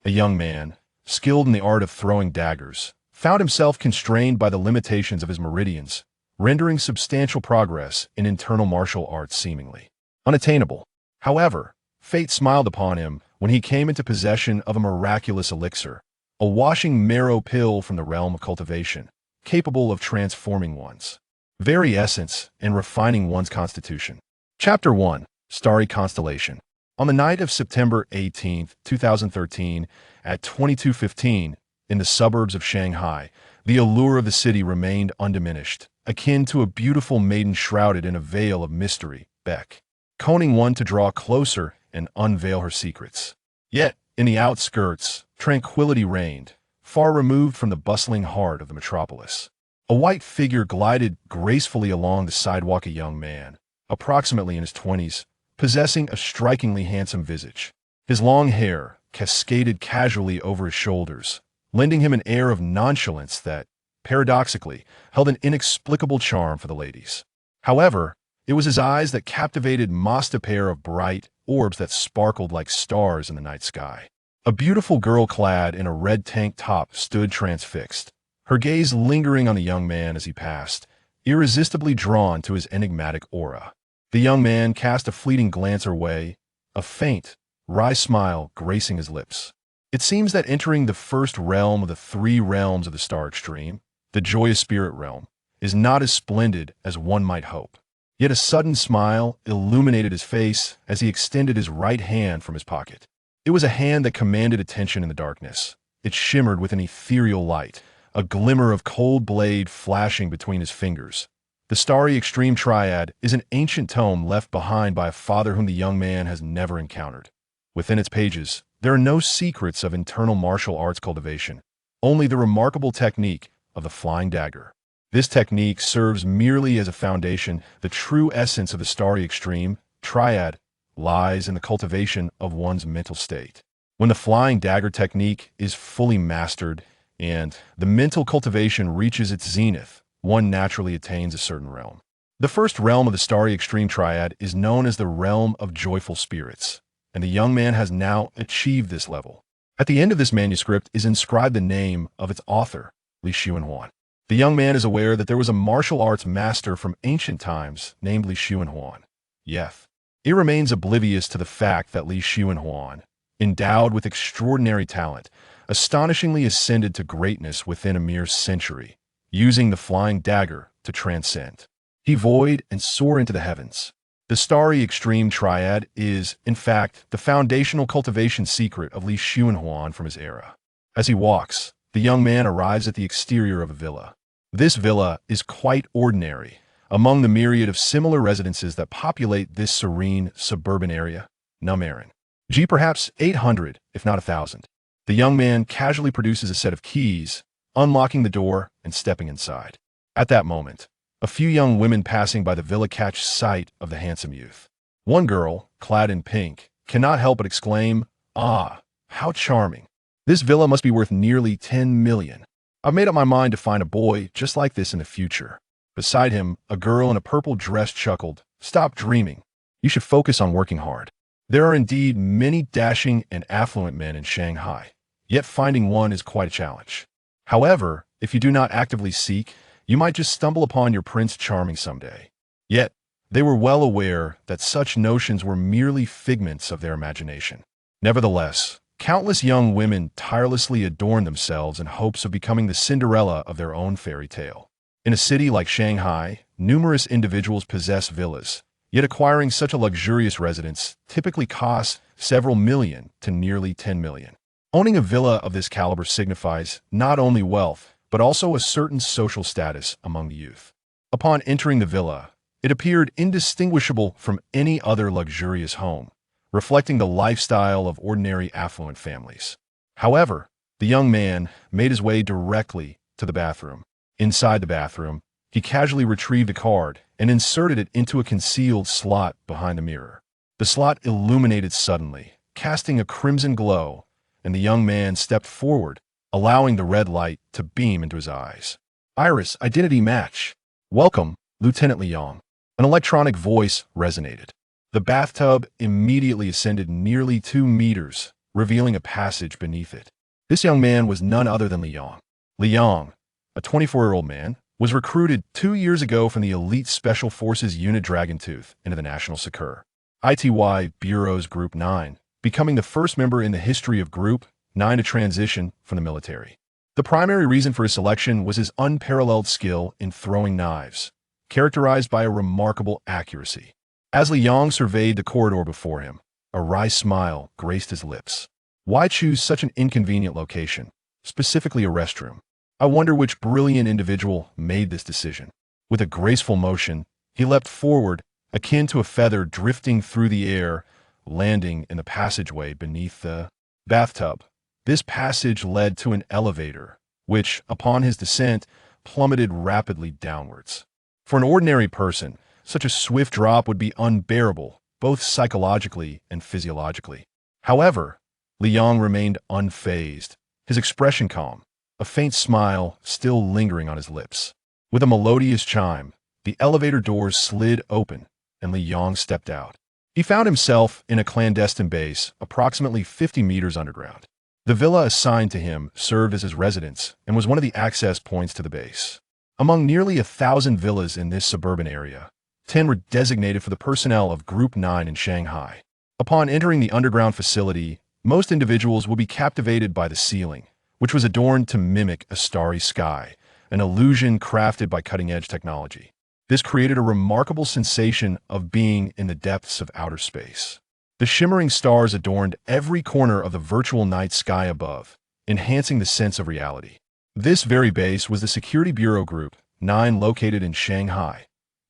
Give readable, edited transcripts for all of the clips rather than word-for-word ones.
a young man, skilled in the art of throwing daggers, found himself constrained by the limitations of his meridians, rendering substantial progress in internal martial arts seemingly unattainable. However, fate smiled upon him when he came into possession of a miraculous elixir, a washing marrow pill from the realm of cultivation, capable of transforming one's very essence and refining one's constitution. Chapter 1. Starry Constellation. On the night of September 18, 2013, at 22:15, in the suburbs of Shanghai, the allure of the city remained undiminished, akin to a beautiful maiden shrouded in a veil of mystery, beckoning one to draw closer and unveil her secrets. Yet, in the outskirts, tranquility reigned, far removed from the bustling heart of the metropolis. A white figure glided gracefully along the sidewalk, a young man, approximately in his 20s, possessing a strikingly handsome visage. His long hair cascaded casually over his shoulders, lending him an air of nonchalance that, paradoxically, held an inexplicable charm for the ladies. However, it was his eyes that captivated Most, a pair of bright orbs that sparkled like stars in the night sky. A beautiful girl clad in a red tank top stood transfixed, her gaze lingering on the young man as he passed, irresistibly drawn to his enigmatic aura. The young man cast a fleeting glance her way, a faint, wry smile gracing his lips. It seems that entering the first realm of the three realms of the star extreme, the joyous spirit realm, is not as splendid as one might hope. Yet a sudden smile illuminated his face as he extended his right hand from his pocket. It was a hand that commanded attention in the darkness. It shimmered with an ethereal light, a glimmer of cold blade flashing between his fingers. The Starry Extreme Triad is an ancient tome left behind by a father whom the young man has never encountered. Within its pages, there are no secrets of internal martial arts cultivation, only the remarkable technique of the flying dagger. This technique serves merely as a foundation. The true essence of the Starry Extreme Triad lies in the cultivation of one's mental state. When the flying dagger technique is fully mastered and the mental cultivation reaches its zenith, one naturally attains a certain realm. The first realm of the Starry Extreme Triad is known as the realm of joyful spirits, and the young man has now achieved this level. At the end of this manuscript is inscribed the name of its author, Li Xuanhuan. The young man is aware that there was a martial arts master from ancient times named Li Xuanhuan. Yet, he remains oblivious to the fact that Li Xuanhuan, endowed with extraordinary talent, astonishingly ascended to greatness within a mere century, using the flying dagger to transcend. He void and soar into the heavens. The Starry Extreme Triad is, in fact, the foundational cultivation secret of Li Xuanhuan from his era. As he walks, the young man arrives at the exterior of a villa. This villa is quite ordinary among the myriad of similar residences that populate this serene suburban area, Numarin. Perhaps 800, if not 1,000. The young man casually produces a set of keys, unlocking the door and stepping inside. At that moment, a few young women passing by the villa catch sight of the handsome youth. One girl, clad in pink, cannot help but exclaim, "Ah, how charming. This villa must be worth nearly 10 million. I've made up my mind to find a boy just like this in the future." Beside him, a girl in a purple dress chuckled, "Stop dreaming. You should focus on working hard." There are indeed many dashing and affluent men in Shanghai, yet finding one is quite a challenge. However, if you do not actively seek, you might just stumble upon your Prince Charming someday. Yet, they were well aware that such notions were merely figments of their imagination. Nevertheless, countless young women tirelessly adorn themselves in hopes of becoming the Cinderella of their own fairy tale. In a city like Shanghai, numerous individuals possess villas, yet acquiring such a luxurious residence typically costs several million to nearly 10 million. Owning a villa of this caliber signifies not only wealth, but also a certain social status among the youth. Upon entering the villa, it appeared indistinguishable from any other luxurious home, reflecting the lifestyle of ordinary affluent families. However, the young man made his way directly to the bathroom. Inside the bathroom, he casually retrieved a card and inserted it into a concealed slot behind the mirror. The slot illuminated suddenly, casting a crimson glow, and the young man stepped forward, allowing the red light to beam into his eyes. "Iris identity match. Welcome, Lieutenant Liang." An electronic voice resonated. The bathtub immediately ascended nearly 2 meters, revealing a passage beneath it. This young man was none other than Liang. Liang, a 24-year-old man, was recruited 2 years ago from the elite Special Forces Unit Dragontooth into the National Secure ITY Bureau's Group 9, becoming the first member in the history of Group 9 to transition from the military. The primary reason for his selection was his unparalleled skill in throwing knives, characterized by a remarkable accuracy. As Liang surveyed the corridor before him, a wry smile graced his lips. Why choose such an inconvenient location, specifically a restroom? I wonder which brilliant individual made this decision. With a graceful motion, he leapt forward, akin to a feather drifting through the air, landing in the passageway beneath the bathtub. This passage led to an elevator, which, upon his descent, plummeted rapidly downwards. For an ordinary person, such a swift drop would be unbearable, both psychologically and physiologically. However, Liang remained unfazed, his expression calm, a faint smile still lingering on his lips. With a melodious chime, the elevator doors slid open, and Liang stepped out. He found himself in a clandestine base approximately 50 meters underground. The villa assigned to him served as his residence and was one of the access points to the base. Among nearly 1,000 villas in this suburban area, 10 were designated for the personnel of Group 9 in Shanghai. Upon entering the underground facility, most individuals will be captivated by the ceiling, which was adorned to mimic a starry sky, an illusion crafted by cutting-edge technology. This created a remarkable sensation of being in the depths of outer space. The shimmering stars adorned every corner of the virtual night sky above, enhancing the sense of reality. This very base was the Security Bureau Group 9 located in Shanghai,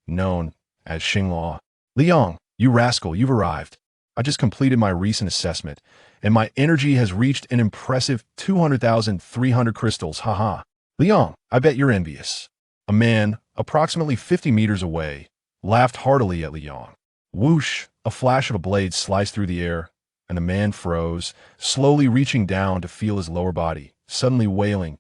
known as Xinghua. Liang, you rascal, you've arrived. I just completed my recent assessment, and my energy has reached an impressive 200,300 crystals, haha. Liang, I bet you're envious. A man, approximately 50 meters away, laughed heartily at Liang. Whoosh, a flash of a blade sliced through the air, and the man froze, slowly reaching down to feel his lower body, suddenly wailing,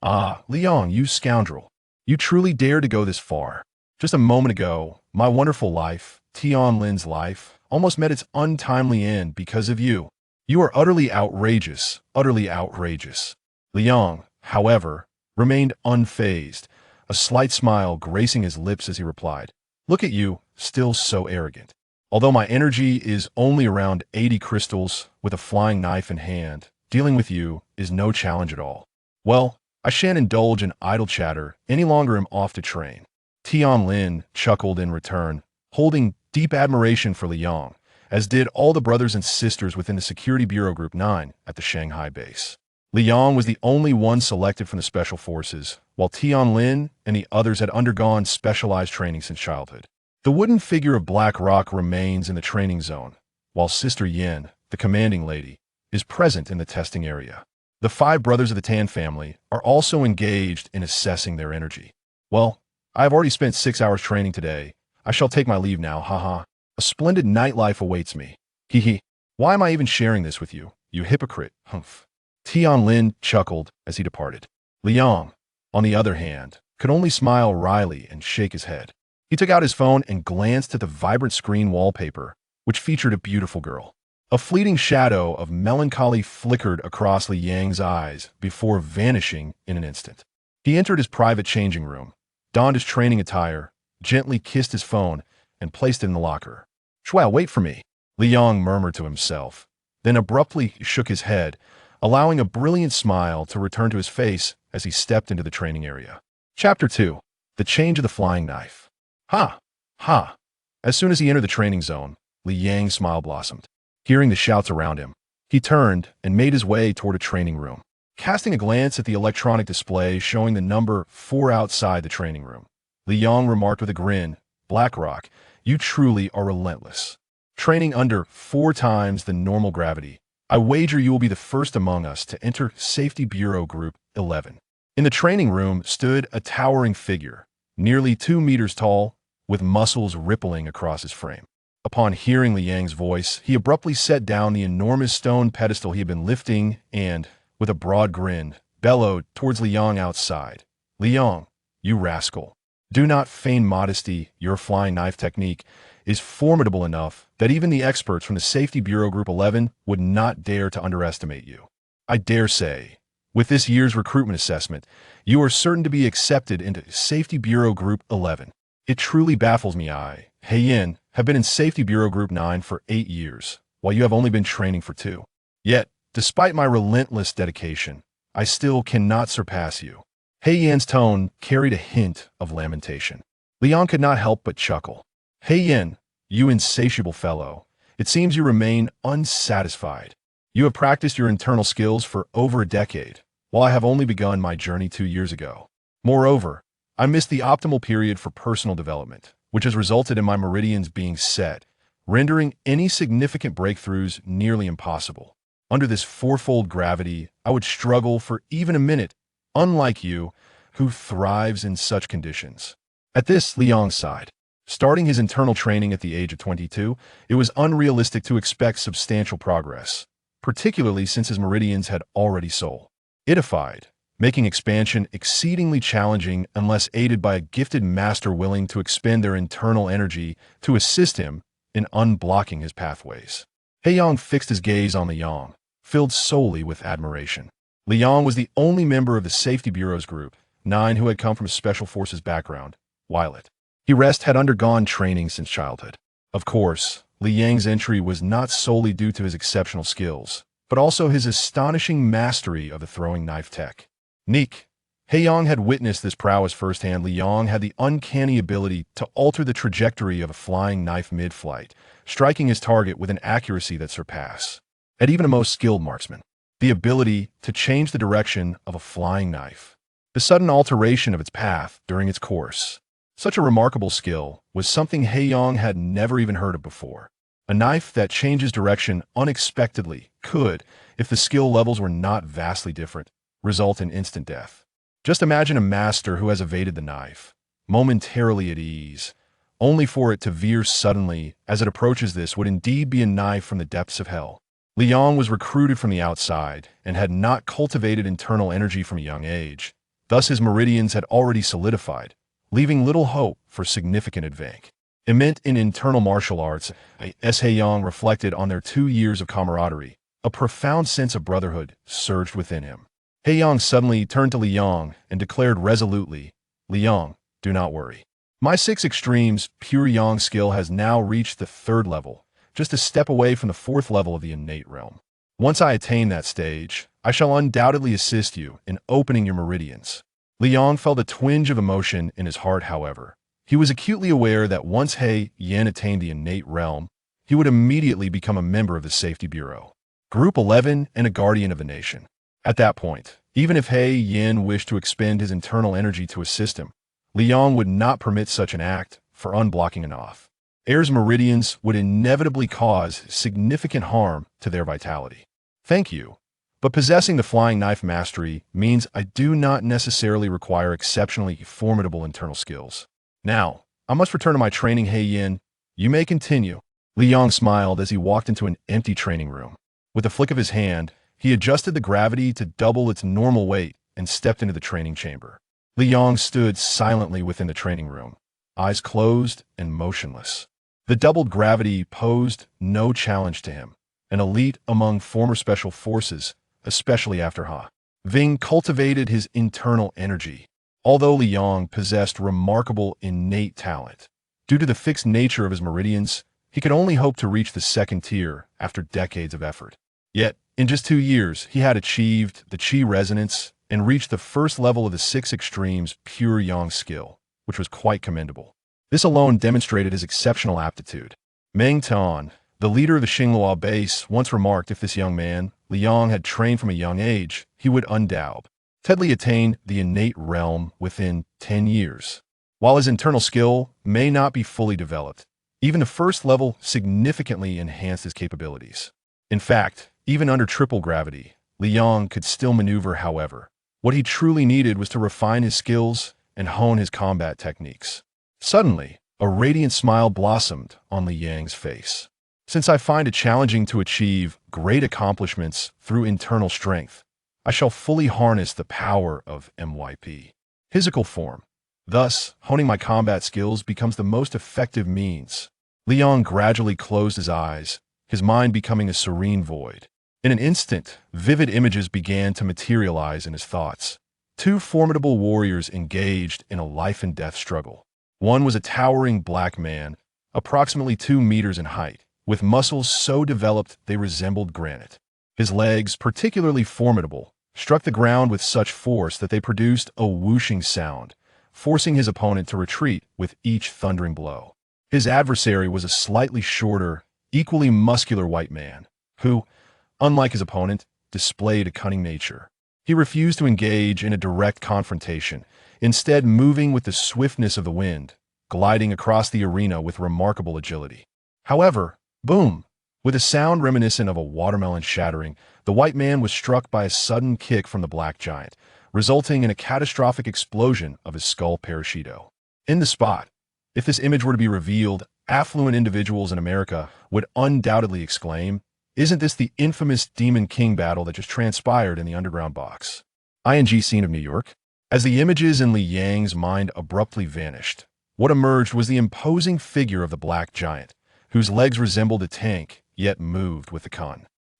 "Ah, Liang, you scoundrel. You truly dared to go this far. Just a moment ago, my wonderful life, Lin's life, almost met its untimely end because of you. You are utterly outrageous, utterly outrageous." Liang, however, remained unfazed, a slight smile gracing his lips as he replied, "Look at you, still so arrogant. Although my energy is only around 80 crystals with a flying knife in hand, dealing with you is no challenge at all. Well, I shan't indulge in idle chatter any longer. I'm off to train." Lin chuckled in return, holding deep admiration for Liang, as did all the brothers and sisters within the Security Bureau Group 9 at the Shanghai base. Liang was the only one selected from the Special Forces, while Lin and the others had undergone specialized training since childhood. The wooden figure of Black Rock remains in the training zone, while Sister Yin, the commanding lady, is present in the testing area. The 5 brothers of the Tan family are also engaged in assessing their energy. Well, I have already spent 6 hours training today. I shall take my leave now, haha. A splendid nightlife awaits me. Hee. Why am I even sharing this with you, you hypocrite, humph. Lin chuckled as he departed. Liang, on the other hand, could only smile wryly and shake his head. He took out his phone and glanced at the vibrant screen wallpaper, which featured a beautiful girl. A fleeting shadow of melancholy flickered across Liang's eyes before vanishing in an instant. He entered his private changing room, donned his training attire, gently kissed his phone, and placed it in the locker. "Xue, wait for me," Liang murmured to himself, then abruptly shook his head, allowing a brilliant smile to return to his face as he stepped into the training area. Chapter 2. The Change of the Flying Knife. Ha! Ha! As soon as he entered the training zone, Liang's smile blossomed. Hearing the shouts around him, he turned and made his way toward a training room. Casting a glance at the electronic display showing the number 4 outside the training room, Liang remarked with a grin, "Blackrock, you truly are relentless. Training under 4 times the normal gravity, I wager you will be the first among us to enter Safety Bureau Group 11. In the training room stood a towering figure, nearly 2 meters tall, with muscles rippling across his frame. Upon hearing Liang's voice, he abruptly set down the enormous stone pedestal he had been lifting and, with a broad grin, bellowed towards Liang outside. "Liang, you rascal. Do not feign modesty. Your flying knife technique is formidable enough that even the experts from the Safety Bureau Group 11 would not dare to underestimate you. I dare say, with this year's recruitment assessment, you are certain to be accepted into Safety Bureau Group 11. It truly baffles me He Yin, have been in Safety Bureau Group 9 for 8 years, while you have only been training for 2. Yet, despite my relentless dedication, I still cannot surpass you. He Yin's tone carried a hint of lamentation. Liang could not help but chuckle. He Yin, you insatiable fellow, it seems you remain unsatisfied. You have practiced your internal skills for over a decade, while I have only begun my journey 2 years ago. Moreover, I missed the optimal period for personal development, which has resulted in my meridians being set, rendering any significant breakthroughs nearly impossible. Under this fourfold gravity, I would struggle for even a minute, unlike you, who thrives in such conditions. At this, Liang sighed. Starting his internal training at the age of 22, it was unrealistic to expect substantial progress, particularly since his meridians had already solidified, making expansion exceedingly challenging unless aided by a gifted master willing to expend their internal energy to assist him in unblocking his pathways. Yang fixed his gaze on Liang, filled solely with admiration. Liang was the only member of the Safety Bureau's Group 9 who had come from a Special Forces background, while the rest had undergone training since childhood. Of course, Liang's entry was not solely due to his exceptional skills, but also his astonishing mastery of the throwing knife technique. Yang had witnessed this prowess firsthand. Liang had the uncanny ability to alter the trajectory of a flying knife mid-flight, striking his target with an accuracy that surpassed at even a most skilled marksman. The ability to change the direction of a flying knife, the sudden alteration of its path during its course. Such a remarkable skill was something Yang had never even heard of before. A knife that changes direction unexpectedly could, if the skill levels were not vastly different, result in instant death. Just imagine a master who has evaded the knife, momentarily at ease, only for it to veer suddenly as it approaches. This would indeed be a knife from the depths of hell. Liang was recruited from the outside and had not cultivated internal energy from a young age. Thus his meridians had already solidified, leaving little hope for significant advancement in internal martial arts. Yang reflected on their 2 years of camaraderie. A profound sense of brotherhood surged within him. Yang suddenly turned to Liang and declared resolutely, "Liang, do not worry. My 6 extremes pure yang skill has now reached the 3rd level, just a step away from the 4th level of the innate realm. Once I attain that stage, I shall undoubtedly assist you in opening your meridians." Liang felt a twinge of emotion in his heart, however. He was acutely aware that once He Yin attained the innate realm, he would immediately become a member of the Safety Bureau Group 11 and a guardian of the nation. At that point, even if He Yin wished to expend his internal energy to assist him, Liang would not permit such an act, for unblocking an heir's meridians would inevitably cause significant harm to their vitality. Thank you, but possessing the flying knife mastery means I do not necessarily require exceptionally formidable internal skills. Now, I must return to my training. He Yin, you may continue. Liang smiled as he walked into an empty training room. With a flick of his hand, he adjusted the gravity to double its normal weight and stepped into the training chamber. Liang stood silently within the training room, eyes closed and motionless. The doubled gravity posed no challenge to him, an elite among former special forces, especially after having cultivated his internal energy. Although Liang possessed remarkable innate talent, due to the fixed nature of his meridians, he could only hope to reach the 2nd tier after decades of effort. Yet, in just 2 years, he had achieved the Qi resonance and reached the 1st level of the 6 extremes pure yang skill, which was quite commendable. This alone demonstrated his exceptional aptitude. Meng Tan, the leader of the Xinghua base, once remarked if this young man, Liang, had trained from a young age, he would undoubtedly attain the innate realm within 10 years. While his internal skill may not be fully developed, even the 1st level significantly enhanced his capabilities. In fact, even under triple gravity, Liang could still maneuver. However, what he truly needed was to refine his skills and hone his combat techniques. Suddenly, a radiant smile blossomed on Liang's face. Since I find it challenging to achieve great accomplishments through internal strength, I shall fully harness the power of MYP physical form. Thus, honing my combat skills becomes the most effective means Liang gradually closed his eyes, his mind becoming a serene void. In an instant, vivid images began to materialize in his thoughts. Two formidable warriors engaged in a life-and-death struggle. One was a towering black man, approximately 2 meters in height, with muscles so developed they resembled granite. His legs, particularly formidable, struck the ground with such force that they produced a whooshing sound, forcing his opponent to retreat with each thundering blow. His adversary was a slightly shorter, equally muscular white man, who, unlike his opponent, displayed a cunning nature. He refused to engage in a direct confrontation, instead moving with the swiftness of the wind, gliding across the arena with remarkable agility. However, boom! With a sound reminiscent of a watermelon shattering, the white man was struck by a sudden kick from the black giant, resulting in a catastrophic explosion of his skull parachute. In the spot, if this image were to be revealed, affluent individuals in America would undoubtedly exclaim, "Isn't this the infamous Demon King battle that just transpired in the underground box?" Scene of New York. As the images in Li Yang's mind abruptly vanished, what emerged was the imposing figure of the black giant, whose legs resembled a tank, yet moved with the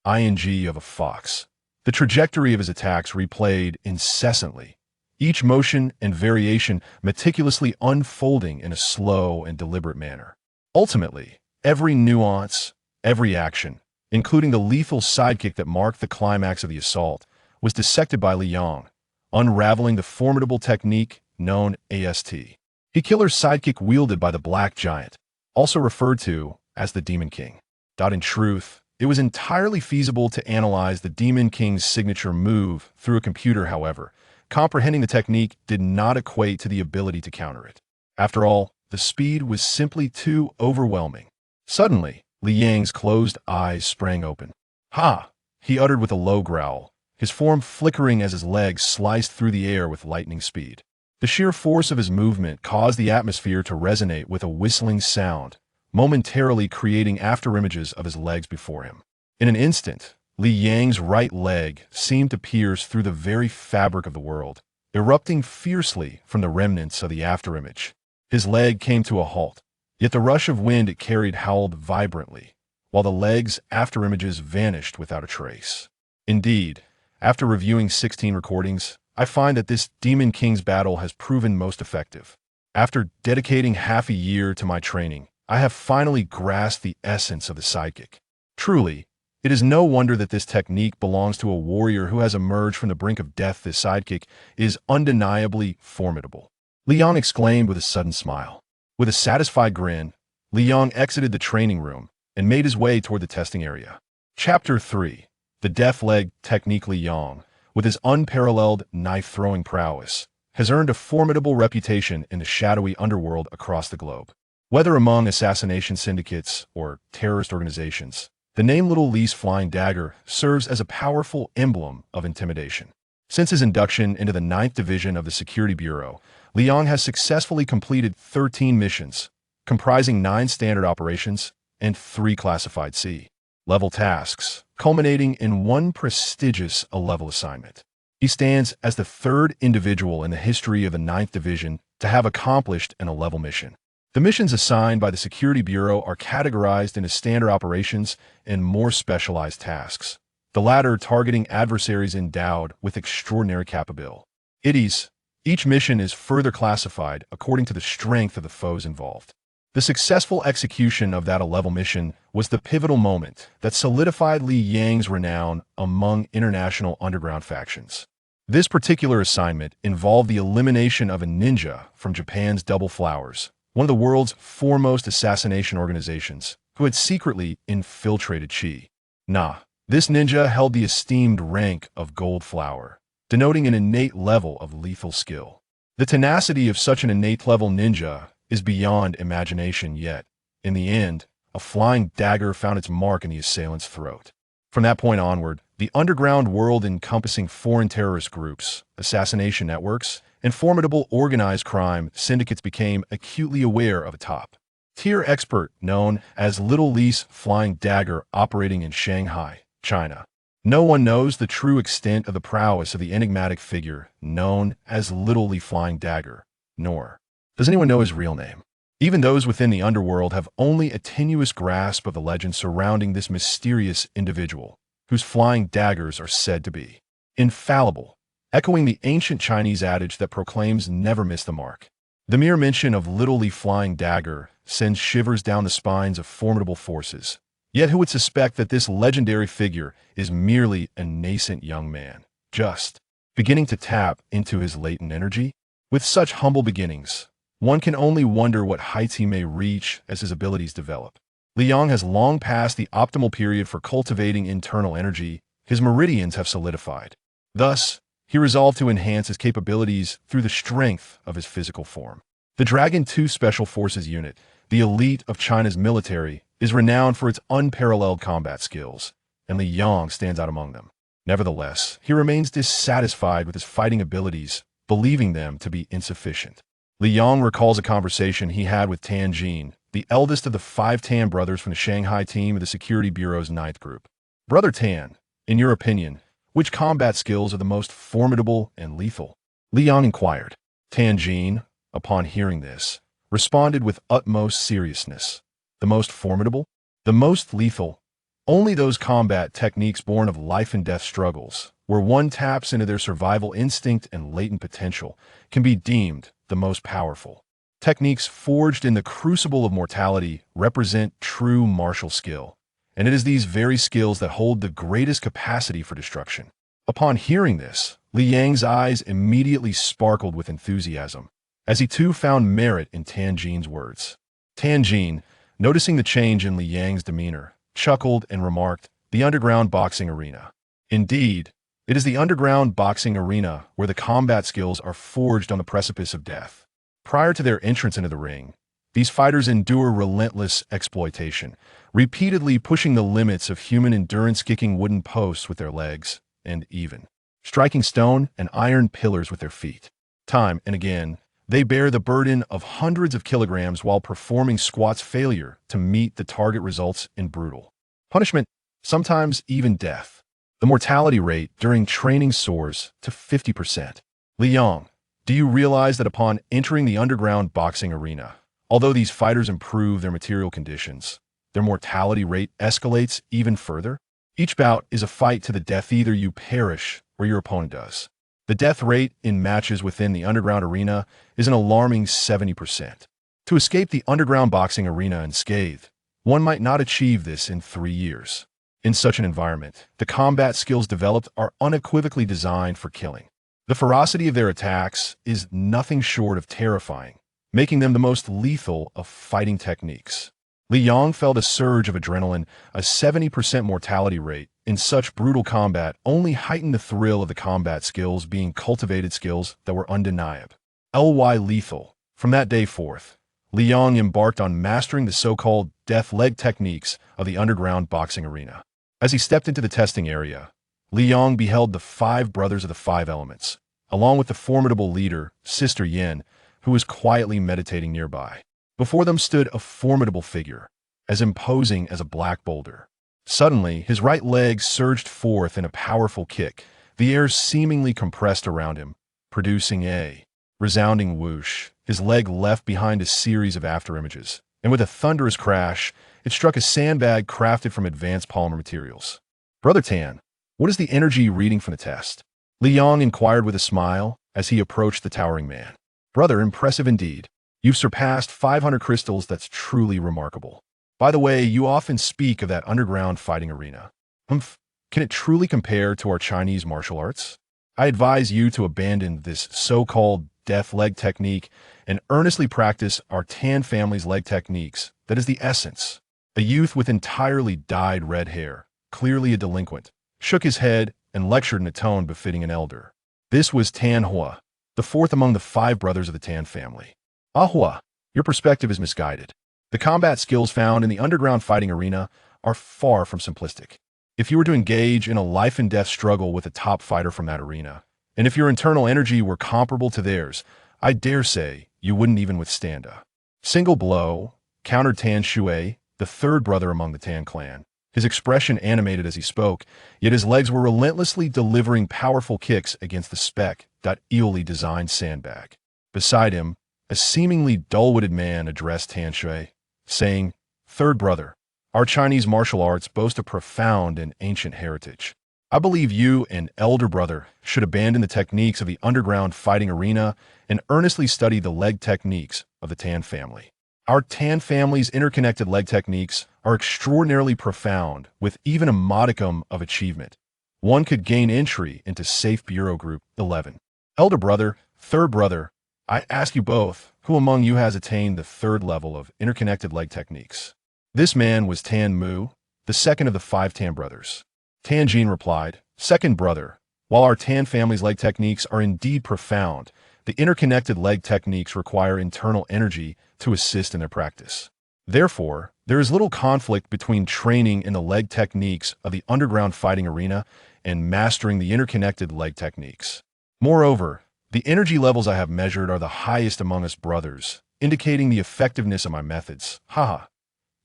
ing of a fox. The trajectory of his attacks replayed incessantly, each motion and variation meticulously unfolding in a slow and deliberate manner. Ultimately, every nuance, every action, including the lethal sidekick that marked the climax of the assault, was dissected by Liang, unraveling the formidable technique known AST. The killer's sidekick wielded by the black giant, also referred to as the Demon King. In truth, it was entirely feasible to analyze the Demon King's signature move through a computer. However, comprehending the technique did not equate to the ability to counter it. After all, the speed was simply too overwhelming. Suddenly, Li Yang's closed eyes sprang open. "Ha!" he uttered with a low growl, his form flickering as his legs sliced through the air with lightning speed. The sheer force of his movement caused the atmosphere to resonate with a whistling sound, momentarily creating afterimages of his legs before him. In an instant, Li Yang's right leg seemed to pierce through the very fabric of the world, erupting fiercely from the remnants of the afterimage. His leg came to a halt, yet the rush of wind it carried howled vibrantly, while the leg's afterimages vanished without a trace. Indeed, after reviewing 16 recordings, I find that this Demon King's battle has proven most effective. After dedicating half a year to my training, I have finally grasped the essence of the sidekick. Truly, it is no wonder that this technique belongs to a warrior who has emerged from the brink of death. This sidekick is undeniably formidable. Liang exclaimed with a sudden smile. With a satisfied grin, Liang exited the training room and made his way toward the testing area. Chapter 3. The Death Leg Technique. Liang, with his unparalleled knife-throwing prowess, has earned a formidable reputation in the shadowy underworld across the globe. Whether among assassination syndicates or terrorist organizations, the name Little Li's flying dagger serves as a powerful emblem of intimidation. Since his induction into the 9th Division of the Security Bureau, Liang has successfully completed 13 missions, comprising 9 standard operations and 3 classified C-level tasks, culminating in 1 prestigious A-level assignment. He stands as the 3rd individual in the history of the 9th Division to have accomplished an A-level mission. The missions assigned by the Security Bureau are categorized into standard operations and more specialized tasks, the latter targeting adversaries endowed with extraordinary capabilities. Each mission is further classified according to the strength of the foes involved. The successful execution of that A-level mission was the pivotal moment that solidified Li Yang's renown among international underground factions. This particular assignment involved the elimination of a ninja from Japan's Double Flowers, one of the world's foremost assassination organizations, who had secretly infiltrated China. This ninja held the esteemed rank of Gold Flower, denoting an innate level of lethal skill. The tenacity of such an innate-level ninja is beyond imagination, yet, in the end, a flying dagger found its mark in the assailant's throat. From that point onward, the underground world encompassing foreign terrorist groups, assassination networks, and formidable organized crime syndicates became acutely aware of a top-tier expert known as Little Li's flying dagger operating in Shanghai, China. No one knows the true extent of the prowess of the enigmatic figure known as Little Li Flying Dagger, nor does anyone know his real name. Even those within the underworld have only a tenuous grasp of the legend surrounding this mysterious individual, whose flying daggers are said to be infallible, echoing the ancient Chinese adage that proclaims never miss the mark. The mere mention of literally flying dagger sends shivers down the spines of formidable forces. Yet who would suspect that this legendary figure is merely a nascent young man, just beginning to tap into his latent energy? With such humble beginnings, one can only wonder what heights he may reach as his abilities develop. Liang has long passed the optimal period for cultivating internal energy. His meridians have solidified. Thus, he resolved to enhance his capabilities through the strength of his physical form. The Dragon 2 Special Forces unit, the elite of China's military, is renowned for its unparalleled combat skills, and Liang stands out among them. Nevertheless, he remains dissatisfied with his fighting abilities, believing them to be insufficient. Liang recalls a conversation he had with Tan Jin, the eldest of the 5 Tan brothers from the Shanghai team of the Security Bureau's 9th Group. Brother Tan, in your opinion, which combat skills are the most formidable and lethal? Liang inquired. Tan Jin, upon hearing this, responded with utmost seriousness. The most formidable? The most lethal? Only those combat techniques born of life and death struggles, where one taps into their survival instinct and latent potential, can be deemed the most powerful. Techniques forged in the crucible of mortality represent true martial skill, and it is these very skills that hold the greatest capacity for destruction. Upon hearing this, Liang's eyes immediately sparkled with enthusiasm, as he too found merit in Tan Jin's words. Tan Jin, noticing the change in Liang's demeanor, chuckled and remarked, "The underground boxing arena." Indeed, it is the underground boxing arena where the combat skills are forged on the precipice of death. Prior to their entrance into the ring, these fighters endure relentless exploitation, repeatedly pushing the limits of human endurance, kicking wooden posts with their legs, and even striking stone and iron pillars with their feet. Time and again, they bear the burden of hundreds of kilograms while performing squats. Failure to meet the target results in brutal punishment, sometimes even death. The mortality rate during training soars to 50%. Liang, do you realize that upon entering the underground boxing arena, although these fighters improve their material conditions, their mortality rate escalates even further? Each bout is a fight to the death. Either you perish or your opponent does. The death rate in matches within the underground arena is an alarming 70%. To escape the underground boxing arena unscathed, one might not achieve this in 3 years. In such an environment, the combat skills developed are unequivocally designed for killing. The ferocity of their attacks is nothing short of terrifying, making them the most lethal of fighting techniques. Liang felt a surge of adrenaline. A 70% mortality rate in such brutal combat only heightened the thrill of the combat skills being cultivated, skills that were undeniable. Lethal. From that day forth, Liang embarked on mastering the so-called death leg techniques of the underground boxing arena. As he stepped into the testing area, Liang beheld the 5 brothers of the 5 elements, along with the formidable leader, Sister Yin, who was quietly meditating nearby. Before them stood a formidable figure, as imposing as a black boulder. Suddenly, his right leg surged forth in a powerful kick, the air seemingly compressed around him, producing a resounding whoosh. His leg left behind a series of afterimages, and with a thunderous crash, it struck a sandbag crafted from advanced polymer materials. Brother Tan, what is the energy reading from the test? Liang inquired with a smile as he approached the towering man. Brother, impressive indeed. You've surpassed 500 crystals. That's truly remarkable. By the way, you often speak of that underground fighting arena. Can it truly compare to our Chinese martial arts? I advise you to abandon this so-called death leg technique and earnestly practice our Tan family's leg techniques. That is the essence. A youth with entirely dyed red hair, clearly a delinquent, shook his head and lectured in a tone befitting an elder. This was Tan Hua, the 4th among the 5 brothers of the Tan family. Hua, your perspective is misguided. The combat skills found in the underground fighting arena are far from simplistic. If you were to engage in a life and death struggle with a top fighter from that arena, and if your internal energy were comparable to theirs, I dare say you wouldn't even withstand a single blow, countered Tan Xue, the 3rd brother among the Tan clan. His expression animated as he spoke, yet his legs were relentlessly delivering powerful kicks against the spec-evilly designed sandbag. Beside him, A seemingly dull-witted man addressed Tianxue, saying, "Third brother, our Chinese martial arts boast a profound and ancient heritage. I believe you and elder brother should abandon the techniques of the underground fighting arena and earnestly study the leg techniques of the Tan family. Our Tan family's interconnected leg techniques are extraordinarily profound, with even a modicum of achievement. One could gain entry into Safe Bureau Group 11. Elder brother, third brother, I ask you both, who among you has attained the third level of interconnected leg techniques?" This man was Tan Mu, the second of the 5 Tan brothers. Tan Jin replied, "Second brother, while our Tan family's leg techniques are indeed profound, the interconnected leg techniques require internal energy to assist in their practice. Therefore, there is little conflict between training in the leg techniques of the underground fighting arena and mastering the interconnected leg techniques. Moreover, the energy levels I have measured are the highest among us brothers, indicating the effectiveness of my methods. Haha.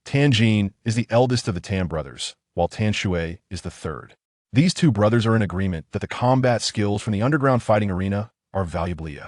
Tan Jin is the eldest of the Tan brothers, while Tan Xue is the third. These 2 brothers are in agreement that the combat skills from the underground fighting arena are valuably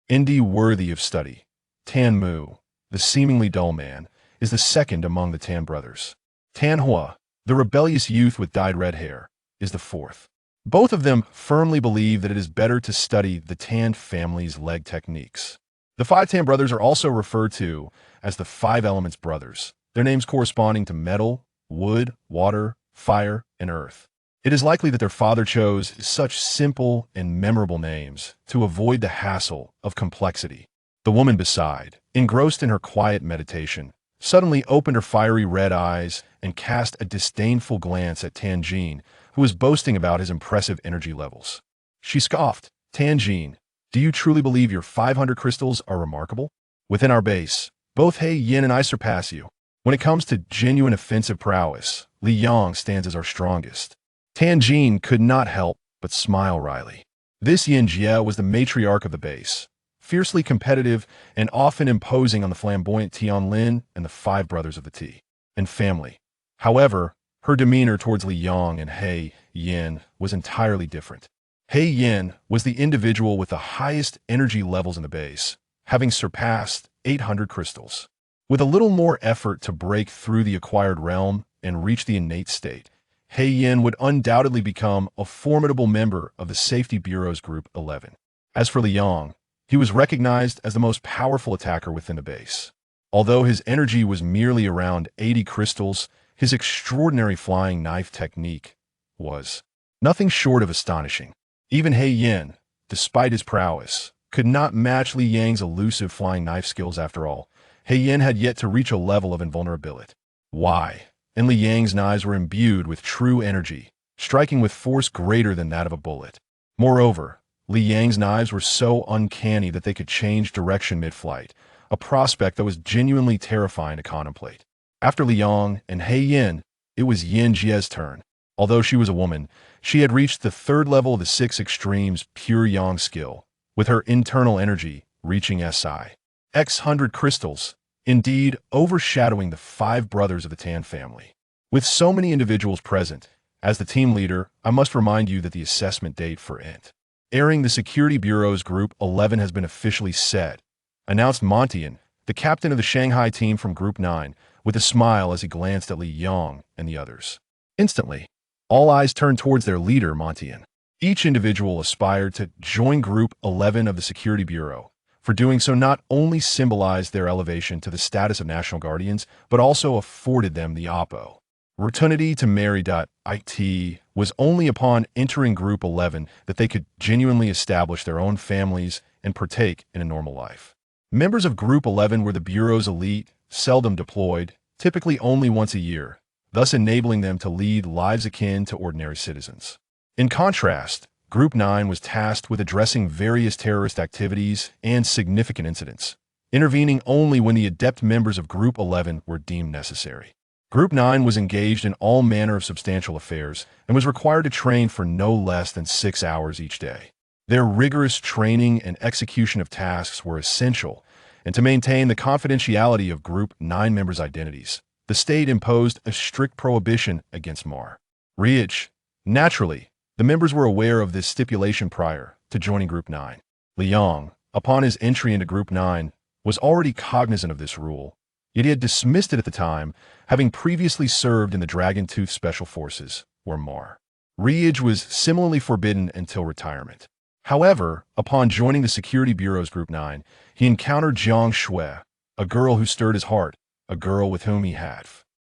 indeed worthy of study. Tan Mu, the seemingly dull man, is the second among the Tan brothers. Tan Hua, the rebellious youth with dyed red hair, is the fourth. Both of them firmly believe that it is better to study the Tan family's leg techniques. The 5 Tan brothers are also referred to as the 5 Elements brothers, their names corresponding to metal, wood, water, fire, and earth. It is likely that their father chose such simple and memorable names to avoid the hassle of complexity. The woman beside, engrossed in her quiet meditation, suddenly opened her fiery red eyes and cast a disdainful glance at Tan Jin, who was boasting about his impressive energy levels. She scoffed, "Tan Jin, do you truly believe your 500 crystals are remarkable? Within our base, both He Yin and I surpass you. When it comes to genuine offensive prowess, Li Yang stands as our strongest." Tan Jin could not help but smile wryly. This Yin Jie was the matriarch of the base, fiercely competitive and often imposing on the flamboyant Tian Lin and the 5 brothers of the T and family. However, her demeanor towards Li Yang and He Yin was entirely different. He Yin was the individual with the highest energy levels in the base, having surpassed 800 crystals. With a little more effort to break through the acquired realm and reach the innate state, He Yin would undoubtedly become a formidable member of the Safety Bureau's Group 11. As for Li Yang, he was recognized as the most powerful attacker within the base. Although his energy was merely around 80 crystals, his extraordinary flying knife technique was nothing short of astonishing. Even He Yin, despite his prowess, could not match Li Yang's elusive flying knife skills after all. He Yin had yet to reach a level of invulnerability. Why? And Li Yang's knives were imbued with true energy, striking with force greater than that of a bullet. Moreover, Li Yang's knives were so uncanny that they could change direction mid-flight, a prospect that was genuinely terrifying to contemplate. After Li Yang and He Yin, it was Yin Jie's turn. Although she was a woman, she had reached the 3rd level of the 6 extremes pure Yang skill, with her internal energy reaching SI. X 100 crystals, indeed overshadowing the 5 brothers of the Tan family. With so many individuals present, as the team leader, I must remind you that the assessment date for entering the Security Bureau's Group 11 has been officially set, announced Montian, the captain of the Shanghai team from Group 9, with a smile as he glanced at Li Yang and the others. Instantly, all eyes turned towards their leader, Montian. Each individual aspired to join Group 11 of the Security Bureau. For doing so not only symbolized their elevation to the status of national guardians, but also afforded them the opportunity to marry. It was only upon entering Group 11 that they could genuinely establish their own families and partake in a normal life. Members of Group 11 were the Bureau's elite, seldom deployed, typically only once a year, thus enabling them to lead lives akin to ordinary citizens. In contrast, Group 9 was tasked with addressing various terrorist activities and significant incidents, intervening only when the adept members of Group 11 were deemed necessary. Group 9 was engaged in all manner of substantial affairs and was required to train for no less than 6 hours each day. Their rigorous training and execution of tasks were essential, and to maintain the confidentiality of Group 9 members' identities, the state imposed a strict prohibition against marriage. Naturally, the members were aware of this stipulation prior to joining Group 9. Li Yang, upon his entry into Group 9, was already cognizant of this rule, yet he had dismissed it at the time, having previously served in the Dragon-Tooth Special Forces, or MAR. Reage was similarly forbidden until retirement. However, upon joining the Security Bureau's Group 9, he encountered Jiang Xue, a girl who stirred his heart, a girl with whom he had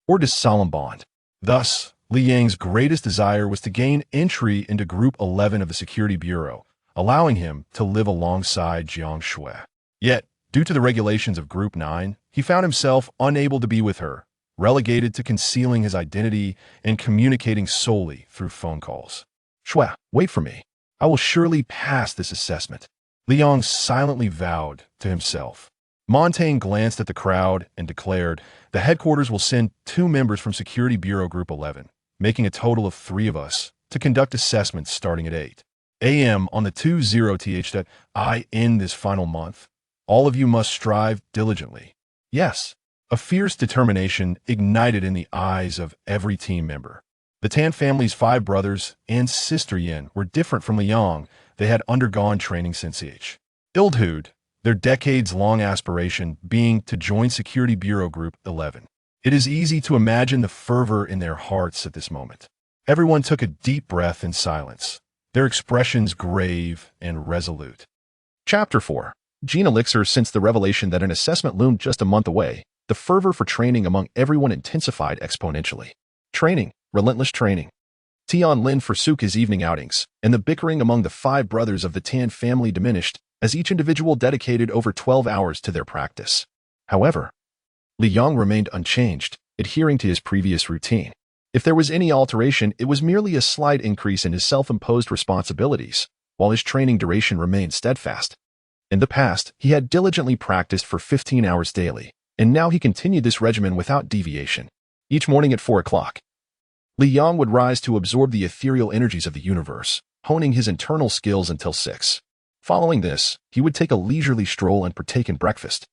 forged a solemn bond. Thus, Li Yang's greatest desire was to gain entry into Group 11 of the Security Bureau, allowing him to live alongside Jiang Xue. Yet, due to the regulations of Group 9, he found himself unable to be with her, relegated to concealing his identity and communicating solely through phone calls. "Xue, wait for me. I will surely pass this assessment," Li Yang silently vowed to himself. Montaigne glanced at the crowd and declared, "The headquarters will send 2 members from Security Bureau Group 11, making a total of 3 of us, to conduct assessments starting at 8 a.m. on the 20th that I end this final month. All of you must strive diligently." Yes, a fierce determination ignited in the eyes of every team member. The Tan family's 5 brothers and sister Yin were different from Liang. They had undergone training since childhood, their decades-long aspiration being to join Security Bureau Group 11. It is easy to imagine the fervor in their hearts at this moment. Everyone took a deep breath in silence, their expressions grave and resolute. Chapter 4. Gene Elixir. Since the revelation that an assessment loomed just a month away, the fervor for training among everyone intensified exponentially. Training, relentless training. Tian Lin forsook his evening outings, and the bickering among the 5 brothers of the Tan family diminished as each individual dedicated over 12 hours to their practice. However, Li Yang remained unchanged, adhering to his previous routine. If there was any alteration, it was merely a slight increase in his self-imposed responsibilities, while his training duration remained steadfast. In the past, he had diligently practiced for 15 hours daily, and now he continued this regimen without deviation. Each morning at 4 o'clock, Li Yang would rise to absorb the ethereal energies of the universe, honing his internal skills until 6. Following this, he would take a leisurely stroll and partake in breakfast.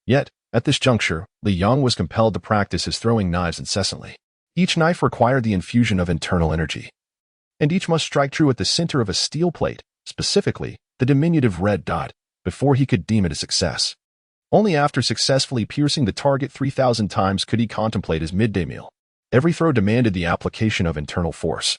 Yet, at this juncture, Li Yang was compelled to practice his throwing knives incessantly. Each knife required the infusion of internal energy, and each must strike true at the center of a steel plate, specifically, the diminutive red dot, before he could deem it a success. Only after successfully piercing the target 3,000 times could he contemplate his midday meal. Every throw demanded the application of internal force,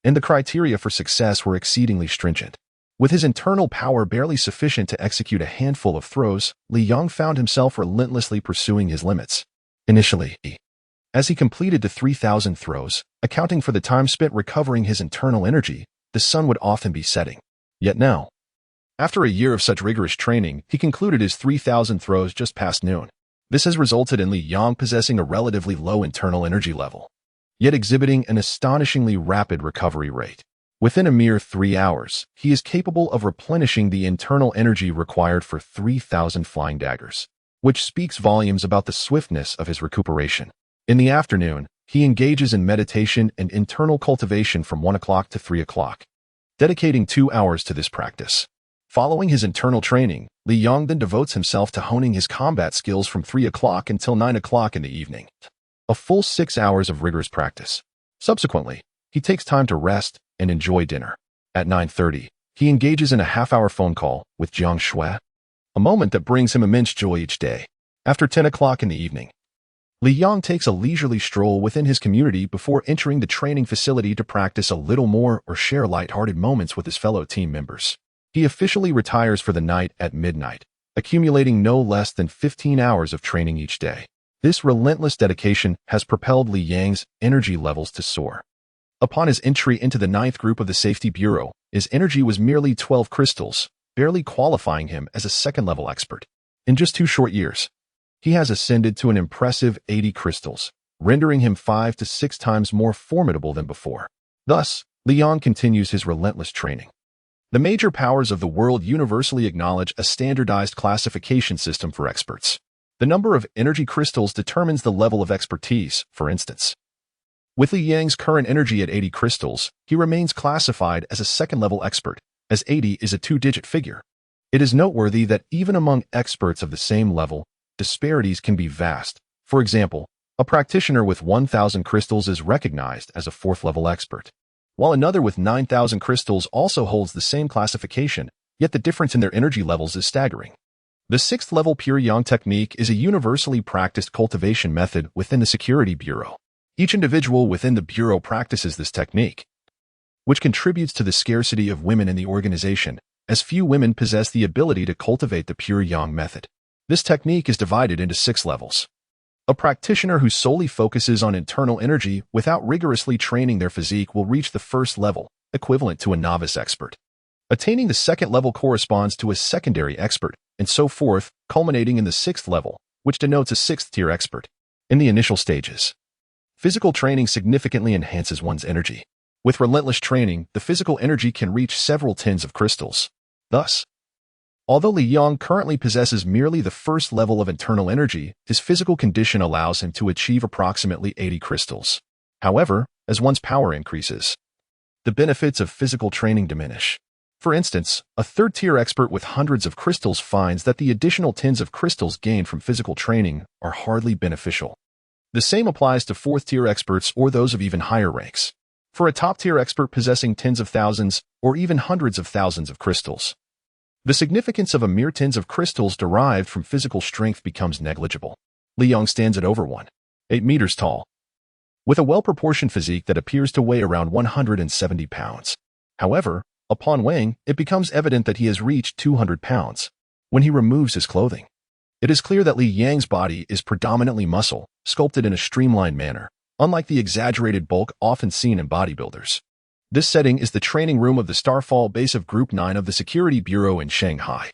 and the criteria for success were exceedingly stringent. With his internal power barely sufficient to execute a handful of throws, Li Yang found himself relentlessly pursuing his limits. Initially, as he completed the 3,000 throws, accounting for the time spent recovering his internal energy, the sun would often be setting. Yet now, after a year of such rigorous training, he concluded his 3,000 throws just past noon. This has resulted in Li Yang possessing a relatively low internal energy level, yet exhibiting an astonishingly rapid recovery rate. Within a mere 3 hours, he is capable of replenishing the internal energy required for 3,000 flying daggers, which speaks volumes about the swiftness of his recuperation. In the afternoon, he engages in meditation and internal cultivation from 1 o'clock to 3 o'clock, dedicating 2 hours to this practice. Following his internal training, Li Yang then devotes himself to honing his combat skills from 3 o'clock until 9 o'clock in the evening. A full 6 hours of rigorous practice. Subsequently, he takes time to rest and enjoy dinner. At 9:30, he engages in a half-hour phone call with Jiang Xue, a moment that brings him immense joy each day. After 10 o'clock in the evening, Li Yang takes a leisurely stroll within his community before entering the training facility to practice a little more or share light-hearted moments with his fellow team members. He officially retires for the night at midnight, accumulating no less than 15 hours of training each day. This relentless dedication has propelled Li Yang's energy levels to soar. Upon his entry into the 9th group of the Safety Bureau, his energy was merely 12 crystals, barely qualifying him as a second-level expert. In just 2 short years, he has ascended to an impressive 80 crystals, rendering him 5 to 6 times more formidable than before. Thus, Li Yang continues his relentless training. The major powers of the world universally acknowledge a standardized classification system for experts. The number of energy crystals determines the level of expertise, for instance. With Li Yang's current energy at 80 crystals, he remains classified as a second-level expert, as 80 is a 2-digit figure. It is noteworthy that even among experts of the same level, disparities can be vast. For example, a practitioner with 1,000 crystals is recognized as a 4th-level expert, while another with 9,000 crystals also holds the same classification, yet the difference in their energy levels is staggering. The 6th level Pure Yang technique is a universally practiced cultivation method within the Security Bureau. Each individual within the Bureau practices this technique, which contributes to the scarcity of women in the organization, as few women possess the ability to cultivate the Pure Yang method. This technique is divided into 6 levels. A practitioner who solely focuses on internal energy without rigorously training their physique will reach the 1st level, equivalent to a novice expert. Attaining the 2nd level corresponds to a secondary expert, and so forth, culminating in the 6th level, which denotes a 6th-tier expert. In the initial stages, physical training significantly enhances one's energy. With relentless training, the physical energy can reach several tens of crystals. Thus, although Li Yang currently possesses merely the 1st level of internal energy, his physical condition allows him to achieve approximately 80 crystals. However, as one's power increases, the benefits of physical training diminish. For instance, a 3rd-tier expert with hundreds of crystals finds that the additional tens of crystals gained from physical training are hardly beneficial. The same applies to 4th-tier experts or those of even higher ranks. For a top-tier expert possessing tens of thousands or even hundreds of thousands of crystals, the significance of a mere tens of crystals derived from physical strength becomes negligible. Li Yang stands at over 1.8 meters tall, with a well-proportioned physique that appears to weigh around 170 pounds. However, upon weighing, it becomes evident that he has reached 200 pounds when he removes his clothing. It is clear that Li Yang's body is predominantly muscle, sculpted in a streamlined manner, unlike the exaggerated bulk often seen in bodybuilders. This setting is the training room of the Starfall base of Group 9 of the Security Bureau in Shanghai.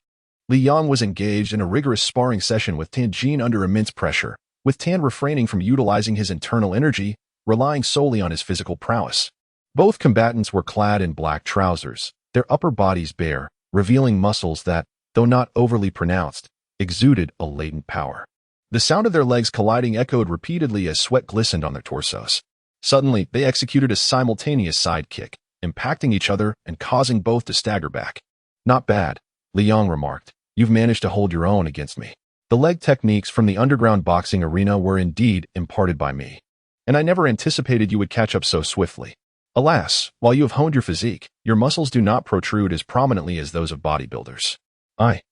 Li Yang was engaged in a rigorous sparring session with Tan under immense pressure, with Tan refraining from utilizing his internal energy, relying solely on his physical prowess. Both combatants were clad in black trousers, their upper bodies bare, revealing muscles that, though not overly pronounced, exuded a latent power. The sound of their legs colliding echoed repeatedly as sweat glistened on their torsos. Suddenly, they executed a simultaneous side kick, impacting each other and causing both to stagger back. "Not bad," Li Yang remarked. "You've managed to hold your own against me. The leg techniques from the underground boxing arena were indeed imparted by me, and I never anticipated you would catch up so swiftly. Alas, while you have honed your physique, your muscles do not protrude as prominently as those of bodybuilders. I,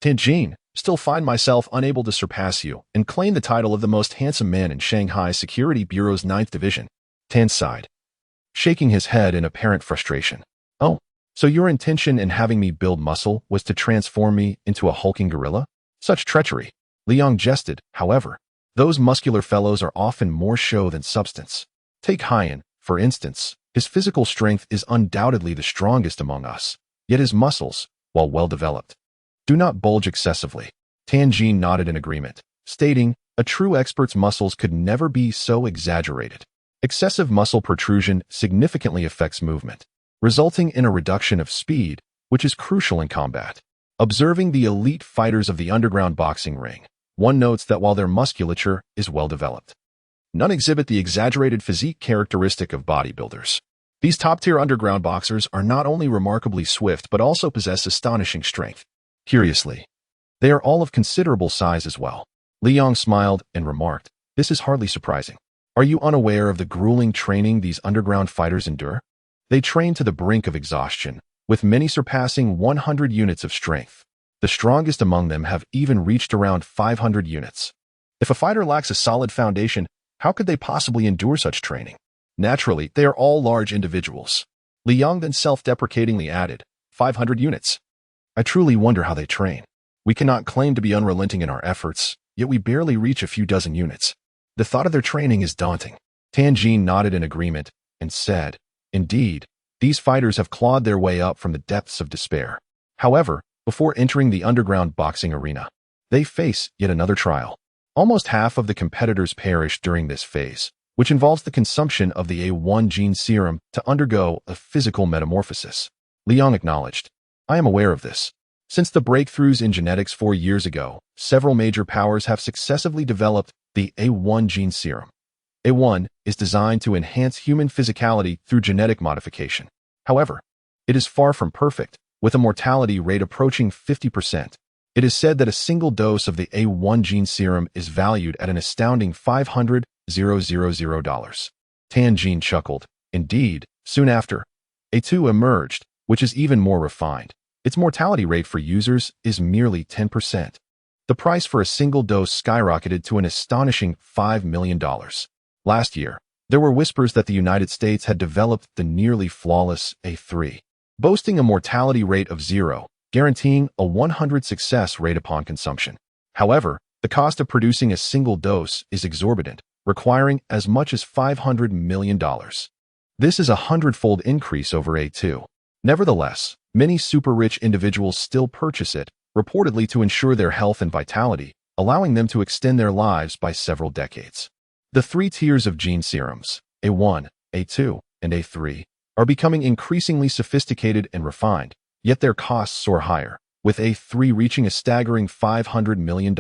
Tan, still find myself unable to surpass you and claim the title of the most handsome man in Shanghai Security Bureau's 9th Division." Tan sighed, shaking his head in apparent frustration. "Oh, so your intention in having me build muscle was to transform me into a hulking gorilla? Such treachery." Li Yang jested, however. "Those muscular fellows are often more show than substance. Take Hyan, for instance. His physical strength is undoubtedly the strongest among us, yet his muscles, while well-developed, do not bulge excessively." Tan nodded in agreement, stating, "A true expert's muscles could never be so exaggerated. Excessive muscle protrusion significantly affects movement, resulting in a reduction of speed, which is crucial in combat." Observing the elite fighters of the underground boxing ring, one notes that while their musculature is well-developed, none exhibit the exaggerated physique characteristic of bodybuilders. These top-tier underground boxers are not only remarkably swift but also possess astonishing strength. Curiously, they are all of considerable size as well. Li Yang smiled and remarked, "This is hardly surprising. Are you unaware of the grueling training these underground fighters endure? They train to the brink of exhaustion, with many surpassing 100 units of strength. The strongest among them have even reached around 500 units. If a fighter lacks a solid foundation, how could they possibly endure such training? Naturally, they are all large individuals." Li Yang then self-deprecatingly added, 500 units. "I truly wonder how they train. We cannot claim to be unrelenting in our efforts, yet we barely reach a few dozen units. The thought of their training is daunting." Tan nodded in agreement and said, "Indeed, these fighters have clawed their way up from the depths of despair. However, before entering the underground boxing arena, they face yet another trial. Almost half of the competitors perish during this phase, which involves the consumption of the A1 gene serum to undergo a physical metamorphosis." Li Yang acknowledged, "I am aware of this. Since the breakthroughs in genetics 4 years ago, several major powers have successively developed the A1 gene serum. A1 is designed to enhance human physicality through genetic modification. However, it is far from perfect, with a mortality rate approaching 50%. It is said that a single dose of the A1 gene serum is valued at an astounding $500,000. Tan chuckled. "Indeed, soon after, A2 emerged, which is even more refined. its mortality rate for users is merely 10%. The price for a single dose skyrocketed to an astonishing $5 million. Last year, there were whispers that the United States had developed the nearly flawless A3, boasting a mortality rate of 0, guaranteeing a 100% success rate upon consumption. However, the cost of producing a single dose is exorbitant, requiring as much as $500 million. This is a 100-fold increase over A2. Nevertheless, many super-rich individuals still purchase it, reportedly to ensure their health and vitality, allowing them to extend their lives by several decades. The three tiers of gene serums, A1, A2, and A3, are becoming increasingly sophisticated and refined, yet their costs soar higher, with A3 reaching a staggering $500 million,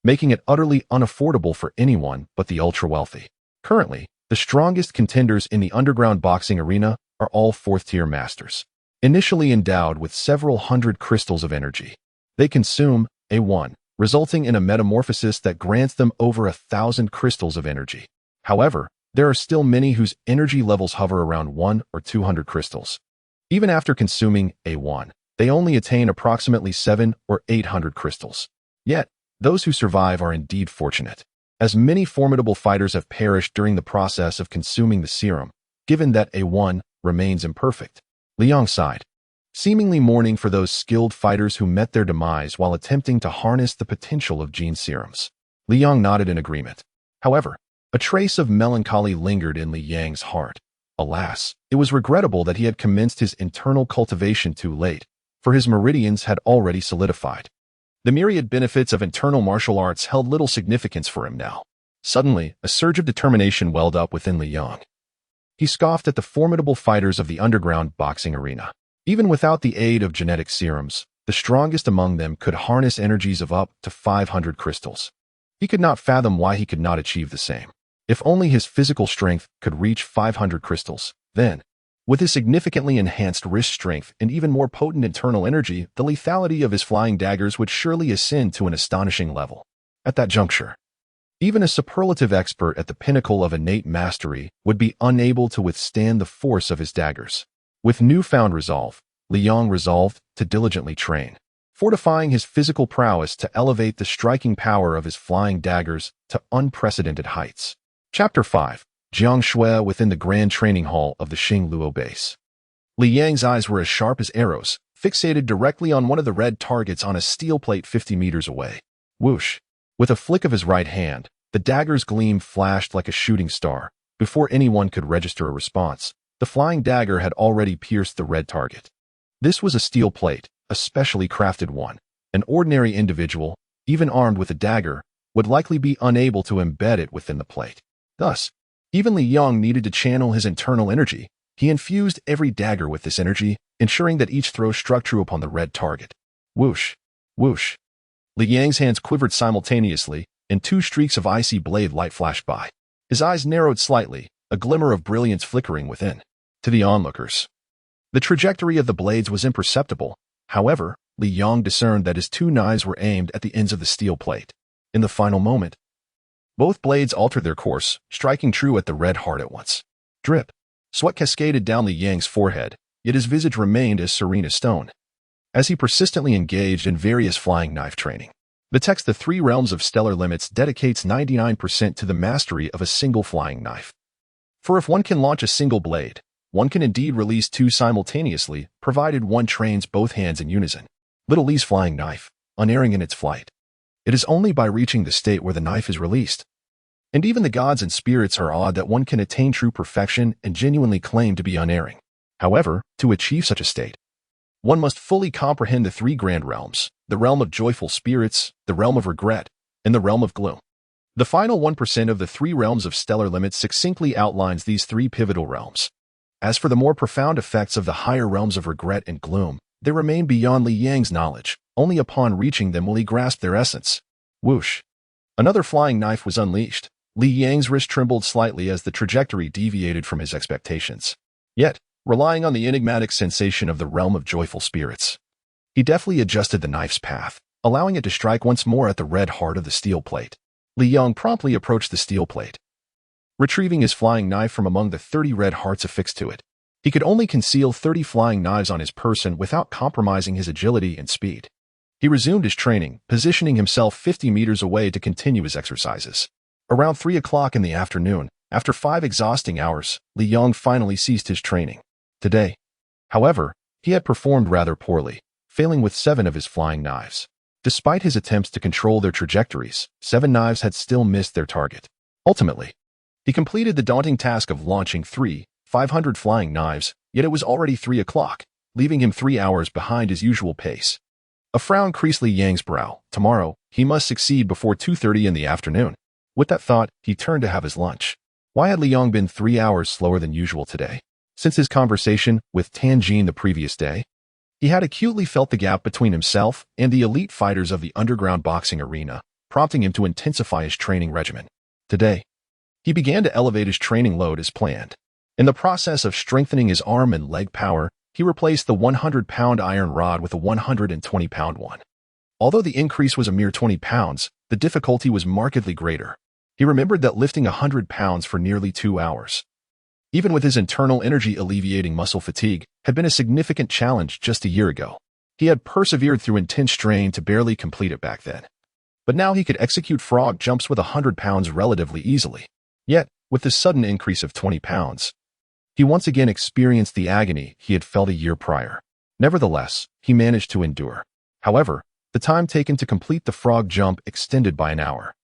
making it utterly unaffordable for anyone but the ultra-wealthy. Currently, the strongest contenders in the underground boxing arena are all fourth-tier masters, initially endowed with several hundred crystals of energy. They consume A1, resulting in a metamorphosis that grants them over 1,000 crystals of energy. However, there are still many whose energy levels hover around 1 or 200 crystals. Even after consuming A1, they only attain approximately 7 or 800 crystals. Yet, those who survive are indeed fortunate, as many formidable fighters have perished during the process of consuming the serum, given that A1 remains imperfect. Liang sighed, seemingly mourning for those skilled fighters who met their demise while attempting to harness the potential of gene serums. Liang nodded in agreement. However, a trace of melancholy lingered in Li Yang's heart. Alas, it was regrettable that he had commenced his internal cultivation too late, for his meridians had already solidified. The myriad benefits of internal martial arts held little significance for him now. Suddenly, a surge of determination welled up within Li Yang. He scoffed at the formidable fighters of the underground boxing arena. Even without the aid of genetic serums, the strongest among them could harness energies of up to 500 crystals. He could not fathom why he could not achieve the same. If only his physical strength could reach 500 crystals, then, with his significantly enhanced wrist strength and even more potent internal energy, the lethality of his flying daggers would surely ascend to an astonishing level. At that juncture, even a superlative expert at the pinnacle of innate mastery would be unable to withstand the force of his daggers. With newfound resolve, Li Yang resolved to diligently train, fortifying his physical prowess to elevate the striking power of his flying daggers to unprecedented heights. Chapter 5. Jiang Xue within the grand training hall of the Xingluo base. Li Yang's eyes were as sharp as arrows, fixated directly on one of the red targets on a steel plate 50 meters away. Whoosh! With a flick of his right hand, the dagger's gleam flashed like a shooting star. Before anyone could register a response, the flying dagger had already pierced the red target. This was a steel plate, a specially crafted one. An ordinary individual, even armed with a dagger, would likely be unable to embed it within the plate. Thus, even Li Yang needed to channel his internal energy. He infused every dagger with this energy, ensuring that each throw struck true upon the red target. Whoosh! Whoosh! Li Yang's hands quivered simultaneously, and two streaks of icy blade light flashed by. His eyes narrowed slightly, a glimmer of brilliance flickering within. To the onlookers, the trajectory of the blades was imperceptible. However, Li Yang discerned that his two knives were aimed at the ends of the steel plate. In the final moment, both blades altered their course, striking true at the red heart at once. Drip! Sweat cascaded down Li Yang's forehead, yet his visage remained as serene as stone, as he persistently engaged in various flying knife training. The text The Three Realms of Stellar Limits dedicates 99% to the mastery of a single flying knife. For if one can launch a single blade, one can indeed release two simultaneously, provided one trains both hands in unison. Little Li's flying knife, unerring in its flight. It is only by reaching the state where the knife is released. And even the gods and spirits are awed that one can attain true perfection and genuinely claim to be unerring. However, to achieve such a state, one must fully comprehend the three grand realms, the realm of joyful spirits, the realm of regret, and the realm of gloom. The final 1% of the three realms of stellar limits succinctly outlines these three pivotal realms. As for the more profound effects of the higher realms of regret and gloom, they remain beyond Li Yang's knowledge. Only upon reaching them will he grasp their essence. Whoosh! Another flying knife was unleashed. Li Yang's wrist trembled slightly as the trajectory deviated from his expectations. Yet, relying on the enigmatic sensation of the realm of joyful spirits, he deftly adjusted the knife's path, allowing it to strike once more at the red heart of the steel plate. Li Yang promptly approached the steel plate, retrieving his flying knife from among the 30 red hearts affixed to it. He could only conceal 30 flying knives on his person without compromising his agility and speed. He resumed his training, positioning himself 50 meters away to continue his exercises. Around 3 o'clock in the afternoon, after 5 exhausting hours, Li Yang finally ceased his training. Today, however, he had performed rather poorly, failing with 7 of his flying knives. Despite his attempts to control their trajectories, 7 knives had still missed their target. Ultimately, he completed the daunting task of launching 500 flying knives, yet it was already 3 o'clock, leaving him 3 hours behind his usual pace. A frown creased Li Yang's brow. Tomorrow, he must succeed before 2:30 in the afternoon. With that thought, he turned to have his lunch. Why had Li Yang been 3 hours slower than usual today? Since his conversation with Tianjin the previous day, he had acutely felt the gap between himself and the elite fighters of the underground boxing arena, prompting him to intensify his training regimen. Today, he began to elevate his training load as planned. In the process of strengthening his arm and leg power, he replaced the 100-pound iron rod with a 120-pound one. Although the increase was a mere 20 pounds, the difficulty was markedly greater. He remembered that lifting 100 pounds for nearly 2 hours, even with his internal energy alleviating muscle fatigue, had been a significant challenge just a year ago. He had persevered through intense strain to barely complete it back then. But now he could execute frog jumps with 100 pounds relatively easily. Yet, with this sudden increase of 20 pounds, he once again experienced the agony he had felt a year prior. Nevertheless, he managed to endure. However, the time taken to complete the frog jump extended by an hour.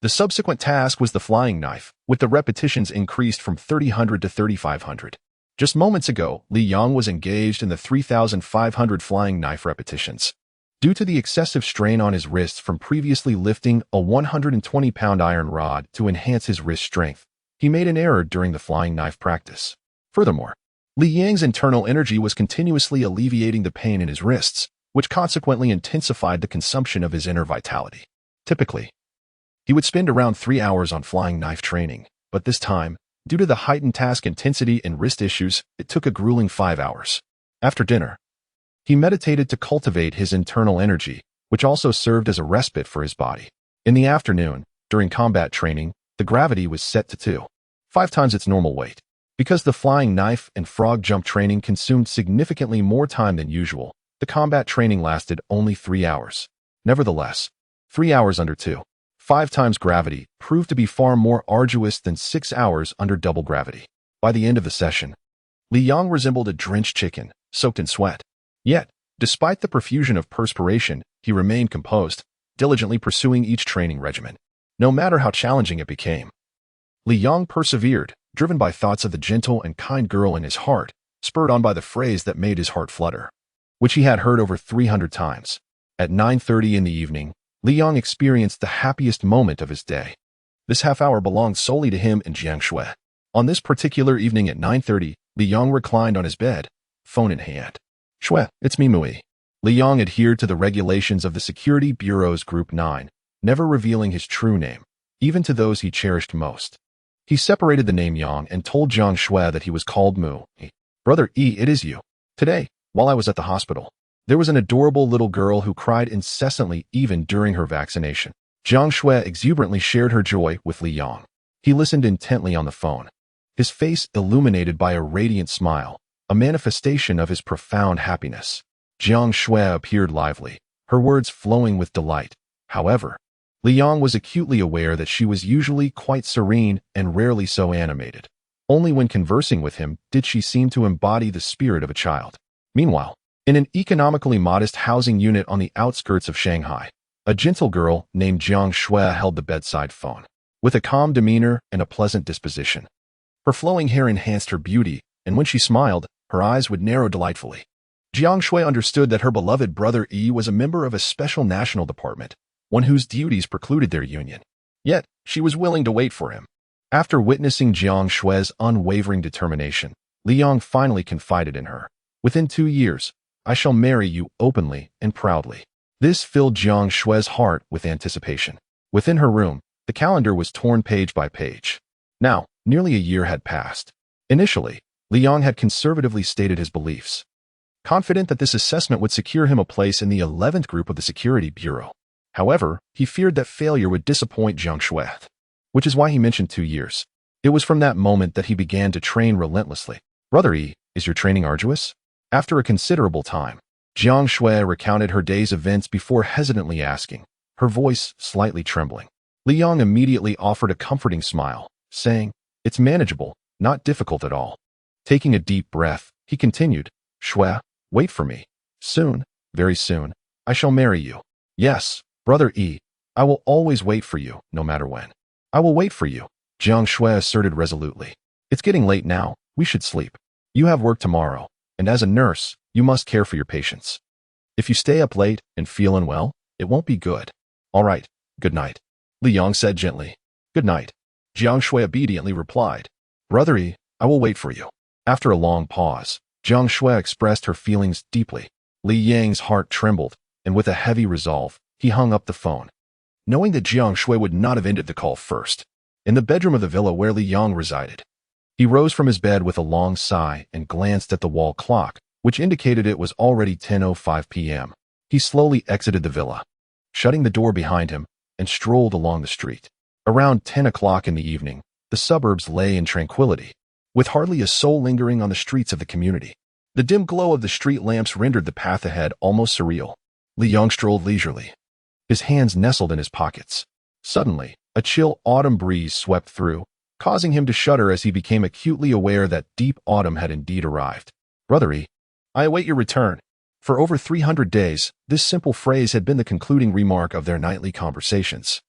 The subsequent task was the flying knife, with the repetitions increased from 300 to 3,500. Just moments ago, Li Yang was engaged in the 3,500 flying knife repetitions. Due to the excessive strain on his wrists from previously lifting a 120-pound iron rod to enhance his wrist strength, he made an error during the flying knife practice. Furthermore, Li Yang's internal energy was continuously alleviating the pain in his wrists, which consequently intensified the consumption of his inner vitality. Typically, he would spend around 3 hours on flying knife training, but this time, due to the heightened task intensity and wrist issues, it took a grueling 5 hours. After dinner, he meditated to cultivate his internal energy, which also served as a respite for his body. In the afternoon, during combat training, the gravity was set to 2.5 times its normal weight. Because the flying knife and frog jump training consumed significantly more time than usual, the combat training lasted only 3 hours. Nevertheless, 3 hours under 2.5 times gravity proved to be far more arduous than 6 hours under double gravity. By the end of the session, Li Yang resembled a drenched chicken, soaked in sweat. Yet, despite the profusion of perspiration, he remained composed, diligently pursuing each training regimen. No matter how challenging it became, Li Yang persevered, driven by thoughts of the gentle and kind girl in his heart, spurred on by the phrase that made his heart flutter, which he had heard over 300 times. At 9:30 in the evening, Li Yang experienced the happiest moment of his day. This half hour belonged solely to him and Jiang Xue. On this particular evening at 9:30, Li Yang reclined on his bed, phone in hand. "Xue, it's me, Mui." Li Yang adhered to the regulations of the Security Bureau's Group 9, never revealing his true name, even to those he cherished most. He separated the name Yang and told Jiang Xue that he was called Mu. "Brother E, it is you. Today, while I was at the hospital, there was an adorable little girl who cried incessantly even during her vaccination." Jiang Xue exuberantly shared her joy with Li Yang. He listened intently on the phone, his face illuminated by a radiant smile, a manifestation of his profound happiness. Jiang Xue appeared lively, her words flowing with delight. However, Li Yang was acutely aware that she was usually quite serene and rarely so animated. Only when conversing with him did she seem to embody the spirit of a child. Meanwhile, in an economically modest housing unit on the outskirts of Shanghai, a gentle girl named Jiang Xue held the bedside phone. With a calm demeanor and a pleasant disposition, her flowing hair enhanced her beauty, and when she smiled, her eyes would narrow delightfully. Jiang Xue understood that her beloved brother Yi was a member of a special national department, one whose duties precluded their union. Yet, she was willing to wait for him. After witnessing Jiang Xue's unwavering determination, Li Yang finally confided in her. "Within 2 years, I shall marry you openly and proudly." This filled Jiang Xue's heart with anticipation. Within her room, the calendar was torn page by page. Now, nearly a year had passed. Initially, Li Yang had conservatively stated his beliefs, confident that this assessment would secure him a place in the 11th group of the Security Bureau. However, he feared that failure would disappoint Jiang Xue, which is why he mentioned 2 years. It was from that moment that he began to train relentlessly. "Brother E, Is your training arduous? After a considerable time, Jiang Xue recounted her day's events before hesitantly asking, her voice slightly trembling. Liang immediately offered a comforting smile, saying, "It's manageable, not difficult at all." Taking a deep breath, he continued, "Xue, wait for me. Soon, very soon, I shall marry you. Yes, brother Yi, I will always wait for you, no matter when. I will wait for you," Jiang Xue asserted resolutely. "It's getting late now, we should sleep. You have work tomorrow, and as a nurse, you must care for your patients. If you stay up late and feel unwell, it won't be good. All right, good night," Liang said gently. "Good night," Jiang Xue obediently replied. "Brother Yi, I will wait for you." After a long pause, Jiang Xue expressed her feelings deeply. Li Yang's heart trembled, and with a heavy resolve, he hung up the phone. Knowing that Jiang Xue would not have ended the call first, in the bedroom of the villa where Li Yang resided, he rose from his bed with a long sigh and glanced at the wall clock, which indicated it was already 10:05 p.m. He slowly exited the villa, shutting the door behind him, and strolled along the street. Around 10 o'clock in the evening, the suburbs lay in tranquility, with hardly a soul lingering on the streets of the community. The dim glow of the street lamps rendered the path ahead almost surreal. Li Yang strolled leisurely, his hands nestled in his pockets. Suddenly, a chill autumn breeze swept through, causing him to shudder as he became acutely aware that deep autumn had indeed arrived. "Brother Yi, I await your return." For over 300 days, this simple phrase had been the concluding remark of their nightly conversations,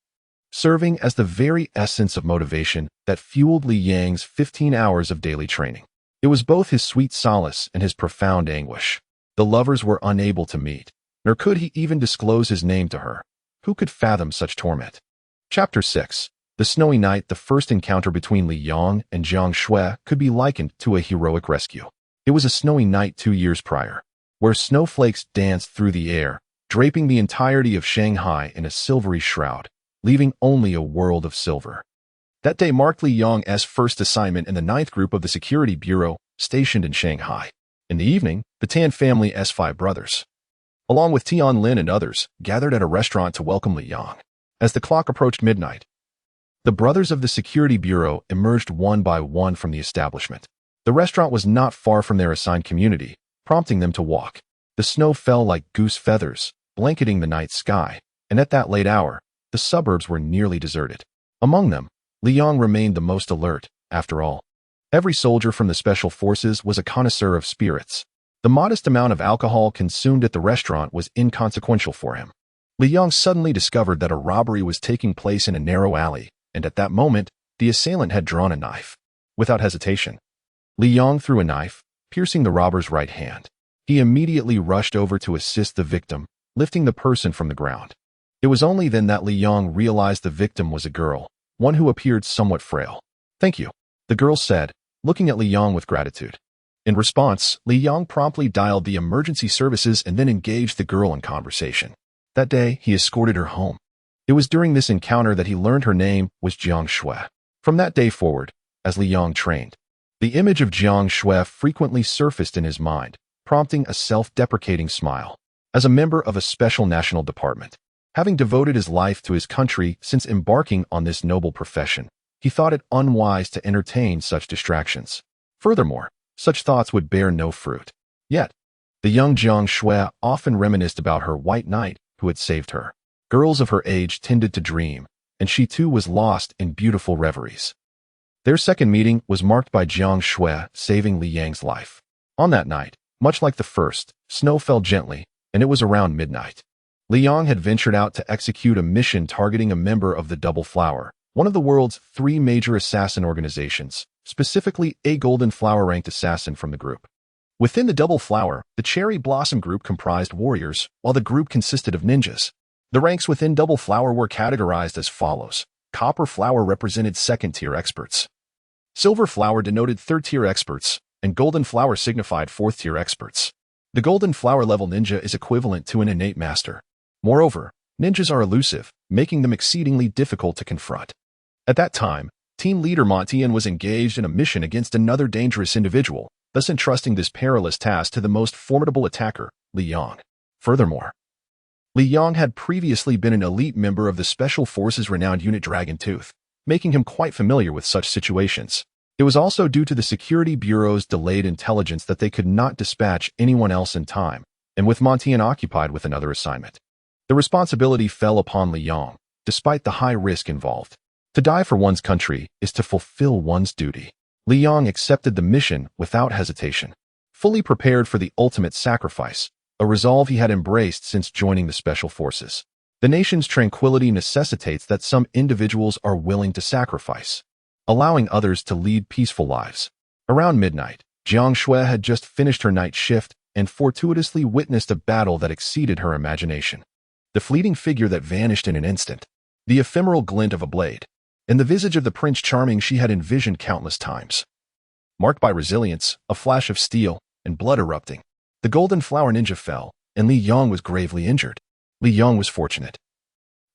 serving as the very essence of motivation that fueled Li Yang's 15 hours of daily training. It was both his sweet solace and his profound anguish. The lovers were unable to meet, nor could he even disclose his name to her. Who could fathom such torment? Chapter 6. The snowy night. The first encounter between Li Yang and Jiang Xue could be likened to a heroic rescue. It was a snowy night 2 years prior, where snowflakes danced through the air, draping the entirety of Shanghai in a silvery shroud, leaving only a world of silver. That day marked Li Yang's first assignment in the 9th Group of the Security Bureau, stationed in Shanghai. In the evening, the Tan family's 5 brothers, along with Tian Lin and others, gathered at a restaurant to welcome Li Yang. As the clock approached midnight, the brothers of the Security Bureau emerged one by one from the establishment. The restaurant was not far from their assigned community, prompting them to walk. The snow fell like goose feathers, blanketing the night sky, and at that late hour, the suburbs were nearly deserted. Among them, Li Yang remained the most alert. After all, every soldier from the special forces was a connoisseur of spirits. The modest amount of alcohol consumed at the restaurant was inconsequential for him. Li Yang suddenly discovered that a robbery was taking place in a narrow alley, and at that moment, the assailant had drawn a knife. Without hesitation, Li Yang threw a knife, piercing the robber's right hand. He immediately rushed over to assist the victim, lifting the person from the ground. It was only then that Li Yang realized the victim was a girl, one who appeared somewhat frail. "Thank you," the girl said, looking at Li Yang with gratitude. In response, Li Yang promptly dialed the emergency services and then engaged the girl in conversation. That day, he escorted her home. It was during this encounter that he learned her name was Jiang Xue. From that day forward, as Li Yang trained, the image of Jiang Xue frequently surfaced in his mind, prompting a self-deprecating smile. As a member of a special national department, having devoted his life to his country since embarking on this noble profession, he thought it unwise to entertain such distractions. Furthermore, such thoughts would bear no fruit. Yet, the young Jiang Xue often reminisced about her white knight who had saved her. Girls of her age tended to dream, and she too was lost in beautiful reveries. Their second meeting was marked by Jiang Xue saving Li Yang's life. On that night, much like the first, snow fell gently, and it was around midnight. Li Yang had ventured out to execute a mission targeting a member of the Double Flower, one of the world's 3 major assassin organizations, specifically a Golden Flower-ranked assassin from the group. Within the Double Flower, the Cherry Blossom group comprised warriors, while the group consisted of ninjas. The ranks within Double Flower were categorized as follows. Copper Flower represented second-tier experts. Silver Flower denoted third-tier experts, and Golden Flower signified fourth-tier experts. The Golden Flower level ninja is equivalent to an innate master. Moreover, ninjas are elusive, making them exceedingly difficult to confront. At that time, team leader Montian was engaged in a mission against another dangerous individual, thus entrusting this perilous task to the most formidable attacker, Li Yang. Furthermore, Li Yang had previously been an elite member of the Special Forces renowned unit Dragon Tooth, making him quite familiar with such situations. It was also due to the Security Bureau's delayed intelligence that they could not dispatch anyone else in time, and with Montian occupied with another assignment. The responsibility fell upon Li Yang, despite the high risk involved. To die for one's country is to fulfill one's duty. Li Yang accepted the mission without hesitation, fully prepared for the ultimate sacrifice, a resolve he had embraced since joining the Special Forces. The nation's tranquility necessitates that some individuals are willing to sacrifice, allowing others to lead peaceful lives. Around midnight, Jiang Xue had just finished her night shift and fortuitously witnessed a battle that exceeded her imagination. The fleeting figure that vanished in an instant, the ephemeral glint of a blade, and the visage of the Prince Charming she had envisioned countless times. Marked by resilience, a flash of steel, and blood erupting, the Golden Flower Ninja fell, and Li Yang was gravely injured. Li Yang was fortunate.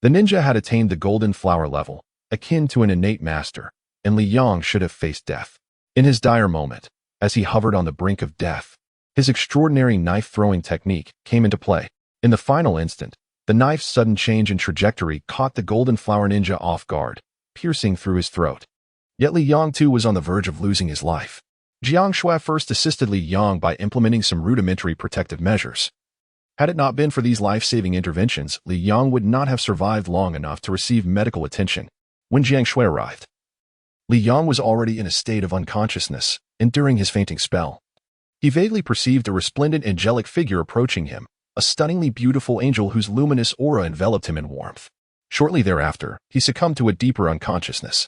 The ninja had attained the Golden Flower level, akin to an innate master, and Li Yang should have faced death. In his dire moment, as he hovered on the brink of death, his extraordinary knife-throwing technique came into play. In the final instant, the knife's sudden change in trajectory caught the Golden Flower Ninja off guard, piercing through his throat. Yet Li Yang too was on the verge of losing his life. Jiang Xue first assisted Li Yang by implementing some rudimentary protective measures. Had it not been for these life-saving interventions, Li Yang would not have survived long enough to receive medical attention. When Jiang Xue arrived, Li Yang was already in a state of unconsciousness, enduring his fainting spell. He vaguely perceived a resplendent angelic figure approaching him, a stunningly beautiful angel whose luminous aura enveloped him in warmth. Shortly thereafter, he succumbed to a deeper unconsciousness.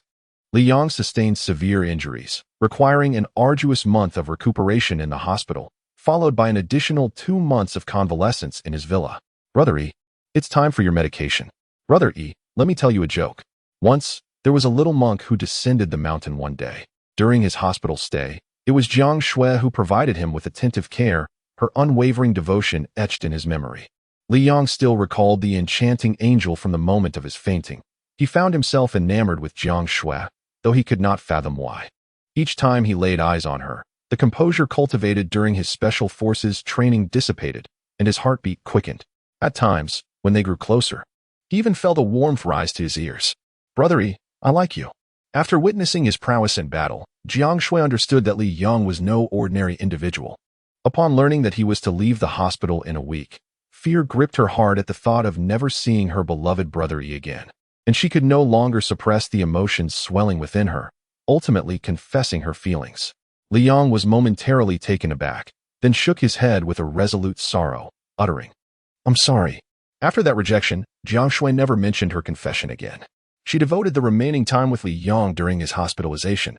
Li Yang sustained severe injuries, requiring an arduous month of recuperation in the hospital, followed by an additional 2 months of convalescence in his villa. Brother E, it's time for your medication. Brother E, let me tell you a joke. Once, there was a little monk who descended the mountain one day. During his hospital stay, it was Jiang Xue who provided him with attentive care, her unwavering devotion etched in his memory. Li Yang still recalled the enchanting angel from the moment of his fainting. He found himself enamored with Jiang Xue, though he could not fathom why. Each time he laid eyes on her, the composure cultivated during his special forces training dissipated, and his heartbeat quickened. At times, when they grew closer, he even felt a warmth rise to his ears. Brother E, I like you. After witnessing his prowess in battle, Jiang Xue understood that Li Yang was no ordinary individual. Upon learning that he was to leave the hospital in a week, fear gripped her hard at the thought of never seeing her beloved Brother E again, and she could no longer suppress the emotions swelling within her, ultimately confessing her feelings. Li Yang was momentarily taken aback, then shook his head with a resolute sorrow, uttering, I'm sorry. After that rejection, Jiang Xue never mentioned her confession again. She devoted the remaining time with Li Yang during his hospitalization,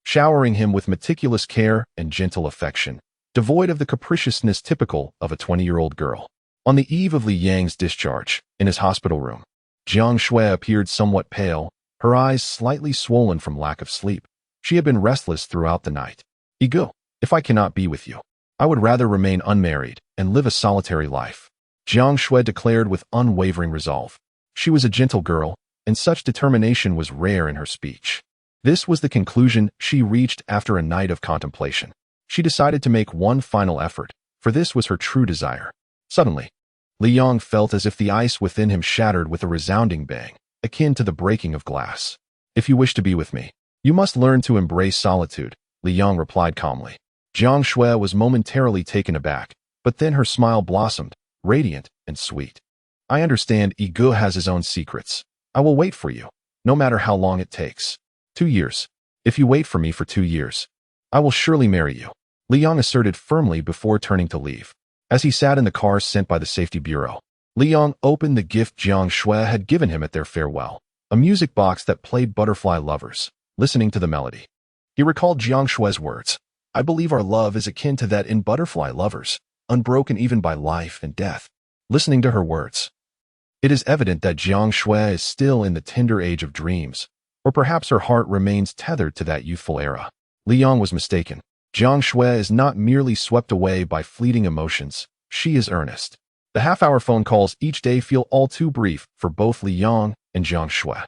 showering him with meticulous care and gentle affection, devoid of the capriciousness typical of a 20-year-old girl. On the eve of Li Yang's discharge, in his hospital room, Jiang Xue appeared somewhat pale, her eyes slightly swollen from lack of sleep. She had been restless throughout the night. Ego, if I cannot be with you, I would rather remain unmarried and live a solitary life, Jiang Xue declared with unwavering resolve. She was a gentle girl, and such determination was rare in her speech. This was the conclusion she reached after a night of contemplation. She decided to make one final effort, for this was her true desire. Suddenly, Li Yang felt as if the ice within him shattered with a resounding bang, akin to the breaking of glass. If you wish to be with me, you must learn to embrace solitude, Li Yang replied calmly. Jiang Xue was momentarily taken aback, but then her smile blossomed, radiant and sweet. I understand Ego has his own secrets. I will wait for you, no matter how long it takes. 2 years. If you wait for me for 2 years, I will surely marry you, Li Yang asserted firmly before turning to leave. As he sat in the car sent by the Safety Bureau, Li Yang opened the gift Jiang Xue had given him at their farewell, a music box that played Butterfly Lovers. Listening to the melody, he recalled Jiang Xue's words, I believe our love is akin to that in Butterfly Lovers, unbroken even by life and death. Listening to her words, it is evident that Jiang Xue is still in the tender age of dreams, or perhaps her heart remains tethered to that youthful era. Li Yang was mistaken. Jiang Xue is not merely swept away by fleeting emotions, she is earnest. The half-hour phone calls each day feel all too brief for both Li Yang and Jiang Xue.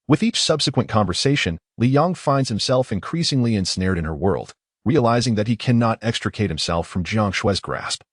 With each subsequent conversation, Li Yang finds himself increasingly ensnared in her world, realizing that he cannot extricate himself from Jiang Xue's grasp.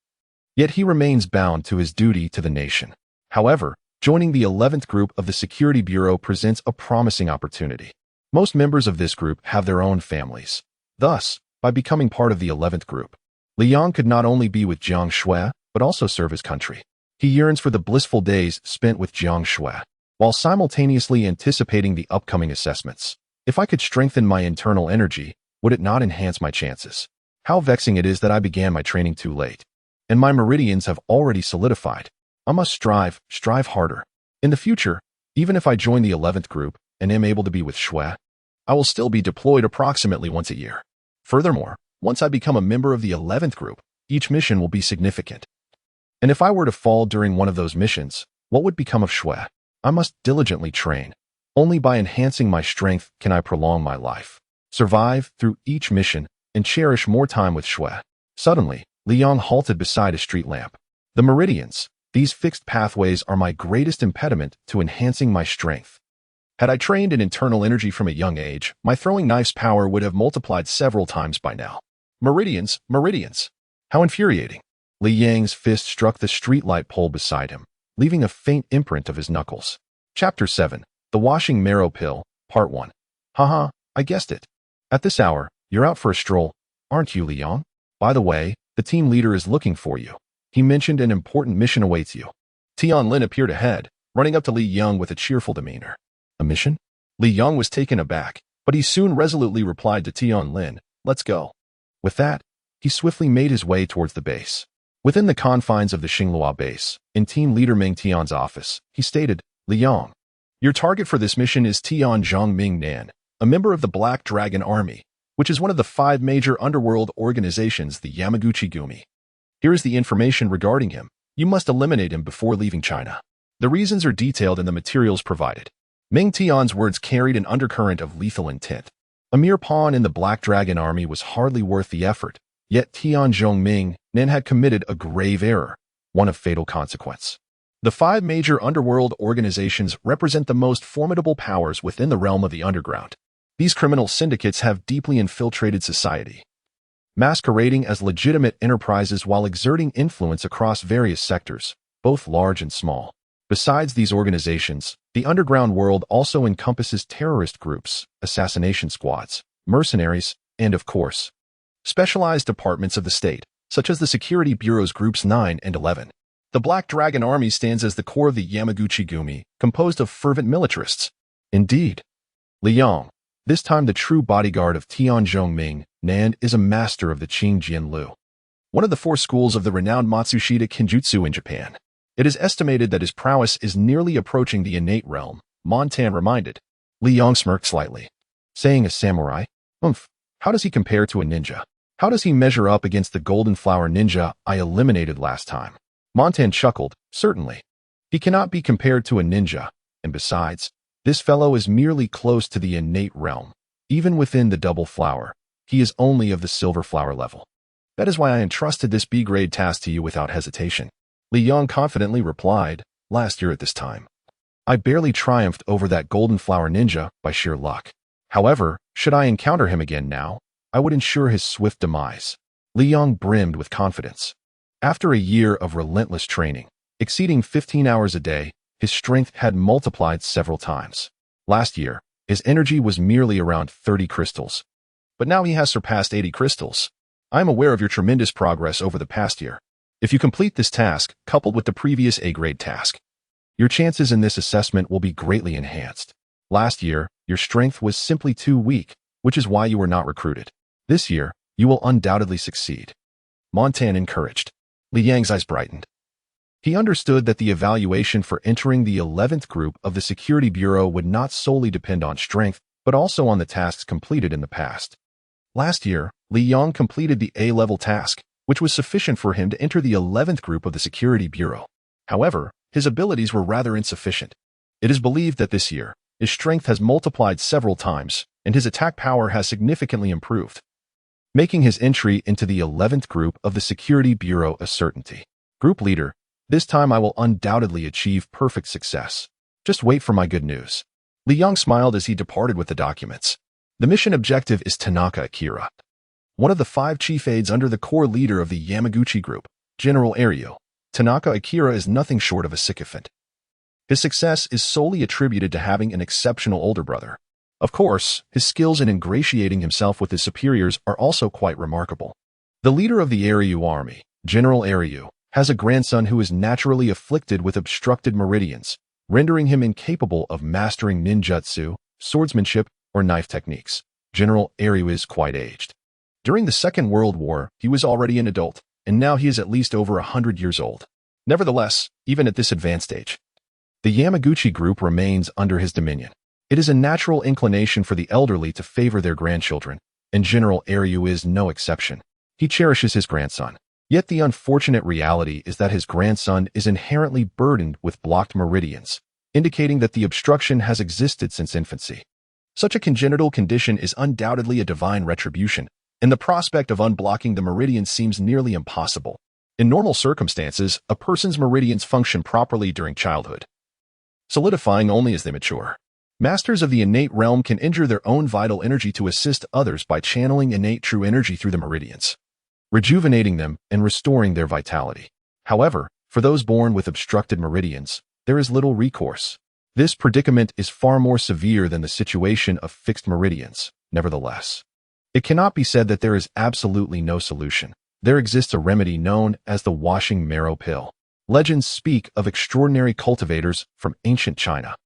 Yet he remains bound to his duty to the nation. However, joining the 11th group of the Security Bureau presents a promising opportunity. Most members of this group have their own families. Thus, by becoming part of the 11th group, Liang could not only be with Jiang Xue, but also serve his country. He yearns for the blissful days spent with Jiang Xue, while simultaneously anticipating the upcoming assessments. If I could strengthen my internal energy, would it not enhance my chances? How vexing it is that I began my training too late. And my meridians have already solidified. I must strive harder. In the future, even if I join the 11th group and am able to be with Xue, I will still be deployed approximately once a year. Furthermore, once I become a member of the 11th group, each mission will be significant. And if I were to fall during one of those missions, what would become of Xue? I must diligently train. Only by enhancing my strength can I prolong my life, survive through each mission, and cherish more time with Xue. Suddenly, Liang halted beside a street lamp. The meridians, these fixed pathways, are my greatest impediment to enhancing my strength. Had I trained in internal energy from a young age, my throwing knife's power would have multiplied several times by now. Meridians, meridians. How infuriating. Li Yang's fist struck the streetlight pole beside him, leaving a faint imprint of his knuckles. Chapter 7. The Washing Marrow Pill, Part 1. Haha, I guessed it. At this hour, you're out for a stroll, aren't you, Liang? By the way, the team leader is looking for you. He mentioned an important mission awaits you. Tianlin appeared ahead, running up to Li Yang with a cheerful demeanor. A mission? Li Yang was taken aback, but he soon resolutely replied to Tianlin, let's go. With that, he swiftly made his way towards the base. Within the confines of the Xinglua base, in Team Leader Meng Tian's office, he stated, Liang, your target for this mission is Tian Zhongming Nan, a member of the Black Dragon Army, which is one of the 5 major underworld organizations, the Yamaguchi-gumi. Here is the information regarding him. You must eliminate him before leaving China. The reasons are detailed in the materials provided. Meng Tian's words carried an undercurrent of lethal intent. A mere pawn in the Black Dragon Army was hardly worth the effort, yet Tian Zhongming Nan had committed a grave error, one of fatal consequence. The 5 major underworld organizations represent the most formidable powers within the realm of the underground. These criminal syndicates have deeply infiltrated society, masquerading as legitimate enterprises while exerting influence across various sectors, both large and small. Besides these organizations, the underground world also encompasses terrorist groups, assassination squads, mercenaries, and, of course, specialized departments of the state, such as the Security Bureau's Groups 9 and 11. The Black Dragon Army stands as the core of the Yamaguchi-gumi, composed of fervent militarists. Indeed, Liang, this time the true bodyguard of Tian Zhongming Nan, is a master of the Qing Jianlu, one of the 4 schools of the renowned Matsushita Kenjutsu in Japan. It is estimated that his prowess is nearly approaching the innate realm, Montan reminded. Liang smirked slightly, saying, a samurai? How does he compare to a ninja? How does he measure up against the Golden Flower ninja I eliminated last time? Montan chuckled, certainly. He cannot be compared to a ninja, and besides, this fellow is merely close to the innate realm. Even within the Double Flower, he is only of the Silver Flower level. That is why I entrusted this B-grade task to you without hesitation. Liang confidently replied, last year at this time, I barely triumphed over that Golden Flower ninja by sheer luck. However, should I encounter him again now, I would ensure his swift demise. Liang brimmed with confidence. After a year of relentless training, exceeding 15 hours a day, his strength had multiplied several times. Last year, his energy was merely around 30 crystals. But now he has surpassed 80 crystals. I am aware of your tremendous progress over the past year. If you complete this task, coupled with the previous A-grade task, your chances in this assessment will be greatly enhanced. Last year, your strength was simply too weak, which is why you were not recruited. This year, you will undoubtedly succeed. Montan encouraged. Liang's eyes brightened. He understood that the evaluation for entering the 11th group of the Security Bureau would not solely depend on strength, but also on the tasks completed in the past. Last year, Liang completed the A-level task, which was sufficient for him to enter the 11th group of the Security Bureau. However, his abilities were rather insufficient. It is believed that this year, his strength has multiplied several times, and his attack power has significantly improved, making his entry into the 11th group of the Security Bureau a certainty. Group leader, this time I will undoubtedly achieve perfect success. Just wait for my good news. Liang smiled as he departed with the documents. The mission objective is Tanaka Akira, one of the 5 chief aides under the core leader of the Yamaguchi group, General Ario. Tanaka Akira is nothing short of a sycophant. His success is solely attributed to having an exceptional older brother. Of course, his skills in ingratiating himself with his superiors are also quite remarkable. The leader of the Yu army, General Yu, has a grandson who is naturally afflicted with obstructed meridians, rendering him incapable of mastering ninjutsu, swordsmanship, or knife techniques. General Yu is quite aged. During the Second World War, he was already an adult, and now he is at least over 100 years old. Nevertheless, even at this advanced age, the Yamaguchi group remains under his dominion. It is a natural inclination for the elderly to favor their grandchildren, and General Yu is no exception. He cherishes his grandson. Yet the unfortunate reality is that his grandson is inherently burdened with blocked meridians, indicating that the obstruction has existed since infancy. Such a congenital condition is undoubtedly a divine retribution, and the prospect of unblocking the meridians seems nearly impossible. In normal circumstances, a person's meridians function properly during childhood, solidifying only as they mature. Masters of the innate realm can injure their own vital energy to assist others by channeling innate true energy through the meridians, rejuvenating them and restoring their vitality. However, for those born with obstructed meridians, there is little recourse. This predicament is far more severe than the situation of fixed meridians. Nevertheless, it cannot be said that there is absolutely no solution. There exists a remedy known as the washing marrow pill. Legends speak of extraordinary cultivators from ancient China,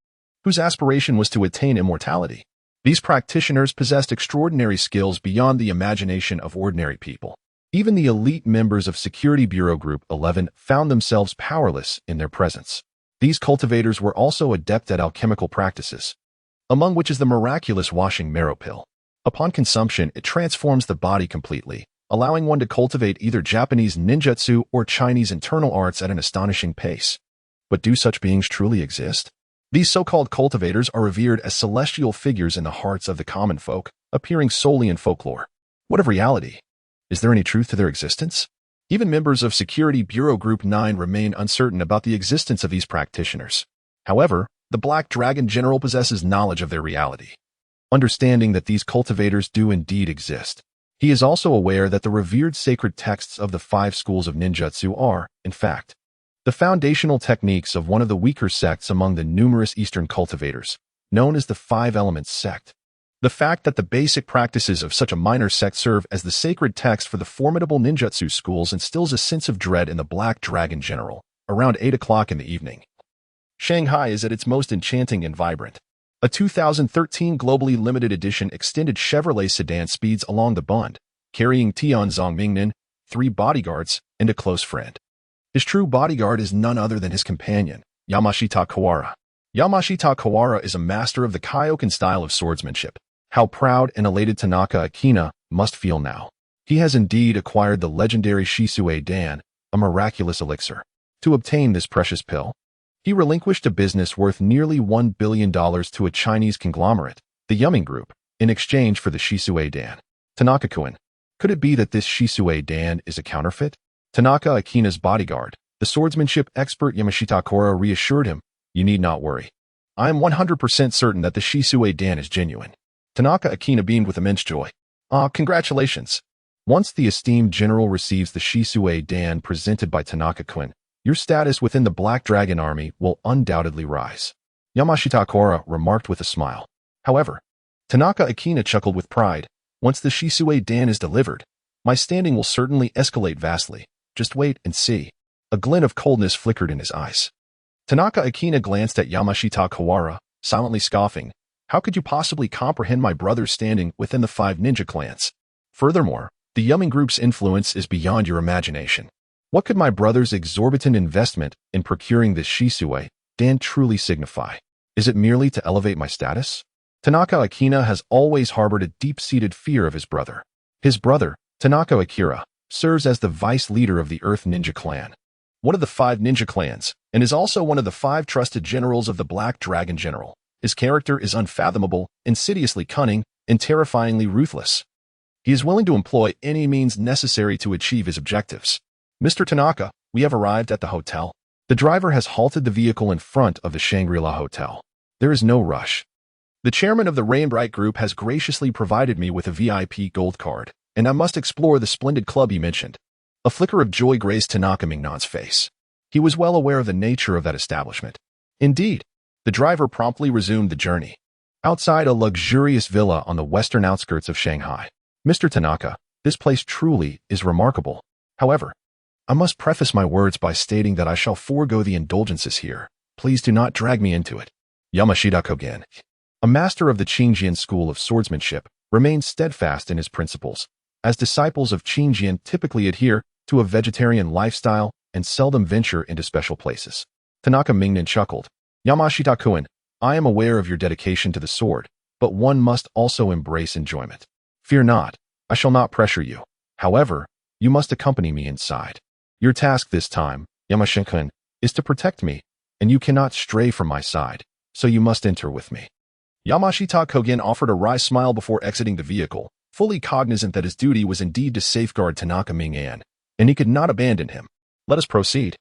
whose aspiration was to attain immortality. These practitioners possessed extraordinary skills beyond the imagination of ordinary people. Even the elite members of Security Bureau Group 11 found themselves powerless in their presence. These cultivators were also adept at alchemical practices, among which is the miraculous washing marrow pill. Upon consumption, it transforms the body completely, allowing one to cultivate either Japanese ninjutsu or Chinese internal arts at an astonishing pace. But do such beings truly exist? These so-called cultivators are revered as celestial figures in the hearts of the common folk, appearing solely in folklore. What of reality? Is there any truth to their existence? Even members of Security Bureau Group 9 remain uncertain about the existence of these practitioners. However, the Black Dragon General possesses knowledge of their reality, understanding that these cultivators do indeed exist. He is also aware that the revered sacred texts of the 5 schools of ninjutsu are, in fact, the foundational techniques of one of the weaker sects among the numerous Eastern cultivators, known as the 5 Elements sect. The fact that the basic practices of such a minor sect serve as the sacred text for the formidable ninjutsu schools instills a sense of dread in the Black Dragon General. Around 8 o'clock in the evening, Shanghai is at its most enchanting and vibrant. A 2013 globally limited edition extended Chevrolet sedan speeds along the Bund, carrying Tian Zongmingnan, 3 bodyguards, and a close friend. His true bodyguard is none other than his companion, Yamashita Kawara. Yamashita Kawara is a master of the Kyokan style of swordsmanship. How proud and elated Tanaka Akina must feel now. He has indeed acquired the legendary Shisue Dan, a miraculous elixir. To obtain this precious pill, he relinquished a business worth nearly $1 billion to a Chinese conglomerate, the Yumming Group, in exchange for the Shisue Dan. Tanaka-kun. Could it be that this Shisue Dan is a counterfeit? Tanaka Akina's bodyguard, the swordsmanship expert Yamashita Kawara, reassured him, "You need not worry. I am 100% certain that the Shisue Dan is genuine." Tanaka Akina beamed with immense joy. Congratulations. Once the esteemed general receives the Shisue Dan presented by Tanaka-kun, your status within the Black Dragon Army will undoubtedly rise, Yamashita Kawara remarked with a smile. However, Tanaka Akina chuckled with pride. Once the Shisue Dan is delivered, my standing will certainly escalate vastly. Just wait and see. A glint of coldness flickered in his eyes. Tanaka Akina glanced at Yamashita Kawara, silently scoffing. How could you possibly comprehend my brother's standing within the 5 ninja clans? Furthermore, the Yumming Group's influence is beyond your imagination. What could my brother's exorbitant investment in procuring this Shisue Dan truly signify? Is it merely to elevate my status? Tanaka Akina has always harbored a deep-seated fear of his brother. His brother, Tanaka Akira, serves as the vice leader of the Earth Ninja Clan, one of the 5 ninja clans, and is also one of the 5 trusted generals of the Black Dragon General. His character is unfathomable, insidiously cunning, and terrifyingly ruthless. He is willing to employ any means necessary to achieve his objectives. Mr. Tanaka, we have arrived at the hotel. The driver has halted the vehicle in front of the Shangri-La Hotel. There is no rush. The chairman of the Rainbright Group has graciously provided me with a VIP gold card, and I must explore the splendid club he mentioned. A flicker of joy graced Tanaka Mingnan's face. He was well aware of the nature of that establishment. Indeed, the driver promptly resumed the journey. Outside a luxurious villa on the western outskirts of Shanghai. Mr. Tanaka, this place truly is remarkable. However, I must preface my words by stating that I shall forego the indulgences here. Please do not drag me into it. Yamashita Kogen, a master of the Qingjian school of swordsmanship, remained steadfast in his principles. As disciples of Qingjian typically adhere to a vegetarian lifestyle and seldom venture into special places. Tanaka Mingnan chuckled. Yamashita Koen, I am aware of your dedication to the sword, but one must also embrace enjoyment. Fear not, I shall not pressure you. However, you must accompany me inside. Your task this time, Yamashita-kun, is to protect me, and you cannot stray from my side, so you must enter with me. Yamashita Kogen offered a wry smile before exiting the vehicle, fully cognizant that his duty was indeed to safeguard Tanaka Ming'an, and he could not abandon him. Let us proceed.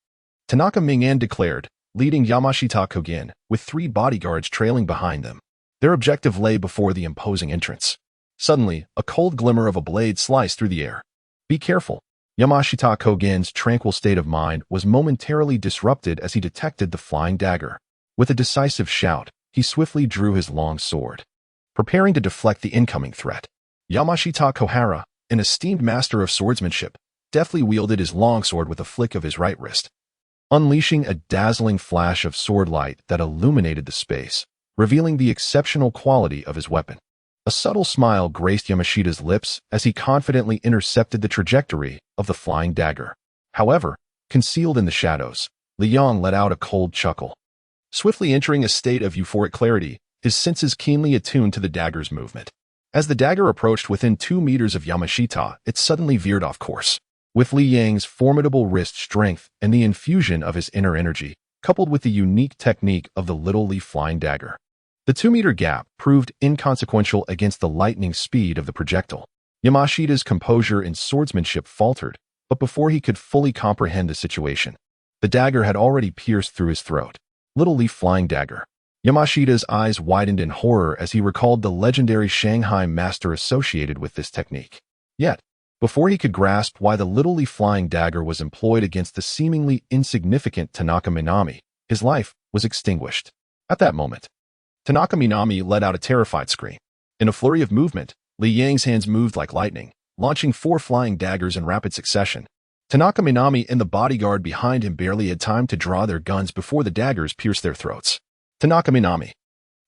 Tanaka Ming'an declared, leading Yamashita Kogen, with 3 bodyguards trailing behind them. Their objective lay before the imposing entrance. Suddenly, a cold glimmer of a blade sliced through the air. Be careful. Yamashita Kogen's tranquil state of mind was momentarily disrupted as he detected the flying dagger. With a decisive shout, he swiftly drew his long sword, preparing to deflect the incoming threat. Yamashita Kohara, an esteemed master of swordsmanship, deftly wielded his longsword with a flick of his right wrist, unleashing a dazzling flash of sword light that illuminated the space, revealing the exceptional quality of his weapon. A subtle smile graced Yamashita's lips as he confidently intercepted the trajectory of the flying dagger. However, concealed in the shadows, Liang let out a cold chuckle. Swiftly entering a state of euphoric clarity, his senses keenly attuned to the dagger's movement. As the dagger approached within 2 meters of Yamashita, it suddenly veered off course. With Li Yang's formidable wrist strength and the infusion of his inner energy, coupled with the unique technique of the little leaf flying dagger, the 2-meter gap proved inconsequential against the lightning speed of the projectile. Yamashita's composure and swordsmanship faltered, but before he could fully comprehend the situation, the dagger had already pierced through his throat. Little leaf flying dagger. Yamashita's eyes widened in horror as he recalled the legendary Shanghai master associated with this technique. Yet, before he could grasp why the little leaf flying dagger was employed against the seemingly insignificant Tanaka Minami, his life was extinguished. At that moment, Tanaka Minami let out a terrified scream. In a flurry of movement, Li Yang's hands moved like lightning, launching 4 flying daggers in rapid succession. Tanaka Minami and the bodyguard behind him barely had time to draw their guns before the daggers pierced their throats. Tanaka Minami.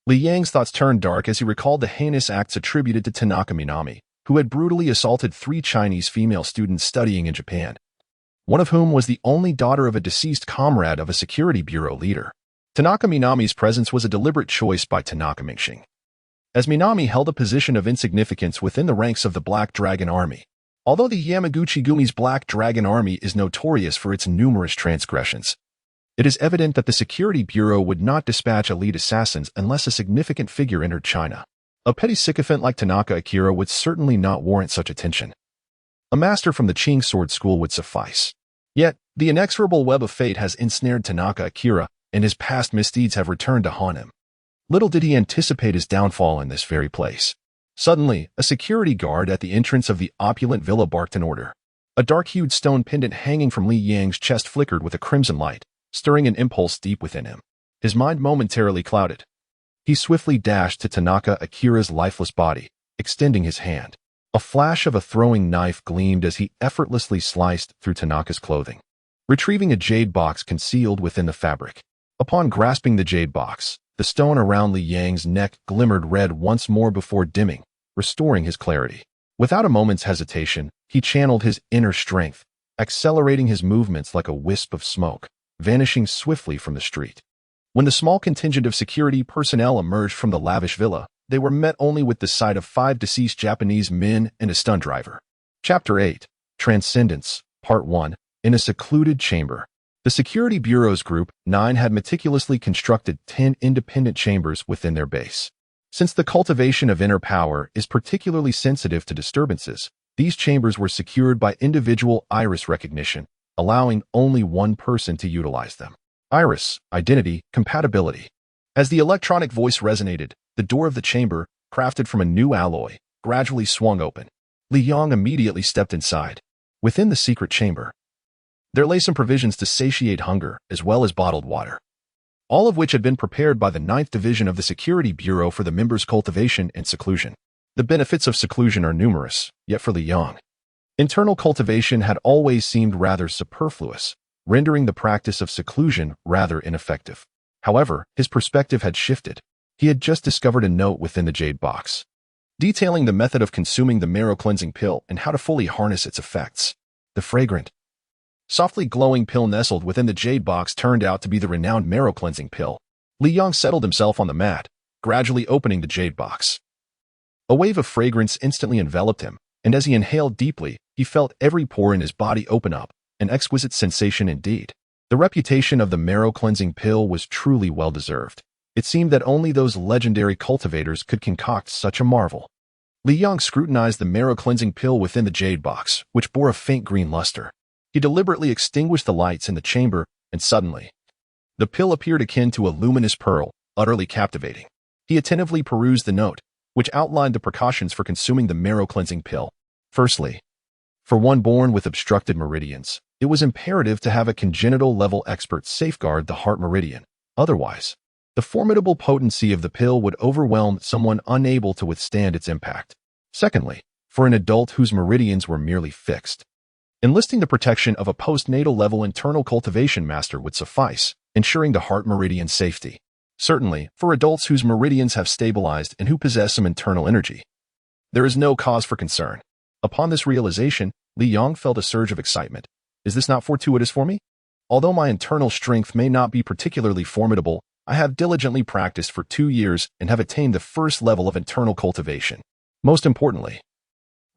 Li Yang's thoughts turned dark as he recalled the heinous acts attributed to Tanaka Minami, who had brutally assaulted 3 Chinese female students studying in Japan, one of whom was the only daughter of a deceased comrade of a security bureau leader. Tanaka Minami's presence was a deliberate choice by Tanaka Mingxing, as Minami held a position of insignificance within the ranks of the Black Dragon Army. Although the Yamaguchi-gumi's Black Dragon Army is notorious for its numerous transgressions, it is evident that the Security Bureau would not dispatch elite assassins unless a significant figure entered China. A petty sycophant like Tanaka Akira would certainly not warrant such attention. A master from the Qing sword school would suffice. Yet, the inexorable web of fate has ensnared Tanaka Akira, and his past misdeeds have returned to haunt him. Little did he anticipate his downfall in this very place. Suddenly, a security guard at the entrance of the opulent villa barked an order. A dark-hued stone pendant hanging from Li Yang's chest flickered with a crimson light, stirring an impulse deep within him. His mind momentarily clouded. He swiftly dashed to Tanaka Akira's lifeless body, extending his hand. A flash of a throwing knife gleamed as he effortlessly sliced through Tanaka's clothing, retrieving a jade box concealed within the fabric. Upon grasping the jade box, the stone around Li Yang's neck glimmered red once more before dimming, restoring his clarity. Without a moment's hesitation, he channeled his inner strength, accelerating his movements like a wisp of smoke, vanishing swiftly from the street. When the small contingent of security personnel emerged from the lavish villa, they were met only with the sight of 5 deceased Japanese men and a stunt driver. Chapter 8. Transcendence, Part 1. In a secluded chamber. The Security Bureau's Group 9 had meticulously constructed 10 independent chambers within their base. Since the cultivation of inner power is particularly sensitive to disturbances, these chambers were secured by individual iris recognition, allowing only one person to utilize them. Iris, identity, compatibility. As the electronic voice resonated, the door of the chamber, crafted from a new alloy, gradually swung open. Li Yang immediately stepped inside. Within the secret chamber, there lay some provisions to satiate hunger, as well as bottled water. all of which had been prepared by the 9th Division of the Security Bureau for the members' cultivation and seclusion. The benefits of seclusion are numerous, yet for Li Yang, internal cultivation had always seemed rather superfluous, rendering the practice of seclusion rather ineffective. However, his perspective had shifted. He had just discovered a note within the jade box, detailing the method of consuming the marrow cleansing pill and how to fully harness its effects. The fragrant, softly glowing pill nestled within the jade box turned out to be the renowned marrow cleansing pill. Li Yang settled himself on the mat, gradually opening the jade box. A wave of fragrance instantly enveloped him, and as he inhaled deeply, he felt every pore in his body open up, an exquisite sensation indeed. The reputation of the marrow cleansing pill was truly well-deserved. It seemed that only those legendary cultivators could concoct such a marvel. Li Yang scrutinized the marrow cleansing pill within the jade box, which bore a faint green luster. He deliberately extinguished the lights in the chamber, and suddenly, the pill appeared akin to a luminous pearl, utterly captivating. He attentively perused the note, which outlined the precautions for consuming the marrow cleansing pill. Firstly, for one born with obstructed meridians, it was imperative to have a congenital-level expert safeguard the heart meridian. Otherwise, the formidable potency of the pill would overwhelm someone unable to withstand its impact. Secondly, for an adult whose meridians were merely fixed, enlisting the protection of a postnatal-level internal cultivation master would suffice, ensuring the heart meridian's safety. Certainly, for adults whose meridians have stabilized and who possess some internal energy, there is no cause for concern. Upon this realization, Li Yang felt a surge of excitement. Is this not fortuitous for me? Although my internal strength may not be particularly formidable, I have diligently practiced for 2 years and have attained the first level of internal cultivation. Most importantly,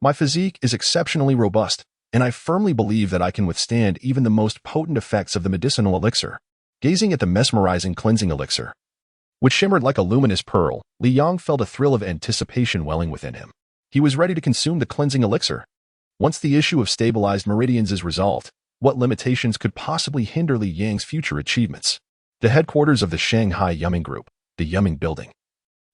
my physique is exceptionally robust, and I firmly believe that I can withstand even the most potent effects of the medicinal elixir. Gazing at the mesmerizing cleansing elixir, which shimmered like a luminous pearl, Li Yang felt a thrill of anticipation welling within him. He was ready to consume the cleansing elixir. Once the issue of stabilized meridians is resolved, what limitations could possibly hinder Li Yang's future achievements? The headquarters of the Shanghai Yumming Group, the Yumming Building,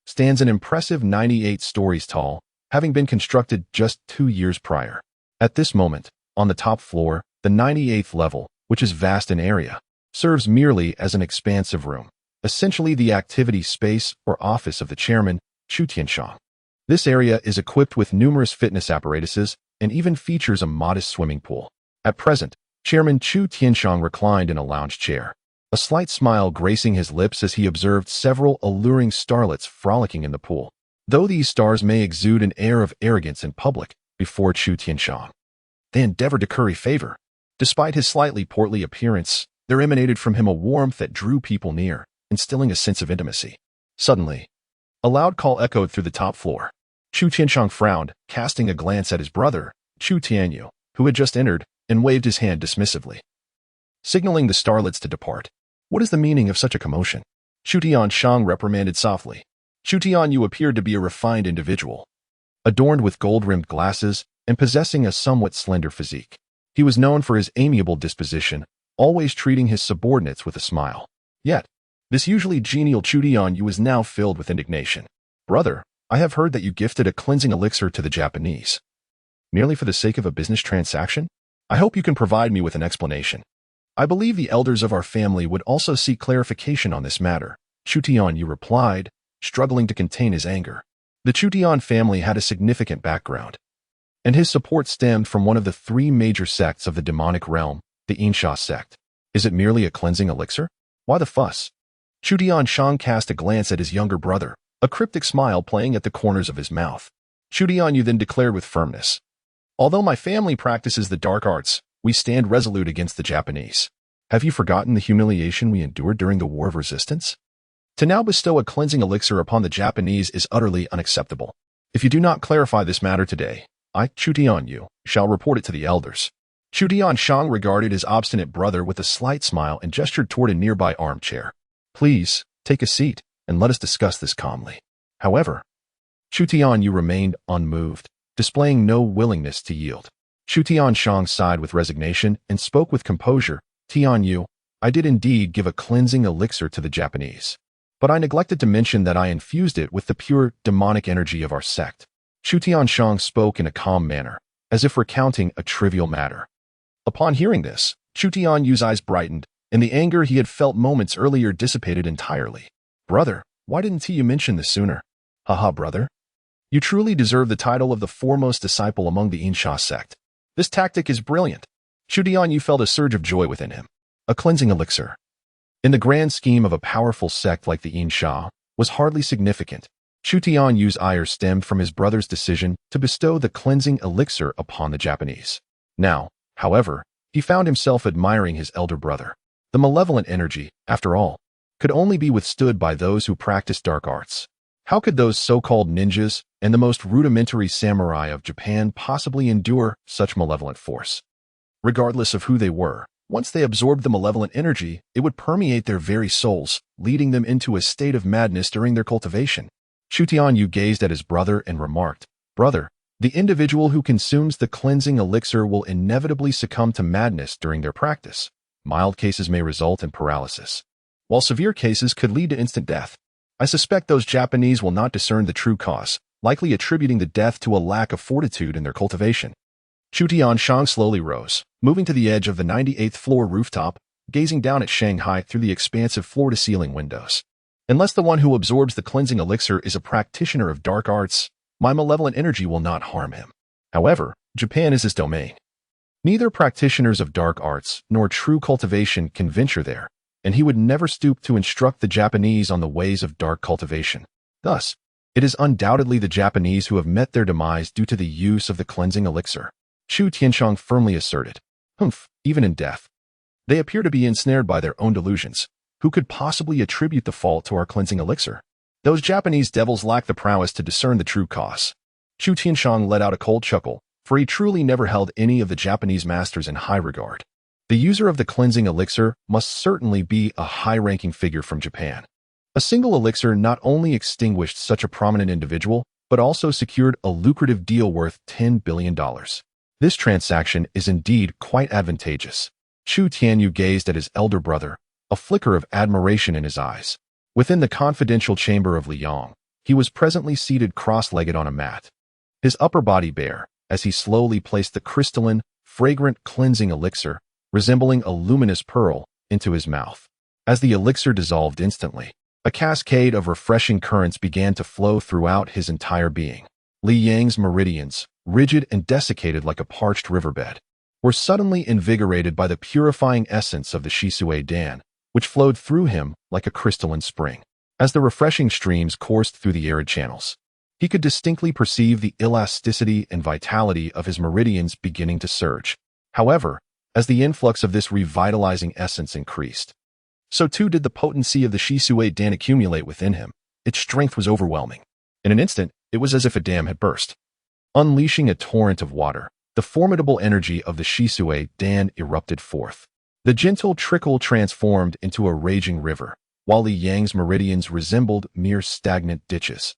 stands an impressive 98 stories tall, having been constructed just 2 years prior. At this moment, on the top floor, the 98th level, which is vast in area, serves merely as an expansive room, essentially the activity space or office of the chairman, Chu Tianshang. This area is equipped with numerous fitness apparatuses and even features a modest swimming pool. At present, Chairman Chu Tianshang reclined in a lounge chair, a slight smile gracing his lips as he observed several alluring starlets frolicking in the pool. Though these stars may exude an air of arrogance in public before Chu Tianshang, they endeavored to curry favor. Despite his slightly portly appearance, there emanated from him a warmth that drew people near, instilling a sense of intimacy. Suddenly, a loud call echoed through the top floor. Chu Tianshang frowned, casting a glance at his brother, Chu Tianyu, who had just entered, and waved his hand dismissively, signaling the starlets to depart. What is the meaning of such a commotion? Chu Tianshang reprimanded softly. Chu Tianyu appeared to be a refined individual, adorned with gold-rimmed glasses and possessing a somewhat slender physique. He was known for his amiable disposition, always treating his subordinates with a smile. Yet, this usually genial Chu Tianyu was now filled with indignation. Brother, I have heard that you gifted a cleansing elixir to the Japanese, merely for the sake of a business transaction? I hope you can provide me with an explanation. I believe the elders of our family would also seek clarification on this matter, Chu Tianyu replied, struggling to contain his anger. The Chu Tian family had a significant background, and his support stemmed from one of the 3 major sects of the demonic realm, the Enshrouded sect. Is it merely a cleansing elixir? Why the fuss? Chu Tianshang cast a glance at his younger brother, a cryptic smile playing at the corners of his mouth. Chu Tianyu then declared with firmness, although my family practices the dark arts, we stand resolute against the Japanese. Have you forgotten the humiliation we endured during the War of Resistance? To now bestow a cleansing elixir upon the Japanese is utterly unacceptable. If you do not clarify this matter today, I, Chu Tianyu, shall report it to the elders. Chu Tianshang regarded his obstinate brother with a slight smile and gestured toward a nearby armchair. Please, take a seat, and let us discuss this calmly. However, Chu Tianyu remained unmoved, displaying no willingness to yield. Chu Tianshang sighed with resignation and spoke with composure. Tianyu, I did indeed give a cleansing elixir to the Japanese, but I neglected to mention that I infused it with the pure demonic energy of our sect. Chu Tianshang spoke in a calm manner, as if recounting a trivial matter. Upon hearing this, Chu Tianyu's eyes brightened, and the anger he had felt moments earlier dissipated entirely. "Brother, why didn't you mention this sooner?" "Haha, brother. You truly deserve the title of the foremost disciple among the Insha sect. This tactic is brilliant." Jiang Yu felt a surge of joy within him. A cleansing elixir, in the grand scheme of a powerful sect like the Insha, was hardly significant. Jiang Yu's ire stemmed from his brother's decision to bestow the cleansing elixir upon the Japanese. Now, however, he found himself admiring his elder brother. The malevolent energy, after all, could only be withstood by those who practice dark arts. How could those so-called ninjas and the most rudimentary samurai of Japan possibly endure such malevolent force? Regardless of who they were, once they absorbed the malevolent energy, it would permeate their very souls, leading them into a state of madness during their cultivation. Jiang Yu gazed at his brother and remarked, "Brother, the individual who consumes the cleansing elixir will inevitably succumb to madness during their practice. Mild cases may result in paralysis, while severe cases could lead to instant death. I suspect those Japanese will not discern the true cause, likely attributing the death to a lack of fortitude in their cultivation." Shang slowly rose, moving to the edge of the 98th floor rooftop, gazing down at Shanghai through the expansive floor-to-ceiling windows. "Unless the one who absorbs the cleansing elixir is a practitioner of dark arts, my malevolent energy will not harm him. However, Japan is his domain. Neither practitioners of dark arts nor true cultivation can venture there, and he would never stoop to instruct the Japanese on the ways of dark cultivation. Thus, it is undoubtedly the Japanese who have met their demise due to the use of the cleansing elixir," Shu Tianshang firmly asserted. "Humph, even in death. They appear to be ensnared by their own delusions. Who could possibly attribute the fault to our cleansing elixir? Those Japanese devils lack the prowess to discern the true cause." Shu Tianshang let out a cold chuckle, for he truly never held any of the Japanese masters in high regard. The user of the cleansing elixir must certainly be a high-ranking figure from Japan. A single elixir not only extinguished such a prominent individual, but also secured a lucrative deal worth $10 billion. This transaction is indeed quite advantageous. Shu Tianyu gazed at his elder brother, a flicker of admiration in his eyes. Within the confidential chamber of Liang, he was presently seated cross-legged on a mat, his upper body bare, as he slowly placed the crystalline, fragrant cleansing elixir, resembling a luminous pearl, into his mouth. As the elixir dissolved instantly, a cascade of refreshing currents began to flow throughout his entire being. Li Yang's meridians, rigid and desiccated like a parched riverbed, were suddenly invigorated by the purifying essence of the Shisui Dan, which flowed through him like a crystalline spring. As the refreshing streams coursed through the arid channels, he could distinctly perceive the elasticity and vitality of his meridians beginning to surge. However, as the influx of this revitalizing essence increased, so too did the potency of the Shisui Dan accumulate within him. Its strength was overwhelming. In an instant, it was as if a dam had burst. Unleashing a torrent of water, the formidable energy of the Shisui Dan erupted forth. The gentle trickle transformed into a raging river, while Li Yang's meridians resembled mere stagnant ditches,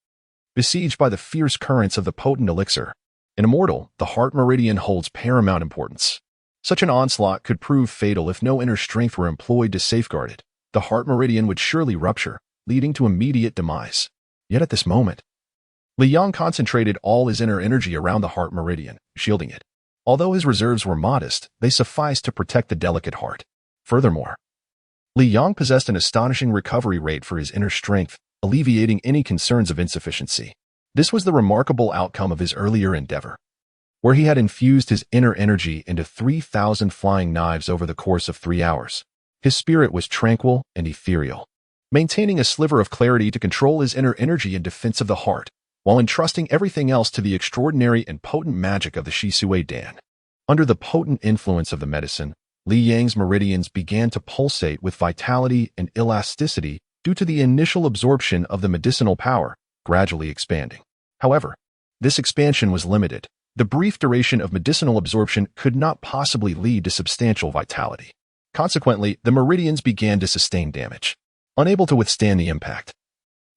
besieged by the fierce currents of the potent elixir. In Immortal, the heart meridian holds paramount importance. Such an onslaught could prove fatal if no inner strength were employed to safeguard it. The heart meridian would surely rupture, leading to immediate demise. Yet at this moment, Li Yang concentrated all his inner energy around the heart meridian, shielding it. Although his reserves were modest, they sufficed to protect the delicate heart. Furthermore, Li Yang possessed an astonishing recovery rate for his inner strength, alleviating any concerns of insufficiency. This was the remarkable outcome of his earlier endeavor, where he had infused his inner energy into 3,000 flying knives over the course of 3 hours. His spirit was tranquil and ethereal, maintaining a sliver of clarity to control his inner energy in defense of the heart, while entrusting everything else to the extraordinary and potent magic of the Shisui Dan. Under the potent influence of the medicine, Li Yang's meridians began to pulsate with vitality and elasticity due to the initial absorption of the medicinal power, gradually expanding. However, this expansion was limited. The brief duration of medicinal absorption could not possibly lead to substantial vitality. Consequently, the meridians began to sustain damage. Unable to withstand the impact,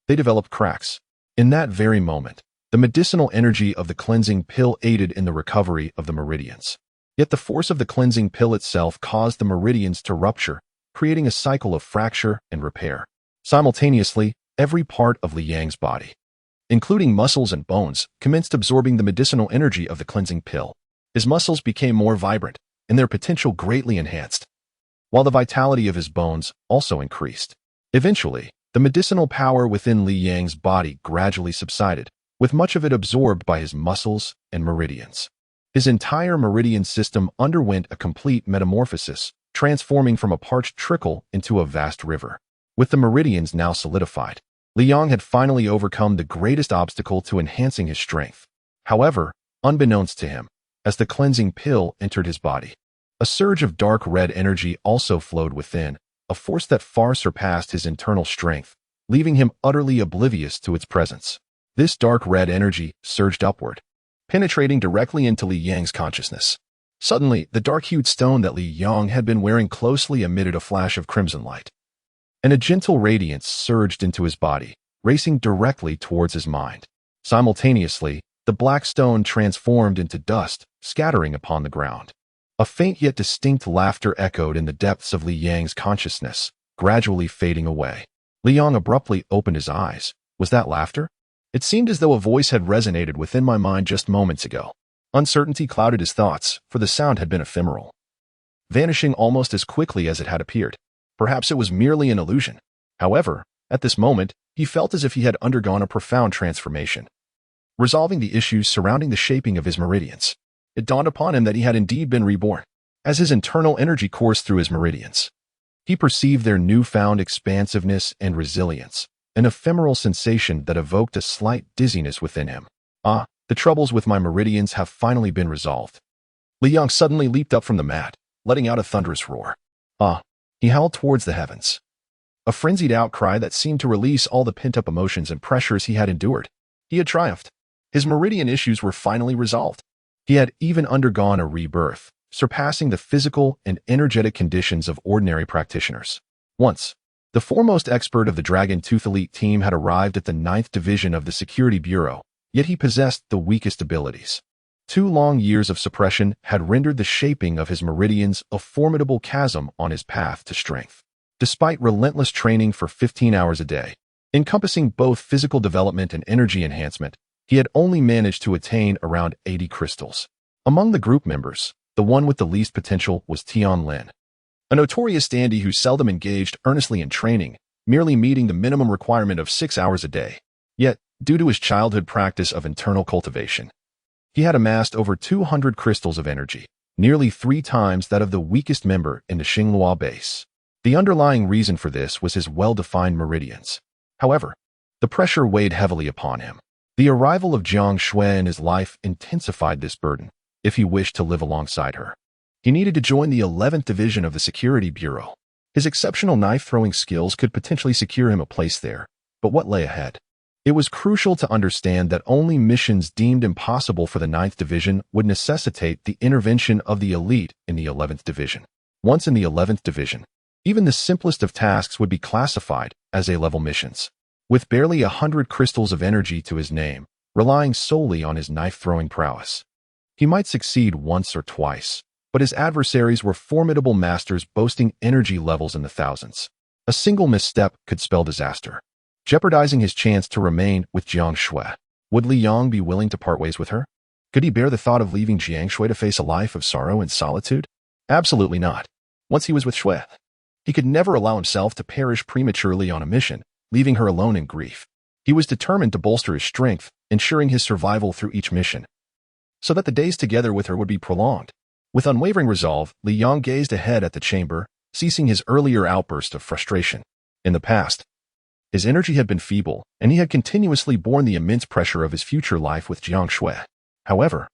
they developed cracks. In that very moment, the medicinal energy of the cleansing pill aided in the recovery of the meridians. Yet the force of the cleansing pill itself caused the meridians to rupture, creating a cycle of fracture and repair. Simultaneously, every part of Li Yang's body, including muscles and bones, commenced absorbing the medicinal energy of the cleansing pill. His muscles became more vibrant, and their potential greatly enhanced. while the vitality of his bones also increased. Eventually, the medicinal power within Li Yang's body gradually subsided, with much of it absorbed by his muscles and meridians. His entire meridian system underwent a complete metamorphosis, transforming from a parched trickle into a vast river. With the meridians now solidified, Li Yang had finally overcome the greatest obstacle to enhancing his strength. However, unbeknownst to him, as the cleansing pill entered his body, a surge of dark red energy also flowed within, a force that far surpassed his internal strength, leaving him utterly oblivious to its presence. This dark red energy surged upward, penetrating directly into Li Yang's consciousness. Suddenly, the dark-hued stone that Li Yang had been wearing closely emitted a flash of crimson light, and a gentle radiance surged into his body, racing directly towards his mind. Simultaneously, the black stone transformed into dust, scattering upon the ground. A faint yet distinct laughter echoed in the depths of Li Yang's consciousness, gradually fading away. Li Yang abruptly opened his eyes. Was that laughter? It seemed as though a voice had resonated within my mind just moments ago. Uncertainty clouded his thoughts, for the sound had been ephemeral, vanishing almost as quickly as it had appeared. Perhaps it was merely an illusion. However, at this moment, he felt as if he had undergone a profound transformation, resolving the issues surrounding the shaping of his meridians. It dawned upon him that he had indeed been reborn. As his internal energy coursed through his meridians, he perceived their newfound expansiveness and resilience, an ephemeral sensation that evoked a slight dizziness within him. Ah, the troubles with my meridians have finally been resolved. Li Yang suddenly leaped up from the mat, letting out a thunderous roar. Ah, he howled towards the heavens, a frenzied outcry that seemed to release all the pent-up emotions and pressures he had endured. He had triumphed. His meridian issues were finally resolved. He had even undergone a rebirth, surpassing the physical and energetic conditions of ordinary practitioners. Once, the foremost expert of the Dragon Tooth Elite team had arrived at the 9th Division of the Security Bureau, yet he possessed the weakest abilities. 2 long years of suppression had rendered the shaping of his meridians a formidable chasm on his path to strength. Despite relentless training for 15 hours a day, encompassing both physical development and energy enhancement, he had only managed to attain around 80 crystals. Among the group members, the one with the least potential was Lin, a notorious dandy who seldom engaged earnestly in training, merely meeting the minimum requirement of 6 hours a day. Yet, due to his childhood practice of internal cultivation, he had amassed over 200 crystals of energy, nearly 3 times that of the weakest member in the Xinghua base. The underlying reason for this was his well-defined meridians. However, the pressure weighed heavily upon him. The arrival of Jiang Xue in his life intensified this burden, if he wished to live alongside her. He needed to join the 11th Division of the Security Bureau. His exceptional knife-throwing skills could potentially secure him a place there, but what lay ahead? It was crucial to understand that only missions deemed impossible for the 9th Division would necessitate the intervention of the elite in the 11th Division. Once in the 11th Division, even the simplest of tasks would be classified as A-level missions. With barely 100 crystals of energy to his name, relying solely on his knife-throwing prowess, he might succeed once or twice, but his adversaries were formidable masters boasting energy levels in the thousands. A single misstep could spell disaster, jeopardizing his chance to remain with Jiang Xue. Would Li Yang be willing to part ways with her? Could he bear the thought of leaving Jiang Xue to face a life of sorrow and solitude? Absolutely not. Once he was with Xue, he could never allow himself to perish prematurely on a mission, leaving her alone in grief. He was determined to bolster his strength, ensuring his survival through each mission, so that the days together with her would be prolonged. With unwavering resolve, Li Yang gazed ahead at the chamber, ceasing his earlier outburst of frustration. In the past, his energy had been feeble, and he had continuously borne the immense pressure of his future life with Jiang Xue. However,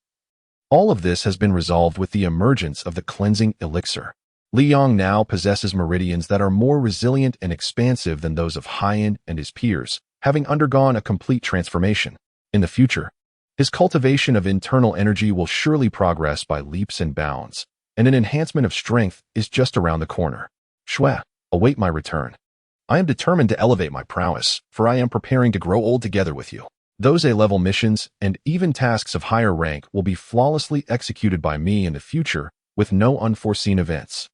all of this has been resolved with the emergence of the cleansing elixir. Li Yang now possesses meridians that are more resilient and expansive than those of Haiyan and his peers, having undergone a complete transformation. In the future, his cultivation of internal energy will surely progress by leaps and bounds, and an enhancement of strength is just around the corner. Xue, await my return. I am determined to elevate my prowess, for I am preparing to grow old together with you. Those A-level missions and even tasks of higher rank will be flawlessly executed by me in the future with no unforeseen events.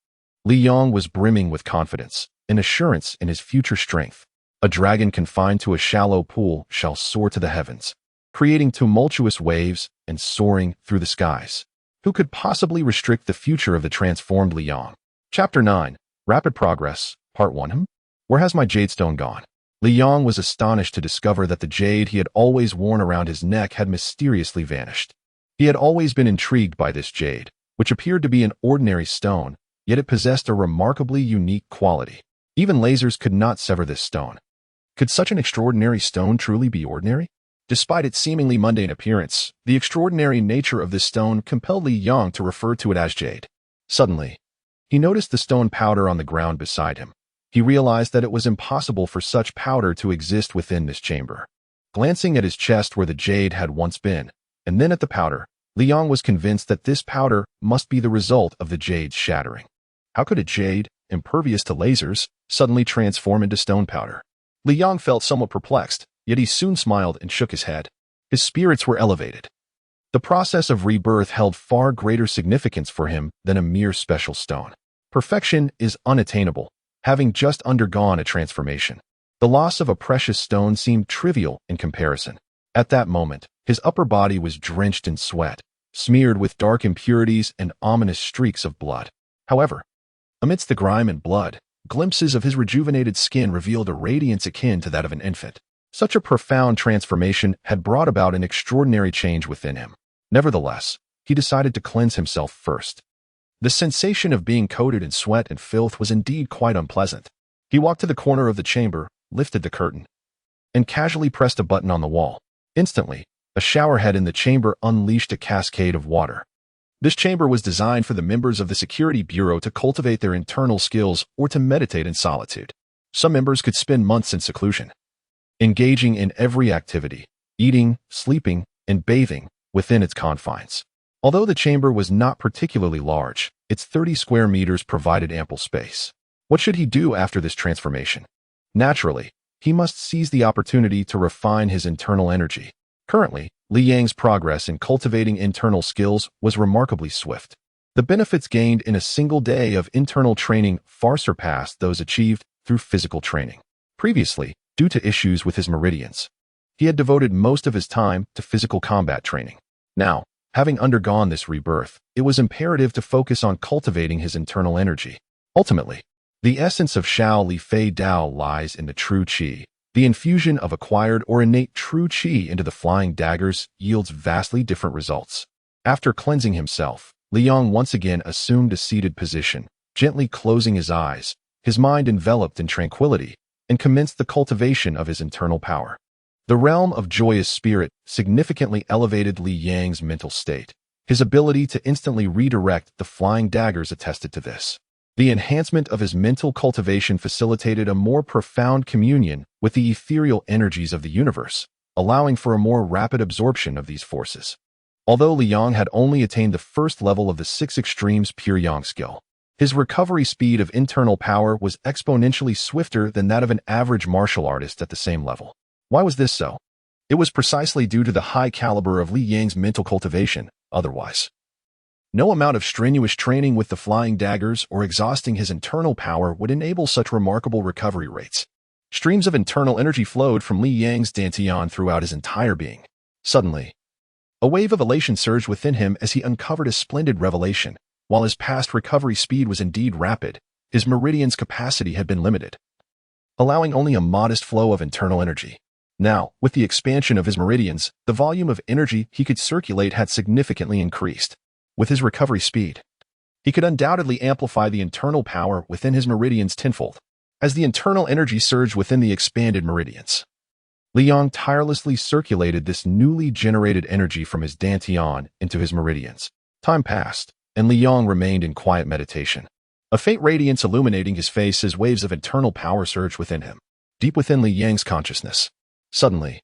Li Yang was brimming with confidence and assurance in his future strength. A dragon confined to a shallow pool shall soar to the heavens, creating tumultuous waves and soaring through the skies. Who could possibly restrict the future of the transformed Li Yang? Chapter 9. Rapid Progress, Part 1. Where has my jade stone gone? Li Yang was astonished to discover that the jade he had always worn around his neck had mysteriously vanished. He had always been intrigued by this jade, which appeared to be an ordinary stone, yet it possessed a remarkably unique quality. Even lasers could not sever this stone. Could such an extraordinary stone truly be ordinary? Despite its seemingly mundane appearance, the extraordinary nature of this stone compelled Li Yang to refer to it as jade. Suddenly, he noticed the stone powder on the ground beside him. He realized that it was impossible for such powder to exist within this chamber. Glancing at his chest where the jade had once been, and then at the powder, Li Yang was convinced that this powder must be the result of the jade's shattering. How could a jade, impervious to lasers, suddenly transform into stone powder? Li Yang felt somewhat perplexed, yet he soon smiled and shook his head. His spirits were elevated. The process of rebirth held far greater significance for him than a mere special stone. Perfection is unattainable, having just undergone a transformation. The loss of a precious stone seemed trivial in comparison. At that moment, his upper body was drenched in sweat, smeared with dark impurities and ominous streaks of blood. However, amidst the grime and blood, glimpses of his rejuvenated skin revealed a radiance akin to that of an infant. Such a profound transformation had brought about an extraordinary change within him. Nevertheless, he decided to cleanse himself first. The sensation of being coated in sweat and filth was indeed quite unpleasant. He walked to the corner of the chamber, lifted the curtain, and casually pressed a button on the wall. Instantly, a showerhead in the chamber unleashed a cascade of water. This chamber was designed for the members of the Security Bureau to cultivate their internal skills or to meditate in solitude. Some members could spend months in seclusion, engaging in every activity, eating, sleeping, and bathing within its confines. Although the chamber was not particularly large, its 30 square meters provided ample space. What should he do after this transformation? Naturally, he must seize the opportunity to refine his internal energy. Currently, Li Yang's progress in cultivating internal skills was remarkably swift. The benefits gained in a single day of internal training far surpassed those achieved through physical training. Previously, due to issues with his meridians, he had devoted most of his time to physical combat training. Now, having undergone this rebirth, it was imperative to focus on cultivating his internal energy. Ultimately, the essence of Shao Li Fei Dao lies in the true qi. The infusion of acquired or innate true qi into the flying daggers yields vastly different results. After cleansing himself, Li Yang once again assumed a seated position, gently closing his eyes, his mind enveloped in tranquility, and commenced the cultivation of his internal power. The realm of joyous spirit significantly elevated Li Yang's mental state. His ability to instantly redirect the flying daggers attested to this. The enhancement of his mental cultivation facilitated a more profound communion with the ethereal energies of the universe, allowing for a more rapid absorption of these forces. Although Li Yang had only attained the first level of the 6 extremes pure yang skill, his recovery speed of internal power was exponentially swifter than that of an average martial artist at the same level. Why was this so? It was precisely due to the high caliber of Li Yang's mental cultivation. Otherwise, no amount of strenuous training with the flying daggers or exhausting his internal power would enable such remarkable recovery rates. Streams of internal energy flowed from Li Yang's dantian throughout his entire being. Suddenly, a wave of elation surged within him as he uncovered a splendid revelation. While his past recovery speed was indeed rapid, his meridian's capacity had been limited, allowing only a modest flow of internal energy. Now, with the expansion of his meridians, the volume of energy he could circulate had significantly increased. With his recovery speed, he could undoubtedly amplify the internal power within his meridians tenfold. As the internal energy surged within the expanded meridians, Li Yang tirelessly circulated this newly generated energy from his dantian into his meridians. Time passed, and Li Yang remained in quiet meditation. A faint radiance illuminating his face as waves of internal power surged within him. Deep within Li Yang's consciousness, suddenly,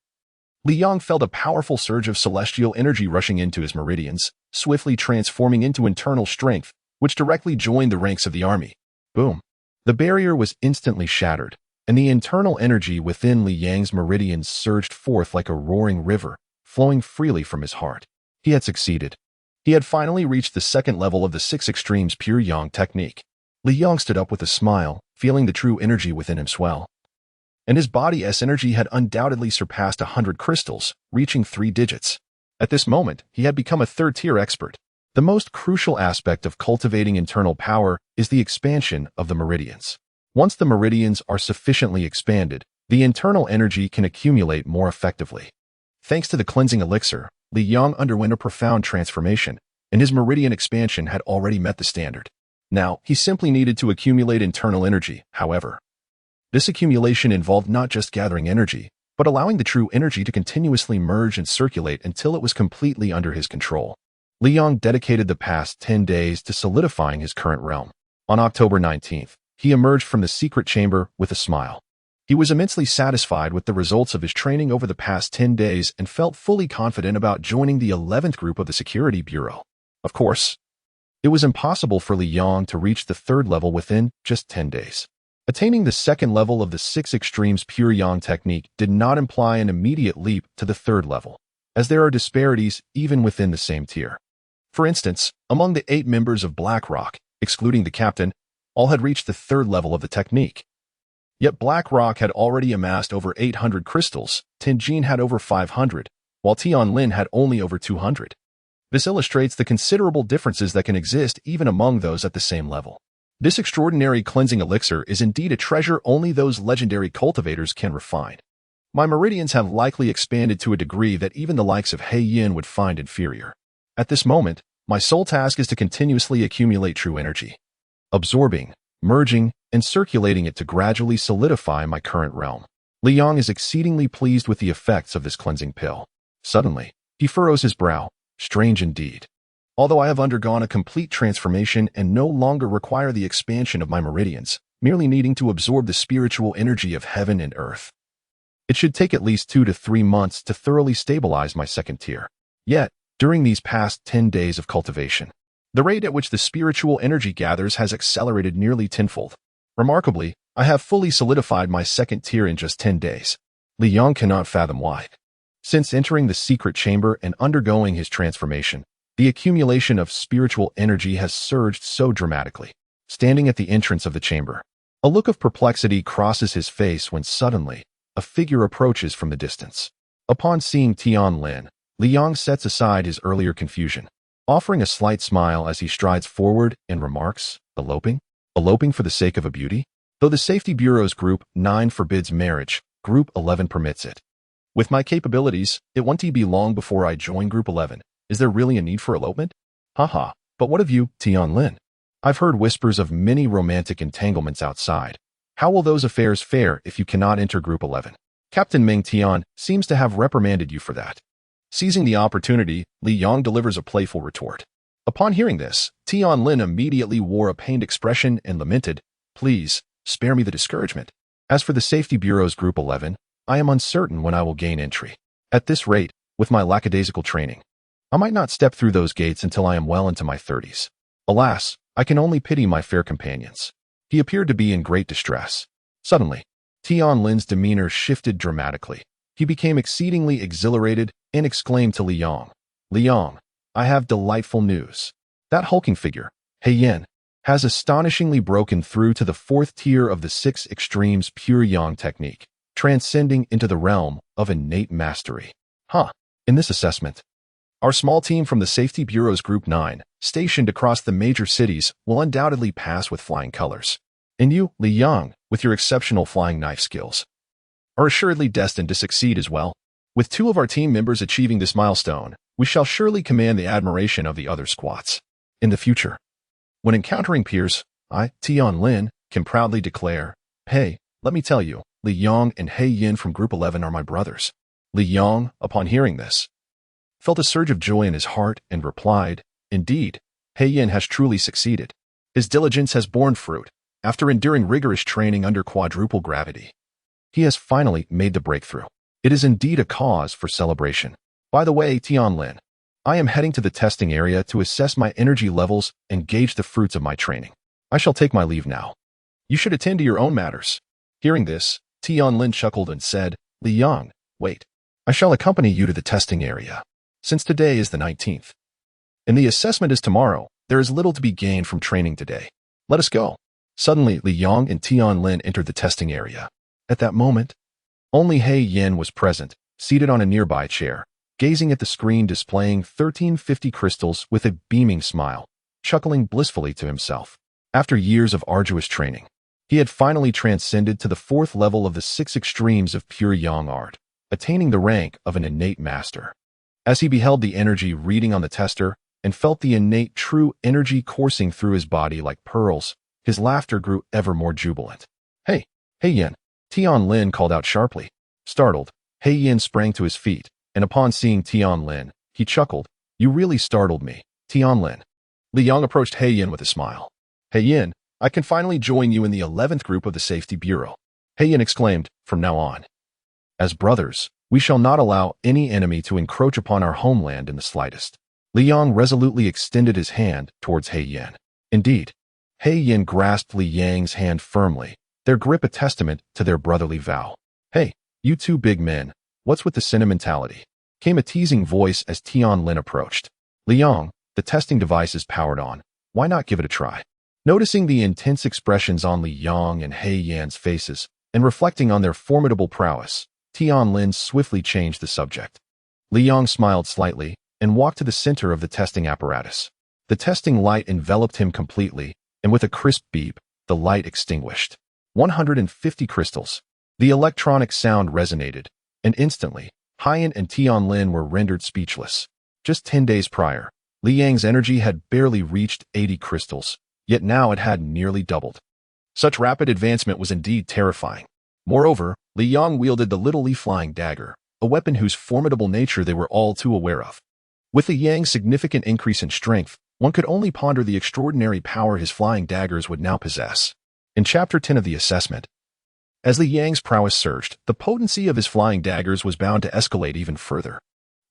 Li Yang felt a powerful surge of celestial energy rushing into his meridians, swiftly transforming into internal strength, which directly joined the ranks of the army. Boom! The barrier was instantly shattered, and the internal energy within Li Yang's meridians surged forth like a roaring river, flowing freely from his heart. He had succeeded. He had finally reached the second level of the 6 extremes pure yang technique. Li Yang stood up with a smile, feeling the true energy within him swell. And his body's energy had undoubtedly surpassed 100 crystals, reaching 3 digits. At this moment, he had become a third-tier expert. The most crucial aspect of cultivating internal power is the expansion of the meridians. Once the meridians are sufficiently expanded, the internal energy can accumulate more effectively. Thanks to the cleansing elixir, Li Yang underwent a profound transformation, and his meridian expansion had already met the standard. Now, he simply needed to accumulate internal energy, however. This accumulation involved not just gathering energy, but allowing the true energy to continuously merge and circulate until it was completely under his control. Li Yang dedicated the past 10 days to solidifying his current realm. On October 19th, he emerged from the secret chamber with a smile. He was immensely satisfied with the results of his training over the past 10 days and felt fully confident about joining the 11th group of the Security Bureau. Of course, it was impossible for Li Yang to reach the 3rd level within just 10 days. Attaining the 2nd level of the 6 Extremes Pure Yang technique did not imply an immediate leap to the 3rd level, as there are disparities even within the same tier. For instance, among the 8 members of BlackRock, excluding the captain, all had reached the 3rd level of the technique. Yet BlackRock had already amassed over 800 crystals, Tianjin had over 500, while Tianlin had only over 200. This illustrates the considerable differences that can exist even among those at the same level. This extraordinary cleansing elixir is indeed a treasure only those legendary cultivators can refine. My meridians have likely expanded to a degree that even the likes of He Yin would find inferior. At this moment, my sole task is to continuously accumulate true energy, absorbing, merging, and circulating it to gradually solidify my current realm. Li Yang is exceedingly pleased with the effects of this cleansing pill. Suddenly, he furrows his brow. Strange indeed. Although I have undergone a complete transformation and no longer require the expansion of my meridians, merely needing to absorb the spiritual energy of heaven and earth, it should take at least 2 to 3 months to thoroughly stabilize my 2nd tier. Yet, during these past 10 days of cultivation, the rate at which the spiritual energy gathers has accelerated nearly tenfold. Remarkably, I have fully solidified my 2nd tier in just 10 days. Li Yang cannot fathom why. Since entering the secret chamber and undergoing his transformation, the accumulation of spiritual energy has surged so dramatically. Standing at the entrance of the chamber, a look of perplexity crosses his face when suddenly, a figure approaches from the distance. Upon seeing Tianlin, Li Yang sets aside his earlier confusion, offering a slight smile as he strides forward and remarks, "Eloping? Eloping for the sake of a beauty? Though the Safety Bureau's Group 9 forbids marriage, Group 11 permits it. With my capabilities, it won't be long before I join Group 11. Is there really a need for elopement? Haha, but what of you, Tianlin? I've heard whispers of many romantic entanglements outside. How will those affairs fare if you cannot enter Group 11? Captain Ming Tian seems to have reprimanded you for that." Seizing the opportunity, Li Yang delivers a playful retort. Upon hearing this, Tianlin immediately wore a pained expression and lamented, "Please, spare me the discouragement. As for the Safety Bureau's Group 11, I am uncertain when I will gain entry. At this rate, with my lackadaisical training, I might not step through those gates until I am well into my 30s. Alas, I can only pity my fair companions." He appeared to be in great distress. Suddenly, Tianlin's demeanor shifted dramatically. He became exceedingly exhilarated and exclaimed to Li Yang, "Li Yang, I have delightful news. That hulking figure, He Yin, has astonishingly broken through to the 4th tier of the 6 Extremes Pure Yang technique, transcending into the realm of innate mastery." In this assessment, our small team from the Safety Bureau's Group 9, stationed across the major cities, will undoubtedly pass with flying colors. And you, Li Yang, with your exceptional flying knife skills, are assuredly destined to succeed as well. With 2 of our team members achieving this milestone, we shall surely command the admiration of the other squads. In the future, when encountering peers, I, Tianlin, can proudly declare, "Hey, let me tell you, Li Yang and He Yin from Group 11 are my brothers." Li Yang, upon hearing this, felt a surge of joy in his heart and replied, "Indeed, He Yin has truly succeeded. His diligence has borne fruit. After enduring rigorous training under quadruple gravity, he has finally made the breakthrough. It is indeed a cause for celebration. By the way, Tianlin, I am heading to the testing area to assess my energy levels and gauge the fruits of my training. I shall take my leave now. You should attend to your own matters." Hearing this, Tianlin chuckled and said, "Li Yang, wait. I shall accompany you to the testing area. Since today is the 19th, and the assessment is tomorrow, there is little to be gained from training today. Let us go." Suddenly, Li Yang and Tianlin entered the testing area. At that moment, only He Yin was present, seated on a nearby chair. gazing at the screen displaying 1350 crystals with a beaming smile, chuckling blissfully to himself. After years of arduous training, he had finally transcended to the 4th level of the 6 extremes of pure yang art, attaining the rank of an innate master. As he beheld the energy reading on the tester and felt the innate true energy coursing through his body like pearls, his laughter grew ever more jubilant. Hey Yin, Tianlin called out sharply. Startled, Yin sprang to his feet, and upon seeing Tianlin, he chuckled. You really startled me, Tianlin. Li Yang approached Yin with a smile. Yin, I can finally join you in the 11th group of the Safety Bureau. Yin exclaimed, from now on, as brothers, we shall not allow any enemy to encroach upon our homeland in the slightest. Li Yang resolutely extended his hand towards Yin. Indeed, Yin grasped Li Yang's hand firmly, their grip a testament to their brotherly vow. Hey, you two big men, what's with the sentimentality? Came a teasing voice as Tianlin approached. Li Yang, the testing device is powered on. Why not give it a try? Noticing the intense expressions on Li Yang and Yin's faces, and reflecting on their formidable prowess, Tianlin swiftly changed the subject. Li Yang smiled slightly and walked to the center of the testing apparatus. The testing light enveloped him completely, and with a crisp beep, the light extinguished. 150 crystals. The electronic sound resonated, and instantly, Yin and Tianlin were rendered speechless. Just 10 days prior, Li Yang's energy had barely reached 80 crystals, yet now it had nearly doubled. Such rapid advancement was indeed terrifying. Moreover, Li Yang wielded the little leaf-flying dagger, a weapon whose formidable nature they were all too aware of. With the Yang's significant increase in strength, one could only ponder the extraordinary power his flying daggers would now possess. In Chapter 10 of the assessment, as Li Yang's prowess surged, the potency of his flying daggers was bound to escalate even further.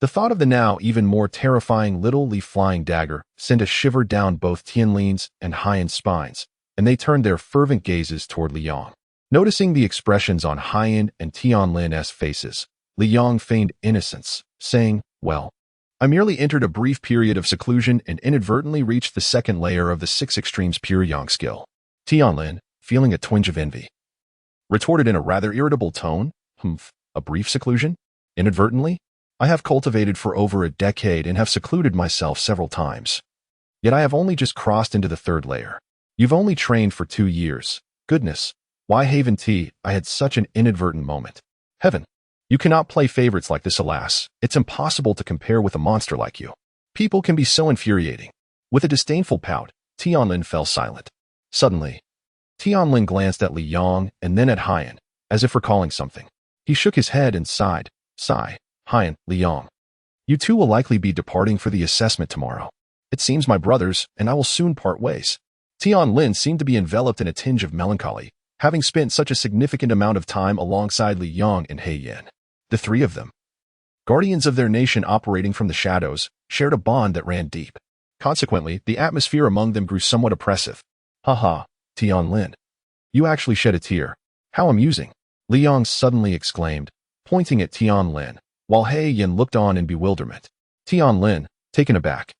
The thought of the now even more terrifying little leaf-flying dagger sent a shiver down both Tianlin's and Yin's spines, and they turned their fervent gazes toward Li Yang. Noticing the expressions on Yin and Tianlin's faces, Li Yang feigned innocence, saying, well, I merely entered a brief period of seclusion and inadvertently reached the 2nd layer of the 6 extremes pure yang skill. Tianlin, feeling a twinge of envy, retorted in a rather irritable tone, a brief seclusion? Inadvertently? I have cultivated for over a decade and have secluded myself several times. Yet I have only just crossed into the 3rd layer. You've only trained for 2 years. Goodness, why Haven T, I had such an inadvertent moment. Heaven, you cannot play favorites like this, alas. It's impossible to compare with a monster like you. People can be so infuriating. With a disdainful pout, Tianlin fell silent. Suddenly, Tianlin glanced at Li Yang and then at Yin, as if recalling something. He shook his head and sighed. Sigh, Yin, Li Yang. You two will likely be departing for the assessment tomorrow. It seems my brothers and I will soon part ways. Tianlin seemed to be enveloped in a tinge of melancholy, having spent such a significant amount of time alongside Li Yang and Yin. The three of them, guardians of their nation operating from the shadows, shared a bond that ran deep. Consequently, the atmosphere among them grew somewhat oppressive. Haha, Tianlin. You actually shed a tear. How amusing. Li Yang suddenly exclaimed, pointing at Tianlin, while Yin looked on in bewilderment. Tianlin, taken aback,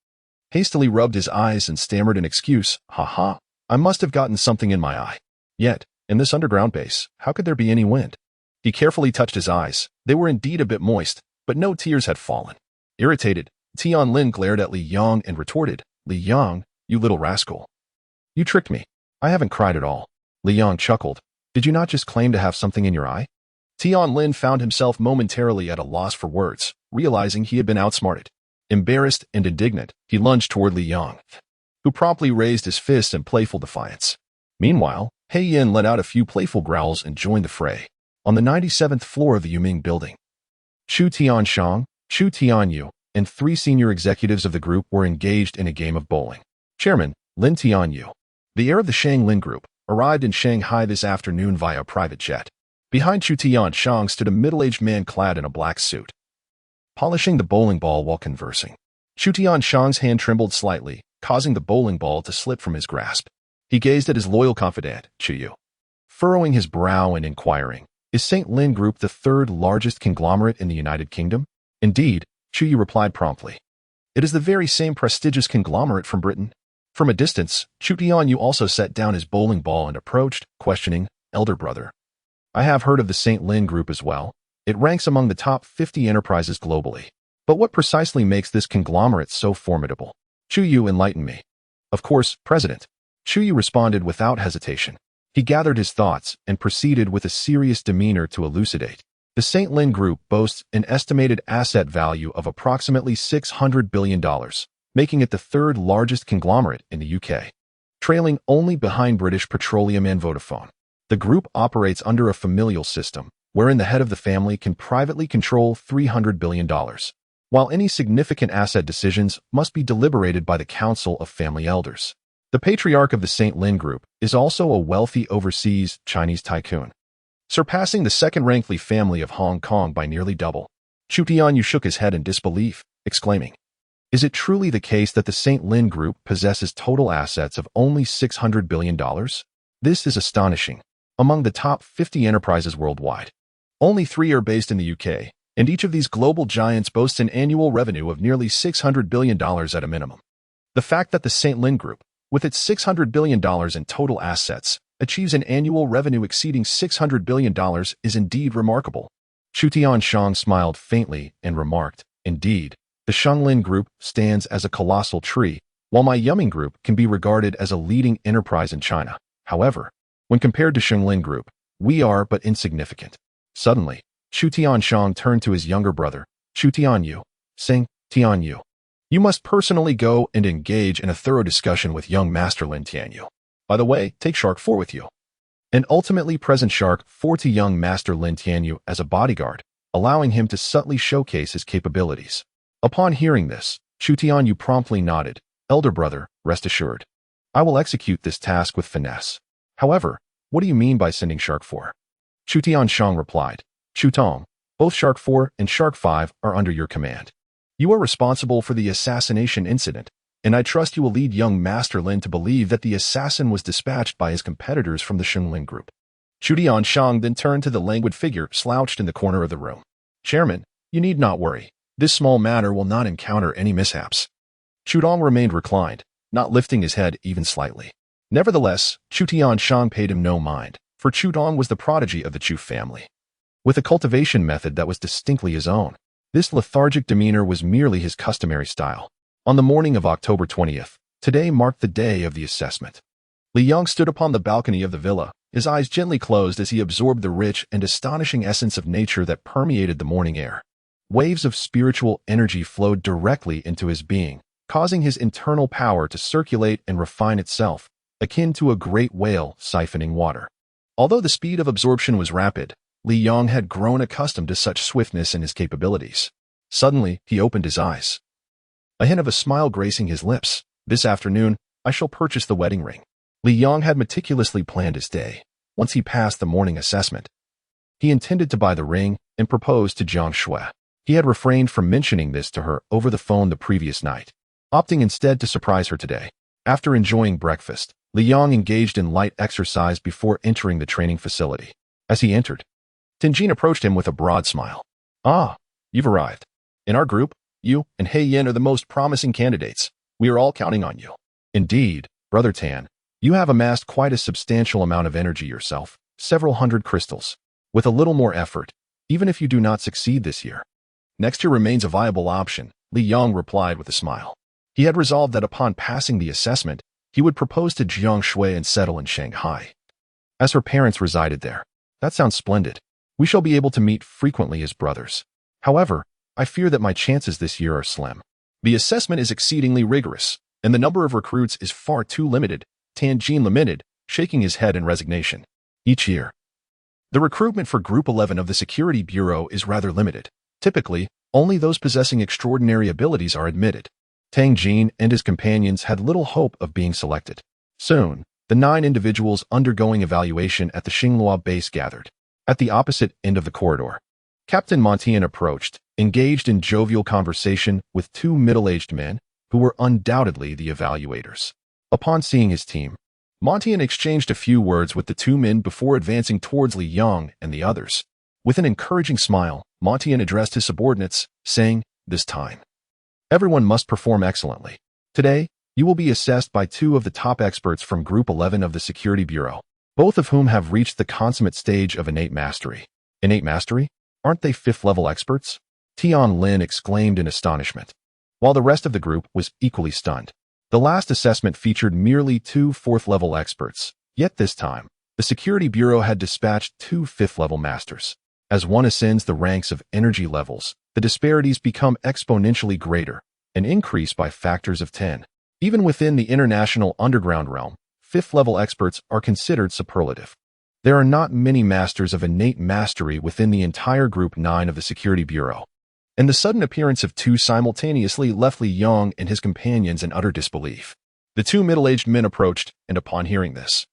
hastily rubbed his eyes and stammered an excuse. Haha, I must have gotten something in my eye. Yet, in this underground base, how could there be any wind? He carefully touched his eyes. They were indeed a bit moist, but no tears had fallen. Irritated, Tianlin glared at Li Yang and retorted, Li Yang, you little rascal. You tricked me. I haven't cried at all. Li Yang chuckled. Did you not just claim to have something in your eye? Tianlin found himself momentarily at a loss for words, realizing he had been outsmarted. Embarrassed and indignant, he lunged toward Li Yang, who promptly raised his fist in playful defiance. Meanwhile, Yin let out a few playful growls and joined the fray. On the 97th floor of the Yuming building, Chu Tianshang, Chu Tianyu, and 3 senior executives of the group were engaged in a game of bowling. Chairman, Lin Tianyu, the heir of the Shanglin Group, arrived in Shanghai this afternoon via private jet. Behind Chu Tianshang stood a middle-aged man clad in a black suit, polishing the bowling ball while conversing. Chu Tianshang's hand trembled slightly, causing the bowling ball to slip from his grasp. He gazed at his loyal confidant, Chu Yu, furrowing his brow and inquiring, is St. Lin Group the 3rd largest conglomerate in the United Kingdom? Indeed, Chu Yu replied promptly. It is the very same prestigious conglomerate from Britain. From a distance, Chu Tianyu also set down his bowling ball and approached, questioning, elder brother. I have heard of the St. Lin Group as well. It ranks among the top 50 enterprises globally. But what precisely makes this conglomerate so formidable? Xiang Yu, enlighten me. Of course, President. Xiang Yu responded without hesitation. He gathered his thoughts and proceeded with a serious demeanor to elucidate. The St. Lin Group boasts an estimated asset value of approximately $600 billion, making it the third largest conglomerate in the UK, trailing only behind British Petroleum and Vodafone. The group operates under a familial system, wherein the head of the family can privately control $300 billion, while any significant asset decisions must be deliberated by the Council of Family Elders. The patriarch of the St. Lin Group is also a wealthy overseas Chinese tycoon, surpassing the second-ranked Li family of Hong Kong by nearly double. Xiang Tianyu shook his head in disbelief, exclaiming, "Is it truly the case that the St. Lin Group possesses total assets of only $600 billion? This is astonishing. Among the top 50 enterprises worldwide, only 3 are based in the UK, and each of these global giants boasts an annual revenue of nearly $600 billion at a minimum. The fact that the St. Lin Group, with its $600 billion in total assets, achieves an annual revenue exceeding $600 billion is indeed remarkable." Xiang Tianyu smiled faintly and remarked, "Indeed, the Xiang Lin Group stands as a colossal tree, while my Yumming Group can be regarded as a leading enterprise in China. However, when compared to Xiang Lin Group, we are but insignificant." Suddenly, Xiang Tianyu turned to his younger brother, Xiang Tianyu, saying, "Tianyu, you must personally go and engage in a thorough discussion with young Master Lin Tianyu. By the way, take Shark 4 with you." And ultimately present Shark 4 to young Master Lin Tianyu as a bodyguard, allowing him to subtly showcase his capabilities. Upon hearing this, Xiang Tianyu promptly nodded. "Elder brother, rest assured. I will execute this task with finesse. However, what do you mean by sending Shark 4? Xiang Tianyu replied, "Shutong, both Shark 4 and Shark 5 are under your command. You are responsible for the assassination incident, and I trust you will lead young Master Lin to believe that the assassin was dispatched by his competitors from the Xiang Lin Group." Xiang Tianyu then turned to the languid figure slouched in the corner of the room. "Chairman, you need not worry. This small matter will not encounter any mishaps." Shudong remained reclined, not lifting his head even slightly. Nevertheless, Xiang Tianyu paid him no mind, for Shudong was the prodigy of the Chu family, with a cultivation method that was distinctly his own. This lethargic demeanor was merely his customary style. On the morning of October 20th, today marked the day of the assessment. Li Yang stood upon the balcony of the villa, his eyes gently closed as he absorbed the rich and astonishing essence of nature that permeated the morning air. Waves of spiritual energy flowed directly into his being, causing his internal power to circulate and refine itself, akin to a great whale siphoning water. Although the speed of absorption was rapid, Li Yang had grown accustomed to such swiftness in his capabilities. Suddenly, he opened his eyes, a hint of a smile gracing his lips. "This afternoon, I shall purchase the wedding ring." Li Yang had meticulously planned his day. Once he passed the morning assessment, he intended to buy the ring and propose to Jiang Xue. He had refrained from mentioning this to her over the phone the previous night, opting instead to surprise her today. After enjoying breakfast, Li Yang engaged in light exercise before entering the training facility. As he entered, Tinjin approached him with a broad smile. "Ah, you've arrived. In our group, you and He Yin are the most promising candidates. We are all counting on you." "Indeed, Brother Tan, you have amassed quite a substantial amount of energy yourself, several hundred crystals. With a little more effort, even if you do not succeed this year, next year remains a viable option," Li Yang replied with a smile. He had resolved that upon passing the assessment, he would propose to Jiang Xue and settle in Shanghai, as her parents resided there. "That sounds splendid. We shall be able to meet frequently as brothers. However, I fear that my chances this year are slim. The assessment is exceedingly rigorous, and the number of recruits is far too limited," Tianjin lamented, shaking his head in resignation. "Each year, the recruitment for Group 11 of the Security Bureau is rather limited. Typically, only those possessing extraordinary abilities are admitted." Tang Jin and his companions had little hope of being selected. Soon, the 9 individuals undergoing evaluation at the Xinghua base gathered. At the opposite end of the corridor, Captain Montian approached, engaged in jovial conversation with 2 middle-aged men who were undoubtedly the evaluators. Upon seeing his team, Montian exchanged a few words with the 2 men before advancing towards Li Yang and the others. With an encouraging smile, Montian addressed his subordinates, saying, "This time, everyone must perform excellently. Today, you will be assessed by 2 of the top experts from Group 11 of the Security Bureau, both of whom have reached the consummate stage of innate mastery." "Innate mastery? Aren't they 5th-level experts?" Lin exclaimed in astonishment, while the rest of the group was equally stunned. The last assessment featured merely 2 4th-level experts, yet this time, the Security Bureau had dispatched 2 5th-level masters. As one ascends the ranks of energy levels, the disparities become exponentially greater and increase by factors of 10. Even within the international underground realm, 5th-level experts are considered superlative. There are not many masters of innate mastery within the entire Group 9 of the Security Bureau. And the sudden appearance of 2 simultaneously left Li Yang and his companions in utter disbelief. The 2 middle-aged men approached, and upon hearing this,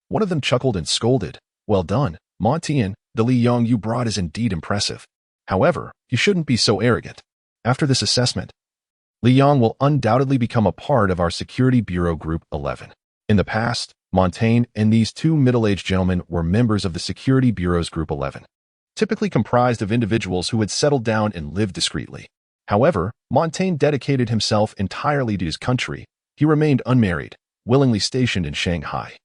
one of them chuckled and scolded. "Well done, Montian, the Li Yang you brought is indeed impressive. However, you shouldn't be so arrogant. After this assessment, Li Yang will undoubtedly become a part of our Security Bureau Group 11. In the past, Montaigne and these 2 middle-aged gentlemen were members of the Security Bureau's Group 11. Typically comprised of individuals who had settled down and lived discreetly. However, Montaigne dedicated himself entirely to his country. He remained unmarried, willingly stationed in Shanghai,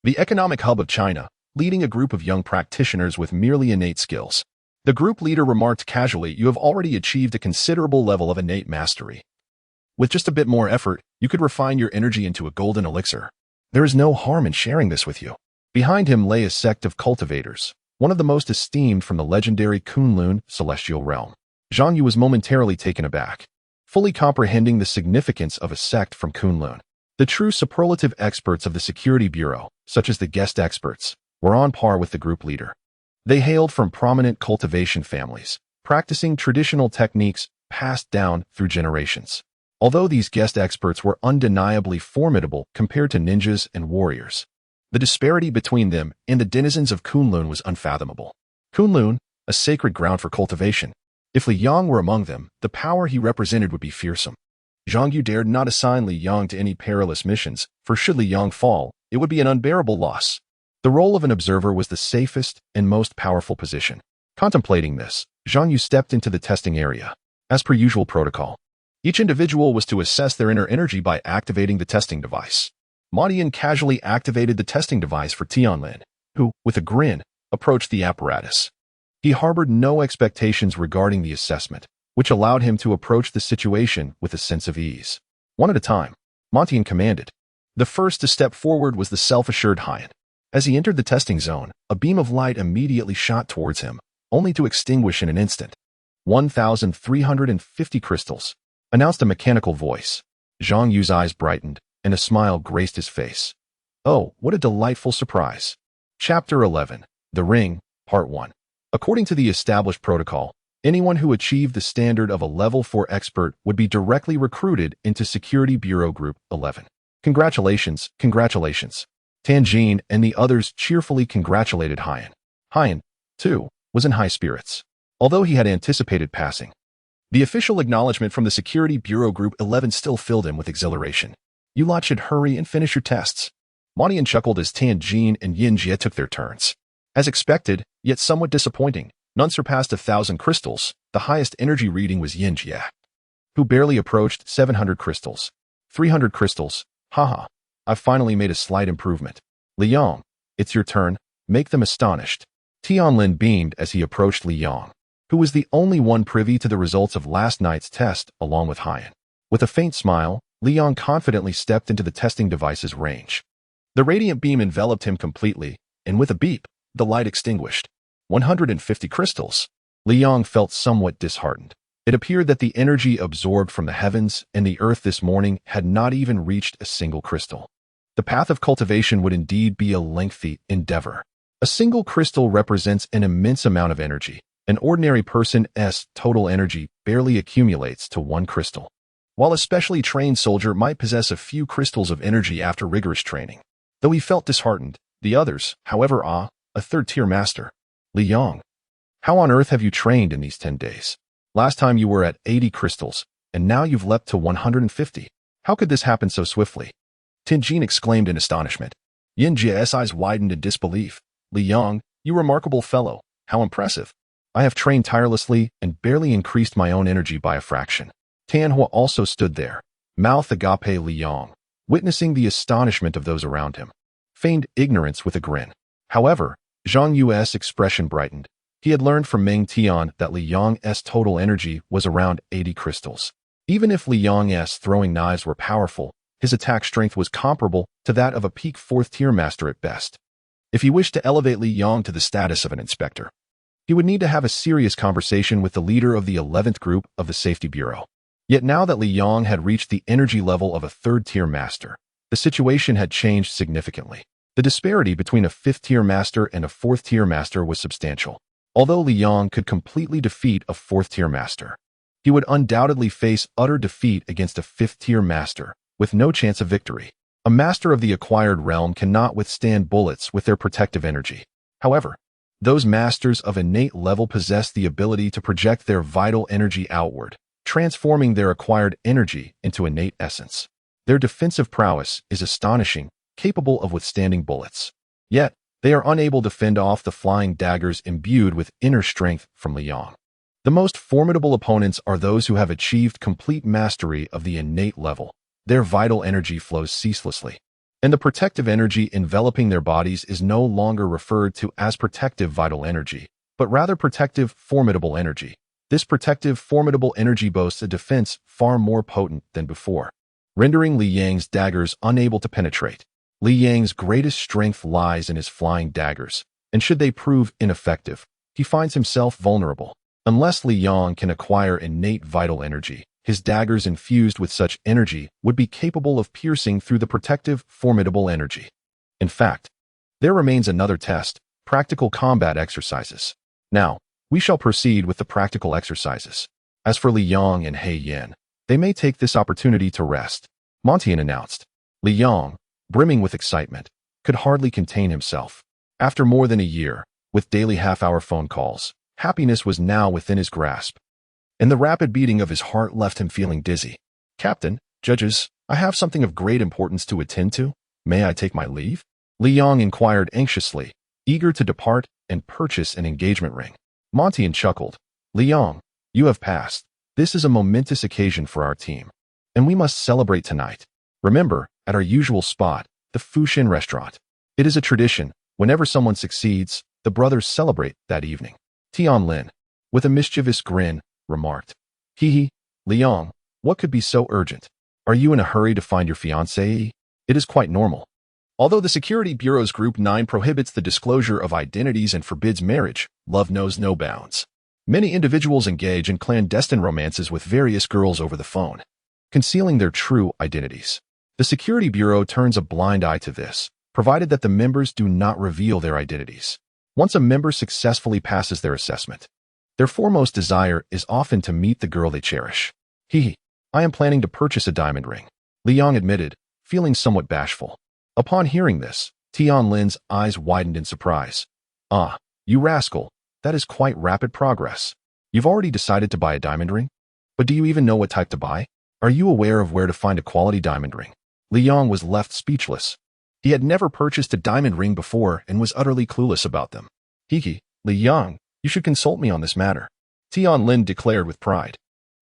the economic hub of China, leading a group of young practitioners with merely innate skills. The group leader remarked casually, "You have already achieved a considerable level of innate mastery. With just a bit more effort, you could refine your energy into a golden elixir. There is no harm in sharing this with you." Behind him lay a sect of cultivators, one of the most esteemed from the legendary Kunlun celestial realm. Xiang Yu was momentarily taken aback, fully comprehending the significance of a sect from Kunlun. The true superlative experts of the Security Bureau, such as the guest experts, were on par with the group leader. They hailed from prominent cultivation families, practicing traditional techniques passed down through generations. Although these guest experts were undeniably formidable compared to ninjas and warriors, the disparity between them and the denizens of Kunlun was unfathomable. Kunlun, a sacred ground for cultivation. If Li Yang were among them, the power he represented would be fearsome. Xiang Yu dared not assign Li Yang to any perilous missions, for should Li Yang fall, it would be an unbearable loss. The role of an observer was the safest and most powerful position. Contemplating this, Xiang Yu stepped into the testing area. As per usual protocol, each individual was to assess their inner energy by activating the testing device. Modian casually activated the testing device for Lin, who, with a grin, approached the apparatus. He harbored no expectations regarding the assessment, which allowed him to approach the situation with a sense of ease. One at a time, Montian commanded. The first to step forward was the self-assured Hyan. As he entered the testing zone, a beam of light immediately shot towards him, only to extinguish in an instant. 1,350 crystals, announced a mechanical voice. Xiang Yu's eyes brightened, and a smile graced his face. Oh, what a delightful surprise. Chapter 11. The Ring, Part 1. According to the established protocol, anyone who achieved the standard of a Level 4 expert would be directly recruited into Security Bureau Group 11. Congratulations, congratulations. Tanjin and the others cheerfully congratulated Hyan. Hyan, too, was in high spirits, although he had anticipated passing. The official acknowledgement from the Security Bureau Group 11 still filled him with exhilaration. You lot should hurry and finish your tests. Monian chuckled as Tanjin and Yin Jie took their turns. As expected, yet somewhat disappointing, none surpassed 1,000 crystals. The highest energy reading was Yin Jie, who barely approached 700 crystals. 300 crystals. Haha. I've finally made a slight improvement. Li Yang, it's your turn. Make them astonished. Lin beamed as he approached Li Yang, who was the only one privy to the results of last night's test, along with Hyan. With a faint smile, Li Yang confidently stepped into the testing device's range. The radiant beam enveloped him completely, and with a beep, the light extinguished. 150 crystals. Li Yang felt somewhat disheartened. It appeared that the energy absorbed from the heavens and the earth this morning had not even reached a single crystal. The path of cultivation would indeed be a lengthy endeavor. A single crystal represents an immense amount of energy. An ordinary person's total energy barely accumulates to 1 crystal, while a specially trained soldier might possess a few crystals of energy after rigorous training. Though he felt disheartened, the others, however, a 3rd-tier master. Li Yang, how on earth have you trained in these 10 days? Last time you were at 80 crystals, and now you've leapt to 150. How could this happen so swiftly? Tinjin exclaimed in astonishment. Yin Jie's eyes widened in disbelief. Li Yang, you remarkable fellow, how impressive. I have trained tirelessly and barely increased my own energy by a fraction. Tianhua also stood there, mouth agape Li Yang, witnessing the astonishment of those around him, feigned ignorance with a grin. However, Xiang Yu's expression brightened. He had learned from Meng Tian that Li Yang's total energy was around 80 crystals. Even if Li Yang's throwing knives were powerful, his attack strength was comparable to that of a peak 4th-tier master at best. If he wished to elevate Li Yang to the status of an inspector, he would need to have a serious conversation with the leader of the 11th group of the Safety Bureau. Yet now that Li Yang had reached the energy level of a 3rd-tier master, the situation had changed significantly. The disparity between a 5th-tier master and a 4th-tier master was substantial. Although Li Yang could completely defeat a 4th-tier master, he would undoubtedly face utter defeat against a 5th-tier master, with no chance of victory. A master of the acquired realm cannot withstand bullets with their protective energy. However, those masters of innate level possess the ability to project their vital energy outward, transforming their acquired energy into innate essence. Their defensive prowess is astonishing, capable of withstanding bullets. Yet, they are unable to fend off the flying daggers imbued with inner strength from Li Yang. The most formidable opponents are those who have achieved complete mastery of the innate level. Their vital energy flows ceaselessly, and the protective energy enveloping their bodies is no longer referred to as protective vital energy, but rather protective formidable energy. This protective formidable energy boasts a defense far more potent than before, rendering Li Yang's daggers unable to penetrate. Li Yang's greatest strength lies in his flying daggers, and should they prove ineffective, he finds himself vulnerable. Unless Li Yang can acquire innate vital energy, his daggers infused with such energy would be capable of piercing through the protective, formidable energy. In fact, there remains another test, practical combat exercises. Now, we shall proceed with the practical exercises. As for Li Yang and He Yan, they may take this opportunity to rest, Montian announced. Li Yang, brimming with excitement, could hardly contain himself. After more than a year, with daily half-hour phone calls, happiness was now within his grasp, and the rapid beating of his heart left him feeling dizzy. Captain, judges, I have something of great importance to attend to. May I take my leave? Li Yang inquired anxiously, eager to depart and purchase an engagement ring. Montian chuckled. Li Yang, you have passed. This is a momentous occasion for our team, and we must celebrate tonight. Remember, at our usual spot, the Fushin restaurant. It is a tradition, whenever someone succeeds, the brothers celebrate that evening. Tian Lin, with a mischievous grin, remarked. Hee, Li Yang, what could be so urgent? Are you in a hurry to find your fiancée? It is quite normal. Although the Security Bureau's Group 9 prohibits the disclosure of identities and forbids marriage, love knows no bounds. Many individuals engage in clandestine romances with various girls over the phone, concealing their true identities. The Security Bureau turns a blind eye to this, provided that the members do not reveal their identities. Once a member successfully passes their assessment, their foremost desire is often to meet the girl they cherish. I am planning to purchase a diamond ring, Li Yang admitted, feeling somewhat bashful. Upon hearing this, Tian Lin's eyes widened in surprise. Ah, you rascal, that is quite rapid progress. You've already decided to buy a diamond ring? But do you even know what type to buy? Are you aware of where to find a quality diamond ring? Li Yang was left speechless. He had never purchased a diamond ring before and was utterly clueless about them. Li Yang, you should consult me on this matter, Tian Lin declared with pride.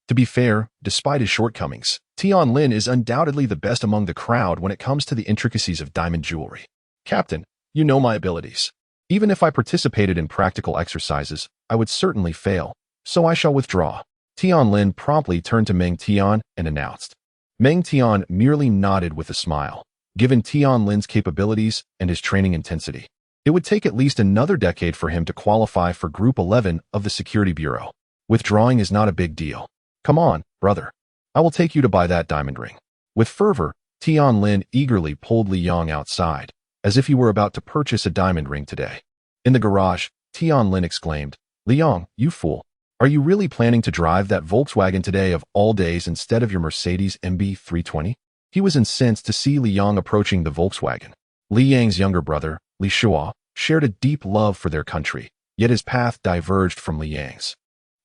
To be fair, despite his shortcomings, Tian Lin is undoubtedly the best among the crowd when it comes to the intricacies of diamond jewelry. Captain, you know my abilities. Even if I participated in practical exercises, I would certainly fail, so I shall withdraw. Tian Lin promptly turned to Meng Tian and announced. Meng Tian merely nodded with a smile. Given Tian Lin's capabilities and his training intensity, it would take at least another decade for him to qualify for Group 11 of the Security Bureau. Withdrawing is not a big deal. Come on, brother. I will take you to buy that diamond ring. With fervor, Tian Lin eagerly pulled Li Yang outside, as if he were about to purchase a diamond ring today. In the garage, Tian Lin exclaimed, Li Yang, you fool. Are you really planning to drive that Volkswagen today of all days instead of your Mercedes MB320? He was incensed to see Li Yang approaching the Volkswagen. Li Yang's younger brother, Li Shua, shared a deep love for their country, yet his path diverged from Li Yang's.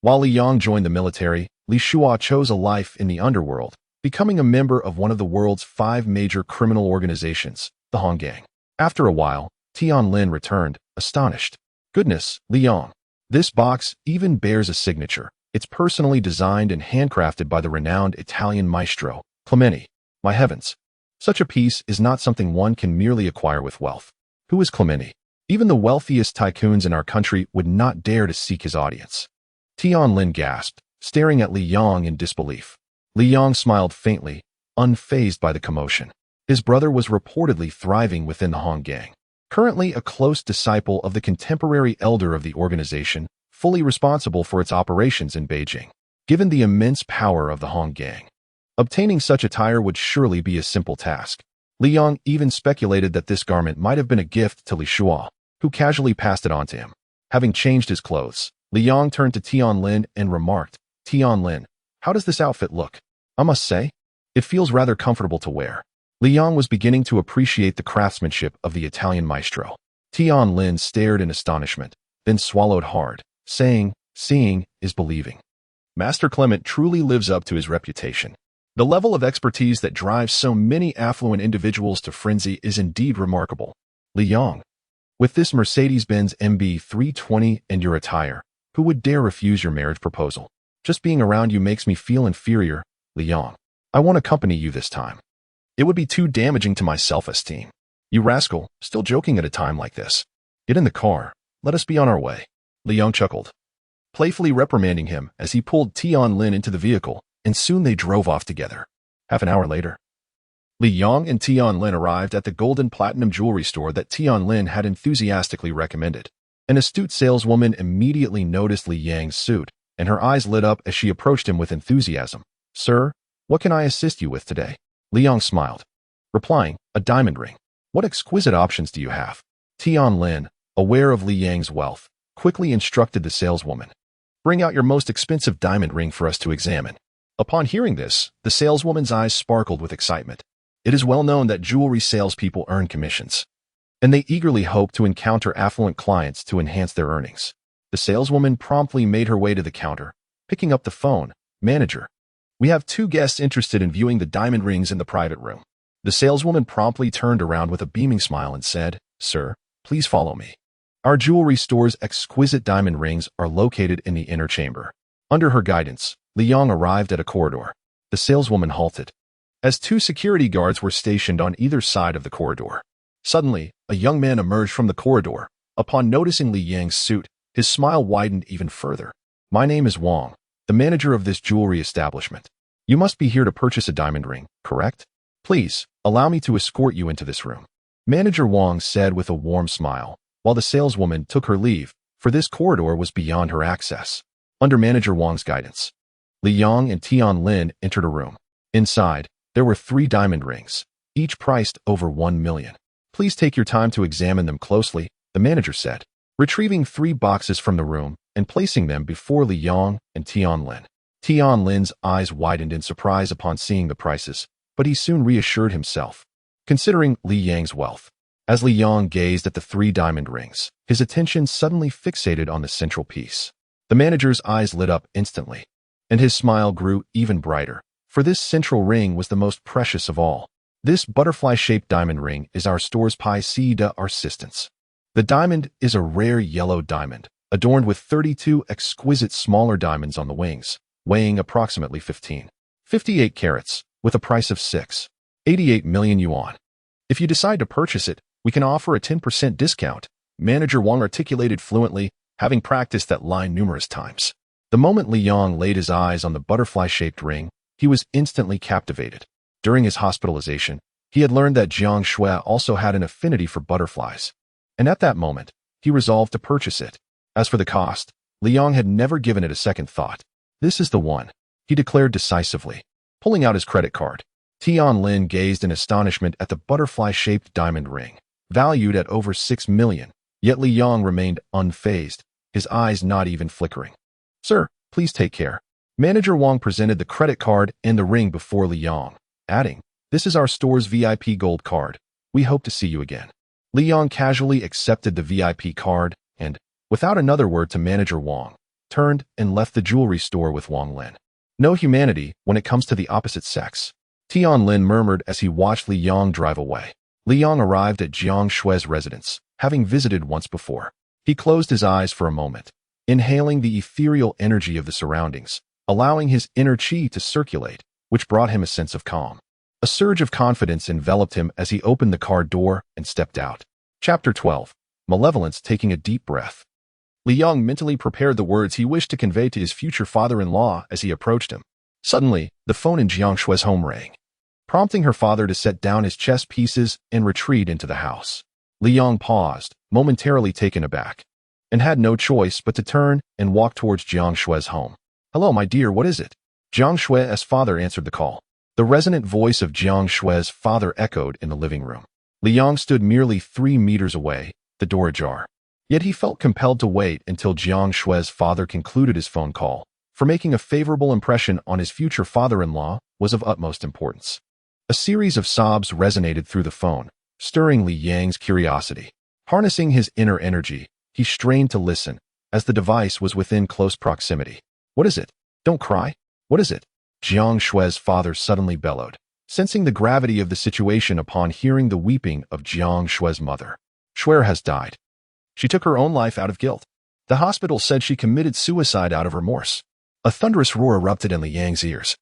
While Li Yang joined the military, Li Shua chose a life in the underworld, becoming a member of one of the world's 5 major criminal organizations, the Hong Gang. After a while, Tian Lin returned, astonished. Goodness, Li Yang. This box even bears a signature. It's personally designed and handcrafted by the renowned Italian maestro, Clementi. My heavens. Such a piece is not something one can merely acquire with wealth. Who is Clementi? Even the wealthiest tycoons in our country would not dare to seek his audience. Lin gasped, staring at Li Yang in disbelief. Li Yang smiled faintly, unfazed by the commotion. His brother was reportedly thriving within the Hong Gang. Currently a close disciple of the contemporary elder of the organization, fully responsible for its operations in Beijing. Given the immense power of the Hong Gang, obtaining such attire would surely be a simple task. Li Yang even speculated that this garment might have been a gift to Li Shua, who casually passed it on to him. Having changed his clothes, Li Yang turned to Lin and remarked, Lin, how does this outfit look? I must say, it feels rather comfortable to wear. Li Yang was beginning to appreciate the craftsmanship of the Italian maestro. Lin stared in astonishment, then swallowed hard, saying, seeing is believing. Master Clement truly lives up to his reputation. The level of expertise that drives so many affluent individuals to frenzy is indeed remarkable. Li Yang, with this Mercedes-Benz MB 320 and your attire, who would dare refuse your marriage proposal? Just being around you makes me feel inferior, Li Yang. I won't accompany you this time. It would be too damaging to my self-esteem. You rascal, still joking at a time like this. Get in the car. Let us be on our way. Li Yang chuckled, playfully reprimanding him as he pulled Lin into the vehicle, and soon they drove off together. Half an hour later, Li Yang and Lin arrived at the golden platinum jewelry store that Lin had enthusiastically recommended. An astute saleswoman immediately noticed Li Yang's suit, and her eyes lit up as she approached him with enthusiasm. Sir, what can I assist you with today? Li Yang smiled, replying, a diamond ring. What exquisite options do you have? Lin, aware of Li Yang's wealth, quickly instructed the saleswoman. Bring out your most expensive diamond ring for us to examine. Upon hearing this, the saleswoman's eyes sparkled with excitement. It is well known that jewelry salespeople earn commissions, and they eagerly hope to encounter affluent clients to enhance their earnings. The saleswoman promptly made her way to the counter, picking up the phone. Manager, we have 2 guests interested in viewing the diamond rings in the private room. The saleswoman promptly turned around with a beaming smile and said, Sir, please follow me. Our jewelry store's exquisite diamond rings are located in the inner chamber. Under her guidance, Li Yang arrived at a corridor. The saleswoman halted, as 2 security guards were stationed on either side of the corridor. Suddenly, a young man emerged from the corridor. Upon noticing Li Yang's suit, his smile widened even further. My name is Wang, the manager of this jewelry establishment. You must be here to purchase a diamond ring, correct? Please, allow me to escort you into this room. Manager Wang said with a warm smile, while the saleswoman took her leave, for this corridor was beyond her access. Under Manager Wang's guidance, Li Yang and Lin entered a room. Inside, there were 3 diamond rings, each priced over 1 million. Please take your time to examine them closely, the manager said, retrieving 3 boxes from the room and placing them before Li Yang and Lin. Lin's eyes widened in surprise upon seeing the prices, but he soon reassured himself, considering Li Yang's wealth. As Li Yang gazed at the 3 diamond rings, his attention suddenly fixated on the central piece. The manager's eyes lit up instantly, and his smile grew even brighter, for this central ring was the most precious of all. This butterfly-shaped diamond ring is our store's piece de resistance. The diamond is a rare yellow diamond, adorned with 32 exquisite smaller diamonds on the wings, weighing approximately 58 carats, with a price of 6.88 million yuan. If you decide to purchase it, we can offer a 10% discount, Manager Wang articulated fluently, having practiced that line numerous times. The moment Li Yang laid his eyes on the butterfly-shaped ring, he was instantly captivated. During his hospitalization, he had learned that Jiang Xue also had an affinity for butterflies, and at that moment, he resolved to purchase it. As for the cost, Li Yang had never given it a second thought. This is the one, he declared decisively, pulling out his credit card. Lin gazed in astonishment at the butterfly-shaped diamond ring, valued at over 6 million, yet Li Yang remained unfazed, his eyes not even flickering. Sir, please take care. Manager Wang presented the credit card and the ring before Li Yang, adding, this is our store's VIP gold card. We hope to see you again. Li Yang casually accepted the VIP card and, without another word to Manager Wang, turned and left the jewelry store with Wang Lin. No humanity when it comes to the opposite sex, Lin murmured as he watched Li Yang drive away. Li Yang arrived at Jiang Xue's residence, having visited once before. He closed his eyes for a moment, inhaling the ethereal energy of the surroundings, allowing his inner qi to circulate, which brought him a sense of calm. A surge of confidence enveloped him as he opened the car door and stepped out. Chapter 12. malevolence taking a deep breath. Li Yang mentally prepared the words he wished to convey to his future father-in-law as he approached him. Suddenly, the phone in Jiang Xue's home rang, prompting her father to set down his chess pieces and retreat into the house. Li Yang paused, momentarily taken aback, and had no choice but to turn and walk towards Jiang Xue's home. "Hello, my dear, what is it?" Jiang Xue's father answered the call. The resonant voice of Jiang Xue's father echoed in the living room. Li Yang stood merely 3 meters away, the door ajar. Yet he felt compelled to wait until Jiang Xue's father concluded his phone call, for making a favorable impression on his future father-in-law was of utmost importance. A series of sobs resonated through the phone, stirring Li Yang's curiosity. Harnessing his inner energy, he strained to listen, as the device was within close proximity. "What is it? Don't cry. What is it?" Jiang Xue's father suddenly bellowed, sensing the gravity of the situation upon hearing the weeping of Jiang Xue's mother. "Xue has died. She took her own life out of guilt. The hospital said she committed suicide out of remorse." A thunderous roar erupted in Li Yang's ears,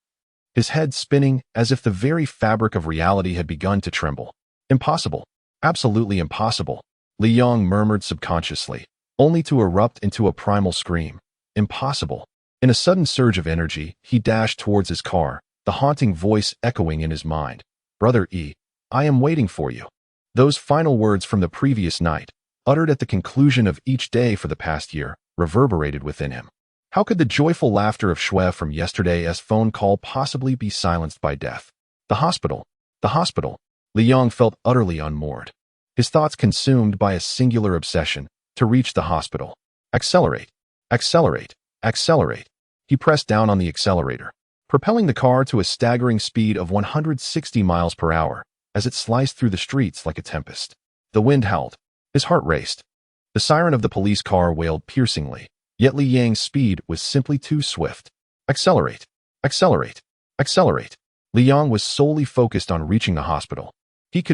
his head spinning as if the very fabric of reality had begun to tremble. "Impossible. Absolutely impossible," Li Yang murmured subconsciously, only to erupt into a primal scream. "Impossible." In a sudden surge of energy, he dashed towards his car, the haunting voice echoing in his mind. "Brother E, I am waiting for you." Those final words from the previous night, uttered at the conclusion of each day for the past year, reverberated within him. How could the joyful laughter of Xue from yesterday's phone call possibly be silenced by death? The hospital. The hospital. Li Yang felt utterly unmoored, his thoughts consumed by a singular obsession: to reach the hospital. Accelerate. Accelerate. Accelerate. He pressed down on the accelerator, propelling the car to a staggering speed of 160 miles per hour as it sliced through the streets like a tempest. The wind howled. His heart raced. The siren of the police car wailed piercingly, yet Li Yang's speed was simply too swift. Accelerate. Accelerate. Accelerate. Li Yang was solely focused on reaching the hospital. He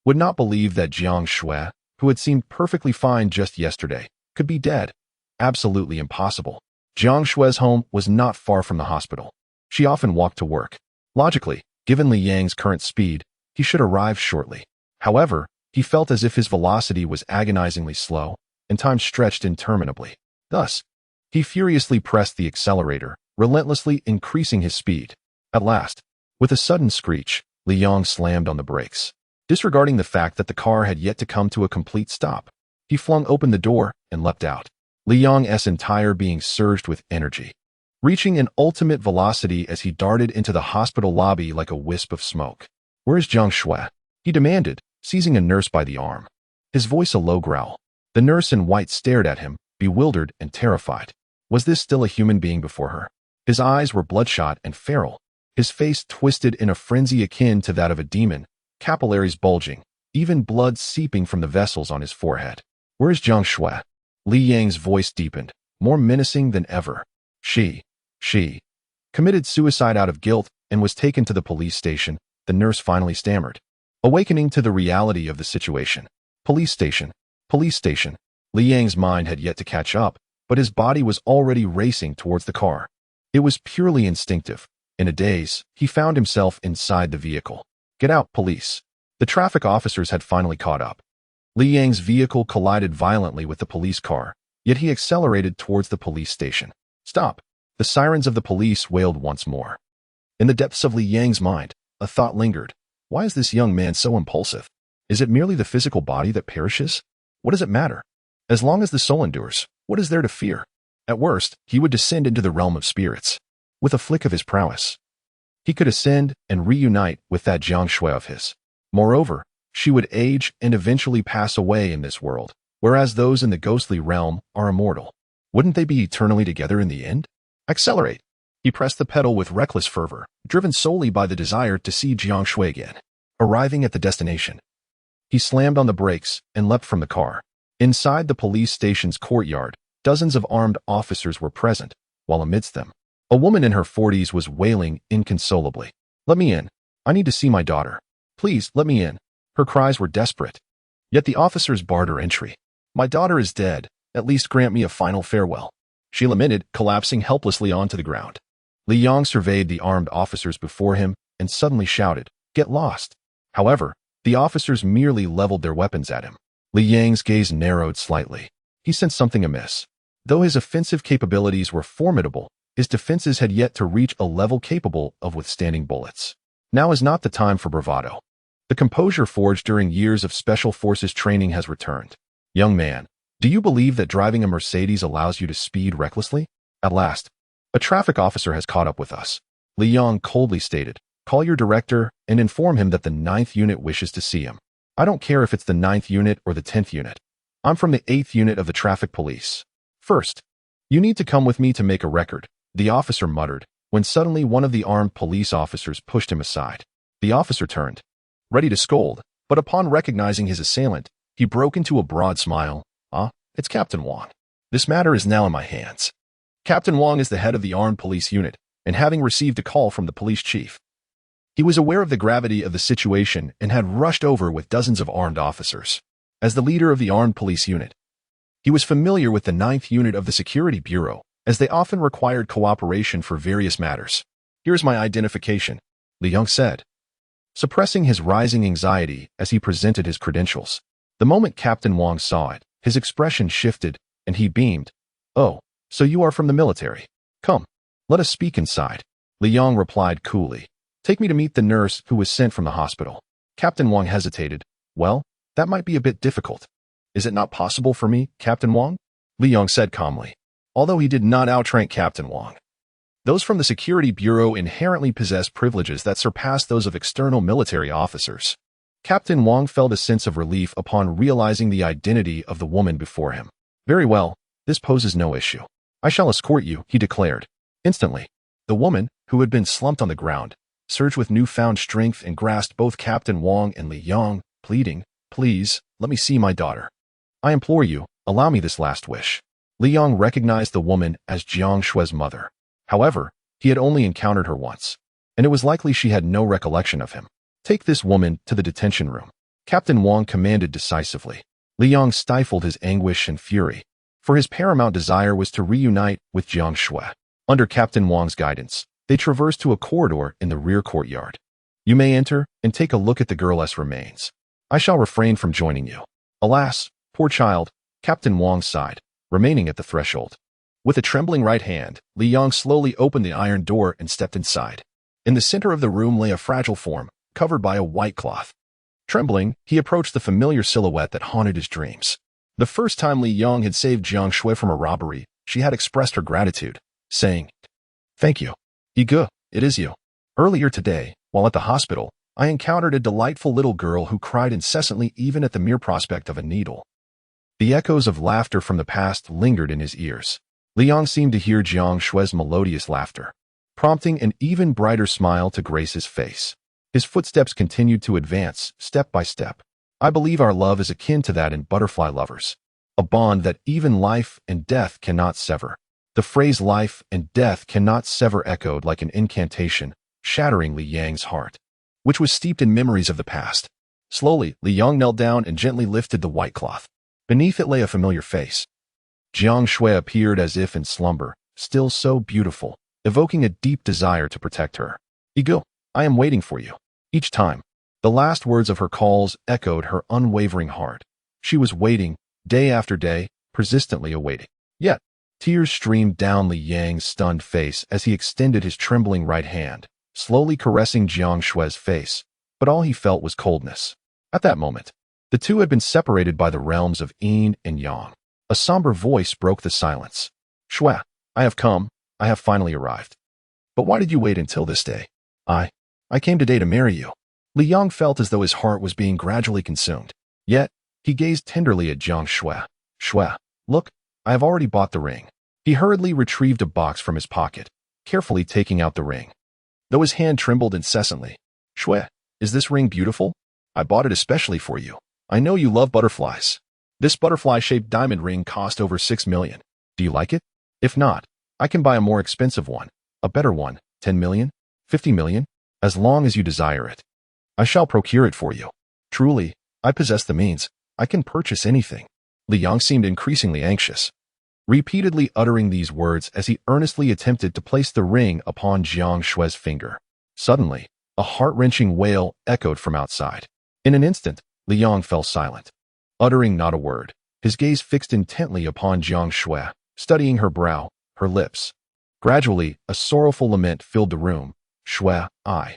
would not believe that Jiang Xue, who had seemed perfectly fine just yesterday, could be dead. Absolutely impossible. Jiang Xue's home was not far from the hospital. She often walked to work. Logically, given Li Yang's current speed, he should arrive shortly. However, he felt as if his velocity was agonizingly slow, and time stretched interminably. Thus, he furiously pressed the accelerator, relentlessly increasing his speed. At last, with a sudden screech, Li Yang slammed on the brakes. Disregarding the fact that the car had yet to come to a complete stop, he flung open the door and leapt out. Li Yang's entire being surged with energy, reaching an ultimate velocity as he darted into the hospital lobby like a wisp of smoke. "Where's Jiang Xue?" he demanded, seizing a nurse by the arm, his voice a low growl. The nurse in white stared at him, bewildered and terrified. Was this still a human being before her? His eyes were bloodshot and feral, his face twisted in a frenzy akin to that of a demon, capillaries bulging, even blood seeping from the vessels on his forehead. "Where's Jiang Xue?" Li Yang's voice deepened, more menacing than ever. She committed suicide out of guilt and was taken to the police station," the nurse finally stammered, awakening to the reality of the situation. Police station. Police station. Li Yang's mind had yet to catch up, but his body was already racing towards the car. It was purely instinctive. In a daze, he found himself inside the vehicle. "Get out, police." The traffic officers had finally caught up. Li Yang's vehicle collided violently with the police car, yet he accelerated towards the police station. "Stop!" The sirens of the police wailed once more. In the depths of Li Yang's mind, a thought lingered. Why is this young man so impulsive? Is it merely the physical body that perishes? What does it matter? As long as the soul endures, what is there to fear? At worst, he would descend into the realm of spirits. With a flick of his prowess, he could ascend and reunite with that Jiang Xue of his. Moreover, she would age and eventually pass away in this world, whereas those in the ghostly realm are immortal. Wouldn't they be eternally together in the end? Accelerate! He pressed the pedal with reckless fervor, driven solely by the desire to see Jiang Xue again. Arriving at the destination, he slammed on the brakes and leapt from the car. Inside the police station's courtyard, dozens of armed officers were present, while amidst them, a woman in her 40s was wailing inconsolably. "Let me in. I need to see my daughter. Please, let me in." Her cries were desperate. Yet the officers barred her entry. "My daughter is dead. At least grant me a final farewell," she lamented, collapsing helplessly onto the ground. Li Yang surveyed the armed officers before him and suddenly shouted, "Get lost!" However, the officers merely leveled their weapons at him. Li Yang's gaze narrowed slightly. He sensed something amiss. Though his offensive capabilities were formidable, his defenses had yet to reach a level capable of withstanding bullets. Now is not the time for bravado. The composure forged during years of special forces training has returned. Young man, do you believe that driving a Mercedes allows you to speed recklessly? At last, a traffic officer has caught up with us. Li Yang coldly stated, call your director and inform him that the 9th unit wishes to see him. I don't care if it's the 9th unit or the 10th unit. I'm from the 8th unit of the traffic police. First, you need to come with me to make a record, the officer muttered, when suddenly one of the armed police officers pushed him aside. The officer turned, ready to scold, but upon recognizing his assailant, he broke into a broad smile. It's Captain Wang. This matter is now in my hands. Captain Wang is the head of the armed police unit, and having received a call from the police chief, he was aware of the gravity of the situation and had rushed over with dozens of armed officers. As the leader of the armed police unit, he was familiar with the 9th unit of the Security Bureau, as they often required cooperation for various matters. Here's my identification, Li Yang said, suppressing his rising anxiety as he presented his credentials. The moment Captain Wang saw it, his expression shifted, and he beamed. Oh, so you are from the military. Come, let us speak inside. Li Yang replied coolly. Take me to meet the nurse who was sent from the hospital. Captain Wang hesitated. Well, that might be a bit difficult. Is it not possible for me, Captain Wang? Li Yang said calmly, although he did not outrank Captain Wang. Those from the Security Bureau inherently possess privileges that surpass those of external military officers. Captain Wang felt a sense of relief upon realizing the identity of the woman before him. Very well, this poses no issue. I shall escort you, he declared. Instantly, the woman, who had been slumped on the ground, surged with newfound strength and grasped both Captain Wang and Li Yang, pleading, please, let me see my daughter. I implore you, allow me this last wish. Li Yang recognized the woman as Jiang Xue's mother. However, he had only encountered her once, and it was likely she had no recollection of him. Take this woman to the detention room, Captain Wang commanded decisively. Li Yang stifled his anguish and fury, for his paramount desire was to reunite with Jiang Xue. Under Captain Wang's guidance, they traversed to a corridor in the rear courtyard. You may enter and take a look at the girl's remains. I shall refrain from joining you. Alas, poor child, Captain Wang sighed, remaining at the threshold. With a trembling right hand, Li Yang slowly opened the iron door and stepped inside. In the center of the room lay a fragile form, covered by a white cloth. Trembling, he approached the familiar silhouette that haunted his dreams. The first time Li Yang had saved Jiang Xue from a robbery, she had expressed her gratitude, saying, Thank you. Igu, it is you. Earlier today, while at the hospital, I encountered a delightful little girl who cried incessantly even at the mere prospect of a needle. The echoes of laughter from the past lingered in his ears. Li Yang seemed to hear Jiang Xue's melodious laughter, prompting an even brighter smile to grace his face. His footsteps continued to advance, step by step. I believe our love is akin to that in butterfly lovers, a bond that even life and death cannot sever. The phrase life and death cannot sever echoed like an incantation, shattering Li Yang's heart, which was steeped in memories of the past. Slowly, Li Yang knelt down and gently lifted the white cloth. Beneath it lay a familiar face. Jiang Xue appeared as if in slumber, still so beautiful, evoking a deep desire to protect her. Igu, I am waiting for you. Each time, the last words of her calls echoed her unwavering heart. She was waiting, day after day, persistently awaiting. Yet, tears streamed down Li Yang's stunned face as he extended his trembling right hand, slowly caressing Jiang Xue's face, but all he felt was coldness. At that moment, the two had been separated by the realms of yin and yang. A somber voice broke the silence. Xue, I have come, I have finally arrived. But why did you wait until this day? I came today to marry you. Li Yang felt as though his heart was being gradually consumed. Yet, he gazed tenderly at Jiang Xue. Xue, look, I have already bought the ring. He hurriedly retrieved a box from his pocket, carefully taking out the ring. Though his hand trembled incessantly. Xue, is this ring beautiful? I bought it especially for you. I know you love butterflies. This butterfly-shaped diamond ring cost over 6 million. Do you like it? If not, I can buy a more expensive one, a better one, 10 million, 50 million, as long as you desire it. I shall procure it for you. Truly, I possess the means. I can purchase anything. Li Yang seemed increasingly anxious, repeatedly uttering these words as he earnestly attempted to place the ring upon Jiang Xue's finger. Suddenly, a heart-wrenching wail echoed from outside. In an instant, Li Yang fell silent. uttering not a word, his gaze fixed intently upon Jiang Xue, studying her brow, her lips. Gradually, a sorrowful lament filled the room. Xue, I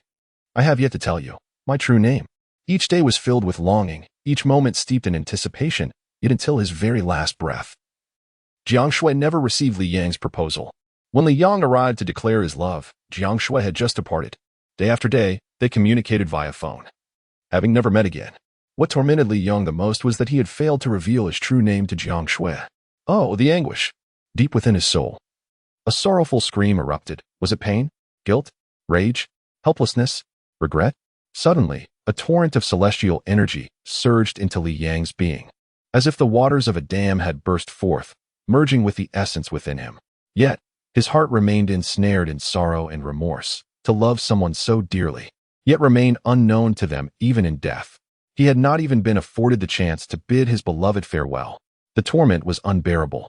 have yet to tell you my true name. Each day was filled with longing, each moment steeped in anticipation, yet until his very last breath. Jiang Xue never received Li Yang's proposal. When Li Yang arrived to declare his love, Jiang Xue had just departed. Day after day, they communicated via phone. Having never met again, what tormented Li Yang the most was that he had failed to reveal his true name to Jiang Xue. Oh, the anguish! Deep within his soul, a sorrowful scream erupted. Was it pain? Guilt? Rage? Helplessness? Regret? Suddenly, a torrent of celestial energy surged into Li Yang's being, as if the waters of a dam had burst forth, merging with the essence within him. Yet, his heart remained ensnared in sorrow and remorse. To love someone so dearly, yet remain unknown to them even in death. He had not even been afforded the chance to bid his beloved farewell. The torment was unbearable,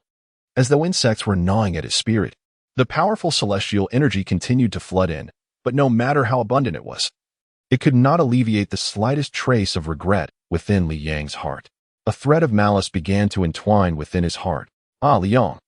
as though insects were gnawing at his spirit. The powerful celestial energy continued to flood in, but no matter how abundant it was, it could not alleviate the slightest trace of regret within Li Yang's heart. A thread of malice began to entwine within his heart. Ah, Li Yang,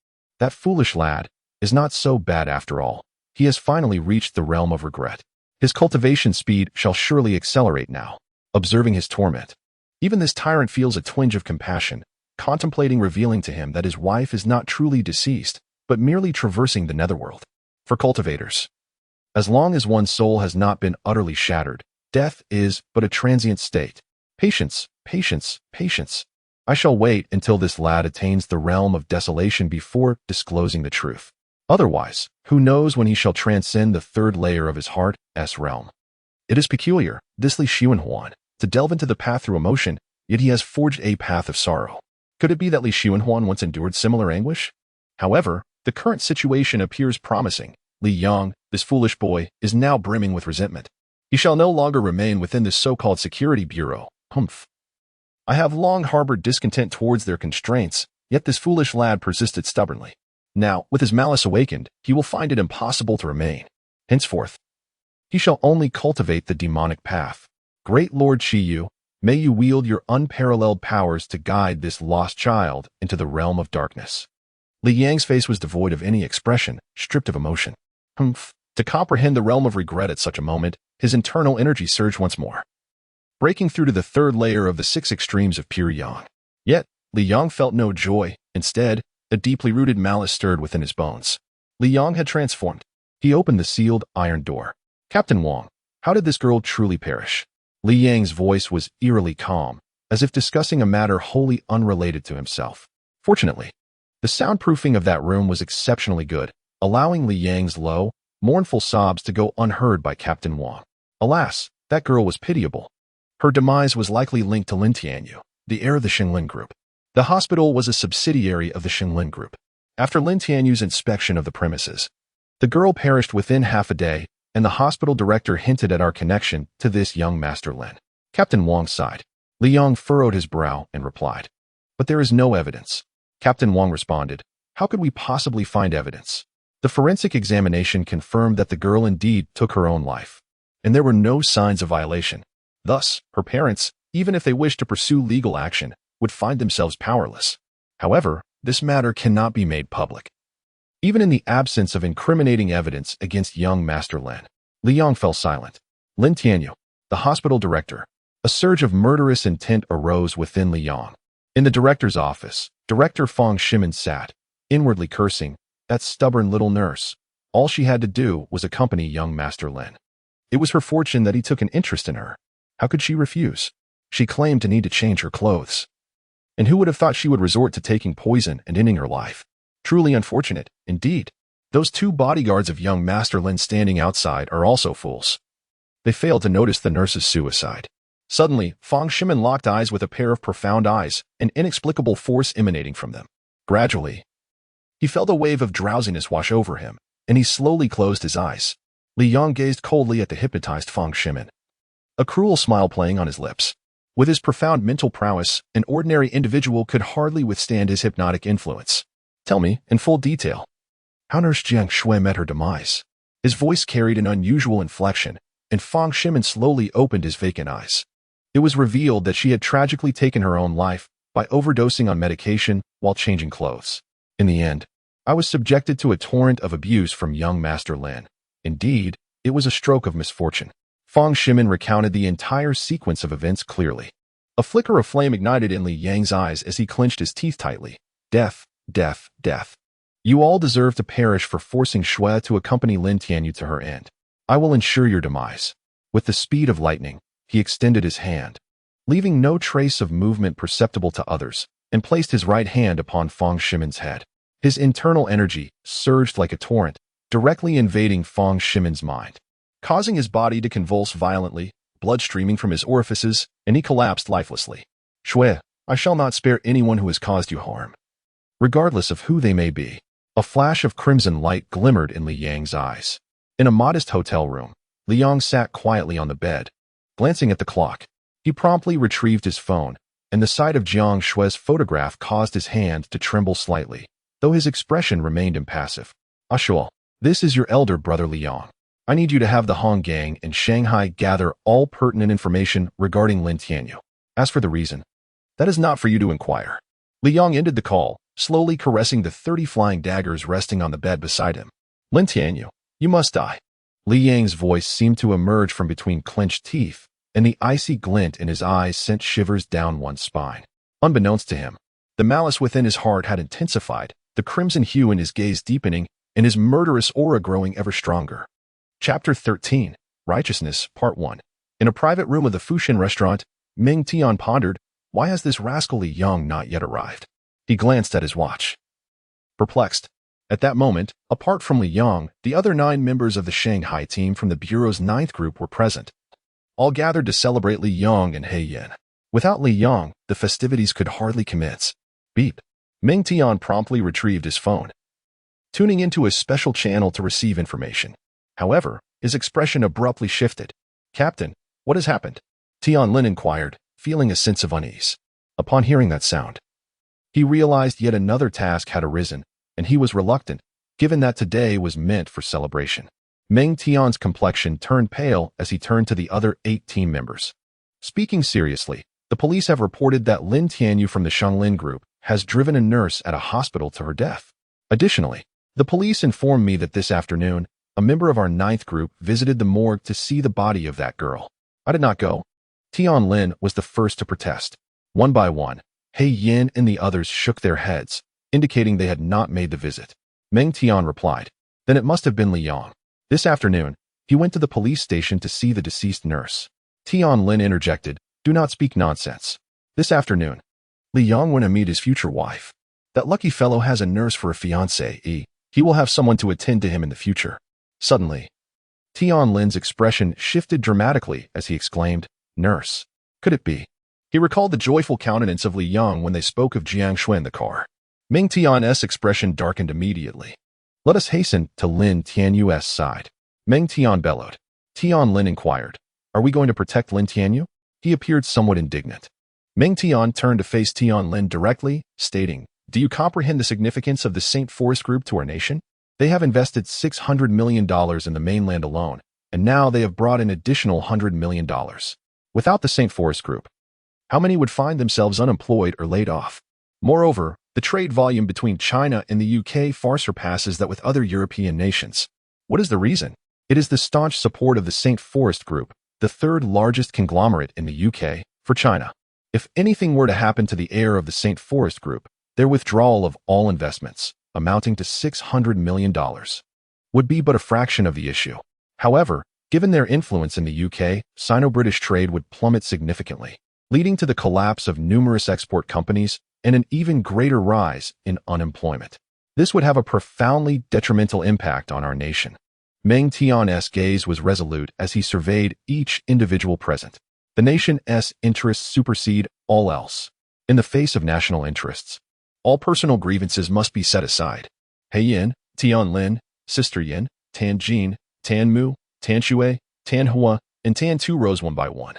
that foolish lad, is not so bad after all. He has finally reached the realm of regret. His cultivation speed shall surely accelerate now. Observing his torment, even this tyrant feels a twinge of compassion, contemplating revealing to him that his wife is not truly deceased, but merely traversing the netherworld. For cultivators, as long as one's soul has not been utterly shattered, death is but a transient state. Patience, patience, patience. I shall wait until this lad attains the realm of desolation before disclosing the truth. Otherwise, who knows when he shall transcend the third layer of his heart's realm. It is peculiar, this Li Xuanhuan, to delve into the path through emotion, yet he has forged a path of sorrow. Could it be that Li Xuanhuan once endured similar anguish? However, the current situation appears promising. Li Yang, this foolish boy, is now brimming with resentment. He shall no longer remain within this so-called security bureau. Humph. I have long harbored discontent towards their constraints, yet this foolish lad persisted stubbornly. Now, with his malice awakened, he will find it impossible to remain. Henceforth, he shall only cultivate the demonic path. Great Lord Xiang Yu, may you wield your unparalleled powers to guide this lost child into the realm of darkness. Li Yang's face was devoid of any expression, stripped of emotion. Humph. To comprehend the realm of regret at such a moment, his internal energy surged once more, breaking through to the third layer of the six extremes of pure yang. Yet, Li Yang felt no joy. Instead, a deeply rooted malice stirred within his bones. Li Yang had transformed. He opened the sealed iron door. Captain Wang, how did this girl truly perish? Li Yang's voice was eerily calm, as if discussing a matter wholly unrelated to himself. Fortunately, the soundproofing of that room was exceptionally good, allowing Li Yang's low, mournful sobs to go unheard by Captain Wang. Alas, that girl was pitiable. Her demise was likely linked to Lin Tianyu, the heir of the Xinglin Group. The hospital was a subsidiary of the Xinglin Group. After Lin Tianyu's inspection of the premises, the girl perished within half a day, and the hospital director hinted at our connection to this young Master Lin. Captain Wang sighed. Li Yang furrowed his brow and replied, "But there is no evidence." Captain Wang responded, "How could we possibly find evidence? The forensic examination confirmed that the girl indeed took her own life, and there were no signs of violation. Thus, her parents, even if they wished to pursue legal action, would find themselves powerless. However, this matter cannot be made public." Even in the absence of incriminating evidence against young Master Lin, Li Yang fell silent. Lin Tianyu, the hospital director. A surge of murderous intent arose within Li Yang. In the director's office, Director Fang Shimin sat, inwardly cursing, that stubborn little nurse. All she had to do was accompany young Master Lin. It was her fortune that he took an interest in her. How could she refuse? She claimed to need to change her clothes. And who would have thought she would resort to taking poison and ending her life? Truly unfortunate, indeed. Those two bodyguards of young Master Lin standing outside are also fools. They failed to notice the nurse's suicide. Suddenly, Fang Shimin locked eyes with a pair of profound eyes, an inexplicable force emanating from them. Gradually, he felt a wave of drowsiness wash over him, and he slowly closed his eyes. Li Yang gazed coldly at the hypnotized Fang Shimin, a cruel smile playing on his lips. With his profound mental prowess, an ordinary individual could hardly withstand his hypnotic influence. "Tell me, in full detail, how Nurse Jiang Xue met her demise." His voice carried an unusual inflection, and Fang Shimin slowly opened his vacant eyes. It was revealed that she had tragically taken her own life, by overdosing on medication while changing clothes. In the end, I was subjected to a torrent of abuse from young Master Lin. Indeed, it was a stroke of misfortune. Fang Shimin recounted the entire sequence of events clearly. A flicker of flame ignited in Li Yang's eyes as he clenched his teeth tightly. Death, death, death. You all deserve to perish for forcing Xue to accompany Lin Tianyu to her end. I will ensure your demise. With the speed of lightning, he extended his hand, leaving no trace of movement perceptible to others, and placed his right hand upon Fang Shimin's head. His internal energy surged like a torrent, directly invading Fang Shimin's mind, causing his body to convulse violently, blood streaming from his orifices, and he collapsed lifelessly. Xue, I shall not spare anyone who has caused you harm, regardless of who they may be. A flash of crimson light glimmered in Li Yang's eyes. In a modest hotel room, Li Yang sat quietly on the bed, glancing at the clock. He promptly retrieved his phone, and the sight of Jiang Xue's photograph caused his hand to tremble slightly, though his expression remained impassive. Ashual, this is your elder brother Li Yang. I need you to have the Hong Gang in Shanghai gather all pertinent information regarding Lin Tianyu. As for the reason, that is not for you to inquire. Li Yang ended the call, slowly caressing the 30 flying daggers resting on the bed beside him. Lin Tianyu, you must die. Li Yang's voice seemed to emerge from between clenched teeth, and the icy glint in his eyes sent shivers down one's spine. Unbeknownst to him, the malice within his heart had intensified, the crimson hue in his gaze deepening, and his murderous aura growing ever stronger. Chapter 13, Righteousness, Part 1. In a private room of the Fushin restaurant, Ming Tian pondered, why has this rascal Li Yang not yet arrived? He glanced at his watch, perplexed. At that moment, apart from Li Yang, the other 9 members of the Shanghai team from the Bureau's 9th group were present, all gathered to celebrate Li Yang and He Yin. Without Li Yang, the festivities could hardly commence. Beep. Ming Tian promptly retrieved his phone, tuning into a special channel to receive information. However, his expression abruptly shifted. Captain, what has happened? Tian Lin inquired, feeling a sense of unease. Upon hearing that sound, he realized yet another task had arisen, and he was reluctant, given that today was meant for celebration. Ming Tian's complexion turned pale as he turned to the other 8 team members. Speaking seriously, the police have reported that Lin Tianyu from the Shanglin group has driven a nurse at a hospital to her death. Additionally, the police informed me that this afternoon, a member of our 9th group visited the morgue to see the body of that girl. I did not go. Tian Lin was the first to protest. One by one, He Yin and the others shook their heads, indicating they had not made the visit. Meng Tian replied, then it must have been Li Yang. This afternoon, he went to the police station to see the deceased nurse. Tian Lin interjected, do not speak nonsense. This afternoon, Li Yang went to meet his future wife. That lucky fellow has a nurse for a fiancée. He will have someone to attend to him in the future. Suddenly, Tian Lin's expression shifted dramatically as he exclaimed, nurse. Could it be? He recalled the joyful countenance of Li Yang when they spoke of Jiang Xue in the car. Ming Tian's expression darkened immediately. Let us hasten to Lin Tianyu's side. Meng Tian bellowed. Tian Lin inquired, are we going to protect Lin Tianyu? He appeared somewhat indignant. Meng Tian turned to face Tian Lin directly, stating, do you comprehend the significance of the Saint Forest Group to our nation? They have invested $600 million in the mainland alone, and now they have brought in additional $100 million. Without the Saint Forest Group, how many would find themselves unemployed or laid off? Moreover, the trade volume between China and the UK far surpasses that with other European nations. What is the reason? It is the staunch support of the Saint Forest Group, the 3rd largest conglomerate in the UK, for China. If anything were to happen to the heir of the Saint Forest Group, their withdrawal of all investments, amounting to $600 million, would be but a fraction of the issue. However, given their influence in the UK, Sino-British trade would plummet significantly, leading to the collapse of numerous export companies and an even greater rise in unemployment. This would have a profoundly detrimental impact on our nation. Meng Tian's gaze was resolute as he surveyed each individual present. The nation's interests supersede all else. In the face of national interests, all personal grievances must be set aside. He Yin, Tian Lin, Sister Yin, Tan Jin, Tan Mu, Tan Xue, Tan Hua, and Tan Tu rose one by one,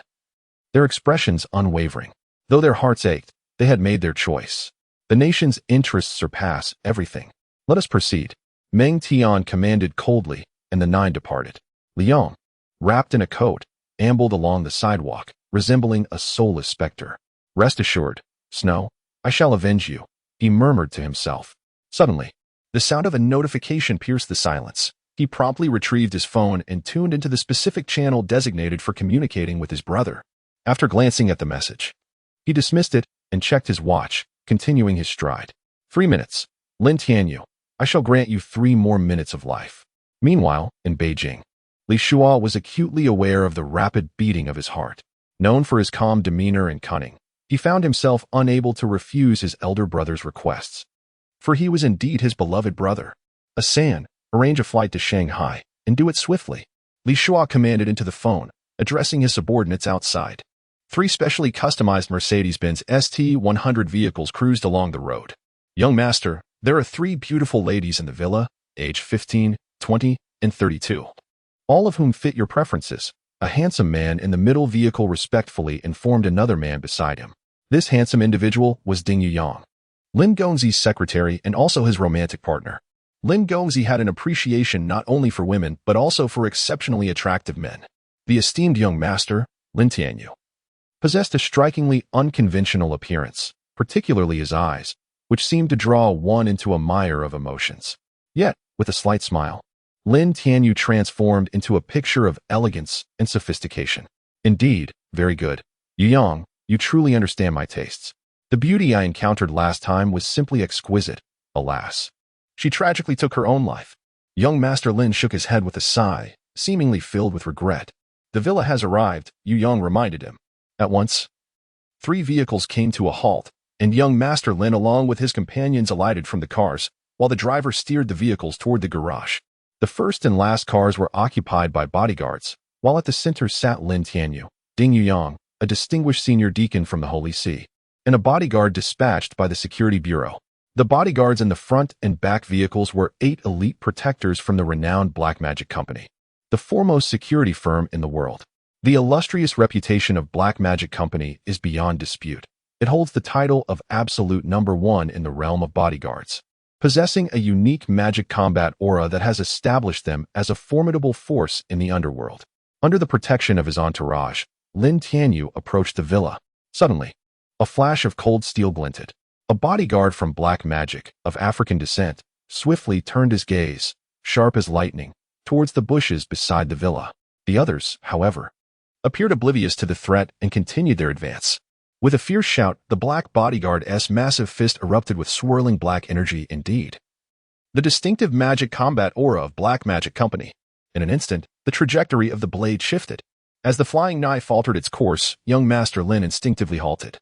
their expressions unwavering. Though their hearts ached, they had made their choice. The nation's interests surpass everything. Let us proceed. Meng Tian commanded coldly, and the 9 departed. Li Yang, wrapped in a coat, ambled along the sidewalk, resembling a soulless specter. Rest assured, Snow, I shall avenge you, he murmured to himself. Suddenly, the sound of a notification pierced the silence. He promptly retrieved his phone and tuned into the specific channel designated for communicating with his brother. After glancing at the message, he dismissed it and checked his watch, continuing his stride. 3 minutes. Lin Tianyu, I shall grant you 3 more minutes of life. Meanwhile, in Beijing, Li Shua was acutely aware of the rapid beating of his heart. Known for his calm demeanor and cunning, he found himself unable to refuse his elder brother's requests. For he was indeed his beloved brother. Ascent, arrange a flight to Shanghai, and do it swiftly. Li Shua commanded into the phone, addressing his subordinates outside. 3 specially customized Mercedes-Benz ST-100 vehicles cruised along the road. Young master, there are 3 beautiful ladies in the villa, age 15, 20, and 32. All of whom fit your preferences. A handsome man in the middle vehicle respectfully informed another man beside him. This handsome individual was Ding Yuyang, Lin Gongzi's secretary and also his romantic partner. Lin Gongzi had an appreciation not only for women but also for exceptionally attractive men. The esteemed young master, Lin Tianyu, possessed a strikingly unconventional appearance, particularly his eyes, which seemed to draw one into a mire of emotions. Yet, with a slight smile, Lin Tianyu transformed into a picture of elegance and sophistication. Indeed, very good. Yuyang, you truly understand my tastes. The beauty I encountered last time was simply exquisite, alas. She tragically took her own life. Young Master Lin shook his head with a sigh, seemingly filled with regret. The villa has arrived, Yuyang reminded him. At once, 3 vehicles came to a halt, and young Master Lin along with his companions alighted from the cars, while the driver steered the vehicles toward the garage. The first and last cars were occupied by bodyguards, while at the center sat Lin Tianyu, Ding Yuyang, a distinguished senior deacon from the Holy See, and a bodyguard dispatched by the Security Bureau. The bodyguards in the front and back vehicles were 8 elite protectors from the renowned Black Magic Company, the foremost security firm in the world. The illustrious reputation of Black Magic Company is beyond dispute. It holds the title of absolute #1 in the realm of bodyguards, possessing a unique magic combat aura that has established them as a formidable force in the underworld. Under the protection of his entourage, Lin Tianyu approached the villa. Suddenly, a flash of cold steel glinted. A bodyguard from Black Magic, of African descent, swiftly turned his gaze, sharp as lightning, towards the bushes beside the villa. The others, however, appeared oblivious to the threat and continued their advance. With a fierce shout, the black bodyguard's massive fist erupted with swirling black energy indeed. The distinctive magic combat aura of Black Magic Company. In an instant, the trajectory of the blade shifted. As the flying knife faltered its course, young Master Lin instinctively halted.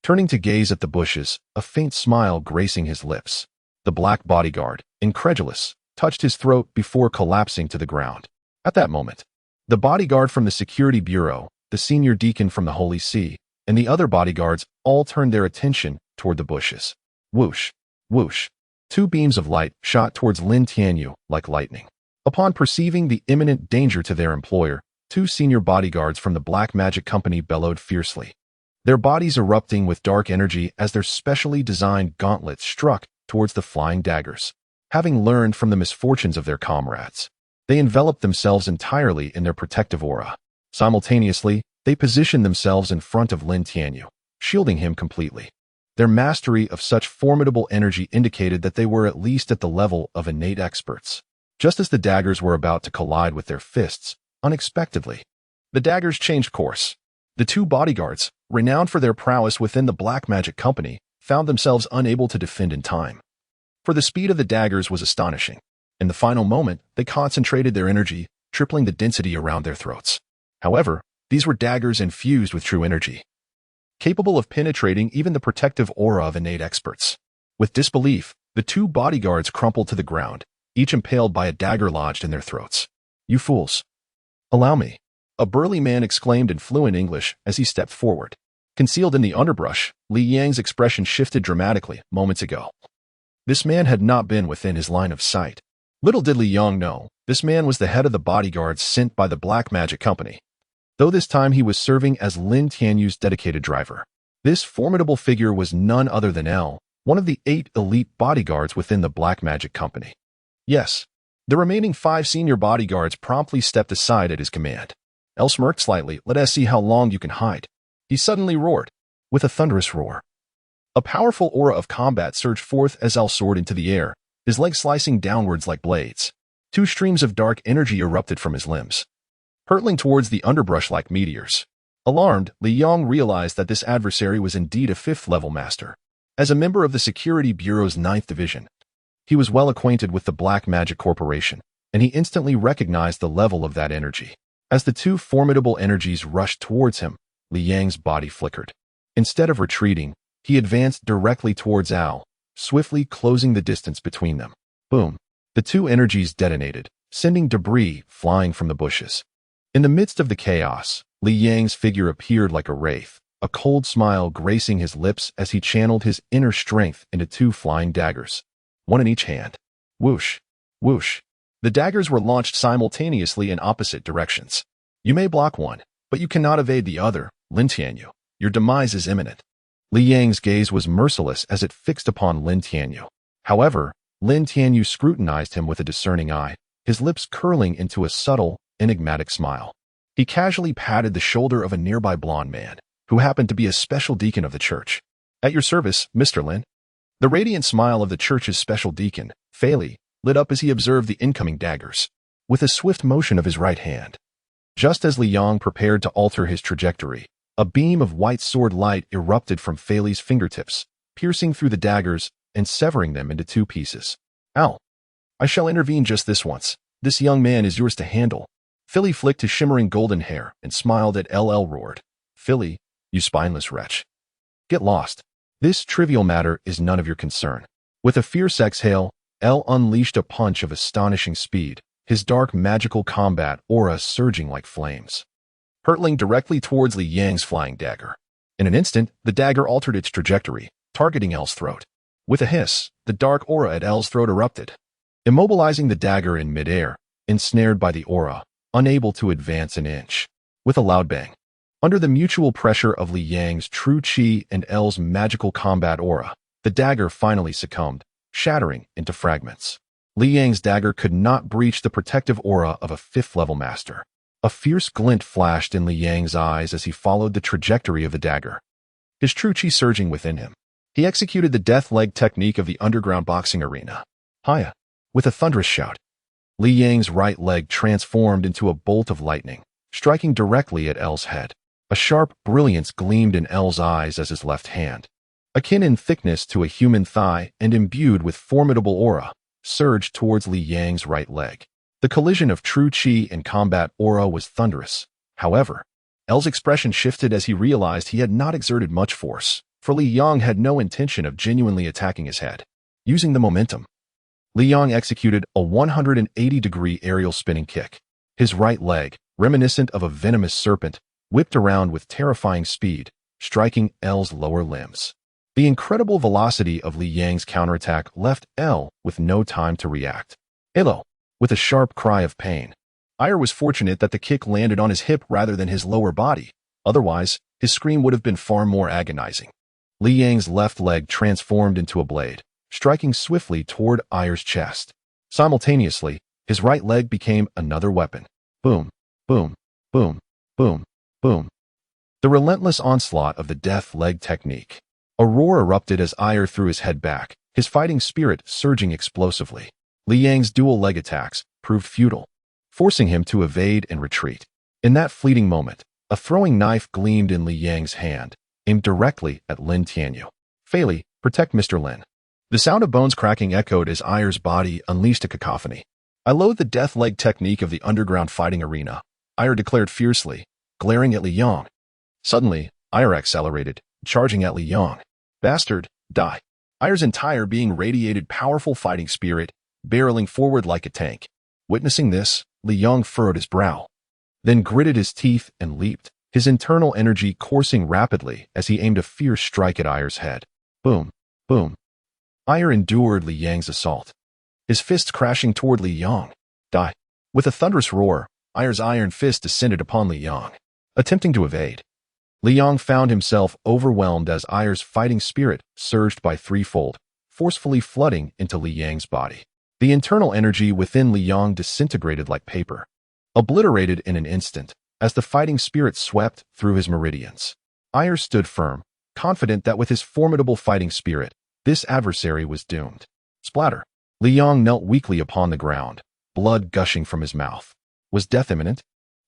Turning to gaze at the bushes, a faint smile gracing his lips. The black bodyguard, incredulous, touched his throat before collapsing to the ground. At that moment, the bodyguard from the Security Bureau, the senior deacon from the Holy See, and the other bodyguards all turned their attention toward the bushes. Whoosh, whoosh. 2 beams of light shot towards Lin Tianyu like lightning. Upon perceiving the imminent danger to their employer, 2 senior bodyguards from the Black Magic Company bellowed fiercely, their bodies erupting with dark energy as their specially designed gauntlets struck towards the flying daggers. Having learned from the misfortunes of their comrades, they enveloped themselves entirely in their protective aura. Simultaneously, they positioned themselves in front of Lin Tianyu, shielding him completely. Their mastery of such formidable energy indicated that they were at least at the level of innate experts. Just as the daggers were about to collide with their fists, unexpectedly, the daggers changed course. The 2 bodyguards, renowned for their prowess within the Black Magic Company, found themselves unable to defend in time. For the speed of the daggers was astonishing. In the final moment, they concentrated their energy, tripling the density around their throats. However, these were daggers infused with true energy, capable of penetrating even the protective aura of innate experts. With disbelief, the 2 bodyguards crumpled to the ground, each impaled by a dagger lodged in their throats. "You fools! Allow me!" a burly man exclaimed in fluent English as he stepped forward. Concealed in the underbrush, Li Yang's expression shifted dramatically moments ago. This man had not been within his line of sight. Little did Li Yang know, this man was the head of the bodyguards sent by the Black Magic Company, though this time he was serving as Lin Tianyu's dedicated driver. This formidable figure was none other than L, one of the 8 elite bodyguards within the Black Magic Company. Yes, the remaining 5 senior bodyguards promptly stepped aside at his command. L smirked slightly. "Let us see how long you can hide," he suddenly roared. With a thunderous roar, A powerful aura of combat surged forth as El soared into the air, his legs slicing downwards like blades. Two streams of dark energy erupted from his limbs, hurtling towards the underbrush like meteors. Alarmed, Li Yong realized that this adversary was indeed a fifth-level master. As a member of the Security Bureau's 9th Division, he was well acquainted with the Black Magic Corporation, and he instantly recognized the level of that energy. As the two formidable energies rushed towards him, Li Yang's body flickered. Instead of retreating, he advanced directly towards Al, swiftly closing the distance between them. Boom! The two energies detonated, sending debris flying from the bushes. In the midst of the chaos, Li Yang's figure appeared like a wraith, a cold smile gracing his lips as he channeled his inner strength into two flying daggers, one in each hand. Whoosh! Whoosh! The daggers were launched simultaneously in opposite directions. You may block one, but you cannot evade the other, Lin Tianyu. Your demise is imminent. Li Yang's gaze was merciless as it fixed upon Lin Tianyu. However, Lin Tianyu scrutinized him with a discerning eye, his lips curling into a subtle, enigmatic smile. He casually patted the shoulder of a nearby blond man, who happened to be a special deacon of the church. At your service, Mr. Lin. The radiant smile of the church's special deacon, Fei Li, lit up as he observed the incoming daggers. With a swift motion of his right hand, just as Li Yong prepared to alter his trajectory, a beam of white sword light erupted from Fei Li's fingertips, piercing through the daggers and severing them into two pieces. Ow! I shall intervene just this once. This young man is yours to handle. Fei Li flicked his shimmering golden hair and smiled at LL roared. Fei Li, you spineless wretch. Get lost. This trivial matter is none of your concern. With a fierce exhale, L unleashed a punch of astonishing speed, his dark magical combat aura surging like flames, hurtling directly towards Li Yang's flying dagger. In an instant, the dagger altered its trajectory, targeting L's throat. With a hiss, the dark aura at L's throat erupted, immobilizing the dagger in midair, ensnared by the aura, unable to advance an inch. With a loud bang, under the mutual pressure of Li Yang's true chi and L's magical combat aura, the dagger finally succumbed, shattering into fragments. Li Yang's dagger could not breach the protective aura of a fifth-level master. A fierce glint flashed in Li Yang's eyes as he followed the trajectory of the dagger, his true chi surging within him. He executed the death leg technique of the underground boxing arena. Hiya! With a thunderous shout, Li Yang's right leg transformed into a bolt of lightning, striking directly at L's head. A sharp brilliance gleamed in L's eyes as his left hand, akin in thickness to a human thigh and imbued with formidable aura, surged towards Li Yang's right leg. The collision of true chi and combat aura was thunderous. However, L's expression shifted as he realized he had not exerted much force, for Li Yang had no intention of genuinely attacking his head. Using the momentum, Li Yang executed a 180-degree aerial spinning kick. His right leg, reminiscent of a venomous serpent, whipped around with terrifying speed, striking L's lower limbs. The incredible velocity of Li Yang's counterattack left L with no time to react. Hello! With a sharp cry of pain, Iyer was fortunate that the kick landed on his hip rather than his lower body. Otherwise, his scream would have been far more agonizing. Li Yang's left leg transformed into a blade, striking swiftly toward Iyer's chest. Simultaneously, his right leg became another weapon. Boom, boom, boom, boom, boom. The relentless onslaught of the death leg technique. A roar erupted as Iyer threw his head back, his fighting spirit surging explosively. Li Yang's dual leg attacks proved futile, forcing him to evade and retreat. In that fleeting moment, a throwing knife gleamed in Li Yang's hand, aimed directly at Lin Tianyu. Fei Li, protect Mr. Lin. The sound of bones cracking echoed as Iyer's body unleashed a cacophony. I loathe the death leg technique of the underground fighting arena, Iyer declared fiercely, glaring at Li Yang. Suddenly, Iyer accelerated, charging at Li Yang. Bastard, die. Iyer's entire being radiated powerful fighting spirit, barreling forward like a tank. Witnessing this, Li Yang furrowed his brow, then gritted his teeth and leaped, his internal energy coursing rapidly as he aimed a fierce strike at Iyer's head. Boom, boom. Iyer endured Li Yang's assault, his fists crashing toward Li Yang. Die. With a thunderous roar, Iyer's iron fist descended upon Li Yang, attempting to evade. Li Yang found himself overwhelmed as Iyer's fighting spirit surged by threefold, forcefully flooding into Li Yang's body. The internal energy within Li Yang disintegrated like paper, obliterated in an instant, as the fighting spirit swept through his meridians. Iyer stood firm, confident that with his formidable fighting spirit, this adversary was doomed. Splatter. Liang knelt weakly upon the ground, blood gushing from his mouth. Was death imminent?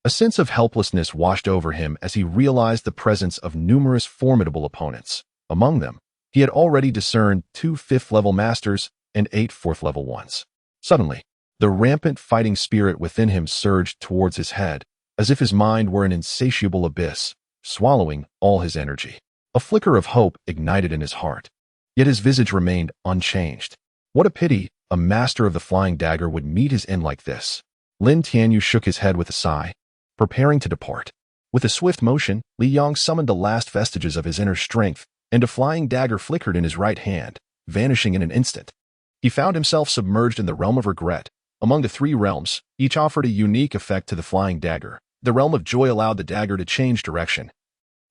A sense of helplessness washed over him as he realized the presence of numerous formidable opponents. Among them, he had already discerned 2 5th-level masters and 8 4th-level ones. Suddenly, the rampant fighting spirit within him surged towards his head, as if his mind were an insatiable abyss, swallowing all his energy. A flicker of hope ignited in his heart, yet his visage remained unchanged. What a pity a master of the flying dagger would meet his end like this. Lin Tianyu shook his head with a sigh, preparing to depart. With a swift motion, Liang summoned the last vestiges of his inner strength, and a flying dagger flickered in his right hand, vanishing in an instant. He found himself submerged in the realm of regret. Among the 3 realms, each offered a unique effect to the flying dagger. The realm of joy allowed the dagger to change direction.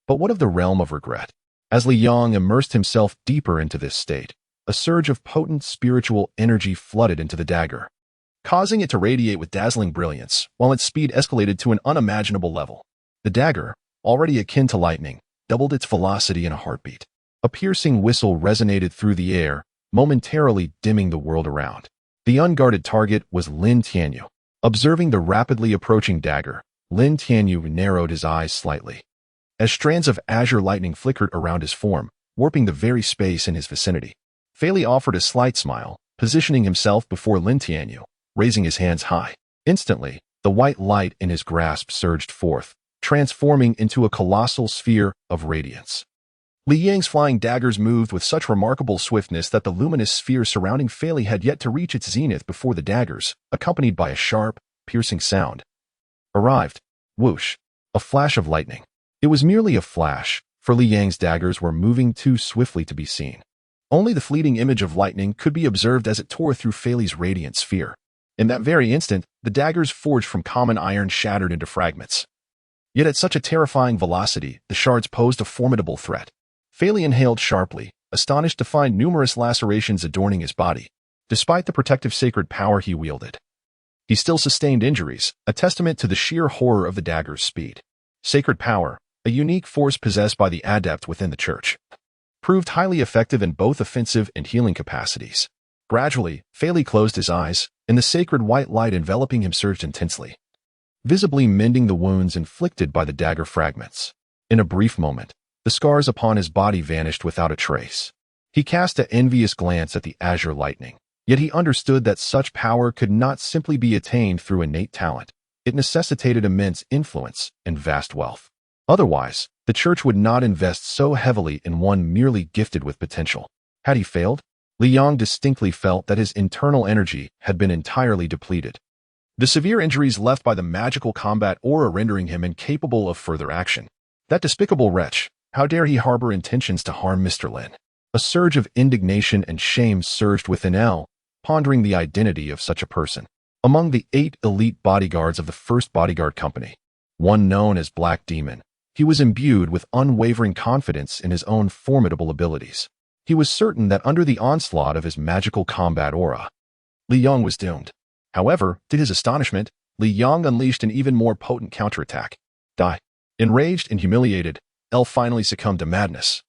But what of the realm of regret? As Liang immersed himself deeper into this state, a surge of potent spiritual energy flooded into the dagger, causing it to radiate with dazzling brilliance, while its speed escalated to an unimaginable level. The dagger, already akin to lightning, doubled its velocity in a heartbeat. A piercing whistle resonated through the air, momentarily dimming the world around. The unguarded target was Lin Tianyu. Observing the rapidly approaching dagger, Lin Tianyu narrowed his eyes slightly. As strands of azure lightning flickered around his form, warping the very space in his vicinity. Fei Li offered a slight smile, positioning himself before Lin Tianyu, raising his hands high. Instantly, the white light in his grasp surged forth, transforming into a colossal sphere of radiance. Liang's flying daggers moved with such remarkable swiftness that the luminous sphere surrounding Fei Li had yet to reach its zenith before the daggers, accompanied by a sharp, piercing sound, arrived. Whoosh! A flash of lightning. It was merely a flash, for Liang's daggers were moving too swiftly to be seen. Only the fleeting image of lightning could be observed as it tore through Fei Li's radiant sphere. In that very instant, the daggers forged from common iron shattered into fragments. Yet at such a terrifying velocity, the shards posed a formidable threat. Fei Li inhaled sharply, astonished to find numerous lacerations adorning his body. Despite the protective sacred power he wielded, he still sustained injuries, a testament to the sheer horror of the dagger's speed. Sacred power, a unique force possessed by the adept within the church, proved highly effective in both offensive and healing capacities. Gradually, Fei Li closed his eyes, and the sacred white light enveloping him surged intensely, visibly mending the wounds inflicted by the dagger fragments. In a brief moment, the scars upon his body vanished without a trace. He cast an envious glance at the azure lightning, yet he understood that such power could not simply be attained through innate talent. It necessitated immense influence and vast wealth. Otherwise, the church would not invest so heavily in one merely gifted with potential. Had he failed? Liang distinctly felt that his internal energy had been entirely depleted. The severe injuries left by the magical combat aura rendering him incapable of further action. That despicable wretch, how dare he harbor intentions to harm Mr. Lin? A surge of indignation and shame surged within Elle, pondering the identity of such a person. Among the 8 elite bodyguards of the First Bodyguard Company, one known as Black Demon, he was imbued with unwavering confidence in his own formidable abilities. He was certain that under the onslaught of his magical combat aura, Liang was doomed. However, to his astonishment, Liang unleashed an even more potent counterattack. Die. Enraged and humiliated, Elle finally succumbed to madness.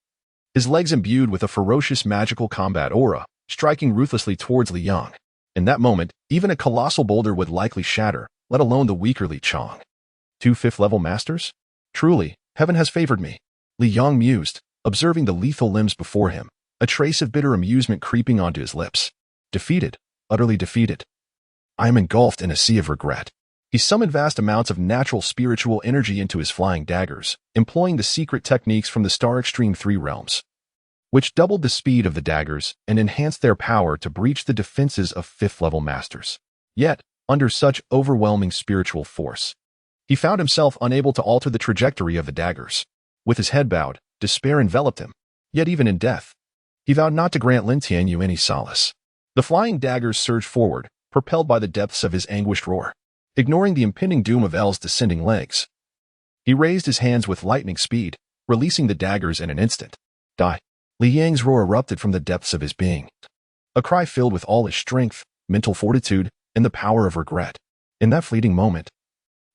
His legs imbued with a ferocious magical combat aura, striking ruthlessly towards Liang. In that moment, even a colossal boulder would likely shatter, let alone the weaker Li Chong. 2 5th-level masters? Truly, heaven has favored me. Liang mused, observing the lethal limbs before him, a trace of bitter amusement creeping onto his lips. Defeated, utterly defeated. I am engulfed in a sea of regret. He summoned vast amounts of natural spiritual energy into his flying daggers, employing the secret techniques from the Star Extreme 3 realms, which doubled the speed of the daggers and enhanced their power to breach the defenses of 5th-level masters. Yet, under such overwhelming spiritual force, he found himself unable to alter the trajectory of the daggers. With his head bowed, despair enveloped him. Yet even in death, he vowed not to grant Lin Tianyu any solace. The flying daggers surged forward, propelled by the depths of his anguished roar. Ignoring the impending doom of Elle's descending legs, he raised his hands with lightning speed, releasing the daggers in an instant. Die. Liang's roar erupted from the depths of his being, a cry filled with all his strength, mental fortitude, and the power of regret. In that fleeting moment,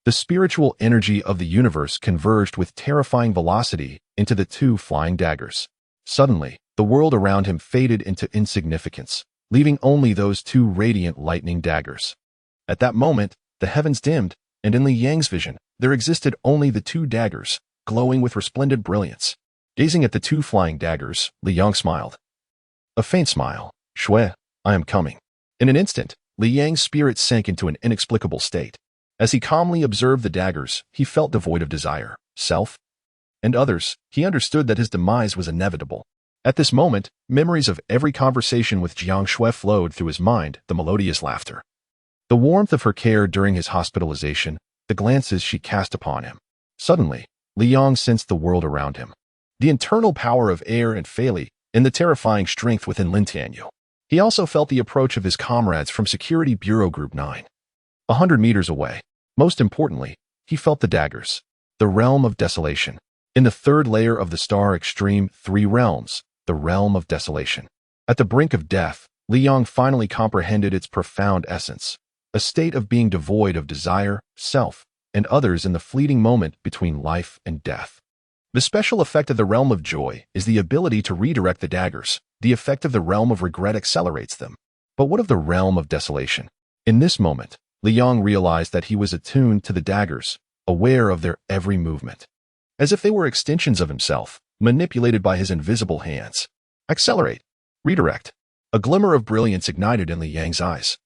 The spiritual energy of the universe converged with terrifying velocity into the two flying daggers. Suddenly, the world around him faded into insignificance, leaving only those two radiant lightning daggers. At that moment, the heavens dimmed, and in Li Yang's vision, there existed only the two daggers, glowing with resplendent brilliance. Gazing at the two flying daggers, Li Yang smiled. A faint smile. Xue, I am coming. In an instant, Li Yang's spirit sank into an inexplicable state. As he calmly observed the daggers, he felt devoid of desire, self, and others. He understood that his demise was inevitable. At this moment, memories of every conversation with Jiang Xue flowed through his mind, the melodious laughter, the warmth of her care during his hospitalization, the glances she cast upon him. Suddenly, Li Yang sensed the world around him, the internal power of air and Fei, and the terrifying strength within Lin Tianyu. He also felt the approach of his comrades from Security Bureau Group 9. 100 meters away. Most importantly, he felt the daggers, the realm of desolation. In the third layer of the star extreme 3 realms, the realm of desolation. At the brink of death, Li Yang finally comprehended its profound essence, a state of being devoid of desire, self, and others in the fleeting moment between life and death. The special effect of the realm of joy is the ability to redirect the daggers. The effect of the realm of regret accelerates them. But what of the realm of desolation? In this moment, Li Yang realized that he was attuned to the daggers, aware of their every movement, as if they were extensions of himself, manipulated by his invisible hands. Accelerate. Redirect. A glimmer of brilliance ignited in Li Yang's eyes.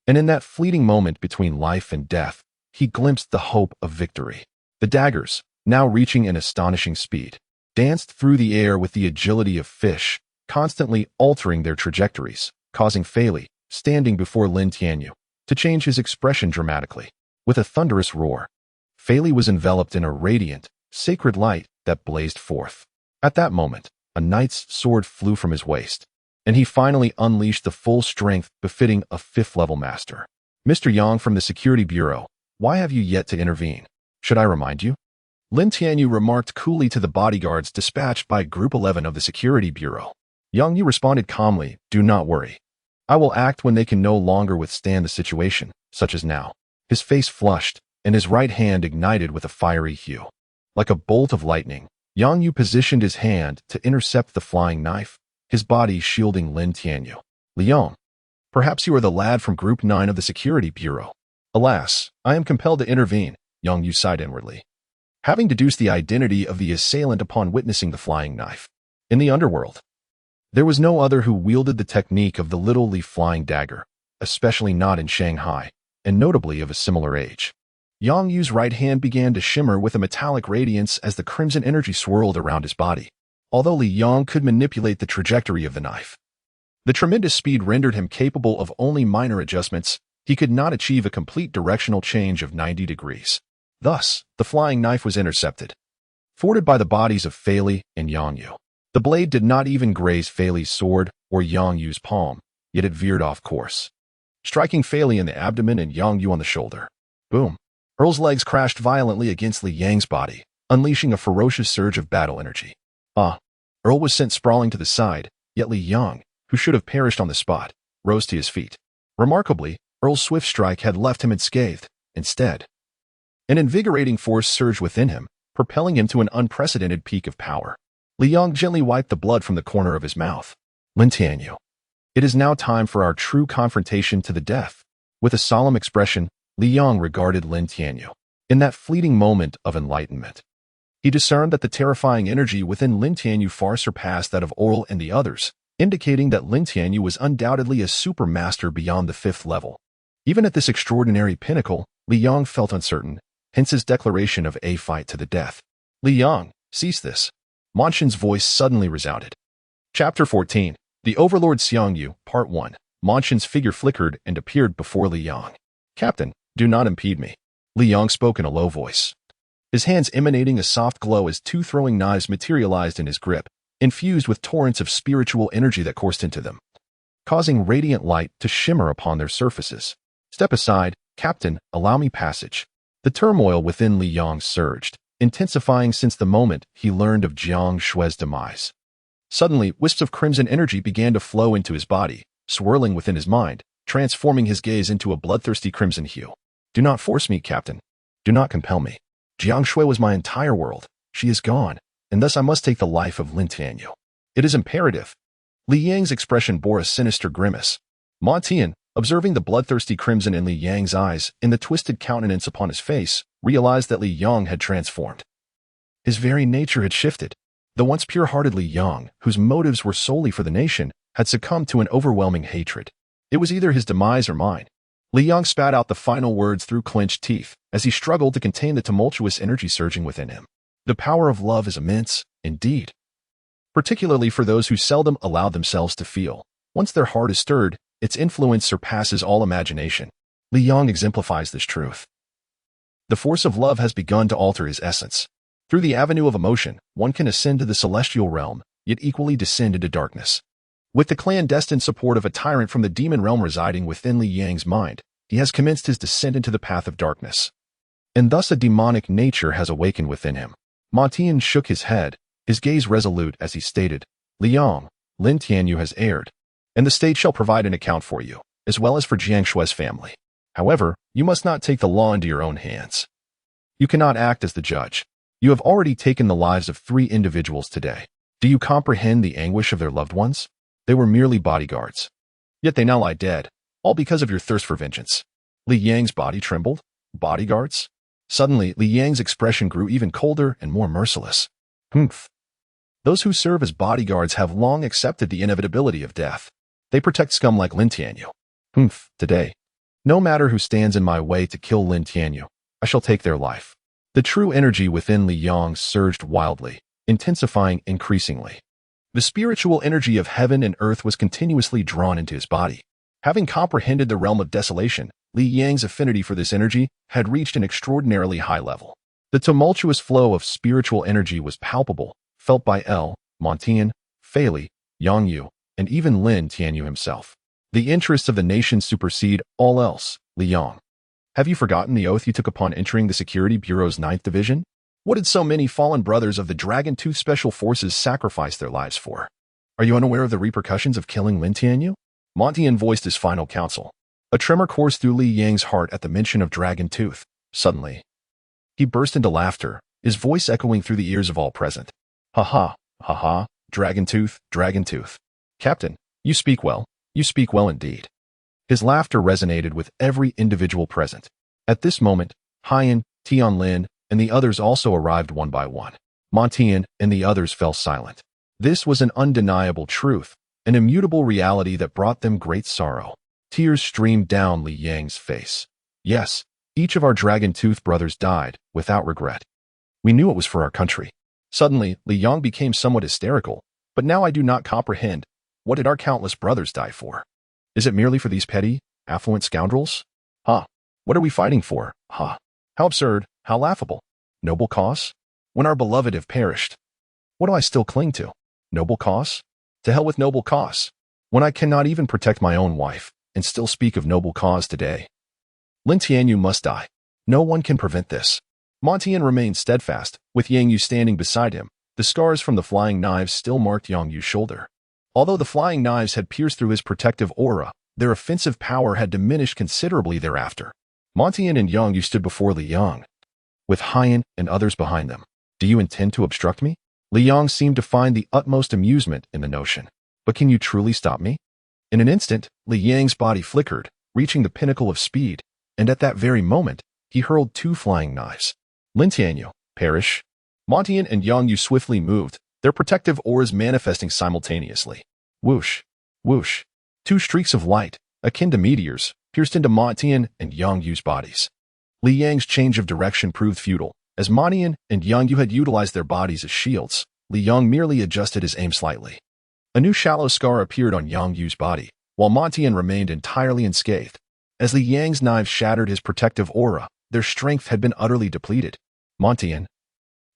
And in that fleeting moment between life and death, he glimpsed the hope of victory. The daggers, now reaching an astonishing speed, danced through the air with the agility of fish, constantly altering their trajectories, causing Fei, standing before Lin Tianyu, to change his expression dramatically. With a thunderous roar, Fei was enveloped in a radiant, sacred light that blazed forth. At that moment, a knight's sword flew from his waist, and he finally unleashed the full strength befitting a 5th-level master. Mr. Yang from the Security Bureau, why have you yet to intervene? Should I remind you? Lin Tianyu remarked coolly to the bodyguards dispatched by Group 11 of the Security Bureau. Xiang Yu responded calmly, do not worry. I will act when they can no longer withstand the situation, such as now. His face flushed, and his right hand ignited with a fiery hue. Like a bolt of lightning, Xiang Yu positioned his hand to intercept the flying knife, his body shielding Lin Tianyu. Liang, perhaps you are the lad from Group 9 of the Security Bureau. Alas, I am compelled to intervene, Xiang Yu sighed inwardly, having deduced the identity of the assailant upon witnessing the flying knife. In the underworld, there was no other who wielded the technique of the little Li flying dagger, especially not in Shanghai, and notably of a similar age. Xiang Yu's right hand began to shimmer with a metallic radiance as the crimson energy swirled around his body. Although Li Yang could manipulate the trajectory of the knife, the tremendous speed rendered him capable of only minor adjustments. He could not achieve a complete directional change of 90 degrees. Thus, the flying knife was intercepted, thwarted by the bodies of Fei and Xiang Yu. The blade did not even graze Fei's sword or Xiang Yu's palm, yet it veered off course, striking Fei in the abdomen and Xiang Yu on the shoulder. Boom! Earl's legs crashed violently against Li Yang's body, unleashing a ferocious surge of battle energy. Earl was sent sprawling to the side, yet Li Yang, who should have perished on the spot, rose to his feet. Remarkably, Earl's swift strike had left him unscathed. Instead, an invigorating force surged within him, propelling him to an unprecedented peak of power. Li Yang gently wiped the blood from the corner of his mouth. Lin Tianyu, it is now time for our true confrontation to the death. With a solemn expression, Li Yang regarded Lin Tianyu. In that fleeting moment of enlightenment, he discerned that the terrifying energy within Lin Tianyu far surpassed that of Earl and the others, indicating that Lin Tianyu was undoubtedly a super master beyond the 5th level. Even at this extraordinary pinnacle, Li Yang felt uncertain, hence his declaration of a fight to the death. Li Yang, cease this. Manshin's voice suddenly resounded. Chapter 14. The Overlord Xiang Yu, Part 1. Manshin's figure flickered and appeared before Li Yang. Captain, do not impede me. Li Yang spoke in a low voice, his hands emanating a soft glow as 2 throwing knives materialized in his grip, infused with torrents of spiritual energy that coursed into them, causing radiant light to shimmer upon their surfaces. Step aside, Captain, allow me passage. The turmoil within Li Yang surged, intensifying since the moment he learned of Jiang Xue's demise. Suddenly, wisps of crimson energy began to flow into his body, swirling within his mind, transforming his gaze into a bloodthirsty crimson hue. Do not force me, Captain. Do not compel me. Jiang Xue was my entire world. She is gone, and thus I must take the life of Lin Tianyu. It is imperative. Li Yang's expression bore a sinister grimace. Ma Tian, observing the bloodthirsty crimson in Li Yang's eyes and the twisted countenance upon his face, realized that Li Yang had transformed. His very nature had shifted. The once pure-hearted Li Yang, whose motives were solely for the nation, had succumbed to an overwhelming hatred. It was either his demise or mine. Li Yang spat out the final words through clenched teeth as he struggled to contain the tumultuous energy surging within him. The power of love is immense, indeed. Particularly for those who seldom allow themselves to feel. Once their heart is stirred, its influence surpasses all imagination. Li Yang exemplifies this truth. The force of love has begun to alter his essence. Through the avenue of emotion, one can ascend to the celestial realm, yet equally descend into darkness. With the clandestine support of a tyrant from the demon realm residing within Li Yang's mind, he has commenced his descent into the path of darkness. And thus a demonic nature has awakened within him. Ma Tian shook his head, his gaze resolute as he stated, Li Yang, Lin Tianyu has erred, and the state shall provide an account for you, as well as for Jiang Xue's family. However, you must not take the law into your own hands. You cannot act as the judge. You have already taken the lives of 3 individuals today. Do you comprehend the anguish of their loved ones? They were merely bodyguards. Yet they now lie dead, all because of your thirst for vengeance. Li Yang's body trembled. Bodyguards? Suddenly, Li Yang's expression grew even colder and more merciless. Humph. Those who serve as bodyguards have long accepted the inevitability of death. They protect scum like Lin Tianyu. Humph. Today, no matter who stands in my way to kill Lin Tianyu, I shall take their life. The true energy within Li Yang surged wildly, intensifying increasingly. The spiritual energy of heaven and earth was continuously drawn into his body. Having comprehended the realm of desolation, Li Yang's affinity for this energy had reached an extraordinarily high level. The tumultuous flow of spiritual energy was palpable, felt by Ma Tian, Fei Li, Xiang Yu, and even Lin Tianyu himself. The interests of the nation supersede all else. Li Yang, have you forgotten the oath you took upon entering the Security Bureau's 9th Division? What did so many fallen brothers of the Dragon Tooth Special Forces sacrifice their lives for? Are you unaware of the repercussions of killing Lin Tianyu? Ma Tian voiced his final counsel. A tremor coursed through Li Yang's heart at the mention of Dragon Tooth. Suddenly, he burst into laughter, his voice echoing through the ears of all present. Ha ha, ha ha, Dragon Tooth, Dragon Tooth. Captain, you speak well indeed. His laughter resonated with every individual present. At this moment, Haiyan, Tianlin, and the others also arrived one by one. Ma Tian and the others fell silent. This was an undeniable truth, an immutable reality that brought them great sorrow. Tears streamed down Li Yang's face. Yes, each of our Dragon Tooth brothers died, without regret. We knew it was for our country. Suddenly, Li Yang became somewhat hysterical, but now I do not comprehend. What did our countless brothers die for? Is it merely for these petty, affluent scoundrels? Ha! What are we fighting for? Ha! How absurd, how laughable. Noble cause? When our beloved have perished. What do I still cling to? Noble cause? To hell with noble cause. When I cannot even protect my own wife, and still speak of noble cause today. Lin Tianyu must die. No one can prevent this. Ma Tian remained steadfast, with Xiang Yu standing beside him. The scars from the flying knives still marked Xiang Yu's shoulder. Although the flying knives had pierced through his protective aura, their offensive power had diminished considerably thereafter. Ma Tian and Xiang Yu stood before Li Yang, with Haiyan and others behind them. Do you intend to obstruct me? Li Yang seemed to find the utmost amusement in the notion. But can you truly stop me? In an instant, Li Yang's body flickered, reaching the pinnacle of speed, and at that very moment, he hurled 2 flying knives. Lin Tianyu, perish. Ma Tian and Xiang Yu swiftly moved, their protective auras manifesting simultaneously. Whoosh, whoosh. 2 streaks of light, akin to meteors, pierced into Ma Tian and Xiang Yu's bodies. Li Yang's change of direction proved futile. As Ma Tian and Xiang Yu had utilized their bodies as shields, Li Yang merely adjusted his aim slightly. A new shallow scar appeared on Xiang Yu's body, while Ma Tian remained entirely unscathed. As Li Yang's knives shattered his protective aura, their strength had been utterly depleted. Ma Tian,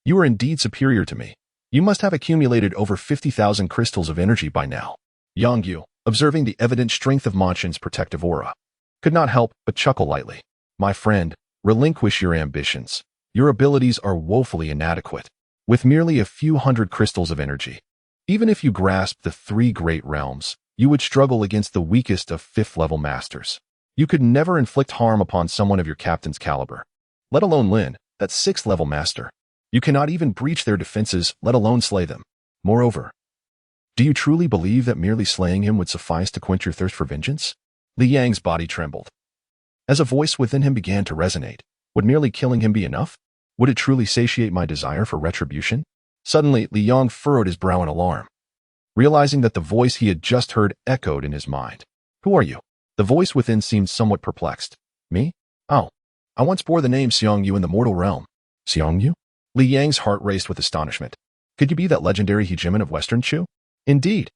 you are indeed superior to me. You must have accumulated over 50,000 crystals of energy by now. Xiang Yu, observing the evident strength of Ma Tian's protective aura, could not help but chuckle lightly. My friend, relinquish your ambitions. Your abilities are woefully inadequate, with merely a few hundred crystals of energy. Even if you grasped the 3 great realms, you would struggle against the weakest of 5th-level masters. You could never inflict harm upon someone of your captain's caliber. let alone Lin, that 6th-level master. You cannot even breach their defenses, let alone slay them. Moreover, do you truly believe that merely slaying him would suffice to quench your thirst for vengeance? Li Yang's body trembled. As a voice within him began to resonate, would merely killing him be enough? Would it truly satiate my desire for retribution? Suddenly, Li Yang furrowed his brow in alarm, realizing that the voice he had just heard echoed in his mind. Who are you? The voice within seemed somewhat perplexed. Me? Oh, I once bore the name Xiang Yu in the mortal realm. Xiang Yu? Li Yang's heart raced with astonishment. Could you be that legendary hegemon of Western Chu? Indeed.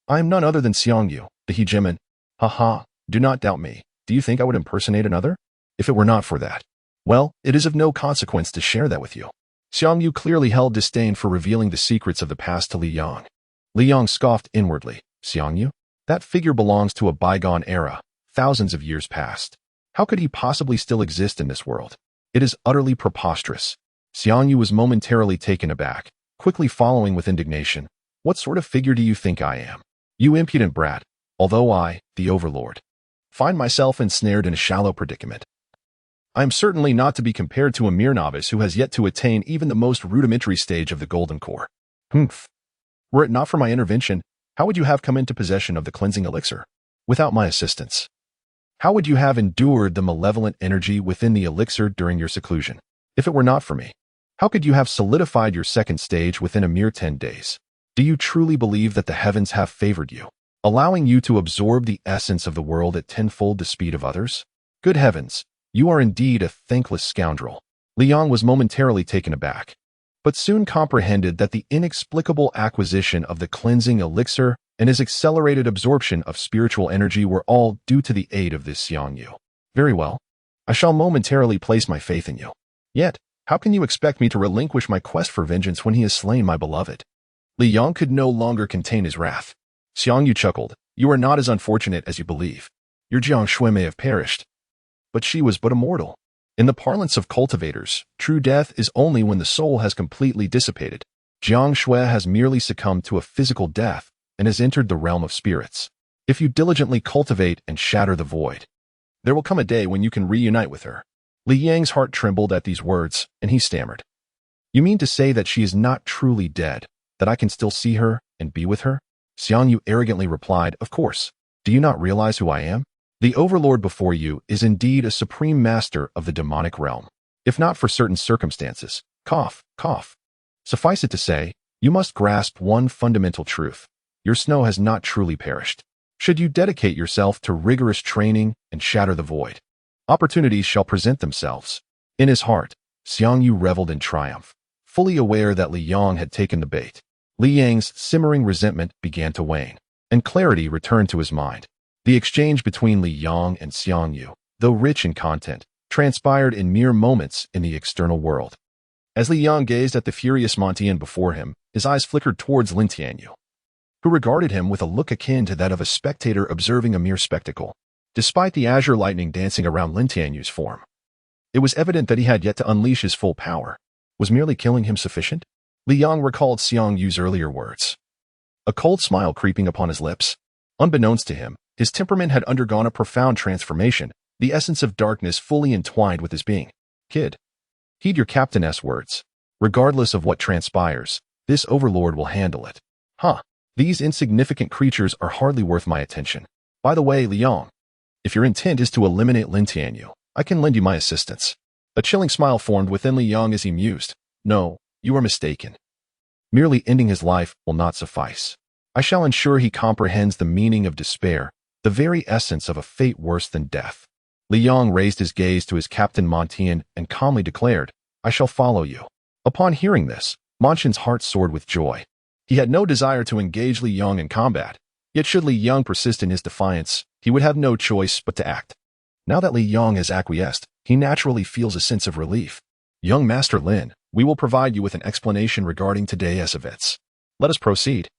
I am none other than Xiang Yu, the hegemon. Haha, do not doubt me. Do you think I would impersonate another? If it were not for that, well, it is of no consequence to share that with you. Xiang Yu clearly held disdain for revealing the secrets of the past to Li Yang. Li Yang scoffed inwardly. Xiang Yu? That figure belongs to a bygone era, thousands of years past. How could he possibly still exist in this world? It is utterly preposterous. Xiang Yu was momentarily taken aback, quickly following with indignation. What sort of figure do you think I am? You impudent brat, although I, the overlord, find myself ensnared in a shallow predicament. I am certainly not to be compared to a mere novice who has yet to attain even the most rudimentary stage of the golden core. Humph. Were it not for my intervention, how would you have come into possession of the cleansing elixir? Without my assistance, how would you have endured the malevolent energy within the elixir during your seclusion? If it were not for me, how could you have solidified your second stage within a mere 10 days? Do you truly believe that the heavens have favored you, allowing you to absorb the essence of the world at tenfold the speed of others? Good heavens, you are indeed a thankless scoundrel. Li Yang was momentarily taken aback, but soon comprehended that the inexplicable acquisition of the cleansing elixir and his accelerated absorption of spiritual energy were all due to the aid of this Xiang Yu. Very well, I shall momentarily place my faith in you. Yet, how can you expect me to relinquish my quest for vengeance when he has slain my beloved? Li Yang could no longer contain his wrath. Xiang Yu chuckled. You are not as unfortunate as you believe. Your Jiang Xue may have perished, but she was but a mortal. In the parlance of cultivators, true death is only when the soul has completely dissipated. Jiang Xue has merely succumbed to a physical death and has entered the realm of spirits. If you diligently cultivate and shatter the void, there will come a day when you can reunite with her. Li Yang's heart trembled at these words, and he stammered. You mean to say that she is not truly dead, that I can still see her and be with her? Xiang Yu arrogantly replied, Of course. Do you not realize who I am? The overlord before you is indeed a supreme master of the demonic realm. If not for certain circumstances, cough, cough. Suffice it to say, you must grasp one fundamental truth. Your snow has not truly perished. Should you dedicate yourself to rigorous training and shatter the void, opportunities shall present themselves. In his heart, Xiang Yu reveled in triumph, fully aware that Li Yang had taken the bait. Li Yang's simmering resentment began to wane, and clarity returned to his mind. The exchange between Li Yang and Xiang Yu, though rich in content, transpired in mere moments in the external world. As Li Yang gazed at the furious Montian before him, his eyes flickered towards Lin Tianyu, who regarded him with a look akin to that of a spectator observing a mere spectacle. Despite the azure lightning dancing around Lin Tianyu's form, it was evident that he had yet to unleash his full power. Was merely killing him sufficient? Li Yang recalled Xiang Yu's earlier words, a cold smile creeping upon his lips. Unbeknownst to him, his temperament had undergone a profound transformation, the essence of darkness fully entwined with his being. Kid, heed your captain's words. Regardless of what transpires, this overlord will handle it. Huh, these insignificant creatures are hardly worth my attention. By the way, Li Yang, if your intent is to eliminate Lin Tianyu, I can lend you my assistance. A chilling smile formed within Li Yang as he mused. No, you are mistaken. Merely ending his life will not suffice. I shall ensure he comprehends the meaning of despair, the very essence of a fate worse than death. Li Yang raised his gaze to his captain Montian and calmly declared, I shall follow you. Upon hearing this, Montian's heart soared with joy. He had no desire to engage Li Yang in combat, yet should Li Yang persist in his defiance, he would have no choice but to act. Now that Li Yang has acquiesced, he naturally feels a sense of relief. Young Master Lin, we will provide you with an explanation regarding today's events. Let us proceed.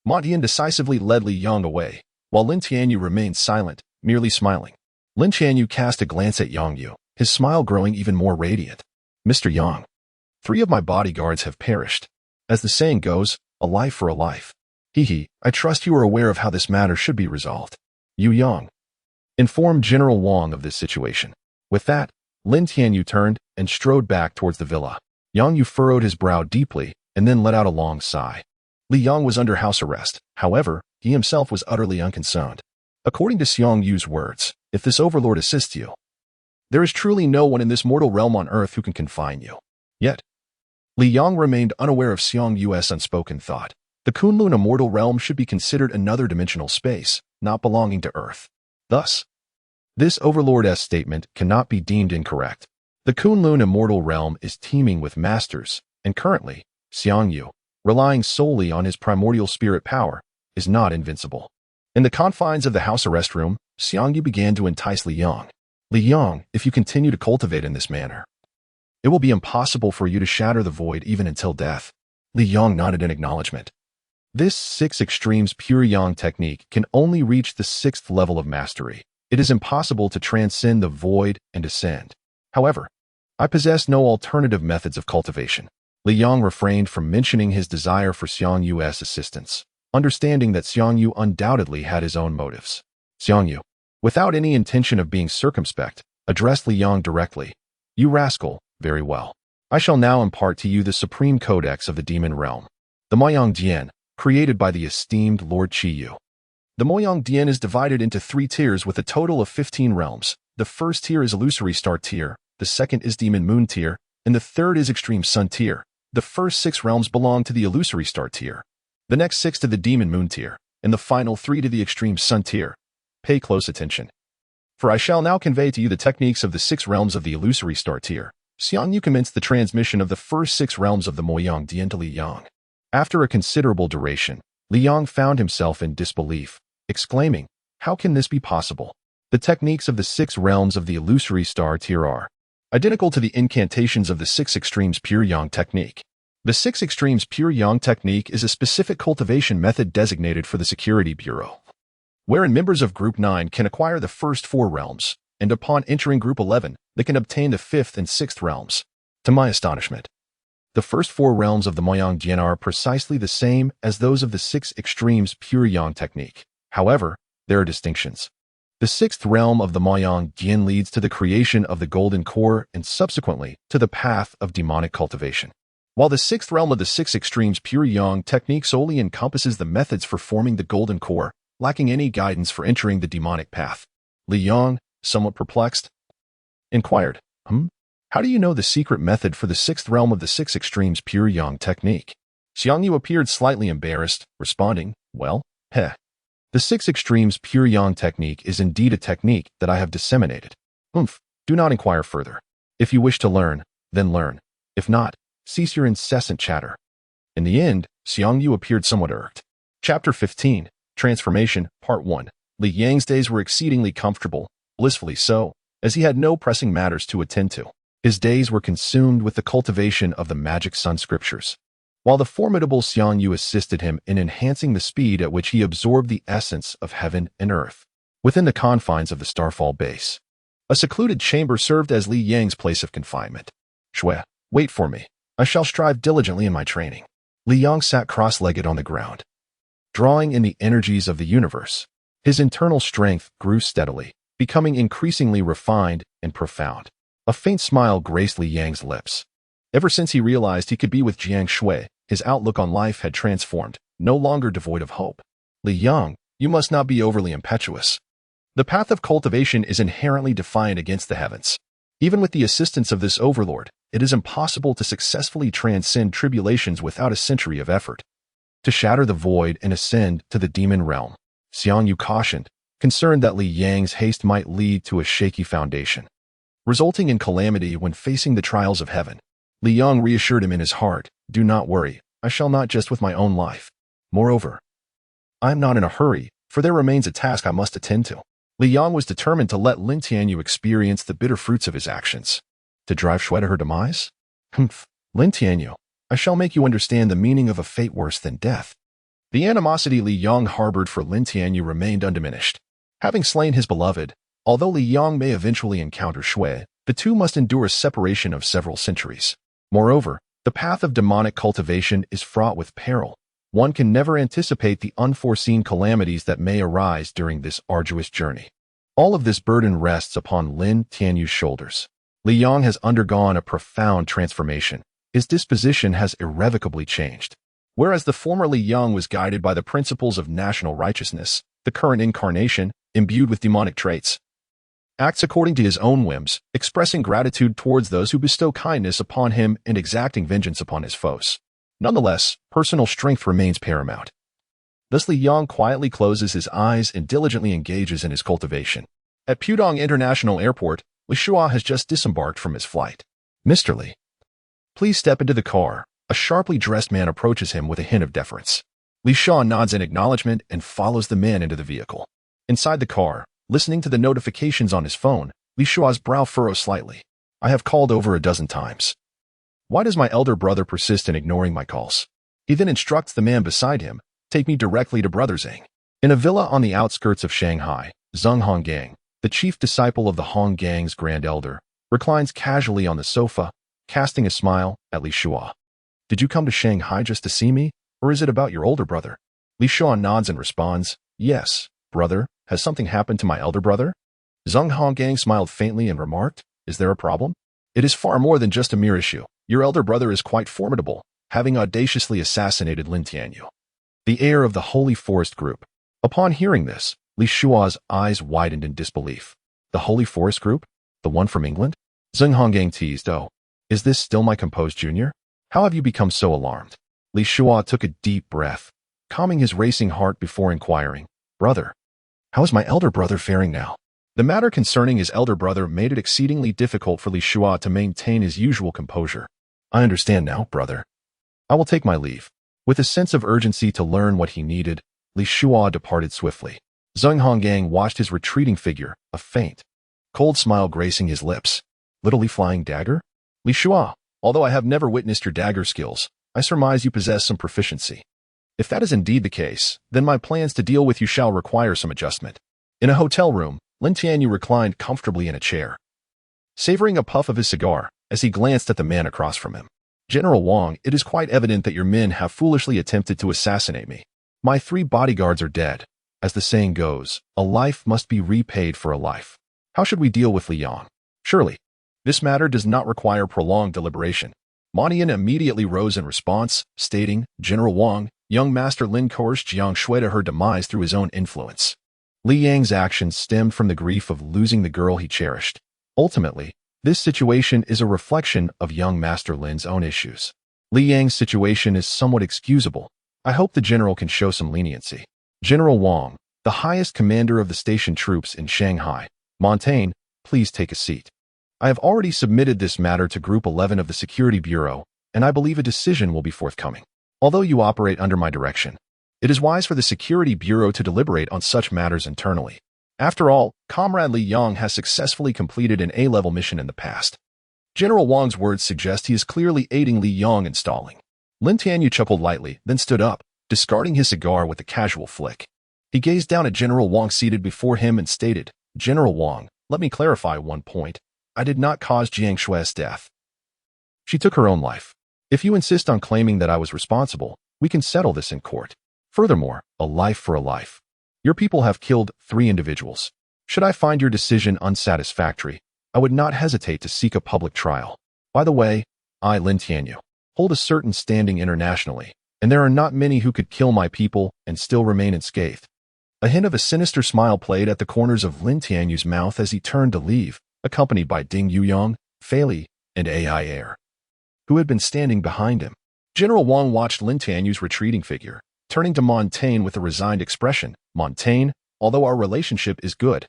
Montian decisively led Li Yang away, while Lin Tianyu remained silent, merely smiling. Lin Tianyu cast a glance at Xiang Yu, his smile growing even more radiant. Mr. Yang, 3 of my bodyguards have perished. As the saying goes, a life for a life. Hee, I trust you are aware of how this matter should be resolved. Yu Yang, inform General Wang of this situation. With that, Lin Tianyu turned and strode back towards the villa. Xiang Yu furrowed his brow deeply and then let out a long sigh. Li Yang was under house arrest. However, he himself was utterly unconcerned. According to Xiang Yu's words, if this overlord assists you, there is truly no one in this mortal realm on earth who can confine you. Yet, Li Yang remained unaware of Xiang Yu's unspoken thought. The Kunlun immortal realm should be considered another dimensional space, not belonging to Earth. Thus, this overlord's statement cannot be deemed incorrect. The Kunlun immortal realm is teeming with masters, and currently, Xiang Yu, relying solely on his primordial spirit power, is not invincible. In the confines of the house arrest room, Xiang Yu began to entice Li Yang. Li Yang, if you continue to cultivate in this manner, it will be impossible for you to shatter the void even until death. Li Yang nodded in acknowledgement. This 6 extremes pure yang technique can only reach the 6th level of mastery. It is impossible to transcend the void and ascend. However, I possess no alternative methods of cultivation. Li Yang refrained from mentioning his desire for Xiang Yu's assistance, understanding that Xiang Yu undoubtedly had his own motives. Xiang Yu, without any intention of being circumspect, addressed Li Yang directly. You rascal, very well. I shall now impart to you the supreme codex of the demon realm, the Moyang Dian, created by the esteemed Lord Qiyu. The Moyang Dian is divided into 3 tiers with a total of 15 realms. The first tier is illusory star tier, the second is demon moon tier, and the third is extreme sun tier. The first 6 realms belong to the illusory star tier, the next 6 to the demon moon tier, and the final 3 to the extreme sun tier. Pay close attention, for I shall now convey to you the techniques of the 6 realms of the illusory star tier. Xiang Yu commenced the transmission of the first 6 realms of the Moyang Dian to Li Yang. After a considerable duration, Li Yang found himself in disbelief, exclaiming, "How can this be possible?" The techniques of the 6 realms of the illusory star tier are identical to the incantations of the 6 extremes pure yang technique. The 6 extremes pure yang technique is a specific cultivation method designated for the Security Bureau, wherein members of Group 9 can acquire the first 4 realms, and upon entering Group 11, they can obtain the 5th and 6th realms. To my astonishment, the first 4 realms of the Moyang Dian are precisely the same as those of the 6 extremes pure yang technique. However, there are distinctions. The 6th realm of the Moyang Dian leads to the creation of the golden core and subsequently to the path of demonic cultivation, while the 6th realm of the 6 extremes pure yang technique solely encompasses the methods for forming the golden core, lacking any guidance for entering the demonic path. Li Yang, somewhat perplexed, inquired, How do you know the secret method for the 6th realm of the 6 extremes pure yang technique? Xiang Yu appeared slightly embarrassed, responding, Well, The 6 extremes pure yang technique is indeed a technique that I have disseminated. Do not inquire further. If you wish to learn, then learn. If not, cease your incessant chatter. In the end, Xiang Yu appeared somewhat irked. Chapter 15, Transformation, Part 1. Li Yang's days were exceedingly comfortable, blissfully so, as he had no pressing matters to attend to. His days were consumed with the cultivation of the magic sun scriptures, while the formidable Xiang Yu assisted him in enhancing the speed at which he absorbed the essence of heaven and earth. Within the confines of the Starfall base, a secluded chamber served as Li Yang's place of confinement. Xue, wait for me. I shall strive diligently in my training. Li Yang sat cross-legged on the ground, drawing in the energies of the universe. His internal strength grew steadily, becoming increasingly refined and profound. A faint smile graced Li Yang's lips. Ever since he realized he could be with Jiang Xue, his outlook on life had transformed, no longer devoid of hope. Li Yang, you must not be overly impetuous. The path of cultivation is inherently defiant against the heavens. Even with the assistance of this overlord, it is impossible to successfully transcend tribulations without a century of effort. To shatter the void and ascend to the demon realm, Xiang Yu cautioned, concerned that Li Yang's haste might lead to a shaky foundation, resulting in calamity when facing the trials of heaven. Li Yang reassured him in his heart, Do not worry, I shall not just with my own life. Moreover, I am not in a hurry, for there remains a task I must attend to. Li Yang was determined to let Lin Tianyu experience the bitter fruits of his actions. To drive Xue to her demise? Lin Tianyu, I shall make you understand the meaning of a fate worse than death. The animosity Li Yang harbored for Lin Tianyu remained undiminished. Having slain his beloved, although Li Yang may eventually encounter Xue, the two must endure a separation of several centuries. Moreover, the path of demonic cultivation is fraught with peril. One can never anticipate the unforeseen calamities that may arise during this arduous journey. All of this burden rests upon Lin Tianyu's shoulders. Li Yang has undergone a profound transformation. His disposition has irrevocably changed. Whereas the former Li Yang was guided by the principles of national righteousness, the current incarnation, imbued with demonic traits, acts according to his own whims, expressing gratitude towards those who bestow kindness upon him and exacting vengeance upon his foes. Nonetheless, personal strength remains paramount. Thus Li Yang quietly closes his eyes and diligently engages in his cultivation. At Pudong International Airport, Li Shua has just disembarked from his flight. Mr. Li, please step into the car. A sharply dressed man approaches him with a hint of deference. Li Shua nods in acknowledgement and follows the man into the vehicle. Inside the car, listening to the notifications on his phone, Li Shua's brow furrows slightly. I have called over a dozen times. Why does my elder brother persist in ignoring my calls? He then instructs the man beside him, take me directly to Brother Zhang. In a villa on the outskirts of Shanghai, Zheng Honggang, the chief disciple of the Honggang's grand elder, reclines casually on the sofa, casting a smile at Li Shua. Did you come to Shanghai just to see me, or is it about your older brother? Li Shua nods and responds, yes, brother, has something happened to my elder brother? Zheng Honggang smiled faintly and remarked, is there a problem? It is far more than just a mere issue. Your elder brother is quite formidable, having audaciously assassinated Lin Tianyu, the heir of the Holy Forest Group. Upon hearing this, Li Shua's eyes widened in disbelief. The Holy Forest Group? The one from England? Zheng Honggang teased, oh, is this still my composed junior? How have you become so alarmed? Li Shua took a deep breath, calming his racing heart before inquiring, brother, how is my elder brother faring now? The matter concerning his elder brother made it exceedingly difficult for Li Shua to maintain his usual composure. I understand now, brother. I will take my leave. With a sense of urgency to learn what he needed, Li Shua departed swiftly. Zheng Honggang watched his retreating figure, a faint, cold smile gracing his lips. Little Li Flying Dagger? Li Shua, although I have never witnessed your dagger skills, I surmise you possess some proficiency. If that is indeed the case, then my plans to deal with you shall require some adjustment. In a hotel room, Lin Tianyu reclined comfortably in a chair, savoring a puff of his cigar as he glanced at the man across from him. General Wang, it is quite evident that your men have foolishly attempted to assassinate me. My 3 bodyguards are dead. As the saying goes, a life must be repaid for a life. How should we deal with Li Yang? Surely, this matter does not require prolonged deliberation. Monian immediately rose in response, stating, General Wang, young Master Lin coerced Jiang Xue to her demise through his own influence. Li Yang's actions stemmed from the grief of losing the girl he cherished. Ultimately, this situation is a reflection of young Master Lin's own issues. Li Yang's situation is somewhat excusable. I hope the general can show some leniency. General Wang, the highest commander of the station troops in Shanghai, Montaigne, please take a seat. I have already submitted this matter to Group 11 of the Security Bureau, and I believe a decision will be forthcoming. Although you operate under my direction, it is wise for the Security Bureau to deliberate on such matters internally. After all, Comrade Li Yang has successfully completed an A-level mission in the past. General Wang's words suggest he is clearly aiding Li Yang in stalling. Lin Tianyu chuckled lightly, then stood up, discarding his cigar with a casual flick. He gazed down at General Wang seated before him and stated, General Wang, let me clarify one point. I did not cause Jiang Xue's death. She took her own life. If you insist on claiming that I was responsible, we can settle this in court. Furthermore, a life for a life. Your people have killed 3 individuals. Should I find your decision unsatisfactory, I would not hesitate to seek a public trial. By the way, I, Lin Tianyu, hold a certain standing internationally, and there are not many who could kill my people and still remain unscathed. A hint of a sinister smile played at the corners of Lin Tianyu's mouth as he turned to leave, accompanied by Ding Yuyang, Fei Li, and Ai Air, who had been standing behind him. General Wang watched Lin Tianyu's retreating figure, turning to Montaigne with a resigned expression. Montaigne, although our relationship is good,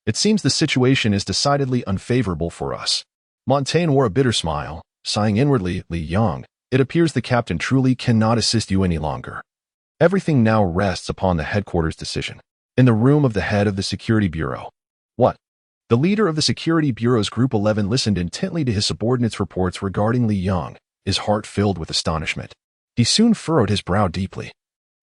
it seems the situation is decidedly unfavorable for us. Montaigne wore a bitter smile, sighing inwardly, Li Yang, it appears the captain truly cannot assist you any longer. Everything now rests upon the headquarters decision. In the room of the head of the Security Bureau. What? The leader of the Security Bureau's Group 11 listened intently to his subordinates' reports regarding Li Yang, his heart filled with astonishment. He soon furrowed his brow deeply.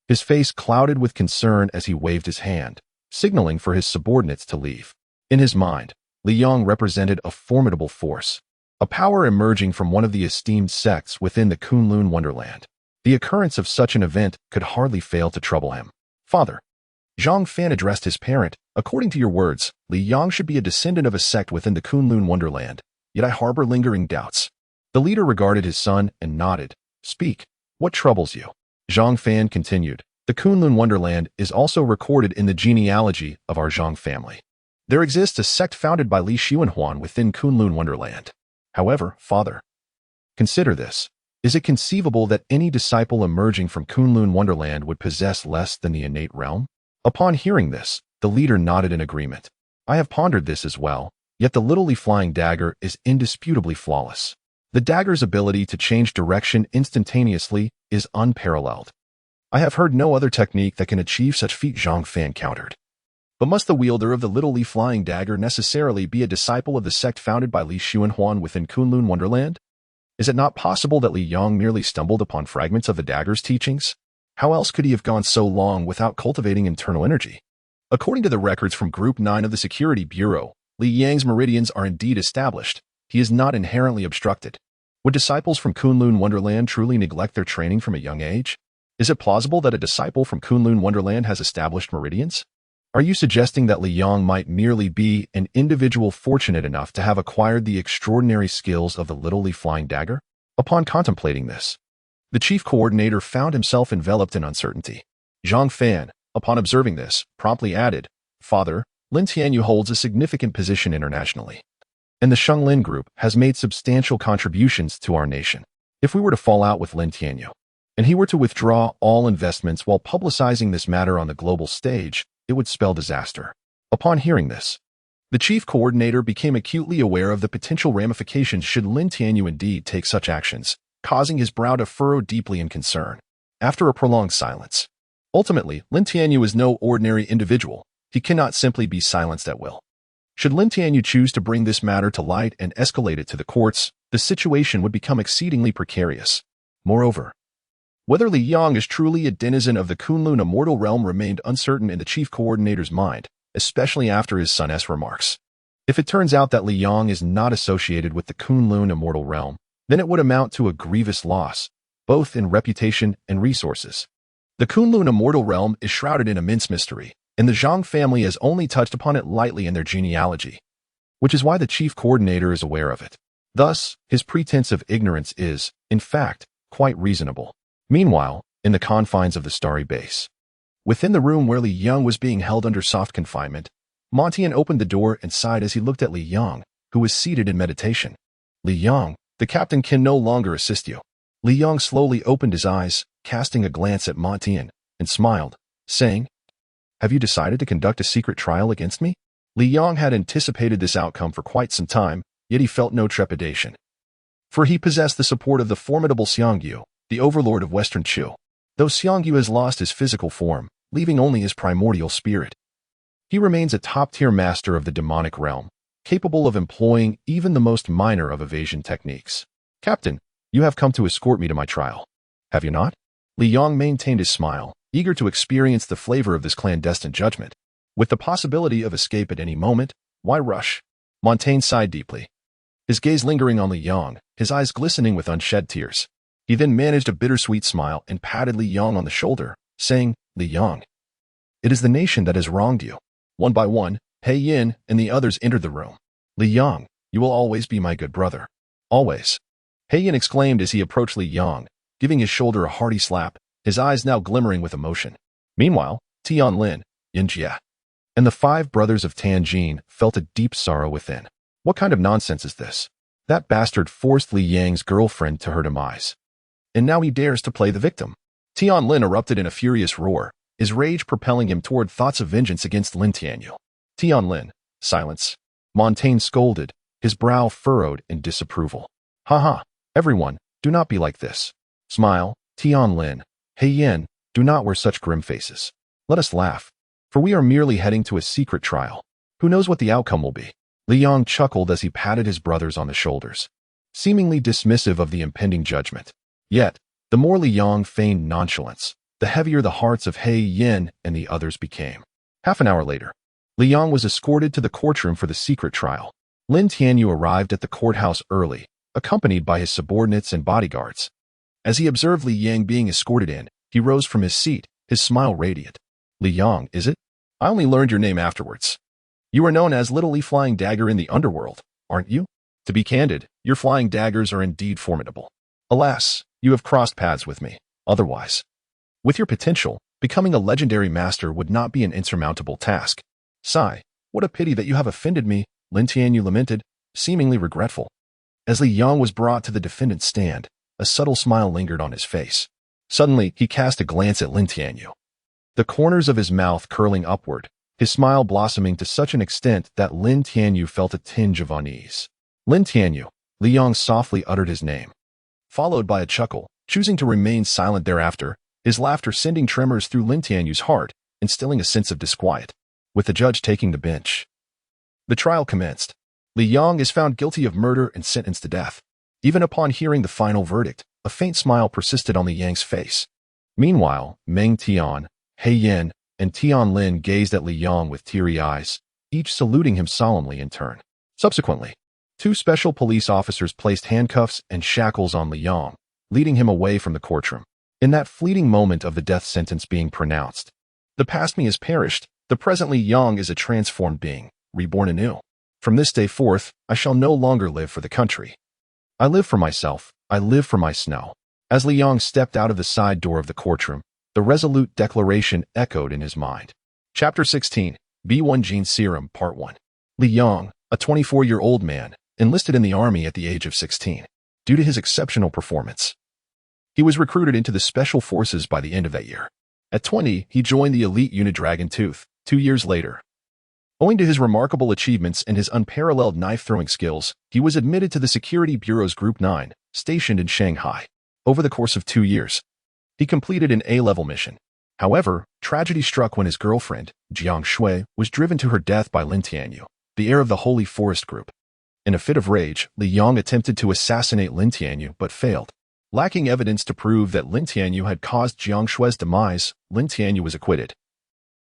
His face clouded with concern as he waved his hand, signaling for his subordinates to leave. In his mind, Li Yang represented a formidable force, a power emerging from one of the esteemed sects within the Kunlun Wonderland. The occurrence of such an event could hardly fail to trouble him. Father, Zhang Fan addressed his parent, according to your words, Li Yang should be a descendant of a sect within the Kunlun Wonderland. yet I harbor lingering doubts. The leader regarded his son and nodded. Speak. What troubles you? Zhang Fan continued. The Kunlun Wonderland is also recorded in the genealogy of our Zhang family. There exists a sect founded by Li Xuanhuan within Kunlun Wonderland. However, father, consider this. Is it conceivable that any disciple emerging from Kunlun Wonderland would possess less than the innate realm? Upon hearing this, the leader nodded in agreement. I have pondered this as well, yet the little flying dagger is indisputably flawless. The dagger's ability to change direction instantaneously is unparalleled. I have heard no other technique that can achieve such feat. Zhang Fan countered. But must the wielder of the little flying dagger necessarily be a disciple of the sect founded by Li Xuanhuan within Kunlun Wonderland? Is it not possible that Li Yang merely stumbled upon fragments of the dagger's teachings? How else could he have gone so long without cultivating internal energy? According to the records from Group 9 of the Security Bureau, Li Yang's meridians are indeed established. He is not inherently obstructed. Would disciples from Kunlun Wonderland truly neglect their training from a young age? Is it plausible that a disciple from Kunlun Wonderland has established meridians? Are you suggesting that Li Yang might merely be an individual fortunate enough to have acquired the extraordinary skills of the little flying dagger? Upon contemplating this, the chief coordinator found himself enveloped in uncertainty. Zhang Fan, upon observing this, promptly added, Father, Lin Tianyu holds a significant position internationally, and the Shenglin Group has made substantial contributions to our nation. If we were to fall out with Lin Tianyu, and he were to withdraw all investments while publicizing this matter on the global stage, it would spell disaster. Upon hearing this, the chief coordinator became acutely aware of the potential ramifications should Lin Tianyu indeed take such actions, causing his brow to furrow deeply in concern. After a prolonged silence, ultimately, Lin Tianyu is no ordinary individual. He cannot simply be silenced at will. Should Lin Tianyu choose to bring this matter to light and escalate it to the courts, the situation would become exceedingly precarious. Moreover, whether Li Yang is truly a denizen of the Kunlun Immortal realm remained uncertain in the chief coordinator's mind, especially after his son's remarks. If it turns out that Li Yang is not associated with the Kunlun Immortal realm, then it would amount to a grievous loss, both in reputation and resources. The Kunlun Immortal realm is shrouded in immense mystery, and the Zhang family has only touched upon it lightly in their genealogy, which is why the chief coordinator is aware of it. Thus, his pretense of ignorance is, in fact, quite reasonable. Meanwhile, in the confines of the starry base, within the room where Li Yang was being held under soft confinement, Montian opened the door and sighed as he looked at Li Yang, who was seated in meditation. Li Yang, the captain can no longer assist you. Li Yang slowly opened his eyes, casting a glance at Montian, and smiled, saying, Have you decided to conduct a secret trial against me? Li Yang had anticipated this outcome for quite some time, yet he felt no trepidation. For he possessed the support of the formidable Xiang Yu, the overlord of Western Chu. Though Xiang Yu has lost his physical form, leaving only his primordial spirit, he remains a top-tier master of the demonic realm, capable of employing even the most minor of evasion techniques. Captain, you have come to escort me to my trial, have you not? Li Yang maintained his smile, eager to experience the flavor of this clandestine judgment. With the possibility of escape at any moment, why rush? Montaigne sighed deeply, his gaze lingering on Li Yang, his eyes glistening with unshed tears. He then managed a bittersweet smile and patted Li Yang on the shoulder, saying, Li Yang, it is the nation that has wronged you. One by one, He Yin and the others entered the room. Li Yang, you will always be my good brother. Always. He Yin exclaimed as he approached Li Yang, giving his shoulder a hearty slap, his eyes now glimmering with emotion. Meanwhile, Tian Lin, Yin Jia, and the 5 brothers of Tianjin felt a deep sorrow within. What kind of nonsense is this? That bastard forced Li Yang's girlfriend to her demise, and now he dares to play the victim. Tian Lin erupted in a furious roar, his rage propelling him toward thoughts of vengeance against Lin Tianyu. Tian Lin, silence. Montaigne scolded, his brow furrowed in disapproval. Ha, everyone, do not be like this. Smile, Tian Lin. He Yin, do not wear such grim faces. Let us laugh, for we are merely heading to a secret trial. Who knows what the outcome will be? Li Yang chuckled as he patted his brothers on the shoulders, seemingly dismissive of the impending judgment. Yet, the more Li Yang feigned nonchalance, the heavier the hearts of He Yin and the others became. Half an hour later, Li Yang was escorted to the courtroom for the secret trial. Lin Tianyu arrived at the courthouse early, accompanied by his subordinates and bodyguards. As he observed Li Yang being escorted in, he rose from his seat, his smile radiant. Li Yang, is it? I only learned your name afterwards. You are known as Little Li Flying Dagger in the underworld, aren't you? To be candid, your flying daggers are indeed formidable. Alas, you have crossed paths with me. Otherwise, with your potential, becoming a legendary master would not be an insurmountable task. Sigh, what a pity that you have offended me, Lin Tianyu lamented, seemingly regretful. As Li Yang was brought to the defendant's stand, a subtle smile lingered on his face. Suddenly, he cast a glance at Lin Tianyu. The corners of his mouth curling upward, his smile blossoming to such an extent that Lin Tianyu felt a tinge of unease. Lin Tianyu, Li Yang softly uttered his name, followed by a chuckle, choosing to remain silent thereafter, his laughter sending tremors through Lin Tianyu's heart, instilling a sense of disquiet. With the judge taking the bench, the trial commenced. Li Yang is found guilty of murder and sentenced to death. Even upon hearing the final verdict, a faint smile persisted on Li Yang's face. Meanwhile, Meng Tian, He Yin, and Tian Lin gazed at Li Yang with teary eyes, each saluting him solemnly in turn. Subsequently, 2 special police officers placed handcuffs and shackles on Li Yang, leading him away from the courtroom. In that fleeting moment of the death sentence being pronounced, the past me has perished, the present Li Yang is a transformed being, reborn anew. From this day forth, I shall no longer live for the country. I live for myself, I live for my snow. As Li Yang stepped out of the side door of the courtroom, the resolute declaration echoed in his mind. Chapter 16, B1 Gene Serum, Part 1. Li Yang, a 24-year-old man, enlisted in the army at the age of 16. Due to his exceptional performance, he was recruited into the Special Forces by the end of that year. At 20, he joined the elite unit Dragon Tooth. 2 years later, owing to his remarkable achievements and his unparalleled knife-throwing skills, he was admitted to the Security Bureau's Group 9, stationed in Shanghai. Over the course of 2 years, he completed an A-level mission. However, tragedy struck when his girlfriend, Jiang Xue, was driven to her death by Lin Tianyu, the heir of the Holy Forest Group. In a fit of rage, Li Yang attempted to assassinate Lin Tianyu but failed. Lacking evidence to prove that Lin Tianyu had caused Jiang Xue's demise, Lin Tianyu was acquitted.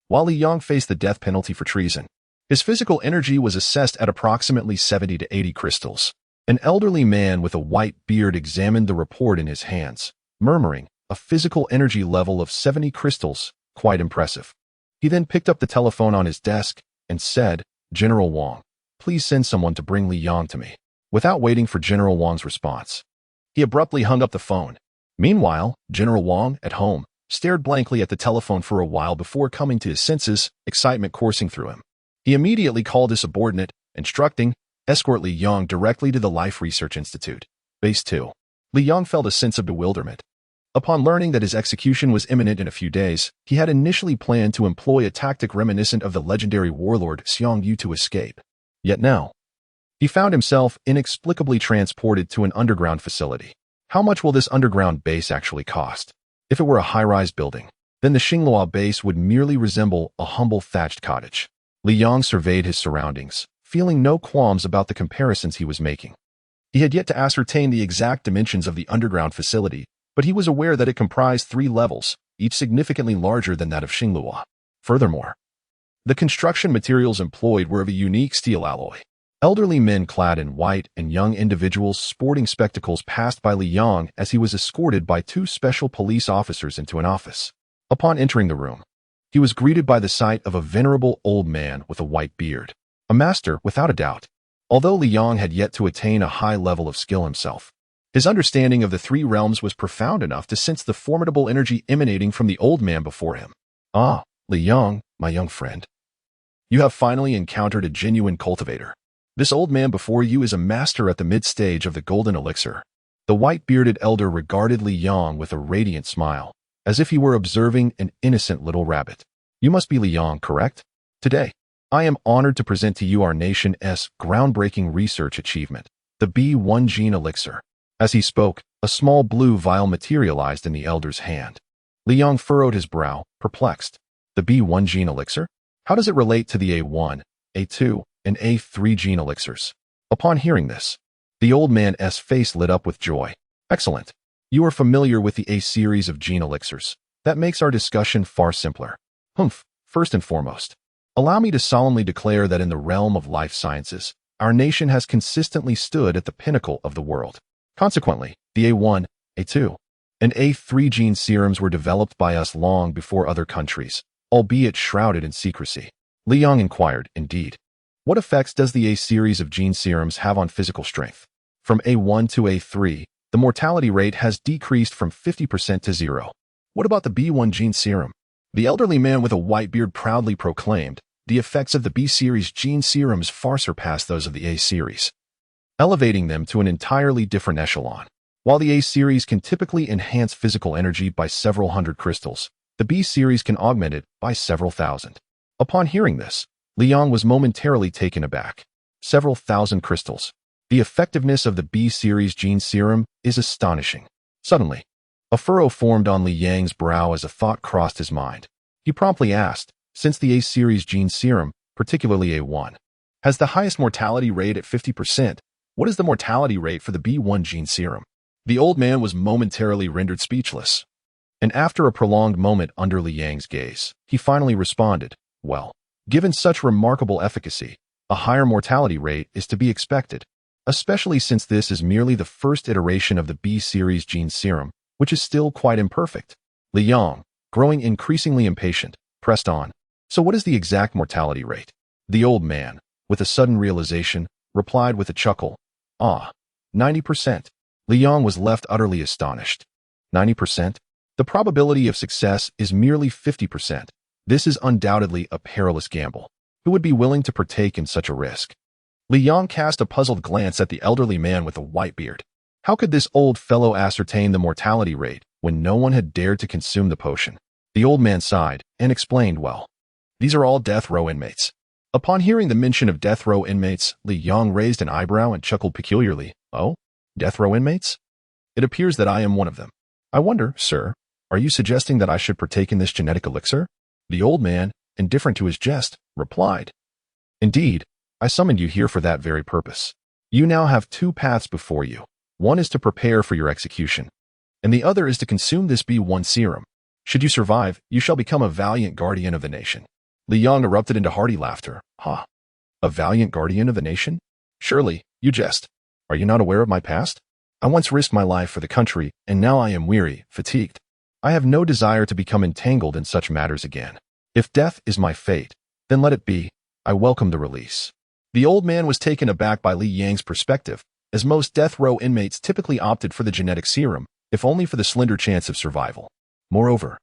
While Li Yang faced the death penalty for treason, his physical energy was assessed at approximately 70 to 80 crystals. An elderly man with a white beard examined the report in his hands, murmuring, a physical energy level of 70 crystals, quite impressive. He then picked up the telephone on his desk and said, General Wang, please send someone to bring Li Yang to me. Without waiting for General Wang's response, he abruptly hung up the phone. Meanwhile, General Wang, at home, stared blankly at the telephone for a while before coming to his senses, excitement coursing through him. He immediately called his subordinate, instructing, escort Li Yang directly to the Life Research Institute. Base 2. Li Yang felt a sense of bewilderment. Upon learning that his execution was imminent in a few days, he had initially planned to employ a tactic reminiscent of the legendary warlord Xiang Yu to escape. Yet now, he found himself inexplicably transported to an underground facility. How much will this underground base actually cost? If it were a high-rise building, then the Xinglua base would merely resemble a humble thatched cottage. Li Yang surveyed his surroundings, feeling no qualms about the comparisons he was making. He had yet to ascertain the exact dimensions of the underground facility, but he was aware that it comprised 3 levels, each significantly larger than that of Xinglua. Furthermore, the construction materials employed were of a unique steel alloy. Elderly men clad in white and young individuals sporting spectacles passed by Li Yang as he was escorted by 2 special police officers into an office. Upon entering the room, he was greeted by the sight of a venerable old man with a white beard. A master, without a doubt. Although Li Yang had yet to attain a high level of skill himself, his understanding of the 3 realms was profound enough to sense the formidable energy emanating from the old man before him. Ah, Li Yang, my young friend. You have finally encountered a genuine cultivator. This old man before you is a master at the mid-stage of the golden elixir. The white-bearded elder regarded Li Yang with a radiant smile, as if he were observing an innocent little rabbit. You must be Li Yang, correct? Today, I am honored to present to you our nation's groundbreaking research achievement, the B1 gene elixir. As he spoke, a small blue vial materialized in the elder's hand. Li Yang furrowed his brow, perplexed. The B1 gene elixir? How does it relate to the A1, A2, and A3 gene elixirs? Upon hearing this, the old man's face lit up with joy. Excellent. You are familiar with the A series of gene elixirs. That makes our discussion far simpler. First and foremost, allow me to solemnly declare that in the realm of life sciences, our nation has consistently stood at the pinnacle of the world. Consequently, the A1, A2, and A3 gene serums were developed by us long before other countries, albeit shrouded in secrecy. Li Yang inquired, indeed. What effects does the A series of gene serums have on physical strength? From A1 to A3, the mortality rate has decreased from 50% to 0. What about the B1 gene serum? The elderly man with a white beard proudly proclaimed, the effects of the B series gene serums far surpass those of the A series, elevating them to an entirely different echelon. While the A series can typically enhance physical energy by several hundred crystals, the B series can augment it by several thousand. Upon hearing this, Liang was momentarily taken aback. Several thousand crystals. The effectiveness of the B series gene serum is astonishing. Suddenly, a furrow formed on Li Yang's brow as a thought crossed his mind. He promptly asked, since the A series gene serum, particularly A1, has the highest mortality rate at 50%, what is the mortality rate for the B1 gene serum? The old man was momentarily rendered speechless. And after a prolonged moment under Li Yang's gaze, he finally responded, well, given such remarkable efficacy, a higher mortality rate is to be expected, especially since this is merely the first iteration of the B series gene serum, which is still quite imperfect. Li Yang, growing increasingly impatient, pressed on. So what is the exact mortality rate? The old man, with a sudden realization, replied with a chuckle, 90%. Li Yang was left utterly astonished. 90%? The probability of success is merely 50%. This is undoubtedly a perilous gamble. Who would be willing to partake in such a risk? Li Yang cast a puzzled glance at the elderly man with a white beard. How could this old fellow ascertain the mortality rate when no one had dared to consume the potion? The old man sighed and explained, well, these are all death row inmates. Upon hearing the mention of death row inmates, Li Yang raised an eyebrow and chuckled peculiarly. Oh, death row inmates? It appears that I am one of them. I wonder, sir, are you suggesting that I should partake in this genetic elixir? The old man, indifferent to his jest, replied, indeed, I summoned you here for that very purpose. You now have two paths before you. One is to prepare for your execution, and the other is to consume this B1 serum. Should you survive, you shall become a valiant guardian of the nation. Li Yang erupted into hearty laughter. Ha! A valiant guardian of the nation? Surely, you jest. Are you not aware of my past? I once risked my life for the country, and now I am weary, fatigued. I have no desire to become entangled in such matters again. If death is my fate, then let it be. I welcome the release. The old man was taken aback by Li Yang's perspective, as most death row inmates typically opted for the genetic serum, if only for the slender chance of survival. Moreover,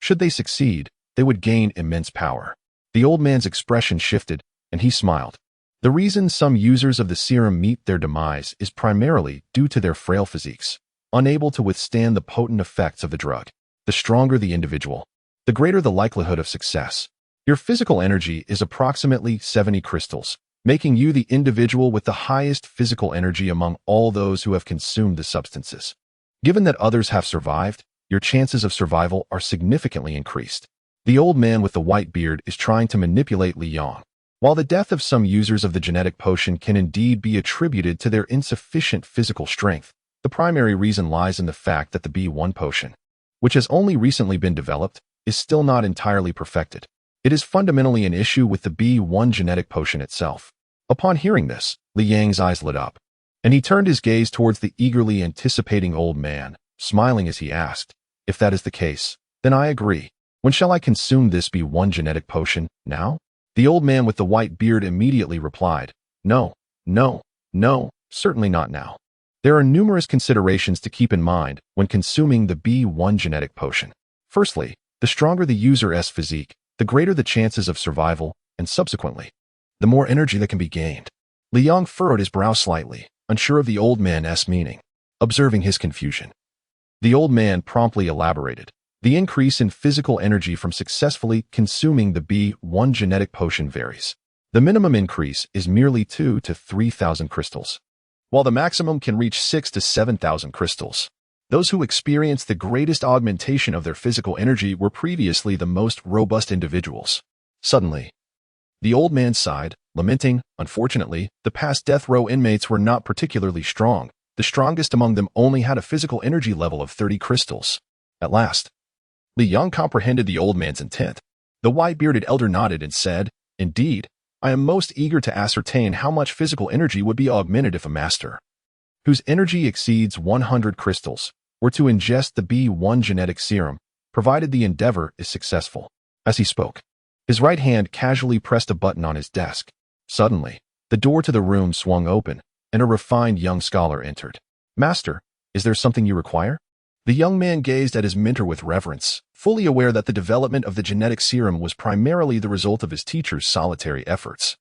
should they succeed, they would gain immense power. The old man's expression shifted, and he smiled. The reason some users of the serum meet their demise is primarily due to their frail physiques, unable to withstand the potent effects of the drug. The stronger the individual, the greater the likelihood of success. Your physical energy is approximately 70 crystals, making you the individual with the highest physical energy among all those who have consumed the substances. Given that others have survived, your chances of survival are significantly increased. The old man with the white beard is trying to manipulate Li Yang. While the death of some users of the genetic potion can indeed be attributed to their insufficient physical strength, the primary reason lies in the fact that the B1 potion, which has only recently been developed, is still not entirely perfected. It is fundamentally an issue with the B1 genetic potion itself. Upon hearing this, Li Yang's eyes lit up, and he turned his gaze towards the eagerly anticipating old man, smiling as he asked, if that is the case, then I agree. When shall I consume this B1 genetic potion? Now? The old man with the white beard immediately replied, no, certainly not now. There are numerous considerations to keep in mind when consuming the B1 genetic potion. Firstly, the stronger the user's physique, the greater the chances of survival, and subsequently, the more energy that can be gained. Li Yang furrowed his brow slightly, unsure of the old man's meaning. Observing his confusion, the old man promptly elaborated. The increase in physical energy from successfully consuming the B1 genetic potion varies. The minimum increase is merely 2,000 to 3,000 crystals, while the maximum can reach 6,000 to 7,000 crystals. Those who experienced the greatest augmentation of their physical energy were previously the most robust individuals. Suddenly, the old man sighed, lamenting, unfortunately, the past death row inmates were not particularly strong. The strongest among them only had a physical energy level of 30 crystals. At last, Li Yang comprehended the old man's intent. The white-bearded elder nodded and said, indeed, I am most eager to ascertain how much physical energy would be augmented if a master, whose energy exceeds 100 crystals, were to ingest the B1 genetic serum, provided the endeavor is successful. As he spoke, his right hand casually pressed a button on his desk. Suddenly, the door to the room swung open, and a refined young scholar entered. "Master, is there something you require?" The young man gazed at his mentor with reverence, fully aware that the development of the genetic serum was primarily the result of his teacher's solitary efforts,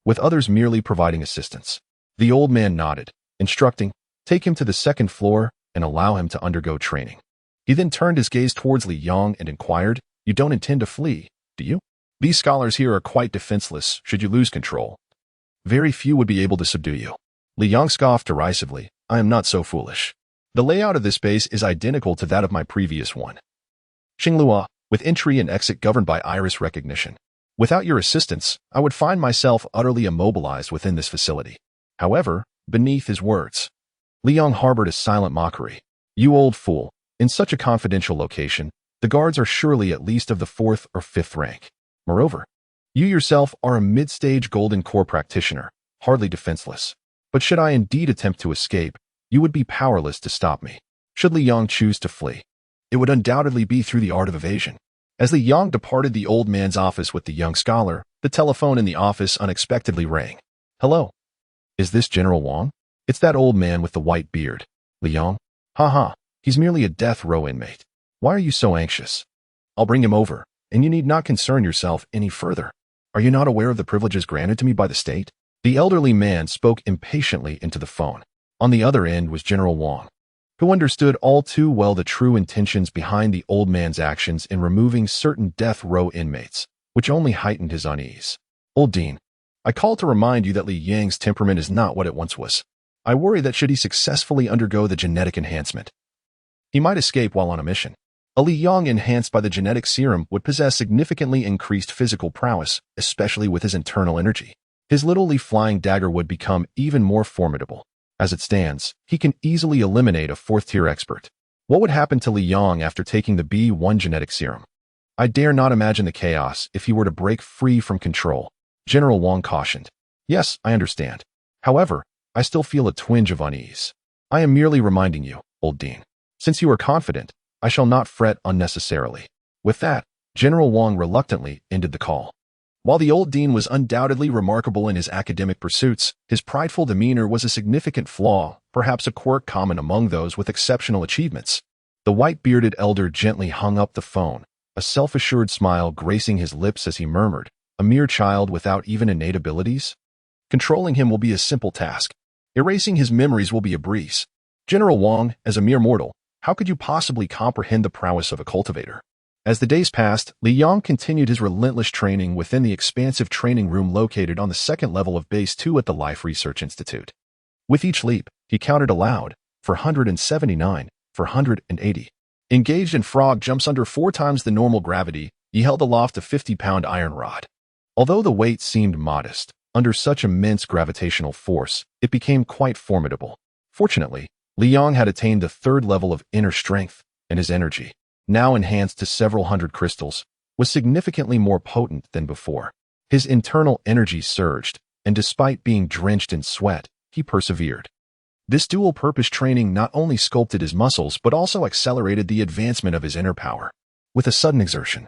with others merely providing assistance. The old man nodded, instructing, "Take him to the second floor and allow him to undergo training." He then turned his gaze towards Li Yang and inquired, "You don't intend to flee, do you? These scholars here are quite defenseless should you lose control. Very few would be able to subdue you." Li Yang scoffed derisively, "I am not so foolish. The layout of this base is identical to that of my previous one. Xinglua, with entry and exit governed by iris recognition. Without your assistance, I would find myself utterly immobilized within this facility." However, beneath his words, Li Yang harbored a silent mockery. "You old fool, in such a confidential location, the guards are surely at least of the 4th or 5th rank. Moreover, you yourself are a mid-stage golden core practitioner, hardly defenseless. But should I indeed attempt to escape, you would be powerless to stop me. Should Li Yang choose to flee, it would undoubtedly be through the art of evasion." As Li Yang departed the old man's office with the young scholar, the telephone in the office unexpectedly rang. "Hello? Is this General Wang?" "It's that old man with the white beard." "Li Yang? Haha, he's merely a death row inmate. Why are you so anxious? I'll bring him over, and you need not concern yourself any further. Are you not aware of the privileges granted to me by the state?" The elderly man spoke impatiently into the phone. On the other end was General Wang, who understood all too well the true intentions behind the old man's actions in removing certain death row inmates, which only heightened his unease. "Old Dean, I call to remind you that Li Yang's temperament is not what it once was. I worry that should he successfully undergo the genetic enhancement, he might escape while on a mission. A Li Yang enhanced by the genetic serum would possess significantly increased physical prowess, especially with his internal energy. His little leaf-flying dagger would become even more formidable. As it stands, he can easily eliminate a 4th-tier expert. What would happen to Li Yang after taking the B1 genetic serum? I dare not imagine the chaos if he were to break free from control." General Wang cautioned. "Yes, I understand. However, I still feel a twinge of unease. I am merely reminding you, old Dean. Since you are confident, I shall not fret unnecessarily." With that, General Wang reluctantly ended the call. While the old dean was undoubtedly remarkable in his academic pursuits, his prideful demeanor was a significant flaw, perhaps a quirk common among those with exceptional achievements. The white-bearded elder gently hung up the phone, a self-assured smile gracing his lips as he murmured, "A mere child without even innate abilities? Controlling him will be a simple task. Erasing his memories will be a breeze. General Wang, as a mere mortal, how could you possibly comprehend the prowess of a cultivator?" As the days passed, Li Yang continued his relentless training within the expansive training room located on the 2nd level of Base 2 at the Life Research Institute. With each leap, he counted aloud, 479, 480. Engaged in frog jumps under 4 times the normal gravity, he held aloft a 50-pound iron rod. Although the weight seemed modest, under such immense gravitational force, it became quite formidable. Fortunately, Li Yang had attained the 3rd level of inner strength, and his energy, now enhanced to several hundred crystals, was significantly more potent than before. His internal energy surged, and despite being drenched in sweat, he persevered. This dual-purpose training not only sculpted his muscles but also accelerated the advancement of his inner power. With a sudden exertion,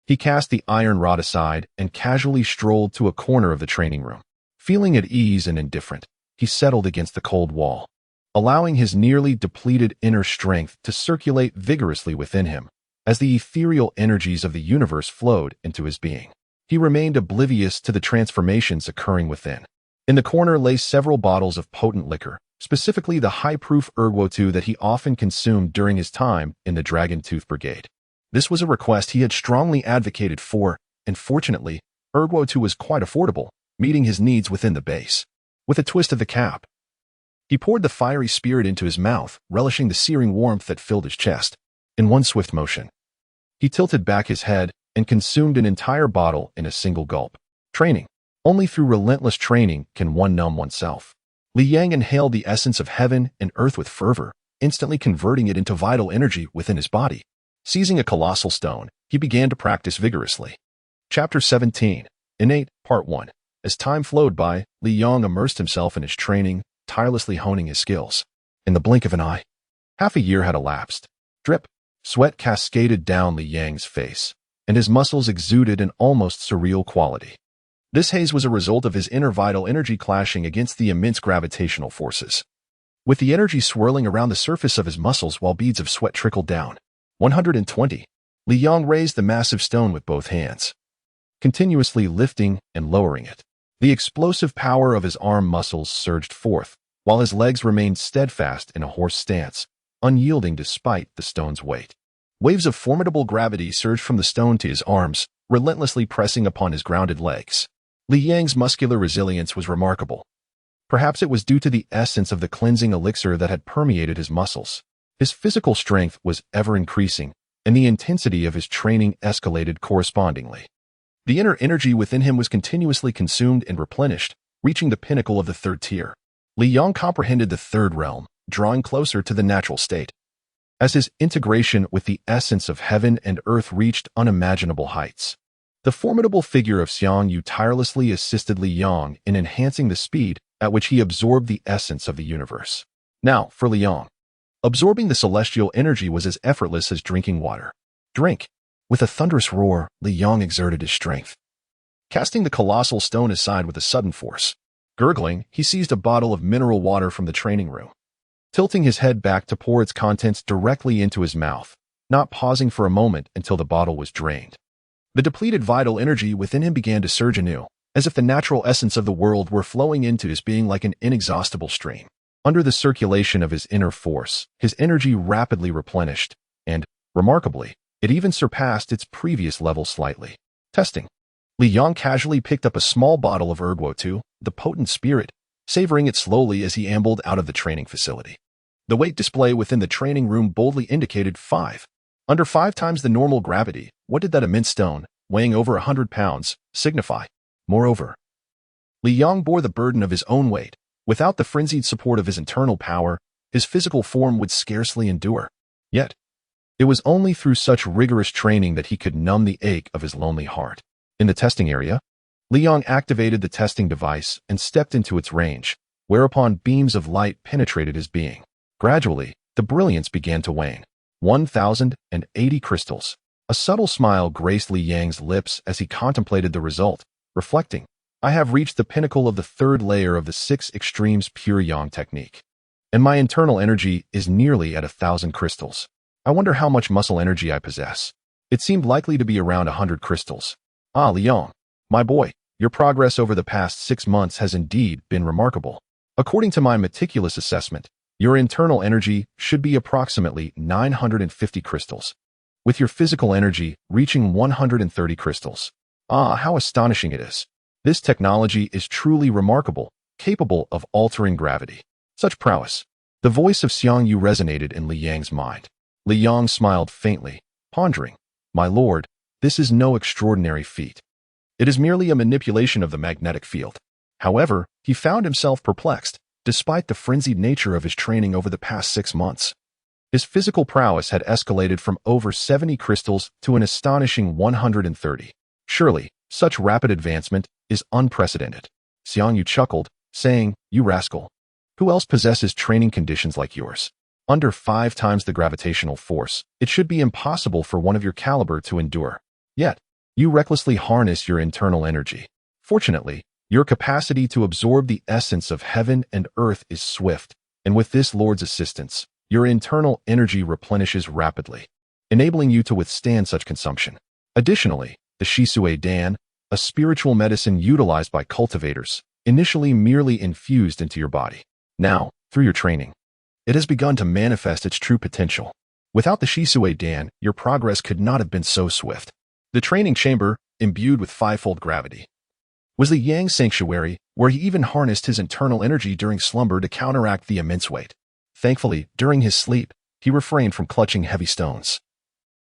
he cast the iron rod aside and casually strolled to a corner of the training room. Feeling at ease and indifferent, he settled against the cold wall, allowing his nearly depleted inner strength to circulate vigorously within him as the ethereal energies of the universe flowed into his being. He remained oblivious to the transformations occurring within. In the corner lay several bottles of potent liquor, specifically the high-proof Erguo that he often consumed during his time in the Dragon Tooth Brigade. This was a request he had strongly advocated for, and fortunately, Erguo was quite affordable, meeting his needs within the base. With a twist of the cap, he poured the fiery spirit into his mouth, relishing the searing warmth that filled his chest. In one swift motion, he tilted back his head and consumed an entire bottle in a single gulp. Training. Only through relentless training can one numb oneself. Li Yang inhaled the essence of heaven and earth with fervor, instantly converting it into vital energy within his body. Seizing a colossal stone, he began to practice vigorously. Chapter 17. Innate, Part 1. As time flowed by, Li Yang immersed himself in his training, tirelessly honing his skills. In the blink of an eye, half a year had elapsed. Drip, sweat cascaded down Li Yang's face, and his muscles exuded an almost surreal quality. This haze was a result of his inner vital energy clashing against the immense gravitational forces. With the energy swirling around the surface of his muscles while beads of sweat trickled down. 120. Li Yang raised the massive stone with both hands, continuously lifting and lowering it. The explosive power of his arm muscles surged forth, while his legs remained steadfast in a horse stance, unyielding despite the stone's weight. Waves of formidable gravity surged from the stone to his arms, relentlessly pressing upon his grounded legs. Li Yang's muscular resilience was remarkable. Perhaps it was due to the essence of the cleansing elixir that had permeated his muscles. His physical strength was ever increasing, and the intensity of his training escalated correspondingly. The inner energy within him was continuously consumed and replenished, reaching the pinnacle of the third tier. Li Yang comprehended the third realm, drawing closer to the natural state. As his integration with the essence of heaven and earth reached unimaginable heights, the formidable figure of Xiang Yu tirelessly assisted Li Yang in enhancing the speed at which he absorbed the essence of the universe. Now, for Li Yang, absorbing the celestial energy was as effortless as drinking water. Drink! With a thunderous roar, Li Yang exerted his strength, casting the colossal stone aside with a sudden force. Gurgling, he seized a bottle of mineral water from the training room, tilting his head back to pour its contents directly into his mouth, not pausing for a moment until the bottle was drained. The depleted vital energy within him began to surge anew, as if the natural essence of the world were flowing into his being like an inexhaustible stream. Under the circulation of his inner force, his energy rapidly replenished, and, remarkably, it even surpassed its previous level slightly. Testing. Li Yang casually picked up a small bottle of Erguo, the potent spirit, savoring it slowly as he ambled out of the training facility. The weight display within the training room boldly indicated 5. Under 5 times the normal gravity. What did that immense stone, weighing over 100 pounds, signify? Moreover, Li Yang bore the burden of his own weight. Without the frenzied support of his internal power, his physical form would scarcely endure. Yet, it was only through such rigorous training that he could numb the ache of his lonely heart. In the testing area, Li Yang activated the testing device and stepped into its range, whereupon beams of light penetrated his being. Gradually, the brilliance began to wane. 1,080 crystals. A subtle smile graced Li Yang's lips as he contemplated the result, reflecting, I have reached the pinnacle of the third layer of the 6 extremes pure yang technique, and my internal energy is nearly at 1,000 crystals. I wonder how much muscle energy I possess. It seemed likely to be around 100 crystals. Ah, Li Yang, my boy, your progress over the past 6 months has indeed been remarkable. According to my meticulous assessment, your internal energy should be approximately 950 crystals, with your physical energy reaching 130 crystals. Ah, how astonishing it is. This technology is truly remarkable, capable of altering gravity. Such prowess. The voice of Xiang Yu resonated in Li Yang's mind. Li Yang smiled faintly, pondering, My lord, this is no extraordinary feat. It is merely a manipulation of the magnetic field. However, he found himself perplexed, despite the frenzied nature of his training over the past 6 months. His physical prowess had escalated from over 70 crystals to an astonishing 130. Surely, such rapid advancement is unprecedented. Xiang Yu chuckled, saying, You rascal. Who else possesses training conditions like yours? Under 5 times the gravitational force, it should be impossible for one of your caliber to endure. Yet, you recklessly harness your internal energy. Fortunately, your capacity to absorb the essence of heaven and earth is swift, and with this Lord's assistance, your internal energy replenishes rapidly, enabling you to withstand such consumption. Additionally, the Shisui Dan, a spiritual medicine utilized by cultivators, initially merely infused into your body. Now, through your training, it has begun to manifest its true potential. Without the Shisui Dan, your progress could not have been so swift. The training chamber, imbued with 5-fold gravity, was the Yang sanctuary, where he even harnessed his internal energy during slumber to counteract the immense weight. Thankfully, during his sleep, he refrained from clutching heavy stones.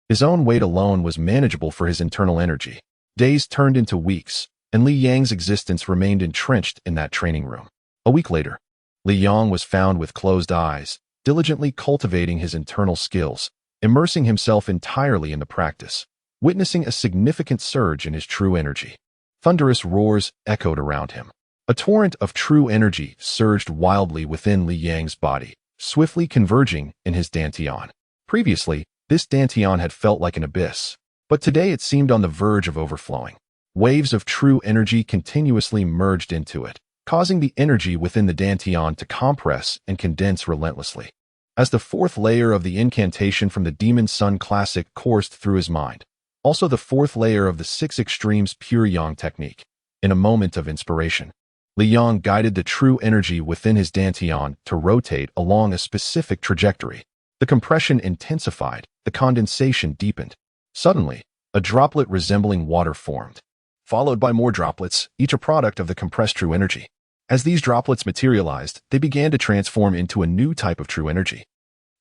His own weight alone was manageable for his internal energy. Days turned into weeks, and Li Yang's existence remained entrenched in that training room. A week later, Li Yang was found with closed eyes, diligently cultivating his internal skills, immersing himself entirely in the practice, witnessing a significant surge in his true energy. Thunderous roars echoed around him. A torrent of true energy surged wildly within Li Yang's body, swiftly converging in his dantian. Previously, this dantian had felt like an abyss, but today it seemed on the verge of overflowing. Waves of true energy continuously merged into it, causing the energy within the dantian to compress and condense relentlessly. As the fourth layer of the incantation from the Demon Sun Classic coursed through his mind, also the fourth layer of the Six Extremes Pure Yang technique. In a moment of inspiration, Li Yang guided the true energy within his dantian to rotate along a specific trajectory. The compression intensified, the condensation deepened. Suddenly, a droplet resembling water formed, followed by more droplets, each a product of the compressed true energy. As these droplets materialized, they began to transform into a new type of true energy.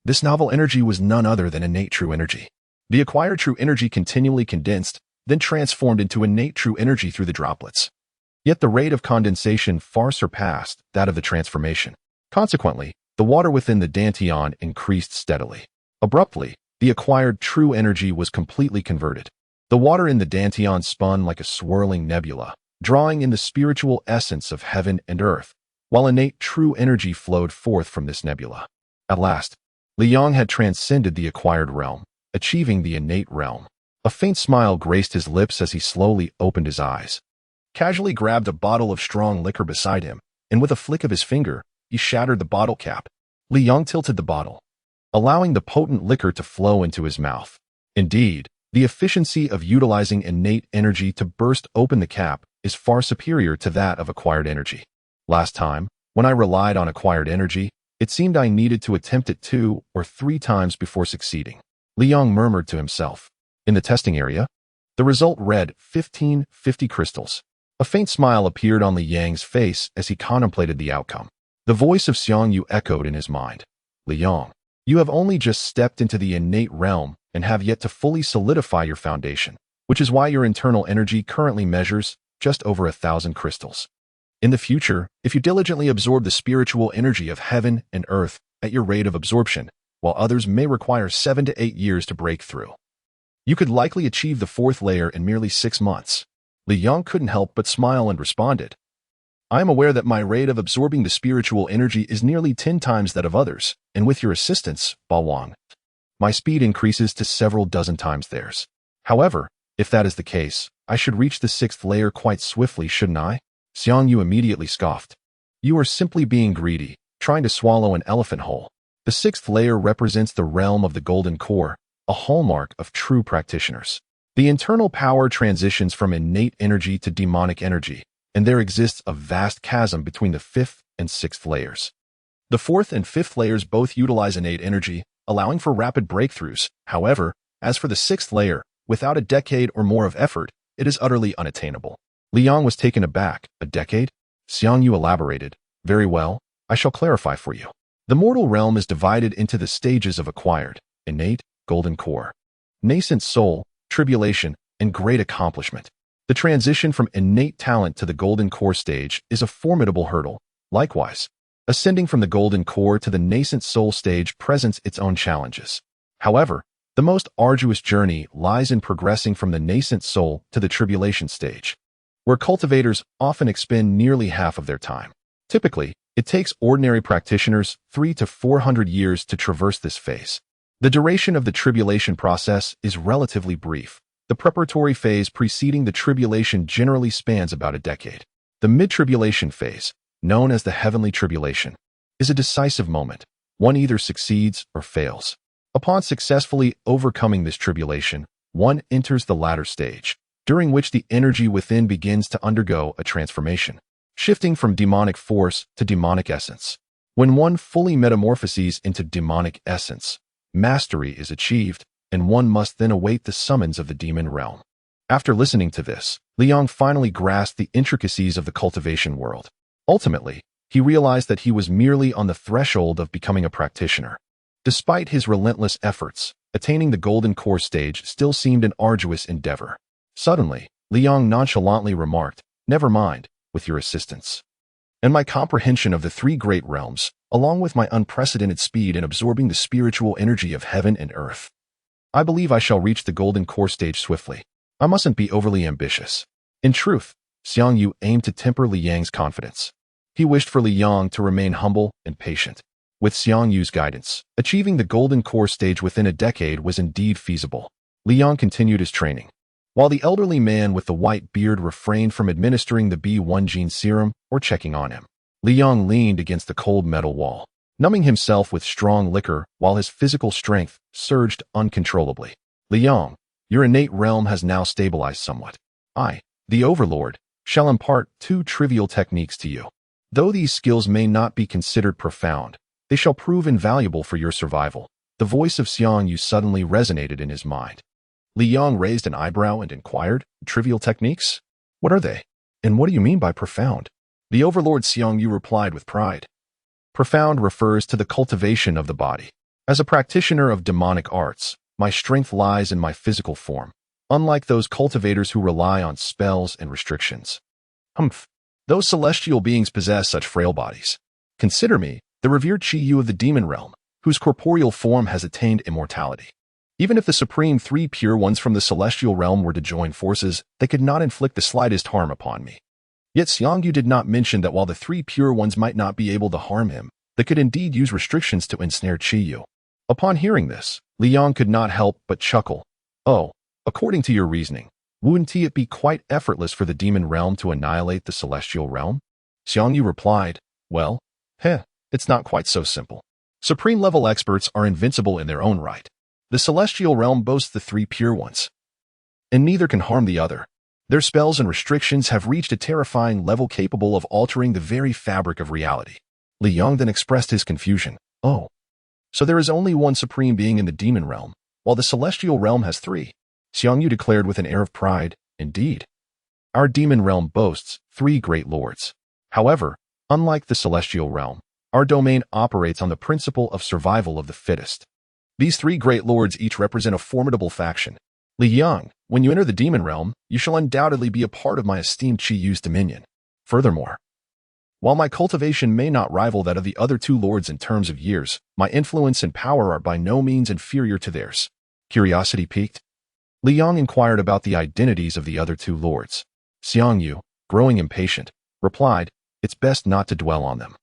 This novel energy was none other than innate true energy. The acquired true energy continually condensed, then transformed into innate true energy through the droplets. Yet the rate of condensation far surpassed that of the transformation. Consequently, the water within the dantian increased steadily. Abruptly, the acquired true energy was completely converted. The water in the dantian spun like a swirling nebula, drawing in the spiritual essence of heaven and earth, while innate true energy flowed forth from this nebula. At last, Li Yang had transcended the acquired realm, achieving the innate realm. A faint smile graced his lips as he slowly opened his eyes. Casually grabbed a bottle of strong liquor beside him, and with a flick of his finger, he shattered the bottle cap. Li Yang tilted the bottle, allowing the potent liquor to flow into his mouth. Indeed, the efficiency of utilizing innate energy to burst open the cap is far superior to that of acquired energy. Last time, when I relied on acquired energy, it seemed I needed to attempt it 2 or 3 times before succeeding. Li Yang murmured to himself. In the testing area, the result read 1550 crystals. A faint smile appeared on Li Yang's face as he contemplated the outcome. The voice of Xiang Yu echoed in his mind. Li Yang, you have only just stepped into the innate realm and have yet to fully solidify your foundation, which is why your internal energy currently measures just over 1,000 crystals. In the future, if you diligently absorb the spiritual energy of heaven and earth at your rate of absorption, while others may require 7 to 8 years to break through, you could likely achieve the fourth layer in merely 6 months. Li Yang couldn't help but smile and responded. I am aware that my rate of absorbing the spiritual energy is nearly 10 times that of others, and with your assistance, Ba Wang, my speed increases to several dozen times theirs. However, if that is the case, I should reach the 6th layer quite swiftly, shouldn't I? Xiang Yu immediately scoffed. You are simply being greedy, trying to swallow an elephant whole. The 6th layer represents the realm of the golden core, a hallmark of true practitioners. The internal power transitions from innate energy to demonic energy, and there exists a vast chasm between the 5th and 6th layers. The 4th and 5th layers both utilize innate energy, allowing for rapid breakthroughs. However, as for the 6th layer, without a decade or more of effort, it is utterly unattainable. Li Yang was taken aback. A decade? Xiang Yu elaborated. Very well, I shall clarify for you. The mortal realm is divided into the stages of acquired, innate, golden core, nascent soul, tribulation, and great accomplishment. The transition from innate talent to the golden core stage is a formidable hurdle. Likewise, ascending from the golden core to the nascent soul stage presents its own challenges. However, the most arduous journey lies in progressing from the nascent soul to the tribulation stage, where cultivators often expend nearly half of their time. Typically, it takes ordinary practitioners 300 to 400 years to traverse this phase. The duration of the tribulation process is relatively brief. The preparatory phase preceding the tribulation generally spans about a decade. The mid-tribulation phase, known as the heavenly tribulation, is a decisive moment. One either succeeds or fails. Upon successfully overcoming this tribulation, one enters the latter stage, during which the energy within begins to undergo a transformation, shifting from demonic force to demonic essence. When one fully metamorphoses into demonic essence, mastery is achieved, and one must then await the summons of the demon realm. After listening to this, Li Yang finally grasped the intricacies of the cultivation world. Ultimately, he realized that he was merely on the threshold of becoming a practitioner. Despite his relentless efforts, attaining the golden core stage still seemed an arduous endeavor. Suddenly, Li Yang nonchalantly remarked, "Never mind, with your assistance and my comprehension of the 3 great realms, along with my unprecedented speed in absorbing the spiritual energy of heaven and earth, I believe I shall reach the golden core stage swiftly. I mustn't be overly ambitious." In truth, Xiang Yu aimed to temper Li Yang's confidence. He wished for Li Yang to remain humble and patient. With Xiang Yu's guidance, achieving the golden core stage within a decade was indeed feasible. Li Yang continued his training. while the elderly man with the white beard refrained from administering the B1 gene serum or checking on him. Liang leaned against the cold metal wall, numbing himself with strong liquor while his physical strength surged uncontrollably. Liang, your innate realm has now stabilized somewhat. I, the Overlord, shall impart 2 trivial techniques to you. Though these skills may not be considered profound, they shall prove invaluable for your survival. The voice of Xiang Yu suddenly resonated in his mind. Liang raised an eyebrow and inquired, trivial techniques? What are they? And what do you mean by profound? The Overlord Xiang Yu replied with pride. Profound refers to the cultivation of the body. As a practitioner of demonic arts, my strength lies in my physical form, unlike those cultivators who rely on spells and restrictions. Humph. Those celestial beings possess such frail bodies. Consider me, the revered Xiang Yu of the demon realm, whose corporeal form has attained immortality. Even if the supreme 3 pure ones from the celestial realm were to join forces, they could not inflict the slightest harm upon me. Yet Xiang Yu did not mention that while the 3 pure ones might not be able to harm him, they could indeed use restrictions to ensnare Xiang Yu. Upon hearing this, Liang could not help but chuckle. Oh, according to your reasoning, wouldn't it be quite effortless for the demon realm to annihilate the celestial realm? Xiang Yu replied, well, it's not quite so simple. Supreme-level experts are invincible in their own right. The celestial realm boasts the 3 pure ones, and neither can harm the other. Their spells and restrictions have reached a terrifying level capable of altering the very fabric of reality. Liang then expressed his confusion. Oh, so there is only one supreme being in the demon realm, while the celestial realm has 3. Xiang Yu declared with an air of pride, indeed. Our demon realm boasts 3 great lords. However, unlike the celestial realm, our domain operates on the principle of survival of the fittest. These 3 great lords each represent a formidable faction. Liang, when you enter the demon realm, you shall undoubtedly be a part of my esteemed Xiang Yu's dominion. Furthermore, while my cultivation may not rival that of the other 2 lords in terms of years, my influence and power are by no means inferior to theirs. Curiosity piqued, Liang inquired about the identities of the other 2 lords. Xiang Yu, growing impatient, replied, it's best not to dwell on them,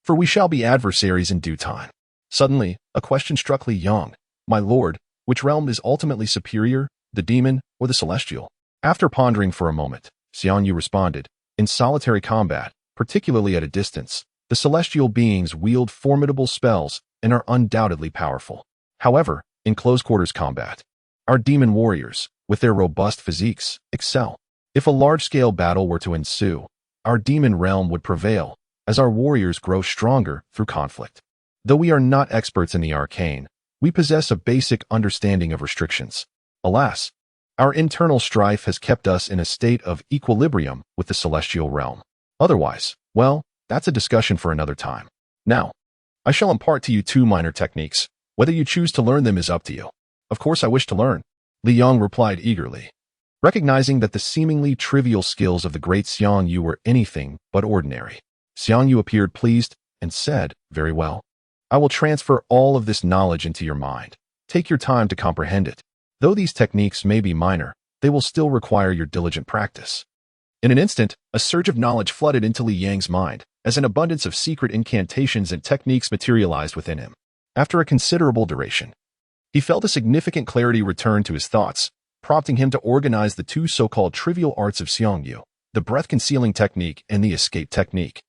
for we shall be adversaries in due time. Suddenly, a question struck Liang. My lord, which realm is ultimately superior, the demon or the celestial? After pondering for a moment, Xiang Yu responded, in solitary combat, particularly at a distance, the celestial beings wield formidable spells and are undoubtedly powerful. However, in close-quarters combat, our demon warriors, with their robust physiques, excel. If a large-scale battle were to ensue, our demon realm would prevail, as our warriors grow stronger through conflict. Though we are not experts in the arcane, we possess a basic understanding of restrictions. Alas, our internal strife has kept us in a state of equilibrium with the celestial realm. Otherwise, well, that's a discussion for another time. Now, I shall impart to you 2 minor techniques. Whether you choose to learn them is up to you. Of course I wish to learn, Liang replied eagerly. Recognizing that the seemingly trivial skills of the great Xiang Yu were anything but ordinary, Xiang Yu appeared pleased and said, very well. I will transfer all of this knowledge into your mind. Take your time to comprehend it. Though these techniques may be minor, they will still require your diligent practice. In an instant, a surge of knowledge flooded into Liang's mind, as an abundance of secret incantations and techniques materialized within him. After a considerable duration, he felt a significant clarity return to his thoughts, prompting him to organize the 2 so-called trivial arts of Xiang Yu, the breath-concealing technique and the escape technique.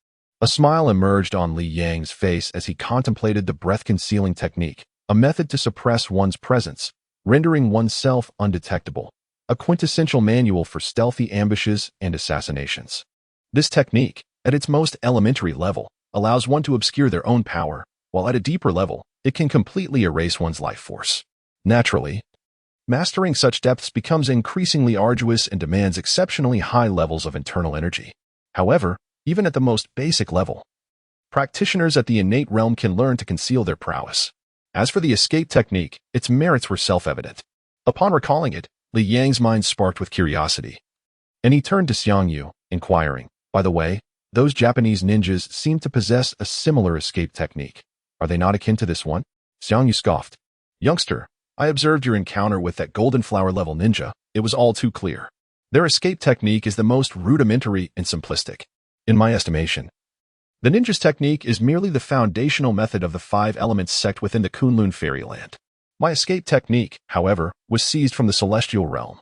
A smile emerged on Liang's face as he contemplated the breath-concealing technique, a method to suppress one's presence, rendering oneself undetectable, a quintessential manual for stealthy ambushes and assassinations. This technique, at its most elementary level, allows one to obscure their own power, while at a deeper level, it can completely erase one's life force. Naturally, mastering such depths becomes increasingly arduous and demands exceptionally high levels of internal energy. However, even at the most basic level, practitioners at the innate realm can learn to conceal their prowess. As for the escape technique, its merits were self-evident. Upon recalling it, Liang's mind sparked with curiosity, and he turned to Xiang Yu, inquiring, by the way, those Japanese ninjas seem to possess a similar escape technique. Are they not akin to this one? Xiang Yu scoffed. Youngster, I observed your encounter with that golden flower level ninja. It was all too clear. Their escape technique is the most rudimentary and simplistic. In my estimation, the ninja's technique is merely the foundational method of the 5 elements sect within the Kunlun fairyland. My escape technique, however, was seized from the celestial realm.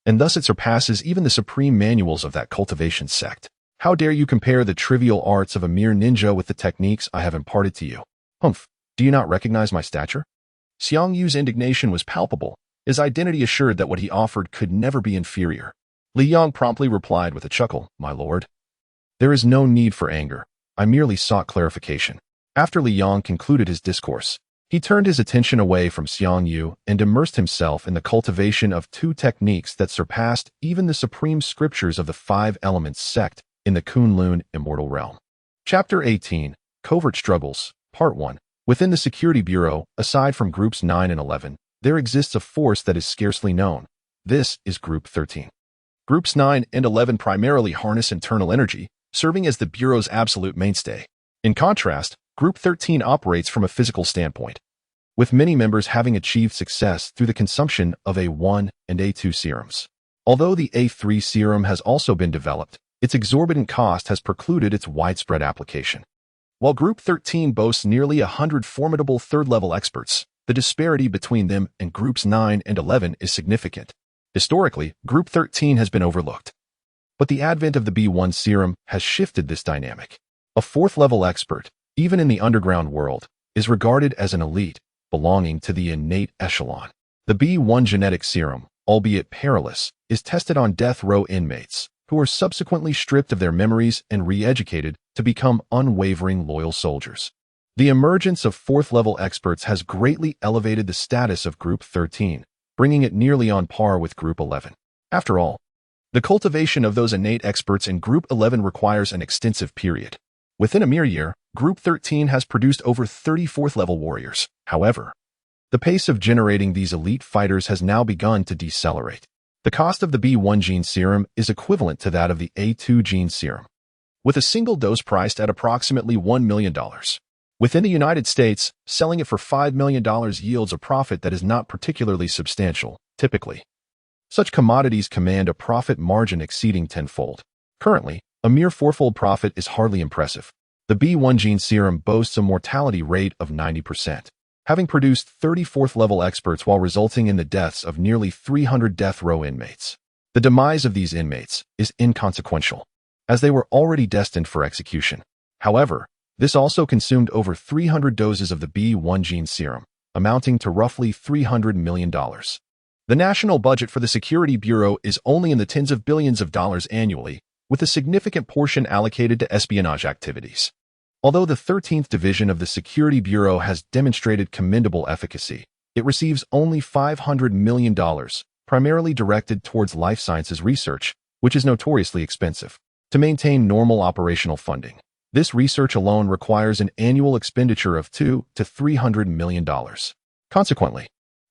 and thus it surpasses even the supreme manuals of that cultivation sect. How dare you compare the trivial arts of a mere ninja with the techniques I have imparted to you? Humph, do you not recognize my stature? Xiang Yu's indignation was palpable, his identity assured that what he offered could never be inferior. Li Yang promptly replied with a chuckle, "My lord, there is no need for anger. I merely sought clarification." After Li Yang concluded his discourse, he turned his attention away from Xiang Yu and immersed himself in the cultivation of two techniques that surpassed even the supreme scriptures of the Five Elements sect in the Kunlun Immortal realm. Chapter 18, Covert Struggles, Part 1. Within the Security Bureau, aside from Groups 9 and 11, there exists a force that is scarcely known. This is Group 13. Groups 9 and 11 primarily harness internal energy, serving as the Bureau's absolute mainstay. In contrast, Group 13 operates from a physical standpoint, with many members having achieved success through the consumption of A1 and A2 serums. Although the A3 serum has also been developed, its exorbitant cost has precluded its widespread application. While Group 13 boasts nearly 100 formidable third-level experts, the disparity between them and Groups 9 and 11 is significant. Historically, Group 13 has been overlooked. But the advent of the B1 serum has shifted this dynamic. A fourth-level expert, even in the underground world, is regarded as an elite, belonging to the innate echelon. The B1 genetic serum, albeit perilous, is tested on death row inmates, who are subsequently stripped of their memories and re-educated to become unwavering loyal soldiers. The emergence of fourth-level experts has greatly elevated the status of Group 13, bringing it nearly on par with Group 11. After all, the cultivation of those innate experts in Group 11 requires an extensive period. Within a mere year, Group 13 has produced over 30 fourth-level warriors. However, the pace of generating these elite fighters has now begun to decelerate. The cost of the B1 gene serum is equivalent to that of the A2 gene serum, with a single dose priced at approximately $1 million. Within the United States, selling it for $5 million yields a profit that is not particularly substantial, typically. Such commodities command a profit margin exceeding tenfold. Currently, a mere fourfold profit is hardly impressive. The B1 gene serum boasts a mortality rate of 90%. Having produced 30 fourth-level experts while resulting in the deaths of nearly 300 death row inmates. The demise of these inmates is inconsequential, as they were already destined for execution. However, this also consumed over 300 doses of the B1 gene serum, amounting to roughly $300 million. The national budget for the Security Bureau is only in the tens of billions of dollars annually, with a significant portion allocated to espionage activities. Although the 13th Division of the Security Bureau has demonstrated commendable efficacy, it receives only $500 million, primarily directed towards life sciences research, which is notoriously expensive. To maintain normal operational funding, this research alone requires an annual expenditure of $200 to $300 million. Consequently,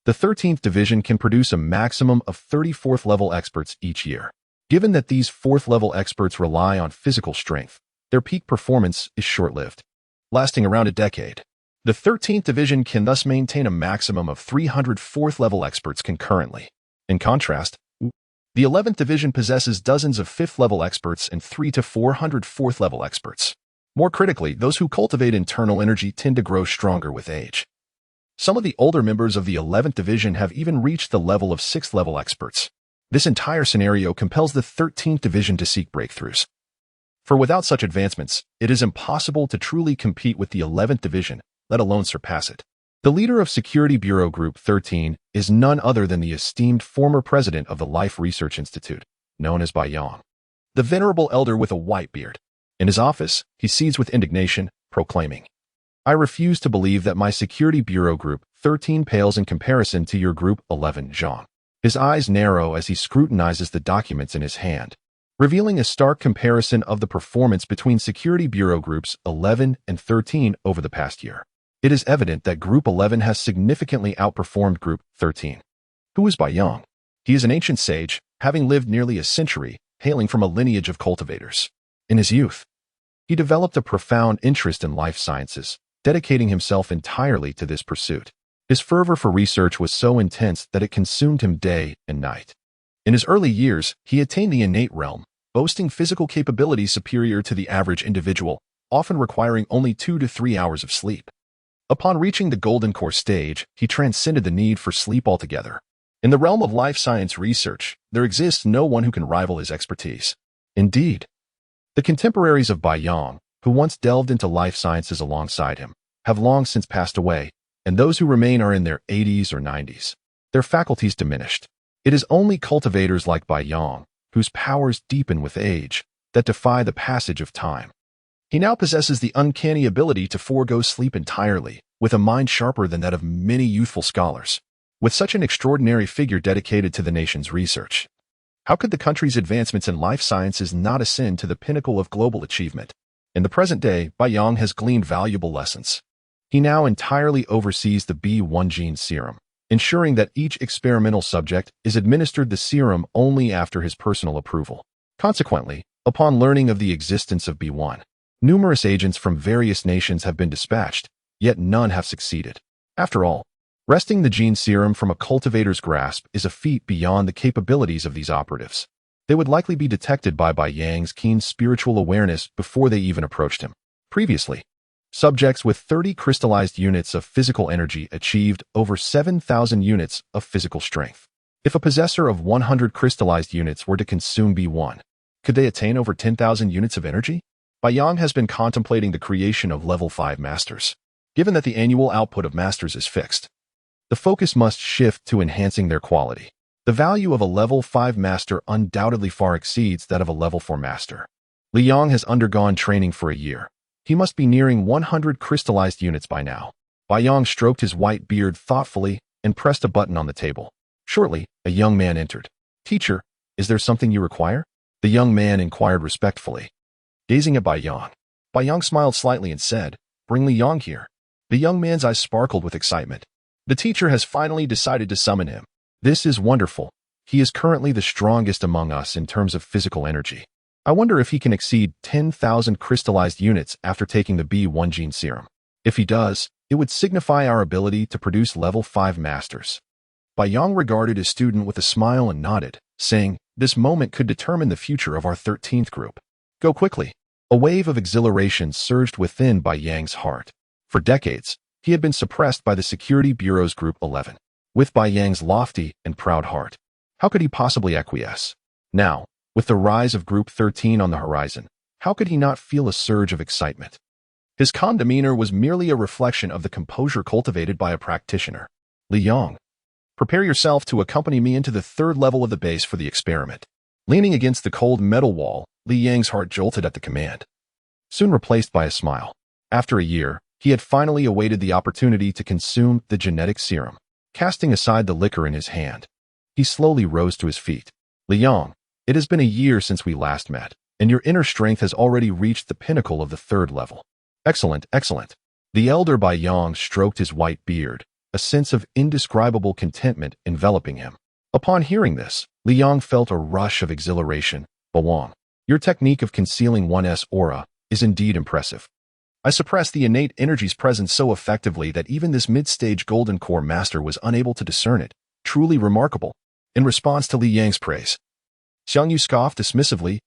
the 13th Division can produce a maximum of 30 fourth-level experts each year. Given that these fourth-level experts rely on physical strength, their peak performance is short-lived, lasting around a decade. The 13th Division can thus maintain a maximum of 300 fourth-level experts concurrently. In contrast, the 11th Division possesses dozens of fifth-level experts and 300 to 400 fourth-level experts. More critically, those who cultivate internal energy tend to grow stronger with age. Some of the older members of the 11th Division have even reached the level of 6th-level experts. This entire scenario compels the 13th Division to seek breakthroughs. For without such advancements, it is impossible to truly compete with the 11th Division, let alone surpass it. The leader of Security Bureau Group 13 is none other than the esteemed former president of the Life Research Institute, known as Bai Yang, the venerable elder with a white beard. In his office, he seethes with indignation, proclaiming, "I refuse to believe that my Security Bureau Group 13 pales in comparison to your Group 11, Zhang." His eyes narrow as he scrutinizes the documents in his hand, revealing a stark comparison of the performance between Security Bureau Groups 11 and 13 over the past year. It is evident that Group 11 has significantly outperformed Group 13. Who is Bai Yang? He is an ancient sage, having lived nearly a century, hailing from a lineage of cultivators. In his youth, he developed a profound interest in life sciences, dedicating himself entirely to this pursuit. His fervor for research was so intense that it consumed him day and night. In his early years, he attained the innate realm, boasting physical capabilities superior to the average individual, often requiring only 2 to 3 hours of sleep. Upon reaching the Golden Core stage, he transcended the need for sleep altogether. In the realm of life science research, there exists no one who can rival his expertise. Indeed, the contemporaries of Bai Yang, who once delved into life sciences alongside him, have long since passed away, and those who remain are in their 80s or 90s. Their faculties diminished. It is only cultivators like Bai Yang, whose powers deepen with age, that defy the passage of time. He now possesses the uncanny ability to forego sleep entirely, with a mind sharper than that of many youthful scholars. With such an extraordinary figure dedicated to the nation's research, how could the country's advancements in life sciences not ascend to the pinnacle of global achievement? In the present day, Bai Yang has gleaned valuable lessons. He now entirely oversees the B1 gene serum, ensuring that each experimental subject is administered the serum only after his personal approval. Consequently, upon learning of the existence of B1, numerous agents from various nations have been dispatched, yet none have succeeded. After all, wresting the gene serum from a cultivator's grasp is a feat beyond the capabilities of these operatives. They would likely be detected by Bai Yang's keen spiritual awareness before they even approached him. Previously, subjects with 30 crystallized units of physical energy achieved over 7,000 units of physical strength. If a possessor of 100 crystallized units were to consume B1, could they attain over 10,000 units of energy? Bai Yang has been contemplating the creation of level 5 masters. Given that the annual output of masters is fixed, the focus must shift to enhancing their quality. The value of a level 5 master undoubtedly far exceeds that of a level 4 master. Li Yang has undergone training for a year. He must be nearing 100 crystallized units by now. Bai Yang stroked his white beard thoughtfully and pressed a button on the table. Shortly, a young man entered. "Teacher, is there something you require?" The young man inquired respectfully. Gazing at Bai Yang smiled slightly and said, "Bring Li Yang here." The young man's eyes sparkled with excitement. The teacher has finally decided to summon him. This is wonderful. He is currently the strongest among us in terms of physical energy. I wonder if he can exceed 10,000 crystallized units after taking the B1 gene serum. If he does, it would signify our ability to produce level 5 masters. Bai Yang regarded his student with a smile and nodded, saying, "This moment could determine the future of our 13th group. Go quickly." A wave of exhilaration surged within Bai Yang's heart. For decades, he had been suppressed by the Security Bureau's Group 11. With Bai Yang's lofty and proud heart, how could he possibly acquiesce? Now, with the rise of Group 13 on the horizon, how could he not feel a surge of excitement? His calm demeanor was merely a reflection of the composure cultivated by a practitioner. "Li Yang, prepare yourself to accompany me into the 3rd level of the base for the experiment." Leaning against the cold metal wall, Li Yang's heart jolted at the command, soon replaced by a smile. After a year, he had finally awaited the opportunity to consume the genetic serum. Casting aside the liquor in his hand, he slowly rose to his feet. "Li Yang, it has been a year since we last met, and your inner strength has already reached the pinnacle of the 3rd level. Excellent, excellent." The elder Bai Yang stroked his white beard, a sense of indescribable contentment enveloping him. Upon hearing this, Li Yang felt a rush of exhilaration. "Bawang, your technique of concealing one's aura is indeed impressive. I suppressed the innate energies present so effectively that even this mid-stage golden core master was unable to discern it. Truly remarkable." In response to Li Yang's praise, Xiang Yu scoffed dismissively,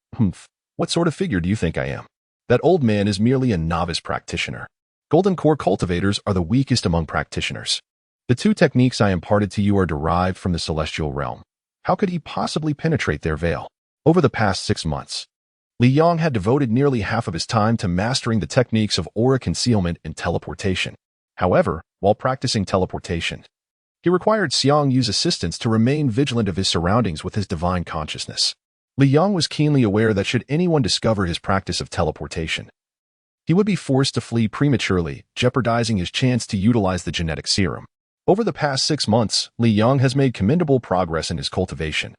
"What sort of figure do you think I am? That old man is merely a novice practitioner. Golden core cultivators are the weakest among practitioners. The 2 techniques I imparted to you are derived from the celestial realm. How could he possibly penetrate their veil?" Over the past 6 months, Li Yang had devoted nearly half of his time to mastering the techniques of aura concealment and teleportation. However, while practicing teleportation, he required Xiang Yu's assistance to remain vigilant of his surroundings with his divine consciousness. Li Yang was keenly aware that should anyone discover his practice of teleportation, he would be forced to flee prematurely, jeopardizing his chance to utilize the genetic serum. Over the past 6 months, Li Yang has made commendable progress in his cultivation,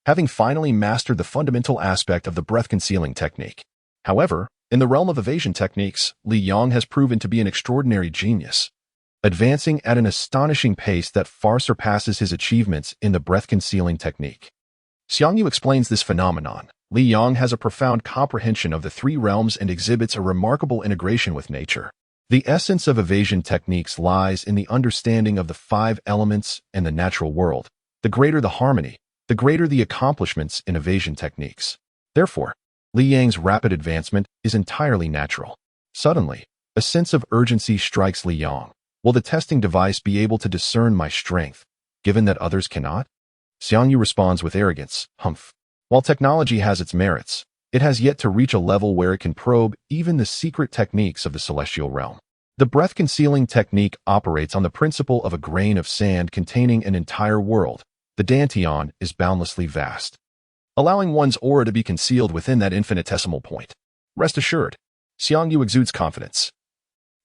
having finally mastered the fundamental aspect of the breath-concealing technique. However, in the realm of evasion techniques, Li Yang has proven to be an extraordinary genius, advancing at an astonishing pace that far surpasses his achievements in the breath-concealing technique. Xiang Yu explains this phenomenon. Li Yang has a profound comprehension of the 3 realms and exhibits a remarkable integration with nature. The essence of evasion techniques lies in the understanding of the 5 elements and the natural world. The greater the harmony, the greater the accomplishments in evasion techniques. Therefore, Li Yang's rapid advancement is entirely natural. Suddenly, a sense of urgency strikes Li Yang. Will the testing device be able to discern my strength? given that others cannot? Xiang Yu responds with arrogance, humph. While technology has its merits, it has yet to reach a level where it can probe even the secret techniques of the celestial realm. The breath-concealing technique operates on the principle of a grain of sand containing an entire world. The Dantian is boundlessly vast, allowing one's aura to be concealed within that infinitesimal point. Rest assured, Xiang Yu exudes confidence,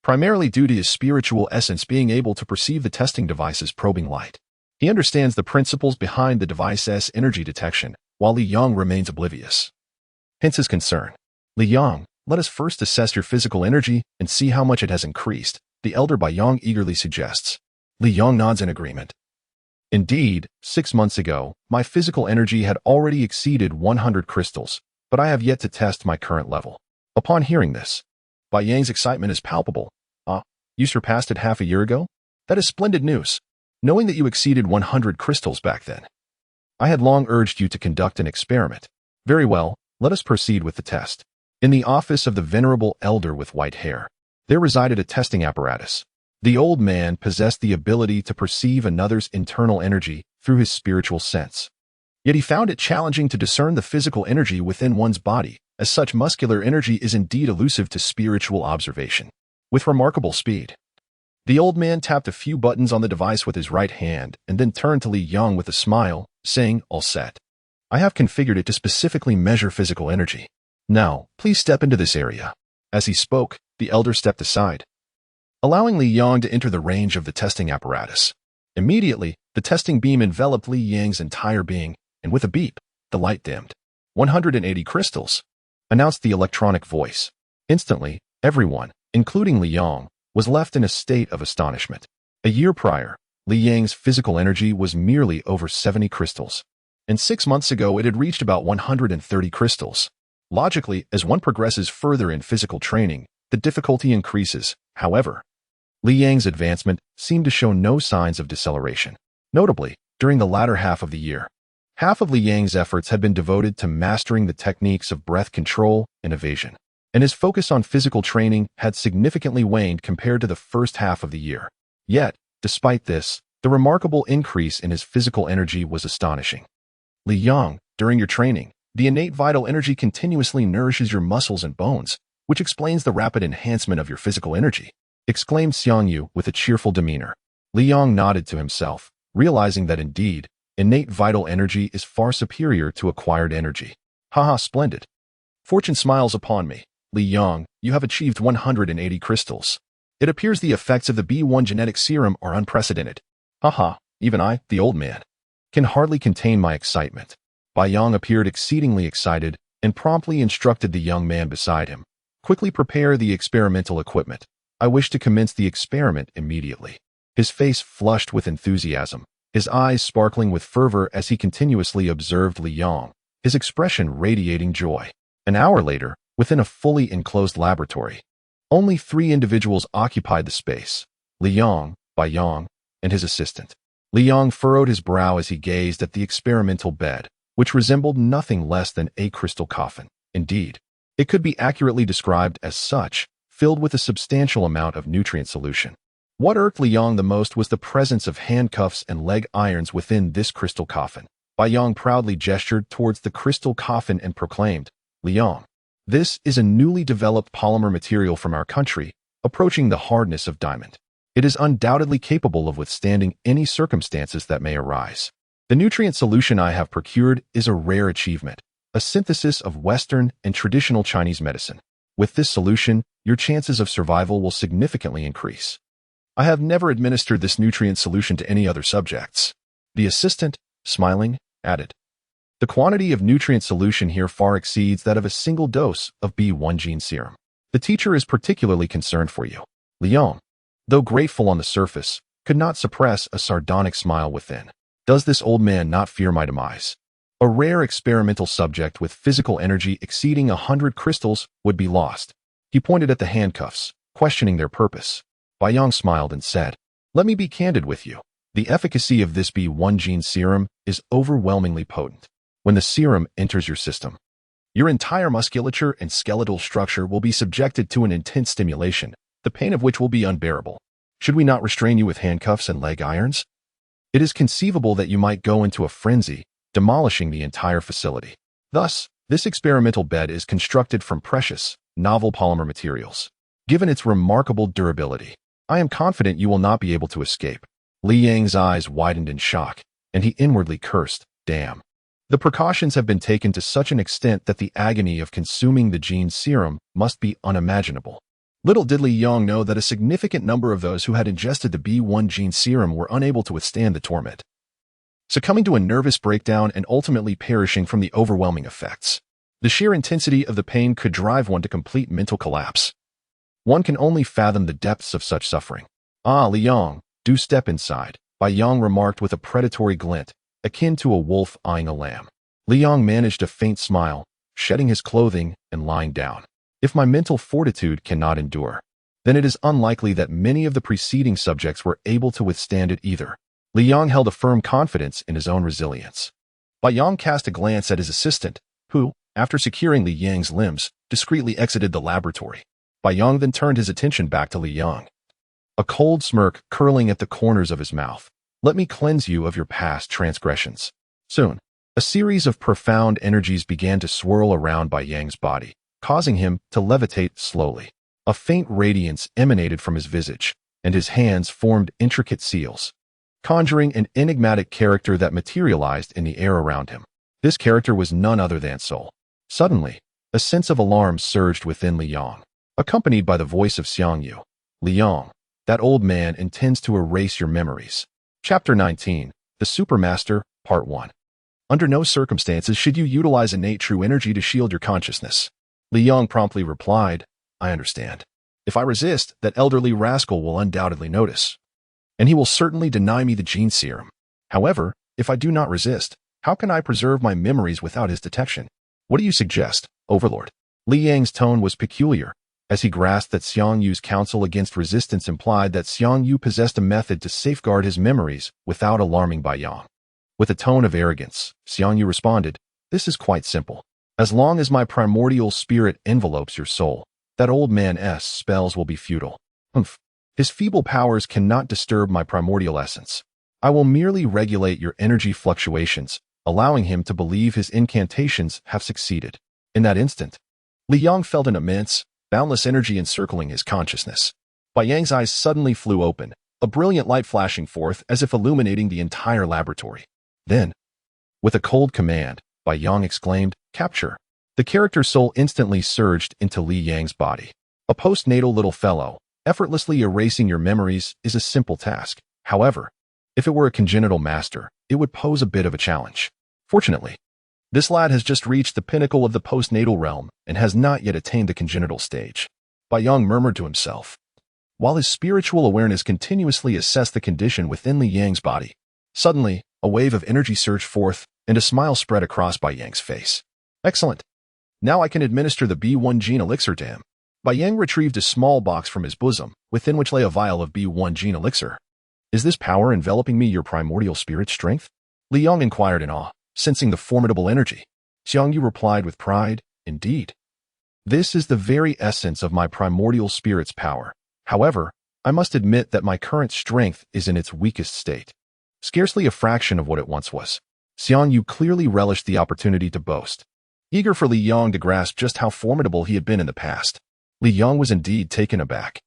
primarily due to his spiritual essence being able to perceive the testing device's probing light. He understands the principles behind the device's energy detection, while Li Yang remains oblivious. Hence his concern. Li Yang, let us first assess your physical energy and see how much it has increased, the elder Bai Yang eagerly suggests. Li Yang nods in agreement. Indeed, 6 months ago, my physical energy had already exceeded 100 crystals, but I have yet to test my current level. Upon hearing this, Bai Yang's excitement is palpable. Ah, you surpassed it half a year ago? That is splendid news, knowing that you exceeded 100 crystals back then. I had long urged you to conduct an experiment. Very well, let us proceed with the test. In the office of the venerable elder with white hair, there resided a testing apparatus. The old man possessed the ability to perceive another's internal energy through his spiritual sense. Yet he found it challenging to discern the physical energy within one's body, as such muscular energy is indeed elusive to spiritual observation. With remarkable speed, the old man tapped a few buttons on the device with his right hand and then turned to Li Yang with a smile, saying, "All set. I have configured it to specifically measure physical energy. Now, please step into this area." As he spoke, the elder stepped aside, allowing Li Yang to enter the range of the testing apparatus. Immediately, the testing beam enveloped Li Yang's entire being, and with a beep, the light dimmed. 180 crystals, announced the electronic voice. Instantly, everyone, including Li Yang, was left in a state of astonishment. A year prior, Li Yang's physical energy was merely over 70 crystals, and 6 months ago it had reached about 130 crystals. Logically, as one progresses further in physical training, the difficulty increases. However, Li Yang's advancement seemed to show no signs of deceleration. Notably, during the latter half of the year, half of Li Yang's efforts had been devoted to mastering the techniques of breath control and evasion, and his focus on physical training had significantly waned compared to the first half of the year. Yet, despite this, the remarkable increase in his physical energy was astonishing. Li Yang, during your training, the innate vital energy continuously nourishes your muscles and bones, which explains the rapid enhancement of your physical energy, exclaimed Xiang Yu with a cheerful demeanor. Li Yang nodded to himself, realizing that indeed, innate vital energy is far superior to acquired energy. Haha, splendid. Fortune smiles upon me. Li Yang, you have achieved 180 crystals. It appears the effects of the B1 genetic serum are unprecedented. Haha, even I, the old man, can hardly contain my excitement. Bai Yang appeared exceedingly excited and promptly instructed the young man beside him. Quickly prepare the experimental equipment. I wish to commence the experiment immediately. His face flushed with enthusiasm, his eyes sparkling with fervor as he continuously observed Li Yang, his expression radiating joy. An hour later, within a fully enclosed laboratory, only 3 individuals occupied the space: Li Yang, Bai Yang, and his assistant. Li Yang furrowed his brow as he gazed at the experimental bed, which resembled nothing less than a crystal coffin. Indeed, it could be accurately described as such, filled with a substantial amount of nutrient solution. What irked Li Yang the most was the presence of handcuffs and leg irons within this crystal coffin. Bai Yang proudly gestured towards the crystal coffin and proclaimed, "Li Yang, this is a newly developed polymer material from our country, approaching the hardness of diamond. It is undoubtedly capable of withstanding any circumstances that may arise. The nutrient solution I have procured is a rare achievement, a synthesis of Western and traditional Chinese medicine. With this solution, your chances of survival will significantly increase. I have never administered this nutrient solution to any other subjects." The assistant, smiling, added, "The quantity of nutrient solution here far exceeds that of a single dose of B1 gene serum. The teacher is particularly concerned for you." Li Yang, though grateful on the surface, could not suppress a sardonic smile within. Does this old man not fear my demise? A rare experimental subject with physical energy exceeding 100 crystals would be lost. He pointed at the handcuffs, questioning their purpose. Bai Yang smiled and said, "Let me be candid with you. The efficacy of this B1 gene serum is overwhelmingly potent. When the serum enters your system, your entire musculature and skeletal structure will be subjected to an intense stimulation, the pain of which will be unbearable. Should we not restrain you with handcuffs and leg irons?" It is conceivable that you might go into a frenzy, demolishing the entire facility. Thus, this experimental bed is constructed from precious, novel polymer materials. Given its remarkable durability, I am confident you will not be able to escape. Li Yang's eyes widened in shock, and he inwardly cursed, damn. The precautions have been taken to such an extent that the agony of consuming the gene serum must be unimaginable. Little did Li Yang know that a significant number of those who had ingested the B1 gene serum were unable to withstand the torment, succumbing to a nervous breakdown and ultimately perishing from the overwhelming effects. The sheer intensity of the pain could drive one to complete mental collapse. One can only fathom the depths of such suffering. Ah, Li Yang, do step inside, Bai Yang remarked with a predatory glint, akin to a wolf eyeing a lamb. Li Yang managed a faint smile, shedding his clothing and lying down. If my mental fortitude cannot endure, then it is unlikely that many of the preceding subjects were able to withstand it either. Li Yang held a firm confidence in his own resilience. Bai Yang cast a glance at his assistant, who, after securing Li Yang's limbs, discreetly exited the laboratory. Bai Yang then turned his attention back to Li Yang, a cold smirk curling at the corners of his mouth. Let me cleanse you of your past transgressions. Soon, a series of profound energies began to swirl around Bai Yang's body, causing him to levitate slowly. A faint radiance emanated from his visage, and his hands formed intricate seals, conjuring an enigmatic character that materialized in the air around him. This character was none other than Soul. Suddenly, a sense of alarm surged within Li Yang, accompanied by the voice of Xiang Yu. Li Yang, that old man intends to erase your memories. Chapter 19, The Supermaster, Part 1. Under no circumstances should you utilize innate true energy to shield your consciousness. Li Yang promptly replied, I understand. If I resist, that elderly rascal will undoubtedly notice, and he will certainly deny me the gene serum. However, if I do not resist, how can I preserve my memories without his detection? What do you suggest, Overlord? Li Yang's tone was peculiar, as he grasped that Xiang Yu's counsel against resistance implied that Xiang Yu possessed a method to safeguard his memories without alarming Bai Yang. With a tone of arrogance, Xiang Yu responded, This is quite simple. As long as my primordial spirit envelopes your soul, that old man's spells will be futile. Humph. His feeble powers cannot disturb my primordial essence. I will merely regulate your energy fluctuations, allowing him to believe his incantations have succeeded. In that instant, Li Yang felt an immense, boundless energy encircling his consciousness. Bai Yang's eyes suddenly flew open, a brilliant light flashing forth as if illuminating the entire laboratory. Then, with a cold command, Bai Yang exclaimed, Capture. The character's soul instantly surged into Li Yang's body. A postnatal little fellow, effortlessly erasing your memories is a simple task. However, if it were a congenital master, it would pose a bit of a challenge. Fortunately, this lad has just reached the pinnacle of the postnatal realm and has not yet attained the congenital stage. Bai Yang murmured to himself, while his spiritual awareness continuously assessed the condition within Li Yang's body. Suddenly, a wave of energy surged forth, and a smile spread across Bai Yang's face. Excellent. Now I can administer the B1 gene elixir to him. Bai Yang retrieved a small box from his bosom, within which lay a vial of B1 gene elixir. Is this power enveloping me your primordial spirit strength? Li Yang inquired in awe, sensing the formidable energy. Xiang Yu replied with pride, Indeed. This is the very essence of my primordial spirit's power. However, I must admit that my current strength is in its weakest state, scarcely a fraction of what it once was. Xiang Yu clearly relished the opportunity to boast, eager for Li Yang to grasp just how formidable he had been in the past. Li Yang was indeed taken aback.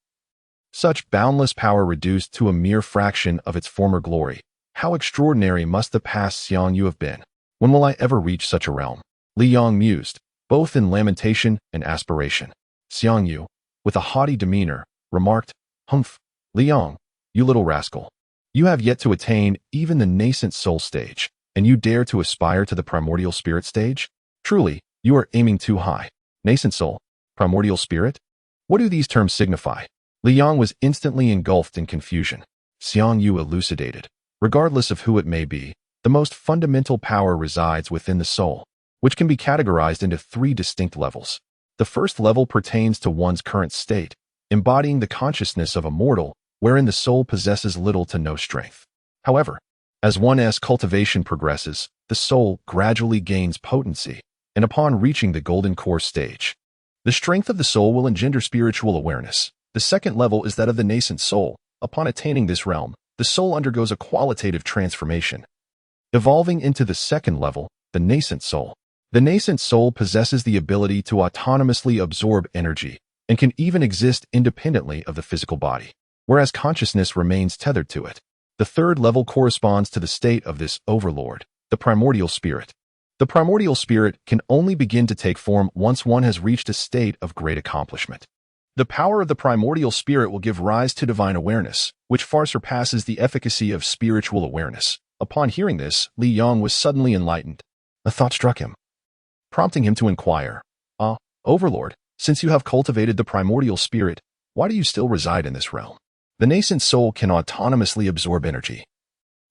Such boundless power reduced to a mere fraction of its former glory. How extraordinary must the past Xiang Yu have been? When will I ever reach such a realm? Li Yang mused, both in lamentation and aspiration. Xiang Yu, with a haughty demeanor, remarked, Humph, Li Yang, you little rascal. You have yet to attain even the nascent soul stage, and you dare to aspire to the primordial spirit stage? Truly, you are aiming too high. Nascent soul? Primordial spirit? What do these terms signify? Li Yang was instantly engulfed in confusion. Xiang Yu elucidated. Regardless of who it may be, the most fundamental power resides within the soul, which can be categorized into 3 distinct levels. The first level pertains to one's current state, embodying the consciousness of a mortal, wherein the soul possesses little to no strength. However, as one's cultivation progresses, the soul gradually gains potency, and upon reaching the golden core stage, the strength of the soul will engender spiritual awareness. The second level is that of the nascent soul. Upon attaining this realm, the soul undergoes a qualitative transformation, evolving into the second level, the nascent soul. The nascent soul possesses the ability to autonomously absorb energy and can even exist independently of the physical body, whereas consciousness remains tethered to it. The third level corresponds to the state of this overlord, the primordial spirit. The primordial spirit can only begin to take form once one has reached a state of great accomplishment. The power of the primordial spirit will give rise to divine awareness, which far surpasses the efficacy of spiritual awareness. Upon hearing this, Li Yang was suddenly enlightened. A thought struck him, prompting him to inquire, Overlord, since you have cultivated the primordial spirit, why do you still reside in this realm? The nascent soul can autonomously absorb energy.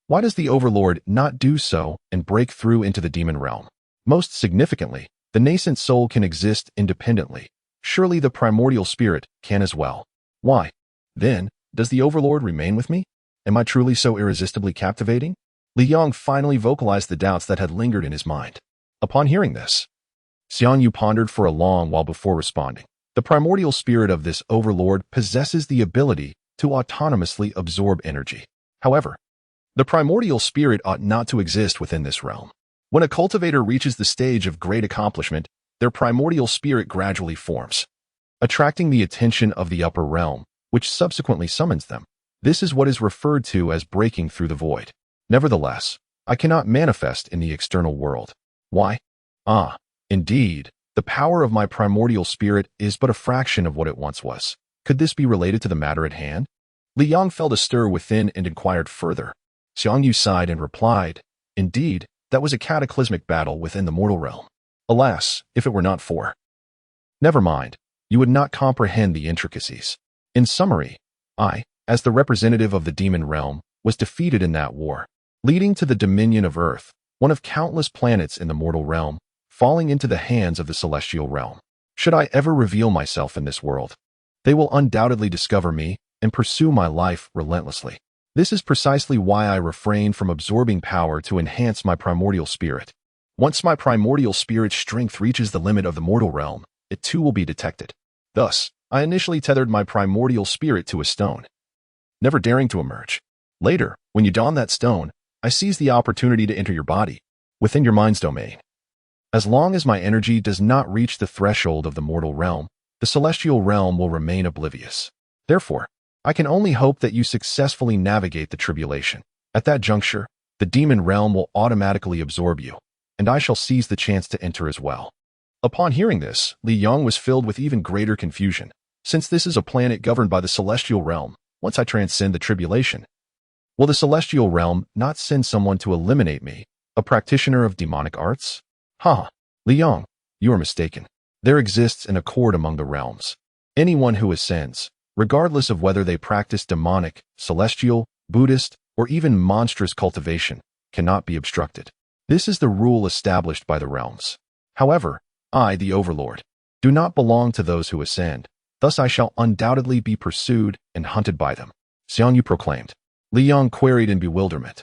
Why does the Overlord not do so and break through into the demon realm? Most significantly, the nascent soul can exist independently. Surely the primordial spirit can as well. Why, then, does the Overlord remain with me? Am I truly so irresistibly captivating? Li Yang finally vocalized the doubts that had lingered in his mind. Upon hearing this, Xiang Yu pondered for a long while before responding. The primordial spirit of this Overlord possesses the ability to autonomously absorb energy. However, the primordial spirit ought not to exist within this realm. When a cultivator reaches the stage of great accomplishment, their primordial spirit gradually forms, attracting the attention of the upper realm, which subsequently summons them. This is what is referred to as breaking through the void. Nevertheless, I cannot manifest in the external world. Why? Indeed, the power of my primordial spirit is but a fraction of what it once was. Could this be related to the matter at hand? Li Yang felt a stir within and inquired further. Xiang Yu sighed and replied, Indeed, that was a cataclysmic battle within the mortal realm. Alas, if it were not for. Never mind, you would not comprehend the intricacies. In summary, I, as the representative of the demon realm, was defeated in that war, leading to the dominion of Earth, one of countless planets in the mortal realm, falling into the hands of the celestial realm. Should I ever reveal myself in this world, they will undoubtedly discover me and pursue my life relentlessly. This is precisely why I refrain from absorbing power to enhance my primordial spirit. Once my primordial spirit's strength reaches the limit of the mortal realm, it too will be detected. Thus, I initially tethered my primordial spirit to a stone, never daring to emerge. Later, when you don that stone, I seized the opportunity to enter your body, within your mind's domain. As long as my energy does not reach the threshold of the mortal realm, the celestial realm will remain oblivious. Therefore, I can only hope that you successfully navigate the tribulation. At that juncture, the demon realm will automatically absorb you, and I shall seize the chance to enter as well. Upon hearing this, Li Yang was filled with even greater confusion. Since this is a planet governed by the celestial realm, once I transcend the tribulation, will the celestial realm not send someone to eliminate me, a practitioner of demonic arts? Li Yang, you are mistaken. There exists an accord among the realms. Anyone who ascends, regardless of whether they practice demonic, celestial, Buddhist, or even monstrous cultivation, cannot be obstructed. This is the rule established by the realms. However, I, the Overlord, do not belong to those who ascend, thus I shall undoubtedly be pursued and hunted by them, Xiang Yu proclaimed. Li Yang queried in bewilderment.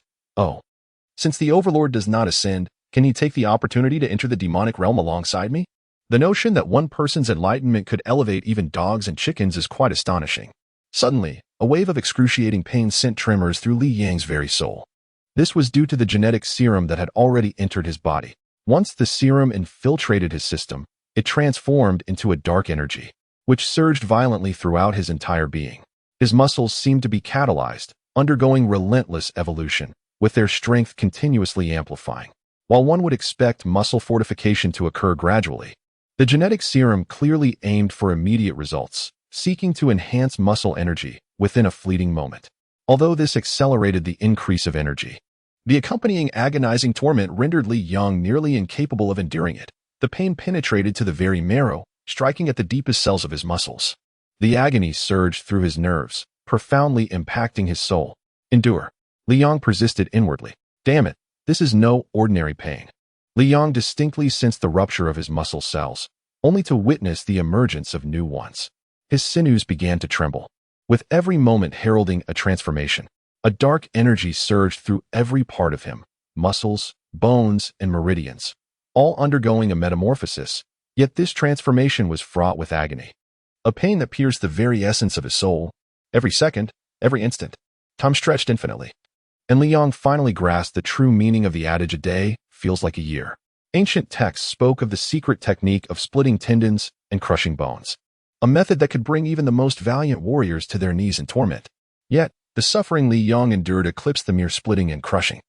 Since the Overlord does not ascend, can he take the opportunity to enter the demonic realm alongside me? The notion that one person's enlightenment could elevate even dogs and chickens is quite astonishing. Suddenly, a wave of excruciating pain sent tremors through Li Yang's very soul. This was due to the genetic serum that had already entered his body. Once the serum infiltrated his system, it transformed into a dark energy, which surged violently throughout his entire being. His muscles seemed to be catalyzed, undergoing relentless evolution, with their strength continuously amplifying. While one would expect muscle fortification to occur gradually, the genetic serum clearly aimed for immediate results, seeking to enhance muscle energy within a fleeting moment. Although this accelerated the increase of energy, the accompanying agonizing torment rendered Li Yang nearly incapable of enduring it. The pain penetrated to the very marrow, striking at the deepest cells of his muscles. The agony surged through his nerves, profoundly impacting his soul. Endure. Li Yang persisted inwardly. Damn it, this is no ordinary pain. Li Yang distinctly sensed the rupture of his muscle cells, only to witness the emergence of new ones. His sinews began to tremble, with every moment heralding a transformation. A dark energy surged through every part of him, muscles, bones, and meridians, all undergoing a metamorphosis, yet this transformation was fraught with agony. A pain that pierced the very essence of his soul, every second, every instant. Time stretched infinitely. And Liang finally grasped the true meaning of the adage, a day feels like a year. Ancient texts spoke of the secret technique of splitting tendons and crushing bones, a method that could bring even the most valiant warriors to their knees in torment. Yet, the suffering Liang endured eclipsed the mere splitting and crushing.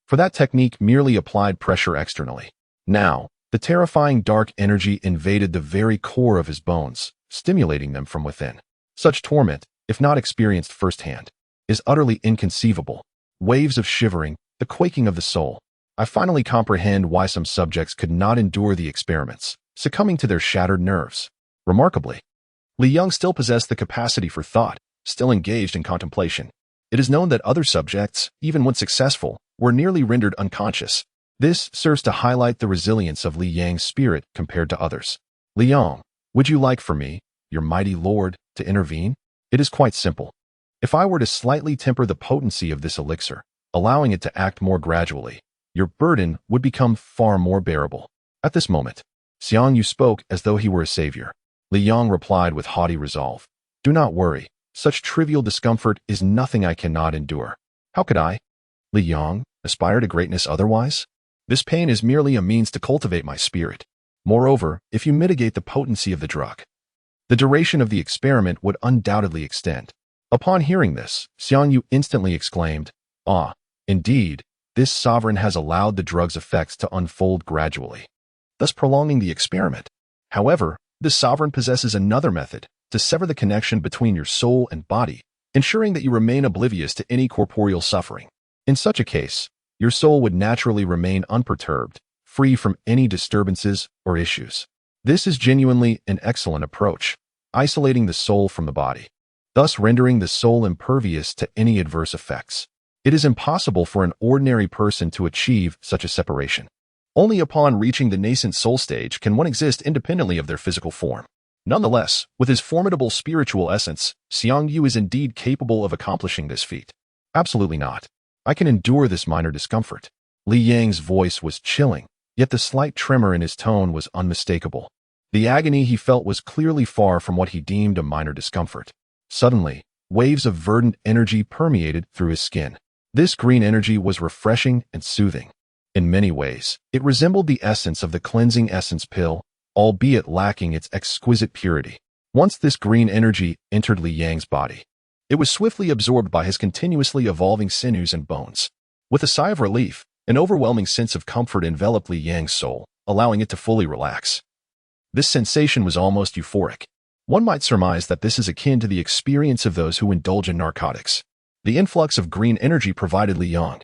For that technique merely applied pressure externally. Now, the terrifying dark energy invaded the very core of his bones, stimulating them from within. Such torment, if not experienced firsthand, is utterly inconceivable. Waves of shivering, the quaking of the soul. I finally comprehend why some subjects could not endure the experiments, succumbing to their shattered nerves. Remarkably, Liang still possessed the capacity for thought, still engaged in contemplation. It is known that other subjects, even when successful, were nearly rendered unconscious. This serves to highlight the resilience of Liang's spirit compared to others. Liang, would you like for me, your mighty lord, to intervene? It is quite simple. If I were to slightly temper the potency of this elixir, allowing it to act more gradually, your burden would become far more bearable. At this moment, Xiang Yu spoke as though he were a savior. Liang replied with haughty resolve. Do not worry. Such trivial discomfort is nothing I cannot endure. How could I, Liang, aspire to greatness otherwise? This pain is merely a means to cultivate my spirit. Moreover, if you mitigate the potency of the drug, the duration of the experiment would undoubtedly extend. Upon hearing this, Xiang Yu instantly exclaimed, Ah, indeed, this sovereign has allowed the drug's effects to unfold gradually, thus prolonging the experiment. However, this sovereign possesses another method to sever the connection between your soul and body, ensuring that you remain oblivious to any corporeal suffering. In such a case, your soul would naturally remain unperturbed, free from any disturbances or issues. This is genuinely an excellent approach, isolating the soul from the body, thus rendering the soul impervious to any adverse effects. It is impossible for an ordinary person to achieve such a separation. Only upon reaching the nascent soul stage can one exist independently of their physical form. Nonetheless, with his formidable spiritual essence, Xiang Yu is indeed capable of accomplishing this feat. Absolutely not. I can endure this minor discomfort. Liang's voice was chilling, yet the slight tremor in his tone was unmistakable. The agony he felt was clearly far from what he deemed a minor discomfort. Suddenly, waves of verdant energy permeated through his skin. This green energy was refreshing and soothing. In many ways, it resembled the essence of the cleansing essence pill, albeit lacking its exquisite purity. Once this green energy entered Liang's body, it was swiftly absorbed by his continuously evolving sinews and bones. With a sigh of relief, an overwhelming sense of comfort enveloped Liang's soul, allowing it to fully relax. This sensation was almost euphoric. One might surmise that this is akin to the experience of those who indulge in narcotics. The influx of green energy provided Liang,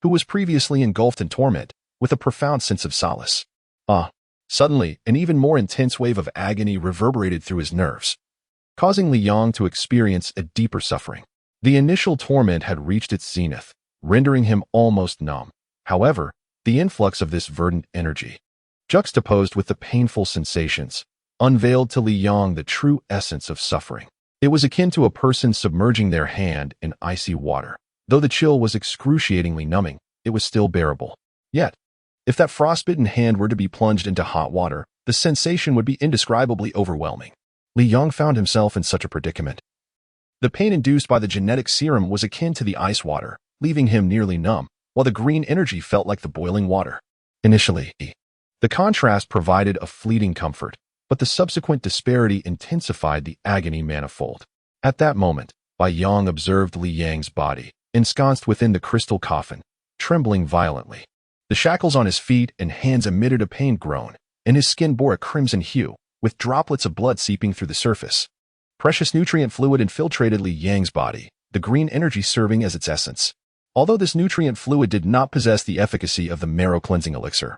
who was previously engulfed in torment, with a profound sense of solace. Suddenly, an even more intense wave of agony reverberated through his nerves, causing Liang to experience a deeper suffering. The initial torment had reached its zenith, rendering him almost numb. However, the influx of this verdant energy, juxtaposed with the painful sensations, unveiled to Liang the true essence of suffering. It was akin to a person submerging their hand in icy water. Though the chill was excruciatingly numbing, it was still bearable. Yet, if that frostbitten hand were to be plunged into hot water, the sensation would be indescribably overwhelming. Liang found himself in such a predicament. The pain induced by the genetic serum was akin to the ice water, leaving him nearly numb, while the green energy felt like the boiling water. Initially, the contrast provided a fleeting comfort, but the subsequent disparity intensified the agony manifold. At that moment, Yang observed Liang's body, ensconced within the crystal coffin, trembling violently. The shackles on his feet and hands emitted a pained groan, and his skin bore a crimson hue, with droplets of blood seeping through the surface. Precious nutrient fluid infiltrated Liang's body, the green energy serving as its essence. Although this nutrient fluid did not possess the efficacy of the marrow cleansing elixir,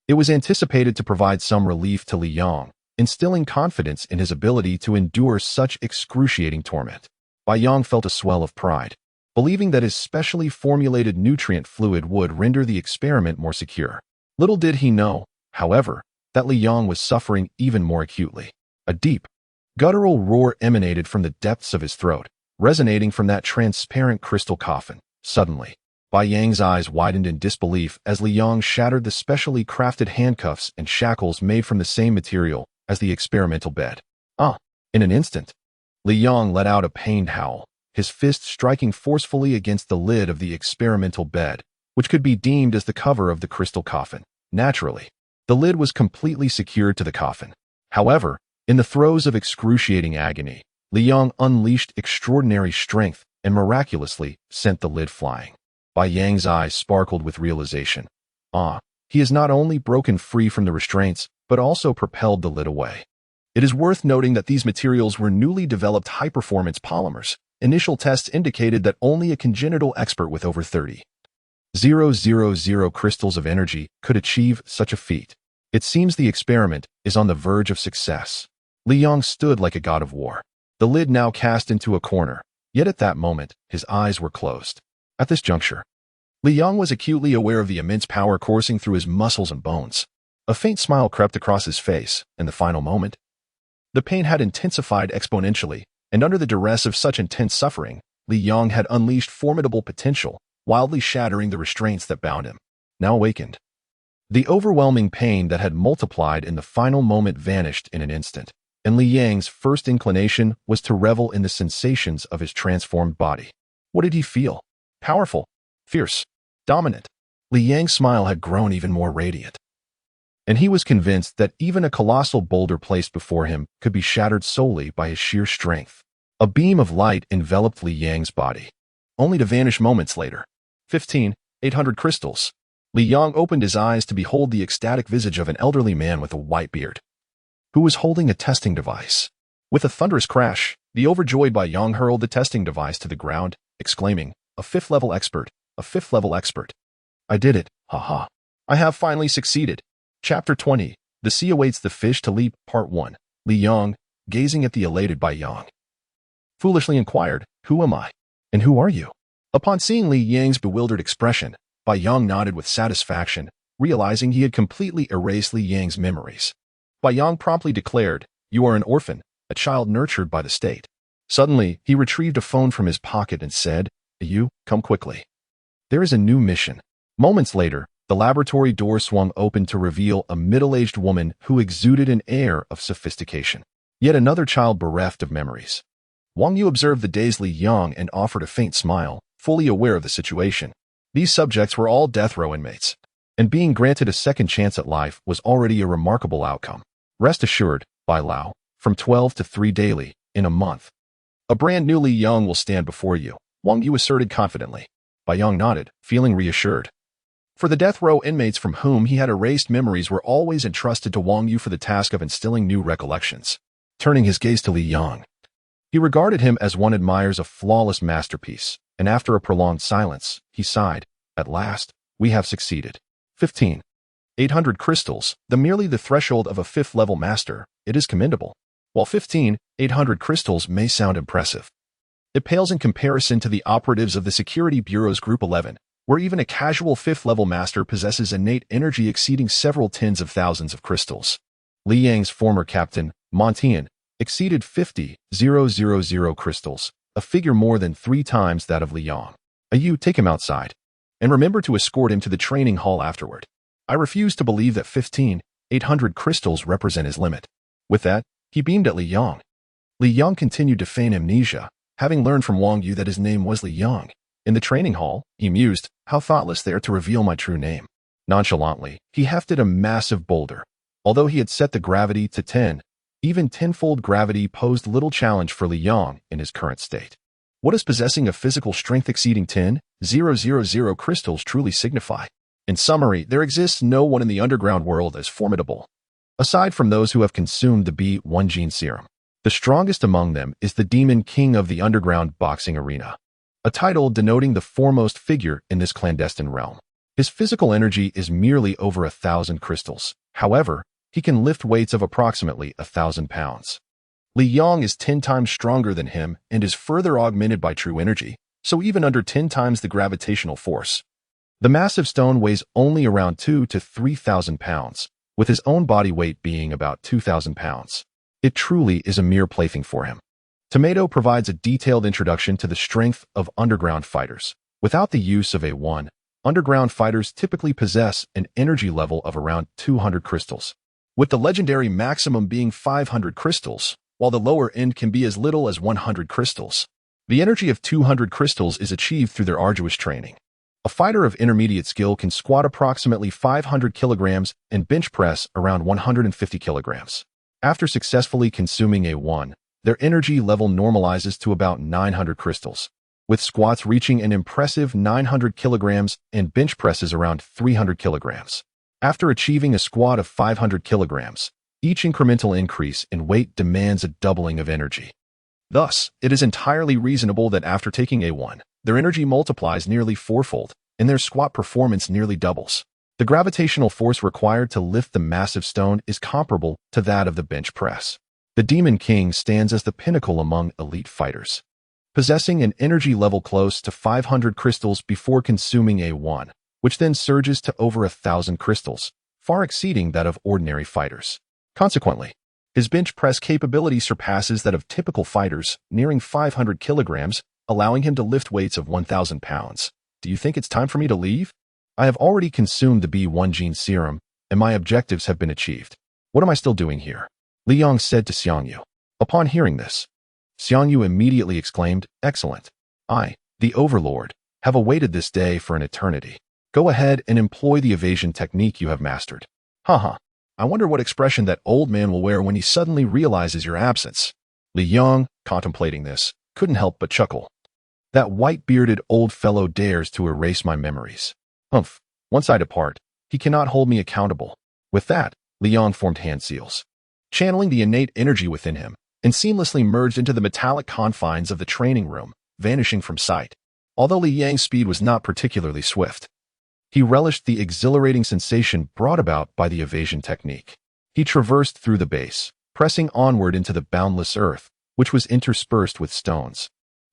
it was anticipated to provide some relief to Liang, instilling confidence in his ability to endure such excruciating torment. Yang felt a swell of pride, believing that his specially formulated nutrient fluid would render the experiment more secure. Little did he know, however, that Liang was suffering even more acutely. A deep, guttural roar emanated from the depths of his throat, resonating from that transparent crystal coffin. Suddenly, Yang's eyes widened in disbelief as Liang shattered the specially crafted handcuffs and shackles made from the same material as the experimental bed. In an instant, Liang let out a pained howl, his fist striking forcefully against the lid of the experimental bed, which could be deemed as the cover of the crystal coffin. Naturally, the lid was completely secured to the coffin. However, in the throes of excruciating agony, Liang unleashed extraordinary strength and miraculously sent the lid flying. Bai Yang's eyes sparkled with realization. He has not only broken free from the restraints, but also propelled the lid away. It is worth noting that these materials were newly developed high-performance polymers. Initial tests indicated that only a congenital expert with over 30,000 crystals of energy could achieve such a feat. It seems the experiment is on the verge of success. Liang stood like a god of war, the lid now cast into a corner, yet at that moment, his eyes were closed. At this juncture, Liang was acutely aware of the immense power coursing through his muscles and bones. A faint smile crept across his face in the final moment. The pain had intensified exponentially, and under the duress of such intense suffering, Liang had unleashed formidable potential, wildly shattering the restraints that bound him. Now awakened, the overwhelming pain that had multiplied in the final moment vanished in an instant, and Liang's first inclination was to revel in the sensations of his transformed body. What did he feel? Powerful, fierce, dominant. Liang's smile had grown even more radiant, and he was convinced that even a colossal boulder placed before him could be shattered solely by his sheer strength. A beam of light enveloped Liang's body, only to vanish moments later. 15,800 crystals. Liang opened his eyes to behold the ecstatic visage of an elderly man with a white beard, who was holding a testing device. With a thunderous crash, the overjoyed Bai Yang hurled the testing device to the ground, exclaiming, "A fifth-level expert! A fifth-level expert! I did it! Ha! I have finally succeeded!" Chapter 20. The Sea Awaits the Fish to Leap, Part 1. Liang, gazing at the elated Bai Yang, foolishly inquired, "Who am I? And who are you?" Upon seeing Li Yang's bewildered expression, Bai Yang nodded with satisfaction, realizing he had completely erased Li Yang's memories. Bai Yang promptly declared, "You are an orphan, a child nurtured by the state." Suddenly, he retrieved a phone from his pocket and said, "You, come quickly. There is a new mission." Moments later, the laboratory door swung open to reveal a middle-aged woman who exuded an air of sophistication. Yet another child bereft of memories. Wang Yu observed the dazed Li Yang and offered a faint smile, fully aware of the situation. These subjects were all death row inmates, and being granted a second chance at life was already a remarkable outcome. Rest assured, Bai Lao, from 12 to 3 daily, in a month, a brand new Li Yang will stand before you, Wang Yu asserted confidently. Bai Yang nodded, feeling reassured. For the death row inmates from whom he had erased memories were always entrusted to Wang Yu for the task of instilling new recollections. Turning his gaze to Li Yang, he regarded him as one admires a flawless masterpiece, and after a prolonged silence, he sighed, "At last, we have succeeded." 15,800 crystals, merely the threshold of a fifth-level master, it is commendable. While 15,800 crystals may sound impressive, it pales in comparison to the operatives of the Security Bureau's Group 11, where even a casual fifth-level master possesses innate energy exceeding several tens of thousands of crystals. Li Yang's former captain, Montian, exceeded 50,000 crystals, a figure more than 3 times that of Li Yang. You take him outside, and remember to escort him to the training hall afterward. I refuse to believe that 15,800 crystals represent his limit. With that, he beamed at Li Yang. Li Yang continued to feign amnesia, having learned from Wang Yu that his name was Li Yang. In the training hall, he mused, "How thoughtless they are to reveal my true name." Nonchalantly, he hefted a massive boulder. Although he had set the gravity to 10, even tenfold gravity posed little challenge for Li Yang in his current state. What does possessing a physical strength exceeding 10,000 crystals truly signify? In summary, there exists no one in the underground world as formidable, aside from those who have consumed the B1 gene serum. The strongest among them is the Demon King of the underground boxing arena, a title denoting the foremost figure in this clandestine realm. His physical energy is merely over 1,000 crystals. However, he can lift weights of approximately 1,000 pounds. Li Yang is 10 times stronger than him and is further augmented by true energy, so even under 10 times the gravitational force. The massive stone weighs only around 2,000 to 3,000 pounds, with his own body weight being about 2,000 pounds. It truly is a mere plaything for him. Tomato provides a detailed introduction to the strength of underground fighters. Without the use of A1, underground fighters typically possess an energy level of around 200 crystals, with the legendary maximum being 500 crystals, while the lower end can be as little as 100 crystals. The energy of 200 crystals is achieved through their arduous training. A fighter of intermediate skill can squat approximately 500 kilograms and bench press around 150 kilograms. After successfully consuming A1, their energy level normalizes to about 900 crystals, with squats reaching an impressive 900 kilograms and bench presses around 300 kilograms. After achieving a squat of 500 kilograms, each incremental increase in weight demands a doubling of energy. Thus, it is entirely reasonable that after taking A1, their energy multiplies nearly fourfold, and their squat performance nearly doubles. The gravitational force required to lift the massive stone is comparable to that of the bench press. The Demon King stands as the pinnacle among elite fighters, possessing an energy level close to 500 crystals before consuming A1, which then surges to over 1,000 crystals, far exceeding that of ordinary fighters. Consequently, his bench press capability surpasses that of typical fighters, nearing 500 kilograms, allowing him to lift weights of 1,000 pounds. Do you think it's time for me to leave? I have already consumed the B1 gene serum, and my objectives have been achieved. What am I still doing here? Liang said to Xiang Yu. Upon hearing this, Xiang Yu immediately exclaimed, "Excellent. I, the Overlord, have awaited this day for an eternity. Go ahead and employ the evasion technique you have mastered." Haha. I wonder what expression that old man will wear when he suddenly realizes your absence. Liang, contemplating this, couldn't help but chuckle. That white-bearded old fellow dares to erase my memories. Humph. Once I depart, he cannot hold me accountable. With that, Liang formed hand seals, channeling the innate energy within him, and seamlessly merged into the metallic confines of the training room, vanishing from sight. Although Liang's speed was not particularly swift, he relished the exhilarating sensation brought about by the evasion technique. He traversed through the base, pressing onward into the boundless earth, which was interspersed with stones.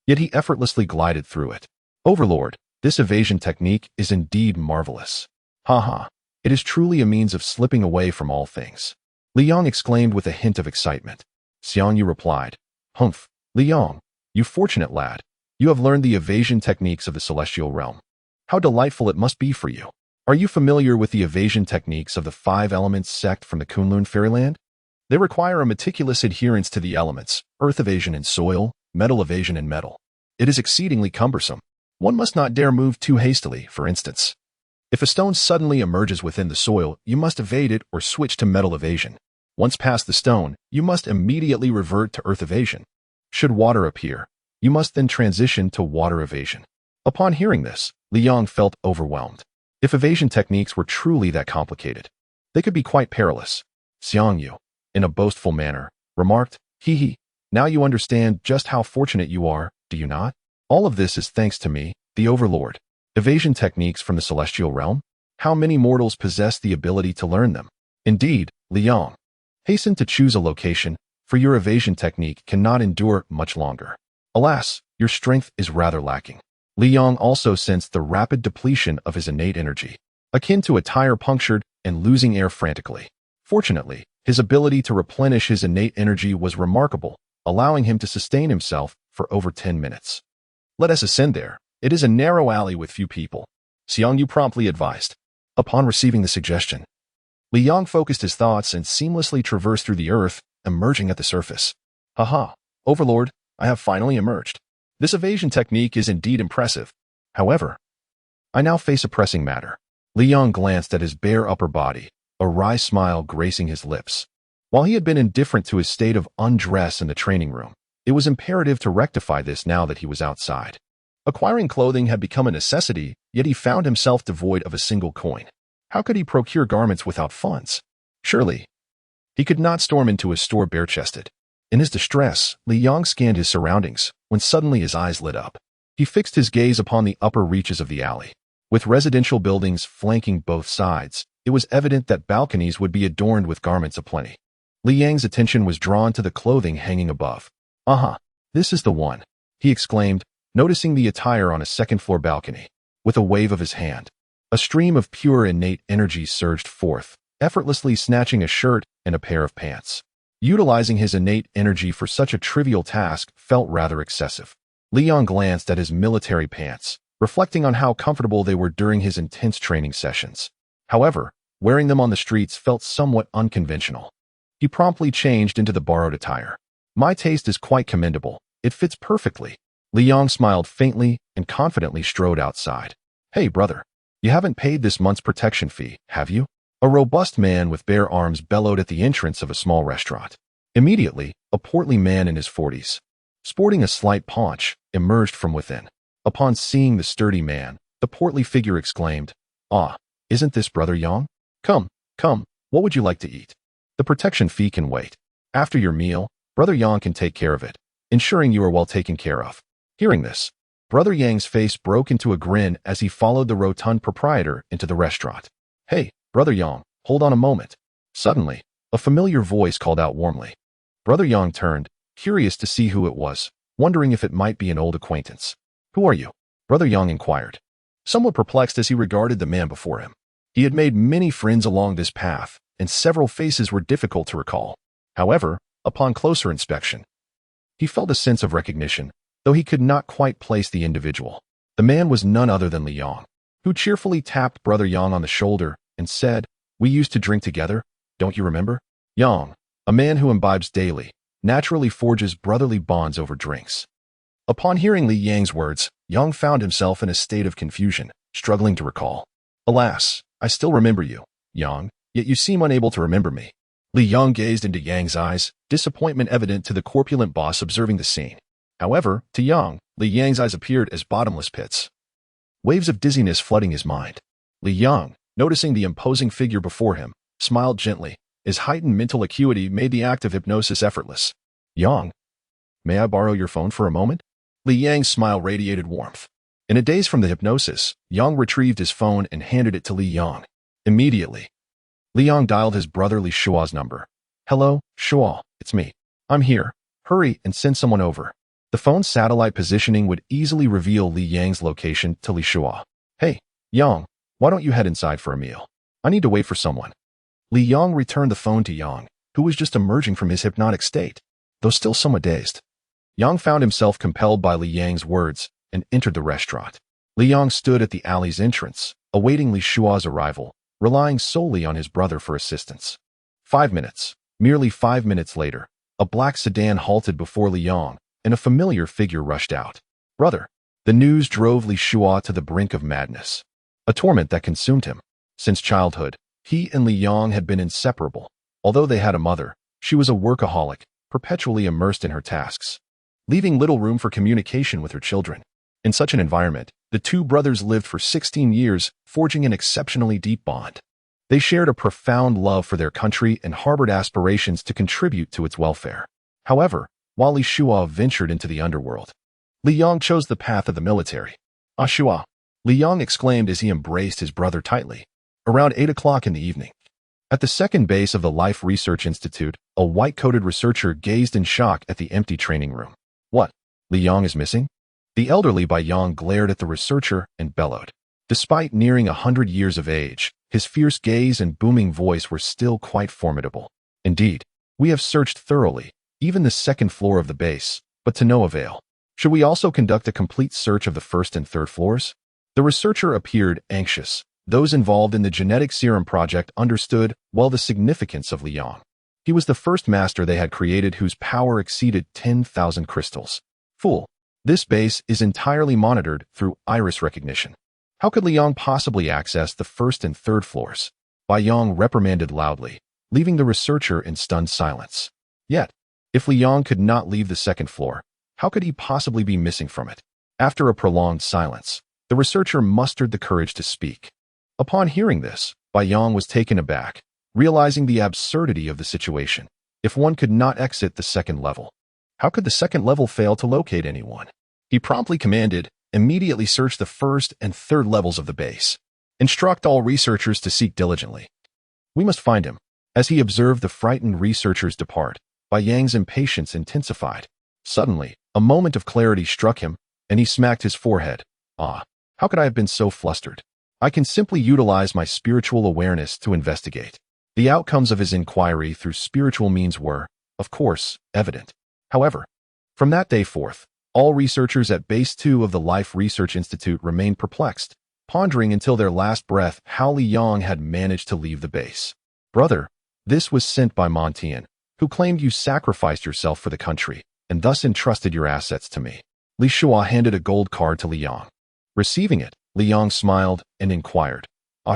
Yet he effortlessly glided through it. Overlord, this evasion technique is indeed marvelous. Haha, it is truly a means of slipping away from all things. Liang exclaimed with a hint of excitement. Xiang Yu replied, "Humph, Liang, you fortunate lad. You have learned the evasion techniques of the celestial realm. How delightful it must be for you. Are you familiar with the evasion techniques of the 5 elements sect from the Kunlun fairyland? They require a meticulous adherence to the elements, earth evasion and soil, metal evasion and metal. It is exceedingly cumbersome. One must not dare move too hastily, for instance. If a stone suddenly emerges within the soil, you must evade it or switch to metal evasion. Once past the stone, you must immediately revert to earth evasion. Should water appear, you must then transition to water evasion." Upon hearing this, Liang felt overwhelmed. If evasion techniques were truly that complicated, they could be quite perilous. Xiang Yu, in a boastful manner, remarked, "Hee, now you understand just how fortunate you are, do you not? All of this is thanks to me, the Overlord. Evasion techniques from the celestial realm? How many mortals possess the ability to learn them? Indeed, Liang, hasten to choose a location, for your evasion technique cannot endure much longer. Alas, your strength is rather lacking." Liang also sensed the rapid depletion of his innate energy, akin to a tire punctured and losing air frantically. Fortunately, his ability to replenish his innate energy was remarkable, allowing him to sustain himself for over 10 minutes. "Let us ascend there. It is a narrow alley with few people," Xiang Yu promptly advised. Upon receiving the suggestion, Liang focused his thoughts and seamlessly traversed through the earth, emerging at the surface. "Haha, Overlord, I have finally emerged. This evasion technique is indeed impressive. However, I now face a pressing matter." Liang glanced at his bare upper body, a wry smile gracing his lips. While he had been indifferent to his state of undress in the training room, it was imperative to rectify this now that he was outside. Acquiring clothing had become a necessity, yet he found himself devoid of a single coin. How could he procure garments without funds? Surely, he could not storm into his store bare-chested. In his distress, Liang scanned his surroundings, when suddenly his eyes lit up. He fixed his gaze upon the upper reaches of the alley. With residential buildings flanking both sides, it was evident that balconies would be adorned with garments aplenty. Liang's attention was drawn to the clothing hanging above. "Aha, this is the one," he exclaimed, noticing the attire on a second-floor balcony. With a wave of his hand, a stream of pure innate energy surged forth, effortlessly snatching a shirt and a pair of pants. Utilizing his innate energy for such a trivial task felt rather excessive. Liang glanced at his military pants, reflecting on how comfortable they were during his intense training sessions. However, wearing them on the streets felt somewhat unconventional. He promptly changed into the borrowed attire. "My taste is quite commendable. It fits perfectly." Liang smiled faintly and confidently strode outside. Hey, brother. You haven't paid this month's protection fee, have you? A robust man with bare arms bellowed at the entrance of a small restaurant. Immediately, a portly man in his 40s, sporting a slight paunch, emerged from within. Upon seeing the sturdy man, the portly figure exclaimed, "Ah, isn't this Brother Yang? Come, come, what would you like to eat? The protection fee can wait. After your meal, Brother Yang can take care of it, ensuring you are well taken care of." Hearing this, Brother Yang's face broke into a grin as he followed the rotund proprietor into the restaurant. "Hey, Brother Yang, hold on a moment." Suddenly, a familiar voice called out warmly. Brother Yang turned, curious to see who it was, wondering if it might be an old acquaintance. "Who are you?" Brother Yang inquired, somewhat perplexed as he regarded the man before him. He had made many friends along this path, and several faces were difficult to recall. However, upon closer inspection, he felt a sense of recognition, though he could not quite place the individual. The man was none other than Liang, who cheerfully tapped Brother Yang on the shoulder and said, "We used to drink together, don't you remember?" Yang, a man who imbibes daily, naturally forges brotherly bonds over drinks. Upon hearing Li Yang's words, Yang found himself in a state of confusion, struggling to recall. "Alas, I still remember you, Yang, yet you seem unable to remember me." Li Yang gazed into Yang's eyes, disappointment evident to the corpulent boss observing the scene. However, to Yang, Li Yang's eyes appeared as bottomless pits, waves of dizziness flooding his mind. Li Yang, noticing the imposing figure before him, smiled gently. His heightened mental acuity made the act of hypnosis effortless. "Yang, may I borrow your phone for a moment?" Li Yang's smile radiated warmth. In a daze from the hypnosis, Yang retrieved his phone and handed it to Li Yang. Immediately, Li Yang dialed his brother Li Shua's number. "Hello, Shua, it's me. I'm here. Hurry and send someone over." The phone's satellite positioning would easily reveal Li Yang's location to Li Shua. "Hey, Yang, why don't you head inside for a meal? I need to wait for someone." Li Yang returned the phone to Yang, who was just emerging from his hypnotic state, though still somewhat dazed. Yang found himself compelled by Li Yang's words and entered the restaurant. Li Yang stood at the alley's entrance, awaiting Li Shua's arrival, relying solely on his brother for assistance. 5 minutes, merely 5 minutes later, a black sedan halted before Li Yang, and a familiar figure rushed out. "Brother." The news drove Li Shua to the brink of madness, a torment that consumed him. Since childhood, he and Li Yang had been inseparable. Although they had a mother, she was a workaholic, perpetually immersed in her tasks, leaving little room for communication with her children. In such an environment, the two brothers lived for 16 years, forging an exceptionally deep bond. They shared a profound love for their country and harbored aspirations to contribute to its welfare. However, while Li Shua ventured into the underworld, Li Yang chose the path of the military. "Ah, Shua," Li Yang exclaimed as he embraced his brother tightly. Around 8 o'clock in the evening, at the second base of the Life Research Institute, a white-coated researcher gazed in shock at the empty training room. "What? Li Yang is missing?" The elderly Bai Yang glared at the researcher and bellowed. Despite nearing 100 years of age, his fierce gaze and booming voice were still quite formidable. "Indeed, we have searched thoroughly, even the second floor of the base, but to no avail. Should we also conduct a complete search of the first and third floors?" The researcher appeared anxious. Those involved in the genetic serum project understood well the significance of Li Yang. He was the first master they had created whose power exceeded 10,000 crystals. "Fool. This base is entirely monitored through iris recognition. How could Li Yang possibly access the first and third floors?" Bai Yang reprimanded loudly, leaving the researcher in stunned silence. Yet, if Li Yang could not leave the second floor, how could he possibly be missing from it? After a prolonged silence, the researcher mustered the courage to speak. Upon hearing this, Bai Yang was taken aback, realizing the absurdity of the situation. If one could not exit the second level, how could the second level fail to locate anyone? He promptly commanded, "Immediately search the first and third levels of the base. Instruct all researchers to seek diligently. We must find him." As he observed the frightened researchers depart, Bai Yang's impatience intensified. Suddenly, a moment of clarity struck him, and he smacked his forehead. "Ah, how could I have been so flustered? I can simply utilize my spiritual awareness to investigate." The outcomes of his inquiry through spiritual means were, of course, evident. However, from that day forth, all researchers at Base 2 of the Life Research Institute remained perplexed, pondering until their last breath how Li Yang had managed to leave the base. "Brother, this was sent by Montian, who claimed you sacrificed yourself for the country, and thus entrusted your assets to me. Li Shua handed a gold card to Liang. Receiving it, Liang smiled and inquired,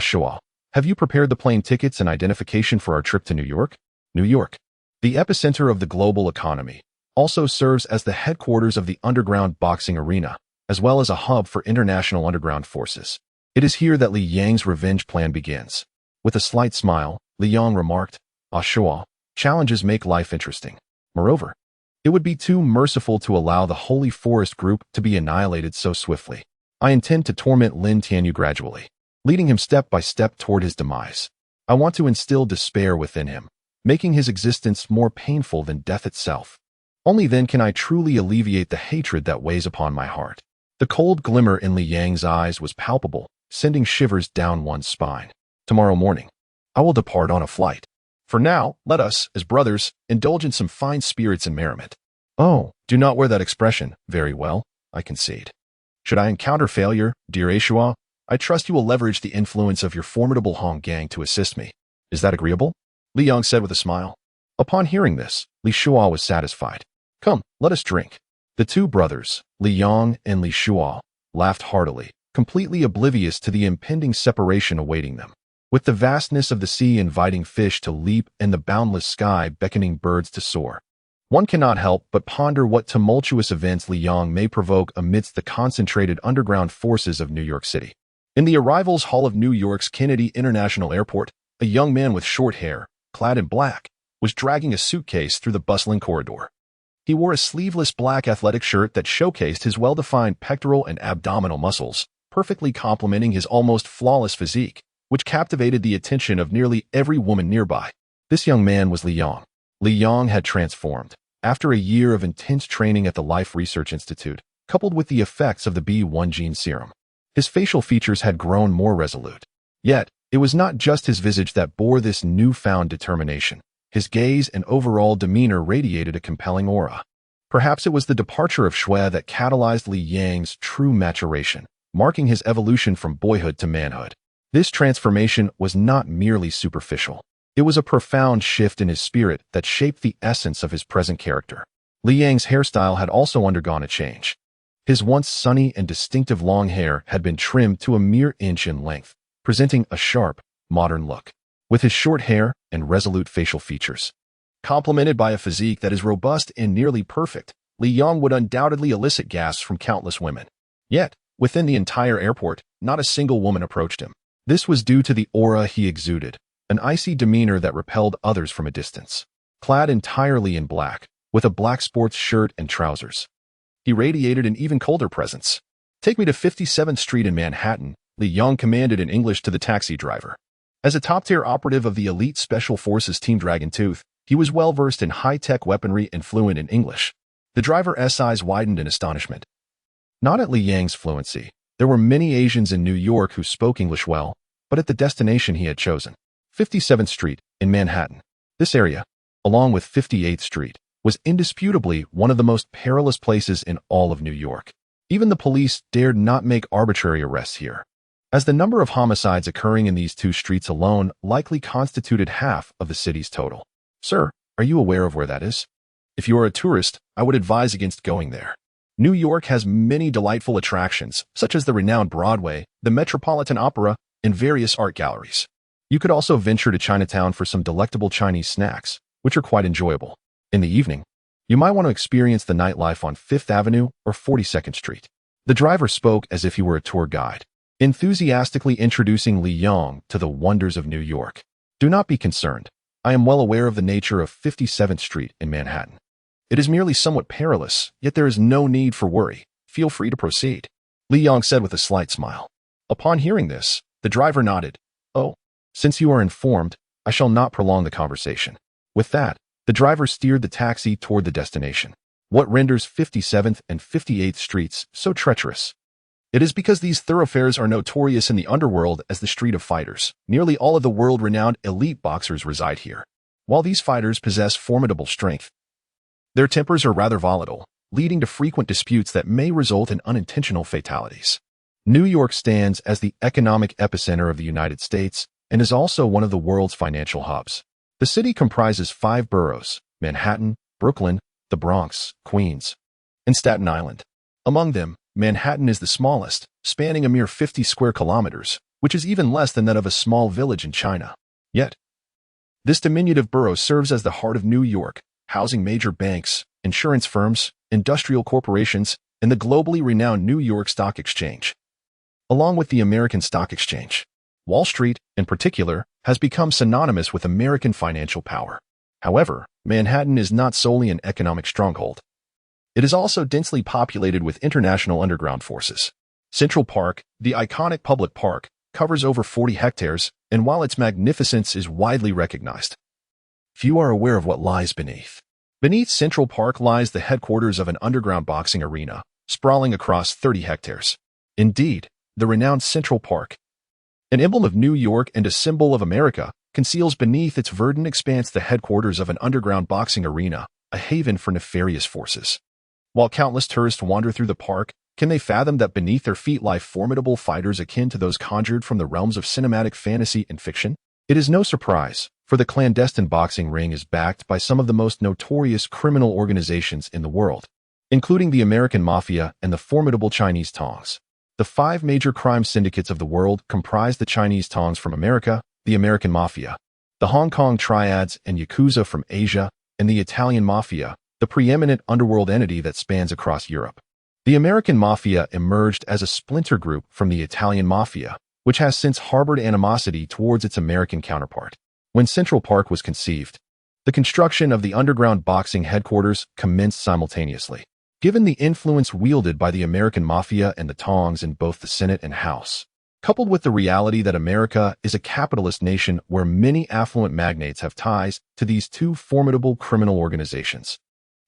Shua, have you prepared the plane tickets and identification for our trip to New York? New York, the epicenter of the global economy, also serves as the headquarters of the underground boxing arena, as well as a hub for international underground forces. It is here that Li Yang's revenge plan begins. With a slight smile, Liang remarked, Shua, challenges make life interesting. Moreover, it would be too merciful to allow the Holy Forest group to be annihilated so swiftly. I intend to torment Lin Tianyu gradually, leading him step by step toward his demise. I want to instill despair within him, making his existence more painful than death itself. Only then can I truly alleviate the hatred that weighs upon my heart. The cold glimmer in Li Yang's eyes was palpable, sending shivers down one's spine. Tomorrow morning, I will depart on a flight. For now, let us, as brothers, indulge in some fine spirits and merriment. Oh, do not wear that expression. Very well, I concede. Should I encounter failure, dear Ashua, I trust you will leverage the influence of your formidable Hong gang to assist me. Is that agreeable? Li Yang said with a smile. Upon hearing this, Li Shua was satisfied. Come, let us drink. The two brothers, Li Yang and Li Shua, laughed heartily, completely oblivious to the impending separation awaiting them. With the vastness of the sea inviting fish to leap and the boundless sky beckoning birds to soar, one cannot help but ponder what tumultuous events Li Yang may provoke amidst the concentrated underground forces of New York City. In the arrivals hall of New York's Kennedy International Airport, a young man with short hair, clad in black, was dragging a suitcase through the bustling corridor. He wore a sleeveless black athletic shirt that showcased his well-defined pectoral and abdominal muscles, perfectly complementing his almost flawless physique, which captivated the attention of nearly every woman nearby. This young man was Li Yang. Li Yang had transformed. After a year of intense training at the Life Research Institute, coupled with the effects of the B1 gene serum, his facial features had grown more resolute. Yet, it was not just his visage that bore this newfound determination. His gaze and overall demeanor radiated a compelling aura. Perhaps it was the departure of Xue that catalyzed Li Yang's true maturation, marking his evolution from boyhood to manhood. This transformation was not merely superficial. It was a profound shift in his spirit that shaped the essence of his present character. Li Yang's hairstyle had also undergone a change. His once sunny and distinctive long hair had been trimmed to a mere inch in length, presenting a sharp, modern look. With his short hair and resolute facial features, complemented by a physique that is robust and nearly perfect, Li Yang would undoubtedly elicit gasps from countless women. Yet, within the entire airport, not a single woman approached him. This was due to the aura he exuded, an icy demeanor that repelled others from a distance. Clad entirely in black, with a black sports shirt and trousers, he radiated an even colder presence. Take me to 57th Street in Manhattan, Li Yang commanded in English to the taxi driver. As a top-tier operative of the elite Special Forces Team Dragon Tooth, he was well-versed in high-tech weaponry and fluent in English. The driver's eyes widened in astonishment. Not at Li Yang's fluency. There were many Asians in New York who spoke English well, but at the destination he had chosen, 57th Street in Manhattan. This area, along with 58th Street, was indisputably one of the most perilous places in all of New York. Even the police dared not make arbitrary arrests here, as the number of homicides occurring in these two streets alone likely constituted half of the city's total. Sir, are you aware of where that is? If you are a tourist, I would advise against going there. New York has many delightful attractions, such as the renowned Broadway, the Metropolitan Opera, and various art galleries. You could also venture to Chinatown for some delectable Chinese snacks, which are quite enjoyable. In the evening, you might want to experience the nightlife on 5th Avenue or 42nd Street. The driver spoke as if he were a tour guide, enthusiastically introducing Li Yang to the wonders of New York. Do not be concerned. I am well aware of the nature of 57th Street in Manhattan. It is merely somewhat perilous, yet there is no need for worry. Feel free to proceed, Li Yang said with a slight smile. Upon hearing this, the driver nodded. Oh, since you are informed, I shall not prolong the conversation. With that, the driver steered the taxi toward the destination. What renders 57th and 58th Streets so treacherous? It is because these thoroughfares are notorious in the underworld as the Street of Fighters. Nearly all of the world-renowned elite boxers reside here. While these fighters possess formidable strength, their tempers are rather volatile, leading to frequent disputes that may result in unintentional fatalities. New York stands as the economic epicenter of the United States and is also one of the world's financial hubs. The city comprises 5 boroughs: Manhattan, Brooklyn, the Bronx, Queens, and Staten Island. Among them, Manhattan is the smallest, spanning a mere 50 square kilometers, which is even less than that of a small village in China. Yet, this diminutive borough serves as the heart of New York, housing major banks, insurance firms, industrial corporations, and the globally renowned New York Stock Exchange. Along with the American Stock Exchange, Wall Street, in particular, has become synonymous with American financial power. However, Manhattan is not solely an economic stronghold. It is also densely populated with international underground forces. Central Park, the iconic public park, covers over 40 hectares, and while its magnificence is widely recognized, few are aware of what lies beneath. Beneath Central Park lies the headquarters of an underground boxing arena, sprawling across 30 hectares. Indeed, the renowned Central Park, an emblem of New York and a symbol of America, conceals beneath its verdant expanse the headquarters of an underground boxing arena, a haven for nefarious forces. While countless tourists wander through the park, can they fathom that beneath their feet lie formidable fighters akin to those conjured from the realms of cinematic fantasy and fiction? It is no surprise, for the clandestine boxing ring is backed by some of the most notorious criminal organizations in the world, including the American Mafia and the formidable Chinese Tongs. The 5 major crime syndicates of the world comprise the Chinese Tongs from America, the American Mafia, the Hong Kong Triads and Yakuza from Asia, and the Italian Mafia, the preeminent underworld entity that spans across Europe. The American Mafia emerged as a splinter group from the Italian Mafia, which has since harbored animosity towards its American counterpart. When Central Park was conceived, the construction of the underground boxing headquarters commenced simultaneously. Given the influence wielded by the American Mafia and the Tongs in both the Senate and House, coupled with the reality that America is a capitalist nation where many affluent magnates have ties to these two formidable criminal organizations,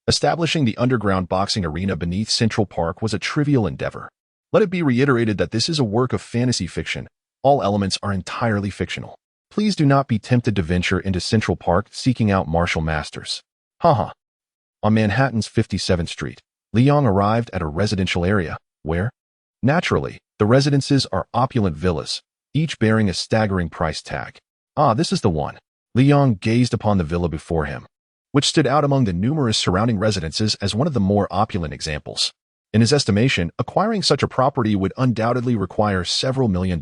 establishing the underground boxing arena beneath Central Park was a trivial endeavor. Let it be reiterated that this is a work of fantasy fiction. All elements are entirely fictional. Please do not be tempted to venture into Central Park seeking out martial masters. Haha. On Manhattan's 57th Street, Liang arrived at a residential area, where, naturally, the residences are opulent villas, each bearing a staggering price tag. Ah, this is the one. Liang gazed upon the villa before him, which stood out among the numerous surrounding residences as one of the more opulent examples. In his estimation, acquiring such a property would undoubtedly require several $1 million.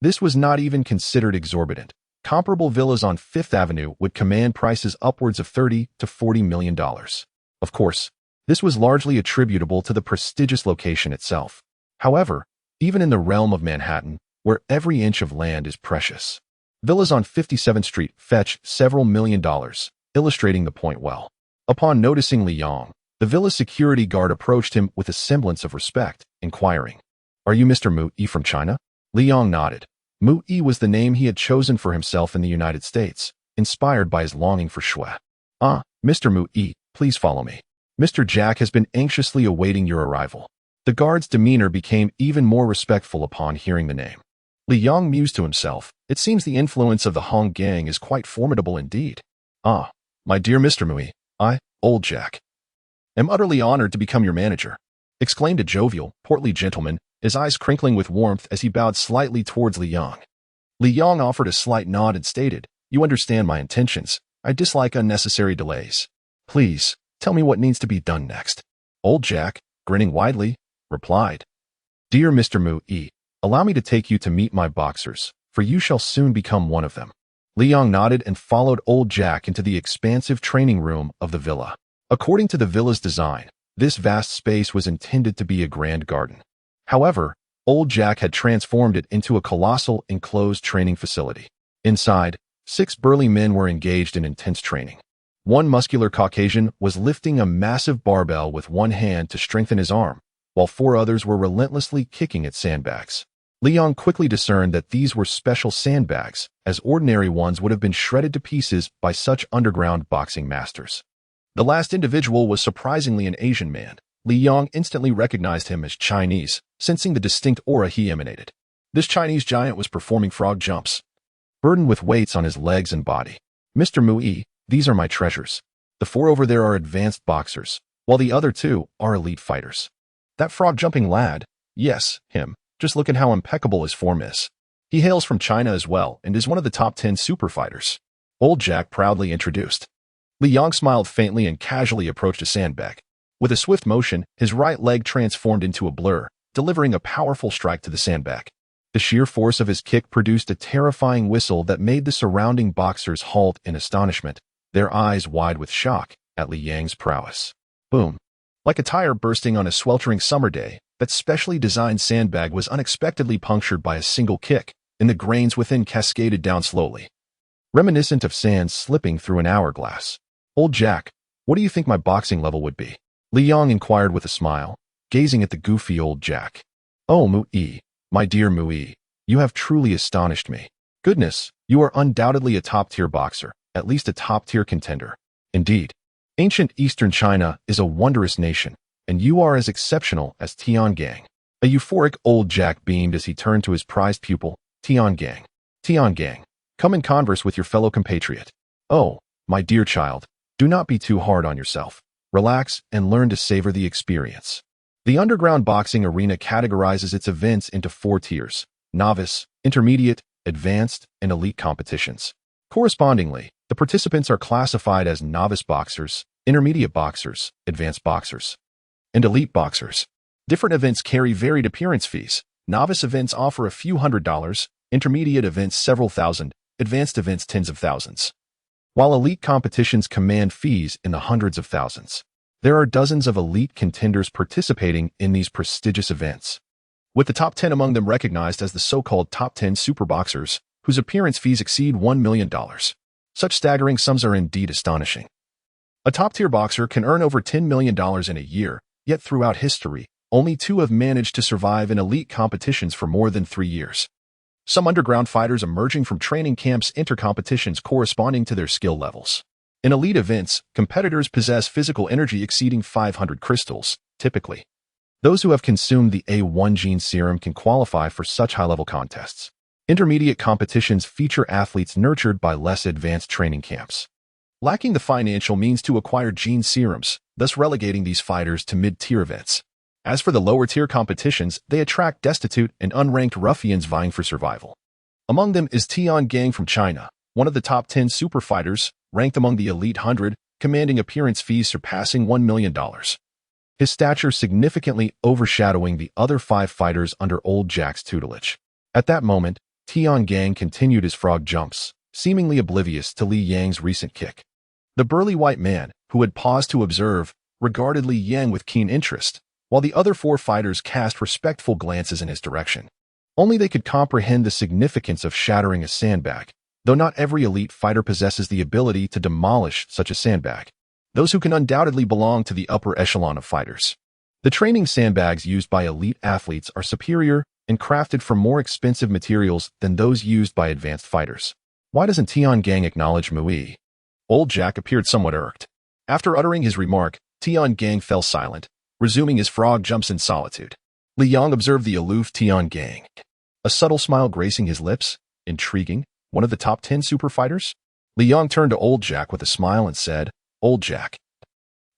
This was not even considered exorbitant. Comparable villas on Fifth Avenue would command prices upwards of $30 to $40 million. Of course, this was largely attributable to the prestigious location itself. However, even in the realm of Manhattan, where every inch of land is precious, villas on 57th Street fetch several $1 million, illustrating the point well. Upon noticing Liang, the villa's security guard approached him with a semblance of respect, inquiring, "Are you Mr. Mu Yi from China?" Liang nodded. Mu Yi was the name he had chosen for himself in the United States, inspired by his longing for Xue. "Ah, Mr. Mu Yi, please follow me. Mr. Jack has been anxiously awaiting your arrival." The guard's demeanor became even more respectful upon hearing the name. Liang mused to himself, "It seems the influence of the Hong gang is quite formidable indeed. Ah, my dear Mr. Mu Yi, I, Old Jack, am utterly honored to become your manager," exclaimed a jovial, portly gentleman, his eyes crinkling with warmth as he bowed slightly towards Liang. Liang offered a slight nod and stated, "You understand my intentions. I dislike unnecessary delays. Please, tell me what needs to be done next." Old Jack, grinning widely, replied, "Dear Mr. Mu Yi, allow me to take you to meet my boxers, for you shall soon become one of them." Liang nodded and followed Old Jack into the expansive training room of the villa. According to the villa's design, this vast space was intended to be a grand garden. However, Old Jack had transformed it into a colossal enclosed training facility. Inside, 6 burly men were engaged in intense training. One muscular Caucasian was lifting a massive barbell with one hand to strengthen his arm, while 4 others were relentlessly kicking at sandbags. Liang quickly discerned that these were special sandbags, as ordinary ones would have been shredded to pieces by such underground boxing masters. The last individual was surprisingly an Asian man. Liang instantly recognized him as Chinese, sensing the distinct aura he emanated. This Chinese giant was performing frog jumps, burdened with weights on his legs and body. "Mr. Mu Yi, these are my treasures. The 4 over there are advanced boxers, while the other 2 are elite fighters. That frog-jumping lad, yes, him, just look at how impeccable his form is. He hails from China as well and is one of the top 10 super fighters," Old Jack proudly introduced. Liang smiled faintly and casually approached a sandbag. With a swift motion, his right leg transformed into a blur, delivering a powerful strike to the sandbag. The sheer force of his kick produced a terrifying whistle that made the surrounding boxers halt in astonishment, their eyes wide with shock at Li Yang's prowess. Boom. Like a tire bursting on a sweltering summer day, that specially designed sandbag was unexpectedly punctured by a single kick, and the grains within cascaded down slowly, reminiscent of sand slipping through an hourglass. "Old Jack, what do you think my boxing level would be?" Li Yang inquired with a smile, gazing at the goofy old Jack. "Oh, Mu-Yi, my dear Mu-Yi, you have truly astonished me. Goodness, you are undoubtedly a top-tier boxer, at least a top-tier contender. Indeed, ancient Eastern China is a wondrous nation, and you are as exceptional as Tiangang." A euphoric old Jack beamed as he turned to his prized pupil, Tiangang. "Tiangang, come and converse with your fellow compatriot. Oh, my dear child, do not be too hard on yourself. Relax and learn to savor the experience." The underground boxing arena categorizes its events into 4 tiers: novice, intermediate, advanced, and elite competitions. Correspondingly, the participants are classified as novice boxers, intermediate boxers, advanced boxers, and elite boxers. Different events carry varied appearance fees. Novice events offer a few $100s, intermediate events several thousand, advanced events tens of thousands, while elite competitions command fees in the hundreds of thousands. There are dozens of elite contenders participating in these prestigious events, with the top 10 among them recognized as the so-called top 10 superboxers, whose appearance fees exceed $1 million. Such staggering sums are indeed astonishing. A top-tier boxer can earn over $10 million in a year, yet throughout history, only 2 have managed to survive in elite competitions for more than 3 years. Some underground fighters emerging from training camps enter competitions corresponding to their skill levels. In elite events, competitors possess physical energy exceeding 500 crystals, typically. Those who have consumed the A1 gene serum can qualify for such high-level contests. Intermediate competitions feature athletes nurtured by less advanced training camps, lacking the financial means to acquire gene serums, thus relegating these fighters to mid-tier events. As for the lower-tier competitions, they attract destitute and unranked ruffians vying for survival. Among them is Tiangang from China, one of the top 10 super fighters, ranked among the elite 100, commanding appearance fees surpassing $1 million. His stature significantly overshadowing the other 5 fighters under old Jack's tutelage. At that moment, Tiangang continued his frog jumps, seemingly oblivious to Li Yang's recent kick. The burly white man, who had paused to observe, regarded Li Yang with keen interest, while the other 4 fighters cast respectful glances in his direction. Only they could comprehend the significance of shattering a sandbag, though not every elite fighter possesses the ability to demolish such a sandbag. Those who can undoubtedly belong to the upper echelon of fighters. The training sandbags used by elite athletes are superior and crafted from more expensive materials than those used by advanced fighters. Why doesn't Tiangang acknowledge Mu-Yi? Old Jack appeared somewhat irked. After uttering his remark, Tiangang fell silent, resuming his frog jumps in solitude. Li Yang observed the aloof Tiangang, a subtle smile gracing his lips. Intriguing, one of the top 10 super fighters? Li Yang turned to Old Jack with a smile and said, "Old Jack,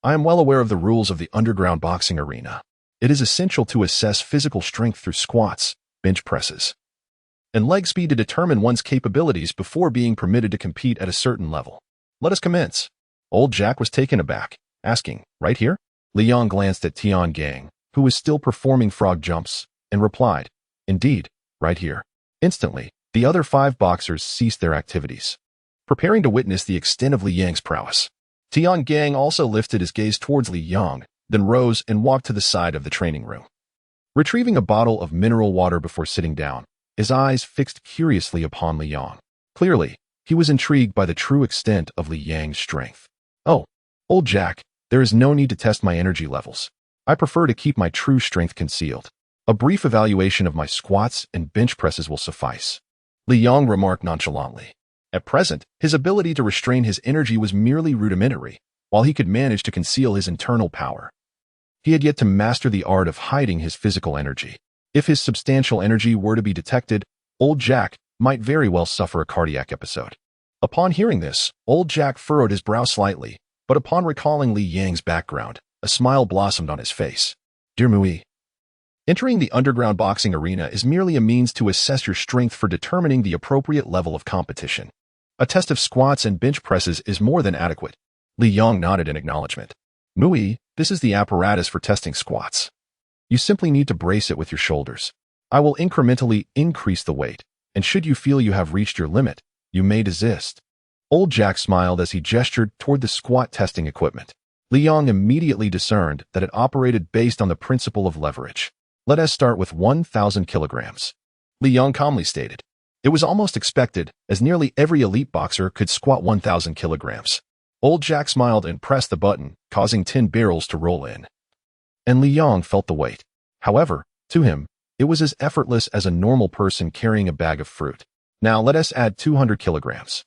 I am well aware of the rules of the underground boxing arena. It is essential to assess physical strength through squats, bench presses, and leg speed to determine one's capabilities before being permitted to compete at a certain level. Let us commence." Old Jack was taken aback, asking, "Right here?" Li Yang glanced at Tiangang, who was still performing frog jumps, and replied, "Indeed, right here." Instantly, the other 5 boxers ceased their activities, preparing to witness the extent of Li Yang's prowess. Tiangang also lifted his gaze towards Li Yang, then rose and walked to the side of the training room. Retrieving a bottle of mineral water before sitting down, his eyes fixed curiously upon Li Yang. Clearly, he was intrigued by the true extent of Li Yang's strength. "Oh, Old Jack, there is no need to test my energy levels. I prefer to keep my true strength concealed. A brief evaluation of my squats and bench presses will suffice," Li Yang remarked nonchalantly. At present, his ability to restrain his energy was merely rudimentary, while he could manage to conceal his internal power. He had yet to master the art of hiding his physical energy. If his substantial energy were to be detected, Old Jack might very well suffer a cardiac episode. Upon hearing this, Old Jack furrowed his brow slightly, but upon recalling Li Yang's background, a smile blossomed on his face. "Dear Mu-Yi, entering the underground boxing arena is merely a means to assess your strength for determining the appropriate level of competition. A test of squats and bench presses is more than adequate." Li Yang nodded in acknowledgement. "Mu-Yi, This is the apparatus for testing squats. You simply need to brace it with your shoulders. I will incrementally increase the weight, and should you feel you have reached your limit, you may desist. Old Jack smiled as he gestured toward the squat testing equipment. Liang immediately discerned that it operated based on the principle of leverage. Let us start with 1,000 kilograms. Liang calmly stated. It was almost expected, as nearly every elite boxer could squat 1,000 kilograms. Old Jack smiled and pressed the button, causing 10 barrels to roll in. And Liang felt the weight. However, to him, it was as effortless as a normal person carrying a bag of fruit. Now let us add 200 kilograms.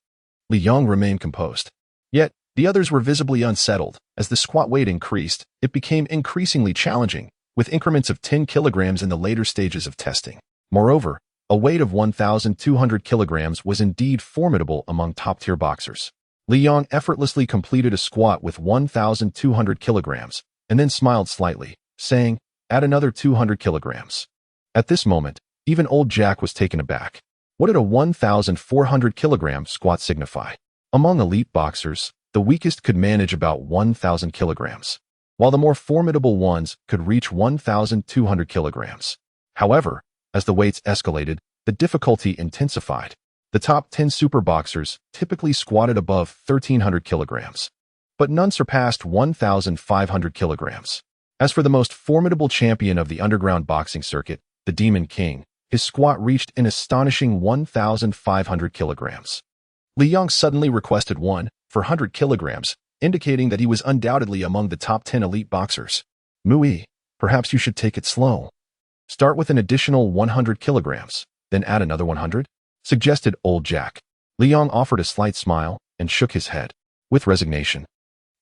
Liang remained composed. Yet, the others were visibly unsettled. As the squat weight increased, it became increasingly challenging, with increments of 10 kilograms in the later stages of testing. Moreover, a weight of 1,200 kilograms was indeed formidable among top-tier boxers. Liang effortlessly completed a squat with 1,200 kilograms, and then smiled slightly, saying, add another 200 kilograms. At this moment, even old Jack was taken aback. What did a 1,400 kilogram squat signify? Among elite boxers, the weakest could manage about 1,000 kilograms, while the more formidable ones could reach 1,200 kilograms. However, as the weights escalated, the difficulty intensified. The top 10 superboxers typically squatted above 1,300 kilograms, but none surpassed 1,500 kilograms. As for the most formidable champion of the underground boxing circuit, the Demon King, his squat reached an astonishing 1,500 kilograms. Liang suddenly requested 1,400 kilograms, indicating that he was undoubtedly among the top 10 elite boxers. Mui, perhaps you should take it slow. Start with an additional 100 kilograms, then add another 100, suggested old Jack. Liang offered a slight smile and shook his head. With resignation,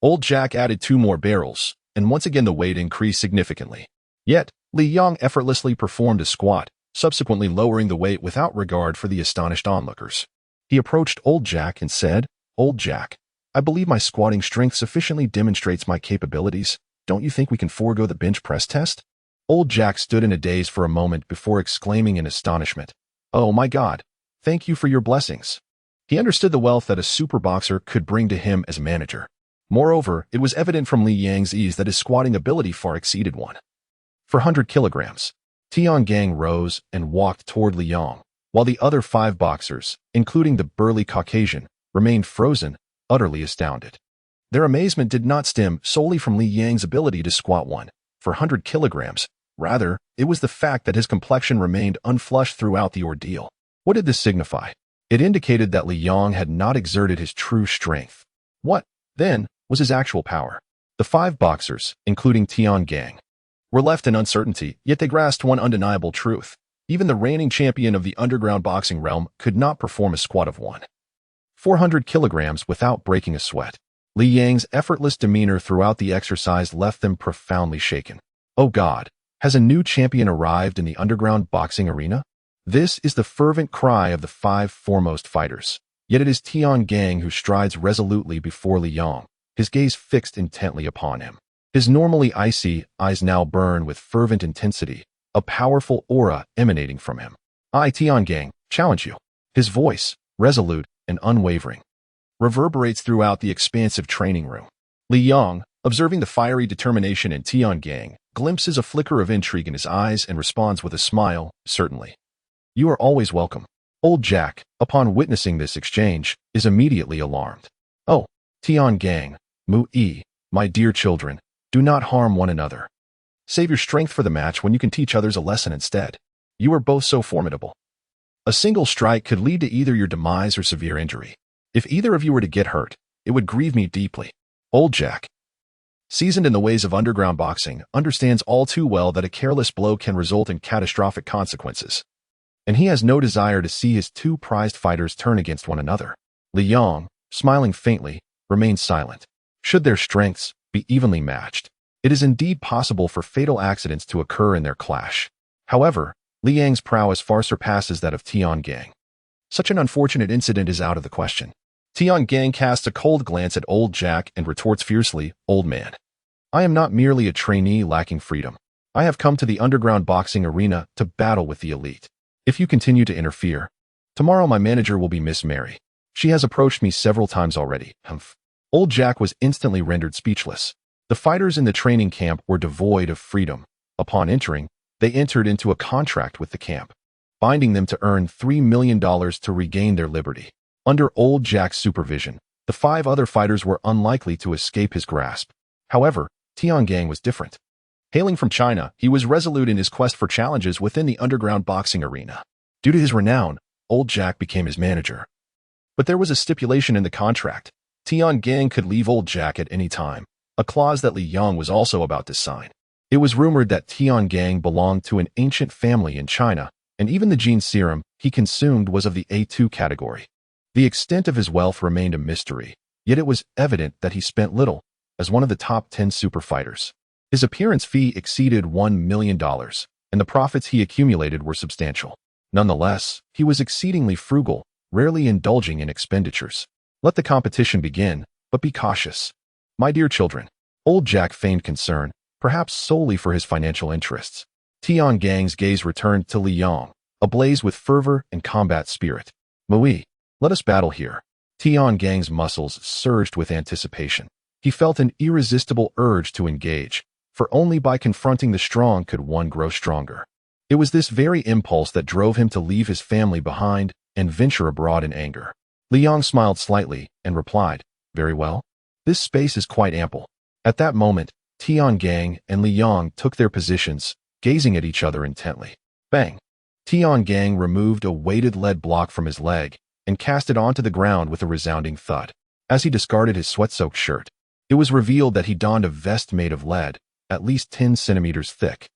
old Jack added 2 more barrels, and once again the weight increased significantly. Yet, Liang effortlessly performed a squat, subsequently lowering the weight without regard for the astonished onlookers. He approached old Jack and said, Old Jack, I believe my squatting strength sufficiently demonstrates my capabilities. Don't you think we can forego the bench press test? Old Jack stood in a daze for a moment before exclaiming in astonishment, Oh my God, thank you for your blessings. He understood the wealth that a superboxer could bring to him as manager. Moreover, it was evident from Li Yang's ease that his squatting ability far exceeded 1,400 kilograms. Tiangang rose and walked toward Liang, while the other 5 boxers, including the burly Caucasian, remained frozen, utterly astounded. Their amazement did not stem solely from Li Yang's ability to squat 1,400 kilograms. Rather, it was the fact that his complexion remained unflushed throughout the ordeal. What did this signify? It indicated that Liang had not exerted his true strength. What, then, was his actual power? The 5 boxers, including Tiangang, were left in uncertainty, yet they grasped one undeniable truth. Even the reigning champion of the underground boxing realm could not perform a squat of 1,400 kilograms without breaking a sweat. Li Yang's effortless demeanor throughout the exercise left them profoundly shaken. Oh God, has a new champion arrived in the underground boxing arena? This is the fervent cry of the 5 foremost fighters. Yet it is Tiangang who strides resolutely before Liang, his gaze fixed intently upon him. His normally icy eyes now burn with fervent intensity, a powerful aura emanating from him. I, Tiangang, challenge you. His voice, resolute and unwavering, reverberates throughout the expansive training room. Liang, observing the fiery determination in Tiangang, glimpses a flicker of intrigue in his eyes and responds with a smile, certainly. You are always welcome. Old Jack, upon witnessing this exchange, is immediately alarmed. Oh, Tiangang, Mu-yi, my dear children, do not harm one another. Save your strength for the match when you can teach others a lesson instead. You are both so formidable. A single strike could lead to either your demise or severe injury. If either of you were to get hurt, it would grieve me deeply. Old Jack, seasoned in the ways of underground boxing, understands all too well that a careless blow can result in catastrophic consequences. And he has no desire to see his 2 prized fighters turn against one another. Liang, smiling faintly, remains silent. Should their strengths be evenly matched, it is indeed possible for fatal accidents to occur in their clash. However, Liang's prowess far surpasses that of Tiangang. Such an unfortunate incident is out of the question. Tiangang casts a cold glance at old Jack and retorts fiercely, Old man, I am not merely a trainee lacking freedom. I have come to the underground boxing arena to battle with the elite. If you continue to interfere, tomorrow my manager will be Miss Mary. She has approached me several times already. Old Jack was instantly rendered speechless. The fighters in the training camp were devoid of freedom. Upon entering, they entered into a contract with the camp, binding them to earn $3 million to regain their liberty. Under Old Jack's supervision, the 5 other fighters were unlikely to escape his grasp. However, Tiangang was different. Hailing from China, he was resolute in his quest for challenges within the underground boxing arena. Due to his renown, Old Jack became his manager. But there was a stipulation in the contract. Tiangang could leave Old Jack at any time, a clause that Li Yang was also about to sign. It was rumored that Tiangang belonged to an ancient family in China, and even the gene serum he consumed was of the A2 category. The extent of his wealth remained a mystery, yet it was evident that he spent little, as one of the top 10 super fighters. His appearance fee exceeded $1 million, and the profits he accumulated were substantial. Nonetheless, he was exceedingly frugal, rarely indulging in expenditures. Let the competition begin, but be cautious. My dear children, Old Jack feigned concern, perhaps solely for his financial interests. Tiangang's gaze returned to Li Yang, ablaze with fervor and combat spirit. Mui, let us battle here. Tiangang's muscles surged with anticipation. He felt an irresistible urge to engage, for only by confronting the strong could one grow stronger. It was this very impulse that drove him to leave his family behind and venture abroad in anger. Li Yang smiled slightly and replied, "Very well. This space is quite ample." At that moment, Tiangang and Li Yang took their positions, gazing at each other intently. Bang! Tiangang removed a weighted lead block from his leg and cast it onto the ground with a resounding thud. As he discarded his sweat-soaked shirt, it was revealed that he donned a vest made of lead, at least 10 centimeters thick.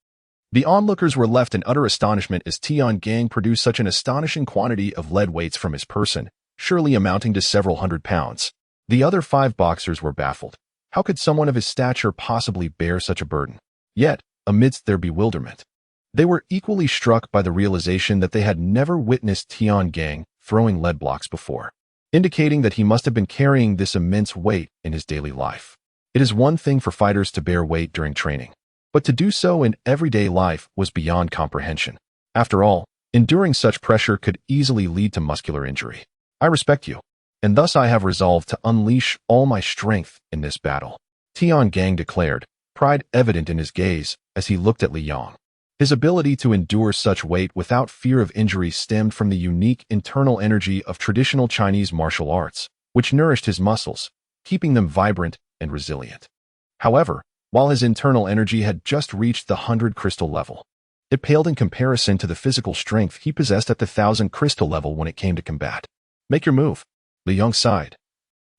The onlookers were left in utter astonishment as Tiangang produced such an astonishing quantity of lead weights from his person, surely amounting to several hundred pounds. The other 5 boxers were baffled. How could someone of his stature possibly bear such a burden? Yet, amidst their bewilderment, they were equally struck by the realization that they had never witnessed Tiangang throwing lead blocks before, indicating that he must have been carrying this immense weight in his daily life. It is one thing for fighters to bear weight during training, but to do so in everyday life was beyond comprehension. After all, enduring such pressure could easily lead to muscular injury. I respect you, and thus I have resolved to unleash all my strength in this battle, Tiangang declared, pride evident in his gaze as he looked at Li Yang. His ability to endure such weight without fear of injury stemmed from the unique internal energy of traditional Chinese martial arts, which nourished his muscles, keeping them vibrant and resilient. However, while his internal energy had just reached the 100 crystal level, it paled in comparison to the physical strength he possessed at the 1000 crystal level when it came to combat. Make your move, Li Yang sighed,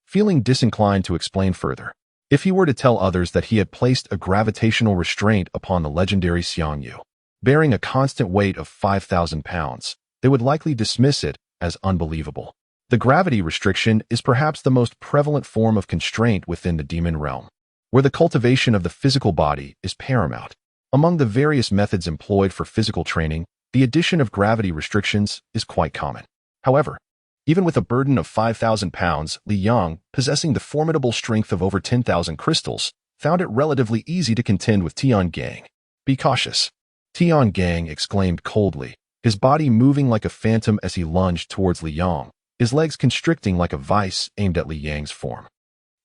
feeling disinclined to explain further. If he were to tell others that he had placed a gravitational restraint upon the legendary Xiang Yu, bearing a constant weight of 5,000 pounds, they would likely dismiss it as unbelievable. The gravity restriction is perhaps the most prevalent form of constraint within the demon realm, where the cultivation of the physical body is paramount. Among the various methods employed for physical training, the addition of gravity restrictions is quite common. However, even with a burden of 5,000 pounds, Li Yang, possessing the formidable strength of over 10,000 crystals, found it relatively easy to contend with Tiangang. Be cautious, Tiangang exclaimed coldly, his body moving like a phantom as he lunged towards Li Yang, his legs constricting like a vice aimed at Li Yang's form.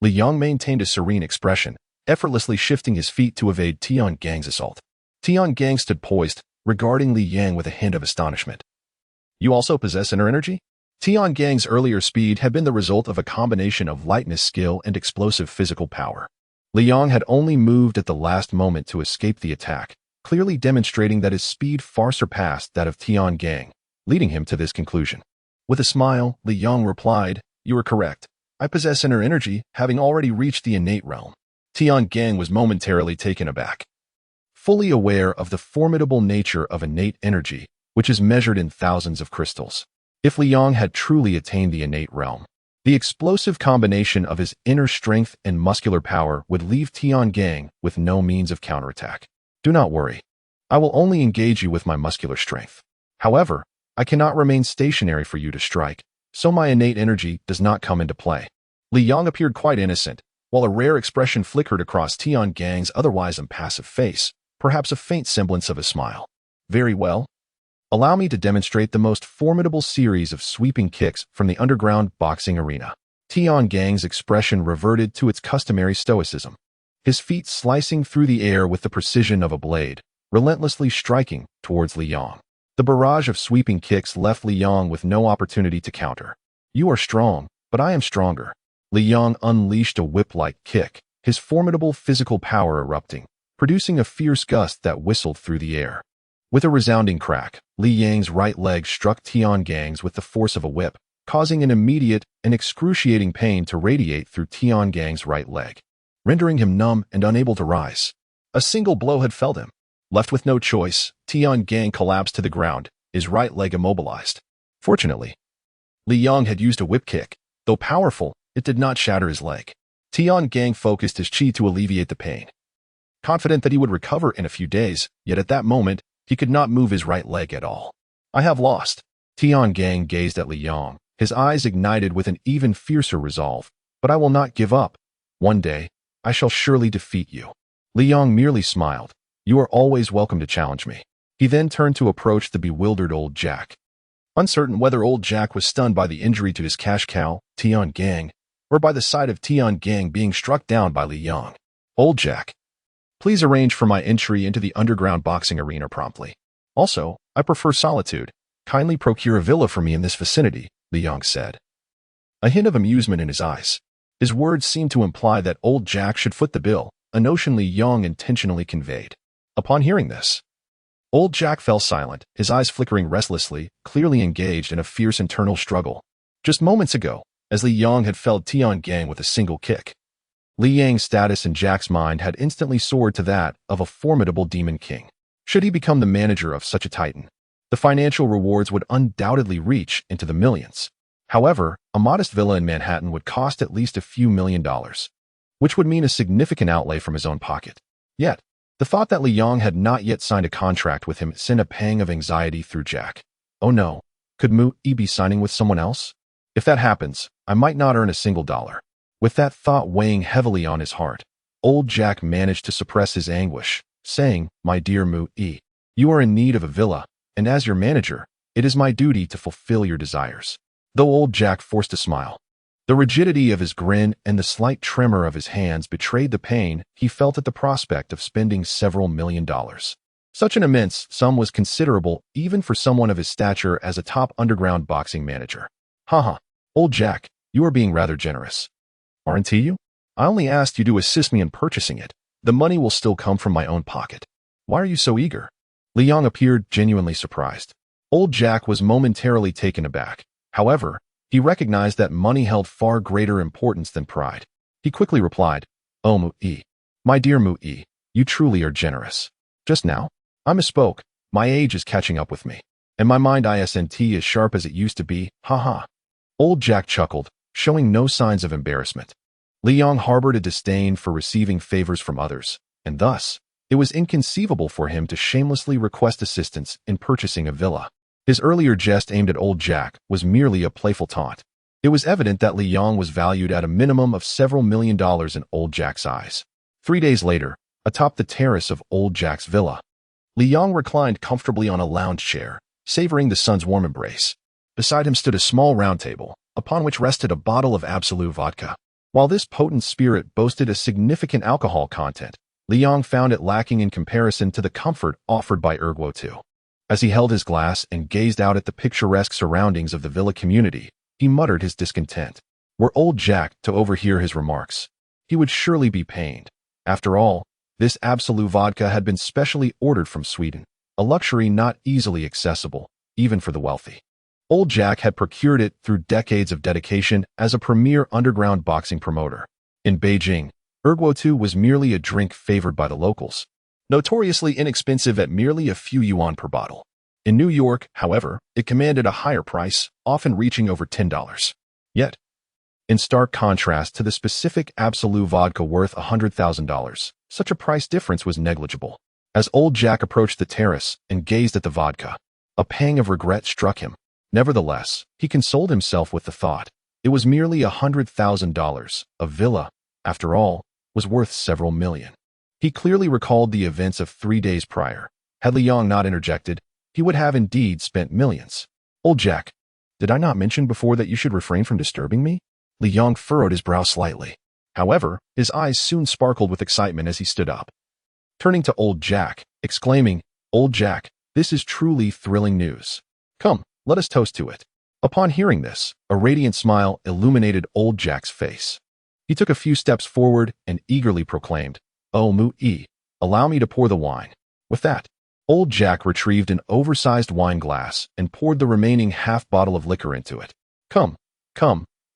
Li Yang maintained a serene expression, effortlessly shifting his feet to evade Tiangang's assault. Tiangang stood poised, regarding Li Yang with a hint of astonishment. You also possess inner energy? Tiangang's earlier speed had been the result of a combination of lightness skill and explosive physical power. Li Yang had only moved at the last moment to escape the attack, clearly demonstrating that his speed far surpassed that of Tiangang, leading him to this conclusion. With a smile, Li Yang replied, "You are correct. I possess inner energy, having already reached the innate realm." Tiangang was momentarily taken aback. Fully aware of the formidable nature of innate energy, which is measured in thousands of crystals. If Li Yang had truly attained the innate realm, the explosive combination of his inner strength and muscular power would leave Tiangang with no means of counterattack. Do not worry. I will only engage you with my muscular strength. However, I cannot remain stationary for you to strike, so my innate energy does not come into play. Li Yang appeared quite innocent, while a rare expression flickered across Tiangang's otherwise impassive face, perhaps a faint semblance of a smile. Very well. Allow me to demonstrate the most formidable series of sweeping kicks from the underground boxing arena. Tiangang's expression reverted to its customary stoicism. his feet slicing through the air with the precision of a blade, relentlessly striking towards Li Yang. The barrage of sweeping kicks left Li Yang with no opportunity to counter. "You are strong, but I am stronger." Li Yang unleashed a whip-like kick, his formidable physical power erupting, producing a fierce gust that whistled through the air. With a resounding crack, Li Yang's right leg struck Tiangang's with the force of a whip, causing an immediate and excruciating pain to radiate through Tiangang's right leg, rendering him numb and unable to rise. A single blow had felled him. Left with no choice, Tiangang collapsed to the ground, his right leg immobilized. Fortunately, Li Yang had used a whip kick. Though powerful, it did not shatter his leg. Tiangang focused his chi to alleviate the pain. Confident that he would recover in a few days, yet at that moment, he could not move his right leg at all. "I have lost." Tiangang gazed at Li Yang, his eyes ignited with an even fiercer resolve. "But I will not give up. One day, I shall surely defeat you." Li Yang merely smiled. "You are always welcome to challenge me." He then turned to approach the bewildered old Jack. Uncertain whether old Jack was stunned by the injury to his cash cow, Tiangang, or by the sight of Tiangang being struck down by Li Yang. "Old Jack, please arrange for my entry into the underground boxing arena promptly. Also, I prefer solitude. Kindly procure a villa for me in this vicinity," Li Yang said, a hint of amusement in his eyes. His words seemed to imply that old Jack should foot the bill, a notion Li Yang intentionally conveyed. Upon hearing this, old Jack fell silent, his eyes flickering restlessly, clearly engaged in a fierce internal struggle. Just moments ago, as Li Yang had felled Tiangang with a single kick, Li Yang's status in Jack's mind had instantly soared to that of a formidable demon king. Should he become the manager of such a titan, the financial rewards would undoubtedly reach into the millions. However, a modest villa in Manhattan would cost at least a few $1,000,000, which would mean a significant outlay from his own pocket. Yet, the thought that Li Yang had not yet signed a contract with him sent a pang of anxiety through Jack. Oh no, could Mu-E be signing with someone else? If that happens, I might not earn a single dollar. With that thought weighing heavily on his heart, old Jack managed to suppress his anguish, saying, "My dear Mu-E, you are in need of a villa, and as your manager, it is my duty to fulfill your desires." Though old Jack forced a smile, the rigidity of his grin and the slight tremor of his hands betrayed the pain he felt at the prospect of spending several $1,000,000. Such an immense sum was considerable even for someone of his stature as a top underground boxing manager. Haha, old Jack, you are being rather generous. Aren't you? I only asked you to assist me in purchasing it. The money will still come from my own pocket. Why are you so eager? Li Yang appeared genuinely surprised. Old Jack was momentarily taken aback. However, he recognized that money held far greater importance than pride. He quickly replied, "Oh Mu-E, my dear Mu-E, you truly are generous. Just now, I misspoke. My age is catching up with me, and my mind isn't as sharp as it used to be, haha." Old Jack chuckled, showing no signs of embarrassment. Li Yang harbored a disdain for receiving favors from others, and thus, it was inconceivable for him to shamelessly request assistance in purchasing a villa. His earlier jest aimed at old Jack was merely a playful taunt. It was evident that Li Yang was valued at a minimum of several $1,000,000 in old Jack's eyes. 3 days later, atop the terrace of old Jack's villa, Li Yang reclined comfortably on a lounge chair, savoring the sun's warm embrace. Beside him stood a small round table, upon which rested a bottle of absolute vodka. While this potent spirit boasted a significant alcohol content, Li Yang found it lacking in comparison to the comfort offered by Erguo. As he held his glass and gazed out at the picturesque surroundings of the villa community, he muttered his discontent. Were old Jack to overhear his remarks, he would surely be pained. After all, this absolute vodka had been specially ordered from Sweden, a luxury not easily accessible, even for the wealthy. Old Jack had procured it through decades of dedication as a premier underground boxing promoter. In Beijing, Erguo was merely a drink favored by the locals, notoriously inexpensive at merely a few yuan per bottle. In New York, however, it commanded a higher price, often reaching over $10. Yet, in stark contrast to the specific absolute vodka worth $100,000, such a price difference was negligible. As old Jack approached the terrace and gazed at the vodka, a pang of regret struck him. Nevertheless, he consoled himself with the thought, it was merely $100,000. A villa, after all, was worth several million. He clearly recalled the events of 3 days prior. Had Li Yang not interjected, he would have indeed spent millions. Old Jack, did I not mention before that you should refrain from disturbing me? Li Yang furrowed his brow slightly. However, his eyes soon sparkled with excitement as he stood up. Turning to old Jack, exclaiming, "Old Jack, this is truly thrilling news. Come, let us toast to it." Upon hearing this, a radiant smile illuminated old Jack's face. He took a few steps forward and eagerly proclaimed, "Oh Mu-E, allow me to pour the wine." With that, old Jack retrieved an oversized wine glass and poured the remaining half bottle of liquor into it. Come,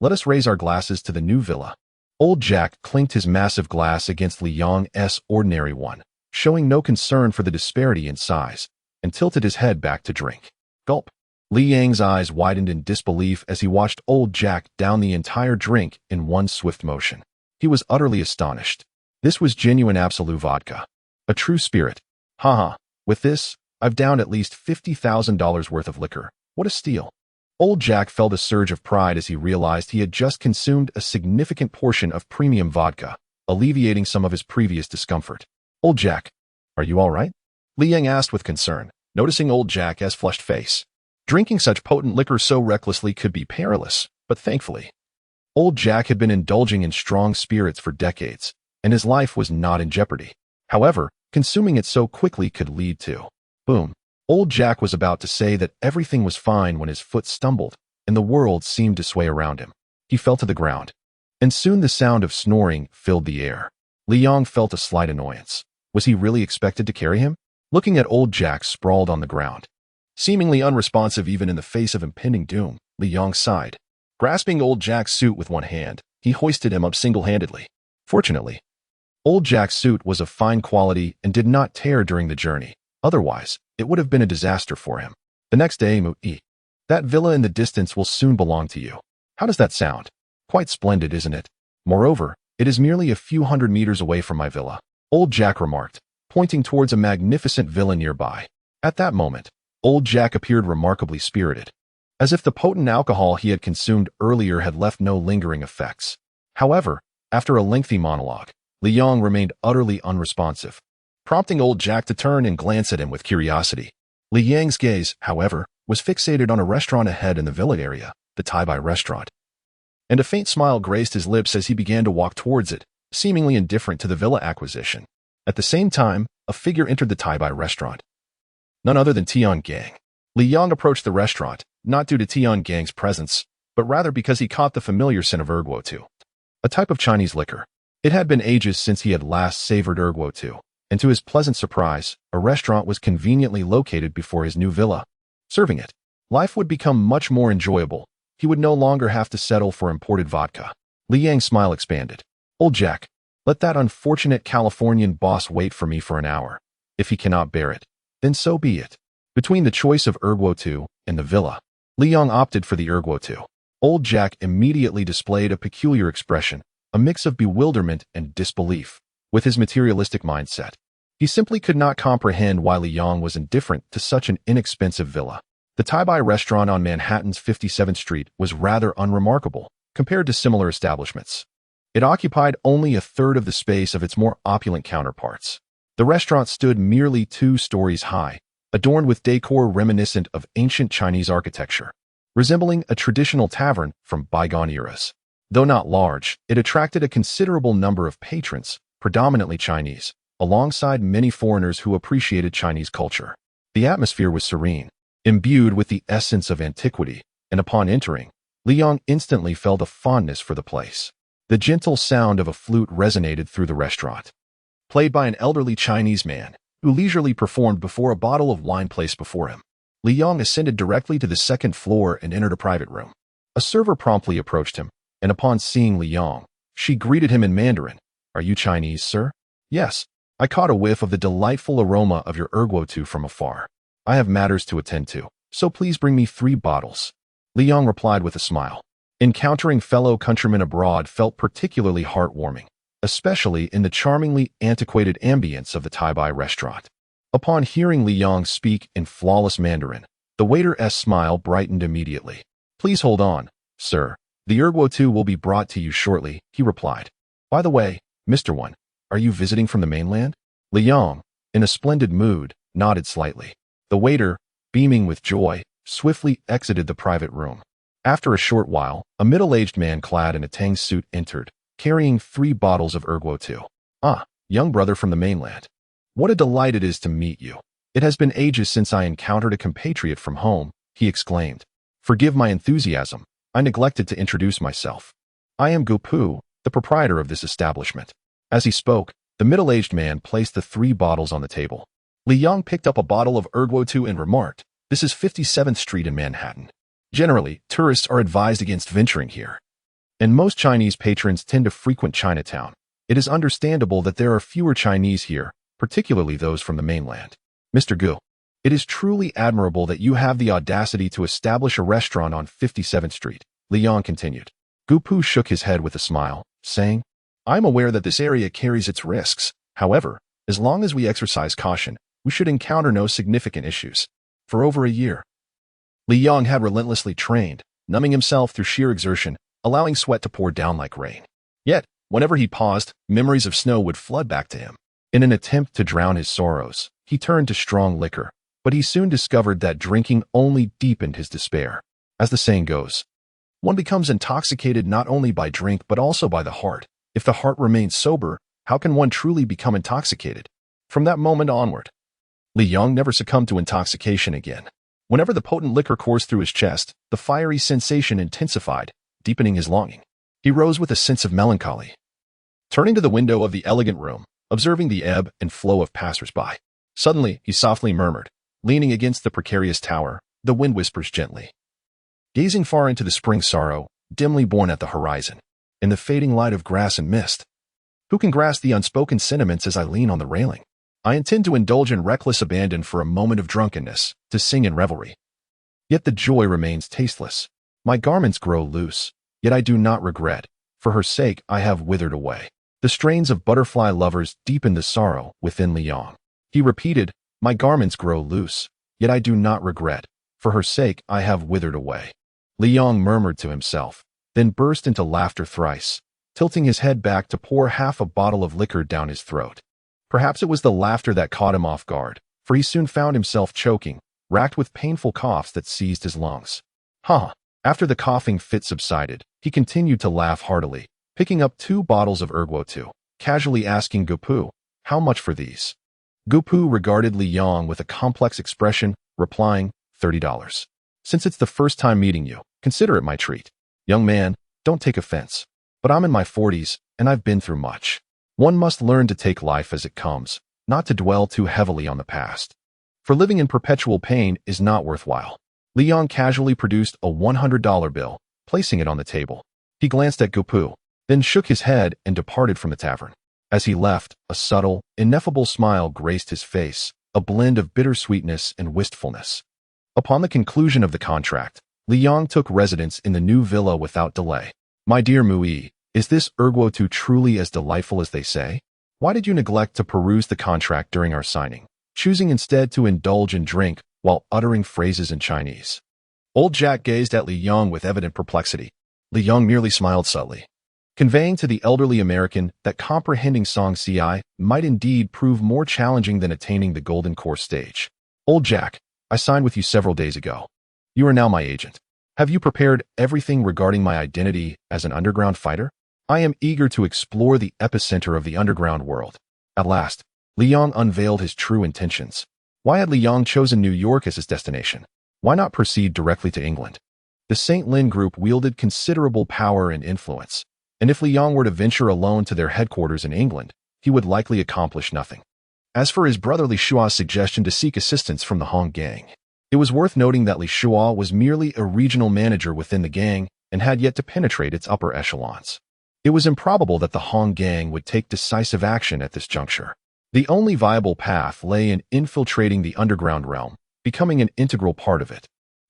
let us raise our glasses to the new villa." Old Jack clinked his massive glass against Li Yang's ordinary one, showing no concern for the disparity in size, and tilted his head back to drink. Gulp. Li Yang's eyes widened in disbelief as he watched old Jack down the entire drink in one swift motion. He was utterly astonished. This was genuine absolute vodka. A true spirit. Haha, with this, I've downed at least $50,000 worth of liquor. What a steal. Old Jack felt a surge of pride as he realized he had just consumed a significant portion of premium vodka, alleviating some of his previous discomfort. "Old Jack, are you all right?" Li Yang asked with concern, noticing old Jack's flushed face. Drinking such potent liquor so recklessly could be perilous, but thankfully, old Jack had been indulging in strong spirits for decades, and his life was not in jeopardy. However, consuming it so quickly could lead to boom. Old Jack was about to say that everything was fine when his foot stumbled, and the world seemed to sway around him. He fell to the ground, and soon the sound of snoring filled the air. Li Yang felt a slight annoyance. Was he really expected to carry him? Looking at old Jack sprawled on the ground, seemingly unresponsive even in the face of impending doom, Li Yang sighed. Grasping old Jack's suit with one hand, he hoisted him up single-handedly. Fortunately, old Jack's suit was of fine quality and did not tear during the journey. Otherwise, it would have been a disaster for him. The next day, Mu-E, that villa in the distance will soon belong to you. How does that sound? Quite splendid, isn't it? Moreover, it is merely a few hundred meters away from my villa, old Jack remarked, pointing towards a magnificent villa nearby. At that moment, old Jack appeared remarkably spirited, as if the potent alcohol he had consumed earlier had left no lingering effects. However, after a lengthy monologue, Li Yang remained utterly unresponsive, prompting old Jack to turn and glance at him with curiosity. Li Yang's gaze, however, was fixated on a restaurant ahead in the villa area, the Tai-Bai restaurant, and a faint smile graced his lips as he began to walk towards it, seemingly indifferent to the villa acquisition. At the same time, a figure entered the Tai-Bai restaurant. None other than Tian Gang. Li Yang approached the restaurant, not due to Tian Gang's presence, but rather because he caught the familiar scent of erguo, a type of Chinese liquor. It had been ages since he had last savored erguo, and to his pleasant surprise, a restaurant was conveniently located before his new villa. Serving it, life would become much more enjoyable. He would no longer have to settle for imported vodka. Li Yang's smile expanded. "Old Jack, let that unfortunate Californian boss wait for me for an hour. If he cannot bear it, then so be it." Between the choice of erguo and the villa, Li Yang opted for the erguo. Old Jack immediately displayed a peculiar expression, a mix of bewilderment and disbelief. With his materialistic mindset, he simply could not comprehend why Li Yang was indifferent to such an inexpensive villa. The Tai-Bai restaurant on Manhattan's 57th Street was rather unremarkable compared to similar establishments. It occupied only a third of the space of its more opulent counterparts. The restaurant stood merely 2 stories high, adorned with decor reminiscent of ancient Chinese architecture, resembling a traditional tavern from bygone eras. Though not large, it attracted a considerable number of patrons, predominantly Chinese, alongside many foreigners who appreciated Chinese culture. The atmosphere was serene, imbued with the essence of antiquity, and upon entering, Li Yang instantly felt a fondness for the place. The gentle sound of a flute resonated through the restaurant, played by an elderly Chinese man, who leisurely performed before a bottle of wine placed before him. Li Yang ascended directly to the 2nd floor and entered a private room. A server promptly approached him, and upon seeing Li Yang, she greeted him in Mandarin. "Are you Chinese, sir?" "Yes. I caught a whiff of the delightful aroma of your erguo from afar. I have matters to attend to, so please bring me 3 bottles. Li Yang replied with a smile. Encountering fellow countrymen abroad felt particularly heartwarming, especially in the charmingly antiquated ambience of the Tai-Bai restaurant. Upon hearing Li Yang speak in flawless Mandarin, the waiter's smile brightened immediately. "Please hold on, sir. The erguo will be brought to you shortly," he replied. "By the way, Mr. One, are you visiting from the mainland?" Li Yang, in a splendid mood, nodded slightly. The waiter, beaming with joy, swiftly exited the private room. After a short while, a middle-aged man clad in a Tang suit entered, carrying 3 bottles of Erguo-2. "Ah, young brother from the mainland. What a delight it is to meet you. It has been ages since I encountered a compatriot from home," he exclaimed. "Forgive my enthusiasm. I neglected to introduce myself. I am Gupu, the proprietor of this establishment." As he spoke, the middle-aged man placed the 3 bottles on the table. Li Yang picked up a bottle of Erguo-2 and remarked, "This is 57th Street in Manhattan. Generally, tourists are advised against venturing here, and most Chinese patrons tend to frequent Chinatown. It is understandable that there are fewer Chinese here, particularly those from the mainland. Mr. Gu, it is truly admirable that you have the audacity to establish a restaurant on 57th Street, Li Yang continued. Gupu shook his head with a smile, saying, "I am aware that this area carries its risks. However, as long as we exercise caution, we should encounter no significant issues." For over a year, Li Yang had relentlessly trained, numbing himself through sheer exertion, allowing sweat to pour down like rain. Yet, whenever he paused, memories of snow would flood back to him. In an attempt to drown his sorrows, he turned to strong liquor, but he soon discovered that drinking only deepened his despair. As the saying goes, one becomes intoxicated not only by drink but also by the heart. If the heart remains sober, how can one truly become intoxicated? From that moment onward, Li Yang never succumbed to intoxication again. Whenever the potent liquor coursed through his chest, the fiery sensation intensified, deepening his longing. He rose with a sense of melancholy, turning to the window of the elegant room, observing the ebb and flow of passers-by. Suddenly, he softly murmured, leaning against the precarious tower, "The wind whispers gently." Gazing far into the spring sorrow, dimly born at the horizon, in the fading light of grass and mist, who can grasp the unspoken sentiments as I lean on the railing? I intend to indulge in reckless abandon for a moment of drunkenness, to sing in revelry. Yet the joy remains tasteless. My garments grow loose, yet I do not regret. For her sake, I have withered away. The strains of butterfly lovers deepened the sorrow within Li Yang. He repeated, "My garments grow loose, yet I do not regret. For her sake, I have withered away." Li Yang murmured to himself, then burst into laughter thrice, tilting his head back to pour half a bottle of liquor down his throat. Perhaps it was the laughter that caught him off guard, for he soon found himself choking, racked with painful coughs that seized his lungs. After the coughing fit subsided, he continued to laugh heartily, picking up 2 bottles of Erguo-2, casually asking Gupu, "How much for these?" Gupu regarded Li Yang with a complex expression, replying, $30. "Since it's the first time meeting you, consider it my treat. Young man, don't take offense, but I'm in my 40s, and I've been through much. One must learn to take life as it comes, not to dwell too heavily on the past. For living in perpetual pain is not worthwhile." Li Yang casually produced a $100 bill, placing it on the table. He glanced at Gupu, then shook his head and departed from the tavern. As he left, a subtle, ineffable smile graced his face, a blend of bittersweetness and wistfulness. Upon the conclusion of the contract, Li Yang took residence in the new villa without delay. "My dear Mui, is this Erguo-2 truly as delightful as they say? Why did you neglect to peruse the contract during our signing, choosing instead to indulge in drink while uttering phrases in Chinese?" Old Jack gazed at Li Yang with evident perplexity. Li Yang merely smiled subtly, conveying to the elderly American that comprehending Song Ci might indeed prove more challenging than attaining the golden core stage. "Old Jack, I signed with you several days ago. You are now my agent. Have you prepared everything regarding my identity as an underground fighter? I am eager to explore the epicenter of the underground world." At last, Li Yang unveiled his true intentions. Why had Li Yang chosen New York as his destination? Why not proceed directly to England? The St. Lin Group wielded considerable power and influence, and if Li Yang were to venture alone to their headquarters in England, he would likely accomplish nothing. As for his brother Li Shua's suggestion to seek assistance from the Hong Gang, it was worth noting that Li Shua was merely a regional manager within the gang and had yet to penetrate its upper echelons. It was improbable that the Hong Gang would take decisive action at this juncture. The only viable path lay in infiltrating the underground realm, becoming an integral part of it,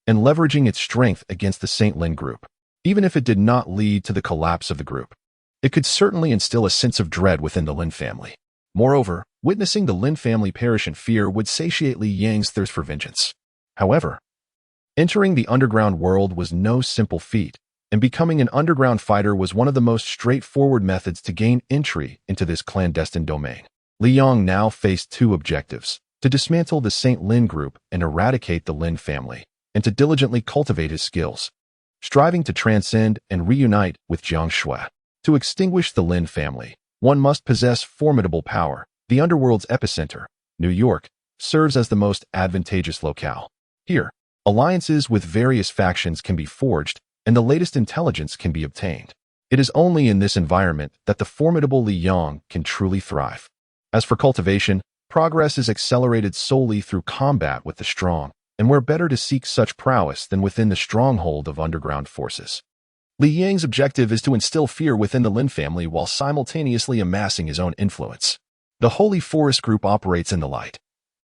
and leveraging its strength against the St. Lin Group. Even if it did not lead to the collapse of the group, it could certainly instill a sense of dread within the Lin family. Moreover, witnessing the Lin family perish in fear would satiate Li Yang's thirst for vengeance. However, entering the underground world was no simple feat, and becoming an underground fighter was one of the most straightforward methods to gain entry into this clandestine domain. Li Yang now faced 2 objectives: to dismantle the St. Lin Group and eradicate the Lin family, and to diligently cultivate his skills, striving to transcend and reunite with Jiang Xue. To extinguish the Lin family, one must possess formidable power. The underworld's epicenter, New York, serves as the most advantageous locale. Here, alliances with various factions can be forged, and the latest intelligence can be obtained. It is only in this environment that the formidable Liang can truly thrive. As for cultivation, progress is accelerated solely through combat with the strong, and where better to seek such prowess than within the stronghold of underground forces. Li Yang's objective is to instill fear within the Lin family while simultaneously amassing his own influence. The Holy Forest Group operates in the light,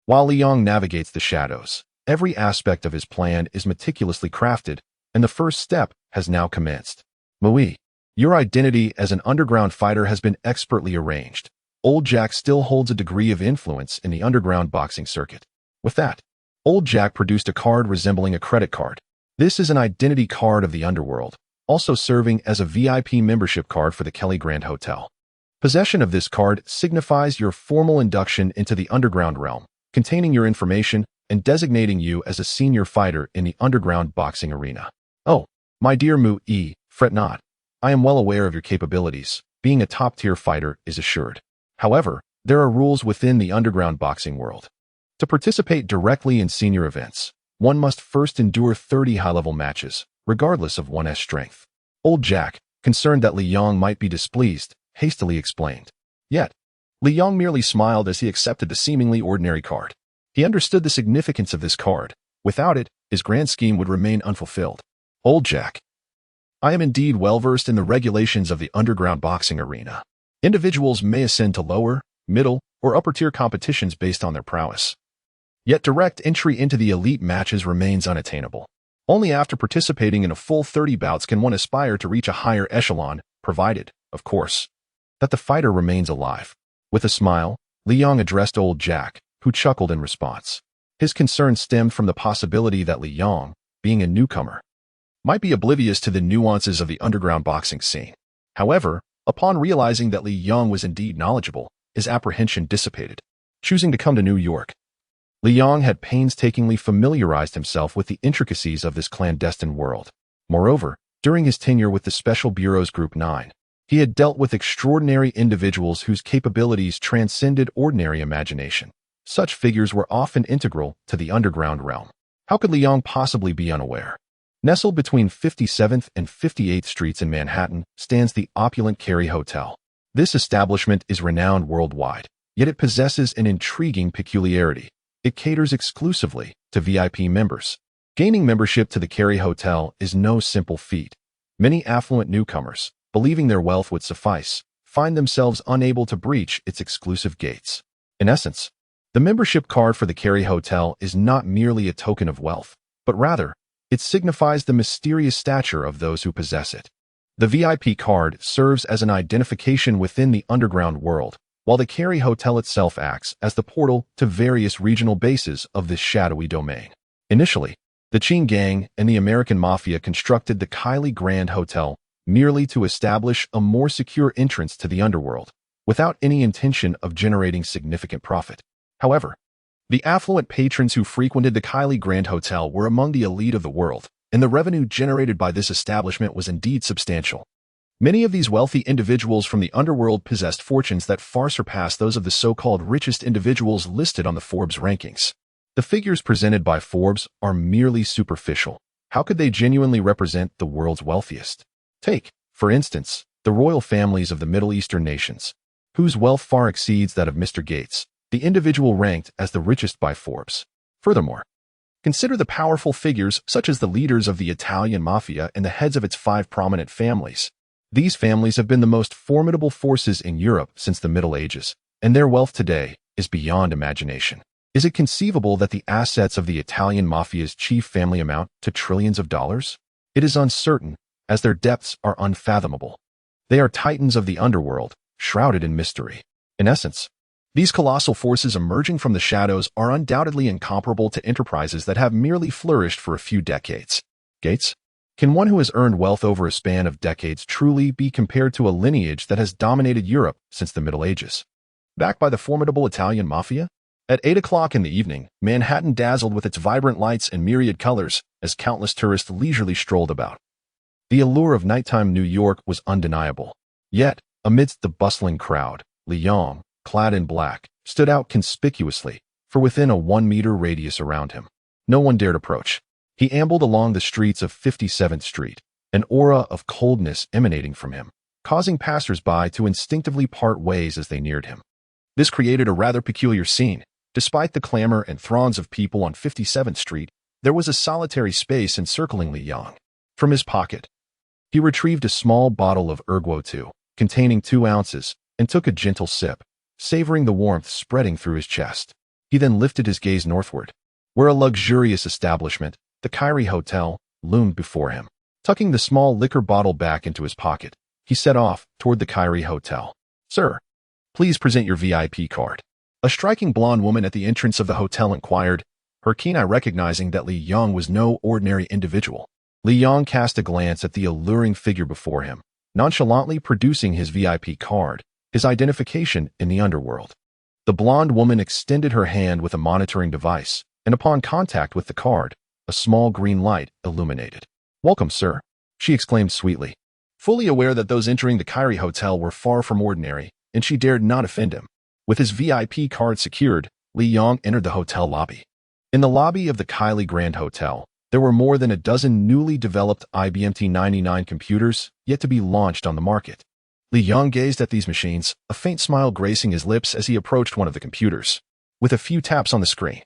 while Liang navigates the shadows. Every aspect of his plan is meticulously crafted, and the first step has now commenced. Mui, your identity as an underground fighter has been expertly arranged. Old Jack still holds a degree of influence in the underground boxing circuit. With that, Old Jack produced a card resembling a credit card. This is an identity card of the underworld, also serving as a VIP membership card for the Kelly Grand Hotel. Possession of this card signifies your formal induction into the underground realm, containing your information and designating you as a senior fighter in the underground boxing arena. Oh, my dear Mu-E, fret not. I am well aware of your capabilities. Being a top-tier fighter is assured. However, there are rules within the underground boxing world. To participate directly in senior events, one must first endure 30 high-level matches, regardless of one's strength. Old Jack, concerned that Li Yang might be displeased, hastily explained. Yet, Li Yang merely smiled as he accepted the seemingly ordinary card. He understood the significance of this card. Without it, his grand scheme would remain unfulfilled. Old Jack. I am indeed well-versed in the regulations of the underground boxing arena. Individuals may ascend to lower, middle, or upper-tier competitions based on their prowess. Yet direct entry into the elite matches remains unattainable. Only after participating in a full 30 bouts can one aspire to reach a higher echelon, provided, of course, that the fighter remains alive. With a smile, Liang addressed Old Jack, who chuckled in response. His concern stemmed from the possibility that Liang, being a newcomer, might be oblivious to the nuances of the underground boxing scene. However, upon realizing that Liang was indeed knowledgeable, his apprehension dissipated. Choosing to come to New York, Liang had painstakingly familiarized himself with the intricacies of this clandestine world. Moreover, during his tenure with the Special Bureau's Group 9, he had dealt with extraordinary individuals whose capabilities transcended ordinary imagination. Such figures were often integral to the underground realm. How could Liang possibly be unaware? Nestled between 57th and 58th Streets in Manhattan stands the opulent Carey Hotel. This establishment is renowned worldwide, yet it possesses an intriguing peculiarity. It caters exclusively to VIP members. Gaining membership to the Carey Hotel is no simple feat. Many affluent newcomers, believing their wealth would suffice, find themselves unable to breach its exclusive gates. In essence, the membership card for the Carey Hotel is not merely a token of wealth, but rather, it signifies the mysterious stature of those who possess it. The VIP card serves as an identification within the underground world, while the Carey Hotel itself acts as the portal to various regional bases of this shadowy domain. Initially, the Qing gang and the American Mafia constructed the Kylie Grand Hotel merely to establish a more secure entrance to the underworld, without any intention of generating significant profit. However, the affluent patrons who frequented the Kylie Grand Hotel were among the elite of the world, and the revenue generated by this establishment was indeed substantial. Many of these wealthy individuals from the underworld possessed fortunes that far surpassed those of the so-called richest individuals listed on the Forbes rankings. The figures presented by Forbes are merely superficial. How could they genuinely represent the world's wealthiest? Take, for instance, the royal families of the Middle Eastern nations, whose wealth far exceeds that of Mr. Gates, the individual ranked as the richest by Forbes. Furthermore, consider the powerful figures such as the leaders of the Italian Mafia and the heads of its 5 prominent families. These families have been the most formidable forces in Europe since the Middle Ages, and their wealth today is beyond imagination. Is it conceivable that the assets of the Italian Mafia's chief family amount to trillions of dollars? It is uncertain, as their depths are unfathomable. They are titans of the underworld, shrouded in mystery. In essence, these colossal forces emerging from the shadows are undoubtedly incomparable to enterprises that have merely flourished for a few decades. Gates? Can one who has earned wealth over a span of decades truly be compared to a lineage that has dominated Europe since the Middle Ages? Backed by the formidable Italian Mafia? At 8 o'clock in the evening, Manhattan dazzled with its vibrant lights and myriad colors as countless tourists leisurely strolled about. The allure of nighttime New York was undeniable. Yet, amidst the bustling crowd, Li Yang, clad in black, stood out conspicuously, for within a 1-meter radius around him. No one dared approach. He ambled along the streets of 57th Street, an aura of coldness emanating from him, causing passers-by to instinctively part ways as they neared him. This created a rather peculiar scene. Despite the clamor and throngs of people on 57th Street, there was a solitary space encircling Li Yang. From his pocket, he retrieved a small bottle of Erguo 2, containing 2 ounces, and took a gentle sip, savoring the warmth spreading through his chest. He then lifted his gaze northward, where a luxurious establishment, the Kyrie Hotel, loomed before him. Tucking the small liquor bottle back into his pocket, he set off toward the Kyrie Hotel. "Sir, please present your VIP card." A striking blonde woman at the entrance of the hotel inquired, her keen eye recognizing that Li Yang was no ordinary individual. Li Yang cast a glance at the alluring figure before him, nonchalantly producing his VIP card, his identification in the underworld. The blonde woman extended her hand with a monitoring device, and upon contact with the card, a small green light illuminated. "Welcome, sir," she exclaimed sweetly, fully aware that those entering the Kyrie Hotel were far from ordinary, and she dared not offend him. With his VIP card secured, Li Yang entered the hotel lobby. In the lobby of the Kylie Grand Hotel, there were more than a dozen newly developed IBM T99 computers yet to be launched on the market. Li Yang gazed at these machines, a faint smile gracing his lips as he approached one of the computers. With a few taps on the screen,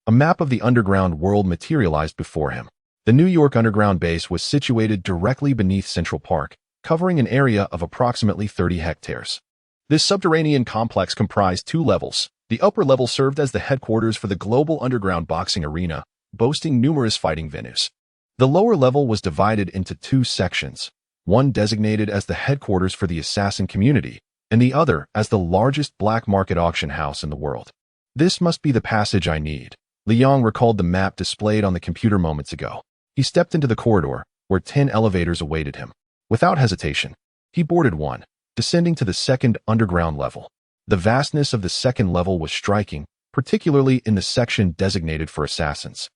a map of the underground world materialized before him. The New York Underground base was situated directly beneath Central Park, covering an area of approximately 30 hectares. This subterranean complex comprised 2 levels. The upper level served as the headquarters for the global underground boxing arena, boasting numerous fighting venues. The lower level was divided into 2 sections, one designated as the headquarters for the assassin community, and the other as the largest black market auction house in the world. "This must be the passage I need," Li Yang recalled the map displayed on the computer moments ago. He stepped into the corridor, where 10 elevators awaited him. Without hesitation, he boarded one, descending to the second underground level. The vastness of the second level was striking, particularly in the section designated for assassins,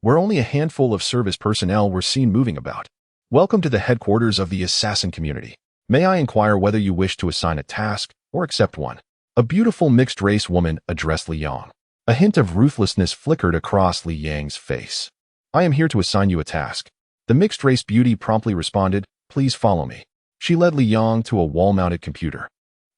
where only a handful of service personnel were seen moving about. "Welcome to the headquarters of the assassin community. May I inquire whether you wish to assign a task or accept one?" A beautiful mixed-race woman addressed Li Yang. A hint of ruthlessness flickered across Li Yang's face. "I am here to assign you a task." The mixed-race beauty promptly responded, "Please follow me." She led Li Yang to a wall-mounted computer.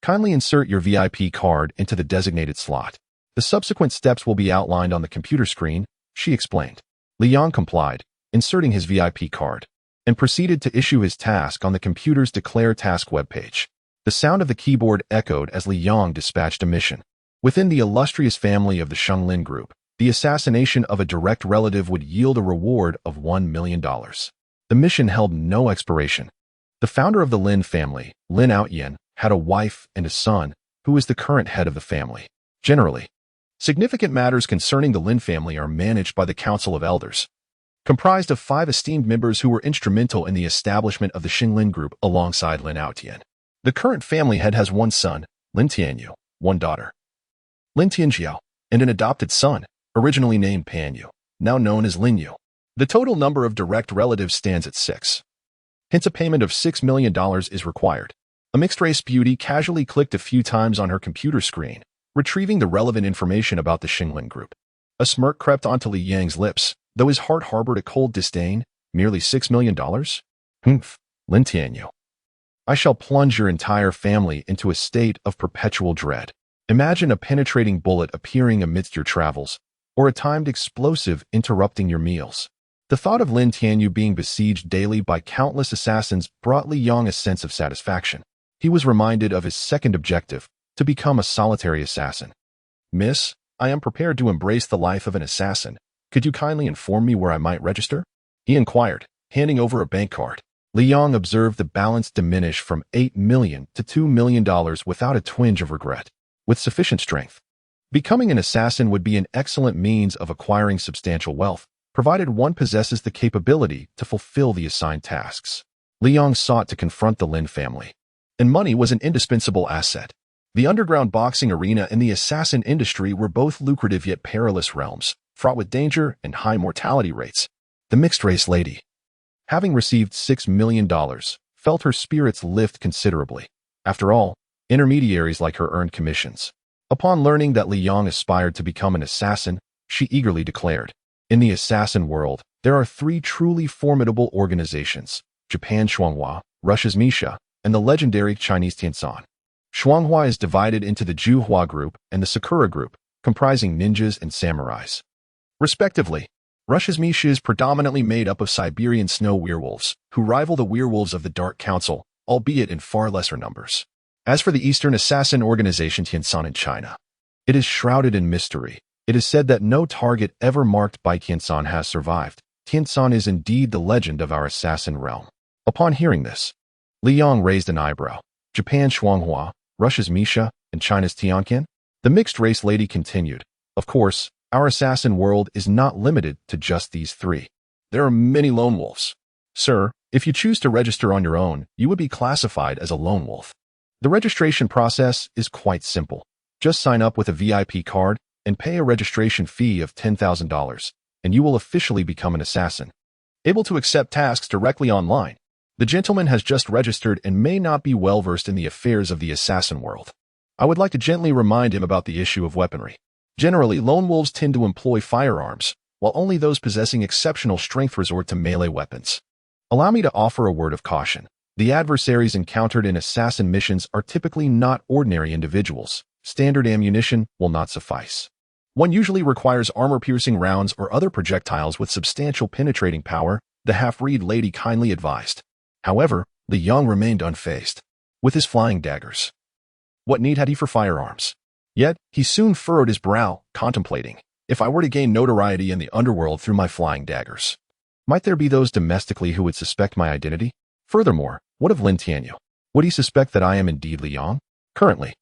"Kindly insert your VIP card into the designated slot. The subsequent steps will be outlined on the computer screen," she explained. Li Yang complied, inserting his VIP card, and proceeded to issue his task on the computer's Declare Task webpage. The sound of the keyboard echoed as Li Yang dispatched a mission. Within the illustrious family of the Xiang Group, the assassination of a direct relative would yield a reward of $1 million. The mission held no expiration. The founder of the Lin family, Lin Tianyu, had a wife and a son, who is the current head of the family. Generally, significant matters concerning the Lin family are managed by the Council of Elders, comprised of 5 esteemed members who were instrumental in the establishment of the Xiang Group alongside Lin Tianyu. The current family head has 1 son, Lin Tianyu, 1 daughter, Lin Tianyu, and an adopted son, originally named Panyu, now known as Lin Yu. The total number of direct relatives stands at 6. Hence a payment of $6 million is required. A mixed-race beauty casually clicked a few times on her computer screen, retrieving the relevant information about the Xiang Group. A smirk crept onto Li Yang's lips, though his heart harbored a cold disdain. "Merely $6 million? Humph, Lin Tianyu. I shall plunge your entire family into a state of perpetual dread. Imagine a penetrating bullet appearing amidst your travels, or a timed explosive interrupting your meals." The thought of Lin Tianyu being besieged daily by countless assassins brought Li Yang a sense of satisfaction. He was reminded of his second objective, to become a solitary assassin. "Miss, I am prepared to embrace the life of an assassin. Could you kindly inform me where I might register?" he inquired, handing over a bank card. Li Yang observed the balance diminish from $8 million to $2 million without a twinge of regret. With sufficient strength, becoming an assassin would be an excellent means of acquiring substantial wealth, provided one possesses the capability to fulfill the assigned tasks. Li Yang sought to confront the Lin family, and money was an indispensable asset. The underground boxing arena and the assassin industry were both lucrative yet perilous realms, fraught with danger and high mortality rates. The mixed-race lady, having received $6 million, felt her spirits lift considerably. After all, intermediaries like her earned commissions. Upon learning that Li Yang aspired to become an assassin, she eagerly declared, "In the assassin world, there are three truly formidable organizations: Japan's Shuanghua, Russia's Misha, and the legendary Chinese Tiansan. Shuanghua is divided into the Juhua group and the Sakura group, comprising ninjas and samurais, respectively. Russia's Misha is predominantly made up of Siberian snow werewolves, who rival the werewolves of the Dark Council, albeit in far lesser numbers. As for the Eastern assassin organization Tiansan in China, it is shrouded in mystery. It is said that no target ever marked by Tiansan has survived. Tiansan is indeed the legend of our assassin realm." Upon hearing this, Li Yang raised an eyebrow. Japan's Shuanghua, Russia's Misha, and China's Tianqian? The mixed-race lady continued, "Of course, our assassin world is not limited to just these three. There are many lone wolves. Sir, if you choose to register on your own, you would be classified as a lone wolf. The registration process is quite simple. Just sign up with a VIP card and pay a registration fee of $10,000, and you will officially become an assassin, able to accept tasks directly online. The gentleman has just registered and may not be well versed in the affairs of the assassin world. I would like to gently remind him about the issue of weaponry. Generally, lone wolves tend to employ firearms, while only those possessing exceptional strength resort to melee weapons. Allow me to offer a word of caution. The adversaries encountered in assassin missions are typically not ordinary individuals. Standard ammunition will not suffice. One usually requires armor-piercing rounds or other projectiles with substantial penetrating power," the half-breed lady kindly advised. However, Li Yang remained unfazed. With his flying daggers, what need had he for firearms? Yet, he soon furrowed his brow, contemplating, "If I were to gain notoriety in the underworld through my flying daggers, might there be those domestically who would suspect my identity? Furthermore, what of Lin Tianyu? Would he suspect that I am indeed Li Yang? Currently,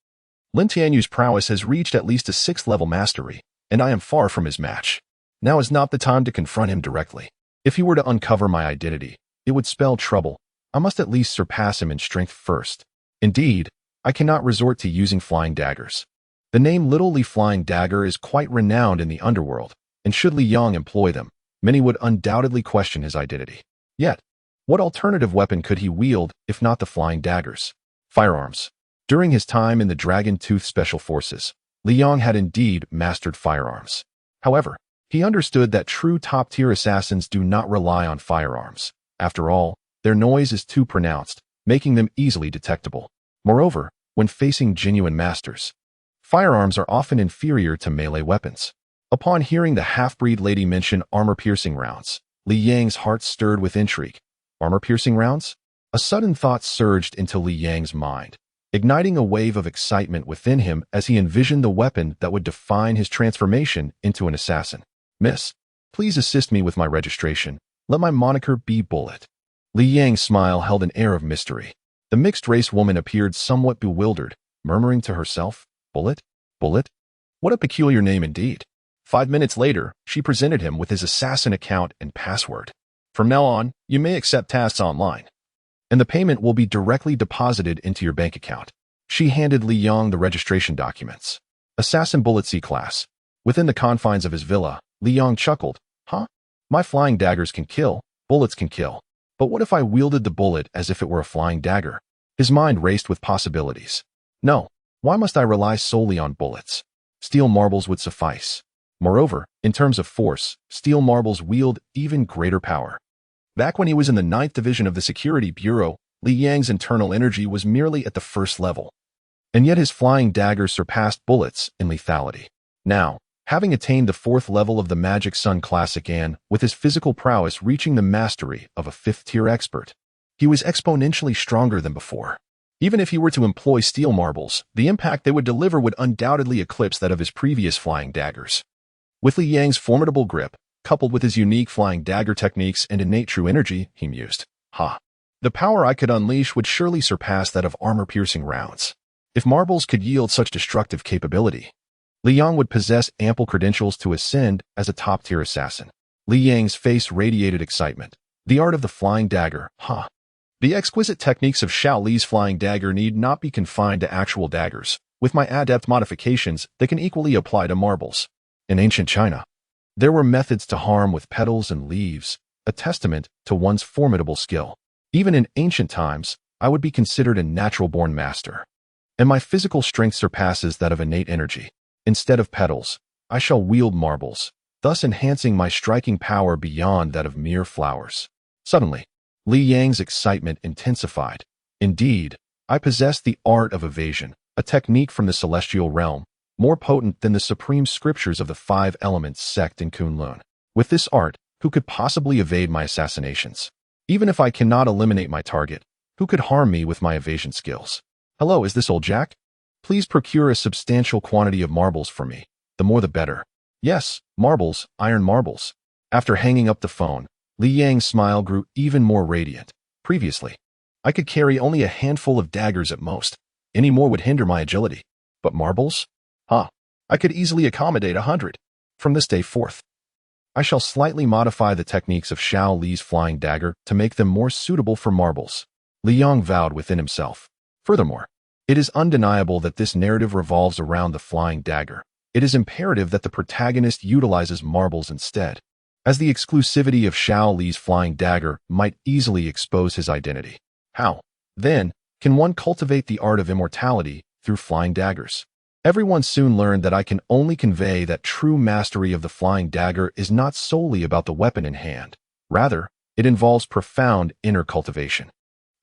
Lin Tianyu's prowess has reached at least a 6th-level mastery, and I am far from his match. Now is not the time to confront him directly. If he were to uncover my identity, it would spell trouble. I must at least surpass him in strength first. Indeed, I cannot resort to using flying daggers. The name Little Li Flying Dagger is quite renowned in the underworld, and should Li Yang employ them, many would undoubtedly question his identity. Yet, what alternative weapon could he wield if not the flying daggers? Firearms. During his time in the Dragon Tooth Special Forces, Li Yang had indeed mastered firearms. However, he understood that true top-tier assassins do not rely on firearms. After all, their noise is too pronounced, making them easily detectable. Moreover, when facing genuine masters, firearms are often inferior to melee weapons. Upon hearing the half-breed lady mention armor-piercing rounds, Li Yang's heart stirred with intrigue. Armor-piercing rounds? A sudden thought surged into Li Yang's mind, igniting a wave of excitement within him as he envisioned the weapon that would define his transformation into an assassin. "Miss, please assist me with my registration. Let my moniker be Bullet." Li Yang's smile held an air of mystery. The mixed-race woman appeared somewhat bewildered, murmuring to herself, "Bullet? Bullet? What a peculiar name indeed." 5 minutes later, she presented him with his assassin account and password. "From now on, you may accept tasks online, and the payment will be directly deposited into your bank account." She handed Li Yang the registration documents. Assassin Bullet C-Class. Within the confines of his villa, Li Yang chuckled. "Huh? My flying daggers can kill, bullets can kill. But what if I wielded the bullet as if it were a flying dagger?" His mind raced with possibilities. No, why must I rely solely on bullets? Steel marbles would suffice. Moreover, in terms of force, steel marbles wield even greater power. Back when he was in the 9th Division of the Security Bureau, Li Yang's internal energy was merely at the 1st level. And yet his flying daggers surpassed bullets in lethality. Now, having attained the 4th level of the Magic Sun Classic and, with his physical prowess reaching the mastery of a 5th-tier expert, he was exponentially stronger than before. Even if he were to employ steel marbles, the impact they would deliver would undoubtedly eclipse that of his previous flying daggers. With Li Yang's formidable grip, coupled with his unique flying dagger techniques and innate true energy, he mused, the power I could unleash would surely surpass that of armor-piercing rounds. If marbles could yield such destructive capability, Li Yang would possess ample credentials to ascend as a top-tier assassin." Li Yang's face radiated excitement. The art of the flying dagger, The exquisite techniques of Xiao Li's flying dagger need not be confined to actual daggers. With my adept modifications, they can equally apply to marbles. In ancient China, there were methods to harm with petals and leaves, a testament to one's formidable skill. Even in ancient times, I would be considered a natural-born master. And my physical strength surpasses that of innate energy. Instead of petals, I shall wield marbles, thus enhancing my striking power beyond that of mere flowers. Suddenly, Li Yang's excitement intensified. Indeed, I possessed the art of evasion, a technique from the celestial realm, more potent than the supreme scriptures of the five elements sect in Kunlun. With this art, who could possibly evade my assassinations? Even if I cannot eliminate my target, who could harm me with my evasion skills? Hello, is this old Jack? Please procure a substantial quantity of marbles for me. The more the better. Yes, marbles, iron marbles. After hanging up the phone, Li Yang's smile grew even more radiant. Previously, I could carry only a handful of daggers at most. Any more would hinder my agility. But marbles? I could easily accommodate 100. From this day forth, I shall slightly modify the techniques of Xiao Li's flying dagger to make them more suitable for marbles. Li Yang vowed within himself. Furthermore, it is undeniable that this narrative revolves around the flying dagger. It is imperative that the protagonist utilizes marbles instead, as the exclusivity of Xiao Li's flying dagger might easily expose his identity. How, then, can one cultivate the art of immortality through flying daggers? Everyone soon learned that I can only convey that true mastery of the flying dagger is not solely about the weapon in hand. Rather, it involves profound inner cultivation.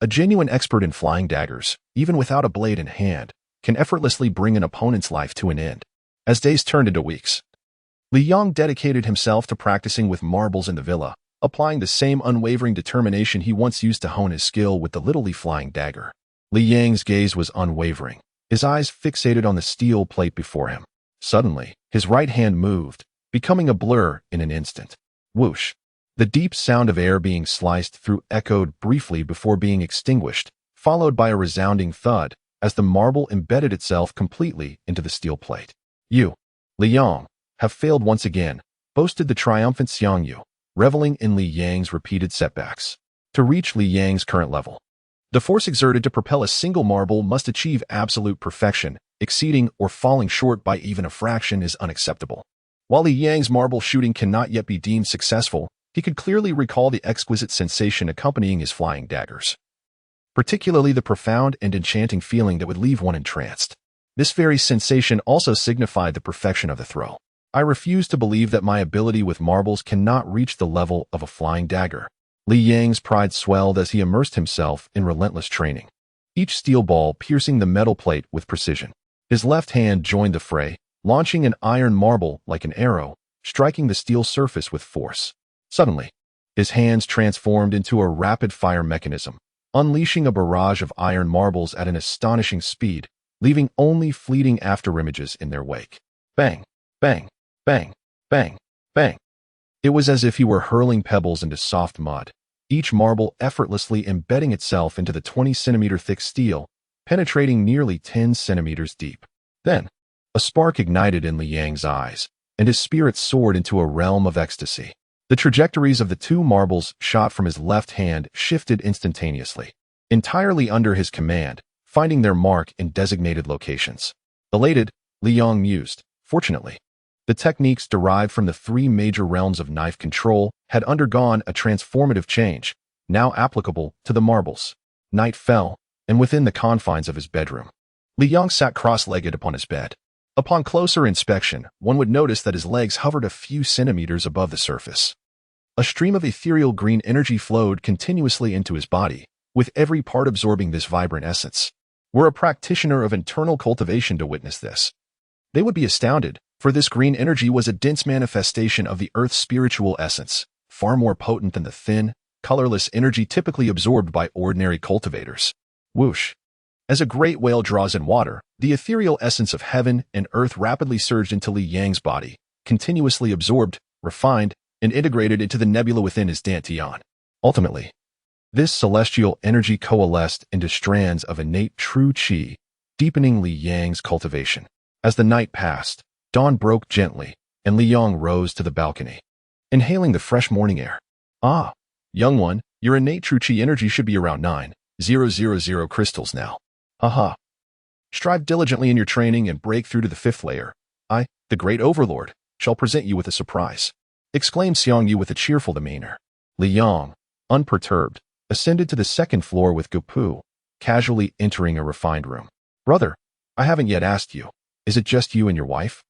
A genuine expert in flying daggers, even without a blade in hand, can effortlessly bring an opponent's life to an end. As days turned into weeks, Li Yang dedicated himself to practicing with marbles in the villa, applying the same unwavering determination he once used to hone his skill with the little Li flying dagger. Li Yang's gaze was unwavering, his eyes fixated on the steel plate before him. Suddenly, his right hand moved, becoming a blur in an instant. Whoosh! The deep sound of air being sliced through echoed briefly before being extinguished, followed by a resounding thud as the marble embedded itself completely into the steel plate. You, Li Yang, have failed once again, boasted the triumphant Xiang Yu, reveling in Li Yang's repeated setbacks. To reach Li Yang's current level, the force exerted to propel a single marble must achieve absolute perfection. Exceeding or falling short by even a fraction is unacceptable. While Li Yang's marble shooting cannot yet be deemed successful, he could clearly recall the exquisite sensation accompanying his flying daggers, particularly the profound and enchanting feeling that would leave one entranced. This very sensation also signified the perfection of the throw. I refuse to believe that my ability with marbles cannot reach the level of a flying dagger. Li Yang's pride swelled as he immersed himself in relentless training, each steel ball piercing the metal plate with precision. His left hand joined the fray, launching an iron marble like an arrow, striking the steel surface with force. Suddenly, his hands transformed into a rapid-fire mechanism, unleashing a barrage of iron marbles at an astonishing speed, leaving only fleeting afterimages in their wake. Bang, bang, bang, bang, bang. It was as if he were hurling pebbles into soft mud, each marble effortlessly embedding itself into the 20-centimeter thick steel, penetrating nearly 10 centimeters deep. Then, a spark ignited in Li Yang's eyes, and his spirit soared into a realm of ecstasy. The trajectories of the two marbles shot from his left hand shifted instantaneously, entirely under his command, finding their mark in designated locations. Elated, Li Yang mused. Fortunately, the techniques derived from the three major realms of knife control had undergone a transformative change, now applicable to the marbles. Night fell, and within the confines of his bedroom, Li Yang sat cross-legged upon his bed. Upon closer inspection, one would notice that his legs hovered a few centimeters above the surface. A stream of ethereal green energy flowed continuously into his body, with every part absorbing this vibrant essence. Were a practitioner of internal cultivation to witness this, they would be astounded, for this green energy was a dense manifestation of the Earth's spiritual essence, far more potent than the thin, colorless energy typically absorbed by ordinary cultivators. Whoosh! As a great whale draws in water, the ethereal essence of heaven and earth rapidly surged into Li Yang's body, continuously absorbed, refined, and integrated into the nebula within his dantian. Ultimately, this celestial energy coalesced into strands of innate true qi, deepening Li Yang's cultivation. As the night passed, dawn broke gently, and Li Yang rose to the balcony, inhaling the fresh morning air. Ah, young one, your innate true qi energy should be around 9,000 crystals now. Haha. Strive diligently in your training and break through to the 5th layer. I, the great overlord, shall present you with a surprise, exclaimed Xiang Yu with a cheerful demeanor. Li Yang, unperturbed, ascended to the 2nd floor with Gupu, casually entering a refined room. "Brother, I haven't yet asked you. Is it just you and your wife?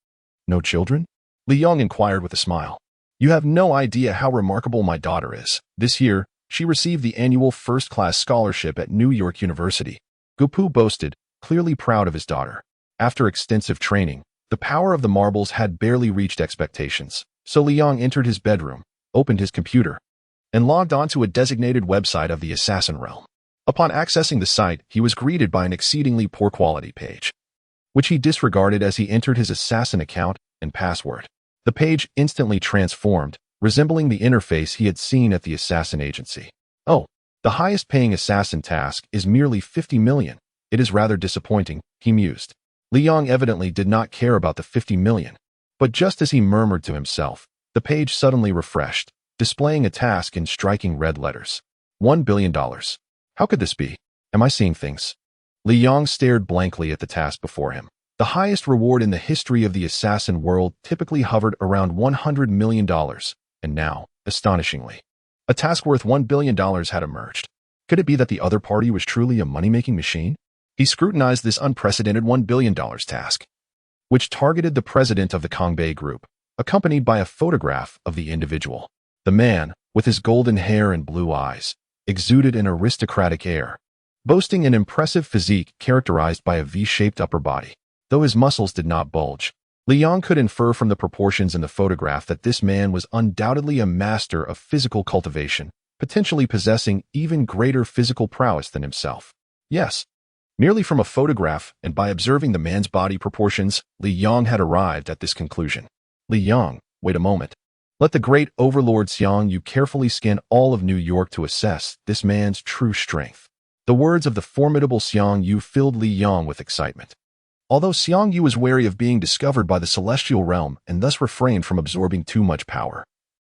No children?" Li Yong inquired with a smile. "You have no idea how remarkable my daughter is. This year, she received the annual first-class scholarship at New York University." Gupu boasted, clearly proud of his daughter. After extensive training, the power of the marbles had barely reached expectations, so Li Yong entered his bedroom, opened his computer, and logged onto a designated website of the Assassin realm. Upon accessing the site, he was greeted by an exceedingly poor quality page, which he disregarded as he entered his Assassin account and password. The page instantly transformed, resembling the interface he had seen at the Assassin agency. "Oh, the highest-paying Assassin task is merely 50 million. It is rather disappointing," he mused. Li Yong evidently did not care about the 50 million. But just as he murmured to himself, the page suddenly refreshed, displaying a task in striking red letters. $1 billion. How could this be? Am I seeing things? Li Yong stared blankly at the task before him. The highest reward in the history of the Assassin world typically hovered around $100 million, and now, astonishingly, a task worth $1 billion had emerged. Could it be that the other party was truly a money-making machine? He scrutinized this unprecedented $1 billion task, which targeted the president of the Kongbei Group, accompanied by a photograph of the individual. The man, with his golden hair and blue eyes, exuded an aristocratic air, boasting an impressive physique characterized by a V-shaped upper body. Though his muscles did not bulge, Li Yong could infer from the proportions in the photograph that this man was undoubtedly a master of physical cultivation, potentially possessing even greater physical prowess than himself. Yes, merely from a photograph and by observing the man's body proportions, Li Yong had arrived at this conclusion. Li Yong, wait a moment. Let the great overlord Xiang Yu carefully scan all of New York to assess this man's true strength. The words of the formidable Xiang Yu filled Li Yong with excitement. Although Xiang Yu was wary of being discovered by the celestial realm and thus refrained from absorbing too much power,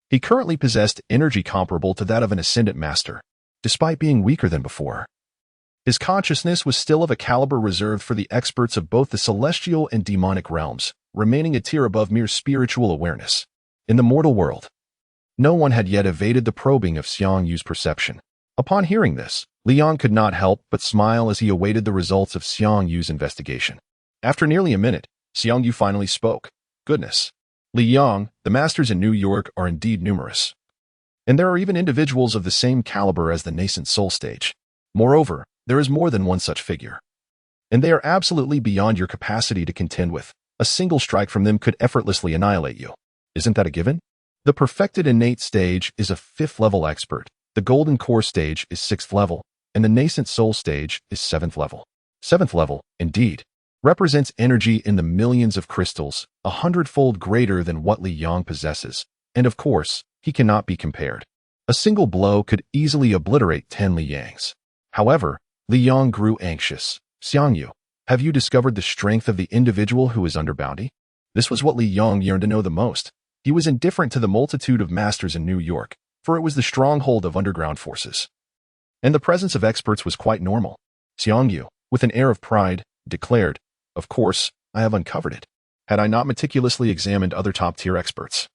he currently possessed energy comparable to that of an ascendant master, despite being weaker than before. His consciousness was still of a caliber reserved for the experts of both the celestial and demonic realms, remaining a tier above mere spiritual awareness. In the mortal world, no one had yet evaded the probing of Xiang Yu's perception. Upon hearing this, Li Yong could not help but smile as he awaited the results of Xiang Yu's investigation. After nearly a minute, Xiang Yu finally spoke. "Goodness. Li Yong, the masters in New York are indeed numerous. And there are even individuals of the same caliber as the nascent soul stage. Moreover, there is more than one such figure. And they are absolutely beyond your capacity to contend with. A single strike from them could effortlessly annihilate you. Isn't that a given? The perfected innate stage is a 5th level expert, the golden core stage is 6th level, and the nascent soul stage is 7th level. 7th level, indeed, represents energy in the millions of crystals, 100-fold greater than what Li Yong possesses, and of course, he cannot be compared. A single blow could easily obliterate 10 Li Yangs. However, Li Yong grew anxious. "Xiang Yu, have you discovered the strength of the individual who is under bounty?" This was what Li Yong yearned to know the most. He was indifferent to the multitude of masters in New York, for it was the stronghold of underground forces. And the presence of experts was quite normal. Xiang Yu, with an air of pride, declared, "Of course, I have uncovered it. Had I not meticulously examined other top-tier experts?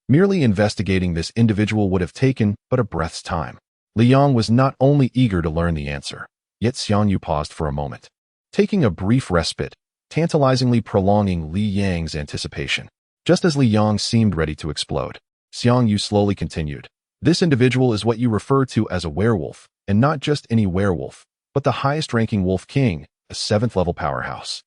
Merely investigating this individual would have taken but a breath's time." Li Yong was not only eager to learn the answer, yet Xiang Yu paused for a moment, taking a brief respite, tantalizingly prolonging Li Yang's anticipation. Just as Li Yong seemed ready to explode, Xiang Yu slowly continued. "This individual is what you refer to as a werewolf, and not just any werewolf, but the highest-ranking wolf king, a 7th-level powerhouse.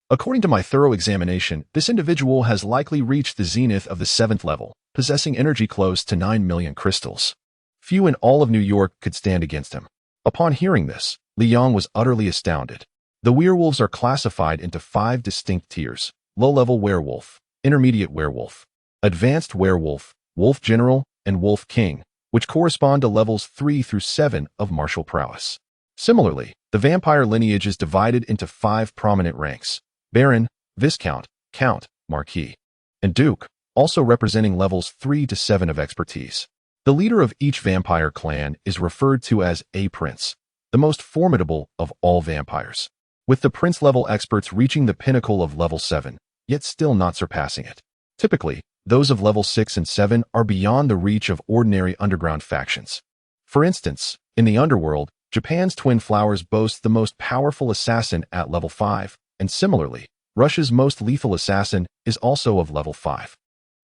According to my thorough examination, this individual has likely reached the zenith of the 7th level, possessing energy close to 9 million crystals. Few in all of New York could stand against him." Upon hearing this, Li Yong was utterly astounded. The werewolves are classified into 5 distinct tiers: low-level werewolf, intermediate werewolf, advanced werewolf, wolf general, and wolf king, which correspond to levels 3 through 7 of martial prowess. Similarly, the vampire lineage is divided into 5 prominent ranks: Baron, Viscount, Count, Marquis, and Duke, also representing levels 3 to 7 of expertise. The leader of each vampire clan is referred to as a prince, the most formidable of all vampires, with the prince-level experts reaching the pinnacle of level 7, yet still not surpassing it. Typically, those of level 6 and 7 are beyond the reach of ordinary underground factions. For instance, in the underworld, Japan's Twin Flowers boasts the most powerful assassin at level 5, and similarly, Russia's most lethal assassin is also of level 5.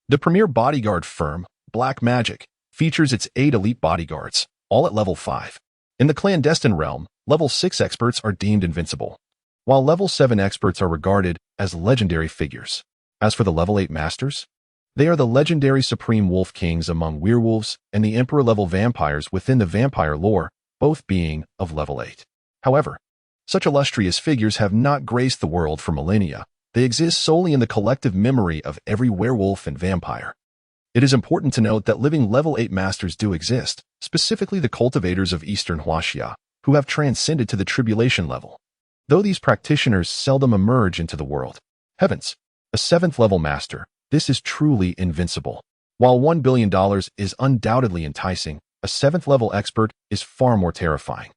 The premier bodyguard firm, Black Magic, features its 8 elite bodyguards, all at level 5. In the clandestine realm, level 6 experts are deemed invincible, while level 7 experts are regarded as legendary figures. As for the level 8 masters, they are the legendary supreme wolf kings among werewolves and the emperor-level vampires within the vampire lore, both being of level 8. However, such illustrious figures have not graced the world for millennia. They exist solely in the collective memory of every werewolf and vampire. It is important to note that living level 8 masters do exist, specifically the cultivators of Eastern Huaxia, who have transcended to the tribulation level. Though these practitioners seldom emerge into the world. Heavens, a 7th level master, this is truly invincible. While $1 billion is undoubtedly enticing, a 7th level expert is far more terrifying.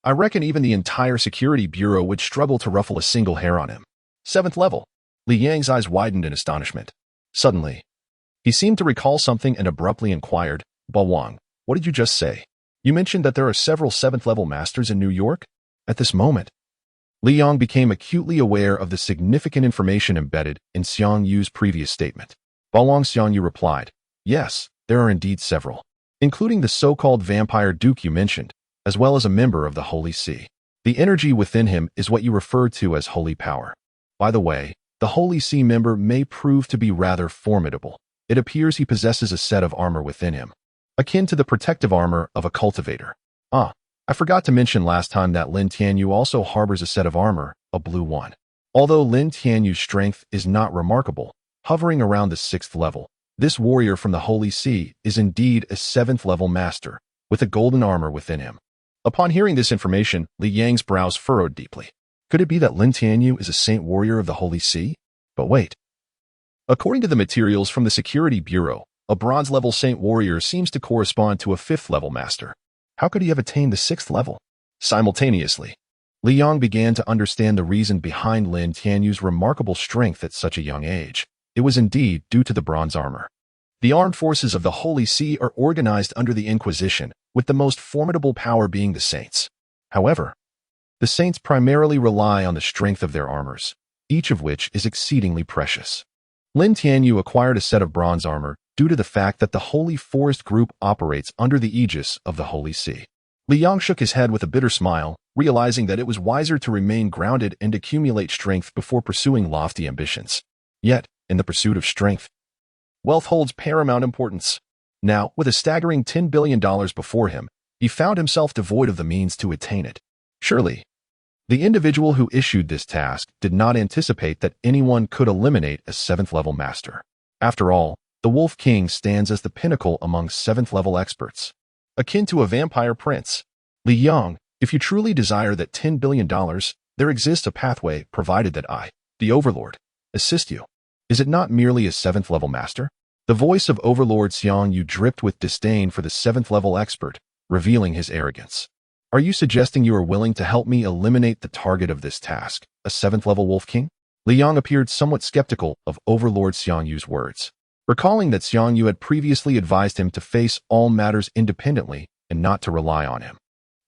I reckon even the entire security bureau would struggle to ruffle a single hair on him. 7th level. Li Yang's eyes widened in astonishment. Suddenly, he seemed to recall something and abruptly inquired, "Ba Wang, what did you just say? You mentioned that there are several 7th level masters in New York?" At this moment, Li Yang became acutely aware of the significant information embedded in Xiang Yu's previous statement. Ba Wang. Xiang Yu replied, "Yes, there are indeed several, including the so-called vampire duke you mentioned, as well as a member of the Holy See. The energy within him is what you refer to as holy power. By the way, the Holy See member may prove to be rather formidable. It appears he possesses a set of armor within him, akin to the protective armor of a cultivator. I forgot to mention last time that Lin Tianyu also harbors a set of armor, a blue one. Although Lin Tianyu's strength is not remarkable, hovering around the 6th level, this warrior from the Holy See is indeed a 7th level master, with a golden armor within him." Upon hearing this information, Li Yang's brows furrowed deeply. Could it be that Lin Tianyu is a saint warrior of the Holy See? But wait. According to the materials from the Security Bureau, a bronze-level saint warrior seems to correspond to a 5th level master. How could he have attained the 6th level? Simultaneously, Li Yang began to understand the reason behind Lin Tianyu's remarkable strength at such a young age. It was indeed due to the bronze armor. The armed forces of the Holy See are organized under the Inquisition, with the most formidable power being the saints. However, the saints primarily rely on the strength of their armors, each of which is exceedingly precious. Lin Tianyu acquired a set of bronze armor due to the fact that the Holy Forest Group operates under the aegis of the Holy See. Li Yang shook his head with a bitter smile, realizing that it was wiser to remain grounded and accumulate strength before pursuing lofty ambitions. Yet, in the pursuit of strength, wealth holds paramount importance. Now, with a staggering $10 billion before him, he found himself devoid of the means to attain it. Surely, the individual who issued this task did not anticipate that anyone could eliminate a 7th level master. After all, the Wolf King stands as the pinnacle among 7th level experts, akin to a vampire prince. Li Yang, if you truly desire that $10 billion, there exists a pathway provided that I, the Overlord, assist you. Is it not merely a 7th level master? The voice of Overlord Xiang Yu dripped with disdain for the 7th level expert, revealing his arrogance. Are you suggesting you are willing to help me eliminate the target of this task, a 7th level Wolf King? Li Yang appeared somewhat skeptical of Overlord Xiang Yu's words, recalling that Xiang Yu had previously advised him to face all matters independently and not to rely on him.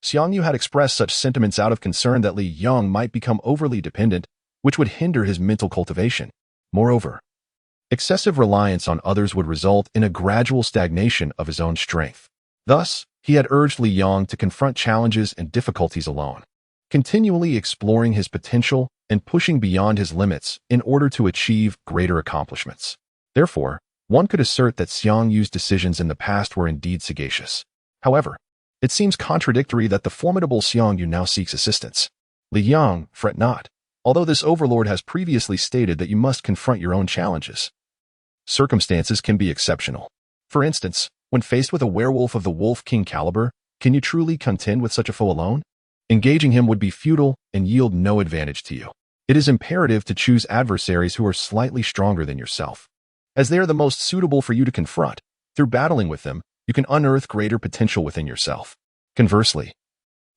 Xiang Yu had expressed such sentiments out of concern that Li Yang might become overly dependent, which would hinder his mental cultivation. Moreover, excessive reliance on others would result in a gradual stagnation of his own strength. Thus, he had urged Li Yang to confront challenges and difficulties alone, continually exploring his potential and pushing beyond his limits in order to achieve greater accomplishments. Therefore, one could assert that Xiang Yu's decisions in the past were indeed sagacious. However, it seems contradictory that the formidable Xiang Yu now seeks assistance. Li Yang, fret not, although this overlord has previously stated that you must confront your own challenges. Circumstances can be exceptional. For instance, when faced with a werewolf of the Wolf King caliber, can you truly contend with such a foe alone? Engaging him would be futile and yield no advantage to you. It is imperative to choose adversaries who are slightly stronger than yourself, as they are the most suitable for you to confront. Through battling with them, you can unearth greater potential within yourself. Conversely,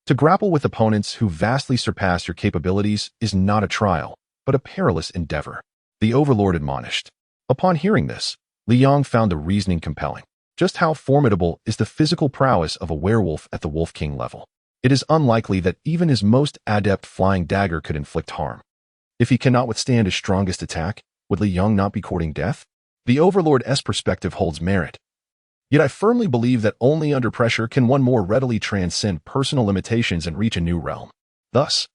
to grapple with opponents who vastly surpass your capabilities is not a trial, but a perilous endeavor, the Overlord admonished. Upon hearing this, Li Yang found the reasoning compelling. Just how formidable is the physical prowess of a werewolf at the Wolf King level? It is unlikely that even his most adept flying dagger could inflict harm. If he cannot withstand his strongest attack, would Li Yang not be courting death? The Overlord's perspective holds merit. Yet I firmly believe that only under pressure can one more readily transcend personal limitations and reach a new realm. Thus,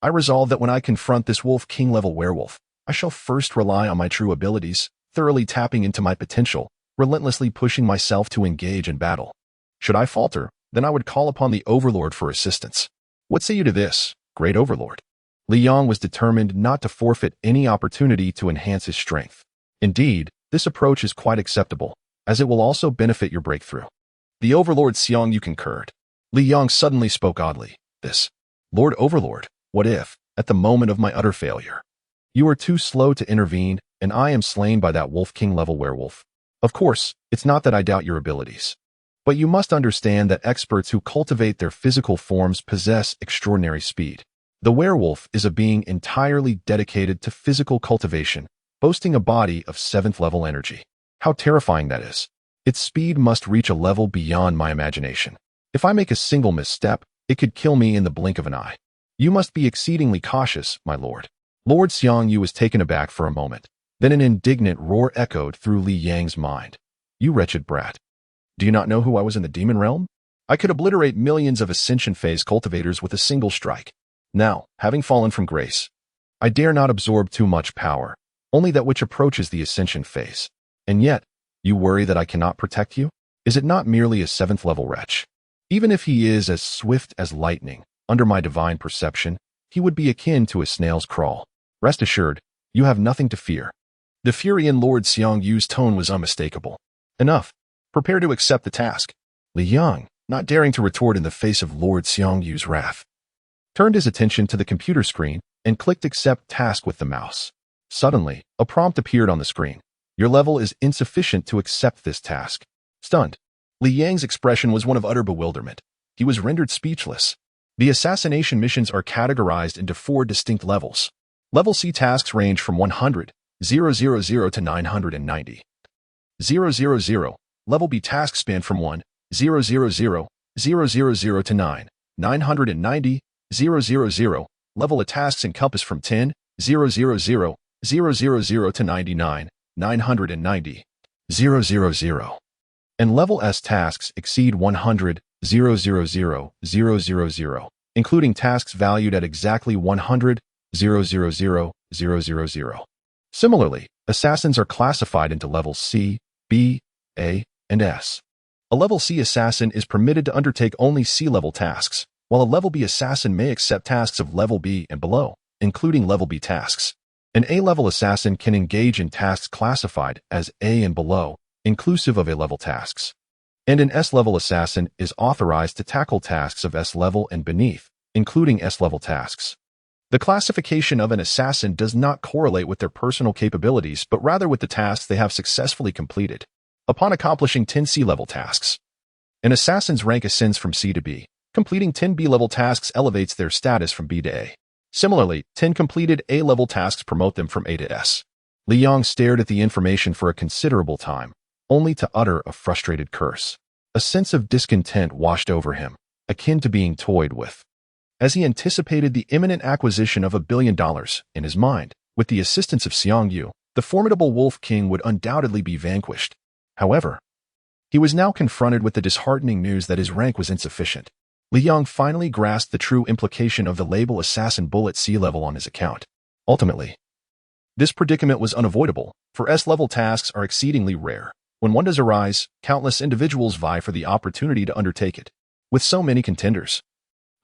I resolve that when I confront this Wolf King-level werewolf, I shall first rely on my true abilities, thoroughly tapping into my potential, relentlessly pushing myself to engage in battle. Should I falter, then I would call upon the Overlord for assistance. What say you to this, Great Overlord? Li Yang was determined not to forfeit any opportunity to enhance his strength. Indeed, this approach is quite acceptable, as it will also benefit your breakthrough. The Overlord Xiang Yu concurred. Li Yang suddenly spoke oddly. This, Lord Overlord, what if, at the moment of my utter failure, you are too slow to intervene and I am slain by that Wolf King-level werewolf? Of course, it's not that I doubt your abilities. But you must understand that experts who cultivate their physical forms possess extraordinary speed. The werewolf is a being entirely dedicated to physical cultivation, boasting a body of 7th-level energy. How terrifying that is. Its speed must reach a level beyond my imagination. If I make a single misstep, it could kill me in the blink of an eye. You must be exceedingly cautious, my lord. Lord Xiang Yu was taken aback for a moment. Then an indignant roar echoed through Li Yang's mind. You wretched brat. Do you not know who I was in the demon realm? I could obliterate millions of ascension phase cultivators with a single strike. Now, having fallen from grace, I dare not absorb too much power, only that which approaches the ascension phase. And yet, you worry that I cannot protect you? Is it not merely a 7th-level wretch? Even if he is as swift as lightning, under my divine perception, he would be akin to a snail's crawl. Rest assured, you have nothing to fear. The fury in Lord Xiang Yu's tone was unmistakable. Enough. Prepare to accept the task. Li Yang, not daring to retort in the face of Lord Xiang Yu's wrath, turned his attention to the computer screen and clicked Accept Task with the mouse. Suddenly, a prompt appeared on the screen. Your level is insufficient to accept this task. Stunned, Li Yang's expression was one of utter bewilderment. He was rendered speechless. The assassination missions are categorized into 4 distinct levels. Level C tasks range from 100, 000 to 990. 000. Level B tasks span from 1, 000, 000 to 9, 990, 000. Level A tasks encompass from 10, 000, 000 to 99, 990, 000. And Level S tasks exceed 100, 000, 000, including tasks valued at exactly 100, 000, 000. Similarly, assassins are classified into levels C, B, A, and S. A level C assassin is permitted to undertake only C-level tasks, while a level B assassin may accept tasks of level B and below, including level B tasks. An A-level assassin can engage in tasks classified as A and below, inclusive of A-level tasks. And an S-level assassin is authorized to tackle tasks of S-level and beneath, including S-level tasks. The classification of an assassin does not correlate with their personal capabilities, but rather with the tasks they have successfully completed. Upon accomplishing 10 C-level tasks, an assassin's rank ascends from C to B. Completing 10 B-level tasks elevates their status from B to A. Similarly, 10 completed A-level tasks promote them from A to S. Li Yang stared at the information for a considerable time, only to utter a frustrated curse. A sense of discontent washed over him, akin to being toyed with. As he anticipated the imminent acquisition of $1 billion, in his mind, with the assistance of Xiang Yu, the formidable Wolf King would undoubtedly be vanquished. However, he was now confronted with the disheartening news that his rank was insufficient. Li Yang finally grasped the true implication of the label Assassin Bullet C-level on his account. Ultimately, this predicament was unavoidable, for S-level tasks are exceedingly rare. When one does arise, countless individuals vie for the opportunity to undertake it. With so many contenders,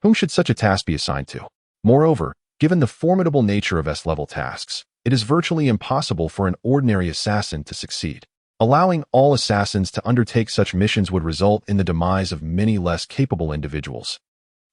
whom should such a task be assigned to? Moreover, given the formidable nature of S-level tasks, it is virtually impossible for an ordinary assassin to succeed. Allowing all assassins to undertake such missions would result in the demise of many less capable individuals,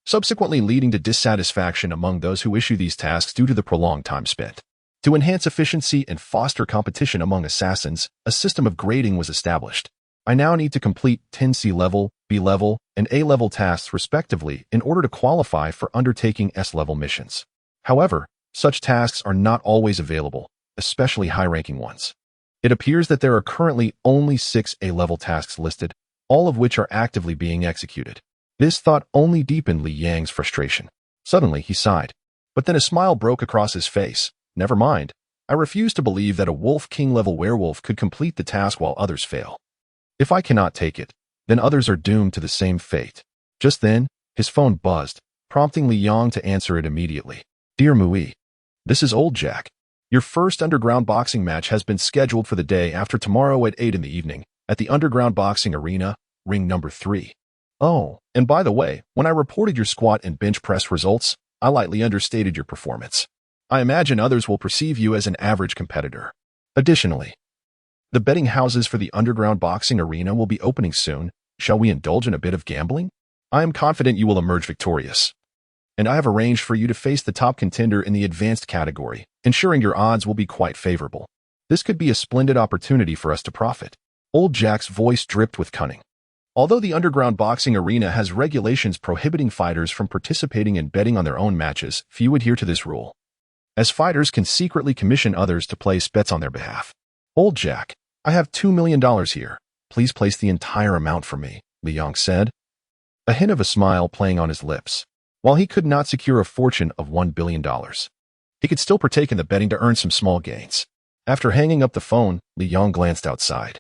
subsequently leading to dissatisfaction among those who issue these tasks due to the prolonged time spent. To enhance efficiency and foster competition among assassins, a system of grading was established. I now need to complete 10 C-level, B-level, and A-level tasks respectively in order to qualify for undertaking S-level missions. However, such tasks are not always available, especially high-ranking ones. It appears that there are currently only 6 A-level tasks listed, all of which are actively being executed. This thought only deepened Li Yang's frustration. Suddenly, he sighed. But then a smile broke across his face. Never mind. I refuse to believe that a Wolf King-level werewolf could complete the task while others fail. If I cannot take it, then others are doomed to the same fate. Just then, his phone buzzed, prompting Li Yang to answer it immediately. Dear Mui, this is Old Jack. Your first underground boxing match has been scheduled for the day after tomorrow at 8 in the evening, at the Underground Boxing Arena, ring number 3. Oh, and by the way, when I reported your squat and bench press results, I lightly understated your performance. I imagine others will perceive you as an average competitor. Additionally, the betting houses for the Underground Boxing Arena will be opening soon. Shall we indulge in a bit of gambling? I am confident you will emerge victorious. And I have arranged for you to face the top contender in the advanced category, ensuring your odds will be quite favorable. This could be a splendid opportunity for us to profit. Old Jack's voice dripped with cunning. Although the Underground Boxing Arena has regulations prohibiting fighters from participating in betting on their own matches, few adhere to this rule, as fighters can secretly commission others to place bets on their behalf. Old Jack, I have $2 million here. Please place the entire amount for me, Li Yang said, a hint of a smile playing on his lips. While he could not secure a fortune of $1 billion, he could still partake in the betting to earn some small gains. After hanging up the phone, Li Yang glanced outside.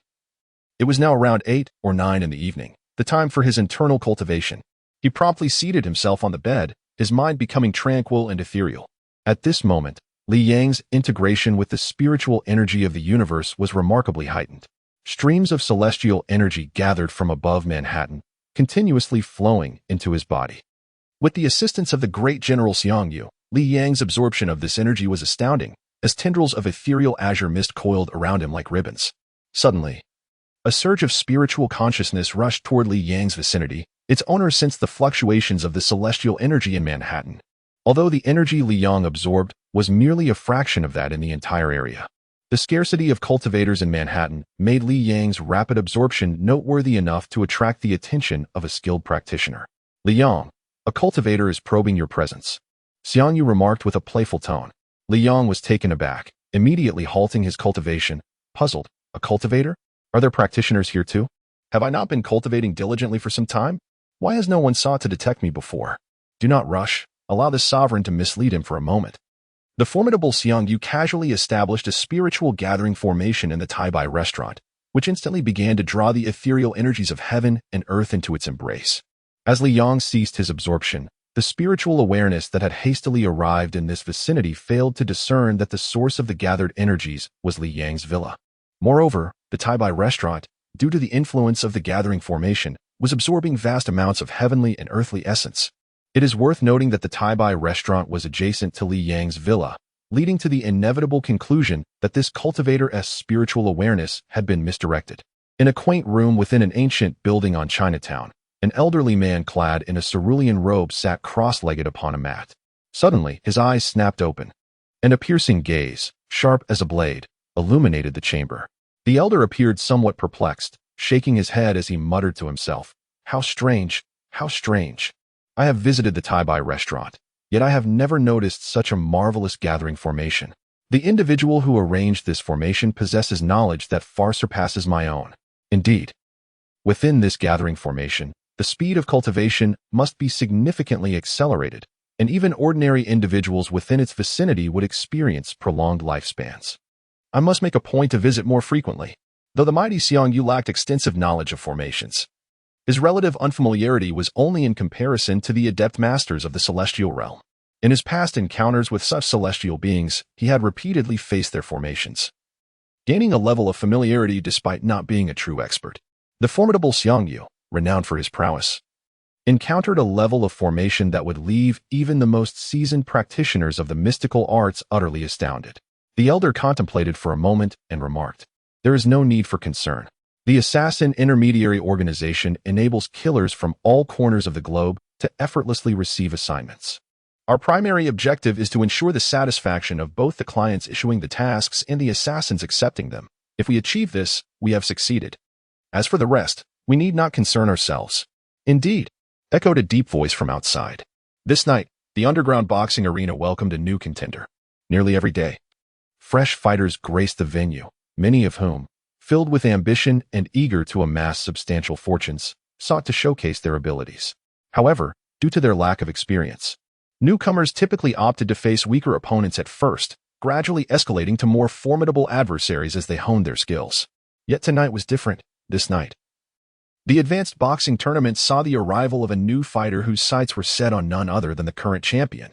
It was now around 8 or 9 in the evening, the time for his internal cultivation. He promptly seated himself on the bed, his mind becoming tranquil and ethereal. At this moment, Li Yang's integration with the spiritual energy of the universe was remarkably heightened. Streams of celestial energy gathered from above Manhattan, continuously flowing into his body. With the assistance of the great General Xiang Yu, Li Yang's absorption of this energy was astounding, as tendrils of ethereal azure mist coiled around him like ribbons. Suddenly, a surge of spiritual consciousness rushed toward Li Yang's vicinity. Its owner sensed the fluctuations of the celestial energy in Manhattan. Although the energy Li Yang absorbed was merely a fraction of that in the entire area. The scarcity of cultivators in Manhattan made Li Yang's rapid absorption noteworthy enough to attract the attention of a skilled practitioner. Li Yang, a cultivator is probing your presence, Xiang Yu remarked with a playful tone. Li Yang was taken aback, immediately halting his cultivation, puzzled. A cultivator? Are there practitioners here too? Have I not been cultivating diligently for some time? Why has no one sought to detect me before? Do not rush. Allow this sovereign to mislead him for a moment. The formidable Xiang Yu casually established a spiritual gathering formation in the Tai-Bai restaurant, which instantly began to draw the ethereal energies of heaven and earth into its embrace. As Li Yang ceased his absorption, the spiritual awareness that had hastily arrived in this vicinity failed to discern that the source of the gathered energies was Li Yang's villa. Moreover, the Tai-Bai restaurant, due to the influence of the gathering formation, was absorbing vast amounts of heavenly and earthly essence. It is worth noting that the Tai-Bai restaurant was adjacent to Li Yang's villa, leading to the inevitable conclusion that this cultivator's spiritual awareness had been misdirected. In a quaint room within an ancient building on Chinatown, an elderly man clad in a cerulean robe sat cross-legged upon a mat. Suddenly, his eyes snapped open, and a piercing gaze, sharp as a blade, illuminated the chamber. The elder appeared somewhat perplexed, shaking his head as he muttered to himself, "How strange, how strange. I have visited the Tai-Bai restaurant, yet I have never noticed such a marvelous gathering formation. The individual who arranged this formation possesses knowledge that far surpasses my own. Indeed, within this gathering formation, the speed of cultivation must be significantly accelerated, and even ordinary individuals within its vicinity would experience prolonged lifespans. I must make a point to visit more frequently." Though the mighty Xiang Yu lacked extensive knowledge of formations, his relative unfamiliarity was only in comparison to the adept masters of the celestial realm. In his past encounters with such celestial beings, he had repeatedly faced their formations, gaining a level of familiarity despite not being a true expert. The formidable Xiang Yu, renowned for his prowess, encountered a level of formation that would leave even the most seasoned practitioners of the mystical arts utterly astounded. The elder contemplated for a moment and remarked, "There is no need for concern. The Assassin Intermediary Organization enables killers from all corners of the globe to effortlessly receive assignments. Our primary objective is to ensure the satisfaction of both the clients issuing the tasks and the assassins accepting them. If we achieve this, we have succeeded. As for the rest, we need not concern ourselves." "Indeed," echoed a deep voice from outside. This night, the underground boxing arena welcomed a new contender. Nearly every day, fresh fighters graced the venue, many of whom, filled with ambition and eager to amass substantial fortunes, sought to showcase their abilities. However, due to their lack of experience, newcomers typically opted to face weaker opponents at first, gradually escalating to more formidable adversaries as they honed their skills. Yet tonight was different. This night, the advanced boxing tournament saw the arrival of a new fighter whose sights were set on none other than the current champion,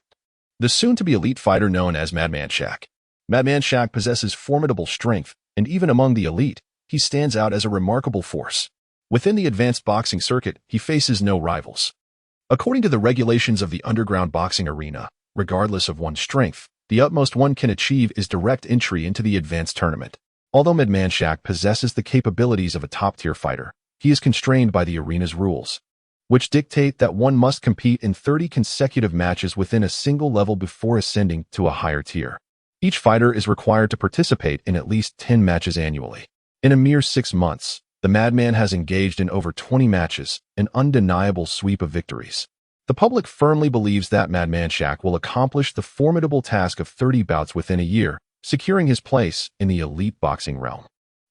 the soon-to-be elite fighter known as Madman Shaq. Madman Shaq possesses formidable strength, and even among the elite, he stands out as a remarkable force. Within the advanced boxing circuit, he faces no rivals. According to the regulations of the underground boxing arena, regardless of one's strength, the utmost one can achieve is direct entry into the advanced tournament. Although Madman Shaq possesses the capabilities of a top-tier fighter, he is constrained by the arena's rules, which dictate that one must compete in 30 consecutive matches within a single level before ascending to a higher tier. Each fighter is required to participate in at least 10 matches annually. In a mere 6 months, the Madman has engaged in over 20 matches, an undeniable sweep of victories. The public firmly believes that Madman Shaq will accomplish the formidable task of 30 bouts within a year, securing his place in the elite boxing realm.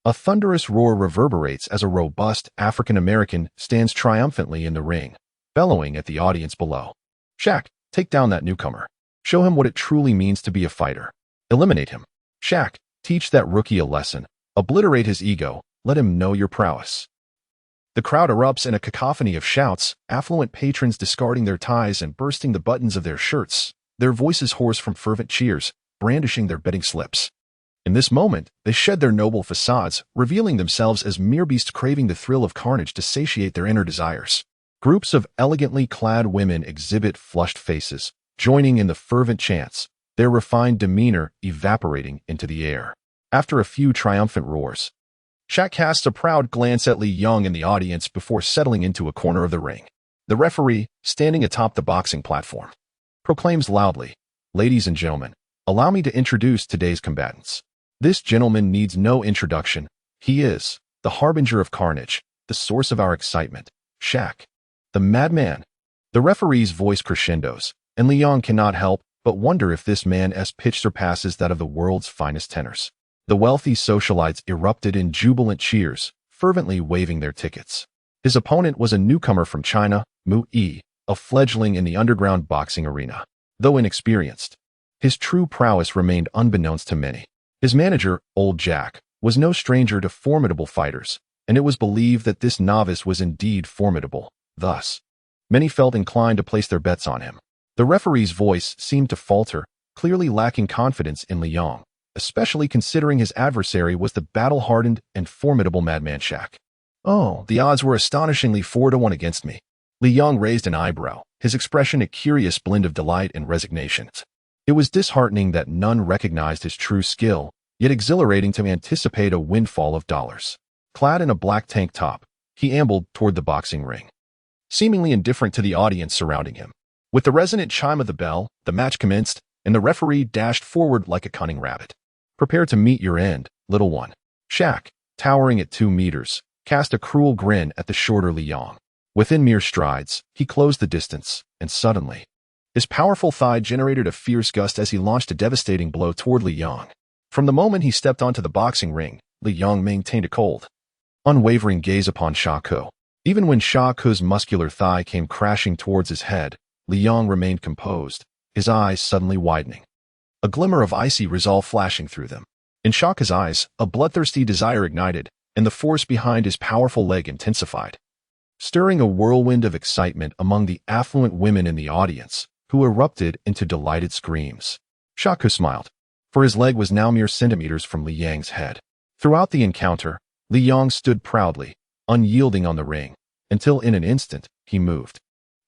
A thunderous roar reverberates as a robust African-American stands triumphantly in the ring, bellowing at the audience below. Shaq, take down that newcomer. Show him what it truly means to be a fighter. Eliminate him. Shaq, teach that rookie a lesson. Obliterate his ego. Let him know your prowess. The crowd erupts in a cacophony of shouts, affluent patrons discarding their ties and bursting the buttons of their shirts, their voices hoarse from fervent cheers, brandishing their betting slips. In this moment, they shed their noble facades, revealing themselves as mere beasts craving the thrill of carnage to satiate their inner desires. Groups of elegantly clad women exhibit flushed faces, joining in the fervent chants, their refined demeanor evaporating into the air. After a few triumphant roars, Shaq casts a proud glance at Li Yang in the audience before settling into a corner of the ring. The referee, standing atop the boxing platform, proclaims loudly, "Ladies and gentlemen, allow me to introduce today's combatants. This gentleman needs no introduction. He is the harbinger of carnage, the source of our excitement, Shaq, the Madman." The referee's voice crescendos, and Li Yang cannot help but wonder if this man's pitch surpasses that of the world's finest tenors. The wealthy socialites erupted in jubilant cheers, fervently waving their tickets. His opponent was a newcomer from China, Mu Yi, a fledgling in the underground boxing arena. Though inexperienced, his true prowess remained unbeknownst to many. His manager, Old Jack, was no stranger to formidable fighters, and it was believed that this novice was indeed formidable. Thus, many felt inclined to place their bets on him. The referee's voice seemed to falter, clearly lacking confidence in Li Yang, especially considering his adversary was the battle-hardened and formidable Madman Shaq. "Oh, the odds were astonishingly 4-1 against me." Li Yang raised an eyebrow, his expression a curious blend of delight and resignation. It was disheartening that none recognized his true skill, yet exhilarating to anticipate a windfall of dollars. Clad in a black tank top, he ambled toward the boxing ring, seemingly indifferent to the audience surrounding him. With the resonant chime of the bell, the match commenced, and the referee dashed forward like a cunning rabbit. "Prepare to meet your end, little one." Shaq, towering at 2 meters, cast a cruel grin at the shorter Li Yang. Within mere strides, he closed the distance, and suddenly, his powerful thigh generated a fierce gust as he launched a devastating blow toward Li Yang. From the moment he stepped onto the boxing ring, Li Yang maintained a cold, unwavering gaze upon Xiang Yu. Even when Xiang Yu's muscular thigh came crashing towards his head, Li Yang remained composed, his eyes suddenly widening, a glimmer of icy resolve flashing through them. In Xiang Yu's eyes, a bloodthirsty desire ignited, and the force behind his powerful leg intensified, stirring a whirlwind of excitement among the affluent women in the audience, who erupted into delighted screams. Xiang Yu smiled, for his leg was now mere centimeters from Li Yang's head. Throughout the encounter, Li Yang stood proudly, unyielding on the ring, until in an instant, he moved.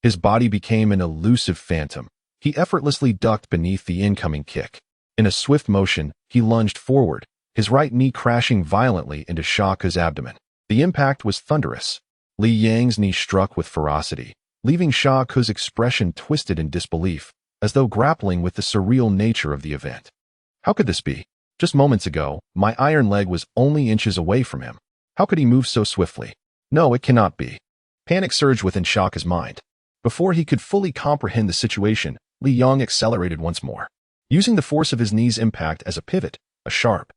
His body became an elusive phantom. He effortlessly ducked beneath the incoming kick. In a swift motion, he lunged forward, his right knee crashing violently into Xiang Yu's abdomen. The impact was thunderous. Li Yang's knee struck with ferocity, leaving Xiang Yu's expression twisted in disbelief, as though grappling with the surreal nature of the event. How could this be? Just moments ago, my iron leg was only inches away from him. How could he move so swiftly? No, it cannot be. Panic surged within Xiang Yu's mind. Before he could fully comprehend the situation, Li Yang accelerated once more. Using the force of his knee's impact as a pivot, a sharp,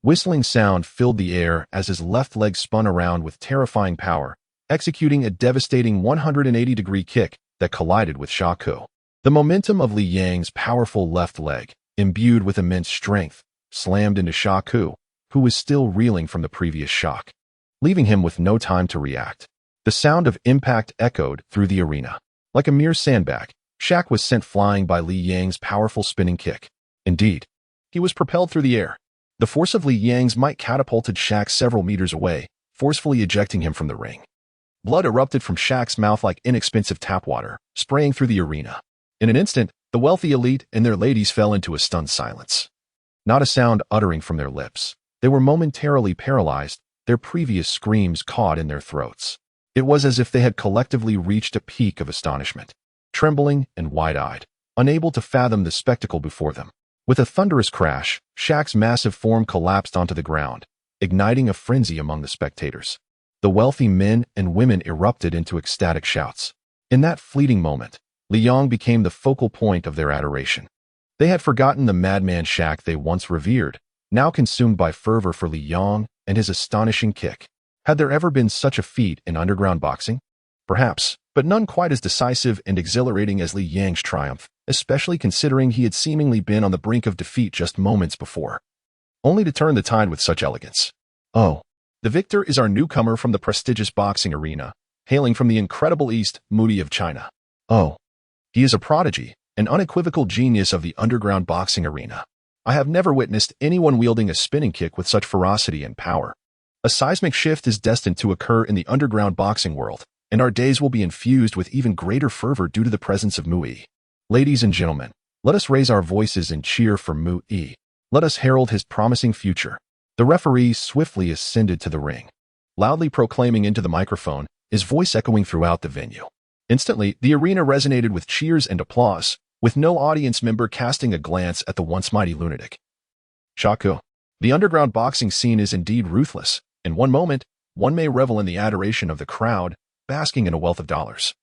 whistling sound filled the air as his left leg spun around with terrifying power, executing a devastating 180-degree kick that collided with Xiang Yu. The momentum of Li Yang's powerful left leg, imbued with immense strength, slammed into Xiang Yu, who was still reeling from the previous shock, leaving him with no time to react. The sound of impact echoed through the arena. Like a mere sandbag, Xiang was sent flying by Li Yang's powerful spinning kick. Indeed, he was propelled through the air. The force of Li Yang's might catapulted Xiang several meters away, forcefully ejecting him from the ring. Blood erupted from Xiang's mouth like inexpensive tap water, spraying through the arena. In an instant, the wealthy elite and their ladies fell into a stunned silence. Not a sound uttering from their lips. They were momentarily paralyzed, their previous screams caught in their throats. It was as if they had collectively reached a peak of astonishment, trembling and wide-eyed, unable to fathom the spectacle before them. With a thunderous crash, Xiang's massive form collapsed onto the ground, igniting a frenzy among the spectators. The wealthy men and women erupted into ecstatic shouts. In that fleeting moment, Li Yang became the focal point of their adoration. They had forgotten the madman Xiang they once revered, now consumed by fervor for Li Yang and his astonishing kick. Had there ever been such a feat in underground boxing? Perhaps, but none quite as decisive and exhilarating as Li Yang's triumph, especially considering he had seemingly been on the brink of defeat just moments before, only to turn the tide with such elegance. Oh, the victor is our newcomer from the prestigious boxing arena, hailing from the incredible East, Moody of China. Oh, he is a prodigy, an unequivocal genius of the underground boxing arena. I have never witnessed anyone wielding a spinning kick with such ferocity and power. A seismic shift is destined to occur in the underground boxing world, and our days will be infused with even greater fervor due to the presence of Mu Yi. Ladies and gentlemen, let us raise our voices and cheer for Mu Yi. Let us herald his promising future. The referee swiftly ascended to the ring, loudly proclaiming into the microphone, his voice echoing throughout the venue. Instantly, the arena resonated with cheers and applause, with no audience member casting a glance at the once mighty lunatic. Xiang Yu. The underground boxing scene is indeed ruthless. In one moment, one may revel in the adoration of the crowd, basking in a wealth of dollars.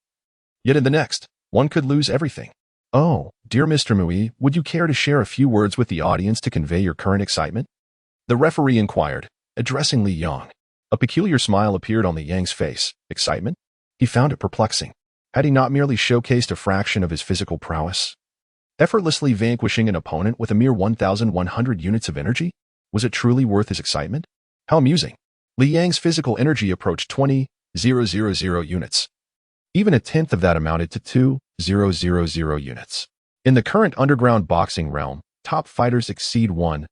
Yet in the next, one could lose everything. Oh, dear Mr. Mu Yi, would you care to share a few words with the audience to convey your current excitement? The referee inquired, addressing Li Yang. A peculiar smile appeared on Li Yang's face. Excitement? He found it perplexing. Had he not merely showcased a fraction of his physical prowess? Effortlessly vanquishing an opponent with a mere 1,100 units of energy? Was it truly worth his excitement? How amusing. Li Yang's physical energy approached 20,000 units. Even a tenth of that amounted to 2,000 units. In the current underground boxing realm, top fighters exceed 1,000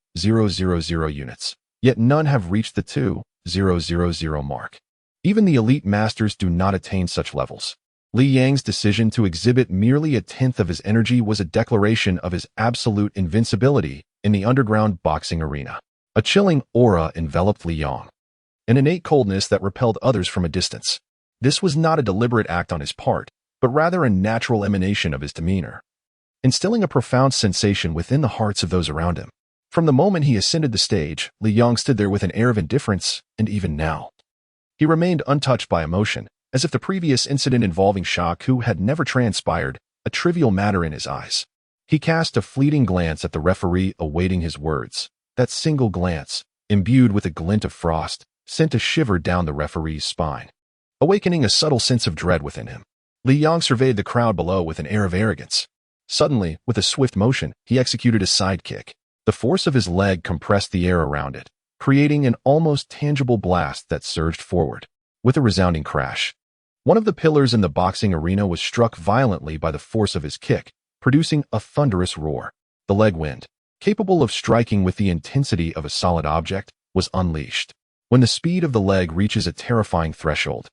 units, yet none have reached the 2,000 mark. Even the elite masters do not attain such levels. Li Yang's decision to exhibit merely a tenth of his energy was a declaration of his absolute invincibility in the underground boxing arena. A chilling aura enveloped Li Yang, an innate coldness that repelled others from a distance. This was not a deliberate act on his part, but rather a natural emanation of his demeanor, instilling a profound sensation within the hearts of those around him. From the moment he ascended the stage, Li Yang stood there with an air of indifference, and even now, he remained untouched by emotion, as if the previous incident involving Xiang Yu had never transpired, a trivial matter in his eyes. He cast a fleeting glance at the referee awaiting his words. That single glance, imbued with a glint of frost, sent a shiver down the referee's spine, awakening a subtle sense of dread within him. Li Yang surveyed the crowd below with an air of arrogance. Suddenly, with a swift motion, he executed a side kick. The force of his leg compressed the air around it, creating an almost tangible blast that surged forward. With a resounding crash, one of the pillars in the boxing arena was struck violently by the force of his kick, producing a thunderous roar. The leg wind, capable of striking with the intensity of a solid object, was unleashed. When the speed of the leg reaches a terrifying threshold,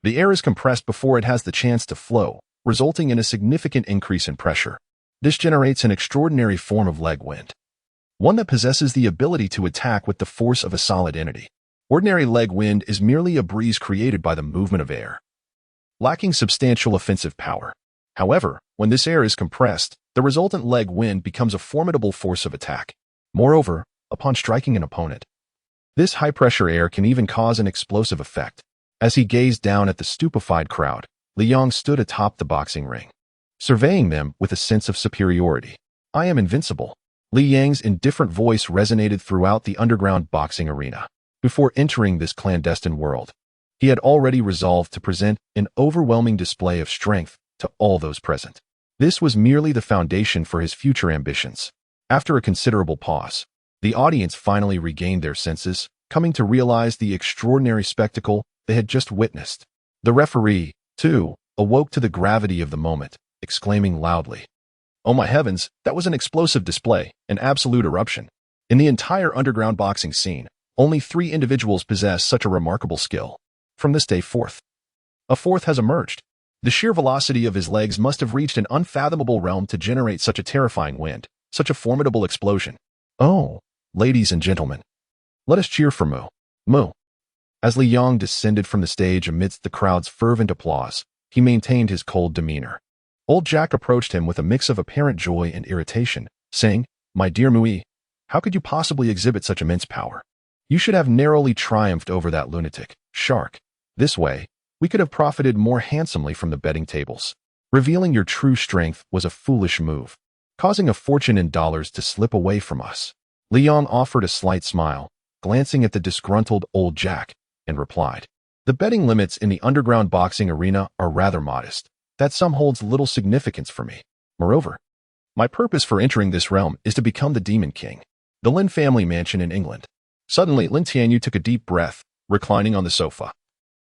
the air is compressed before it has the chance to flow, resulting in a significant increase in pressure. This generates an extraordinary form of leg wind, one that possesses the ability to attack with the force of a solid entity. Ordinary leg wind is merely a breeze created by the movement of air, lacking substantial offensive power. However, when this air is compressed, the resultant leg wind becomes a formidable force of attack. Moreover, upon striking an opponent, this high-pressure air can even cause an explosive effect. As he gazed down at the stupefied crowd, Li Yang stood atop the boxing ring, surveying them with a sense of superiority. I am invincible. Li Yang's indifferent voice resonated throughout the underground boxing arena. Before entering this clandestine world, He had already resolved to present an overwhelming display of strength to all those present. This was merely the foundation for his future ambitions. After a considerable pause, the audience finally regained their senses, coming to realize the extraordinary spectacle they had just witnessed. The referee, too, awoke to the gravity of the moment, exclaiming loudly, "Oh my heavens, that was an explosive display, an absolute eruption." In the entire underground boxing scene, only 3 individuals possess such a remarkable skill. From this day forth, a fourth has emerged. The sheer velocity of his legs must have reached an unfathomable realm to generate such a terrifying wind, such a formidable explosion. Oh, ladies and gentlemen, let us cheer for Mu. Mu. As Li Yang descended from the stage amidst the crowd's fervent applause, he maintained his cold demeanor. Old Jack approached him with a mix of apparent joy and irritation, saying, "My dear Mui, how could you possibly exhibit such immense power? You should have narrowly triumphed over that lunatic, Shark. This way, we could have profited more handsomely from the betting tables. Revealing your true strength was a foolish move, causing a fortune in dollars to slip away from us." Li Yang offered a slight smile, glancing at the disgruntled old Jack, and replied, "The betting limits in the underground boxing arena are rather modest. That sum holds little significance for me. Moreover, my purpose for entering this realm is to become the Demon King, the Lin family mansion in England." Suddenly, Lin Tianyu took a deep breath, reclining on the sofa.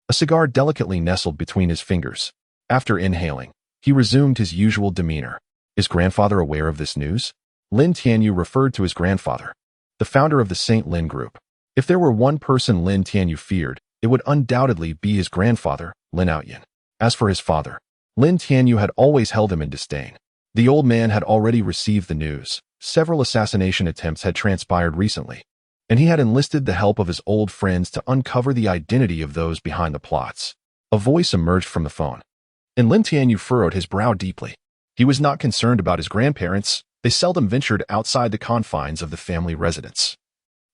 A cigar delicately nestled between his fingers. After inhaling, he resumed his usual demeanor. "Is grandfather aware of this news?" Lin Tianyu referred to his grandfather, the founder of the St. Lin Group. If there were one person Lin Tianyu feared, it would undoubtedly be his grandfather, Lin Outyin. As for his father, Lin Tianyu had always held him in disdain. The old man had already received the news. Several assassination attempts had transpired recently, and he had enlisted the help of his old friends to uncover the identity of those behind the plots. A voice emerged from the phone, and Lin Tianyu furrowed his brow deeply. He was not concerned about his grandparents. They seldom ventured outside the confines of the family residence,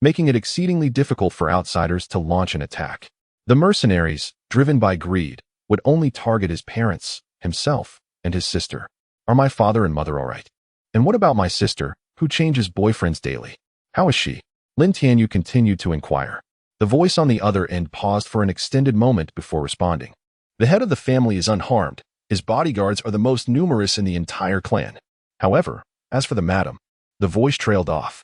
making it exceedingly difficult for outsiders to launch an attack. The mercenaries, driven by greed, would only target his parents, himself, and his sister. "Are my father and mother all right? And what about my sister, who changes boyfriends daily? How is she?" Lin Tianyu continued to inquire. The voice on the other end paused for an extended moment before responding. "The head of the family is unharmed. His bodyguards are the most numerous in the entire clan. However, as for the madam," the voice trailed off.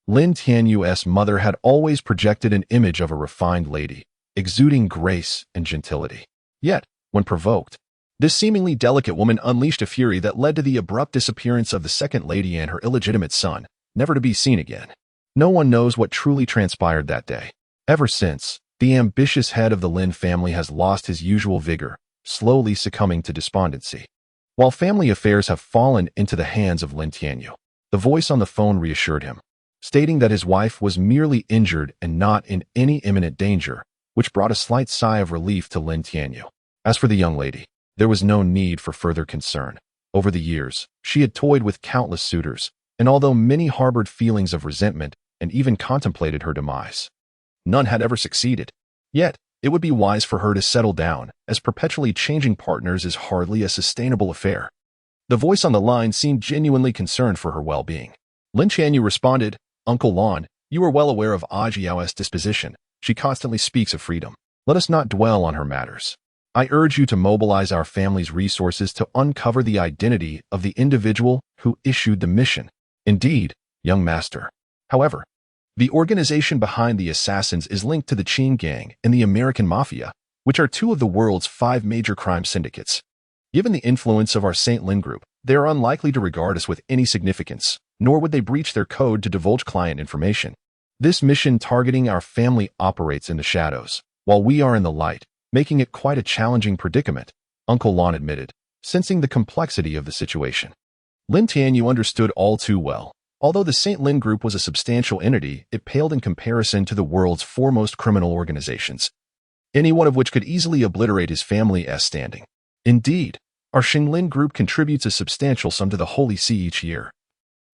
Lin Tianyu's mother had always projected an image of a refined lady, exuding grace and gentility. Yet, when provoked, this seemingly delicate woman unleashed a fury that led to the abrupt disappearance of the second lady and her illegitimate son, never to be seen again. No one knows what truly transpired that day. Ever since, the ambitious head of the Lin family has lost his usual vigor, slowly succumbing to despondency. While family affairs have fallen into the hands of Lin Tianyu, the voice on the phone reassured him, stating that his wife was merely injured and not in any imminent danger, which brought a slight sigh of relief to Lin Tianyu. As for the young lady, there was no need for further concern. Over the years, she had toyed with countless suitors, and although many harbored feelings of resentment and even contemplated her demise, none had ever succeeded. Yet, it would be wise for her to settle down, as perpetually changing partners is hardly a sustainable affair. The voice on the line seemed genuinely concerned for her well-being. Lin Tianyu responded, "Uncle Lon, you are well aware of Ajiao's disposition. She constantly speaks of freedom. Let us not dwell on her matters. I urge you to mobilize our family's resources to uncover the identity of the individual who issued the mission." "Indeed, young master. However, the organization behind the assassins is linked to the Qing Gang and the American Mafia, which are 2 of the world's 5 major crime syndicates. Given the influence of our St. Lin Group, they are unlikely to regard us with any significance, nor would they breach their code to divulge client information. This mission targeting our family operates in the shadows, while we are in the light, making it quite a challenging predicament," Uncle Lon admitted, sensing the complexity of the situation. Lin Tianyu understood all too well. Although the St. Lin Group was a substantial entity, it paled in comparison to the world's foremost criminal organizations, any one of which could easily obliterate his family's standing. Indeed, our Xinglin Group contributes a substantial sum to the Holy See each year,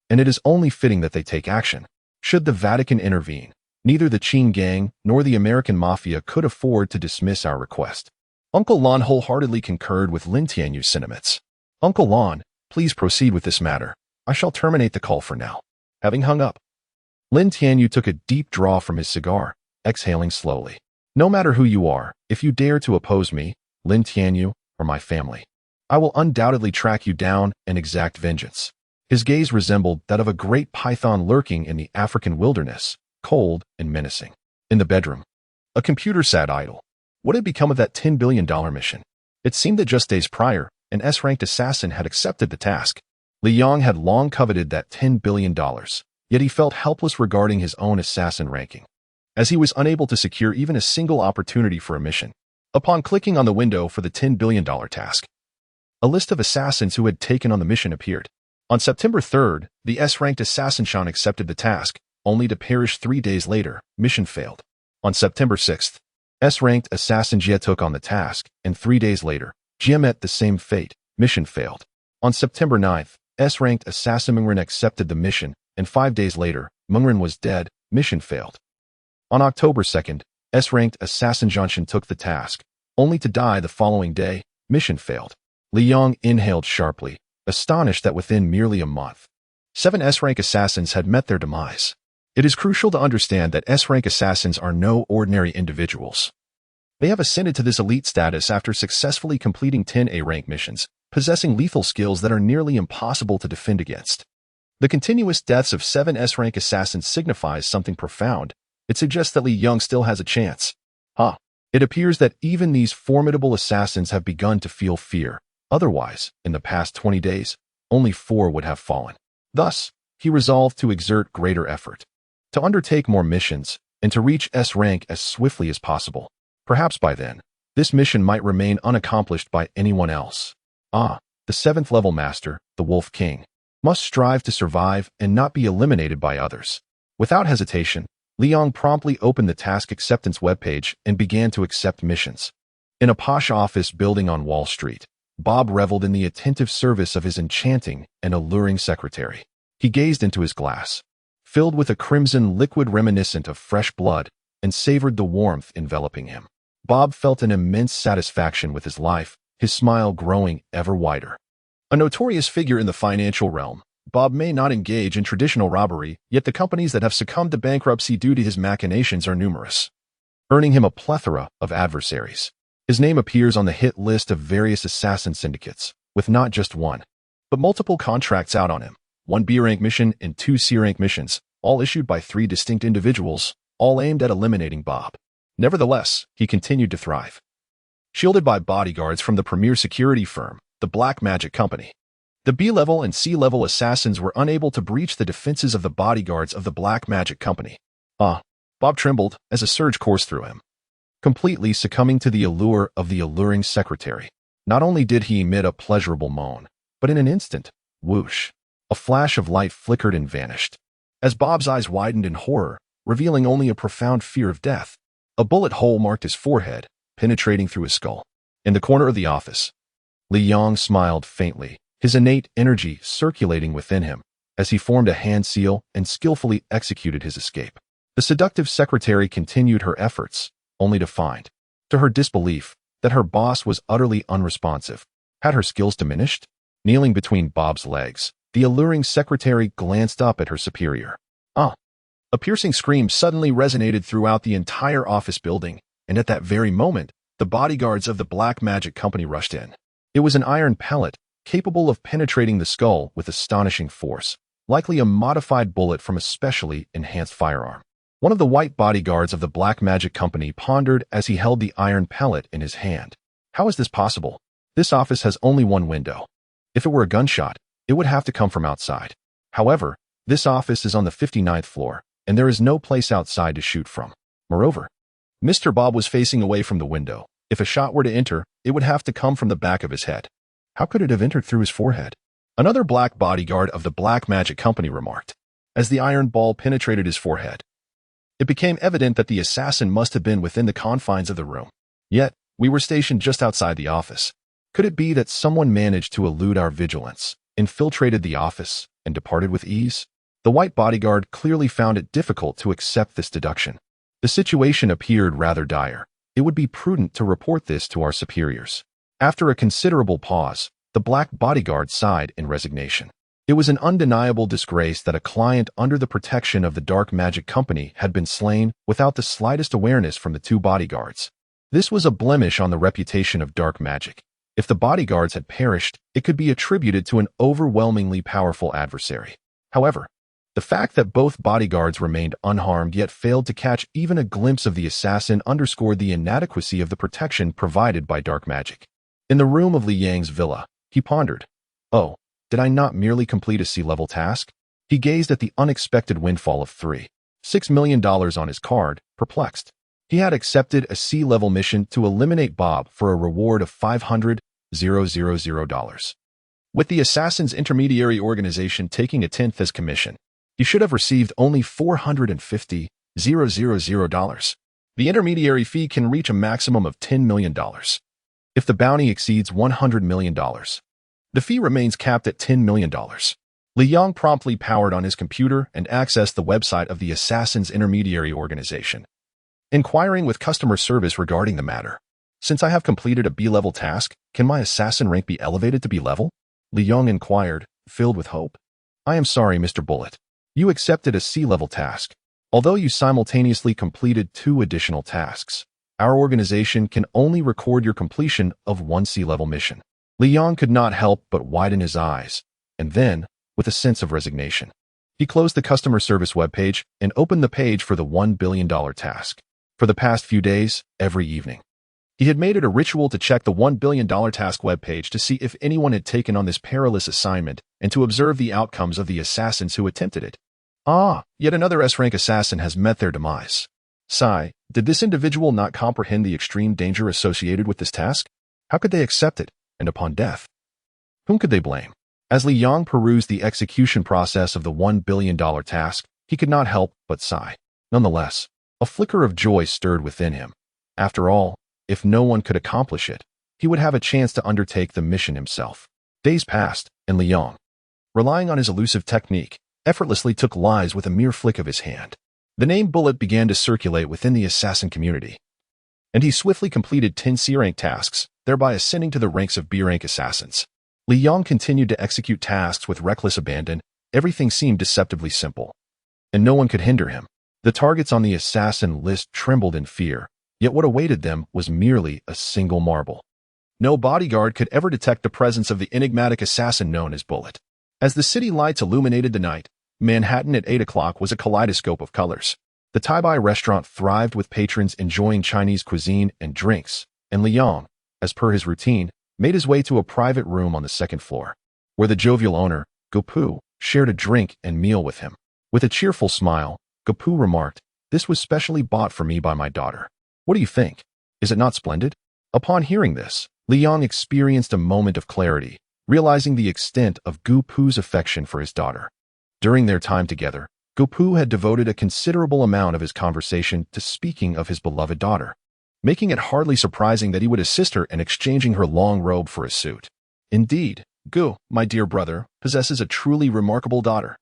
and it is only fitting that they take action. Should the Vatican intervene, neither the Qing Gang nor the American Mafia could afford to dismiss our request. Uncle Lon wholeheartedly concurred with Lin Tianyu's sentiments. "Uncle Lon, please proceed with this matter. I shall terminate the call for now." Having hung up, Lin Tianyu took a deep draw from his cigar, exhaling slowly. No matter who you are, if you dare to oppose me, Lin Tianyu, or my family, I will undoubtedly track you down and exact vengeance. His gaze resembled that of a great python lurking in the African wilderness, cold and menacing. In the bedroom, a computer sat idle. What had become of that $10 billion mission? It seemed that just days prior, an S-ranked assassin had accepted the task. Li Yang had long coveted that $10 billion, yet he felt helpless regarding his own assassin ranking, as he was unable to secure even a single opportunity for a mission. Upon clicking on the window for the $10 billion task, a list of assassins who had taken on the mission appeared. On September 3rd, the S-ranked assassin Shan accepted the task, only to perish 3 days later. Mission failed. On September 6th, S-ranked assassin Jie took on the task, and 3 days later, Jie met the same fate. Mission failed. On September 9th, S-ranked assassin Mengren accepted the mission, and 5 days later, Mengren was dead. Mission failed. On October 2nd, S-ranked assassin Zhanshan took the task, only to die the following day. Mission failed. Li Yang inhaled sharply, astonished that within merely a month, 7 S-rank assassins had met their demise. It is crucial to understand that S-rank assassins are no ordinary individuals. They have ascended to this elite status after successfully completing 10 A-rank missions, possessing lethal skills that are nearly impossible to defend against. The continuous deaths of 7 S-rank assassins signifies something profound. It suggests that Li Yang still has a chance. It appears that even these formidable assassins have begun to feel fear. Otherwise, in the past 20 days, only 4 would have fallen. Thus, he resolved to exert greater effort, to undertake more missions, and to reach S rank as swiftly as possible. Perhaps by then, this mission might remain unaccomplished by anyone else. The 7th level master, the Wolf King, must strive to survive and not be eliminated by others. Without hesitation, Li Yang promptly opened the task acceptance webpage and began to accept missions. In a posh office building on Wall Street, Bob reveled in the attentive service of his enchanting and alluring secretary. He gazed into his glass, filled with a crimson liquid reminiscent of fresh blood, and savored the warmth enveloping him. Bob felt an immense satisfaction with his life, his smile growing ever wider. A notorious figure in the financial realm, Bob may not engage in traditional robbery, yet the companies that have succumbed to bankruptcy due to his machinations are numerous, earning him a plethora of adversaries. His name appears on the hit list of various assassin syndicates, with not just one, but multiple contracts out on him. 1 B-rank mission and 2 C-rank missions, all issued by 3 distinct individuals, all aimed at eliminating Bob. Nevertheless, he continued to thrive. Shielded by bodyguards from the premier security firm, the Black Magic Company, the B-level and C-level assassins were unable to breach the defenses of the bodyguards of the Black Magic Company. Bob trembled as a surge coursed through him, completely succumbing to the allure of the alluring secretary. Not only did he emit a pleasurable moan, but in an instant, whoosh, a flash of light flickered and vanished. As Bob's eyes widened in horror, revealing only a profound fear of death, a bullet hole marked his forehead, penetrating through his skull. In the corner of the office, Li Yang smiled faintly, his innate energy circulating within him, as he formed a hand seal and skillfully executed his escape. The seductive secretary continued her efforts, only to find, to her disbelief, that her boss was utterly unresponsive. Had her skills diminished? Kneeling between Bob's legs, the alluring secretary glanced up at her superior. A piercing scream suddenly resonated throughout the entire office building, and at that very moment, the bodyguards of the Black Magic Company rushed in. It was an iron pellet, capable of penetrating the skull with astonishing force, likely a modified bullet from a specially enhanced firearm. One of the white bodyguards of the Black Magic Company pondered as he held the iron pellet in his hand. How is this possible? This office has only one window. If it were a gunshot, it would have to come from outside. However, this office is on the 59th floor, and there is no place outside to shoot from. Moreover, Mr. Bob was facing away from the window. If a shot were to enter, it would have to come from the back of his head. How could it have entered through his forehead? Another black bodyguard of the Black Magic Company remarked, as the iron ball penetrated his forehead. It became evident that the assassin must have been within the confines of the room. Yet, we were stationed just outside the office. Could it be that someone managed to elude our vigilance, infiltrated the office, and departed with ease? The white bodyguard clearly found it difficult to accept this deduction. The situation appeared rather dire. It would be prudent to report this to our superiors. After a considerable pause, the black bodyguard sighed in resignation. It was an undeniable disgrace that a client under the protection of the dark magic company had been slain without the slightest awareness from the two bodyguards. This was a blemish on the reputation of dark magic. If the bodyguards had perished, it could be attributed to an overwhelmingly powerful adversary. However, the fact that both bodyguards remained unharmed yet failed to catch even a glimpse of the assassin underscored the inadequacy of the protection provided by dark magic. In the room of Li Yang's villa, he pondered, "Oh, did I not merely complete a sea-level task?" He gazed at the unexpected windfall of $3.6 million on his card, perplexed. He had accepted a sea-level mission to eliminate Bob for a reward of $500,000. With the assassin's intermediary organization taking a tenth as commission, he should have received only $450,000. The intermediary fee can reach a maximum of $10 million. If the bounty exceeds $100 million, the fee remains capped at $10 million. Li Yang promptly powered on his computer and accessed the website of the assassin's intermediary organization, inquiring with customer service regarding the matter. "Since I have completed a B-level task, can my assassin rank be elevated to B-level?" Li Yang inquired, filled with hope. "I am sorry, Mr. Bullet. You accepted a C-level task, although you simultaneously completed 2 additional tasks. Our organization can only record your completion of 1 C-level mission." Li Yang could not help but widen his eyes, and then, with a sense of resignation, he closed the customer service webpage and opened the page for the $1 billion task. For the past few days, every evening, he had made it a ritual to check the $1 billion task webpage to see if anyone had taken on this perilous assignment and to observe the outcomes of the assassins who attempted it. Yet another S-rank assassin has met their demise. Sigh, did this individual not comprehend the extreme danger associated with this task? How could they accept it, and upon death, whom could they blame? As Li Yang perused the execution process of the $1 billion task, he could not help but sigh. Nonetheless, a flicker of joy stirred within him. After all, if no one could accomplish it, he would have a chance to undertake the mission himself. Days passed, and Li Yang, relying on his elusive technique, effortlessly took lives with a mere flick of his hand. The name Bullet began to circulate within the assassin community, and he swiftly completed 10 C-rank tasks, thereby ascending to the ranks of B-rank assassins. Li Yang continued to execute tasks with reckless abandon. Everything seemed deceptively simple, and no one could hinder him. The targets on the assassin list trembled in fear, yet what awaited them was merely a single marble. No bodyguard could ever detect the presence of the enigmatic assassin known as Bullet. As the city lights illuminated the night, Manhattan at 8 o'clock was a kaleidoscope of colors. The Tai-Bai restaurant thrived with patrons enjoying Chinese cuisine and drinks, and Li Yang, as per his routine, made his way to a private room on the 2nd floor, where the jovial owner, Gopu, shared a drink and meal with him. With a cheerful smile, Gopu remarked, "This was specially bought for me by my daughter. What do you think? Is it not splendid?" Upon hearing this, Li Yang experienced a moment of clarity, realizing the extent of Gopu's affection for his daughter. During their time together, Gopu had devoted a considerable amount of his conversation to speaking of his beloved daughter, making it hardly surprising that he would assist her in exchanging her long robe for a suit. "Indeed, Gu, my dear brother, possesses a truly remarkable daughter,"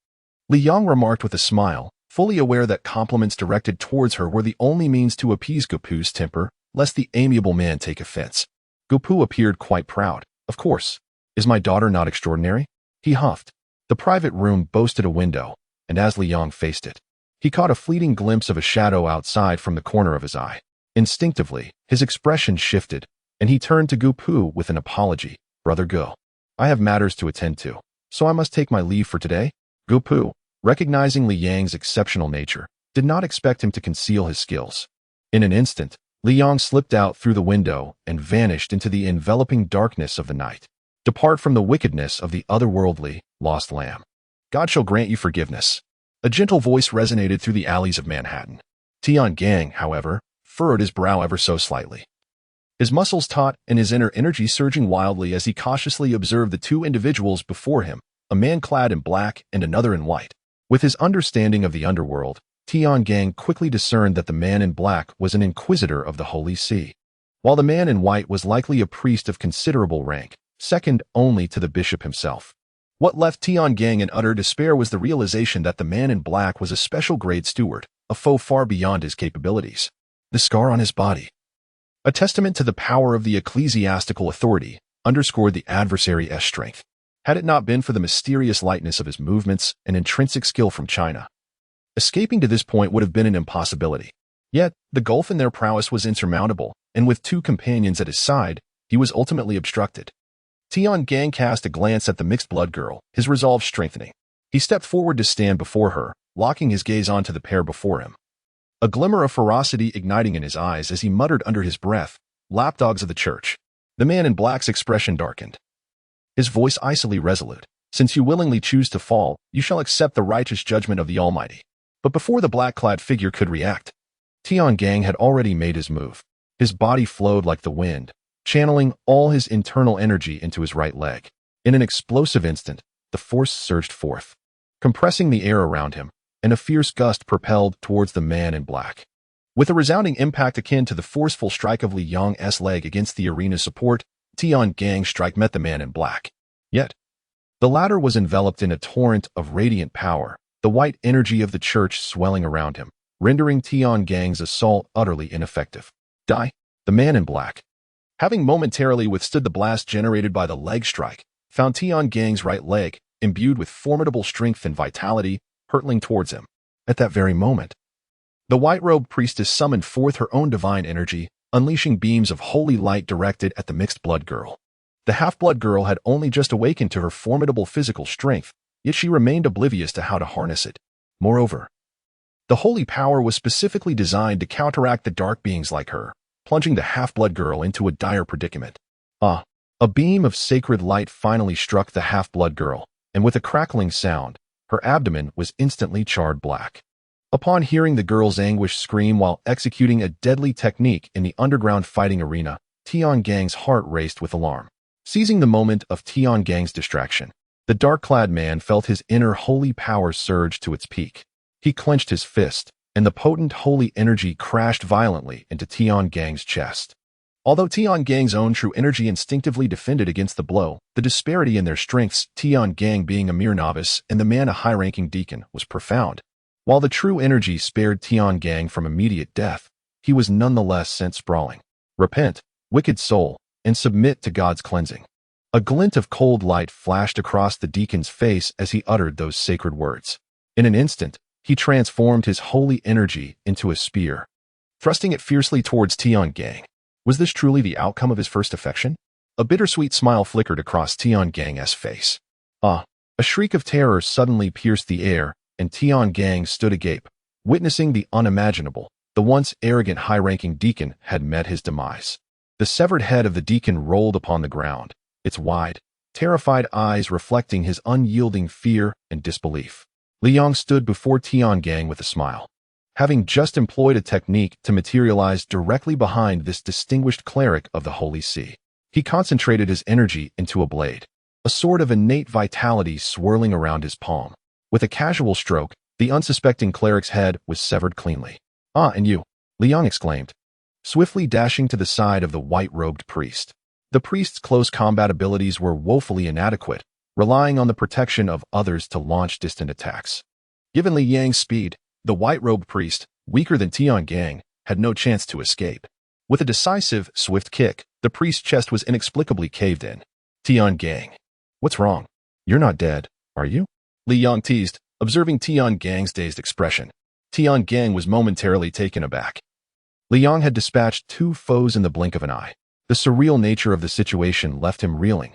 Li Yang remarked with a smile, fully aware that compliments directed towards her were the only means to appease Gopu's temper, lest the amiable man take offense. Gopu appeared quite proud. "Of course. Is my daughter not extraordinary?" he huffed. The private room boasted a window, and as Li Yang faced it, he caught a fleeting glimpse of a shadow outside from the corner of his eye. Instinctively, his expression shifted, and he turned to Gopu with an apology. "Brother Gu, I have matters to attend to, so I must take my leave for today." Gopu, recognizing Li Yang's exceptional nature, did not expect him to conceal his skills. In an instant, Li Yang slipped out through the window and vanished into the enveloping darkness of the night. "Depart from the wickedness of the otherworldly, lost lamb. God shall grant you forgiveness." A gentle voice resonated through the alleys of Manhattan. Tianyu, however, furrowed his brow ever so slightly, his muscles taut and his inner energy surging wildly as he cautiously observed the 2 individuals before him, a man clad in black and another in white. With his understanding of the underworld, Tianyu quickly discerned that the man in black was an inquisitor of the Holy See, while the man in white was likely a priest of considerable rank, second only to the bishop himself. What left Tianyu in utter despair was the realization that the man in black was a special grade steward, a foe far beyond his capabilities. The scar on his body, a testament to the power of the ecclesiastical authority, underscored the adversary's strength. had it not been for the mysterious lightness of his movements and intrinsic skill from China. Escaping to this point would have been an impossibility. Yet, the gulf in their prowess was insurmountable, and with 2 companions at his side, he was ultimately obstructed. Tiangang cast a glance at the mixed-blood girl, his resolve strengthening. He stepped forward to stand before her, locking his gaze onto the pair before him. A glimmer of ferocity igniting in his eyes as he muttered under his breath, "Lapdogs of the church." The man in black's expression darkened. His voice icily resolute. "Since you willingly choose to fall, you shall accept the righteous judgment of the Almighty." But before the black-clad figure could react, Tiangang had already made his move. His body flowed like the wind, channeling all his internal energy into his right leg. In an explosive instant, the force surged forth, compressing the air around him, and a fierce gust propelled towards the man in black. With a resounding impact akin to the forceful strike of Li Yang's leg against the arena's support, Tiangang's strike met the man in black. Yet, the latter was enveloped in a torrent of radiant power, the white energy of the church swelling around him, rendering Tiangang's assault utterly ineffective. Die, the man in black, having momentarily withstood the blast generated by the leg strike, found Tiangang's right leg, imbued with formidable strength and vitality, hurtling towards him. At that very moment, the white-robed priestess summoned forth her own divine energy, unleashing beams of holy light directed at the mixed-blood girl. The half-blood girl had only just awakened to her formidable physical strength, yet she remained oblivious to how to harness it. Moreover, the holy power was specifically designed to counteract the dark beings like her, plunging the half-blood girl into a dire predicament. A beam of sacred light finally struck the half-blood girl, and with a crackling sound, her abdomen was instantly charred black. Upon hearing the girl's anguished scream while executing a deadly technique in the underground fighting arena, Tiangang's heart raced with alarm. Seizing the moment of Tiangang's distraction, the dark-clad man felt his inner holy power surge to its peak. He clenched his fist, and the potent holy energy crashed violently into Tiangang's chest. Although Tiangang's own true energy instinctively defended against the blow, the disparity in their strengths, Tiangang being a mere novice and the man a high-ranking deacon, was profound. While the true energy spared Tiangang from immediate death, he was nonetheless sent sprawling. "Repent, wicked soul, and submit to God's cleansing." A glint of cold light flashed across the deacon's face as he uttered those sacred words. In an instant, he transformed his holy energy into a spear, thrusting it fiercely towards Tiangang. Was this truly the outcome of his first affection? A bittersweet smile flickered across Tiangang's face. A shriek of terror suddenly pierced the air, and Tiangang stood agape, witnessing the unimaginable. The once arrogant high-ranking deacon had met his demise. The severed head of the deacon rolled upon the ground, its wide, terrified eyes reflecting his unyielding fear and disbelief. Li Yang stood before Tiangang with a smile. Having just employed a technique to materialize directly behind this distinguished cleric of the Holy See, he concentrated his energy into a blade, a sword of innate vitality swirling around his palm. With a casual stroke, the unsuspecting cleric's head was severed cleanly. "And you," Li Yang exclaimed, swiftly dashing to the side of the white-robed priest. The priest's close combat abilities were woefully inadequate, relying on the protection of others to launch distant attacks. Given Li Yang's speed, the white-robed priest, weaker than Tiangang, had no chance to escape. With a decisive, swift kick, the priest's chest was inexplicably caved in. "Tiangang, what's wrong? You're not dead, are you?" Li Yang teased, observing Tiangang's dazed expression. Tiangang was momentarily taken aback. Li Yang had dispatched 2 foes in the blink of an eye. The surreal nature of the situation left him reeling,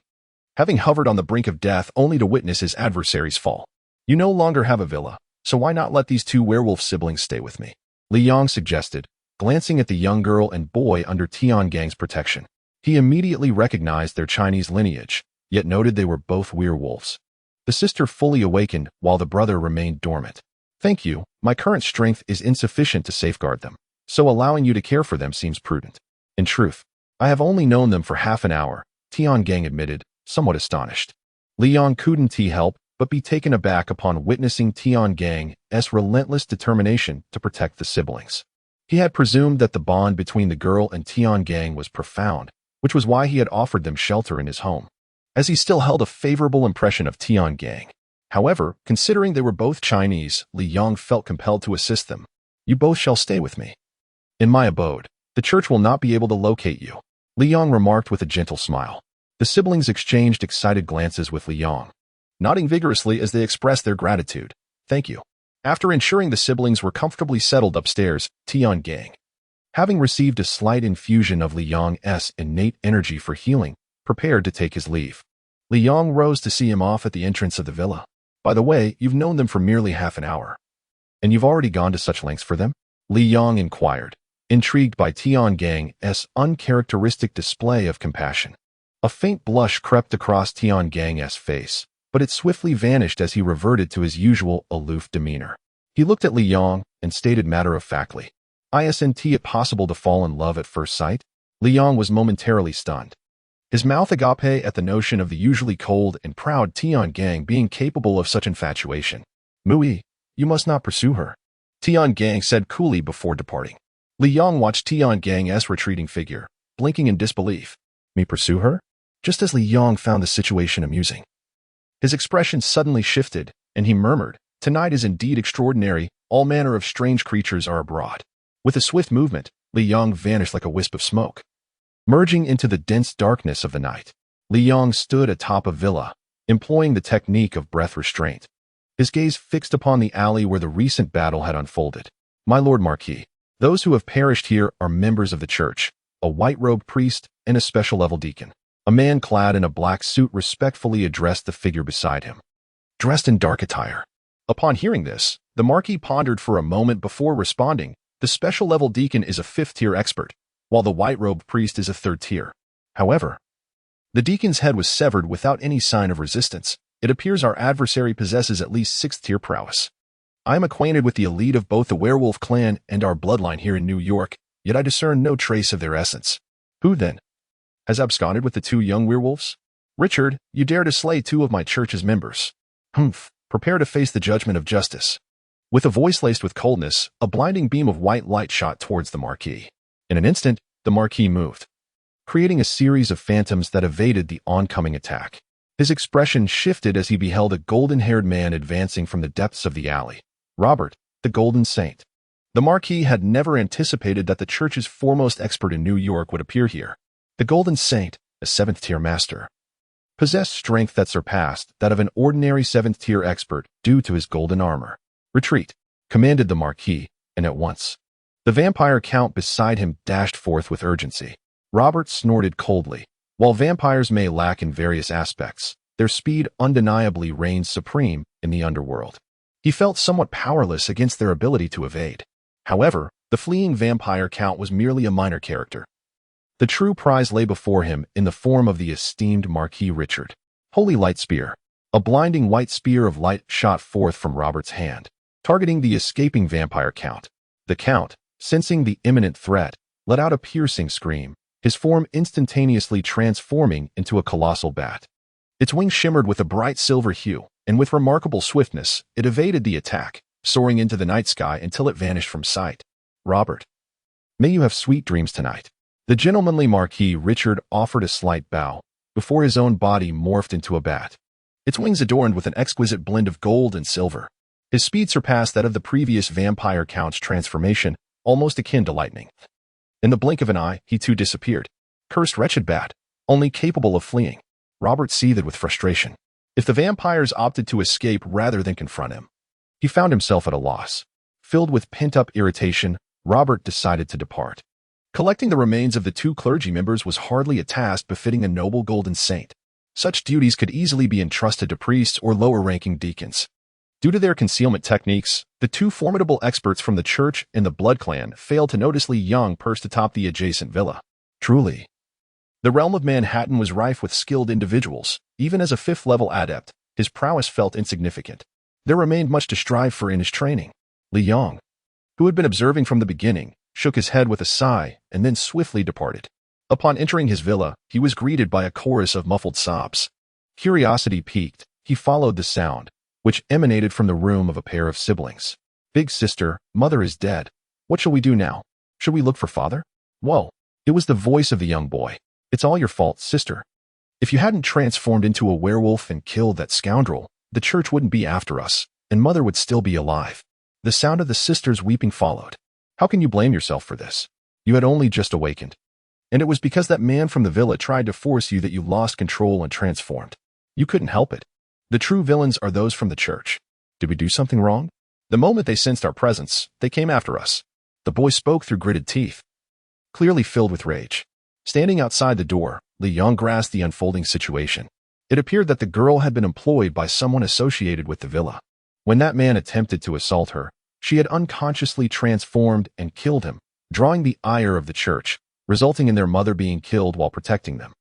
having hovered on the brink of death only to witness his adversary's fall. "You no longer have a villa, so why not let these 2 werewolf siblings stay with me?" Li Yang suggested, glancing at the young girl and boy under Tiangang's protection. He immediately recognized their Chinese lineage, yet noted they were both werewolves. The sister fully awakened while the brother remained dormant. "Thank you, my current strength is insufficient to safeguard them, so allowing you to care for them seems prudent. In truth, I have only known them for half an hour," Tiangang admitted, somewhat astonished. Li Yang couldn't help but be taken aback upon witnessing Tiangang's relentless determination to protect the siblings. He had presumed that the bond between the girl and Tiangang was profound, which was why he had offered them shelter in his home, as he still held a favorable impression of Tiangang. However, considering they were both Chinese, Li Yang felt compelled to assist them. "You both shall stay with me. In my abode, the church will not be able to locate you," Li Yang remarked with a gentle smile. The siblings exchanged excited glances with Liang, nodding vigorously as they expressed their gratitude. Thank you. After ensuring the siblings were comfortably settled upstairs, Tiangang, having received a slight infusion of Liang's innate energy for healing, prepared to take his leave. Liang rose to see him off at the entrance of the villa. By the way, you've known them for merely half an hour. And you've already gone to such lengths for them? Liang inquired, intrigued by Tiangang's uncharacteristic display of compassion. A faint blush crept across Tiangang's face, but it swiftly vanished as he reverted to his usual aloof demeanor. He looked at Liang and stated matter-of-factly, "Isn't it possible to fall in love at first sight?" Liang was momentarily stunned, his mouth agape at the notion of the usually cold and proud Tiangang being capable of such infatuation. "Mui, you must not pursue her," Tiangang said coolly before departing. Liang watched Tiangang's retreating figure, blinking in disbelief. Me pursue her? Just as Liang found the situation amusing, his expression suddenly shifted, and he murmured, "Tonight is indeed extraordinary. All manner of strange creatures are abroad." With a swift movement, Liang vanished like a wisp of smoke. Merging into the dense darkness of the night, Liang stood atop a villa, employing the technique of breath restraint, his gaze fixed upon the alley where the recent battle had unfolded. "My lord Marquis, those who have perished here are members of the church, a white-robed priest and a special-level deacon." A man clad in a black suit respectfully addressed the figure beside him, dressed in dark attire. Upon hearing this, the Marquis pondered for a moment before responding. The special-level deacon is a fifth-tier expert, while the white-robed priest is a third tier. However, the deacon's head was severed without any sign of resistance. It appears our adversary possesses at least sixth-tier prowess. I am acquainted with the elite of both the werewolf clan and our bloodline here in New York, yet I discern no trace of their essence. Who, then, has absconded with the two young werewolves? Richard, you dare to slay two of my church's members. Humph, prepare to face the judgment of justice. With a voice laced with coldness, a blinding beam of white light shot towards the Marquis. In an instant, the Marquis moved, creating a series of phantoms that evaded the oncoming attack. His expression shifted as he beheld a golden-haired man advancing from the depths of the alley. Robert, the Golden Saint. The Marquis had never anticipated that the church's foremost expert in New York would appear here. The Golden Saint, a seventh-tier master, possessed strength that surpassed that of an ordinary seventh-tier expert due to his golden armor. "Retreat," commanded the Marquis, and at once, the vampire count beside him dashed forth with urgency. Robert snorted coldly. While vampires may lack in various aspects, their speed undeniably reigns supreme in the underworld. He felt somewhat powerless against their ability to evade. However, the fleeing vampire count was merely a minor character. The true prize lay before him in the form of the esteemed Marquis Richard. Holy Light Spear. A blinding white spear of light shot forth from Robert's hand, targeting the escaping vampire count. The count, sensing the imminent threat, let out a piercing scream, his form instantaneously transforming into a colossal bat. Its wings shimmered with a bright silver hue, and with remarkable swiftness, it evaded the attack, soaring into the night sky until it vanished from sight. "Robert, may you have sweet dreams tonight." The gentlemanly Marquis Richard offered a slight bow, before his own body morphed into a bat, its wings adorned with an exquisite blend of gold and silver. His speed surpassed that of the previous vampire count's transformation, almost akin to lightning. In the blink of an eye, he too disappeared. Cursed wretched bat, only capable of fleeing. Robert seethed with frustration. If the vampires opted to escape rather than confront him, he found himself at a loss. Filled with pent-up irritation, Robert decided to depart. Collecting the remains of the two clergy members was hardly a task befitting a noble golden saint. Such duties could easily be entrusted to priests or lower-ranking deacons. Due to their concealment techniques, the two formidable experts from the church and the blood clan failed to notice Li Yang perched atop the adjacent villa. Truly, the realm of Manhattan was rife with skilled individuals. Even as a fifth-level adept, his prowess felt insignificant. There remained much to strive for in his training. Li Yang, who had been observing from the beginning, shook his head with a sigh and then swiftly departed. Upon entering his villa, he was greeted by a chorus of muffled sobs. Curiosity piqued, he followed the sound, which emanated from the room of a pair of siblings. "Big sister, mother is dead. What shall we do now? Should we look for father?" "Whoa." It was the voice of the young boy. "It's all your fault, sister. If you hadn't transformed into a werewolf and killed that scoundrel, the church wouldn't be after us, and mother would still be alive." The sound of the sister's weeping followed. "How can you blame yourself for this? You had only just awakened." And it was because that man from the villa tried to force you that you lost control and transformed. You couldn't help it. The true villains are those from the church. Did we do something wrong? The moment they sensed our presence, they came after us. The boy spoke through gritted teeth, clearly filled with rage. Standing outside the door, Li Yang grasped the unfolding situation. It appeared that the girl had been employed by someone associated with the villa. When that man attempted to assault her, she had unconsciously transformed and killed him, drawing the ire of the church, resulting in their mother being killed while protecting them.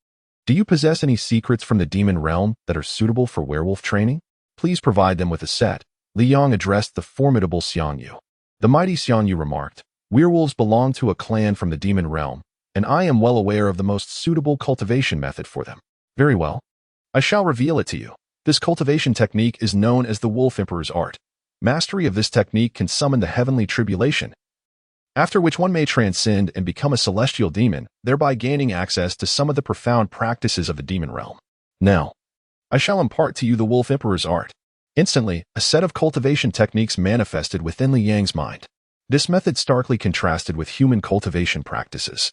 Do you possess any secrets from the demon realm that are suitable for werewolf training? Please provide them with a set. Li Yang addressed the formidable Xiang Yu. The mighty Xiang Yu remarked, werewolves belong to a clan from the demon realm, and I am well aware of the most suitable cultivation method for them. Very well. I shall reveal it to you. This cultivation technique is known as the Wolf Emperor's art. Mastery of this technique can summon the heavenly tribulation, after which one may transcend and become a celestial demon, thereby gaining access to some of the profound practices of the demon realm. Now, I shall impart to you the Wolf Emperor's art. Instantly, a set of cultivation techniques manifested within Li Yang's mind. This method starkly contrasted with human cultivation practices,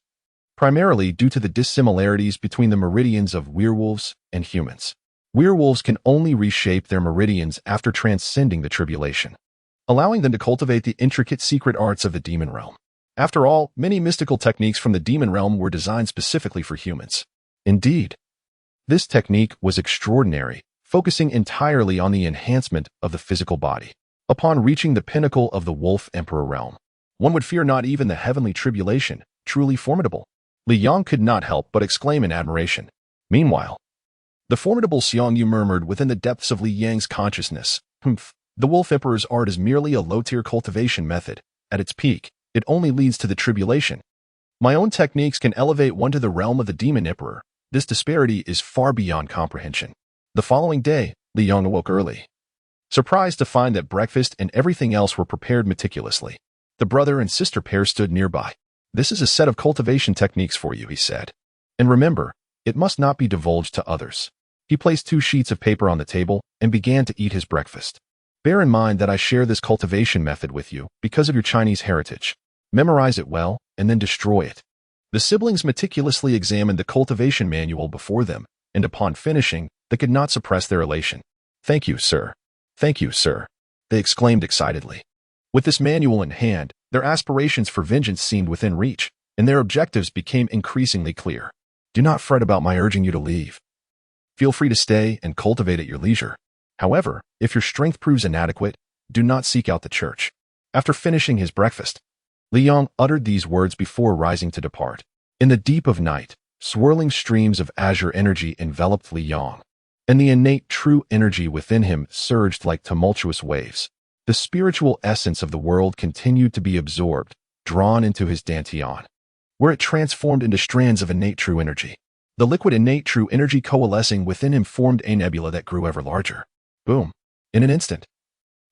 primarily due to the dissimilarities between the meridians of werewolves and humans. Werewolves can only reshape their meridians after transcending the tribulation, allowing them to cultivate the intricate secret arts of the demon realm. After all, many mystical techniques from the demon realm were designed specifically for humans. Indeed, this technique was extraordinary, focusing entirely on the enhancement of the physical body. Upon reaching the pinnacle of the Wolf Emperor realm, one would fear not even the heavenly tribulation, truly formidable. Li Yang could not help but exclaim in admiration. Meanwhile, the formidable Xiang Yu murmured within the depths of Li Yang's consciousness, "Humph. The Wolf Emperor's art is merely a low-tier cultivation method. At its peak, it only leads to the tribulation. My own techniques can elevate one to the realm of the Demon Emperor. This disparity is far beyond comprehension." The following day, Li Yang awoke early, surprised to find that breakfast and everything else were prepared meticulously. The brother and sister pair stood nearby. "This is a set of cultivation techniques for you," he said. "And remember, it must not be divulged to others." He placed 2 sheets of paper on the table and began to eat his breakfast. "Bear in mind that I share this cultivation method with you because of your Chinese heritage. Memorize it well and then destroy it." The siblings meticulously examined the cultivation manual before them, and upon finishing, they could not suppress their elation. "Thank you, sir. Thank you, sir," they exclaimed excitedly. With this manual in hand, their aspirations for vengeance seemed within reach, and their objectives became increasingly clear. "Do not fret about my urging you to leave. Feel free to stay and cultivate at your leisure. However, if your strength proves inadequate, do not seek out the church." After finishing his breakfast, Li Yang uttered these words before rising to depart. In the deep of night, swirling streams of azure energy enveloped Li Yang, and the innate true energy within him surged like tumultuous waves. The spiritual essence of the world continued to be absorbed, drawn into his dantian, where it transformed into strands of innate true energy. The liquid innate true energy coalescing within him formed a nebula that grew ever larger. Boom. In an instant,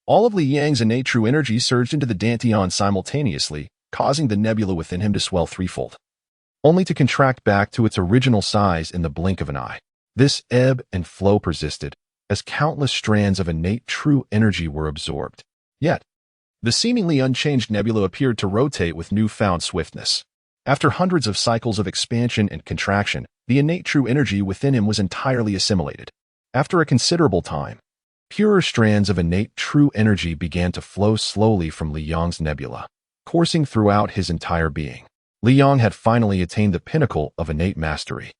all of Li Yang's innate true energy surged into the dantian simultaneously, causing the nebula within him to swell threefold, only to contract back to its original size in the blink of an eye. This ebb and flow persisted, as countless strands of innate true energy were absorbed. Yet, the seemingly unchanged nebula appeared to rotate with newfound swiftness. After hundreds of cycles of expansion and contraction, the innate true energy within him was entirely assimilated. After a considerable time, purer strands of innate true energy began to flow slowly from Li Yang's nebula, coursing throughout his entire being. Li Yang had finally attained the pinnacle of innate mastery,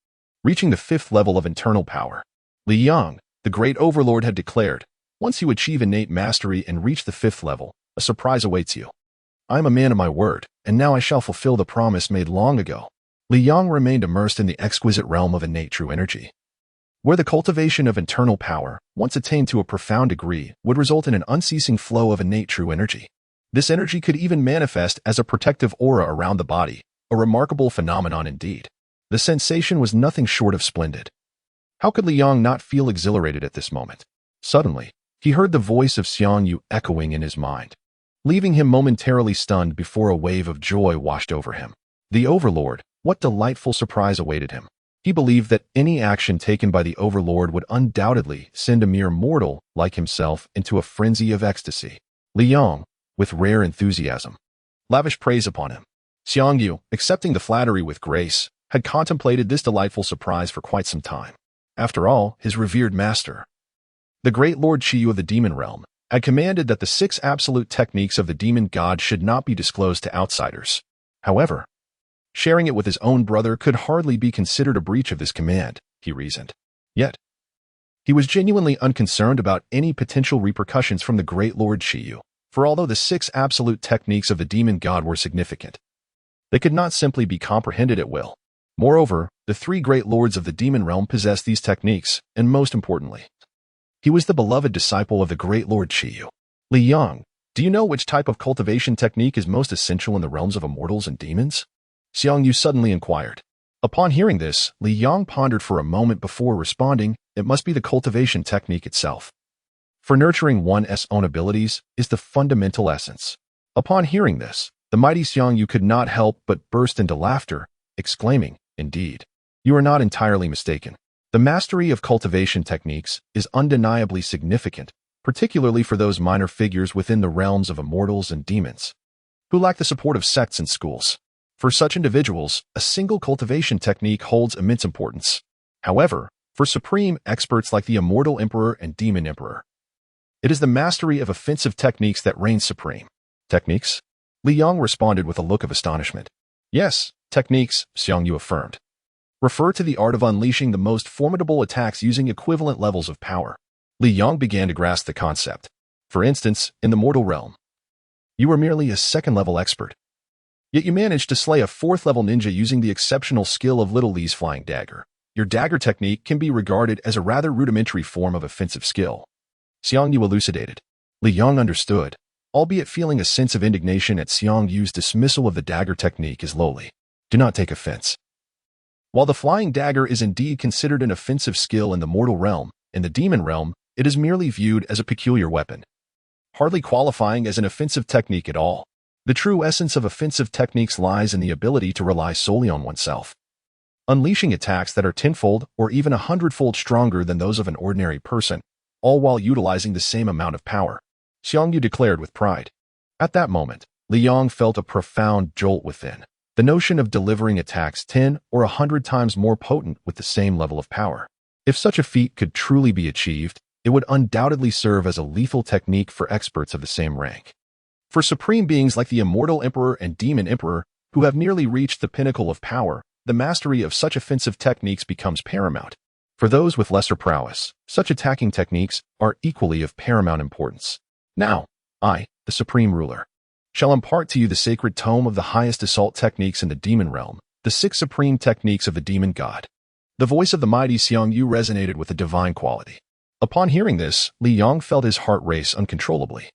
reaching the 5th level of internal power. Li Yang, the great overlord, had declared, "Once you achieve innate mastery and reach the 5th level, a surprise awaits you. I am a man of my word, and now I shall fulfill the promise made long ago." Li Yang remained immersed in the exquisite realm of innate true energy, where the cultivation of internal power, once attained to a profound degree, would result in an unceasing flow of innate true energy. This energy could even manifest as a protective aura around the body, a remarkable phenomenon indeed. The sensation was nothing short of splendid. How could Li Yang not feel exhilarated at this moment? Suddenly, he heard the voice of Xiang Yu echoing in his mind, leaving him momentarily stunned before a wave of joy washed over him. The Overlord, what delightful surprise awaited him. He believed that any action taken by the Overlord would undoubtedly send a mere mortal like himself into a frenzy of ecstasy. Li Yang, with rare enthusiasm, lavished praise upon him. Xiang Yu, accepting the flattery with grace, had contemplated this delightful surprise for quite some time. After all, his revered master, the great Lord Xiyu of the demon realm, had commanded that the 6 absolute techniques of the demon god should not be disclosed to outsiders. However, sharing it with his own brother could hardly be considered a breach of this command, he reasoned. Yet, he was genuinely unconcerned about any potential repercussions from the great Lord Xiyu, for although the 6 absolute techniques of the demon god were significant, they could not simply be comprehended at will. Moreover, the 3 great lords of the demon realm possessed these techniques, and most importantly, he was the beloved disciple of the great Lord Xiyu. Li Yang, do you know which type of cultivation technique is most essential in the realms of immortals and demons? Xiang Yu suddenly inquired. Upon hearing this, Li Yang pondered for a moment before responding. It must be the cultivation technique itself. For nurturing one's own abilities is the fundamental essence. Upon hearing this, the mighty Xiang Yu could not help but burst into laughter, exclaiming, "Indeed, you are not entirely mistaken. The mastery of cultivation techniques is undeniably significant, particularly for those minor figures within the realms of immortals and demons, who lack the support of sects and schools. For such individuals, a single cultivation technique holds immense importance. However, for supreme experts like the Immortal Emperor and Demon Emperor, it is the mastery of offensive techniques that reigns supreme." Techniques? Li Yang responded with a look of astonishment. "Yes, techniques," Xiang Yu affirmed, "refer to the art of unleashing the most formidable attacks using equivalent levels of power." Li Yang began to grasp the concept. "For instance, in the mortal realm, you were merely a 2nd-level expert. Yet you managed to slay a 4th-level ninja using the exceptional skill of Little Li's flying dagger. Your dagger technique can be regarded as a rather rudimentary form of offensive skill." Xiang Yu elucidated. Li Yang understood, albeit feeling a sense of indignation at Xiang Yu's dismissal of the dagger technique as lowly. Do not take offense. While the flying dagger is indeed considered an offensive skill in the mortal realm, in the demon realm, it is merely viewed as a peculiar weapon, hardly qualifying as an offensive technique at all. The true essence of offensive techniques lies in the ability to rely solely on oneself, unleashing attacks that are 10-fold or even 100-fold stronger than those of an ordinary person, all while utilizing the same amount of power, Xiang Yu declared with pride. At that moment, Li Yang felt a profound jolt within. The notion of delivering attacks 10 or 100 times more potent with the same level of power. If such a feat could truly be achieved, it would undoubtedly serve as a lethal technique for experts of the same rank. For supreme beings like the Immortal Emperor and Demon Emperor, who have nearly reached the pinnacle of power, the mastery of such offensive techniques becomes paramount. For those with lesser prowess, such attacking techniques are equally of paramount importance. Now, I, the Supreme Ruler, shall impart to you the sacred tome of the highest assault techniques in the demon realm, the 6 supreme techniques of the demon god." The voice of the mighty Xiang Yu resonated with a divine quality. Upon hearing this, Li Yang felt his heart race uncontrollably.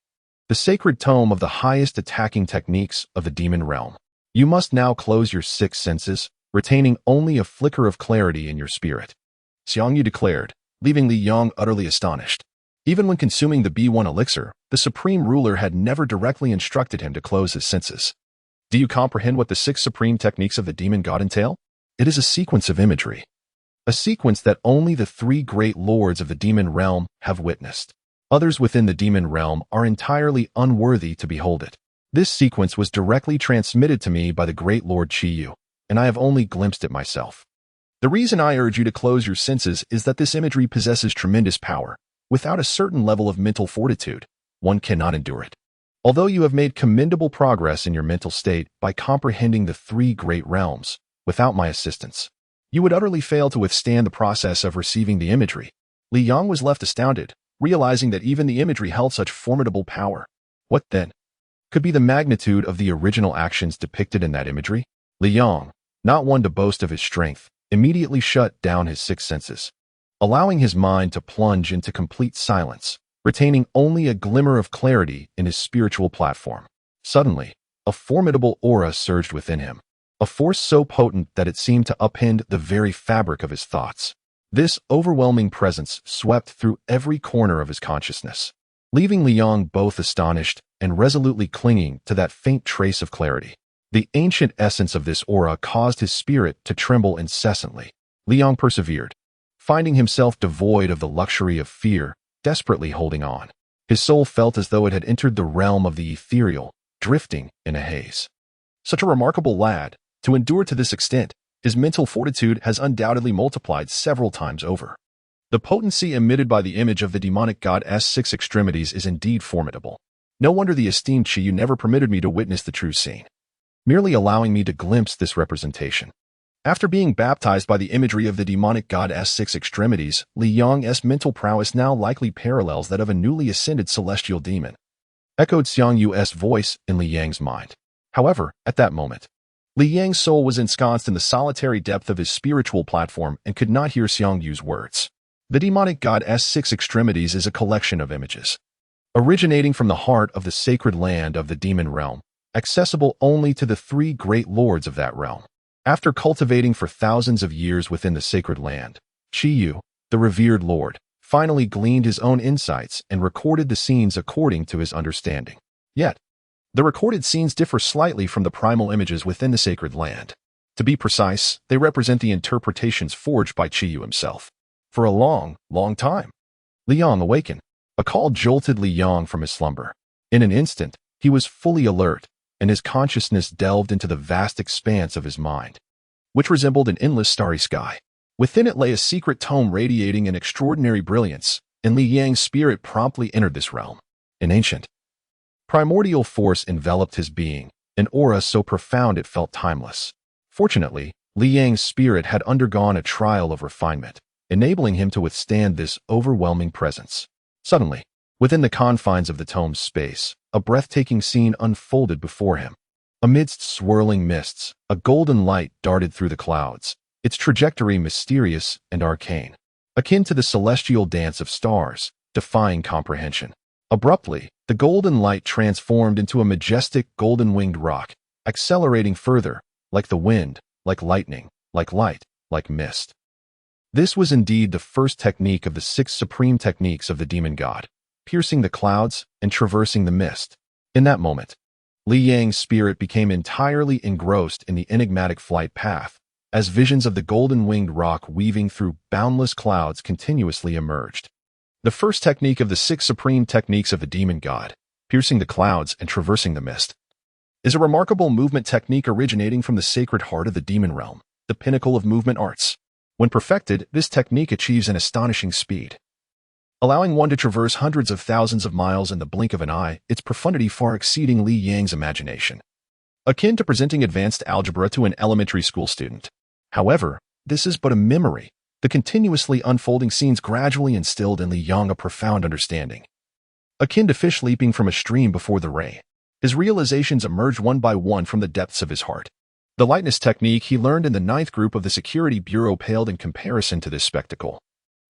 The sacred tome of the highest attacking techniques of the demon realm. You must now close your 6 senses, retaining only a flicker of clarity in your spirit, Xiang Yu declared, leaving Li Yang utterly astonished. Even when consuming the B1 elixir, the Supreme Ruler had never directly instructed him to close his senses. Do you comprehend what the 6 supreme techniques of the demon god entail? It is a sequence of imagery. A sequence that only the 3 great lords of the demon realm have witnessed. Others within the demon realm are entirely unworthy to behold it. This sequence was directly transmitted to me by the great Lord Xiyu, and I have only glimpsed it myself. The reason I urge you to close your senses is that this imagery possesses tremendous power. Without a certain level of mental fortitude, one cannot endure it. Although you have made commendable progress in your mental state by comprehending the 3 great realms, without my assistance, you would utterly fail to withstand the process of receiving the imagery. Li Yang was left astounded, realizing that even the imagery held such formidable power. What, then, could be the magnitude of the original actions depicted in that imagery? Li Yang, not one to boast of his strength, immediately shut down his 6 senses, allowing his mind to plunge into complete silence, retaining only a glimmer of clarity in his spiritual platform. Suddenly, a formidable aura surged within him, a force so potent that it seemed to upend the very fabric of his thoughts. This overwhelming presence swept through every corner of his consciousness, leaving Li Yang both astonished and resolutely clinging to that faint trace of clarity. The ancient essence of this aura caused his spirit to tremble incessantly. Li Yang persevered, finding himself devoid of the luxury of fear, desperately holding on. His soul felt as though it had entered the realm of the ethereal, drifting in a haze. Such a remarkable lad, to endure to this extent, His mental fortitude has undoubtedly multiplied several times over. The potency emitted by the image of the demonic god's 6 extremities is indeed formidable. No wonder the esteemed Xiang Yu never permitted me to witness the true scene, merely allowing me to glimpse this representation. After being baptized by the imagery of the demonic god's 6 extremities, Li Yang's mental prowess now likely parallels that of a newly ascended celestial demon, echoed Xiang Yu's voice in Li Yang's mind. However, at that moment, Li Yang's soul was ensconced in the solitary depth of his spiritual platform and could not hear Xiang Yu's words. The demonic god's 6 extremities is a collection of images, originating from the heart of the sacred land of the demon realm, accessible only to the 3 great lords of that realm. After cultivating for thousands of years within the sacred land, Xiang Yu, the revered lord, finally gleaned his own insights and recorded the scenes according to his understanding. Yet, the recorded scenes differ slightly from the primal images within the sacred land. To be precise, they represent the interpretations forged by Xiang Yu himself. For a long time, Li Yang awakened. A call jolted Li Yang from his slumber. In an instant, he was fully alert, and his consciousness delved into the vast expanse of his mind, which resembled an endless starry sky. Within it lay a secret tome radiating an extraordinary brilliance, and Li Yang's spirit promptly entered this realm. An ancient, primordial force enveloped his being, an aura so profound it felt timeless. Fortunately, Li Yang's spirit had undergone a trial of refinement, enabling him to withstand this overwhelming presence. Suddenly, within the confines of the tome's space, a breathtaking scene unfolded before him. Amidst swirling mists, a golden light darted through the clouds, its trajectory mysterious and arcane, akin to the celestial dance of stars, defying comprehension. Abruptly, the golden light transformed into a majestic golden-winged rock, accelerating further, like the wind, like lightning, like light, like mist. This was indeed the first technique of the 6 supreme techniques of the demon god, piercing the clouds and traversing the mist. In that moment, Li Yang's spirit became entirely engrossed in the enigmatic flight path, as visions of the golden-winged rock weaving through boundless clouds continuously emerged. The first technique of the 6 supreme techniques of the demon god, piercing the clouds and traversing the mist, is a remarkable movement technique originating from the sacred heart of the demon realm, the pinnacle of movement arts. When perfected, this technique achieves an astonishing speed, allowing one to traverse hundreds of thousands of miles in the blink of an eye, its profundity far exceeding Li Yang's imagination, akin to presenting advanced algebra to an elementary school student. However, this is but a memory. The continuously unfolding scenes gradually instilled in Li Yang a profound understanding, akin to fish leaping from a stream before the rain. His realizations emerged one by one from the depths of his heart. The lightness technique he learned in the 9th group of the Security Bureau paled in comparison to this spectacle,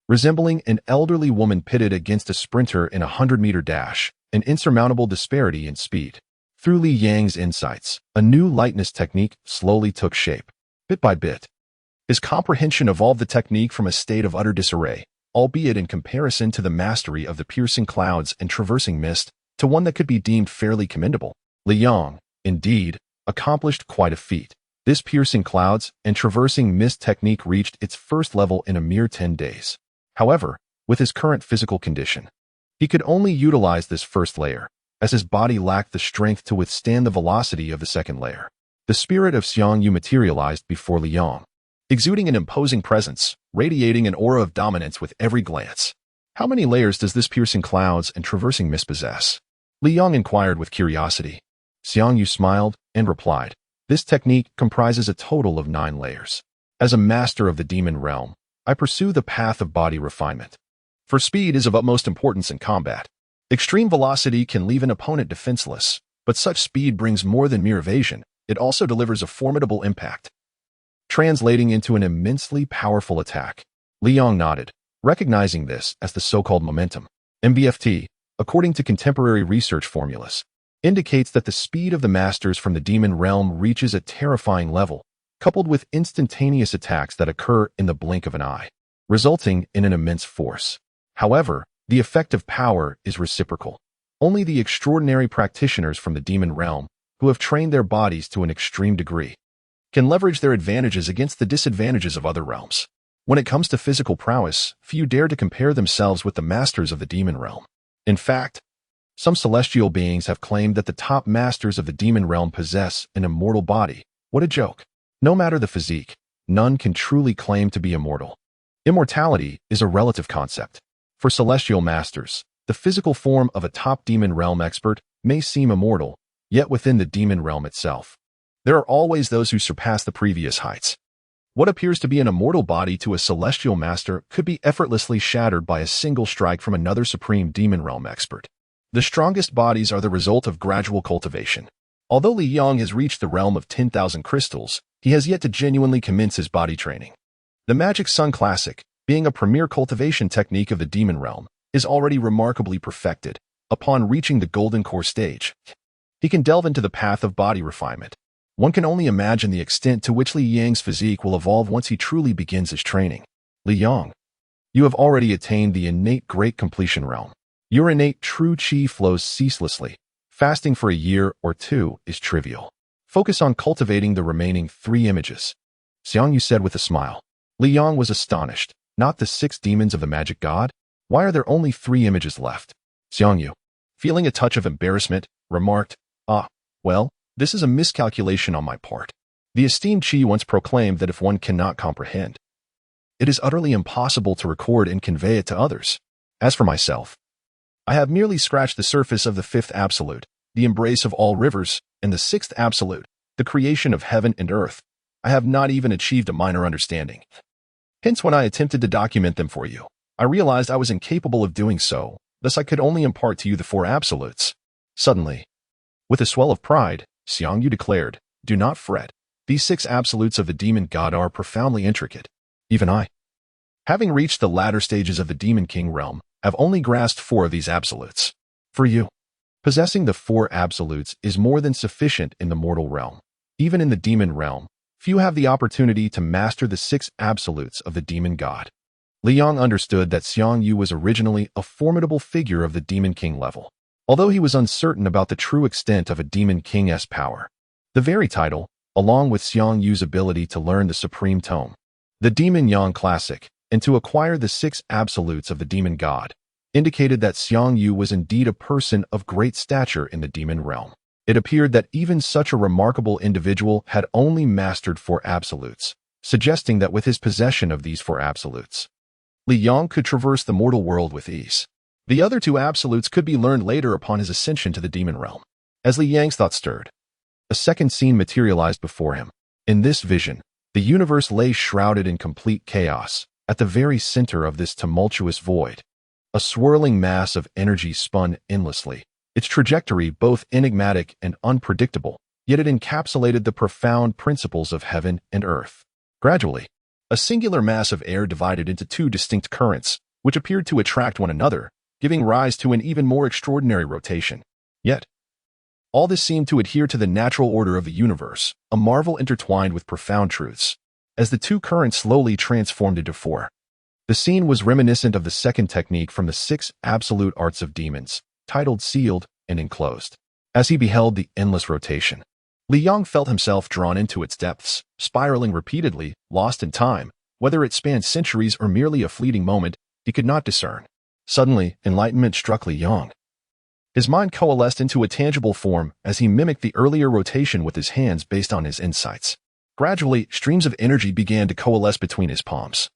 resembling an elderly woman pitted against a sprinter in a 100-meter dash, an insurmountable disparity in speed. Through Li Yang's insights, a new lightness technique slowly took shape. Bit by bit, his comprehension evolved the technique from a state of utter disarray, albeit in comparison to the mastery of the piercing clouds and traversing mist, to one that could be deemed fairly commendable. Li Yang, indeed, accomplished quite a feat. This piercing clouds and traversing mist technique reached its first level in a mere 10 days. However, with his current physical condition, he could only utilize this first layer, as his body lacked the strength to withstand the velocity of the second layer. The spirit of Xiang Yu materialized before Li Yang, exuding an imposing presence, radiating an aura of dominance with every glance. How many layers does this piercing clouds and traversing mist possess? Li Yang inquired with curiosity. Xiang Yu smiled and replied, "This technique comprises a total of 9 layers. As a master of the demon realm, I pursue the path of body refinement. For speed is of utmost importance in combat. Extreme velocity can leave an opponent defenseless, but such speed brings more than mere evasion. It also delivers a formidable impact, translating into an immensely powerful attack." Li Yang nodded, recognizing this as the so-called momentum. MBFT, according to contemporary research formulas, indicates that the speed of the masters from the demon realm reaches a terrifying level, coupled with instantaneous attacks that occur in the blink of an eye, resulting in an immense force. However, the effective power is reciprocal. Only the extraordinary practitioners from the demon realm, who have trained their bodies to an extreme degree, can leverage their advantages against the disadvantages of other realms. When it comes to physical prowess, few dare to compare themselves with the masters of the demon realm. In fact, some celestial beings have claimed that the top masters of the demon realm possess an immortal body. What a joke. No matter the physique, none can truly claim to be immortal. Immortality is a relative concept. For celestial masters, the physical form of a top demon realm expert may seem immortal, yet within the demon realm itself, there are always those who surpass the previous heights. What appears to be an immortal body to a celestial master could be effortlessly shattered by a single strike from another supreme demon realm expert. The strongest bodies are the result of gradual cultivation. Although Li Yang has reached the realm of 10,000 crystals, he has yet to genuinely commence his body training. The Magic Sun Classic, being a premier cultivation technique of the demon realm, is already remarkably perfected. Upon reaching the golden core stage, he can delve into the path of body refinement. One can only imagine the extent to which Li Yang's physique will evolve once he truly begins his training. Li Yang, you have already attained the innate great completion realm. Your innate true qi flows ceaselessly. Fasting for a year or two is trivial. Focus on cultivating the remaining 3 images, Xiang Yu said with a smile. Li Yang was astonished. Not the 6 demons of the magic god? Why are there only 3 images left? Xiang Yu, feeling a touch of embarrassment, remarked, well, this is a miscalculation on my part. The esteemed Qi once proclaimed that if one cannot comprehend, it is utterly impossible to record and convey it to others. As for myself, I have merely scratched the surface of the 5th absolute, the embrace of all rivers, and the 6th absolute, the creation of heaven and earth. I have not even achieved a minor understanding. Hence, when I attempted to document them for you, I realized I was incapable of doing so, thus I could only impart to you the 4 absolutes. Suddenly, with a swell of pride, Xiang Yu declared, do not fret. These 6 absolutes of the demon god are profoundly intricate. Even I, having reached the latter stages of the demon king realm, have only grasped 4 of these absolutes. For you, possessing the 4 absolutes is more than sufficient in the mortal realm. Even in the demon realm, few have the opportunity to master the 6 absolutes of the demon god. Li Yang understood that Xiang Yu was originally a formidable figure of the demon king level, although he was uncertain about the true extent of a demon king's power. The very title, along with Xiang Yu's ability to learn the supreme tome, the Demon Yang Classic, and to acquire the 6 absolutes of the demon god, indicated that Xiang Yu was indeed a person of great stature in the demon realm. It appeared that even such a remarkable individual had only mastered 4 absolutes, suggesting that with his possession of these 4 absolutes, Li Yang could traverse the mortal world with ease. The other 2 absolutes could be learned later upon his ascension to the demon realm. As Li Yang's thoughts stirred, a second scene materialized before him. In this vision, the universe lay shrouded in complete chaos. At the very center of this tumultuous void, a swirling mass of energy spun endlessly, its trajectory both enigmatic and unpredictable, yet it encapsulated the profound principles of heaven and earth. Gradually, a singular mass of air divided into 2 distinct currents, which appeared to attract one another, giving rise to an even more extraordinary rotation. Yet, all this seemed to adhere to the natural order of the universe, a marvel intertwined with profound truths. As the 2 currents slowly transformed into 4, the scene was reminiscent of the second technique from the 6 absolute arts of demons, titled Sealed and Enclosed. As he beheld the endless rotation, Li Yang felt himself drawn into its depths, spiraling repeatedly, lost in time. Whether it spanned centuries or merely a fleeting moment, he could not discern. Suddenly, enlightenment struck Li Yang. His mind coalesced into a tangible form as he mimicked the earlier rotation with his hands based on his insights. Gradually, streams of energy began to coalesce between his palms,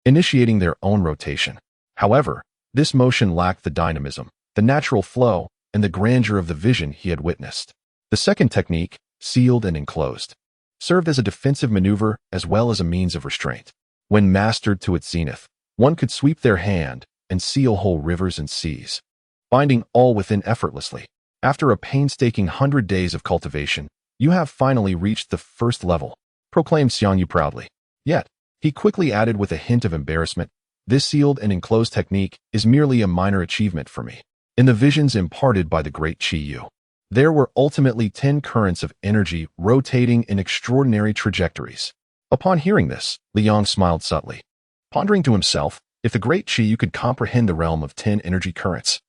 initiating their own rotation. However, this motion lacked the dynamism, the natural flow, and the grandeur of the vision he had witnessed. The second technique, Sealed and Enclosed, served as a defensive maneuver as well as a means of restraint. When mastered to its zenith, one could sweep their hand and seal whole rivers and seas, binding all within effortlessly. After a painstaking 100 days of cultivation, you have finally reached the 1st level, proclaimed Xiang Yu proudly. Yet, he quickly added with a hint of embarrassment, this sealed and enclosed technique is merely a minor achievement for me. In the visions imparted by the great Qiyu, Yu, there were ultimately 10 currents of energy rotating in extraordinary trajectories. Upon hearing this, Li Yang smiled subtly, pondering to himself, if the great Qiyu Yu could comprehend the realm of 10 energy currents,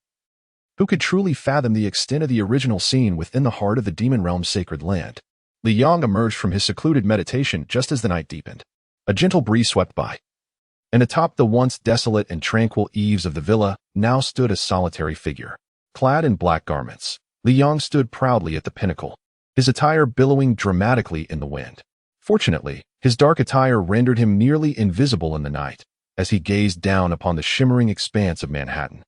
who could truly fathom the extent of the original scene within the heart of the demon realm's sacred land? Li Yang emerged from his secluded meditation just as the night deepened. A gentle breeze swept by, and atop the once desolate and tranquil eaves of the villa now stood a solitary figure. Clad in black garments, Li Yang stood proudly at the pinnacle, his attire billowing dramatically in the wind. Fortunately, his dark attire rendered him nearly invisible in the night, as he gazed down upon the shimmering expanse of Manhattan,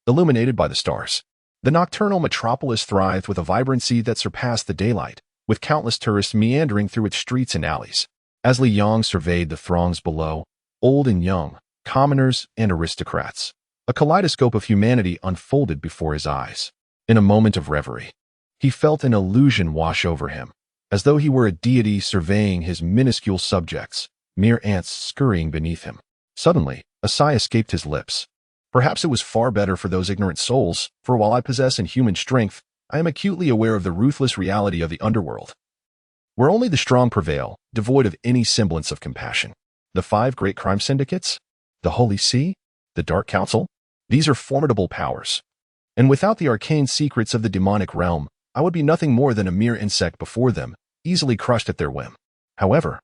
illuminated by the stars. The nocturnal metropolis thrived with a vibrancy that surpassed the daylight, with countless tourists meandering through its streets and alleys. As Li Yang surveyed the throngs below, old and young, commoners and aristocrats, a kaleidoscope of humanity unfolded before his eyes. In a moment of reverie, he felt an illusion wash over him, as though he were a deity surveying his minuscule subjects, mere ants scurrying beneath him. Suddenly, a sigh escaped his lips. Perhaps it was far better for those ignorant souls, for while I possess inhuman strength, I am acutely aware of the ruthless reality of the underworld, where only the strong prevail, devoid of any semblance of compassion. The 5 great crime syndicates? The Holy See? The Dark Council? These are formidable powers. And without the arcane secrets of the demonic realm, I would be nothing more than a mere insect before them, easily crushed at their whim. However,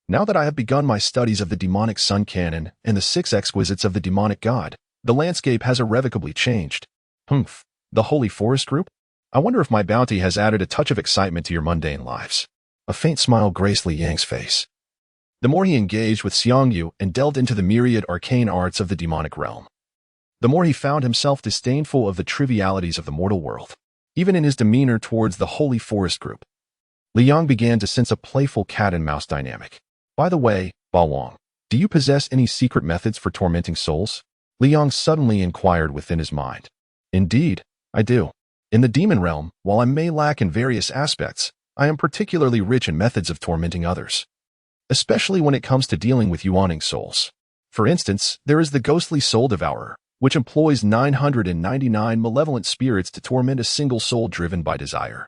now that I have begun my studies of the demonic sun canon and the 6 exquisites of the demonic god, the landscape has irrevocably changed. Humph, the Holy Forest Group? I wonder if my bounty has added a touch of excitement to your mundane lives. A faint smile graced Li Yang's face. The more he engaged with Xiang Yu and delved into the myriad arcane arts of the demonic realm, the more he found himself disdainful of the trivialities of the mortal world. Even in his demeanor towards the Holy Forest Group, Li Yang began to sense a playful cat-and-mouse dynamic. By the way, Ba Wang, do you possess any secret methods for tormenting souls? Li Yang suddenly inquired within his mind. Indeed, I do. In the demon realm, while I may lack in various aspects, I am particularly rich in methods of tormenting others, especially when it comes to dealing with yawning souls. For instance, there is the ghostly soul devourer, which employs 999 malevolent spirits to torment a single soul driven by desire,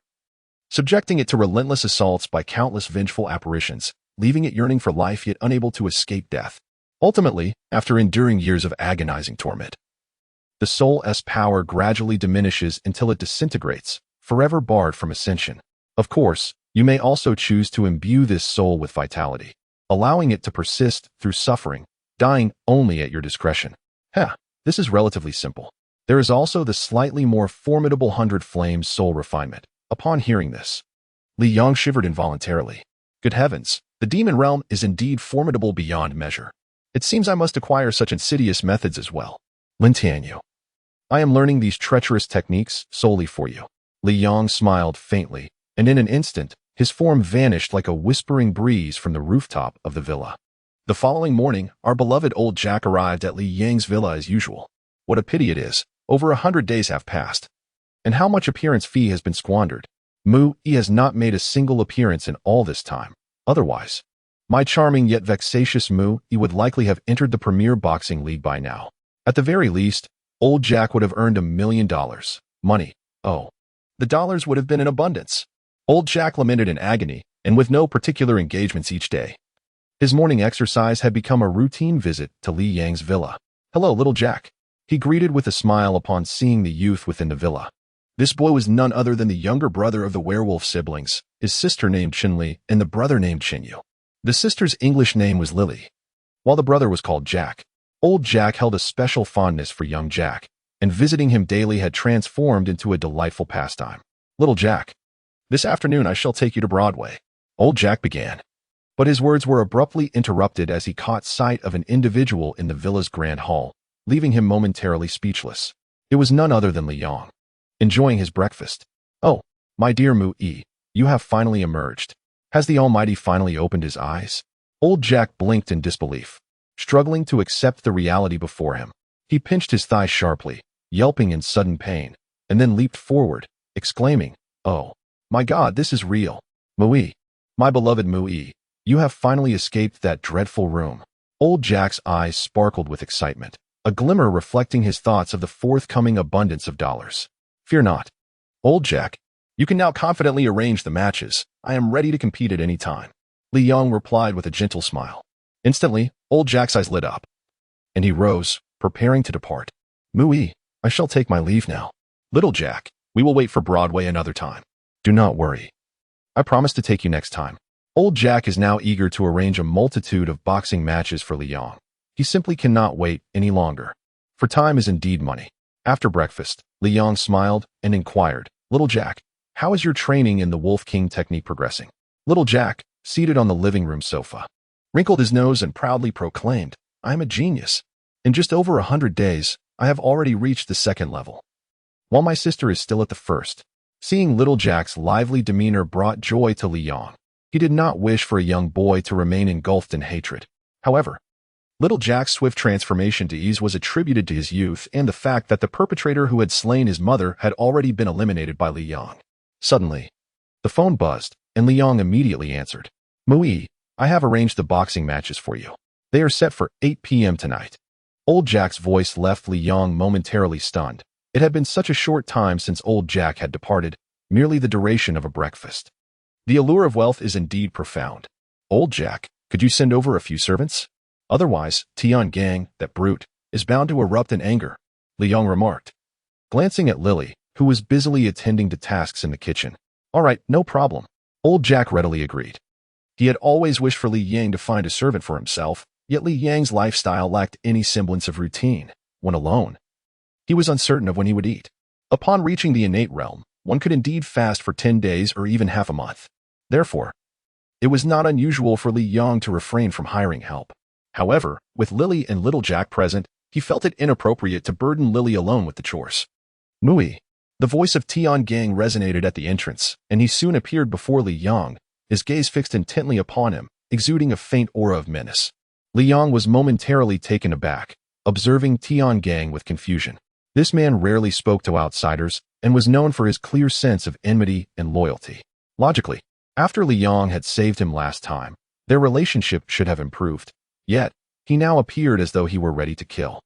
subjecting it to relentless assaults by countless vengeful apparitions, leaving it yearning for life yet unable to escape death. Ultimately, after enduring years of agonizing torment, the soul's power gradually diminishes until it disintegrates, forever barred from ascension. Of course, you may also choose to imbue this soul with vitality, allowing it to persist through suffering, dying only at your discretion. This is relatively simple. There is also the slightly more formidable 100 Flames soul refinement. Upon hearing this, Li Yang shivered involuntarily. Good heavens, the demon realm is indeed formidable beyond measure. It seems I must acquire such insidious methods as well. Lin Tianyu, I am learning these treacherous techniques solely for you. Li Yang smiled faintly, and in an instant, his form vanished like a whispering breeze from the rooftop of the villa. The following morning, our beloved old Jack arrived at Li Yang's villa as usual. What a pity it is, over 100 days have passed. And how much appearance fee has been squandered. Mu-Yi has not made a single appearance in all this time. Otherwise, my charming yet vexatious Mu-Yi would likely have entered the Premier Boxing League by now. At the very least, old Jack would have earned $1 million. Money. Oh, the dollars would have been in abundance. Old Jack lamented in agony, and with no particular engagements each day. His morning exercise had become a routine visit to Li Yang's villa. Hello, little Jack, he greeted with a smile upon seeing the youth within the villa. This boy was none other than the younger brother of the werewolf siblings, his sister named Qinli and the brother named Qianyu. The sister's English name was Lily, while the brother was called Jack. Old Jack held a special fondness for young Jack, and visiting him daily had transformed into a delightful pastime. Little Jack, this afternoon I shall take you to Broadway, old Jack began. But his words were abruptly interrupted as he caught sight of an individual in the villa's grand hall, leaving him momentarily speechless. It was none other than Li Yang, enjoying his breakfast. Oh, my dear Mu-Yi, you have finally emerged. Has the Almighty finally opened his eyes? Old Jack blinked in disbelief, struggling to accept the reality before him. He pinched his thigh sharply, yelping in sudden pain, and then leaped forward, exclaiming, "Oh, my God, this is real. Mu-Yi, my beloved Mu-Yi, you have finally escaped that dreadful room." Old Jack's eyes sparkled with excitement, a glimmer reflecting his thoughts of the forthcoming abundance of dollars. Fear not, old Jack. You can now confidently arrange the matches. I am ready to compete at any time. Li Yang replied with a gentle smile. Instantly, old Jack's eyes lit up, and he rose, preparing to depart. Mu-Yi, I shall take my leave now. Little Jack, we will wait for Broadway another time. Do not worry. I promise to take you next time. Old Jack is now eager to arrange a multitude of boxing matches for Li Yang. He simply cannot wait any longer, for time is indeed money. After breakfast, Li Yang smiled and inquired, Little Jack, how is your training in the Wolf King technique progressing? Little Jack, seated on the living room sofa, wrinkled his nose and proudly proclaimed, "I am a genius. In just over 100 days, I have already reached the second level, while my sister is still at the first." Seeing little Jack's lively demeanor brought joy to Li Yang. He did not wish for a young boy to remain engulfed in hatred. However, little Jack's swift transformation to ease was attributed to his youth and the fact that the perpetrator who had slain his mother had already been eliminated by Li Yang. Suddenly, the phone buzzed, and Li Yang immediately answered. "Mui, I have arranged the boxing matches for you. They are set for 8 p.m. tonight." Old Jack's voice left Li Yang momentarily stunned. It had been such a short time since Old Jack had departed, merely the duration of a breakfast. The allure of wealth is indeed profound. "Old Jack, could you send over a few servants? Otherwise, Tiangang, that brute, is bound to erupt in anger," Li Yang remarked, glancing at Lily, who was busily attending to tasks in the kitchen. "All right, no problem," Old Jack readily agreed. He had always wished for Li Yang to find a servant for himself, yet Li Yang's lifestyle lacked any semblance of routine. When alone, he was uncertain of when he would eat. Upon reaching the innate realm, one could indeed fast for 10 days or even half a month. Therefore, it was not unusual for Li Yang to refrain from hiring help. However, with Lily and little Jack present, he felt it inappropriate to burden Lily alone with the chores. "Mui." The voice of Tiangang resonated at the entrance, and he soon appeared before Li Yang, his gaze fixed intently upon him, exuding a faint aura of menace. Li Yang was momentarily taken aback, observing Tiangang with confusion. This man rarely spoke to outsiders and was known for his clear sense of enmity and loyalty. Logically, after Li Yang had saved him last time, their relationship should have improved. Yet, he now appeared as though he were ready to kill.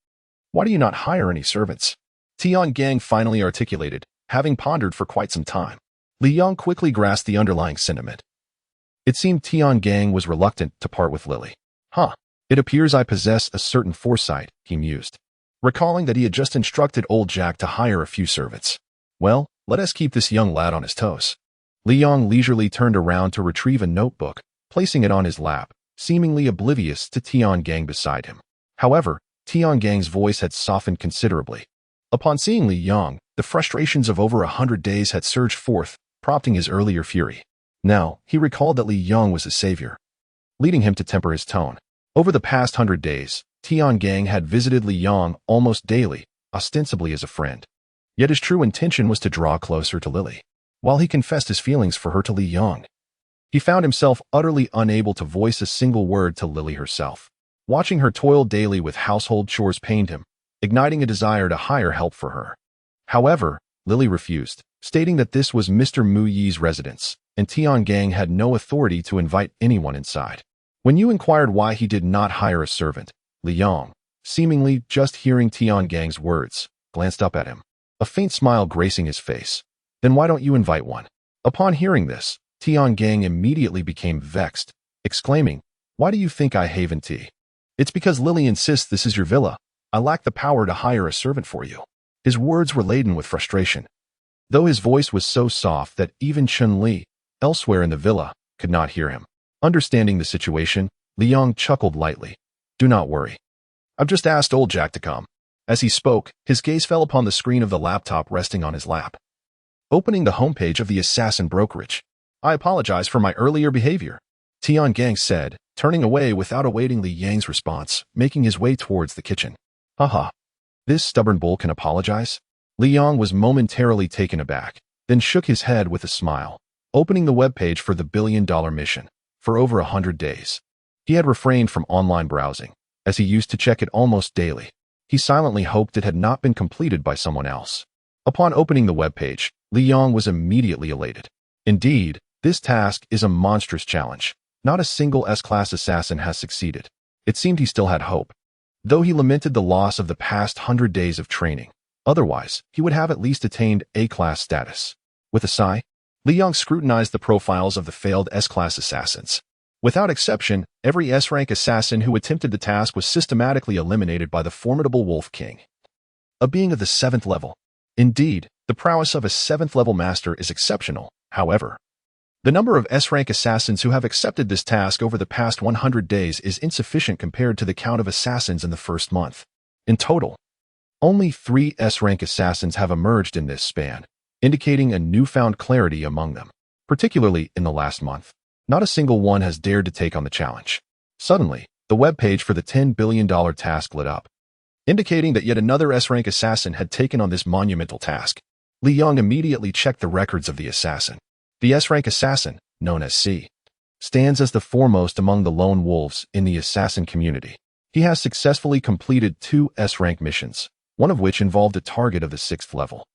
"Why do you not hire any servants?" Tiangang finally articulated, having pondered for quite some time. Li Yang quickly grasped the underlying sentiment. It seemed Tiangang was reluctant to part with Lily. It appears I possess a certain foresight," he mused, recalling that he had just instructed Old Jack to hire a few servants. "Well, let us keep this young lad on his toes." Li Yang leisurely turned around to retrieve a notebook, placing it on his lap, seemingly oblivious to Tiangang beside him. However, Tiangang's voice had softened considerably. Upon seeing Li Yang, the frustrations of over 100 days had surged forth, prompting his earlier fury. Now, he recalled that Li Yang was his savior, leading him to temper his tone. Over the past 100 days, Tiangang had visited Li Yang almost daily, ostensibly as a friend. Yet his true intention was to draw closer to Lily. While he confessed his feelings for her to Li Yang, he found himself utterly unable to voice a single word to Lily herself. Watching her toil daily with household chores pained him, igniting a desire to hire help for her. However, Lily refused, stating that this was Mr. Mu Yi's residence, and Tiangang had no authority to invite anyone inside. When you inquired why he did not hire a servant, Li Yang, seemingly just hearing Tiangang's words, glanced up at him, a faint smile gracing his face. "Then why don't you invite one?" Upon hearing this, Tiangang immediately became vexed, exclaiming, "Why do you think I haven tea?" "It's because Lily insists this is your villa. I lack the power to hire a servant for you." His words were laden with frustration, though his voice was so soft that even Chun-Li, elsewhere in the villa, could not hear him. Understanding the situation, Li Yang chuckled lightly. "Do not worry. I've just asked Old Jack to come." As he spoke, his gaze fell upon the screen of the laptop resting on his lap. Opening the homepage of the assassin brokerage. "I apologize for my earlier behavior," Tiangang said, turning away without awaiting Li Yang's response, making his way towards the kitchen. "Haha. This stubborn bull can apologize?" Li Yang was momentarily taken aback, then shook his head with a smile, opening the webpage for the billion-dollar mission. For over 100 days, he had refrained from online browsing, as he used to check it almost daily. He silently hoped it had not been completed by someone else. Upon opening the webpage, Li Yang was immediately elated. Indeed, this task is a monstrous challenge. Not a single S-class assassin has succeeded. It seemed he still had hope, though he lamented the loss of the past 100 days of training. Otherwise, he would have at least attained A-class status. With a sigh, Li Yang scrutinized the profiles of the failed S-class assassins. Without exception, every S-rank assassin who attempted the task was systematically eliminated by the formidable Wolf King, a being of the 7th level. Indeed, the prowess of a 7th level master is exceptional. However, the number of S-rank assassins who have accepted this task over the past 100 days is insufficient compared to the count of assassins in the first month. In total, only 3 S-rank assassins have emerged in this span, indicating a newfound clarity among them, particularly in the last month. Not a single one has dared to take on the challenge. Suddenly, the webpage for the $10 billion task lit up, indicating that yet another S-rank assassin had taken on this monumental task. Li Yang immediately checked the records of the assassin. The S-rank assassin, known as C, stands as the foremost among the lone wolves in the assassin community. He has successfully completed 2 S-rank missions, one of which involved a target of the 6th level,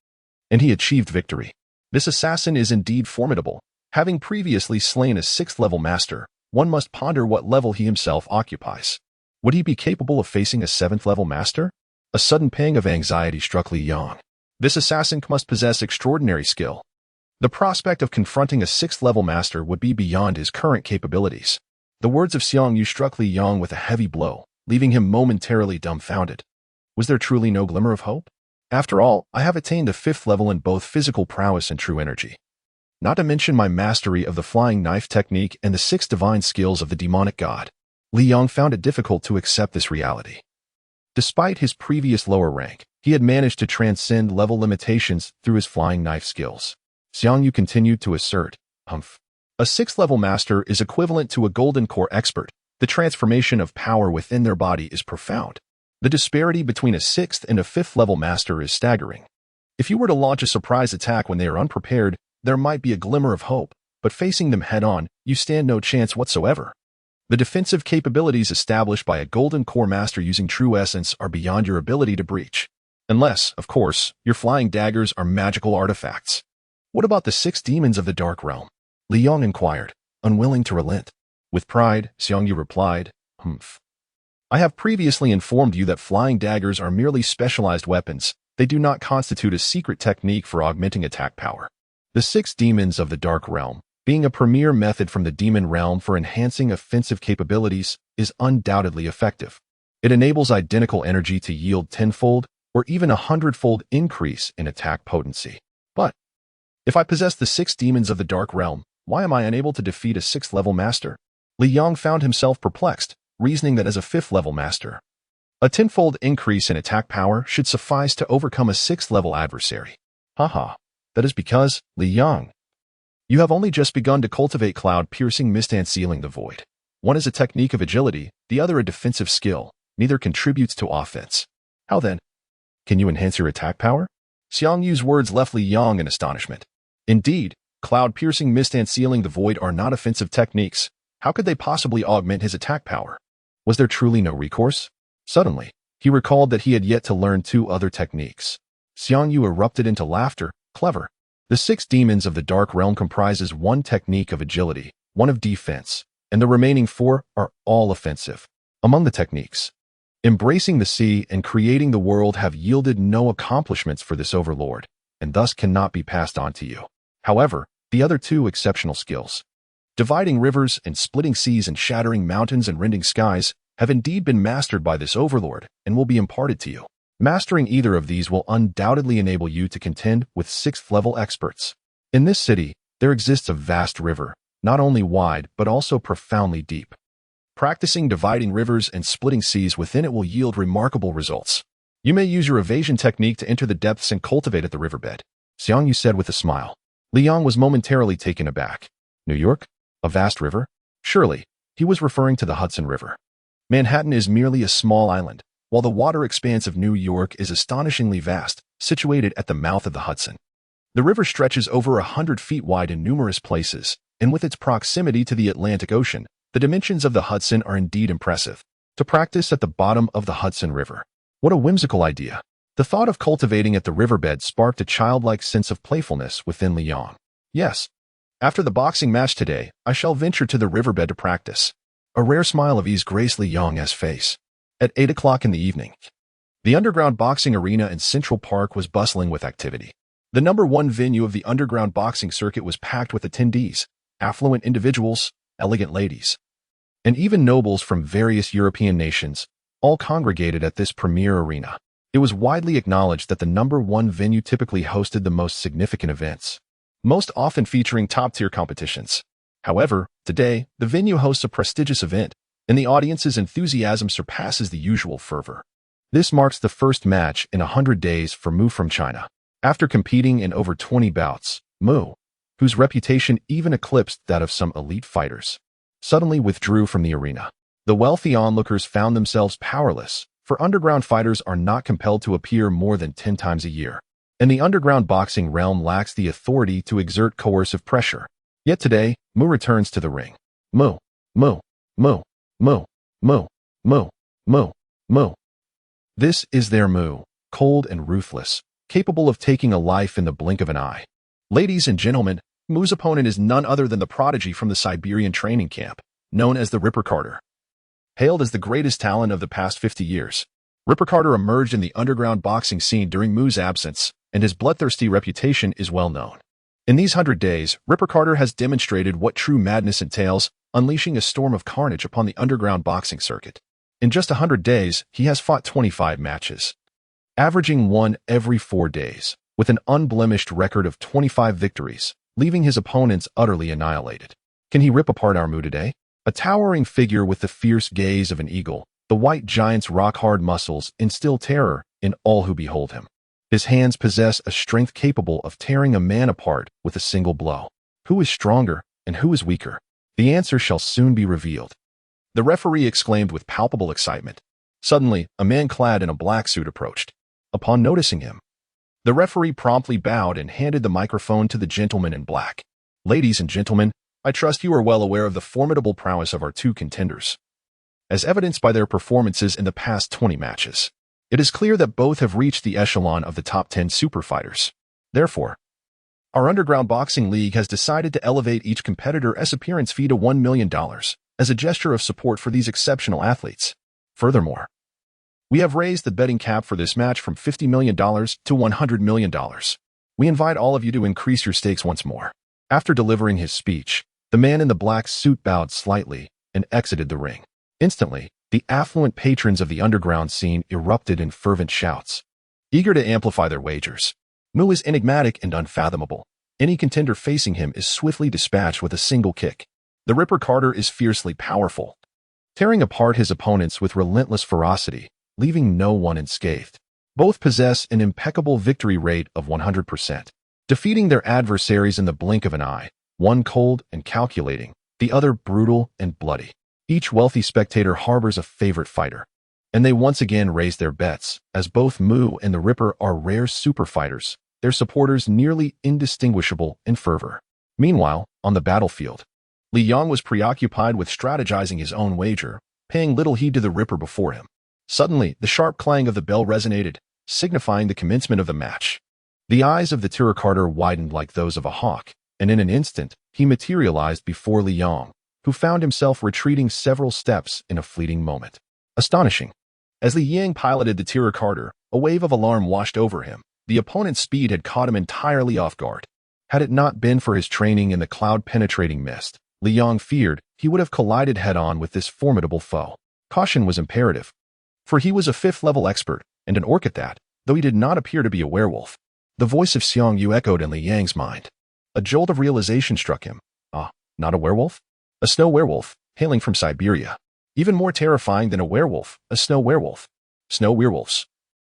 and he achieved victory. This assassin is indeed formidable. Having previously slain a 6th level master, one must ponder what level he himself occupies. Would he be capable of facing a 7th level master? A sudden pang of anxiety struck Li Yang. This assassin must possess extraordinary skill. The prospect of confronting a 6th level master would be beyond his current capabilities. The words of Xiang Yu struck Li Yang with a heavy blow, leaving him momentarily dumbfounded. Was there truly no glimmer of hope? After all, I have attained the 5th level in both physical prowess and true energy. Not to mention my mastery of the flying knife technique and the 6 divine skills of the demonic god. Li Yang found it difficult to accept this reality. Despite his previous lower rank, he had managed to transcend level limitations through his flying knife skills. Xiang Yu continued to assert, A 6th level master is equivalent to a golden core expert. The transformation of power within their body is profound. The disparity between a 6th and a 5th level master is staggering. If you were to launch a surprise attack when they are unprepared, there might be a glimmer of hope, but facing them head-on, you stand no chance whatsoever. The defensive capabilities established by a golden core master using true essence are beyond your ability to breach. Unless, of course, your flying daggers are magical artifacts. What about the 6 demons of the dark realm? Li Yang inquired, unwilling to relent. With pride, Xiang Yu replied, I have previously informed you that flying daggers are merely specialized weapons. They do not constitute a secret technique for augmenting attack power. The 6 demons of the dark realm, being a premier method from the demon realm for enhancing offensive capabilities, is undoubtedly effective. It enables identical energy to yield 10-fold or even 100-fold increase in attack potency. But if I possess the 6 demons of the dark realm, why am I unable to defeat a 6th level master? Li Yang found himself perplexed, reasoning that as a 5th level master, a 10-fold increase in attack power should suffice to overcome a 6th level adversary. That is because, Li Yang, you have only just begun to cultivate cloud-piercing mist and sealing the void. One is a technique of agility, the other a defensive skill. Neither contributes to offense. How then? Can you enhance your attack power? Xiang Yu's words left Li Yang in astonishment. Indeed, cloud-piercing mist and sealing the void are not offensive techniques. How could they possibly augment his attack power? Was there truly no recourse? Suddenly, he recalled that he had yet to learn 2 other techniques. Xiang Yu erupted into laughter. Clever. The 6 demons of the dark realm comprises 1 technique of agility, 1 of defense, and the remaining 4 are all offensive. Among the techniques, embracing the sea and creating the world have yielded no accomplishments for this overlord, and thus cannot be passed on to you. However, the other 2 exceptional skills, dividing rivers and splitting seas and shattering mountains and rending skies, have indeed been mastered by this overlord and will be imparted to you. Mastering either of these will undoubtedly enable you to contend with 6th level experts. In this city, there exists a vast river, not only wide but also profoundly deep. Practicing dividing rivers and splitting seas within it will yield remarkable results. You may use your evasion technique to enter the depths and cultivate at the riverbed, Xiang Yu said with a smile. Li Yang was momentarily taken aback. New York? A vast river? Surely, he was referring to the Hudson River. Manhattan is merely a small island, while the water expanse of New York is astonishingly vast, situated at the mouth of the Hudson. The river stretches over 100 feet wide in numerous places, and with its proximity to the Atlantic Ocean, the dimensions of the Hudson are indeed impressive. To practice at the bottom of the Hudson River. What a whimsical idea. The thought of cultivating at the riverbed sparked a childlike sense of playfulness within Li Yang. Yes. After the boxing match today, I shall venture to the riverbed to practice. A rare smile of ease graced Li Yang's face. At 8 o'clock in the evening, the underground boxing arena in Central Park was bustling with activity. The #1 venue of the underground boxing circuit was packed with attendees, affluent individuals, elegant ladies, and even nobles from various European nations, all congregated at this premier arena. It was widely acknowledged that the #1 venue typically hosted the most significant events, most often featuring top-tier competitions. However, today, the venue hosts a prestigious event, and the audience's enthusiasm surpasses the usual fervor. This marks the first match in 100 days for Mu from China. After competing in over 20 bouts, Mu, whose reputation even eclipsed that of some elite fighters, suddenly withdrew from the arena. The wealthy onlookers found themselves powerless, for underground fighters are not compelled to appear more than 10 times a year, and the underground boxing realm lacks the authority to exert coercive pressure. Yet today, Mu returns to the ring. Mu, Mu, Mu, Mu, Mu, Mu, Mu, Mu. This is their Mu, cold and ruthless, capable of taking a life in the blink of an eye. Ladies and gentlemen, Mu's opponent is none other than the prodigy from the Siberian training camp, known as the Ripper Carter. Hailed as the greatest talent of the past 50 years, Ripper Carter emerged in the underground boxing scene during Mu's absence, and his bloodthirsty reputation is well known. In these 100 days, Ripper Carter has demonstrated what true madness entails, unleashing a storm of carnage upon the underground boxing circuit. In just 100 days, he has fought 25 matches, averaging one every 4 days, with an unblemished record of 25 victories, leaving his opponents utterly annihilated. Can he rip apart our Mu today? A towering figure with the fierce gaze of an eagle, the white giant's rock-hard muscles instill terror in all who behold him. His hands possess a strength capable of tearing a man apart with a single blow. Who is stronger and who is weaker? The answer shall soon be revealed. The referee exclaimed with palpable excitement. Suddenly, a man clad in a black suit approached. Upon noticing him, the referee promptly bowed and handed the microphone to the gentleman in black. Ladies and gentlemen, I trust you are well aware of the formidable prowess of our two contenders, as evidenced by their performances in the past 20 matches. It is clear that both have reached the echelon of the top 10 super fighters. Therefore, our underground boxing league has decided to elevate each competitor's appearance fee to $1 million as a gesture of support for these exceptional athletes. Furthermore, we have raised the betting cap for this match from $50 million to $100 million. We invite all of you to increase your stakes once more. After delivering his speech, the man in the black suit bowed slightly and exited the ring. Instantly, the affluent patrons of the underground scene erupted in fervent shouts, eager to amplify their wagers. Mu is enigmatic and unfathomable. Any contender facing him is swiftly dispatched with a single kick. The Ripper Carter is fiercely powerful, tearing apart his opponents with relentless ferocity, leaving no one unscathed. Both possess an impeccable victory rate of 100%, defeating their adversaries in the blink of an eye, one cold and calculating, the other brutal and bloody. Each wealthy spectator harbors a favorite fighter, and they once again raise their bets, as both Mu and the Ripper are rare super fighters, their supporters nearly indistinguishable in fervor. Meanwhile, on the battlefield, Li Yang was preoccupied with strategizing his own wager, paying little heed to the Ripper before him. Suddenly, the sharp clang of the bell resonated, signifying the commencement of the match. The eyes of the Ripper Carter widened like those of a hawk, and in an instant, he materialized before Li Yang, who found himself retreating several steps in a fleeting moment. Astonishing. As Li Yang piloted the Ripper Carter, a wave of alarm washed over him. The opponent's speed had caught him entirely off guard. Had it not been for his training in the cloud-penetrating mist, Li Yang feared he would have collided head-on with this formidable foe. Caution was imperative, for he was a 5th-level expert, and an orc at that, though he did not appear to be a werewolf. The voice of Xiang Yu echoed in Li Yang's mind. A jolt of realization struck him. Ah, not a werewolf? A snow werewolf, hailing from Siberia. Even more terrifying than a werewolf, a snow werewolf. Snow werewolves,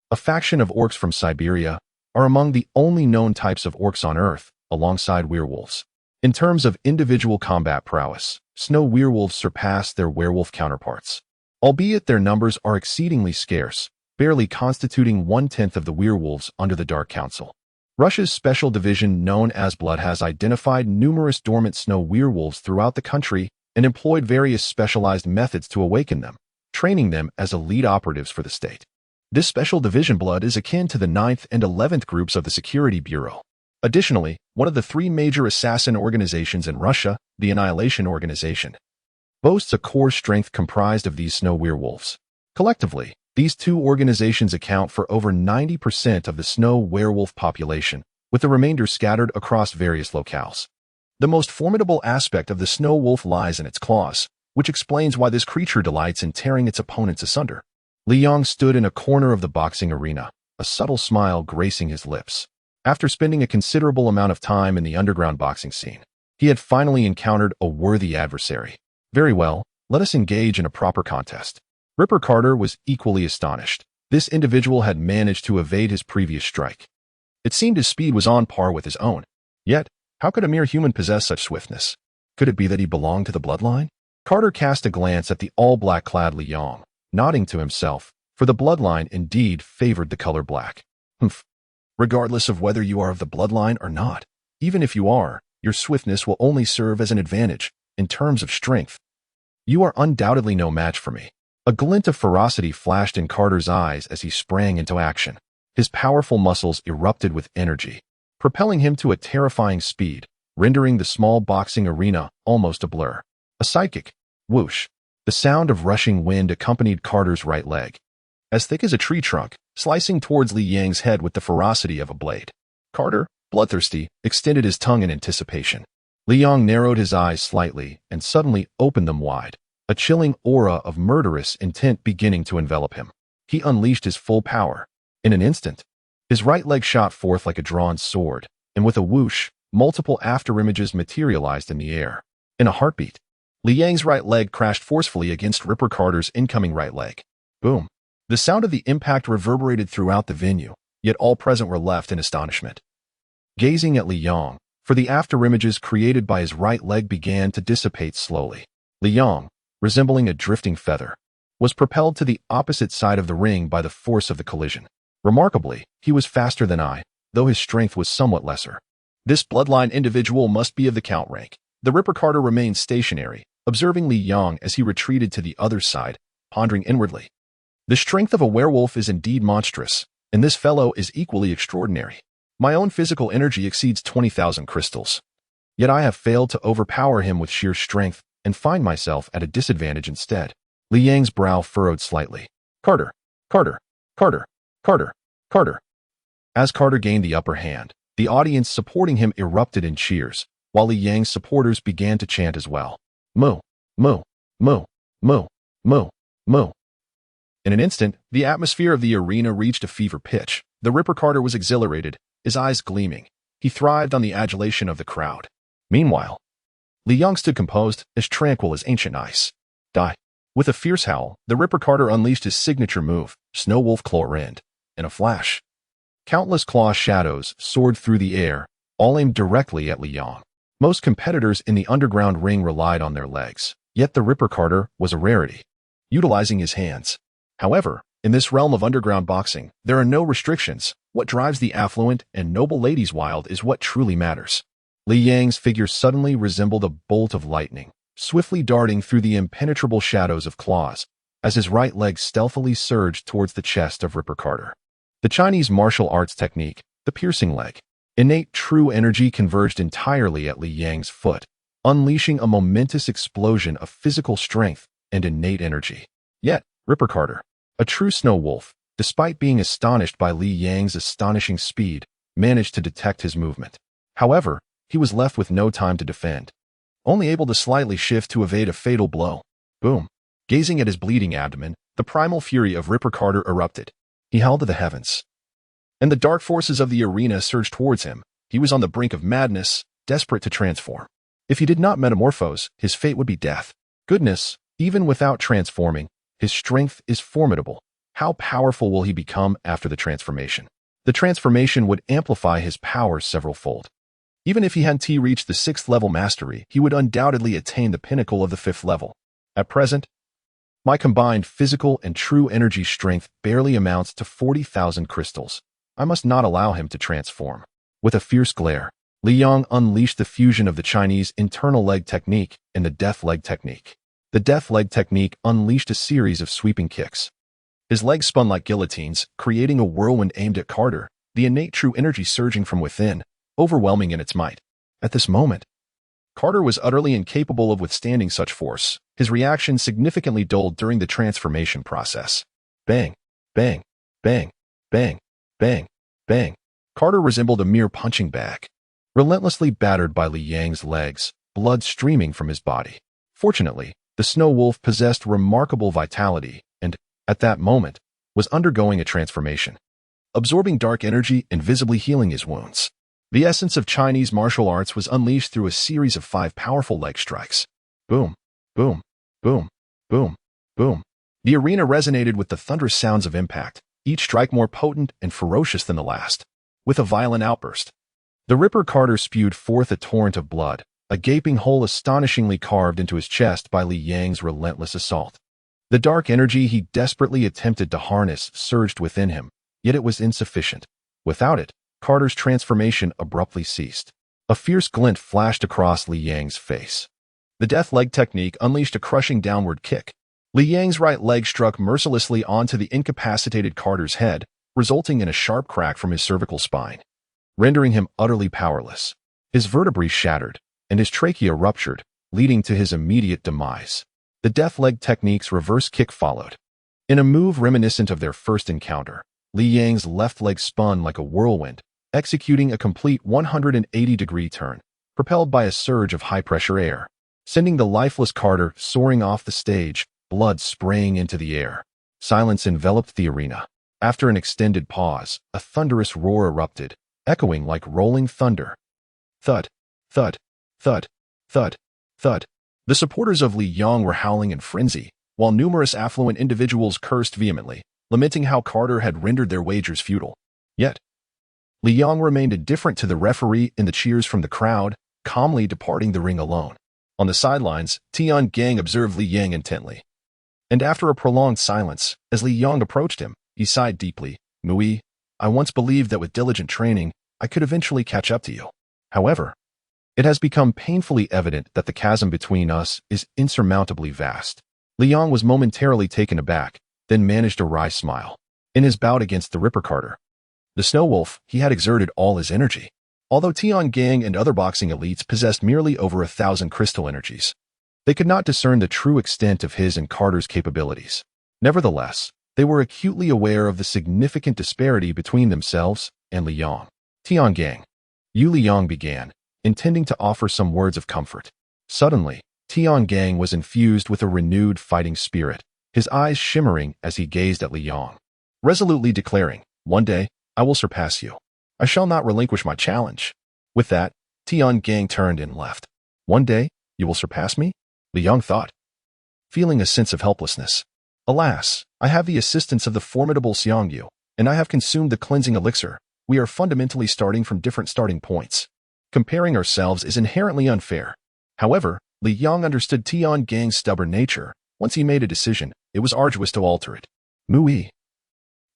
a faction of orcs from Siberia, are among the only known types of orcs on Earth, alongside werewolves. In terms of individual combat prowess, snow werewolves surpass their werewolf counterparts, albeit their numbers are exceedingly scarce, barely constituting 1/10 of the werewolves under the Dark Council. Russia's special division known as Blood has identified numerous dormant snow werewolves throughout the country and employed various specialized methods to awaken them, training them as elite operatives for the state. This special division Blood is akin to the 9th and 11th groups of the Security Bureau. Additionally, one of the 3 major assassin organizations in Russia, the Annihilation Organization, boasts a core strength comprised of these snow werewolves. Collectively, these 2 organizations account for over 90% of the snow werewolf population, with the remainder scattered across various locales. The most formidable aspect of the snow wolf lies in its claws, which explains why this creature delights in tearing its opponents asunder. Li Yang stood in a corner of the boxing arena, a subtle smile gracing his lips. After spending a considerable amount of time in the underground boxing scene, he had finally encountered a worthy adversary. Very well, let us engage in a proper contest. Ripper Carter was equally astonished. This individual had managed to evade his previous strike. It seemed his speed was on par with his own. Yet, How could a mere human possess such swiftness? Could it be that he belonged to the bloodline? Carter cast a glance at the all-black-clad Liang, nodding to himself, for the bloodline indeed favored the color black. Humph. Regardless of whether you are of the bloodline or not, even if you are, your swiftness will only serve as an advantage in terms of strength. You are undoubtedly no match for me. A glint of ferocity flashed in Carter's eyes as he sprang into action. His powerful muscles erupted with energy, propelling him to a terrifying speed, rendering the small boxing arena almost a blur. A psychic whoosh. The sound of rushing wind accompanied Carter's right leg, as thick as a tree trunk, slicing towards Li Yang's head with the ferocity of a blade. Carter, bloodthirsty, extended his tongue in anticipation. Li Yang narrowed his eyes slightly and suddenly opened them wide, a chilling aura of murderous intent beginning to envelop him. He unleashed his full power. In an instant, his right leg shot forth like a drawn sword, and with a whoosh, multiple afterimages materialized in the air. In a heartbeat, Li Yang's right leg crashed forcefully against Ripper Carter's incoming right leg. Boom. The sound of the impact reverberated throughout the venue, yet all present were left in astonishment, gazing at Li Yang, for the afterimages created by his right leg began to dissipate slowly. Li Yang, resembling a drifting feather, was propelled to the opposite side of the ring by the force of the collision. Remarkably, he was faster than I, though his strength was somewhat lesser. This bloodline individual must be of the Count rank. The Ripper Carter remained stationary, observing Li Yang as he retreated to the other side, pondering inwardly. The strength of a werewolf is indeed monstrous, and this fellow is equally extraordinary. My own physical energy exceeds 20,000 crystals. Yet I have failed to overpower him with sheer strength and find myself at a disadvantage instead. Li Yang's brow furrowed slightly. Carter, Carter, Carter, Carter, Carter. As Carter gained the upper hand, the audience supporting him erupted in cheers, while Li Yang's supporters began to chant as well. Moo, moo, moo, moo, moo, moo. In an instant, the atmosphere of the arena reached a fever pitch. The Ripper Carter was exhilarated, his eyes gleaming. He thrived on the adulation of the crowd. Meanwhile, Li Yang stood composed, as tranquil as ancient ice. Die. With a fierce howl, the Ripper Carter unleashed his signature move, Snow Wolf Claw Rend. In a flash, countless claw shadows soared through the air, all aimed directly at Li Yang. Most competitors in the underground ring relied on their legs, yet the Ripper Carter was a rarity, utilizing his hands. However, in this realm of underground boxing, there are no restrictions. What drives the affluent and noble ladies wild is what truly matters. Li Yang's figure suddenly resembled a bolt of lightning, swiftly darting through the impenetrable shadows of claws, as his right leg stealthily surged towards the chest of Ripper Carter. The Chinese martial arts technique, the piercing leg. Innate true energy converged entirely at Li Yang's foot, unleashing a momentous explosion of physical strength and innate energy. Yet, Ripper Carter, a true snow wolf, despite being astonished by Li Yang's astonishing speed, managed to detect his movement. However, he was left with no time to defend, only able to slightly shift to evade a fatal blow. Boom. Gazing at his bleeding abdomen, the primal fury of Ripper Carter erupted. He howled to the heavens, and the dark forces of the arena surged towards him. He was on the brink of madness, desperate to transform. If he did not metamorphose, his fate would be death. Goodness, even without transforming, his strength is formidable. How powerful will he become after the transformation? The transformation would amplify his power several-fold. Even if he hadn't reached the 6th level mastery, he would undoubtedly attain the pinnacle of the 5th level. At present, my combined physical and true energy strength barely amounts to 40,000 crystals. I must not allow him to transform. With a fierce glare, Li Yang unleashed the fusion of the Chinese internal leg technique and the death leg technique. The death leg technique unleashed a series of sweeping kicks. His legs spun like guillotines, creating a whirlwind aimed at Carter, the innate true energy surging from within, overwhelming in its might. At this moment, Carter was utterly incapable of withstanding such force. His reaction significantly dulled during the transformation process. Bang, bang, bang, bang, bang, bang. Carter resembled a mere punching bag, relentlessly battered by Li Yang's legs, blood streaming from his body. Fortunately, the snow wolf possessed remarkable vitality and, at that moment, was undergoing a transformation, absorbing dark energy and visibly healing his wounds. The essence of Chinese martial arts was unleashed through a series of 5 powerful leg strikes. Boom, boom, boom, boom, boom. The arena resonated with the thunderous sounds of impact, each strike more potent and ferocious than the last. With a violent outburst, The Ripper Carter spewed forth a torrent of blood, a gaping hole astonishingly carved into his chest by Li Yang's relentless assault. The dark energy he desperately attempted to harness surged within him, yet it was insufficient. Without it, Carter's transformation abruptly ceased. A fierce glint flashed across Li Yang's face. The death leg technique unleashed a crushing downward kick. Li Yang's right leg struck mercilessly onto the incapacitated Carter's head, resulting in a sharp crack from his cervical spine, rendering him utterly powerless. His vertebrae shattered, and his trachea ruptured, leading to his immediate demise. The death leg technique's reverse kick followed. In a move reminiscent of their first encounter, Li Yang's left leg spun like a whirlwind, executing a complete 180-degree turn, propelled by a surge of high-pressure air, sending the lifeless Carter soaring off the stage, blood spraying into the air. Silence enveloped the arena. After an extended pause, a thunderous roar erupted, echoing like rolling thunder. Thud, thud, thud, thud, thud. The supporters of Li Yang were howling in frenzy, while numerous affluent individuals cursed vehemently, lamenting how Carter had rendered their wagers futile. Yet, Li Yang remained indifferent to the referee and the cheers from the crowd, calmly departing the ring alone. On the sidelines, Tianyu observed Li Yang intently. And after a prolonged silence, as Li Yang approached him, he sighed deeply. "Mui, I once believed that with diligent training, I could eventually catch up to you. However, it has become painfully evident that the chasm between us is insurmountably vast." Li Yang was momentarily taken aback, then managed a wry smile. In his bout against the Ripper Carter, the Snow Wolf, he had exerted all his energy. Although Tianyu and other boxing elites possessed merely over 1,000 crystal energies, they could not discern the true extent of his and Carter's capabilities. Nevertheless, they were acutely aware of the significant disparity between themselves and Li Yang. "Tianyu," Li Yang began, intending to offer some words of comfort. Suddenly, Tianyu was infused with a renewed fighting spirit, his eyes shimmering as he gazed at Li Yang, resolutely declaring, "One day, I will surpass you. I shall not relinquish my challenge." With that, Tianyu turned and left. "One day, you will surpass me?" Li Yang thought, feeling a sense of helplessness. "Alas, I have the assistance of the formidable Xiang Yu, and I have consumed the cleansing elixir. We are fundamentally starting from different starting points. Comparing ourselves is inherently unfair." However, Li Yang understood Tianyu's stubborn nature. Once he made a decision, it was arduous to alter it. "Mui,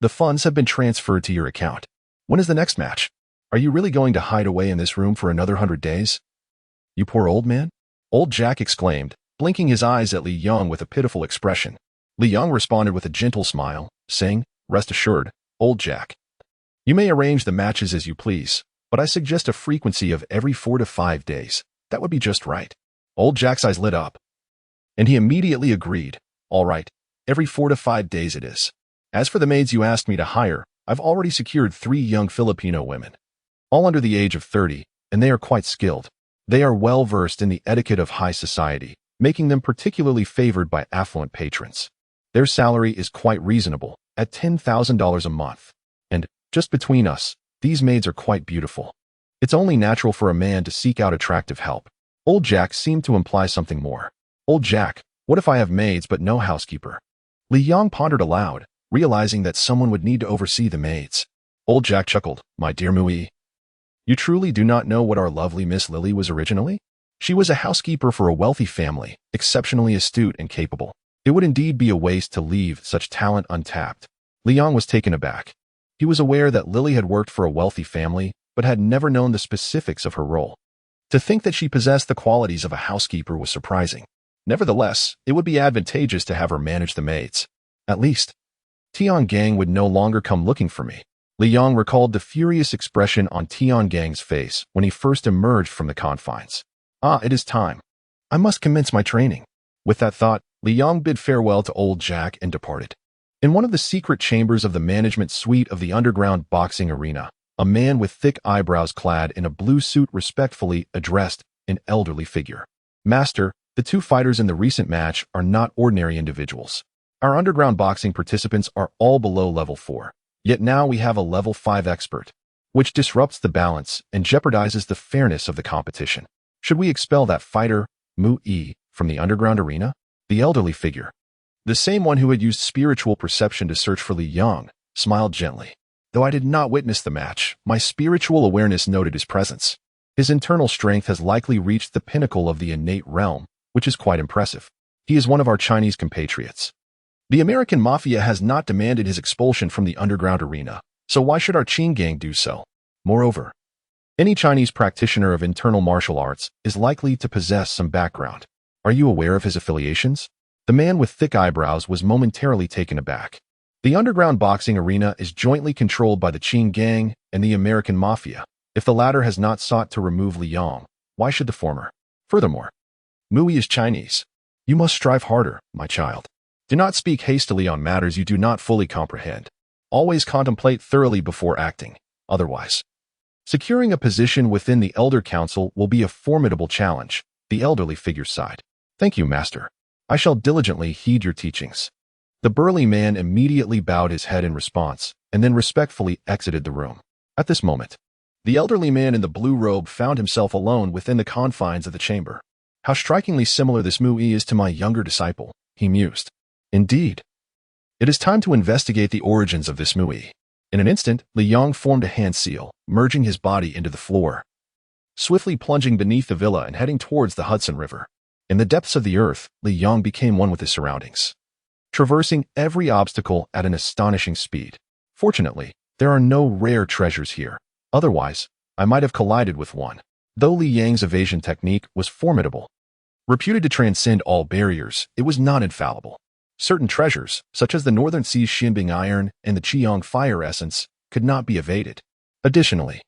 the funds have been transferred to your account. When is the next match? Are you really going to hide away in this room for another 100 days? You poor old man?" Old Jack exclaimed, blinking his eyes at Li Yang with a pitiful expression. Li Yang responded with a gentle smile, saying, "Rest assured, Old Jack. You may arrange the matches as you please, but I suggest a frequency of every 4 to 5 days. That would be just right." Old Jack's eyes lit up, and he immediately agreed. "All right, every 4 to 5 days it is. As for the maids you asked me to hire, I've already secured 3 young Filipino women, all under the age of 30, and they are quite skilled. They are well versed in the etiquette of high society, making them particularly favored by affluent patrons. Their salary is quite reasonable, at $10,000 a month. And, just between us, these maids are quite beautiful. It's only natural for a man to seek out attractive help." Old Jack seemed to imply something more. "Old Jack, what if I have maids but no housekeeper?" Li Yang pondered aloud, realizing that someone would need to oversee the maids. Old Jack chuckled. "My dear Mui, you truly do not know what our lovely Miss Lily was originally? She was a housekeeper for a wealthy family, exceptionally astute and capable. It would indeed be a waste to leave such talent untapped." Li Yang was taken aback. He was aware that Lily had worked for a wealthy family, but had never known the specifics of her role. To think that she possessed the qualities of a housekeeper was surprising. Nevertheless, it would be advantageous to have her manage the maids. At least, Tianyu would no longer come looking for me. Li Yang recalled the furious expression on Tianyu's face when he first emerged from the confines. "Ah, it is time. I must commence my training." With that thought, Li Yang bid farewell to Old Jack and departed. In one of the secret chambers of the management suite of the underground boxing arena, a man with thick eyebrows clad in a blue suit respectfully addressed an elderly figure. "Master, the 2 fighters in the recent match are not ordinary individuals. Our underground boxing participants are all below level 4, yet now we have a level 5 expert, which disrupts the balance and jeopardizes the fairness of the competition. Should we expel that fighter, Mu-Yi, from the underground arena?" The elderly figure, the same one who had used spiritual perception to search for Li Yang, smiled gently. Though I did not witness the match, my spiritual awareness noted his presence. His internal strength has likely reached the pinnacle of the innate realm, which is quite impressive. He is one of our Chinese compatriots. The American mafia has not demanded his expulsion from the underground arena, so why should our Qing gang do so? Moreover, any Chinese practitioner of internal martial arts is likely to possess some background. Are you aware of his affiliations? The man with thick eyebrows was momentarily taken aback. The underground boxing arena is jointly controlled by the Qing gang and the American mafia. If the latter has not sought to remove Liang, why should the former? Furthermore, Mui is Chinese. You must strive harder, my child. Do not speak hastily on matters you do not fully comprehend. Always contemplate thoroughly before acting. Otherwise, securing a position within the Elder Council will be a formidable challenge, the elderly figure sighed. Thank you, Master. I shall diligently heed your teachings. The burly man immediately bowed his head in response, and then respectfully exited the room. At this moment, the elderly man in the blue robe found himself alone within the confines of the chamber. How strikingly similar this Mui is to my younger disciple, he mused. Indeed. It is time to investigate the origins of this Mui. In an instant, Liang formed a hand seal, merging his body into the floor, swiftly plunging beneath the villa and heading towards the Hudson River. In the depths of the earth, Liang became one with his surroundings, traversing every obstacle at an astonishing speed. Fortunately, there are no rare treasures here. Otherwise, I might have collided with one. Though Li Yang's evasion technique was formidable, reputed to transcend all barriers, it was not infallible. Certain treasures, such as the Northern Sea's Xinbing iron and the Qiang fire essence, could not be evaded. Additionally,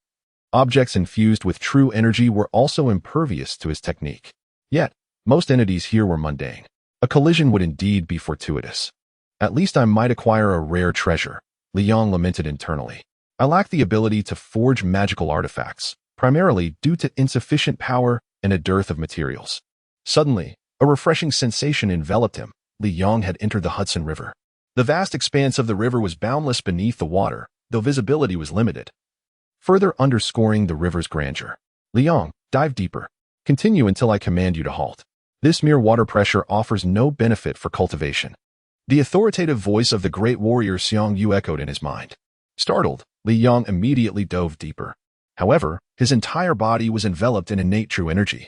objects infused with true energy were also impervious to his technique. Yet, most entities here were mundane. A collision would indeed be fortuitous. At least I might acquire a rare treasure, Liang lamented internally. I lack the ability to forge magical artifacts, primarily due to insufficient power and a dearth of materials. Suddenly, a refreshing sensation enveloped him. Liang had entered the Hudson River. The vast expanse of the river was boundless beneath the water, though visibility was limited, further underscoring the river's grandeur. Liang, dive deeper. Continue until I command you to halt. This mere water pressure offers no benefit for cultivation. The authoritative voice of the great warrior Xiang Yu echoed in his mind. Startled, Liang immediately dove deeper. However, his entire body was enveloped in innate true energy,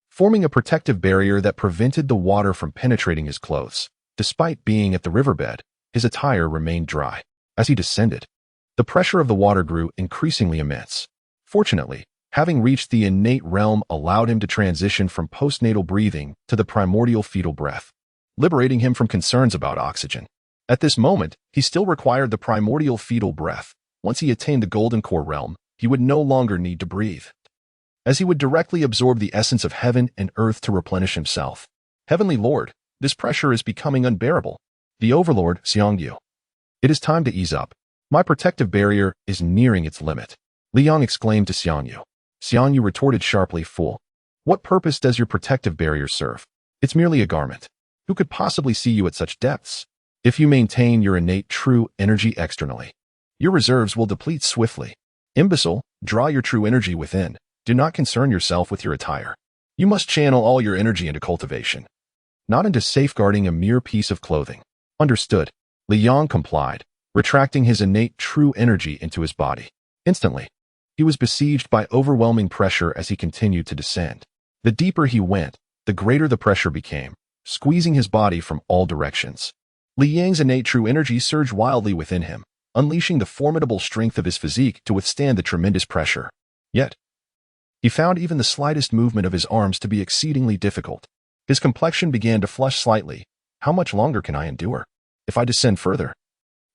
forming a protective barrier that prevented the water from penetrating his clothes. Despite being at the riverbed, his attire remained dry. As he descended, the pressure of the water grew increasingly immense. Fortunately, having reached the innate realm allowed him to transition from postnatal breathing to the primordial fetal breath, liberating him from concerns about oxygen. At this moment, he still required the primordial fetal breath. Once he attained the golden core realm, he would no longer need to breathe, as he would directly absorb the essence of heaven and earth to replenish himself. Heavenly Lord, this pressure is becoming unbearable. The Overlord, Xiang Yu. It is time to ease up. My protective barrier is nearing its limit. Liang exclaimed to Xiang Yu. Xiang Yu retorted sharply, Fool. What purpose does your protective barrier serve? It's merely a garment. Who could possibly see you at such depths? If you maintain your innate true energy externally, your reserves will deplete swiftly. Imbecile, draw your true energy within. Do not concern yourself with your attire. You must channel all your energy into cultivation, not into safeguarding a mere piece of clothing. Understood. Liang complied, retracting his innate true energy into his body. Instantly, he was besieged by overwhelming pressure as he continued to descend. The deeper he went, the greater the pressure became, squeezing his body from all directions. Liang's innate true energy surged wildly within him, unleashing the formidable strength of his physique to withstand the tremendous pressure. Yet, he found even the slightest movement of his arms to be exceedingly difficult. His complexion began to flush slightly. How much longer can I endure? If I descend further,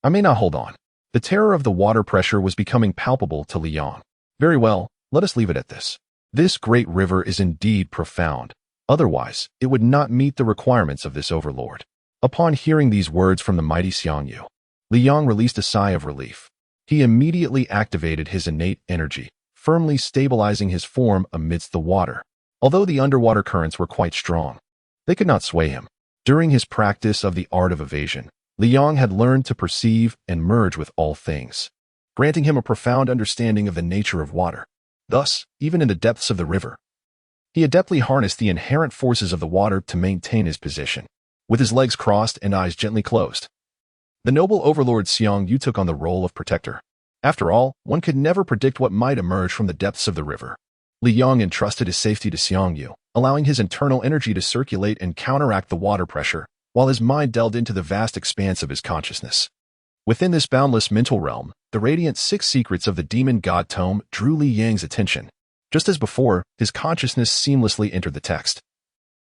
I may not hold on. The terror of the water pressure was becoming palpable to Liang. Very well, let us leave it at this. This great river is indeed profound. Otherwise, it would not meet the requirements of this overlord. Upon hearing these words from the mighty Xiang Yu, Liang released a sigh of relief. He immediately activated his innate energy, firmly stabilizing his form amidst the water. Although the underwater currents were quite strong, they could not sway him. During his practice of the art of evasion, Liang had learned to perceive and merge with all things, granting him a profound understanding of the nature of water. Thus, even in the depths of the river, he adeptly harnessed the inherent forces of the water to maintain his position. With his legs crossed and eyes gently closed, the noble overlord Xiang Yu took on the role of protector. After all, one could never predict what might emerge from the depths of the river. Li Yang entrusted his safety to Xiang Yu, allowing his internal energy to circulate and counteract the water pressure, while his mind delved into the vast expanse of his consciousness. Within this boundless mental realm, the radiant 6 secrets of the demon god tome drew Li Yang's attention. Just as before, his consciousness seamlessly entered the text.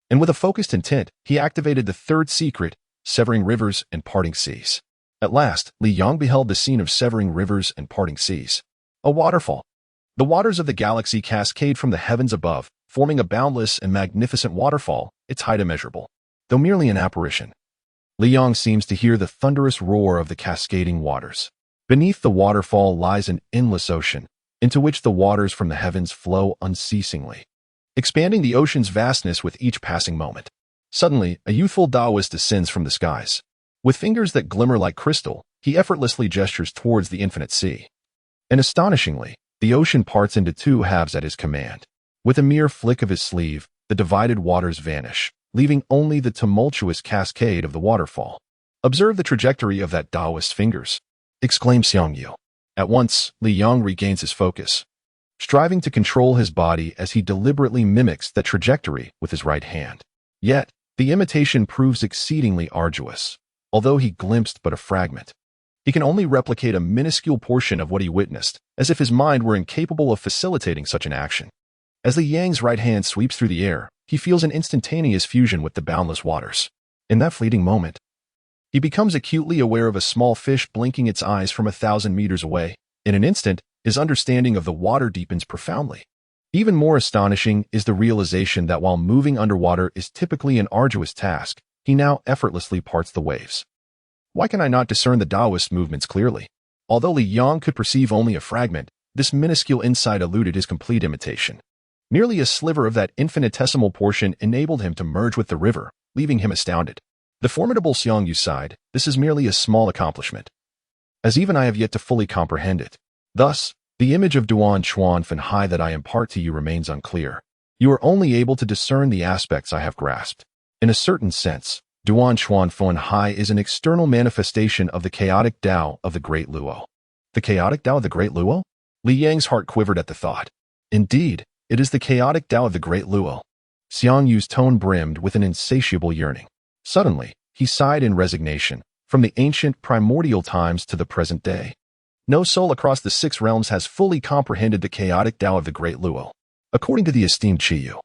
And with a focused intent, he activated the 3rd secret, severing rivers and parting seas. At last, Li Yang beheld the scene of severing rivers and parting seas. A waterfall. The waters of the galaxy cascade from the heavens above, forming a boundless and magnificent waterfall, its height immeasurable. Though merely an apparition, Li Yang seems to hear the thunderous roar of the cascading waters. Beneath the waterfall lies an endless ocean, into which the waters from the heavens flow unceasingly, expanding the ocean's vastness with each passing moment. Suddenly, a youthful Taoist descends from the skies. With fingers that glimmer like crystal, he effortlessly gestures towards the infinite sea. And astonishingly, the ocean parts into 2 halves at his command. With a mere flick of his sleeve, the divided waters vanish, leaving only the tumultuous cascade of the waterfall. "Observe the trajectory of that Taoist's fingers," exclaimed Xiang Yu. At once, Li Yang regains his focus, striving to control his body as he deliberately mimics that trajectory with his right hand. Yet, the imitation proves exceedingly arduous. Although he glimpsed but a fragment, he can only replicate a minuscule portion of what he witnessed, as if his mind were incapable of facilitating such an action. As Li Yang's right hand sweeps through the air, he feels an instantaneous fusion with the boundless waters. In that fleeting moment, he becomes acutely aware of a small fish blinking its eyes from 1,000 meters away. In an instant, his understanding of the water deepens profoundly. Even more astonishing is the realization that while moving underwater is typically an arduous task, he now effortlessly parts the waves. Why can I not discern the Taoist movements clearly? Although Li Yang could perceive only a fragment, this minuscule insight eluded his complete imitation. Merely a sliver of that infinitesimal portion enabled him to merge with the river, leaving him astounded. The formidable Xiang Yu sighed, "This is merely a small accomplishment, as even I have yet to fully comprehend it. Thus, the image of Duan Chuan Fan Hai that I impart to you remains unclear. You are only able to discern the aspects I have grasped. In a certain sense, Duan Chuan Fan Hai is an external manifestation of the chaotic Tao of the Great Luo." The chaotic Tao of the Great Luo? Li Yang's heart quivered at the thought. Indeed, it is the chaotic Tao of the Great Luo. Xiang Yu's tone brimmed with an insatiable yearning. Suddenly, he sighed in resignation. From the ancient primordial times to the present day, no soul across the 6 realms has fully comprehended the chaotic Tao of the Great Luo. According to the esteemed Qiyu,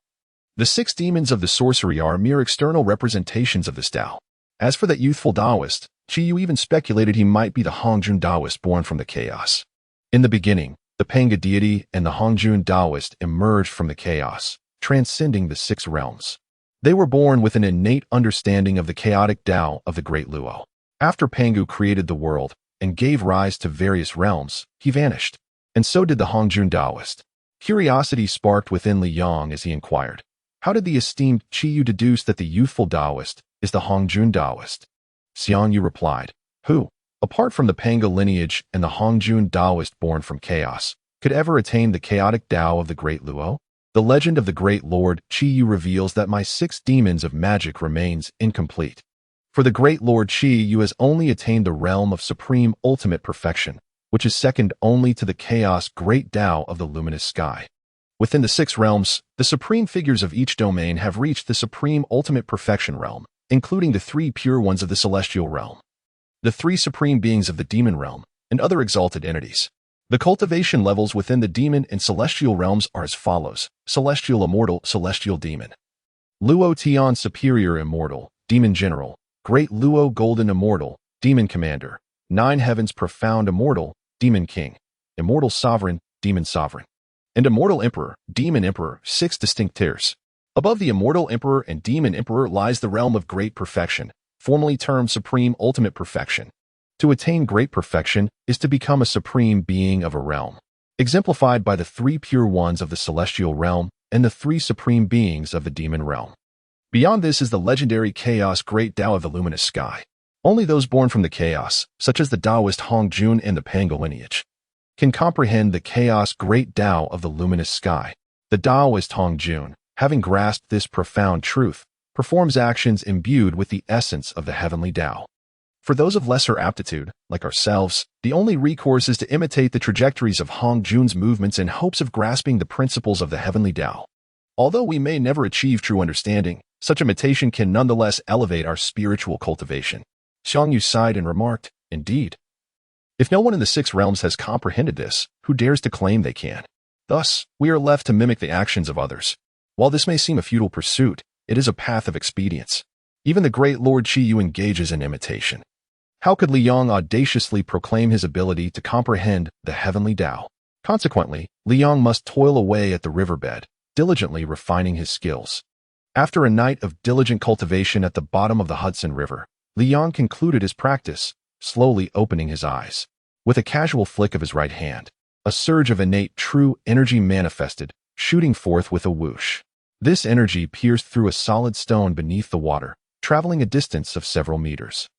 the 6 demons of the sorcery are mere external representations of this Tao. As for that youthful Taoist, Qiyu even speculated he might be the Hongjun Taoist born from the chaos. In the beginning, the Panga deity and the Hongjun Taoist emerged from the chaos, transcending the 6 realms. They were born with an innate understanding of the chaotic Tao of the Great Luo. After Pangu created the world and gave rise to various realms, he vanished. And so did the Hongjun Taoist. Curiosity sparked within Li Yang as he inquired, how did the esteemed Qiyu deduce that the youthful Taoist is the Hongjun Taoist? Xiang Yu replied, "Who, apart from the Panga lineage and the Hongjun Taoist born from chaos, could ever attain the chaotic Tao of the Great Luo? The legend of the Great Lord Qiyu reveals that my 6 demons of magic remains incomplete. For the Great Lord Qiyu has only attained the realm of supreme ultimate perfection, which is second only to the chaos great Tao of the luminous sky. Within the 6 realms, the supreme figures of each domain have reached the supreme ultimate perfection realm, including the 3 pure ones of the celestial realm, the 3 supreme beings of the demon realm, and other exalted entities. The cultivation levels within the demon and celestial realms are as follows: Celestial Immortal, Celestial Demon; Luo Tian Superior Immortal, Demon General; Great Luo Golden Immortal, Demon Commander; 9 Heavens Profound Immortal, Demon King; Immortal Sovereign, Demon Sovereign; and Immortal Emperor, Demon Emperor, 6 distinct tiers. Above the Immortal Emperor and Demon Emperor lies the realm of Great Perfection, formerly termed Supreme Ultimate Perfection. To attain great perfection is to become a supreme being of a realm, exemplified by the 3 pure ones of the celestial realm and the 3 supreme beings of the demon realm. Beyond this is the legendary chaos great Tao of the luminous sky. Only those born from the chaos, such as the Taoist Hongjun and the Panga lineage, can comprehend the chaos great Tao of the luminous sky. The Taoist Hongjun, having grasped this profound truth, performs actions imbued with the essence of the heavenly Tao. For those of lesser aptitude, like ourselves, the only recourse is to imitate the trajectories of Hong Jun's movements in hopes of grasping the principles of the heavenly Tao. Although we may never achieve true understanding, such imitation can nonetheless elevate our spiritual cultivation. Xiang Yu sighed and remarked, "Indeed. If no one in the six realms has comprehended this, who dares to claim they can? Thus, we are left to mimic the actions of others. While this may seem a futile pursuit, it is a path of expedience. Even the great Lord Qi Yu engages in imitation. How could Li Yang audaciously proclaim his ability to comprehend the heavenly Tao? Consequently, Li Yang must toil away at the riverbed, diligently refining his skills. After a night of diligent cultivation at the bottom of the Hudson River, Li Yang concluded his practice, slowly opening his eyes. With a casual flick of his right hand, a surge of innate true energy manifested, shooting forth with a whoosh. This energy pierced through a solid stone beneath the water, traveling a distance of several meters.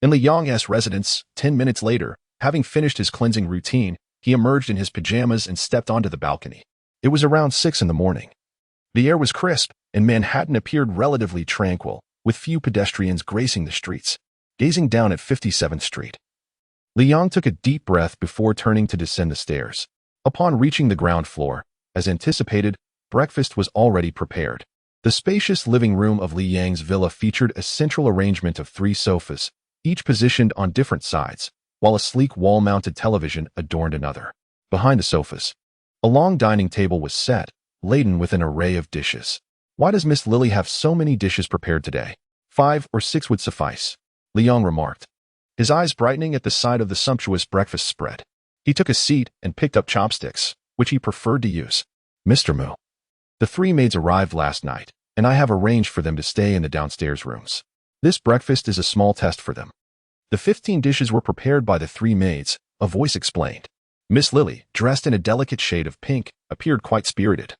In Li Yang's residence, 10 minutes later, having finished his cleansing routine, he emerged in his pajamas and stepped onto the balcony. It was around 6 in the morning. The air was crisp, and Manhattan appeared relatively tranquil, with few pedestrians gracing the streets. Gazing down at 57th Street, Li Yang took a deep breath before turning to descend the stairs. Upon reaching the ground floor, as anticipated, breakfast was already prepared. The spacious living room of Li Yang's villa featured a central arrangement of 3 sofas, each positioned on different sides, while a sleek wall-mounted television adorned another. Behind the sofas, a long dining table was set, laden with an array of dishes. Why does Miss Lily have so many dishes prepared today? 5 or 6 would suffice, Li Yang remarked, his eyes brightening at the sight of the sumptuous breakfast spread. He took a seat and picked up chopsticks, which he preferred to use. Mr. Mu, the 3 maids arrived last night, and I have arranged for them to stay in the downstairs rooms. This breakfast is a small test for them. The 15 dishes were prepared by the 3 maids, a voice explained. Miss Lily, dressed in a delicate shade of pink, appeared quite spirited.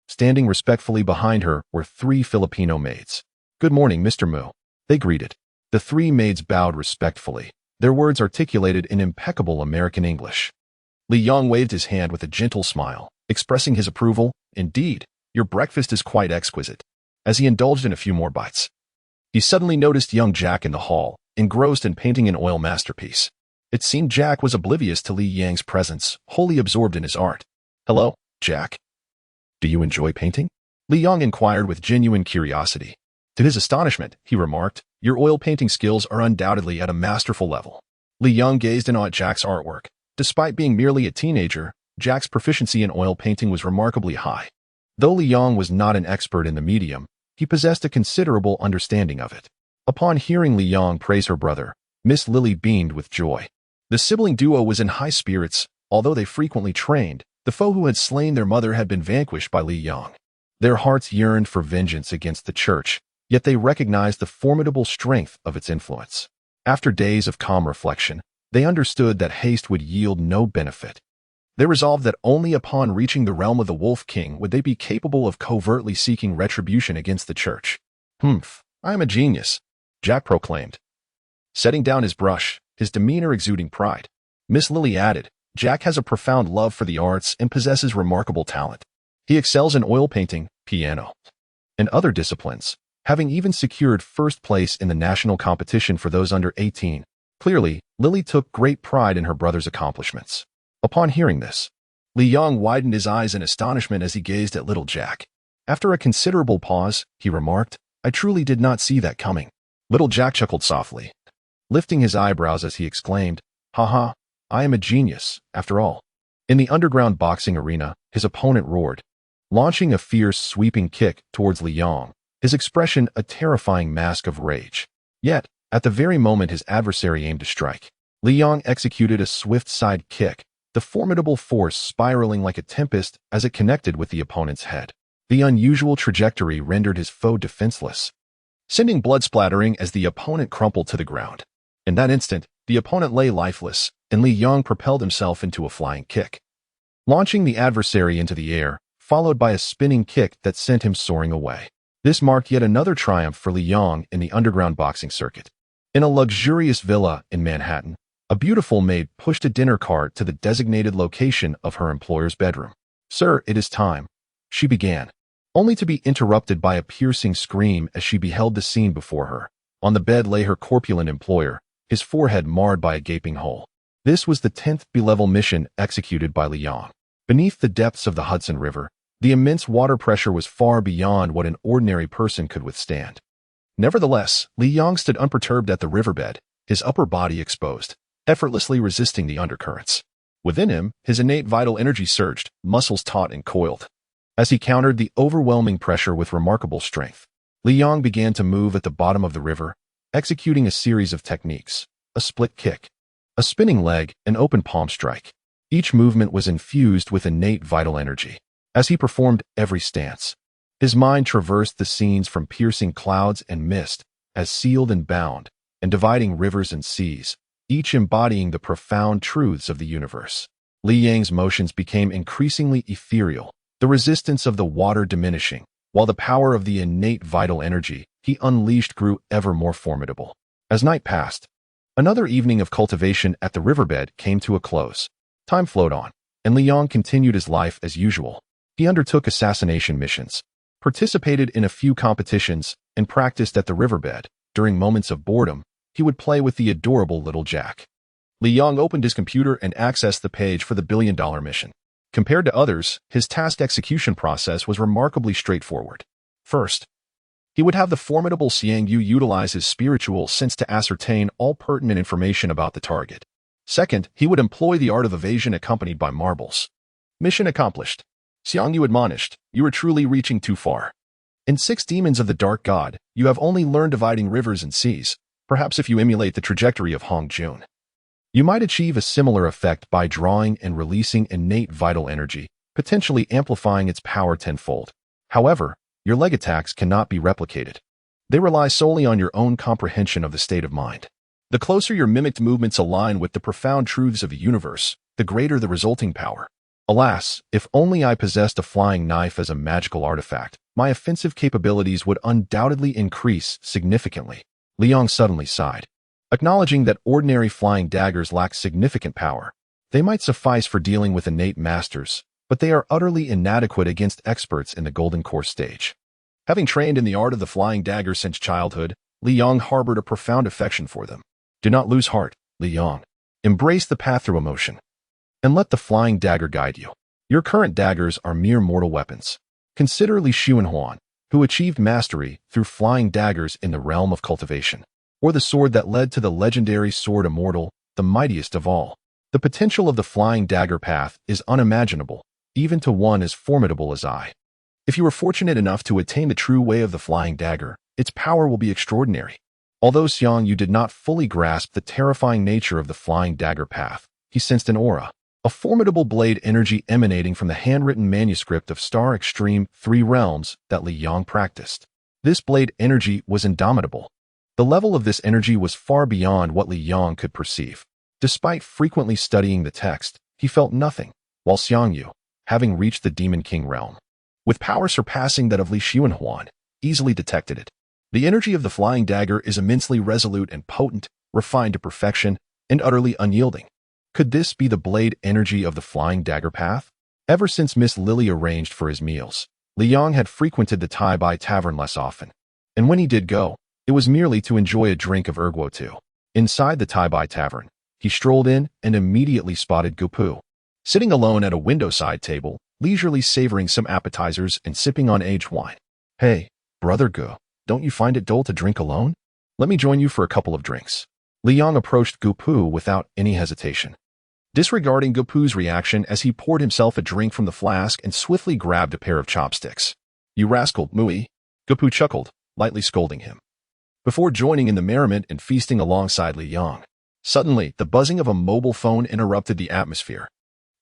Standing respectfully behind her were 3 Filipino maids. Good morning, Mr. Mu, they greeted. The 3 maids bowed respectfully, their words articulated in impeccable American English. Li Yang waved his hand with a gentle smile, expressing his approval. Indeed, your breakfast is quite exquisite. As he indulged in a few more bites, he suddenly noticed young Jack in the hall, engrossed in painting an oil masterpiece. It seemed Jack was oblivious to Li Yang's presence, wholly absorbed in his art. Hello, Jack. Do you enjoy painting? Li Yang inquired with genuine curiosity. To his astonishment, he remarked, your oil painting skills are undoubtedly at a masterful level. Li Yang gazed in awe at Jack's artwork. Despite being merely a teenager, Jack's proficiency in oil painting was remarkably high. Though Li Yang was not an expert in the medium, he possessed a considerable understanding of it. Upon hearing Li Yang praise her brother, Miss Lily beamed with joy. The sibling duo was in high spirits. Although they frequently trained, the foe who had slain their mother had been vanquished by Li Yang. Their hearts yearned for vengeance against the church, yet they recognized the formidable strength of its influence. After days of calm reflection, they understood that haste would yield no benefit. They resolved that only upon reaching the realm of the Wolf King would they be capable of covertly seeking retribution against the church. I am a genius, Jack proclaimed, setting down his brush, his demeanor exuding pride. Miss Lily added, Jack has a profound love for the arts and possesses remarkable talent. He excels in oil painting, piano, and other disciplines, having even secured first place in the national competition for those under 18. Clearly, Lily took great pride in her brother's accomplishments. Upon hearing this, Li Yang widened his eyes in astonishment as he gazed at little Jack. After a considerable pause, he remarked, I truly did not see that coming. Little Jack chuckled softly, lifting his eyebrows as he exclaimed, Haha, I am a genius, after all. In the underground boxing arena, his opponent roared, launching a fierce, sweeping kick towards Li Yang, his expression a terrifying mask of rage. Yet, at the very moment his adversary aimed to strike, Li Yang executed a swift side kick, the formidable force spiraling like a tempest as it connected with the opponent's head. The unusual trajectory rendered his foe defenseless, sending blood splattering as the opponent crumpled to the ground. In that instant, the opponent lay lifeless, and Li Yang propelled himself into a flying kick, launching the adversary into the air, followed by a spinning kick that sent him soaring away. This marked yet another triumph for Li Yang in the underground boxing circuit. In a luxurious villa in Manhattan, a beautiful maid pushed a dinner cart to the designated location of her employer's bedroom. Sir, it is time, she began, only to be interrupted by a piercing scream as she beheld the scene before her. On the bed lay her corpulent employer, his forehead marred by a gaping hole. This was the 10th B-level mission executed by Liang. Beneath the depths of the Hudson River, the immense water pressure was far beyond what an ordinary person could withstand. Nevertheless, Liang stood unperturbed at the riverbed, his upper body exposed, effortlessly resisting the undercurrents. Within him, his innate vital energy surged, muscles taut and coiled. As he countered the overwhelming pressure with remarkable strength, Liang began to move at the bottom of the river, executing a series of techniques: a split kick, a spinning leg, an open palm strike. Each movement was infused with innate vital energy. As he performed every stance, his mind traversed the scenes from piercing clouds and mist, as sealed and bound, and dividing rivers and seas, each embodying the profound truths of the universe. Liang's motions became increasingly ethereal, the resistance of the water diminishing, while the power of the innate vital energy he unleashed grew ever more formidable. As night passed, another evening of cultivation at the riverbed came to a close. Time flowed on, and Liang continued his life as usual. He undertook assassination missions, participated in a few competitions, and practiced at the riverbed. During moments of boredom, he would play with the adorable little Jack. Liang opened his computer and accessed the page for the billion-dollar mission. Compared to others, his task execution process was remarkably straightforward. First, he would have the formidable Xiang Yu utilize his spiritual sense to ascertain all pertinent information about the target. Second, he would employ the art of evasion accompanied by marbles. Mission accomplished. Xiang Yu admonished, "You are truly reaching too far. In 6 Demons of the Dark God, you have only learned dividing rivers and seas. Perhaps if you emulate the trajectory of Hong Jun, you might achieve a similar effect by drawing and releasing innate vital energy, potentially amplifying its power tenfold. However, your leg attacks cannot be replicated. They rely solely on your own comprehension of the state of mind. The closer your mimicked movements align with the profound truths of the universe, the greater the resulting power. Alas, if only I possessed a flying knife as a magical artifact, my offensive capabilities would undoubtedly increase significantly." Liang suddenly sighed. Acknowledging that ordinary flying daggers lack significant power, they might suffice for dealing with innate masters, but they are utterly inadequate against experts in the Golden Course stage. Having trained in the art of the flying dagger since childhood, Liang harbored a profound affection for them. Do not lose heart, Liang. Embrace the path through emotion, and let the flying dagger guide you. Your current daggers are mere mortal weapons. Consider Li Xuanhuan, who achieved mastery through flying daggers in the realm of cultivation, or the sword that led to the legendary sword Immortal, the mightiest of all. The potential of the flying dagger path is unimaginable, even to one as formidable as I. If you are fortunate enough to attain the true way of the flying dagger, its power will be extraordinary. Although Xiang Yu did not fully grasp the terrifying nature of the flying dagger path, he sensed an aura, a formidable blade energy emanating from the handwritten manuscript of Star Extreme 3 Realms that Liang practiced. This blade energy was indomitable. The level of this energy was far beyond what Liang could perceive. Despite frequently studying the text, he felt nothing, while Xiang Yu, having reached the Demon King realm, with power surpassing that of Li Xuanhuan, easily detected it. The energy of the flying dagger is immensely resolute and potent, refined to perfection, and utterly unyielding. Could this be the blade energy of the flying dagger path? Ever since Miss Lily arranged for his meals, Liang had frequented the Tai Bai Tavern less often. And when he did go, it was merely to enjoy a drink of erguo tu. Inside the Tai Bai Tavern, he strolled in and immediately spotted Gupu, sitting alone at a window-side table, leisurely savoring some appetizers and sipping on aged wine. "Hey, brother Gu, don't you find it dull to drink alone? Let me join you for a couple of drinks." Liang approached Gupu without any hesitation, disregarding Gupu's reaction as he poured himself a drink from the flask and swiftly grabbed a pair of chopsticks. "You rascal, Mui," Gupu chuckled, lightly scolding him, before joining in the merriment and feasting alongside Liang. Suddenly, the buzzing of a mobile phone interrupted the atmosphere.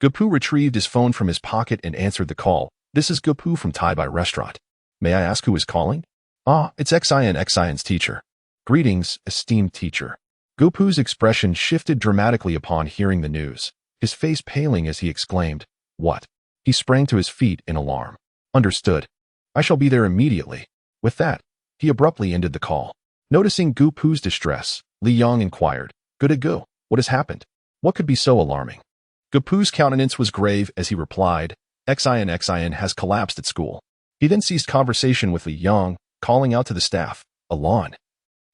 Gupu retrieved his phone from his pocket and answered the call. "This is Gupu from Tai Bai Restaurant. May I ask who is calling?" "Ah, it's Xian's teacher." "Greetings, esteemed teacher." Gupu's expression shifted dramatically upon hearing the news, his face paling as he exclaimed, "What?" He sprang to his feet in alarm. "Understood. I shall be there immediately." With that, he abruptly ended the call. Noticing Gupu's distress, Liang inquired, "Good Gu, what has happened? What could be so alarming?" Gupu's countenance was grave as he replied, Xian has collapsed at school." He then ceased conversation with Liang, calling out to the staff, "Alon,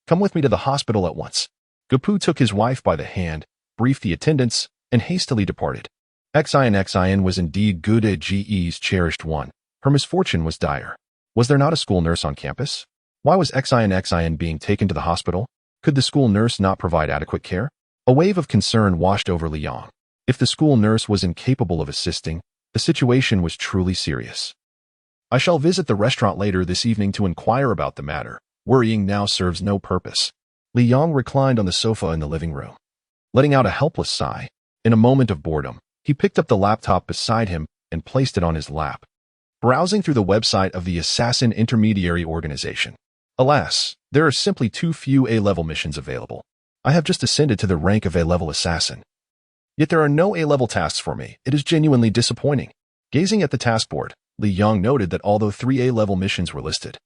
come with me to the hospital at once." Gapu took his wife by the hand, briefed the attendants, and hastily departed. Xian was indeed good at GE's cherished one. Her misfortune was dire. Was there not a school nurse on campus? Why was Xian being taken to the hospital? Could the school nurse not provide adequate care? A wave of concern washed over Liang. If the school nurse was incapable of assisting, the situation was truly serious. I shall visit the restaurant later this evening to inquire about the matter. Worrying now serves no purpose. Liang reclined on the sofa in the living room. Letting out a helpless sigh, in a moment of boredom, he picked up the laptop beside him and placed it on his lap. Browsing through the website of the Assassin Intermediary Organization. Alas, there are simply too few A-level missions available. I have just ascended to the rank of A-level assassin. Yet there are no A-level tasks for me. It is genuinely disappointing. Gazing at the task board, Liang noted that although 3 A-level missions were listed,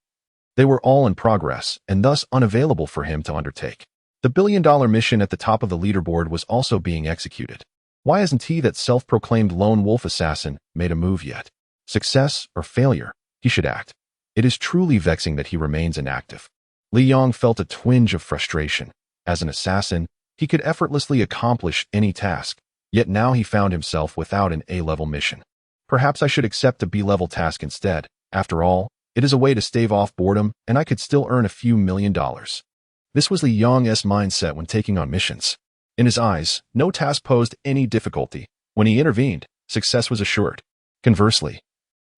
they were all in progress and thus unavailable for him to undertake. The billion-dollar mission at the top of the leaderboard was also being executed. Why hasn't he, that self-proclaimed lone wolf assassin, made a move yet? Success or failure, he should act. It is truly vexing that he remains inactive. Liang felt a twinge of frustration. As an assassin, he could effortlessly accomplish any task, yet now he found himself without an A-level mission. Perhaps I should accept a B-level task instead. After all, it is a way to stave off boredom, and I could still earn a few $1,000,000. This was Liang's mindset when taking on missions. In his eyes, no task posed any difficulty. When he intervened, success was assured. Conversely,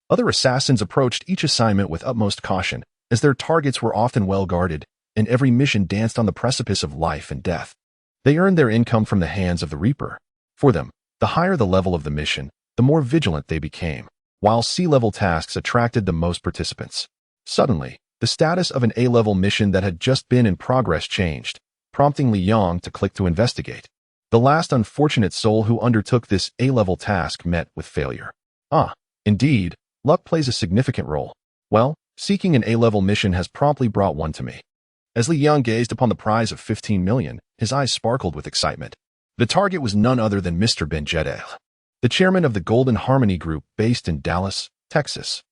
other assassins approached each assignment with utmost caution, as their targets were often well guarded, and every mission danced on the precipice of life and death. They earned their income from the hands of the Reaper. For them, the higher the level of the mission, the more vigilant they became, while C-level tasks attracted the most participants. Suddenly, the status of an A-level mission that had just been in progress changed, prompting Liang to click to investigate. The last unfortunate soul who undertook this A-level task met with failure. Indeed, luck plays a significant role. Well, seeking an A-level mission has promptly brought one to me. As Liang gazed upon the prize of 15 million, his eyes sparkled with excitement. The target was none other than Mr. Benjedel, the chairman of the Golden Harmony Group based in Dallas, Texas.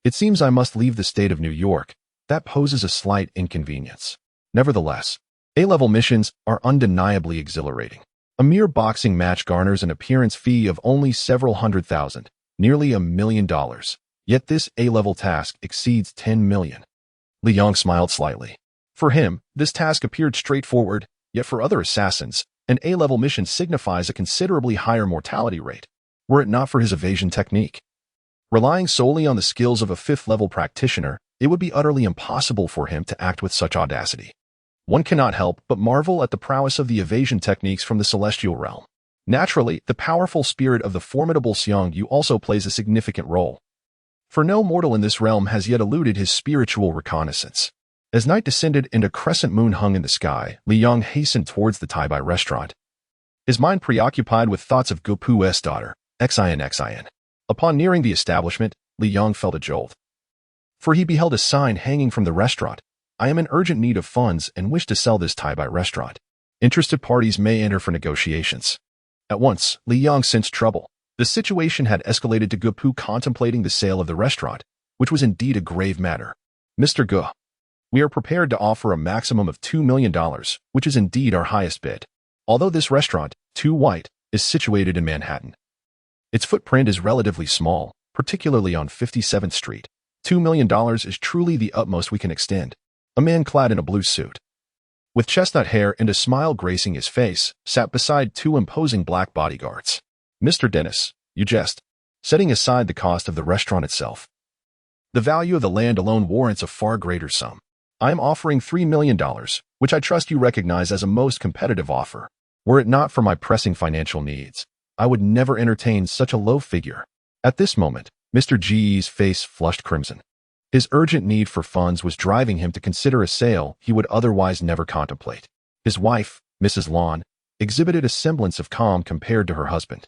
It seems I must leave the state of New York. That poses a slight inconvenience. Nevertheless, A-level missions are undeniably exhilarating. A mere boxing match garners an appearance fee of only several $100,000, nearly $1 million. Yet this A-level task exceeds 10 million. Liang smiled slightly. For him, this task appeared straightforward, yet for other assassins, an A-level mission signifies a considerably higher mortality rate, were it not for his evasion technique. Relying solely on the skills of a 5th-level practitioner, it would be utterly impossible for him to act with such audacity. One cannot help but marvel at the prowess of the evasion techniques from the celestial realm. Naturally, the powerful spirit of the formidable Xiang Yu also plays a significant role. For no mortal in this realm has yet eluded his spiritual reconnaissance. As night descended and a crescent moon hung in the sky, Liang hastened towards the Tai Bai restaurant, his mind preoccupied with thoughts of Gopu's daughter, Xian. Upon nearing the establishment, Liang felt a jolt. For he beheld a sign hanging from the restaurant. I am in urgent need of funds and wish to sell this Tai Bai restaurant. Interested parties may enter for negotiations. At once, Liang sensed trouble. The situation had escalated to Gopu contemplating the sale of the restaurant, which was indeed a grave matter. Mr. Gu, we are prepared to offer a maximum of $2 million, which is indeed our highest bid. Although this restaurant, Two White, is situated in Manhattan, its footprint is relatively small, particularly on 57th Street. $2 million is truly the utmost we can extend. A man clad in a blue suit, with chestnut hair and a smile gracing his face, sat beside 2 imposing black bodyguards. Mr. Dennis, you jest. Setting aside the cost of the restaurant itself, the value of the land alone warrants a far greater sum. I am offering $3 million, which I trust you recognize as a most competitive offer. Were it not for my pressing financial needs, I would never entertain such a low figure. At this moment, Mr. G's face flushed crimson. His urgent need for funds was driving him to consider a sale he would otherwise never contemplate. His wife, Mrs. Lon, exhibited a semblance of calm compared to her husband.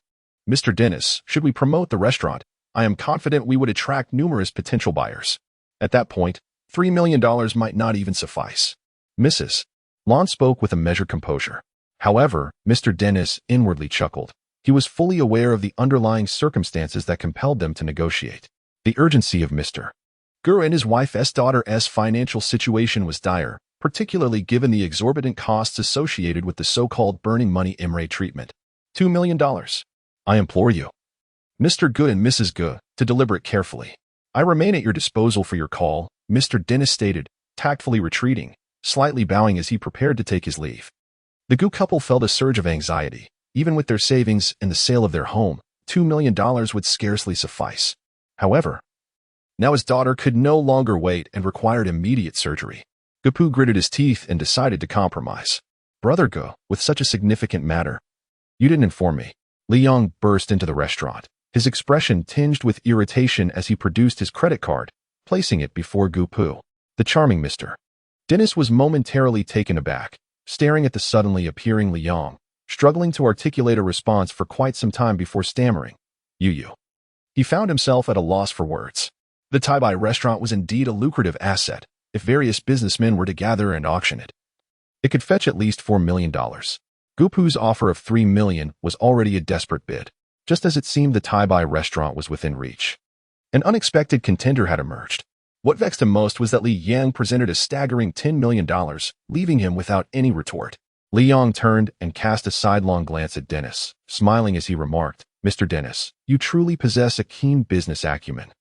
Mr. Dennis, should we promote the restaurant, I am confident we would attract numerous potential buyers. At that point, $3 million might not even suffice. Mrs. Lon spoke with a measured composure. However, Mr. Dennis inwardly chuckled. He was fully aware of the underlying circumstances that compelled them to negotiate. The urgency of Mr. Gu and his wife's daughter's financial situation was dire, particularly given the exorbitant costs associated with the so-called burning money Imre treatment. $2 million. I implore you, Mr. Gu and Mrs. Gu, to deliberate carefully. I remain at your disposal for your call, Mr. Dennis stated, tactfully retreating, slightly bowing as he prepared to take his leave. The Gu couple felt a surge of anxiety. Even with their savings and the sale of their home, $2 million would scarcely suffice. However, now his daughter could no longer wait and required immediate surgery. Gupu gritted his teeth and decided to compromise. Brother Gu, with such a significant matter. You didn't inform me. Li Yang burst into the restaurant, his expression tinged with irritation as he produced his credit card, placing it before Gupu. The charming Mr. Dennis was momentarily taken aback, staring at the suddenly appearing Li Yang, struggling to articulate a response for quite some time before stammering. Yu. He found himself at a loss for words. The Tai-Bai restaurant was indeed a lucrative asset if various businessmen were to gather and auction it. It could fetch at least $4 million. Gupu's offer of $3 million was already a desperate bid, just as it seemed the Tai-Bai restaurant was within reach. An unexpected contender had emerged. What vexed him most was that Li Yang presented a staggering $10 million, leaving him without any retort. Li Yang turned and cast a sidelong glance at Dennis, smiling as he remarked, Mr. Dennis, you truly possess a keen business acumen.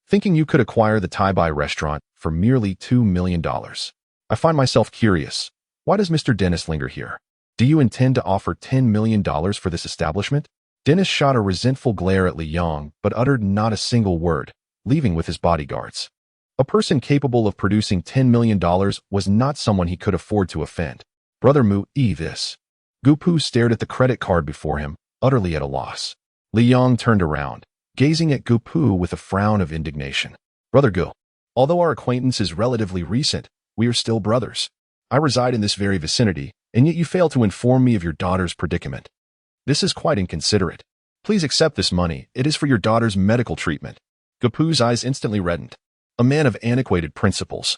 Thinking you could acquire the Tai-Bai restaurant for merely $2 million. I find myself curious. Why does Mr. Dennis linger here? Do you intend to offer $10 million for this establishment? Dennis shot a resentful glare at Li Yang, but uttered not a single word, leaving with his bodyguards. A person capable of producing $10 million was not someone he could afford to offend. Brother Mu, this. Gupu stared at the credit card before him, utterly at a loss. Li Yang turned around, gazing at Gupu with a frown of indignation. Brother Gu, although our acquaintance is relatively recent, we are still brothers. I reside in this very vicinity, and yet you fail to inform me of your daughter's predicament. This is quite inconsiderate. Please accept this money. It is for your daughter's medical treatment. Gupu's eyes instantly reddened. A man of antiquated principles.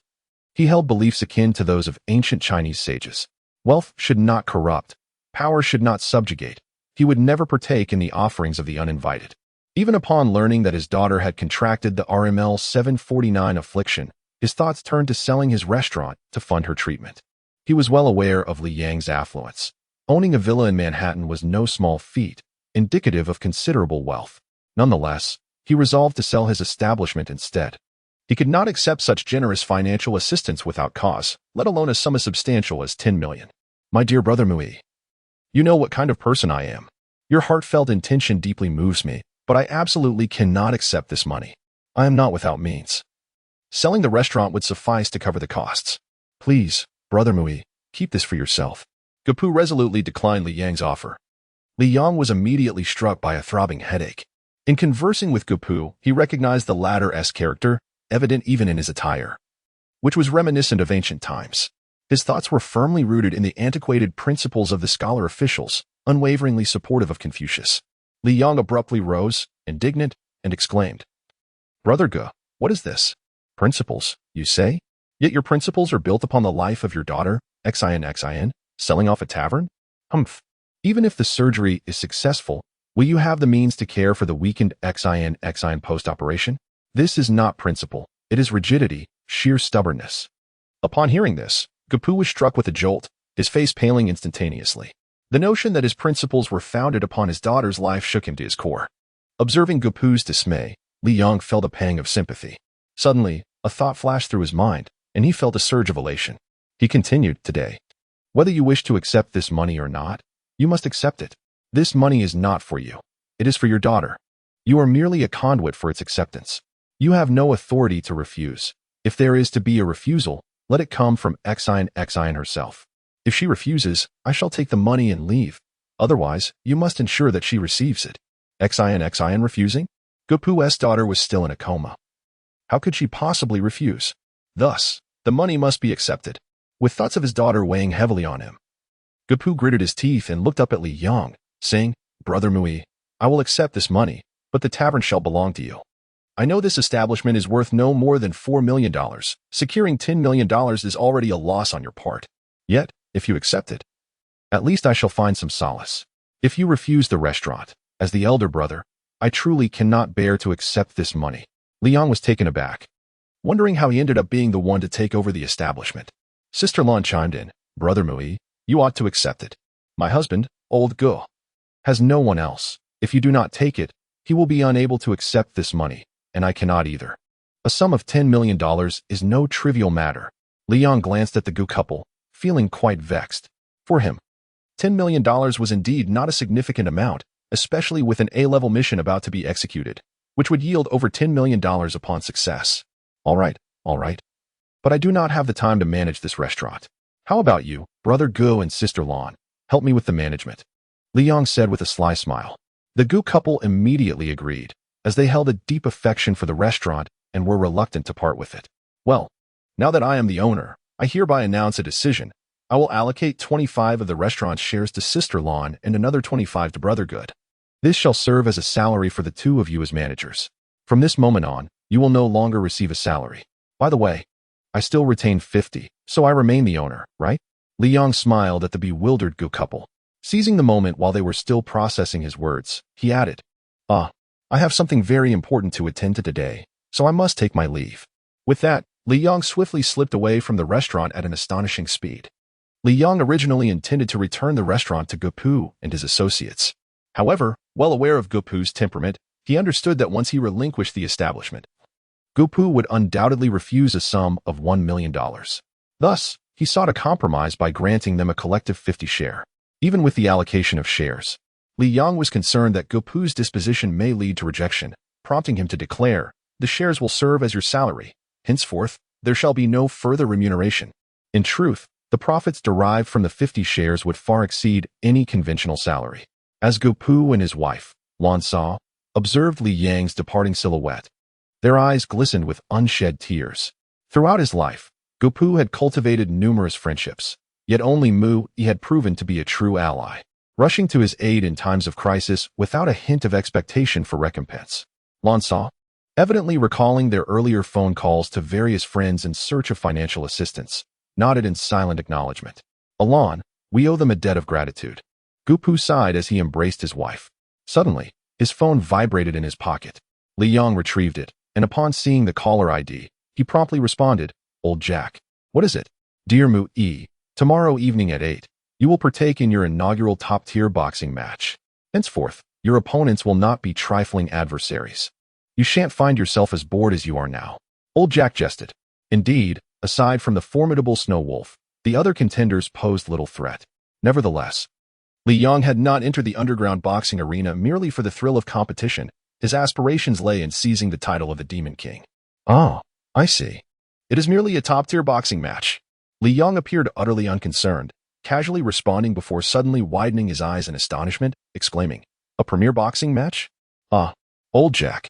He held beliefs akin to those of ancient Chinese sages. Wealth should not corrupt. Power should not subjugate. He would never partake in the offerings of the uninvited. Even upon learning that his daughter had contracted the RML 749 affliction, his thoughts turned to selling his restaurant to fund her treatment. He was well aware of Li Yang's affluence. Owning a villa in Manhattan was no small feat, indicative of considerable wealth. Nonetheless, he resolved to sell his establishment instead. He could not accept such generous financial assistance without cause, let alone a sum as substantial as $10 million. My dear brother Mui, you know what kind of person I am. Your heartfelt intention deeply moves me, but I absolutely cannot accept this money. I am not without means. Selling the restaurant would suffice to cover the costs. Please, brother Mui, keep this for yourself. Gupu resolutely declined Li Yang's offer. Li Yang was immediately struck by a throbbing headache. In conversing with Gupu, he recognized the latter's character, evident even in his attire, which was reminiscent of ancient times. His thoughts were firmly rooted in the antiquated principles of the scholar officials, unwaveringly supportive of Confucius. Li Yang abruptly rose, indignant, and exclaimed, Brother Gu, what is this? Principles, you say? Yet your principles are built upon the life of your daughter, Xin, selling off a tavern? Humph. Even if the surgery is successful, will you have the means to care for the weakened Xin post-operation? This is not principle. It is rigidity, sheer stubbornness. Upon hearing this, Gupu was struck with a jolt, his face paling instantaneously. The notion that his principles were founded upon his daughter's life shook him to his core. Observing Gupu's dismay, Li Yang felt a pang of sympathy. Suddenly, a thought flashed through his mind, and he felt a surge of elation. He continued, today. Whether you wish to accept this money or not, you must accept it. This money is not for you. It is for your daughter. You are merely a conduit for its acceptance. You have no authority to refuse. If there is to be a refusal, let it come from Xin herself. If she refuses, I shall take the money and leave. Otherwise, you must ensure that she receives it. Xin refusing? Gupu's daughter was still in a coma. How could she possibly refuse? Thus, the money must be accepted. With thoughts of his daughter weighing heavily on him, Gupu gritted his teeth and looked up at Li Yang, saying, Brother Mui, I will accept this money, but the tavern shall belong to you. I know this establishment is worth no more than $4 million. Securing $10 million is already a loss on your part. Yet, if you accept it, at least I shall find some solace. If you refuse the restaurant, as the elder brother, I truly cannot bear to accept this money. Li Yang was taken aback, wondering how he ended up being the one to take over the establishment. Sister Lin chimed in. Brother Mui, you ought to accept it. My husband, old Go, has no one else. If you do not take it, he will be unable to accept this money, and I cannot either. A sum of $10 million is no trivial matter. Liang glanced at the Gu couple, feeling quite vexed. For him, $10 million was indeed not a significant amount, especially with an A-level mission about to be executed, which would yield over $10 million upon success. All right. But I do not have the time to manage this restaurant. How about you, Brother Gu and Sister Lin? Help me with the management. Liang said with a sly smile. The Gu couple immediately agreed, as they held a deep affection for the restaurant and were reluctant to part with it. Well, now that I am the owner, I hereby announce a decision. I will allocate 25 of the restaurant's shares to Sister Lin and another 25 to Brother Good. This shall serve as a salary for the two of you as managers. From this moment on, you will no longer receive a salary. By the way, I still retain 50, so I remain the owner, right? Liang smiled at the bewildered Gu couple. Seizing the moment while they were still processing his words, he added, I have something very important to attend to today, so I must take my leave. With that, Liang swiftly slipped away from the restaurant at an astonishing speed. Liang originally intended to return the restaurant to Gupu and his associates. However, well aware of Gupu's temperament, he understood that once he relinquished the establishment, Gupu would undoubtedly refuse a sum of $1 million. Thus, he sought a compromise by granting them a collective 50 share. Even with the allocation of shares, Liang was concerned that Gupu's disposition may lead to rejection, prompting him to declare, the shares will serve as your salary. Henceforth, there shall be no further remuneration. In truth, the profits derived from the 50 shares would far exceed any conventional salary. As Gupu and his wife, Lin saw, observed Li Yang's departing silhouette, their eyes glistened with unshed tears. Throughout his life, Gupu had cultivated numerous friendships, yet only Mu Yi had proven to be a true ally, rushing to his aid in times of crisis without a hint of expectation for recompense. Lin saw, evidently recalling their earlier phone calls to various friends in search of financial assistance, nodded in silent acknowledgement. Alon, we owe them a debt of gratitude. Gupu sighed as he embraced his wife. Suddenly, his phone vibrated in his pocket. Liang retrieved it, and upon seeing the caller ID, he promptly responded, Old Jack. What is it? Dear Mu Yi, tomorrow evening at 8, you will partake in your inaugural top-tier boxing match. Henceforth, your opponents will not be trifling adversaries. You shan't find yourself as bored as you are now. Old Jack jested. Indeed, aside from the formidable Snow Wolf, the other contenders posed little threat. Nevertheless, Liang had not entered the underground boxing arena merely for the thrill of competition. His aspirations lay in seizing the title of the Demon King. Ah, I see. It is merely a top-tier boxing match. Liang appeared utterly unconcerned, casually responding before suddenly widening his eyes in astonishment, exclaiming, A premier boxing match? Ah, Old Jack.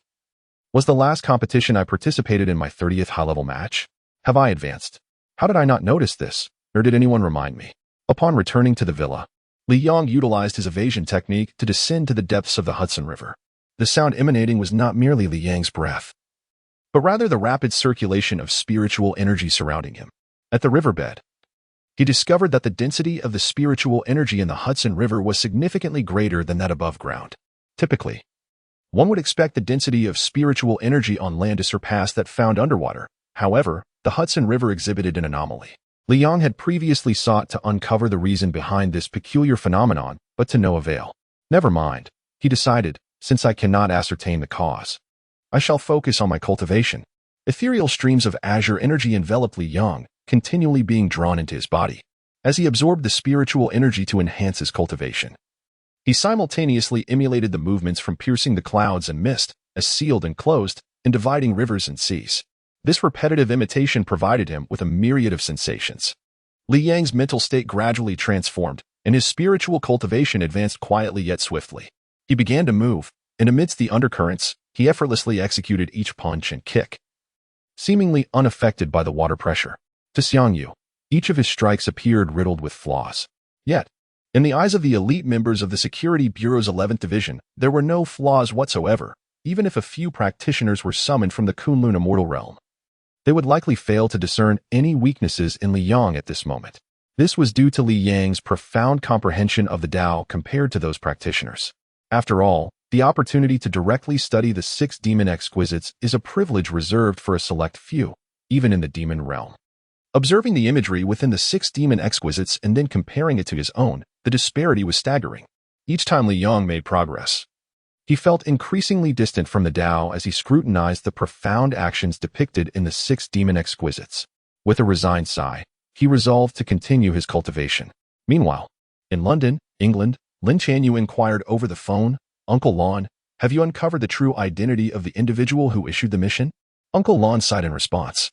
Was the last competition I participated in my 30th high-level match? Have I advanced? How did I not notice this, nor did anyone remind me? Upon returning to the villa, Liang utilized his evasion technique to descend to the depths of the Hudson River. The sound emanating was not merely Liang's breath, but rather the rapid circulation of spiritual energy surrounding him. At the riverbed, he discovered that the density of the spiritual energy in the Hudson River was significantly greater than that above ground. Typically, one would expect the density of spiritual energy on land to surpass that found underwater. However, the Hudson River exhibited an anomaly. Liang had previously sought to uncover the reason behind this peculiar phenomenon, but to no avail. Never mind, he decided, since I cannot ascertain the cause, I shall focus on my cultivation. Ethereal streams of azure energy enveloped Liang, continually being drawn into his body, as he absorbed the spiritual energy to enhance his cultivation. He simultaneously emulated the movements from piercing the clouds and mist, as sealed and closed, and dividing rivers and seas. This repetitive imitation provided him with a myriad of sensations. Liang's mental state gradually transformed, and his spiritual cultivation advanced quietly yet swiftly. He began to move, and amidst the undercurrents, he effortlessly executed each punch and kick, seemingly unaffected by the water pressure. To Xiang Yu, each of his strikes appeared riddled with flaws. Yet, in the eyes of the elite members of the Security Bureau's 11th Division, there were no flaws whatsoever, even if a few practitioners were summoned from the Kunlun Immortal realm. They would likely fail to discern any weaknesses in Liang at this moment. This was due to Liang's profound comprehension of the Tao compared to those practitioners. After all, the opportunity to directly study the 6 demon exquisites is a privilege reserved for a select few, even in the demon realm. Observing the imagery within the 6 demon exquisites and then comparing it to his own, the disparity was staggering. Each time Liang made progress, he felt increasingly distant from the Tao as he scrutinized the profound actions depicted in the 6 demon exquisites. With a resigned sigh, he resolved to continue his cultivation. Meanwhile, in London, England, Lin Tianyu inquired over the phone, "Uncle Lon, have you uncovered the true identity of the individual who issued the mission?" Uncle Lon sighed in response.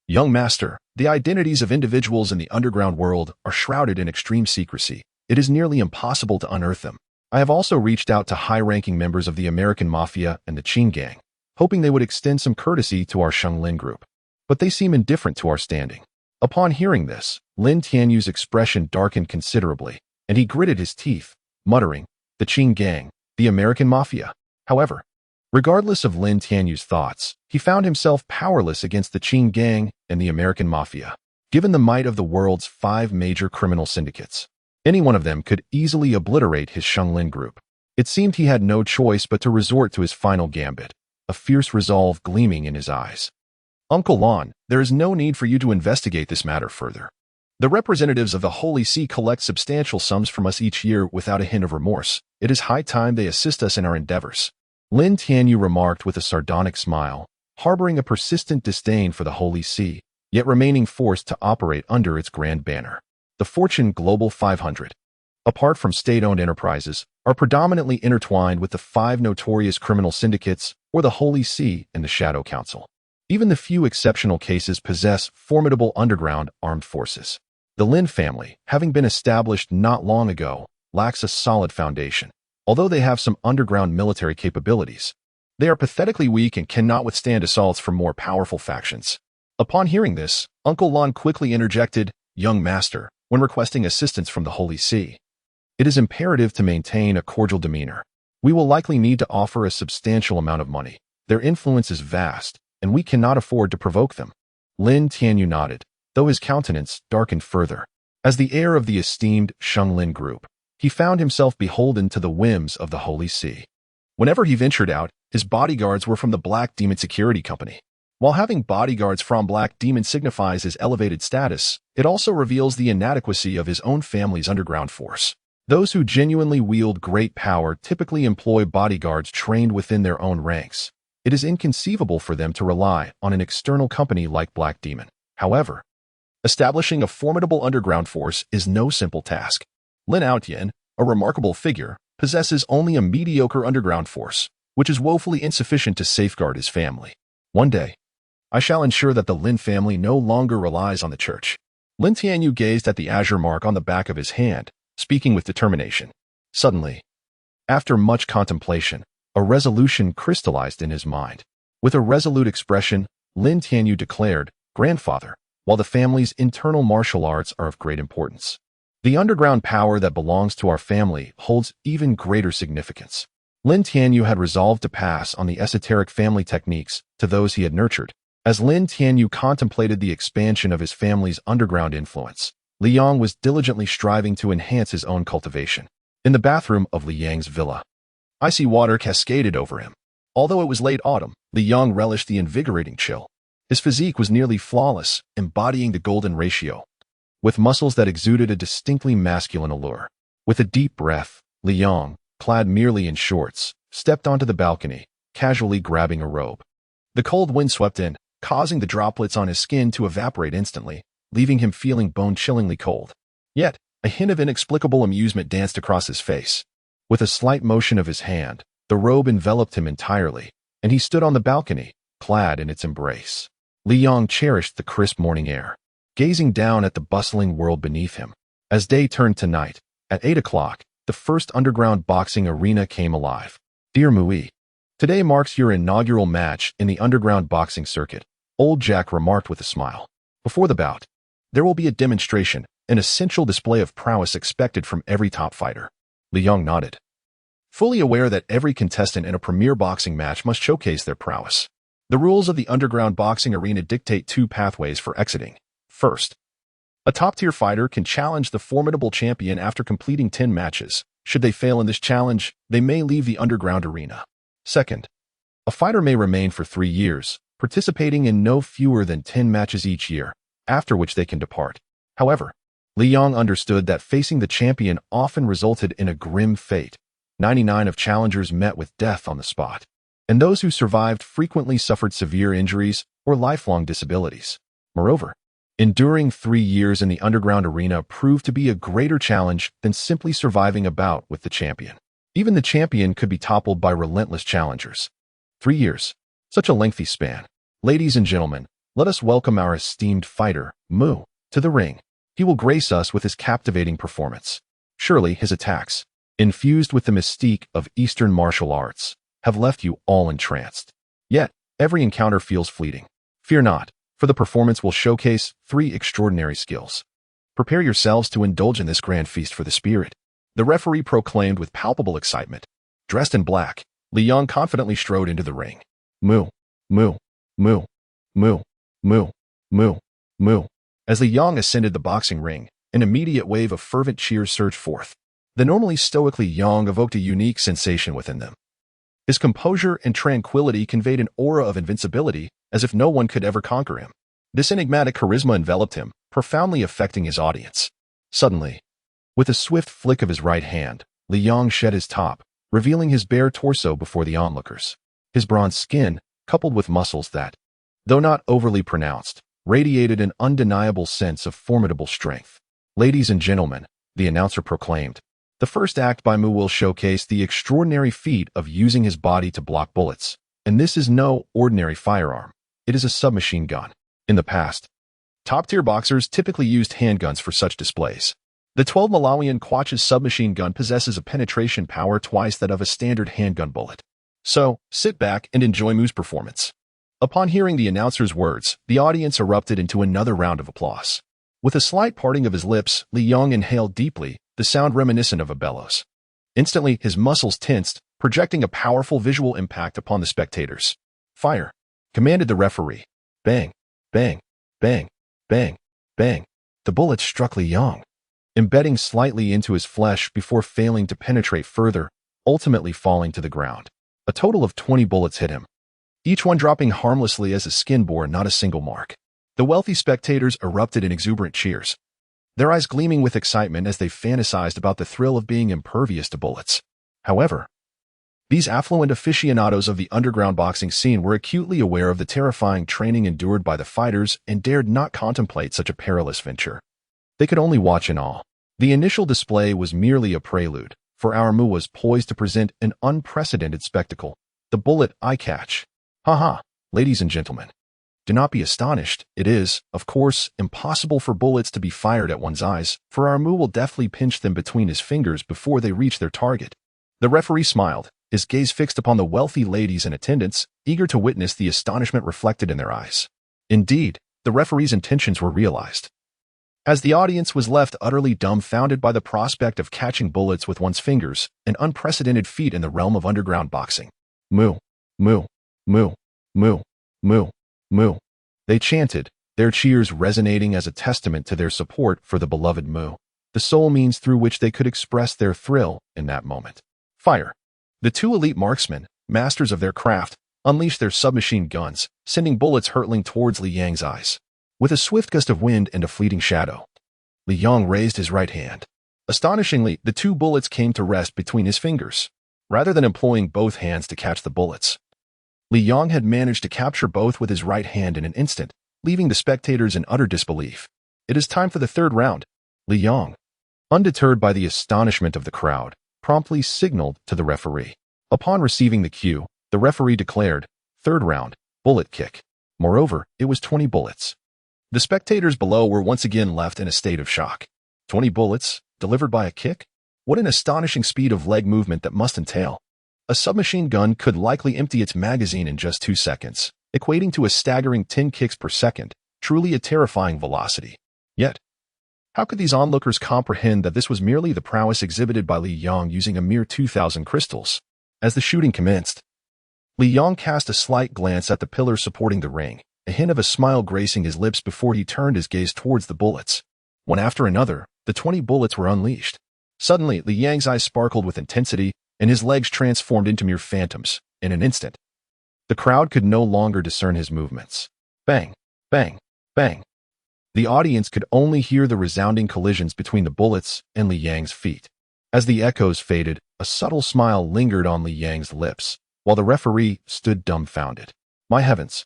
"Young master, the identities of individuals in the underground world are shrouded in extreme secrecy. It is nearly impossible to unearth them. I have also reached out to high-ranking members of the American Mafia and the Qing Gang, hoping they would extend some courtesy to our Xiang group. But they seem indifferent to our standing." Upon hearing this, Lin Tianyu's expression darkened considerably, and he gritted his teeth, muttering, "The Qing Gang, the American Mafia." However, regardless of Lin Tianyu's thoughts, he found himself powerless against the Qing Gang and the American Mafia. Given the might of the world's 5 major criminal syndicates, any one of them could easily obliterate his Xiang group. It seemed he had no choice but to resort to his final gambit, a fierce resolve gleaming in his eyes. "Uncle Lon, there is no need for you to investigate this matter further. The representatives of the Holy See collect substantial sums from us each year without a hint of remorse. It is high time they assist us in our endeavors," Lin Tianyu remarked with a sardonic smile, harboring a persistent disdain for the Holy See, yet remaining forced to operate under its grand banner. The Fortune Global 500, apart from state-owned enterprises, are predominantly intertwined with the 5 notorious criminal syndicates or the Holy See and the Shadow Council. Even the few exceptional cases possess formidable underground armed forces. The Lin family, having been established not long ago, lacks a solid foundation. Although they have some underground military capabilities, they are pathetically weak and cannot withstand assaults from more powerful factions. Upon hearing this, Uncle Lon quickly interjected, "Young master, when requesting assistance from the Holy See, it is imperative to maintain a cordial demeanor. We will likely need to offer a substantial amount of money. Their influence is vast, and we cannot afford to provoke them." Lin Tianyu nodded, though his countenance darkened further. As the heir of the esteemed Xiang group, he found himself beholden to the whims of the Holy See. Whenever he ventured out, his bodyguards were from the Black Demon Security Company. While having bodyguards from Black Demon signifies his elevated status, it also reveals the inadequacy of his own family's underground force. Those who genuinely wield great power typically employ bodyguards trained within their own ranks. It is inconceivable for them to rely on an external company like Black Demon. However, establishing a formidable underground force is no simple task. Lin Tianyu, a remarkable figure, possesses only a mediocre underground force, which is woefully insufficient to safeguard his family. One day, I shall ensure that the Lin family no longer relies on the church. Lin Tianyu gazed at the azure mark on the back of his hand, speaking with determination. Suddenly, after much contemplation, a resolution crystallized in his mind. With a resolute expression, Lin Tianyu declared, "Grandfather, while the family's internal martial arts are of great importance, the underground power that belongs to our family holds even greater significance." Lin Tianyu had resolved to pass on the esoteric family techniques to those he had nurtured. As Lin Tianyu contemplated the expansion of his family's underground influence, Liang was diligently striving to enhance his own cultivation. In the bathroom of Liang's villa, icy water cascaded over him. Although it was late autumn, Liang relished the invigorating chill. His physique was nearly flawless, embodying the golden ratio, with muscles that exuded a distinctly masculine allure. With a deep breath, Liang, clad merely in shorts, stepped onto the balcony, casually grabbing a robe. The cold wind swept in, causing the droplets on his skin to evaporate instantly, leaving him feeling bone-chillingly cold. Yet, a hint of inexplicable amusement danced across his face. With a slight motion of his hand, the robe enveloped him entirely, and he stood on the balcony, clad in its embrace. Liang cherished the crisp morning air, gazing down at the bustling world beneath him. As day turned to night, at 8 o'clock, the first underground boxing arena came alive. "Dear Mui, today marks your inaugural match in the underground boxing circuit," Old Jack remarked with a smile. "Before the bout, there will be a demonstration, an essential display of prowess expected from every top fighter." Liang nodded, fully aware that every contestant in a premier boxing match must showcase their prowess. The rules of the underground boxing arena dictate 2 pathways for exiting. First, a top-tier fighter can challenge the formidable champion after completing 10 matches. Should they fail in this challenge, they may leave the underground arena. Second, a fighter may remain for 3 years, participating in no fewer than 10 matches each year. after which they can depart. However, Li Yang understood that facing the champion often resulted in a grim fate. 99 of challengers met with death on the spot, and those who survived frequently suffered severe injuries or lifelong disabilities. Moreover, enduring 3 years in the underground arena proved to be a greater challenge than simply surviving a bout with the champion. Even the champion could be toppled by relentless challengers. 3 years. Such a lengthy span. Ladies and gentlemen, let us welcome our esteemed fighter, Mu, to the ring. He will grace us with his captivating performance. Surely his attacks, infused with the mystique of Eastern martial arts, have left you all entranced. Yet, every encounter feels fleeting. Fear not, for the performance will showcase 3 extraordinary skills. Prepare yourselves to indulge in this grand feast for the spirit. The referee proclaimed with palpable excitement. Dressed in black, Li Yang confidently strode into the ring. Mu, mu, mu, mu, mu, mu, mu. As Li Yang ascended the boxing ring, an immediate wave of fervent cheers surged forth. The normally stoic Li Yang evoked a unique sensation within them. His composure and tranquility conveyed an aura of invincibility, as if no one could ever conquer him. This enigmatic charisma enveloped him, profoundly affecting his audience. Suddenly, with a swift flick of his right hand, Li Yang shed his top, revealing his bare torso before the onlookers. His bronze skin, coupled with muscles that, though not overly pronounced, radiated an undeniable sense of formidable strength. Ladies and gentlemen, the announcer proclaimed, the first act by Mu will showcase the extraordinary feat of using his body to block bullets. And this is no ordinary firearm. It is a submachine gun. In the past, top-tier boxers typically used handguns for such displays. The 12 Malawian Quach's submachine gun possesses a penetration power twice that of a standard handgun bullet. So, sit back and enjoy Mu's performance. Upon hearing the announcer's words, the audience erupted into another round of applause. With a slight parting of his lips, Li Yang inhaled deeply, the sound reminiscent of a bellows. Instantly, his muscles tensed, projecting a powerful visual impact upon the spectators. Fire! Commanded the referee. Bang! Bang! Bang! Bang! Bang! The bullets struck Li Yang, embedding slightly into his flesh before failing to penetrate further, ultimately falling to the ground. A total of 20 bullets hit him, each one dropping harmlessly as his skin bore not a single mark. The wealthy spectators erupted in exuberant cheers, their eyes gleaming with excitement as they fantasized about the thrill of being impervious to bullets. However, these affluent aficionados of the underground boxing scene were acutely aware of the terrifying training endured by the fighters and dared not contemplate such a perilous venture. They could only watch in awe. The initial display was merely a prelude, for our Mu was poised to present an unprecedented spectacle. The bullet eye catch. Haha, ladies and gentlemen. Do not be astonished. It is, of course, impossible for bullets to be fired at one's eyes, for our Mu will deftly pinch them between his fingers before they reach their target. The referee smiled, his gaze fixed upon the wealthy ladies in attendance, eager to witness the astonishment reflected in their eyes. Indeed, the referee's intentions were realized, as the audience was left utterly dumbfounded by the prospect of catching bullets with one's fingers, an unprecedented feat in the realm of underground boxing. Mu, mu, mu, mu, mu, mu. They chanted, their cheers resonating as a testament to their support for the beloved Mu, the sole means through which they could express their thrill in that moment. Fire. The 2 elite marksmen, masters of their craft, unleashed their submachine guns, sending bullets hurtling towards Li Yang's eyes. With a swift gust of wind and a fleeting shadow, Li Yang raised his right hand. Astonishingly, the 2 bullets came to rest between his fingers, rather than employing both hands to catch the bullets. Li Yang had managed to capture both with his right hand in an instant, leaving the spectators in utter disbelief. It is time for the 3rd round. Li Yang, undeterred by the astonishment of the crowd, promptly signaled to the referee. Upon receiving the cue, the referee declared, 3rd round, bullet kick. Moreover, it was 20 bullets. The spectators below were once again left in a state of shock. 20 bullets, delivered by a kick? What an astonishing speed of leg movement that must entail. A submachine gun could likely empty its magazine in just 2 seconds, equating to a staggering 10 kicks per second, truly a terrifying velocity. Yet, how could these onlookers comprehend that this was merely the prowess exhibited by Li Yang using a mere 2,000 crystals? As the shooting commenced, Li Yang cast a slight glance at the pillar supporting the ring, a hint of a smile gracing his lips before he turned his gaze towards the bullets. One after another, the 20 bullets were unleashed. Suddenly, Li Yang's eyes sparkled with intensity, and his legs transformed into mere phantoms. In an instant, the crowd could no longer discern his movements. Bang, bang, bang. The audience could only hear the resounding collisions between the bullets and Li Yang's feet. As the echoes faded, a subtle smile lingered on Li Yang's lips, while the referee stood dumbfounded. My heavens.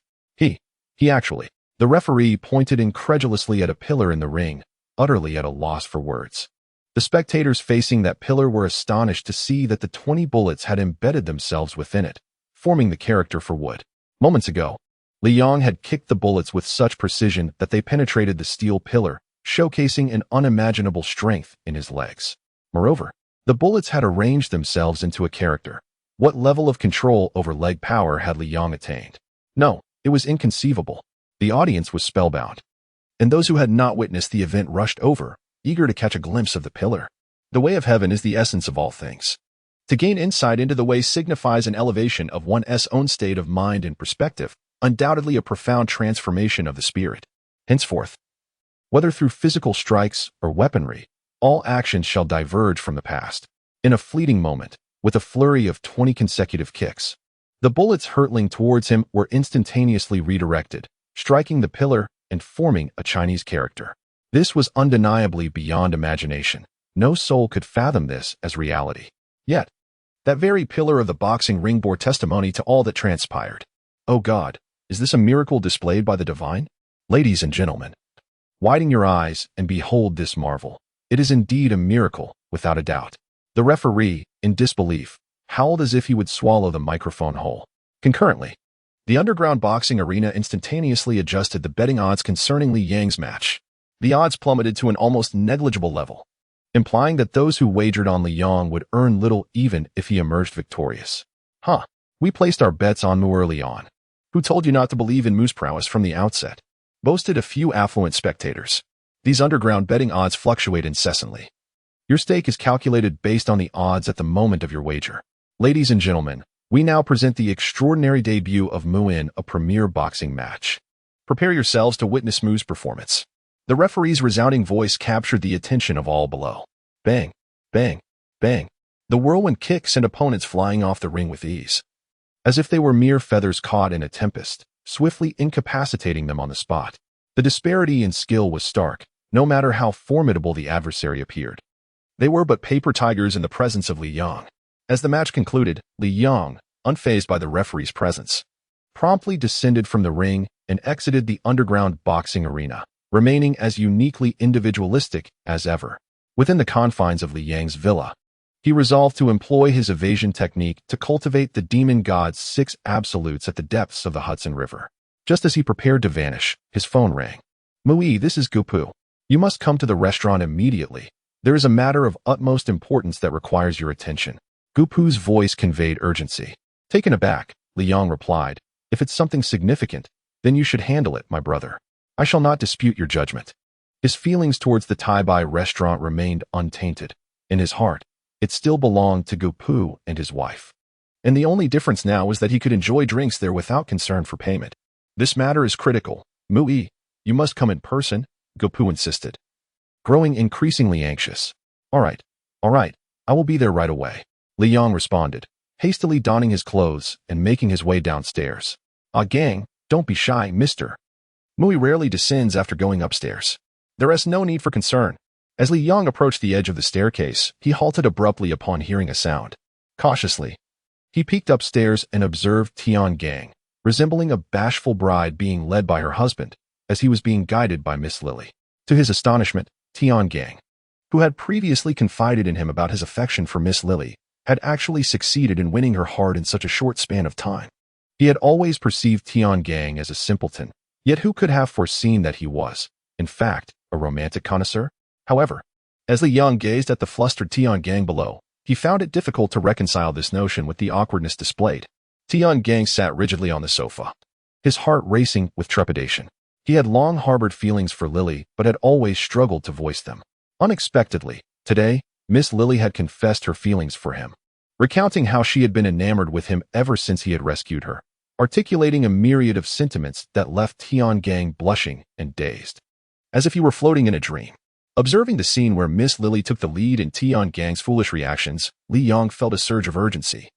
He actually. The referee pointed incredulously at a pillar in the ring, utterly at a loss for words. The spectators facing that pillar were astonished to see that the 20 bullets had embedded themselves within it, forming the character for Wood. Moments ago, Li Yang had kicked the bullets with such precision that they penetrated the steel pillar, showcasing an unimaginable strength in his legs. Moreover, the bullets had arranged themselves into a character. What level of control over leg power had Li Yang attained? No, it was inconceivable. The audience was spellbound. And those who had not witnessed the event rushed over, eager to catch a glimpse of the pillar. The way of heaven is the essence of all things. To gain insight into the way signifies an elevation of one's own state of mind and perspective, undoubtedly a profound transformation of the spirit. Henceforth, whether through physical strikes or weaponry, all actions shall diverge from the past. In a fleeting moment, with a flurry of 20 consecutive kicks, the bullets hurtling towards him were instantaneously redirected, striking the pillar and forming a Chinese character. This was undeniably beyond imagination. No soul could fathom this as reality. Yet, that very pillar of the boxing ring bore testimony to all that transpired. Oh God, is this a miracle displayed by the divine? Ladies and gentlemen, widen your eyes and behold this marvel. It is indeed a miracle, without a doubt. The referee, in disbelief, howled as if he would swallow the microphone whole. Concurrently, the underground boxing arena instantaneously adjusted the betting odds concerning Li Yang's match. The odds plummeted to an almost negligible level, implying that those who wagered on Li Yang would earn little even if he emerged victorious. We placed our bets on Mu early on. Who told you not to believe in Mu's prowess from the outset? Boasted a few affluent spectators. These underground betting odds fluctuate incessantly. Your stake is calculated based on the odds at the moment of your wager. Ladies and gentlemen, we now present the extraordinary debut of Mu in a premier boxing match. Prepare yourselves to witness Mu's performance. The referee's resounding voice captured the attention of all below. Bang, bang, bang. The whirlwind kicks sent opponents flying off the ring with ease, as if they were mere feathers caught in a tempest, swiftly incapacitating them on the spot. The disparity in skill was stark, no matter how formidable the adversary appeared. They were but paper tigers in the presence of Li Yang. As the match concluded, Li Yang, unfazed by the referee's presence, promptly descended from the ring and exited the underground boxing arena, remaining as uniquely individualistic as ever. Within the confines of Li Yang's villa, he resolved to employ his evasion technique to cultivate the demon god's 6 absolutes at the depths of the Hudson River. Just as he prepared to vanish, his phone rang. Mui, this is Gupu. You must come to the restaurant immediately. There is a matter of utmost importance that requires your attention. Gupu's voice conveyed urgency. Taken aback, Li Yang replied, If it's something significant, then you should handle it, my brother. I shall not dispute your judgment. His feelings towards the Thai restaurant remained untainted. In his heart, it still belonged to Gupu and his wife. And the only difference now was that he could enjoy drinks there without concern for payment. This matter is critical. Mui, you must come in person, Gupu insisted, growing increasingly anxious. All right, I will be there right away, Li Yang responded, hastily donning his clothes and making his way downstairs. Gang, don't be shy, mister. Mui rarely descends after going upstairs. There is no need for concern. As Li Yang approached the edge of the staircase, he halted abruptly upon hearing a sound. Cautiously, he peeked upstairs and observed Tian Gang, resembling a bashful bride being led by her husband, as he was being guided by Miss Lily. To his astonishment, Tian Gang, who had previously confided in him about his affection for Miss Lily, had actually succeeded in winning her heart in such a short span of time. He had always perceived Tian Gang as a simpleton, yet who could have foreseen that he was, in fact, a romantic connoisseur? However, as Li Yang gazed at the flustered Tian Gang below, he found it difficult to reconcile this notion with the awkwardness displayed. Tian Gang sat rigidly on the sofa, his heart racing with trepidation. He had long harbored feelings for Lily, but had always struggled to voice them. Unexpectedly, today, Miss Lily had confessed her feelings for him, recounting how she had been enamored with him ever since he had rescued her, articulating a myriad of sentiments that left Tian Gang blushing and dazed, as if he were floating in a dream. Observing the scene where Miss Lily took the lead in Tian Gang's foolish reactions, Li Yang felt a surge of urgency.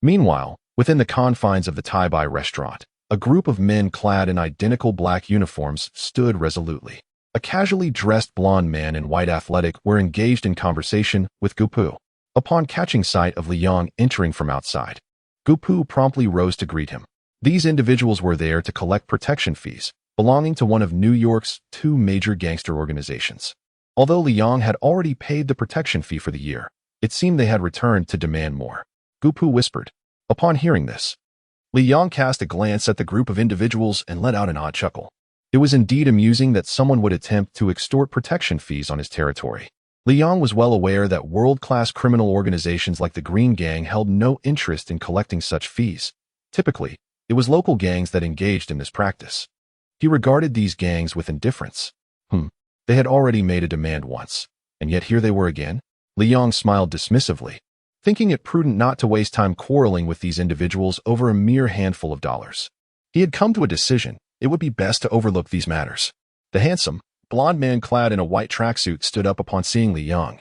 Meanwhile, within the confines of the Thai restaurant, a group of men clad in identical black uniforms stood resolutely. A casually dressed blond man in white athletic were engaged in conversation with Gupu. Upon catching sight of Liang entering from outside, Gupu promptly rose to greet him. These individuals were there to collect protection fees, belonging to one of New York's two major gangster organizations. Although Liang had already paid the protection fee for the year, it seemed they had returned to demand more. Gupu whispered. Upon hearing this, Liang cast a glance at the group of individuals and let out an odd chuckle. It was indeed amusing that someone would attempt to extort protection fees on his territory. Liang was well aware that world-class criminal organizations like the Green Gang held no interest in collecting such fees. Typically, it was local gangs that engaged in this practice. He regarded these gangs with indifference. They had already made a demand once, and yet here they were again? Liang smiled dismissively, thinking it prudent not to waste time quarreling with these individuals over a mere handful of dollars. He had come to a decision. It would be best to overlook these matters. The handsome, blond man clad in a white tracksuit stood up upon seeing Liang,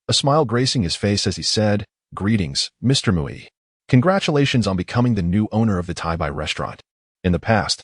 a smile gracing his face as he said, "Greetings, Mr. Mui. Congratulations on becoming the new owner of the Tai Bai restaurant. In the past,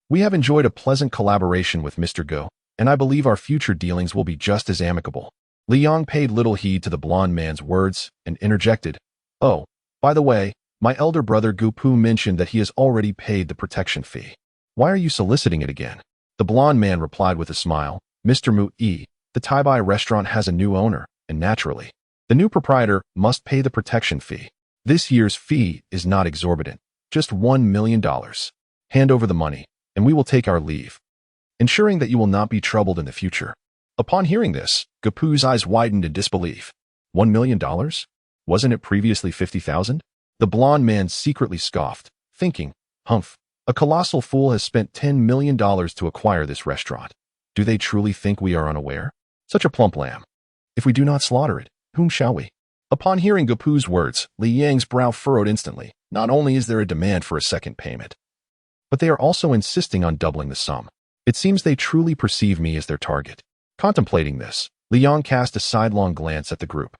we have enjoyed a pleasant collaboration with Mr. Go, and I believe our future dealings will be just as amicable." Liang paid little heed to the blond man's words and interjected, "Oh, by the way, my elder brother Gupu mentioned that he has already paid the protection fee. Why are you soliciting it again?" The blond man replied with a smile, "Mr. Mui, the Tai Bai restaurant has a new owner, and naturally, the new proprietor must pay the protection fee. This year's fee is not exorbitant, just $1 million. Hand over the money, and we will take our leave, ensuring that you will not be troubled in the future." Upon hearing this, Gupu's eyes widened in disbelief. $1 million? Wasn't it previously 50,000? The blond man secretly scoffed, thinking, "Humph, a colossal fool has spent $10 million to acquire this restaurant. Do they truly think we are unaware? Such a plump lamb. If we do not slaughter it, whom shall we?" Upon hearing Gupu's words, Liang's brow furrowed instantly. Not only is there a demand for a second payment, but they are also insisting on doubling the sum. It seems they truly perceive me as their target. Contemplating this, Liang cast a sidelong glance at the group,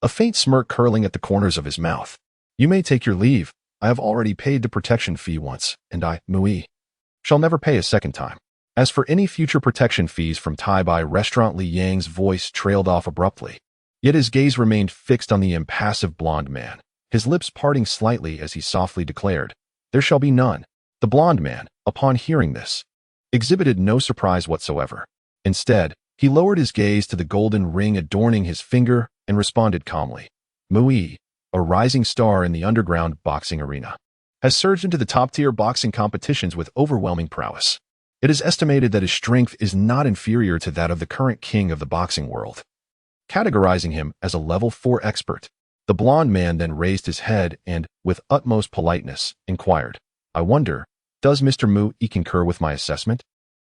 a faint smirk curling at the corners of his mouth. "You may take your leave. I have already paid the protection fee once, and I, Mui, shall never pay a second time. As for any future protection fees from Tai Bai restaurant," Liang's voice trailed off abruptly. Yet his gaze remained fixed on the impassive blond man, his lips parting slightly as he softly declared, "There shall be none." The blond man, upon hearing this, exhibited no surprise whatsoever. Instead, he lowered his gaze to the golden ring adorning his finger and responded calmly, "Mui, a rising star in the underground boxing arena, has surged into the top-tier boxing competitions with overwhelming prowess. It is estimated that his strength is not inferior to that of the current king of the boxing world, categorizing him as a level 4 expert." The blond man then raised his head and, with utmost politeness, inquired, "I wonder, does Mr. Mui concur with my assessment?"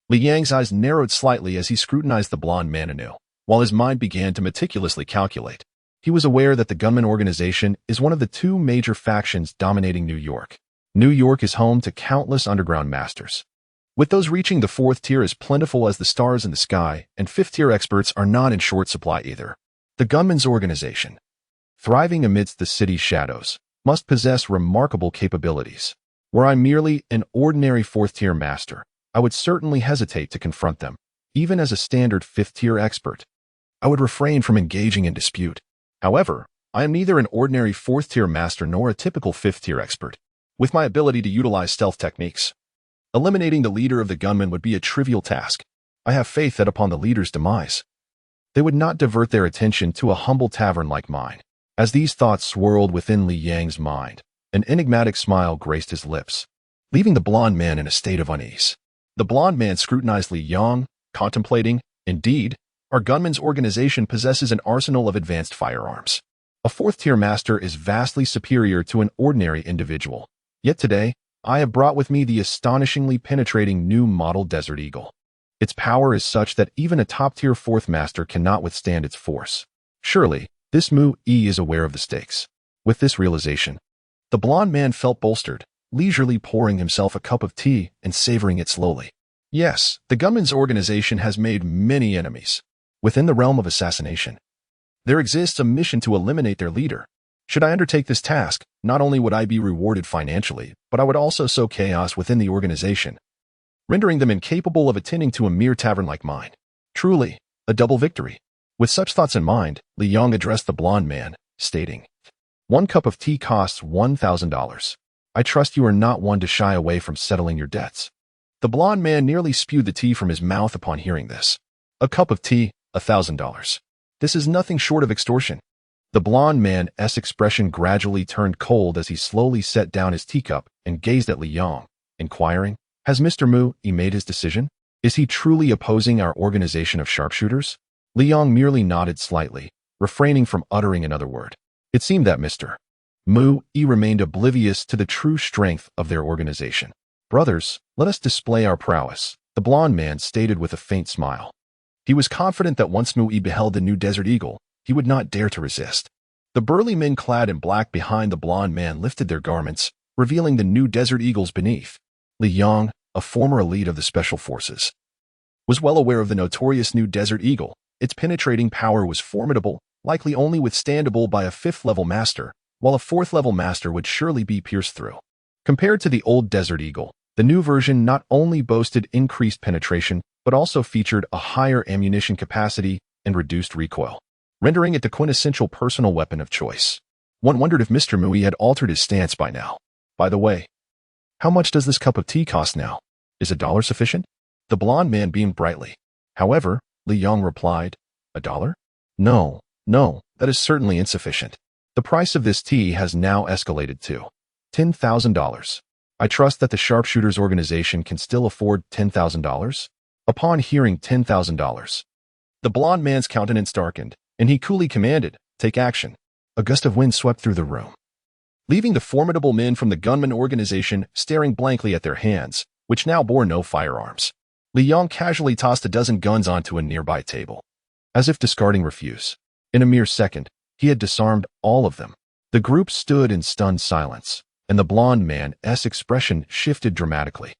Liang's eyes narrowed slightly as he scrutinized the blond man anew, while his mind began to meticulously calculate. He was aware that the gunman organization is one of the two major factions dominating New York. New York is home to countless underground masters, with those reaching the 4th tier as plentiful as the stars in the sky, and 5th-tier experts are not in short supply either. The gunman's organization, thriving amidst the city's shadows, must possess remarkable capabilities. Were I merely an ordinary 4th-tier master, I would certainly hesitate to confront them. Even as a standard 5th-tier expert, I would refrain from engaging in dispute. However, I am neither an ordinary 4th-tier master nor a typical 5th-tier expert. With my ability to utilize stealth techniques, eliminating the leader of the gunmen would be a trivial task. I have faith that upon the leader's demise, they would not divert their attention to a humble tavern like mine." As these thoughts swirled within Liang's mind, an enigmatic smile graced his lips, leaving the blond man in a state of unease. The blond man scrutinized Liang, contemplating, "Indeed, our gunman's organization possesses an arsenal of advanced firearms. A 4th-tier master is vastly superior to an ordinary individual. Yet today, I have brought with me the astonishingly penetrating new model Desert Eagle. Its power is such that even a top-tier 4th master cannot withstand its force. Surely, this Mui is aware of the stakes." With this realization, the blond man felt bolstered, leisurely pouring himself a cup of tea and savoring it slowly. Yes, the gunman's organization has made many enemies. Within the realm of assassination, there exists a mission to eliminate their leader. Should I undertake this task, not only would I be rewarded financially, but I would also sow chaos within the organization, rendering them incapable of attending to a mere tavern like mine. Truly, a double victory. With such thoughts in mind, Li Yang addressed the blonde man, stating, "One cup of tea costs $1,000. I trust you are not one to shy away from settling your debts." The blonde man nearly spewed the tea from his mouth upon hearing this. A cup of tea, $1,000. This is nothing short of extortion. The blonde man's expression gradually turned cold as he slowly set down his teacup and gazed at Li Yang, inquiring, "Has Mr. Mu made his decision? Is he truly opposing our organization of sharpshooters?" Li Yang merely nodded slightly, refraining from uttering another word. It seemed that Mr. Mu remained oblivious to the true strength of their organization. "Brothers, let us display our prowess," the blonde man stated with a faint smile. He was confident that once Mu beheld the new Desert Eagle, he would not dare to resist. The burly men clad in black behind the blonde man lifted their garments, revealing the new Desert Eagles beneath. Li Yang, a former elite of the Special Forces, was well aware of the notorious new Desert Eagle. Its penetrating power was formidable, likely only withstandable by a 5th-level master, while a 4th-level master would surely be pierced through. Compared to the old Desert Eagle, the new version not only boasted increased penetration, but also featured a higher ammunition capacity and reduced recoil, rendering it the quintessential personal weapon of choice. One wondered if Mr. Mui had altered his stance by now. "By the way, how much does this cup of tea cost now? Is $1 sufficient?" The blonde man beamed brightly. However, Li Yang replied, "$1? No, that is certainly insufficient. The price of this tea has now escalated to $10,000. I trust that the sharpshooters organization can still afford $10,000? Upon hearing $10,000, the blonde man's countenance darkened, and he coolly commanded, "Take action." A gust of wind swept through the room, leaving the formidable men from the gunman organization staring blankly at their hands, which now bore no firearms. Li Yang casually tossed a dozen guns onto a nearby table, as if discarding refuse. In a mere second, he had disarmed all of them. The group stood in stunned silence, and the blonde man's expression shifted dramatically.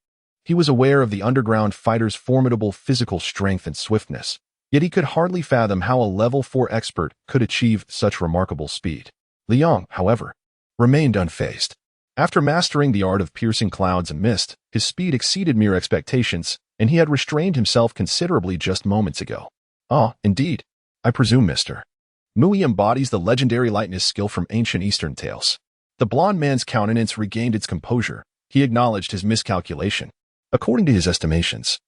He was aware of the underground fighter's formidable physical strength and swiftness, yet he could hardly fathom how a level 4 expert could achieve such remarkable speed. Li Yang, however, remained unfazed. After mastering the art of piercing clouds and mist, his speed exceeded mere expectations, and he had restrained himself considerably just moments ago. "Ah, indeed. I presume Mr. Mui embodies the legendary lightness skill from ancient Eastern tales." The blonde man's countenance regained its composure. He acknowledged his miscalculation. According to his estimations,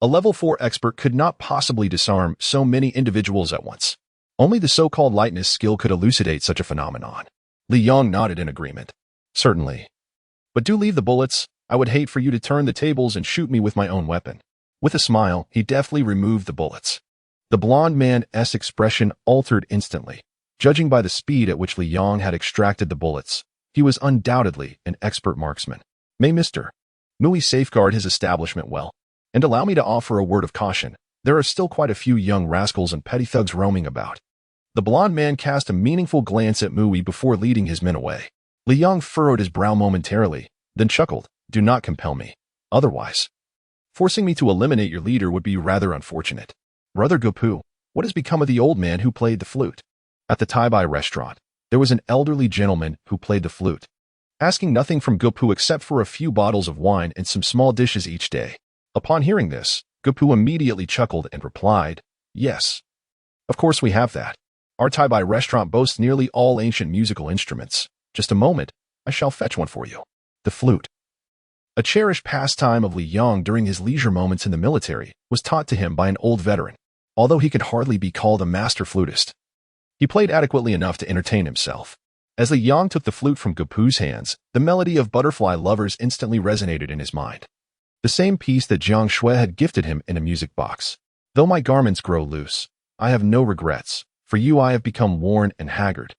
a level 4 expert could not possibly disarm so many individuals at once. Only the so-called lightness skill could elucidate such a phenomenon. Li Yang nodded in agreement. "Certainly. But do leave the bullets. I would hate for you to turn the tables and shoot me with my own weapon." With a smile, he deftly removed the bullets. The blonde man's expression altered instantly. Judging by the speed at which Li Yang had extracted the bullets, he was undoubtedly an expert marksman. "May Mr. Mui safeguard his establishment well. And allow me to offer a word of caution. There are still quite a few young rascals and petty thugs roaming about." The blonde man cast a meaningful glance at Mui before leading his men away. Li Yang furrowed his brow momentarily, then chuckled, "Do not compel me. Otherwise, forcing me to eliminate your leader would be rather unfortunate. Brother Gopu, what has become of the old man who played the flute?" At the Tai-Bai restaurant, there was an elderly gentleman who played the flute, asking nothing from Gopu except for a few bottles of wine and some small dishes each day. Upon hearing this, Gopu immediately chuckled and replied, "Yes. Of course we have that. Our Tai-Bai restaurant boasts nearly all ancient musical instruments. Just a moment, I shall fetch one for you." The flute, a cherished pastime of Li Yang during his leisure moments in the military, was taught to him by an old veteran. Although he could hardly be called a master flutist, he played adequately enough to entertain himself. As Li Yang took the flute from Gopu's hands, the melody of Butterfly Lovers instantly resonated in his mind. The same piece that Jiang Xue had gifted him in a music box. "Though my garments grow loose, I have no regrets. For you I have become worn and haggard."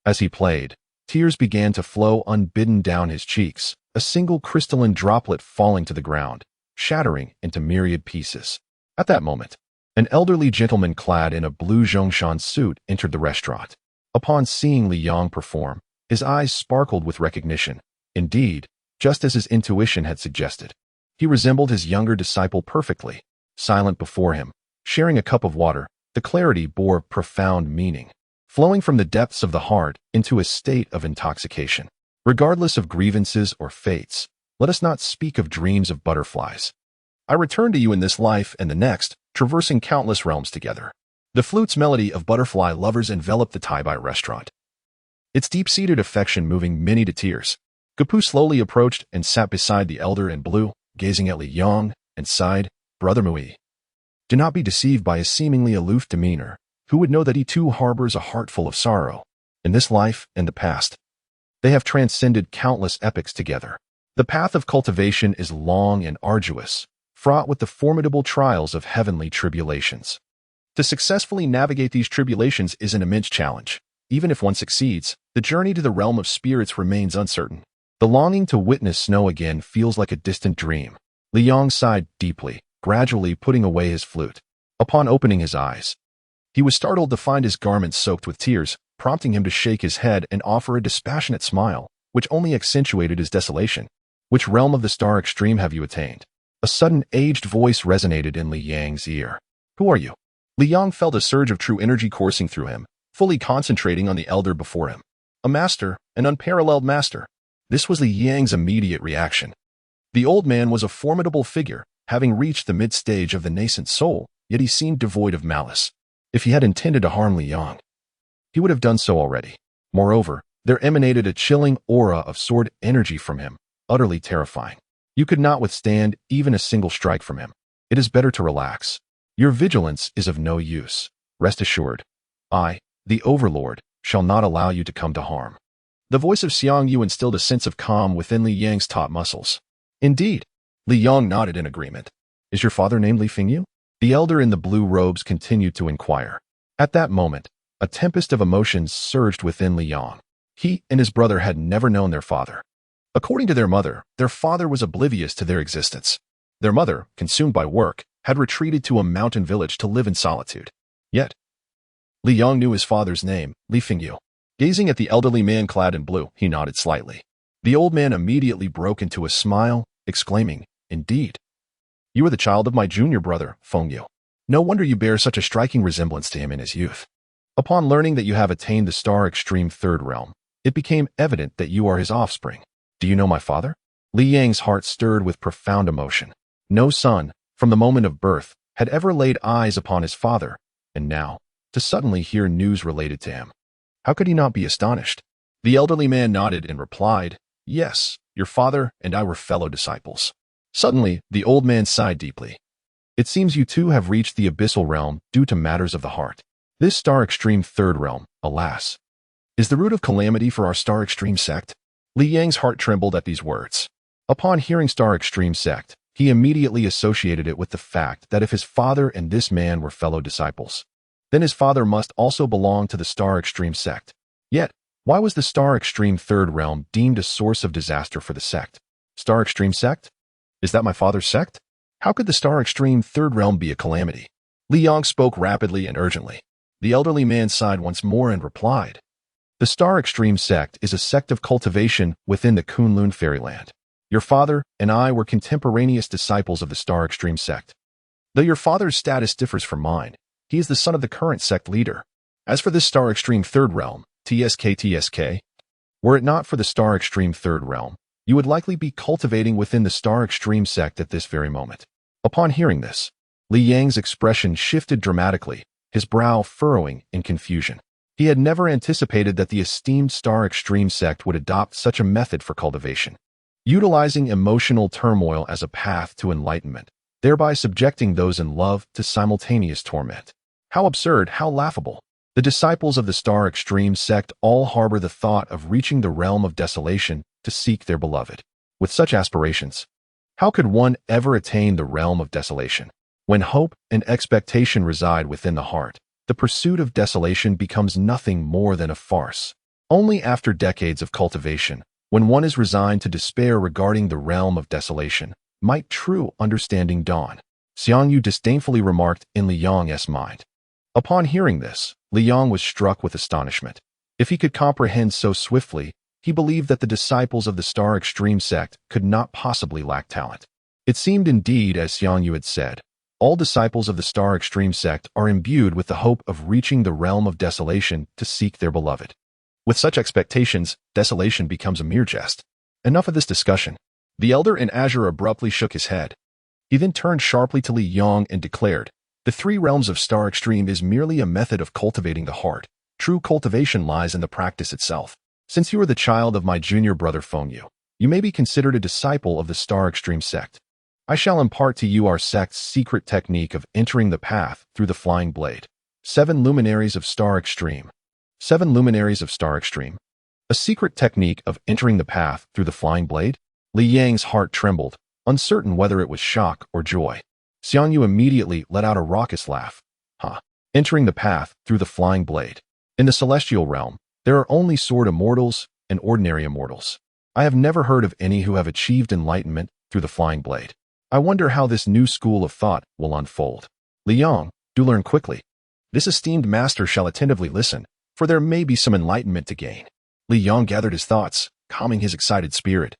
As he played, tears began to flow unbidden down his cheeks, a single crystalline droplet falling to the ground, shattering into myriad pieces. At that moment, an elderly gentleman clad in a blue Zhongshan suit entered the restaurant. Upon seeing Li Yang perform, his eyes sparkled with recognition. Indeed, just as his intuition had suggested, he resembled his younger disciple perfectly. Silent before him, sharing a cup of water, the clarity bore profound meaning, flowing from the depths of the heart into a state of intoxication. Regardless of grievances or fates, let us not speak of dreams of butterflies. I return to you in this life and the next, traversing countless realms together. The flute's melody of butterfly lovers enveloped the Taibai restaurant, its deep-seated affection moving many to tears. Gapu slowly approached and sat beside the elder in blue, gazing at Li Yang, and sighed, "Brother Mui, do not be deceived by his seemingly aloof demeanor. Who would know that he too harbors a heart full of sorrow? In this life and the past, they have transcended countless epochs together. The path of cultivation is long and arduous, fraught with the formidable trials of heavenly tribulations. To successfully navigate these tribulations is an immense challenge. Even if one succeeds, the journey to the realm of spirits remains uncertain. The longing to witness snow again feels like a distant dream." Li Yang sighed deeply, gradually putting away his flute. Upon opening his eyes, he was startled to find his garments soaked with tears, prompting him to shake his head and offer a dispassionate smile, which only accentuated his desolation. "Which realm of the star extreme have you attained?" A sudden aged voice resonated in Li Yang's ear. "Who are you?" Li Yang felt a surge of true energy coursing through him, fully concentrating on the elder before him. "A master, an unparalleled master." This was Li Yang's immediate reaction. The old man was a formidable figure, having reached the mid-stage of the nascent soul, yet he seemed devoid of malice. If he had intended to harm Li Yang, he would have done so already. Moreover, there emanated a chilling aura of sword energy from him, utterly terrifying. You could not withstand even a single strike from him. "It is better to relax. Your vigilance is of no use. Rest assured, I, the Overlord, shall not allow you to come to harm." The voice of Xiang Yu instilled a sense of calm within Li Yang's taut muscles. "Indeed." Li Yang nodded in agreement. "Is your father named Li Fengyu?" The elder in the blue robes continued to inquire. At that moment, a tempest of emotions surged within Li Yang. He and his brother had never known their father. According to their mother, their father was oblivious to their existence. Their mother, consumed by work, had retreated to a mountain village to live in solitude. Yet, Li Yang knew his father's name, Li Fengyu. Gazing at the elderly man clad in blue, he nodded slightly. The old man immediately broke into a smile, exclaiming, "Indeed. You are the child of my junior brother, Fengyu. No wonder you bear such a striking resemblance to him in his youth. Upon learning that you have attained the star extreme third realm, it became evident that you are his offspring. Do you know my father?" Li Yang's heart stirred with profound emotion. No son, from the moment of birth, had ever laid eyes upon his father, and now, to suddenly hear news related to him. How could he not be astonished? The elderly man nodded and replied, "Yes, your father and I were fellow disciples." Suddenly, the old man sighed deeply. "It seems you too have reached the abyssal realm due to matters of the heart. This star extreme third realm, alas, is the root of calamity for our star extreme sect." Li Yang's heart trembled at these words. Upon hearing star extreme sect, he immediately associated it with the fact that if his father and this man were fellow disciples, then his father must also belong to the star extreme sect. Yet, why was the star extreme third realm deemed a source of disaster for the sect? Star extreme sect? Is that my father's sect? How could the star extreme third realm be a calamity? Li Yang spoke rapidly and urgently. The elderly man sighed once more and replied, "The star extreme sect is a sect of cultivation within the Kunlun fairyland. Your father and I were contemporaneous disciples of the star extreme sect. Though your father's status differs from mine, he is the son of the current sect leader. As for this star extreme third realm, TSK, were it not for the star extreme third realm, you would likely be cultivating within the star extreme sect at this very moment." Upon hearing this, Li Yang's expression shifted dramatically, his brow furrowing in confusion. He had never anticipated that the esteemed star extreme sect would adopt such a method for cultivation, utilizing emotional turmoil as a path to enlightenment, thereby subjecting those in love to simultaneous torment. How absurd, how laughable. The disciples of the star extreme sect all harbor the thought of reaching the realm of desolation to seek their beloved. With such aspirations, how could one ever attain the realm of desolation? When hope and expectation reside within the heart, the pursuit of desolation becomes nothing more than a farce. Only after decades of cultivation, when one is resigned to despair regarding the realm of desolation, might true understanding dawn. Xiang Yu disdainfully remarked in Li Yang's mind. Upon hearing this, Li Yang was struck with astonishment. If he could comprehend so swiftly, he believed that the disciples of the star extreme sect could not possibly lack talent. It seemed indeed, as Xiang Yu had said, all disciples of the star extreme sect are imbued with the hope of reaching the realm of desolation to seek their beloved. With such expectations, desolation becomes a mere jest. Enough of this discussion. The elder in azure abruptly shook his head. He then turned sharply to Li Yang and declared, "The three realms of Star Extreme is merely a method of cultivating the heart. True cultivation lies in the practice itself. Since you are the child of my junior brother Feng Yu, you may be considered a disciple of the Star Extreme sect. I shall impart to you our sect's secret technique of entering the path through the flying blade. 7 Luminaries of Star Extreme. 7 Luminaries of Star Extreme. A secret technique of entering the path through the flying blade?" Li Yang's heart trembled, uncertain whether it was shock or joy. Xiang Yu immediately let out a raucous laugh. "Huh. Entering the path through the flying blade. In the celestial realm, there are only sword immortals and ordinary immortals. I have never heard of any who have achieved enlightenment through the flying blade. I wonder how this new school of thought will unfold. Li Yang, do learn quickly. This esteemed master shall attentively listen, for there may be some enlightenment to gain." Li Yang gathered his thoughts, calming his excited spirit,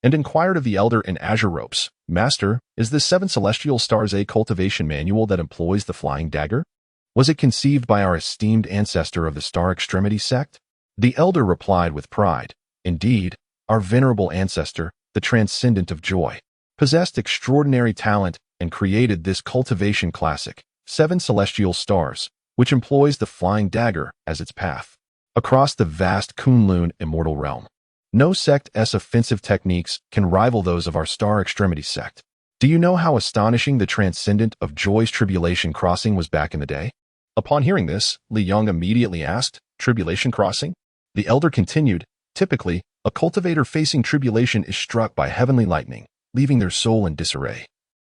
and inquired of the elder in azure robes, "Master, is this 7 celestial stars a cultivation manual that employs the flying dagger? Was it conceived by our esteemed ancestor of the Star Extremity sect?" The elder replied with pride, "Indeed, our venerable ancestor, the transcendent of joy, possessed extraordinary talent and created this cultivation classic, 7 celestial stars, which employs the flying dagger as its path across the vast Kunlun immortal realm. No sect's offensive techniques can rival those of our Star Extremity sect. Do you know how astonishing the transcendent of joy's tribulation crossing was back in the day?" Upon hearing this, Li Yang immediately asked, "Tribulation crossing?" The elder continued, "Typically, a cultivator facing tribulation is struck by heavenly lightning, leaving their soul in disarray.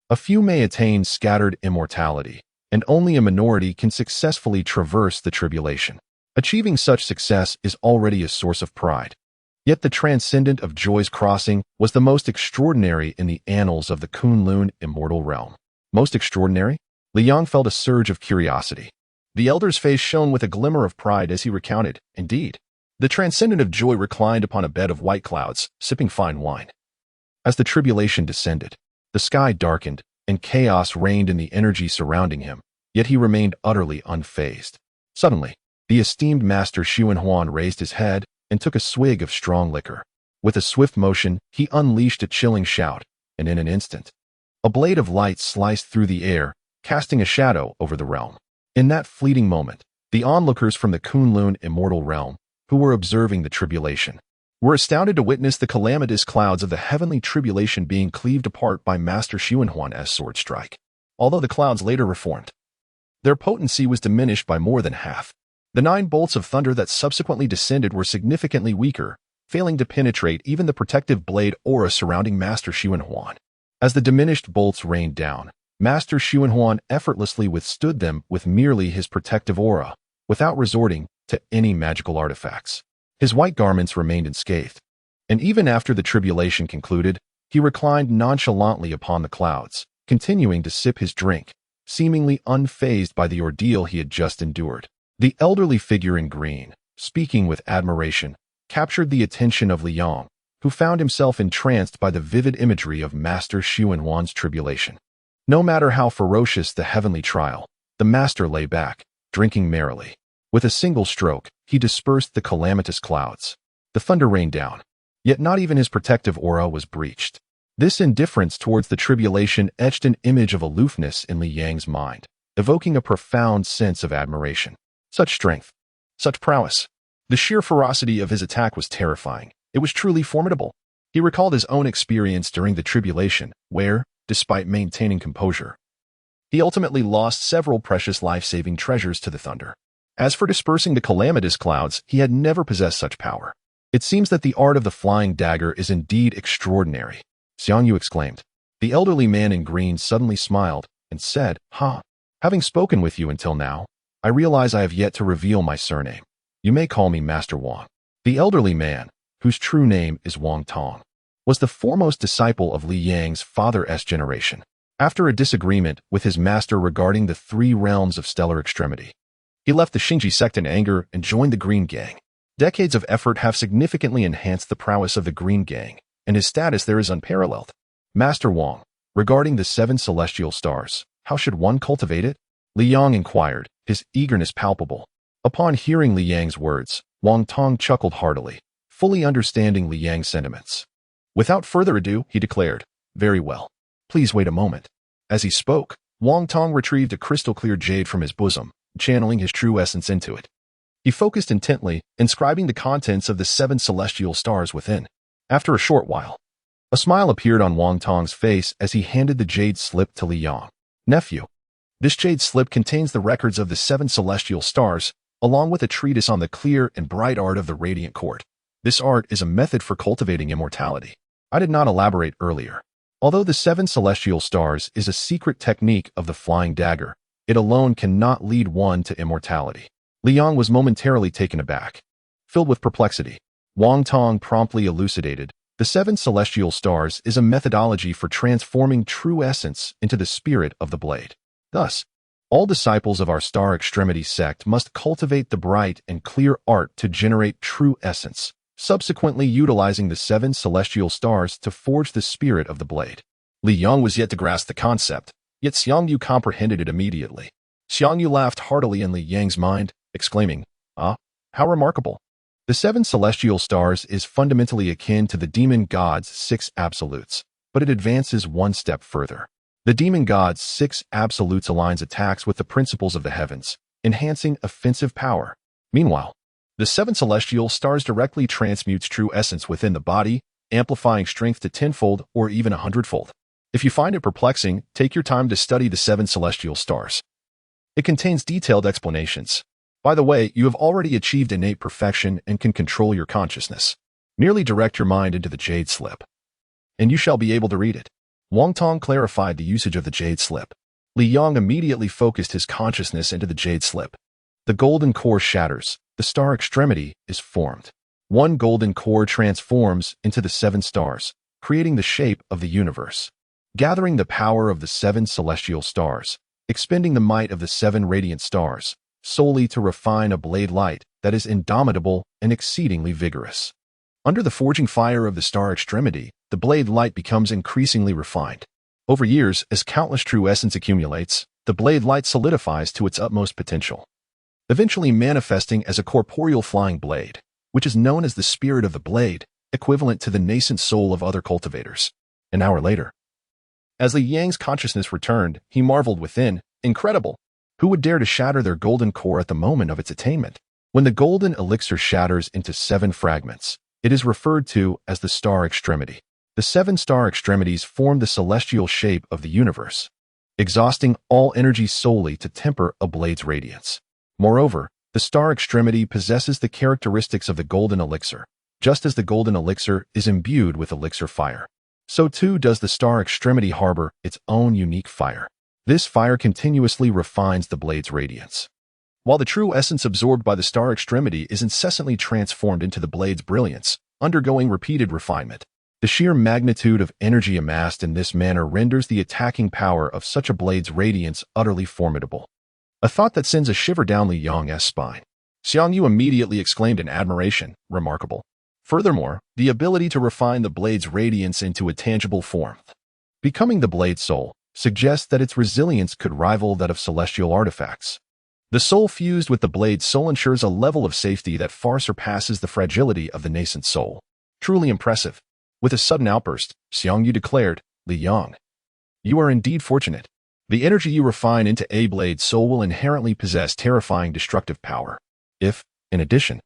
A few may attain scattered immortality, and only a minority can successfully traverse the tribulation. Achieving such success is already a source of pride. Yet the transcendent of joy's crossing was the most extraordinary in the annals of the Kunlun immortal realm." Most extraordinary? Li Yang felt a surge of curiosity. The elder's face shone with a glimmer of pride as he recounted, "Indeed, the transcendent of joy reclined upon a bed of white clouds, sipping fine wine. As the tribulation descended, the sky darkened, and chaos reigned in the energy surrounding him, yet he remained utterly unfazed. Suddenly, the esteemed master Xuanhuan raised his head and took a swig of strong liquor. With a swift motion, he unleashed a chilling shout, and in an instant, a blade of light sliced through the air, casting a shadow over the realm. In that fleeting moment, the onlookers from the Kunlun immortal realm, who were observing the tribulation, were astounded to witness the calamitous clouds of the heavenly tribulation being cleaved apart by Master Xuanhuan's sword strike. Although the clouds later reformed, their potency was diminished by more than half. The 9 bolts of thunder that subsequently descended were significantly weaker, failing to penetrate even the protective blade aura surrounding Master Xuanhuan. As the diminished bolts rained down, Master Xuanhuan effortlessly withstood them with merely his protective aura, without resorting to any magical artifacts. His white garments remained unscathed, and even after the tribulation concluded, he reclined nonchalantly upon the clouds, continuing to sip his drink, seemingly unfazed by the ordeal he had just endured. The elderly figure in green, speaking with admiration, captured the attention of Li Yang, who found himself entranced by the vivid imagery of Master Xuanhuan's tribulation. No matter how ferocious the heavenly trial, the master lay back, drinking merrily. With a single stroke, he dispersed the calamitous clouds. The thunder rained down, yet not even his protective aura was breached. This indifference towards the tribulation etched an image of aloofness in Li Yang's mind, evoking a profound sense of admiration. Such strength, such prowess. The sheer ferocity of his attack was terrifying. It was truly formidable. He recalled his own experience during the tribulation, where, despite maintaining composure, he ultimately lost several precious life-saving treasures to the thunder. As for dispersing the calamitous clouds, he had never possessed such power. It seems that the art of the flying dagger is indeed extraordinary, Xiang Yu exclaimed. The elderly man in green suddenly smiled and said, Having spoken with you until now, I realize I have yet to reveal my surname. You may call me Master Wang." The elderly man, whose true name is Wang Tong, was the foremost disciple of Li Yang's father's generation. After a disagreement with his master regarding the 3 realms of stellar extremity, he left the Xingji sect in anger and joined the Green Gang. Decades of effort have significantly enhanced the prowess of the Green Gang, and his status there is unparalleled. Master Wang, regarding the 7 celestial stars, how should one cultivate it? Li Yang inquired, his eagerness palpable. Upon hearing Li Yang's words, Wang Tong chuckled heartily, fully understanding Li Yang's sentiments. Without further ado, he declared, "Very well. Please wait a moment. As he spoke, Wang Tong retrieved a crystal-clear jade from his bosom, channeling his true essence into it. He focused intently, inscribing the contents of the 7 celestial stars within. After a short while, a smile appeared on Wang Tong's face as he handed the jade slip to Li Yang. Nephew, this jade slip contains the records of the 7 celestial stars, along with a treatise on the clear and bright art of the radiant court. This art is a method for cultivating immortality. I did not elaborate earlier. Although the 7 celestial stars is a secret technique of the flying dagger, it alone cannot lead one to immortality. Li Yang was momentarily taken aback. Filled with perplexity, Wang Tong promptly elucidated. The 7 celestial stars is a methodology for transforming true essence into the spirit of the blade. Thus, all disciples of our Star Extremity sect must cultivate the bright and clear art to generate true essence, subsequently utilizing the 7 celestial stars to forge the spirit of the blade. Li Yang was yet to grasp the concept, yet Xiang Yu comprehended it immediately. Xiang Yu laughed heartily in Li Yang's mind, exclaiming, "Ah, how remarkable! The 7 celestial stars is fundamentally akin to the demon god's 6 absolutes, but it advances one step further. The demon god's 6 absolutes aligns attacks with the principles of the heavens, enhancing offensive power. Meanwhile, the 7 celestial stars directly transmutes true essence within the body, amplifying strength to 10-fold or even 100-fold. If you find it perplexing, take your time to study the 7 celestial stars. It contains detailed explanations. By the way, you have already achieved innate perfection and can control your consciousness. Merely direct your mind into the jade slip, and you shall be able to read it." Wang Tong clarified the usage of the jade slip. Li Yang immediately focused his consciousness into the jade slip. The golden core shatters. The star extremity is formed. One golden core transforms into the 7 stars, creating the shape of the universe. Gathering the power of the 7 celestial stars, expending the might of the 7 radiant stars, solely to refine a blade light that is indomitable and exceedingly vigorous. Under the forging fire of the star extremity, the blade light becomes increasingly refined. Over years, as countless true essence accumulates, the blade light solidifies to its utmost potential, eventually manifesting as a corporeal flying blade, which is known as the spirit of the blade, equivalent to the nascent soul of other cultivators. An hour later, as Li Yang's consciousness returned, he marveled within, "Incredible! Who would dare to shatter their golden core at the moment of its attainment?" When the golden elixir shatters into 7 fragments, it is referred to as the star extremity. The 7 star extremities form the celestial shape of the universe, exhausting all energy solely to temper a blade's radiance. Moreover, the star extremity possesses the characteristics of the golden elixir. Just as the golden elixir is imbued with elixir fire, so too does the star extremity harbor its own unique fire. This fire continuously refines the blade's radiance, while the true essence absorbed by the star extremity is incessantly transformed into the blade's brilliance, undergoing repeated refinement. The sheer magnitude of energy amassed in this manner renders the attacking power of such a blade's radiance utterly formidable. A thought that sends a shiver down Li Yang's spine. Xiang Yu immediately exclaimed in admiration, "Remarkable." Furthermore, the ability to refine the blade's radiance into a tangible form, becoming the blade's soul, suggests that its resilience could rival that of celestial artifacts. The soul fused with the blade's soul ensures a level of safety that far surpasses the fragility of the nascent soul. Truly impressive. With a sudden outburst, Xiang Yu declared, "Li Yang, you are indeed fortunate. The energy you refine into a blade's soul will inherently possess terrifying destructive power. If, in addition,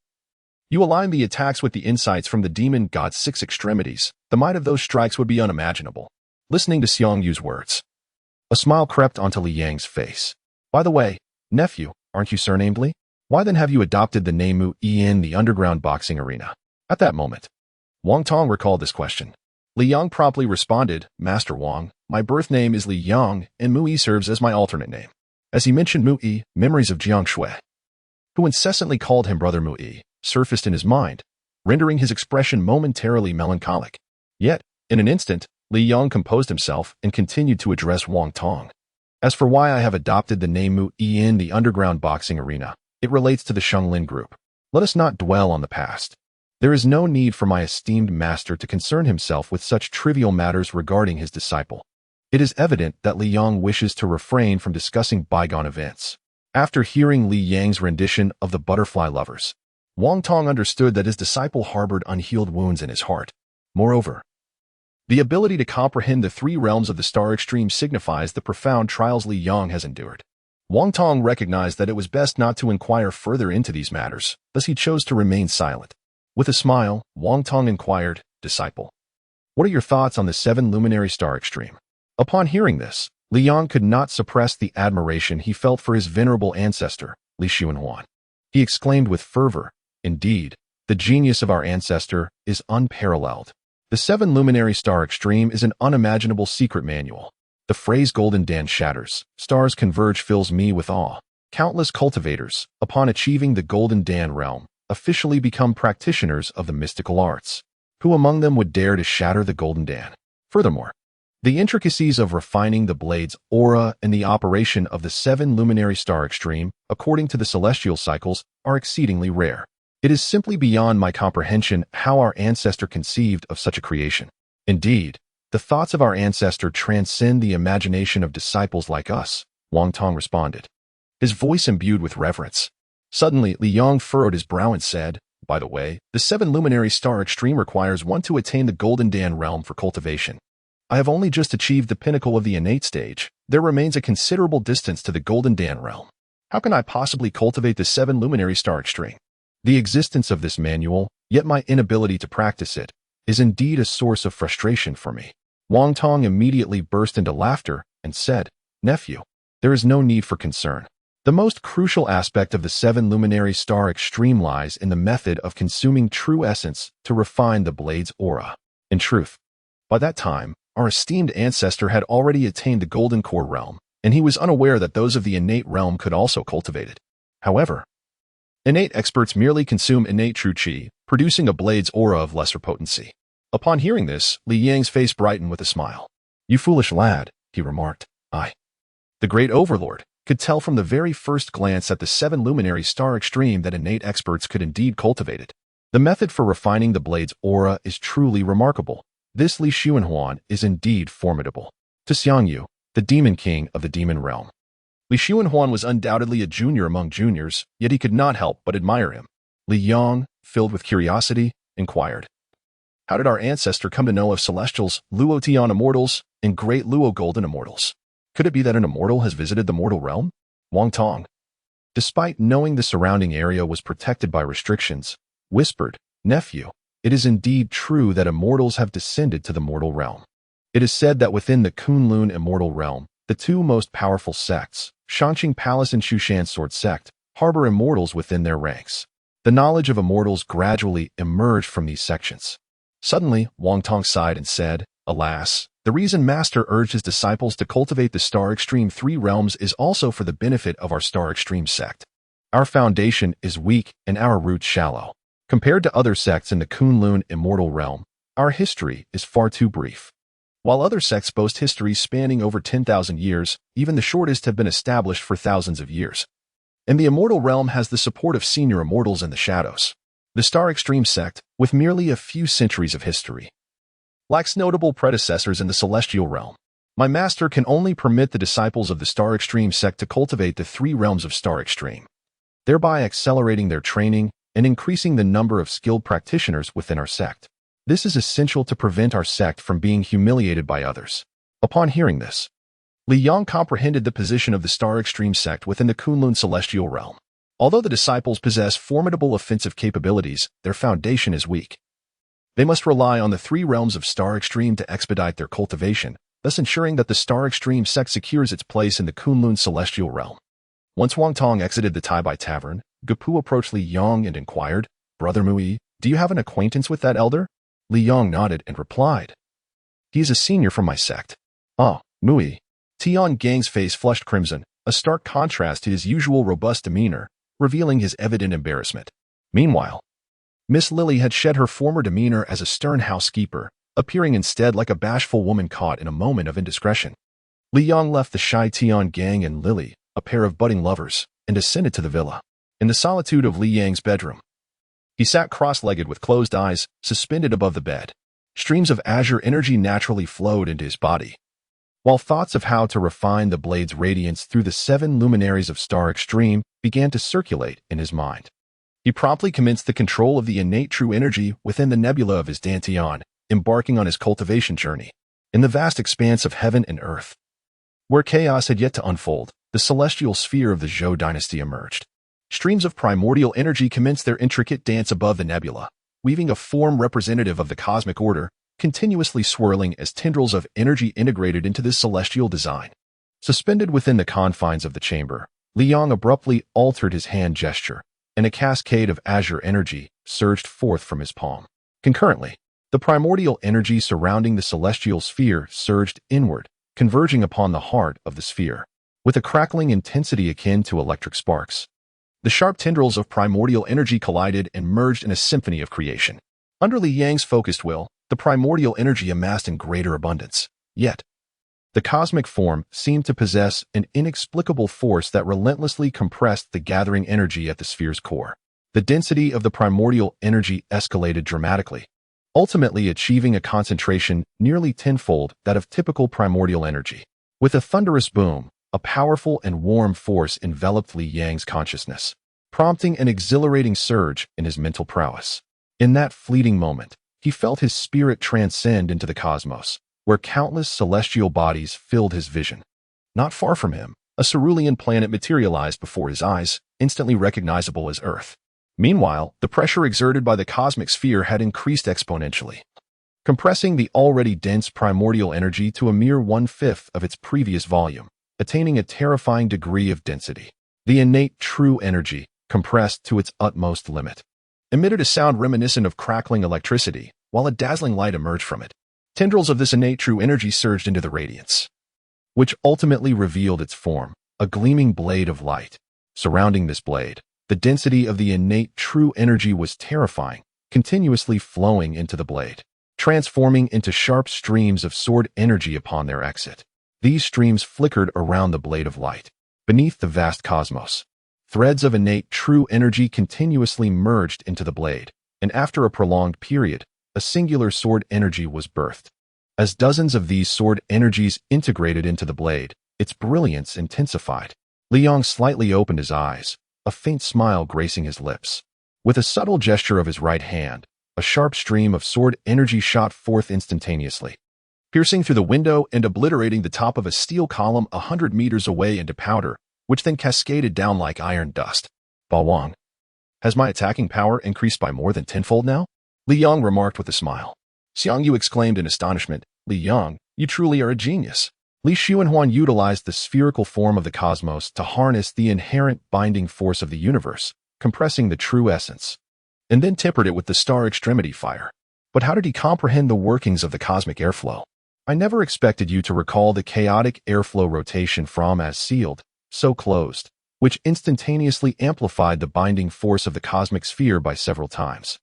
you align the attacks with the insights from the demon god's 6 extremities, the might of those strikes would be unimaginable." Listening to Xiang Yu's words, a smile crept onto Li Yang's face. "By the way, nephew, aren't you surnamed Li? Why then have you adopted the name Mu Yi in the underground boxing arena?" At that moment, Wang Tong recalled this question. Li Yang promptly responded, "Master Wang, my birth name is Li Yang, and Mu Yi serves as my alternate name." As he mentioned Mu Yi, memories of Jiang Xue, who incessantly called him Brother Mu Yi, surfaced in his mind, rendering his expression momentarily melancholic. Yet, in an instant, Li Yang composed himself and continued to address Wang Tong. "As for why I have adopted the name Mu Yi in the underground boxing arena, it relates to the Shenglin group. Let us not dwell on the past. There is no need for my esteemed master to concern himself with such trivial matters regarding his disciple." It is evident that Li Yang wishes to refrain from discussing bygone events. After hearing Li Yang's rendition of the butterfly lovers, Wang Tong understood that his disciple harbored unhealed wounds in his heart. Moreover, The ability to comprehend the three realms of the star extreme signifies the profound trials Li Yang has endured. Wang Tong recognized that it was best not to inquire further into these matters, thus he chose to remain silent. With a smile, Wang Tong inquired, "Disciple, what are your thoughts on the seven luminary star extreme?" Upon hearing this, Li Yang could not suppress the admiration he felt for his venerable ancestor, Li Xuanhuan. He exclaimed with fervor, "Indeed, the genius of our ancestor is unparalleled. The seven luminary star extreme is an unimaginable secret manual. The phrase Golden Dan shatters, stars converge fills me with awe. Countless cultivators, upon achieving the Golden Dan realm, officially become practitioners of the mystical arts. Who among them would dare to shatter the Golden Dan? Furthermore, the intricacies of refining the blade's aura and the operation of the seven luminary star extreme, according to the celestial cycles, are exceedingly rare. It is simply beyond my comprehension how our ancestor conceived of such a creation. Indeed, the thoughts of our ancestor transcend the imagination of disciples like us," Wang Tong responded, his voice imbued with reverence. Suddenly, Li Yang furrowed his brow and said, "By the way, the seven luminary star extreme requires one to attain the Golden Dan realm for cultivation. I have only just achieved the pinnacle of the innate stage. There remains a considerable distance to the Golden Dan realm. How can I possibly cultivate the seven luminary star extreme? The existence of this manual, yet my inability to practice it, is indeed a source of frustration for me." Wang Tong immediately burst into laughter and said, "Nephew, there is no need for concern. The most crucial aspect of the seven luminary star extreme lies in the method of consuming true essence to refine the blade's aura. In truth, by that time, our esteemed ancestor had already attained the Golden Core realm, and he was unaware that those of the innate realm could also cultivate it. However, innate experts merely consume innate true qi, producing a blade's aura of lesser potency." Upon hearing this, Li Yang's face brightened with a smile. "You foolish lad," he remarked. "I, the great overlord, could tell from the very first glance at the seven luminary star extreme that innate experts could indeed cultivate it. The method for refining the blade's aura is truly remarkable. This Li Xuanhuan is indeed formidable." To Xiang Yu, the demon king of the demon realm, Li Xuanhuan was undoubtedly a junior among juniors, yet he could not help but admire him. Li Yang, filled with curiosity, inquired, "How did our ancestor come to know of celestials, Luo Tian immortals, and great Luo golden immortals? Could it be that an immortal has visited the mortal realm?" Wang Tong, despite knowing the surrounding area was protected by restrictions, whispered, "Nephew, it is indeed true that immortals have descended to the mortal realm. It is said that within the Kunlun immortal realm, the two most powerful sects, Shangqing Palace and Shushan Sword Sect, harbor immortals within their ranks. The knowledge of immortals gradually emerged from these sections." Suddenly, Wang Tong sighed and said, "Alas, the reason Master urged his disciples to cultivate the Star Extreme 3 realms is also for the benefit of our Star Extreme sect. Our foundation is weak and our roots shallow. Compared to other sects in the Kunlun immortal realm, our history is far too brief. While other sects boast histories spanning over 10,000 years, even the shortest have been established for thousands of years. And the immortal realm has the support of senior immortals in the shadows. The Star Extreme sect, with merely a few centuries of history, lacks notable predecessors in the celestial realm. My master can only permit the disciples of the Star Extreme sect to cultivate the 3 realms of Star Extreme, thereby accelerating their training and increasing the number of skilled practitioners within our sect. This is essential to prevent our sect from being humiliated by others." Upon hearing this, Li Yang comprehended the position of the Star Extreme sect within the Kunlun celestial realm. Although the disciples possess formidable offensive capabilities, their foundation is weak. They must rely on the 3 realms of Star Extreme to expedite their cultivation, thus ensuring that the Star Extreme sect secures its place in the Kunlun celestial realm. Once Wang Tong exited the Tai-Bai Tavern, Gapu approached Li Yang and inquired, "Brother Mui, do you have an acquaintance with that elder?" Li Yang nodded and replied, "He is a senior from my sect." "Ah, Mui." Tian Gang's face flushed crimson, a stark contrast to his usual robust demeanor, revealing his evident embarrassment. Meanwhile, Miss Lily had shed her former demeanor as a stern housekeeper, appearing instead like a bashful woman caught in a moment of indiscretion. Li Yang left the shy Tian Gang and Lily, a pair of budding lovers, and ascended to the villa. In the solitude of Li Yang's bedroom, he sat cross-legged with closed eyes, suspended above the bed. Streams of azure energy naturally flowed into his body, while thoughts of how to refine the blade's radiance through the 7 luminaries of Star Extreme began to circulate in his mind. He promptly commenced the control of the innate true energy within the nebula of his dantian, embarking on his cultivation journey. In the vast expanse of heaven and earth, where chaos had yet to unfold, the celestial sphere of the Zhou dynasty emerged. Streams of primordial energy commenced their intricate dance above the nebula, weaving a form representative of the cosmic order, continuously swirling as tendrils of energy integrated into this celestial design. Suspended within the confines of the chamber, Liang abruptly altered his hand gesture, and a cascade of azure energy surged forth from his palm. Concurrently, the primordial energy surrounding the celestial sphere surged inward, converging upon the heart of the sphere. With a crackling intensity akin to electric sparks, the sharp tendrils of primordial energy collided and merged in a symphony of creation. Under Li Yang's focused will, the primordial energy amassed in greater abundance. Yet, the cosmic form seemed to possess an inexplicable force that relentlessly compressed the gathering energy at the sphere's core. The density of the primordial energy escalated dramatically, ultimately achieving a concentration nearly tenfold that of typical primordial energy. With a thunderous boom, a powerful and warm force enveloped Li Yang's consciousness, prompting an exhilarating surge in his mental prowess. In that fleeting moment, he felt his spirit transcend into the cosmos, where countless celestial bodies filled his vision. Not far from him, a cerulean planet materialized before his eyes, instantly recognizable as Earth. Meanwhile, the pressure exerted by the cosmic sphere had increased exponentially, compressing the already dense primordial energy to a mere 1/5 of its previous volume, attaining a terrifying degree of density. The innate true energy, compressed to its utmost limit, emitted a sound reminiscent of crackling electricity, while a dazzling light emerged from it. Tendrils of this innate true energy surged into the radiance, which ultimately revealed its form, a gleaming blade of light. Surrounding this blade, the density of the innate true energy was terrifying, continuously flowing into the blade, transforming into sharp streams of sword energy upon their exit. These streams flickered around the blade of light. Beneath the vast cosmos, threads of innate true energy continuously merged into the blade, and after a prolonged period, a singular sword energy was birthed. As dozens of these sword energies integrated into the blade, its brilliance intensified. Liang slightly opened his eyes, a faint smile gracing his lips. With a subtle gesture of his right hand, a sharp stream of sword energy shot forth instantaneously, piercing through the window and obliterating the top of a steel column 100 meters away into powder, which then cascaded down like iron dust. Ba Wang, has my attacking power increased by more than tenfold now? Liang remarked with a smile. Xiang Yu exclaimed in astonishment, Liang, you truly are a genius. Li Xuanhuan utilized the spherical form of the cosmos to harness the inherent binding force of the universe, compressing the true essence, and then tempered it with the star extremity fire. But how did he comprehend the workings of the cosmic airflow? I never expected you to recall the chaotic airflow rotation from as sealed, so closed, which instantaneously amplified the binding force of the cosmic sphere by several times,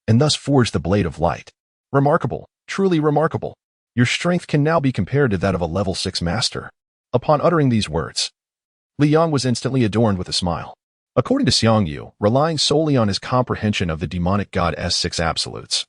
and thus forged the blade of light. Remarkable, truly remarkable. Your strength can now be compared to that of a level 6 master. Upon uttering these words, Liang was instantly adorned with a smile. According to Xiang Yu, relying solely on his comprehension of the demonic god S6 absolutes,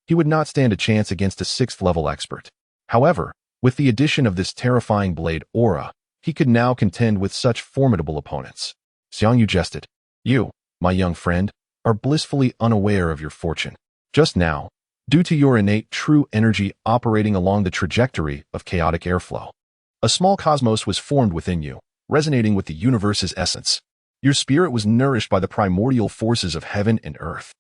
he would not stand a chance against a 6th level expert. However, with the addition of this terrifying blade aura, he could now contend with such formidable opponents. Xiang Yu jested. You, my young friend, are blissfully unaware of your fortune. Just now, due to your innate true energy operating along the trajectory of chaotic airflow, a small cosmos was formed within you, resonating with the universe's essence. Your spirit was nourished by the primordial forces of heaven and earth,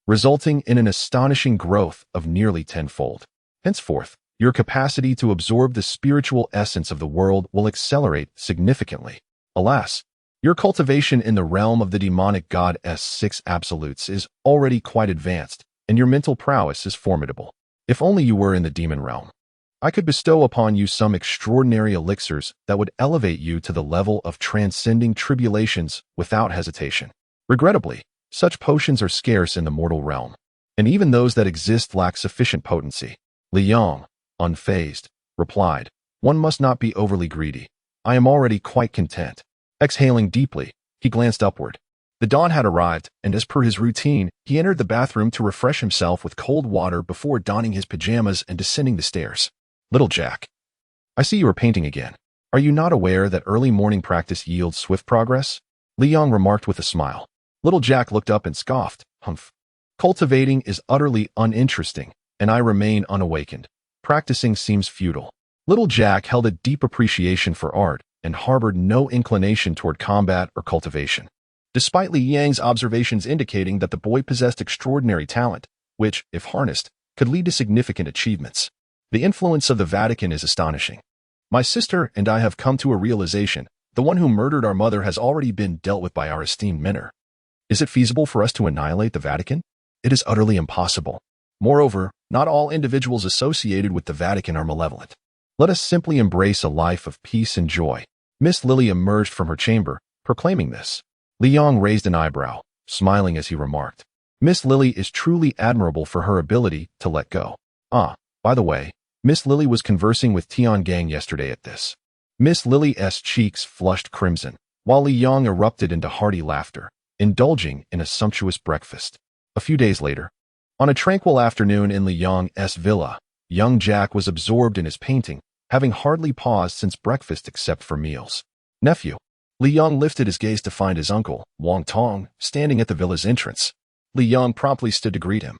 resulting in an astonishing growth of nearly tenfold. Henceforth, your capacity to absorb the spiritual essence of the world will accelerate significantly. Alas, your cultivation in the realm of the demonic god S6 absolutes is already quite advanced, and your mental prowess is formidable. If only you were in the demon realm, I could bestow upon you some extraordinary elixirs that would elevate you to the level of transcending tribulations without hesitation. Regrettably, such potions are scarce in the mortal realm, and even those that exist lack sufficient potency. Liang, unfazed, replied, one must not be overly greedy. I am already quite content. Exhaling deeply, he glanced upward. The dawn had arrived, and as per his routine, he entered the bathroom to refresh himself with cold water before donning his pajamas and descending the stairs. Little Jack, I see you are painting again. Are you not aware that early morning practice yields swift progress? Liang remarked with a smile. Little Jack looked up and scoffed, Humph. Cultivating is utterly uninteresting, and I remain unawakened. Practicing seems futile. Little Jack held a deep appreciation for art and harbored no inclination toward combat or cultivation. Despite Li Yang's observations indicating that the boy possessed extraordinary talent, which, if harnessed, could lead to significant achievements, the influence of the Vatican is astonishing. My sister and I have come to a realization: the one who murdered our mother has already been dealt with by our esteemed mentor. Is it feasible for us to annihilate the Vatican? It is utterly impossible. Moreover, not all individuals associated with the Vatican are malevolent. Let us simply embrace a life of peace and joy. Miss Lily emerged from her chamber, proclaiming this. Li Yang raised an eyebrow, smiling as he remarked, Miss Lily is truly admirable for her ability to let go. Ah, by the way, Miss Lily was conversing with Tian Gang yesterday at this. Miss Lily's cheeks flushed crimson, while Li Yang erupted into hearty laughter, indulging in a sumptuous breakfast. A few days later, on a tranquil afternoon in Li Yang's villa, young Jack was absorbed in his painting, having hardly paused since breakfast except for meals. Nephew. Li Yang lifted his gaze to find his uncle, Wang Tong, standing at the villa's entrance. Li Yang promptly stood to greet him.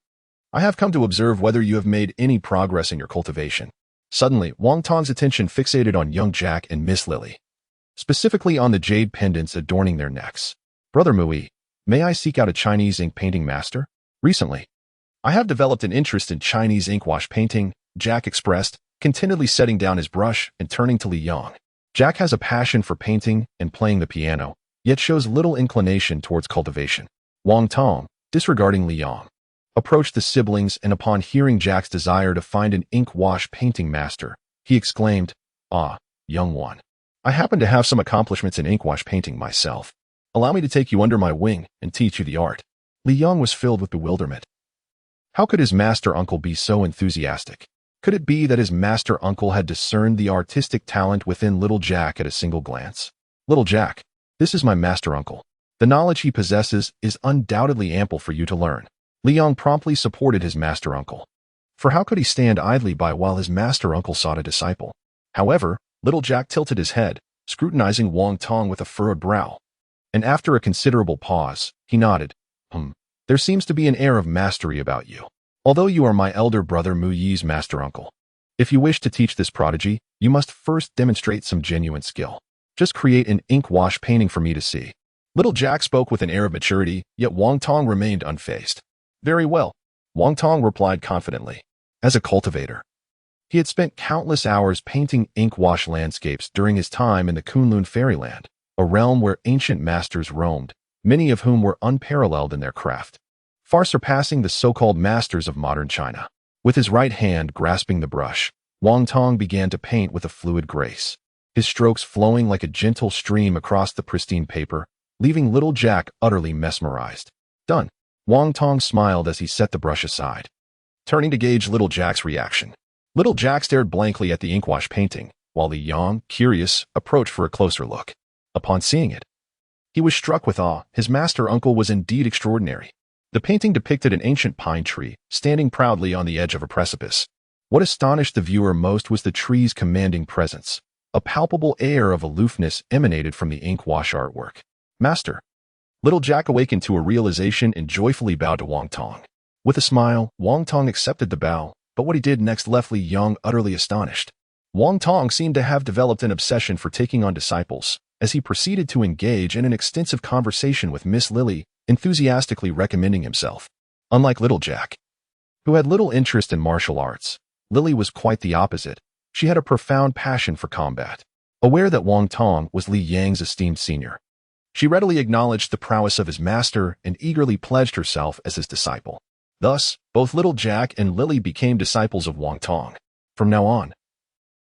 I have come to observe whether you have made any progress in your cultivation. Suddenly, Wang Tong's attention fixated on young Jack and Miss Lily, specifically on the jade pendants adorning their necks. Brother Mui, may I seek out a Chinese ink painting master? Recently, I have developed an interest in Chinese inkwash painting, Jack expressed, contentedly setting down his brush and turning to Li Yang. Jack has a passion for painting and playing the piano, yet shows little inclination towards cultivation. Wang Tong, disregarding Li Yang, approached the siblings, and upon hearing Jack's desire to find an inkwash painting master, he exclaimed, Ah, young one. I happen to have some accomplishments in inkwash painting myself. Allow me to take you under my wing and teach you the art. Li Yang was filled with bewilderment. How could his master uncle be so enthusiastic? Could it be that his master uncle had discerned the artistic talent within little Jack at a single glance? Little Jack, this is my master uncle. The knowledge he possesses is undoubtedly ample for you to learn. Li Yang promptly supported his master uncle. For how could he stand idly by while his master uncle sought a disciple? However, little Jack tilted his head, scrutinizing Wang Tong with a furrowed brow. And after a considerable pause, he nodded. There seems to be an air of mastery about you. Although you are my elder brother Mu Yi's master uncle, if you wish to teach this prodigy, you must first demonstrate some genuine skill. Just create an ink wash painting for me to see. Little Jack spoke with an air of maturity, yet Wang Tong remained unfazed. Very well, Wang Tong replied confidently. As a cultivator, he had spent countless hours painting ink wash landscapes during his time in the Kunlun fairyland, a realm where ancient masters roamed, many of whom were unparalleled in their craft, far surpassing the so-called masters of modern China. With his right hand grasping the brush, Wang Tong began to paint with a fluid grace, his strokes flowing like a gentle stream across the pristine paper, leaving little Jack utterly mesmerized. Done. Wang Tong smiled as he set the brush aside, turning to gauge little Jack's reaction. Little Jack stared blankly at the inkwash painting, while Li Yang, curious, approached for a closer look. Upon seeing it, he was struck with awe. His master uncle was indeed extraordinary. The painting depicted an ancient pine tree, standing proudly on the edge of a precipice. What astonished the viewer most was the tree's commanding presence. A palpable air of aloofness emanated from the inkwash artwork. Master. Little Jack awakened to a realization and joyfully bowed to Wang Tong. With a smile, Wang Tong accepted the bow, but what he did next left Li Yang utterly astonished. Wang Tong seemed to have developed an obsession for taking on disciples, as he proceeded to engage in an extensive conversation with Miss Lily, enthusiastically recommending himself. Unlike little Jack, who had little interest in martial arts, Lily was quite the opposite. She had a profound passion for combat. Aware that Wang Tong was Li Yang's esteemed senior, she readily acknowledged the prowess of his master and eagerly pledged herself as his disciple. Thus, both little Jack and Lily became disciples of Wang Tong. From now on,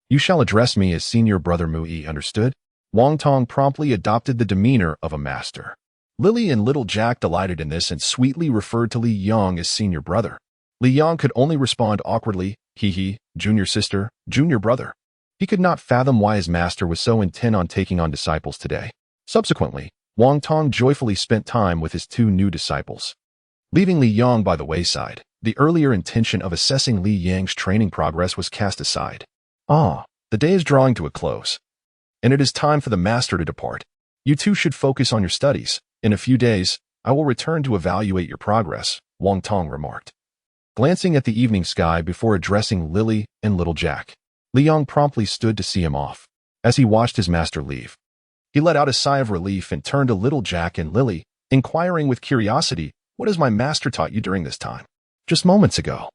you shall address me as senior brother Mu Yi, understood? Wang Tong promptly adopted the demeanor of a master. Lily and little Jack delighted in this and sweetly referred to Li Yang as senior brother. Li Yang could only respond awkwardly, hee, junior sister, junior brother. He could not fathom why his master was so intent on taking on disciples today. Subsequently, Wang Tong joyfully spent time with his two new disciples. Leaving Li Yang by the wayside, the earlier intention of assessing Li Yang's training progress was cast aside. The day is drawing to a close, and it is time for the master to depart. You two should focus on your studies. In a few days, I will return to evaluate your progress, Wang Tong remarked. glancing at the evening sky before addressing Lily and little Jack. Liang promptly stood to see him off. As he watched his master leave, he let out a sigh of relief and turned to little Jack and Lily, inquiring with curiosity, "What has my master taught you during this time?" "Just moments ago."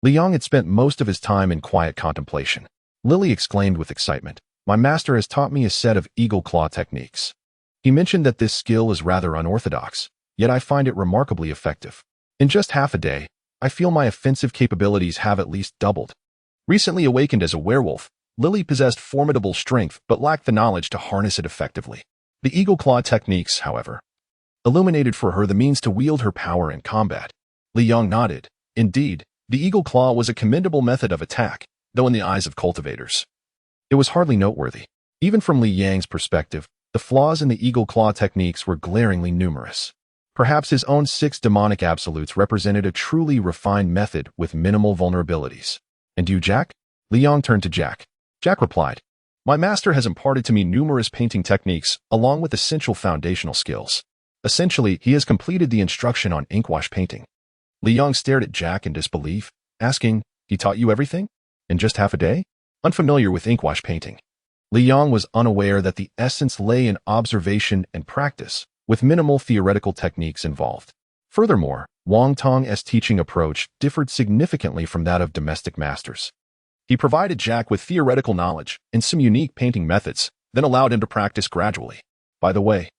Liang had spent most of his time in quiet contemplation. Lily exclaimed with excitement, "My master has taught me a set of eagle claw techniques. He mentioned that this skill is rather unorthodox, yet I find it remarkably effective. In just half a day, I feel my offensive capabilities have at least doubled." Recently awakened as a werewolf, Lily possessed formidable strength but lacked the knowledge to harness it effectively. The eagle claw techniques, however, illuminated for her the means to wield her power in combat. Liang nodded. Indeed, the eagle claw was a commendable method of attack, though in the eyes of cultivators, it was hardly noteworthy. Even from Li Yang's perspective, the flaws in the eagle claw techniques were glaringly numerous. Perhaps his own 6 demonic absolutes represented a truly refined method with minimal vulnerabilities. "And you, Jack?" Liang turned to Jack. Jack replied, "My master has imparted to me numerous painting techniques along with essential foundational skills. Essentially, he has completed the instruction on inkwash painting." Liang stared at Jack in disbelief, asking, "He taught you everything? In just half a day?" Unfamiliar with inkwash painting, Liang was unaware that the essence lay in observation and practice, with minimal theoretical techniques involved. Furthermore, Wang Tong's teaching approach differed significantly from that of domestic masters. He provided Jack with theoretical knowledge and some unique painting methods, then allowed him to practice gradually. By the way,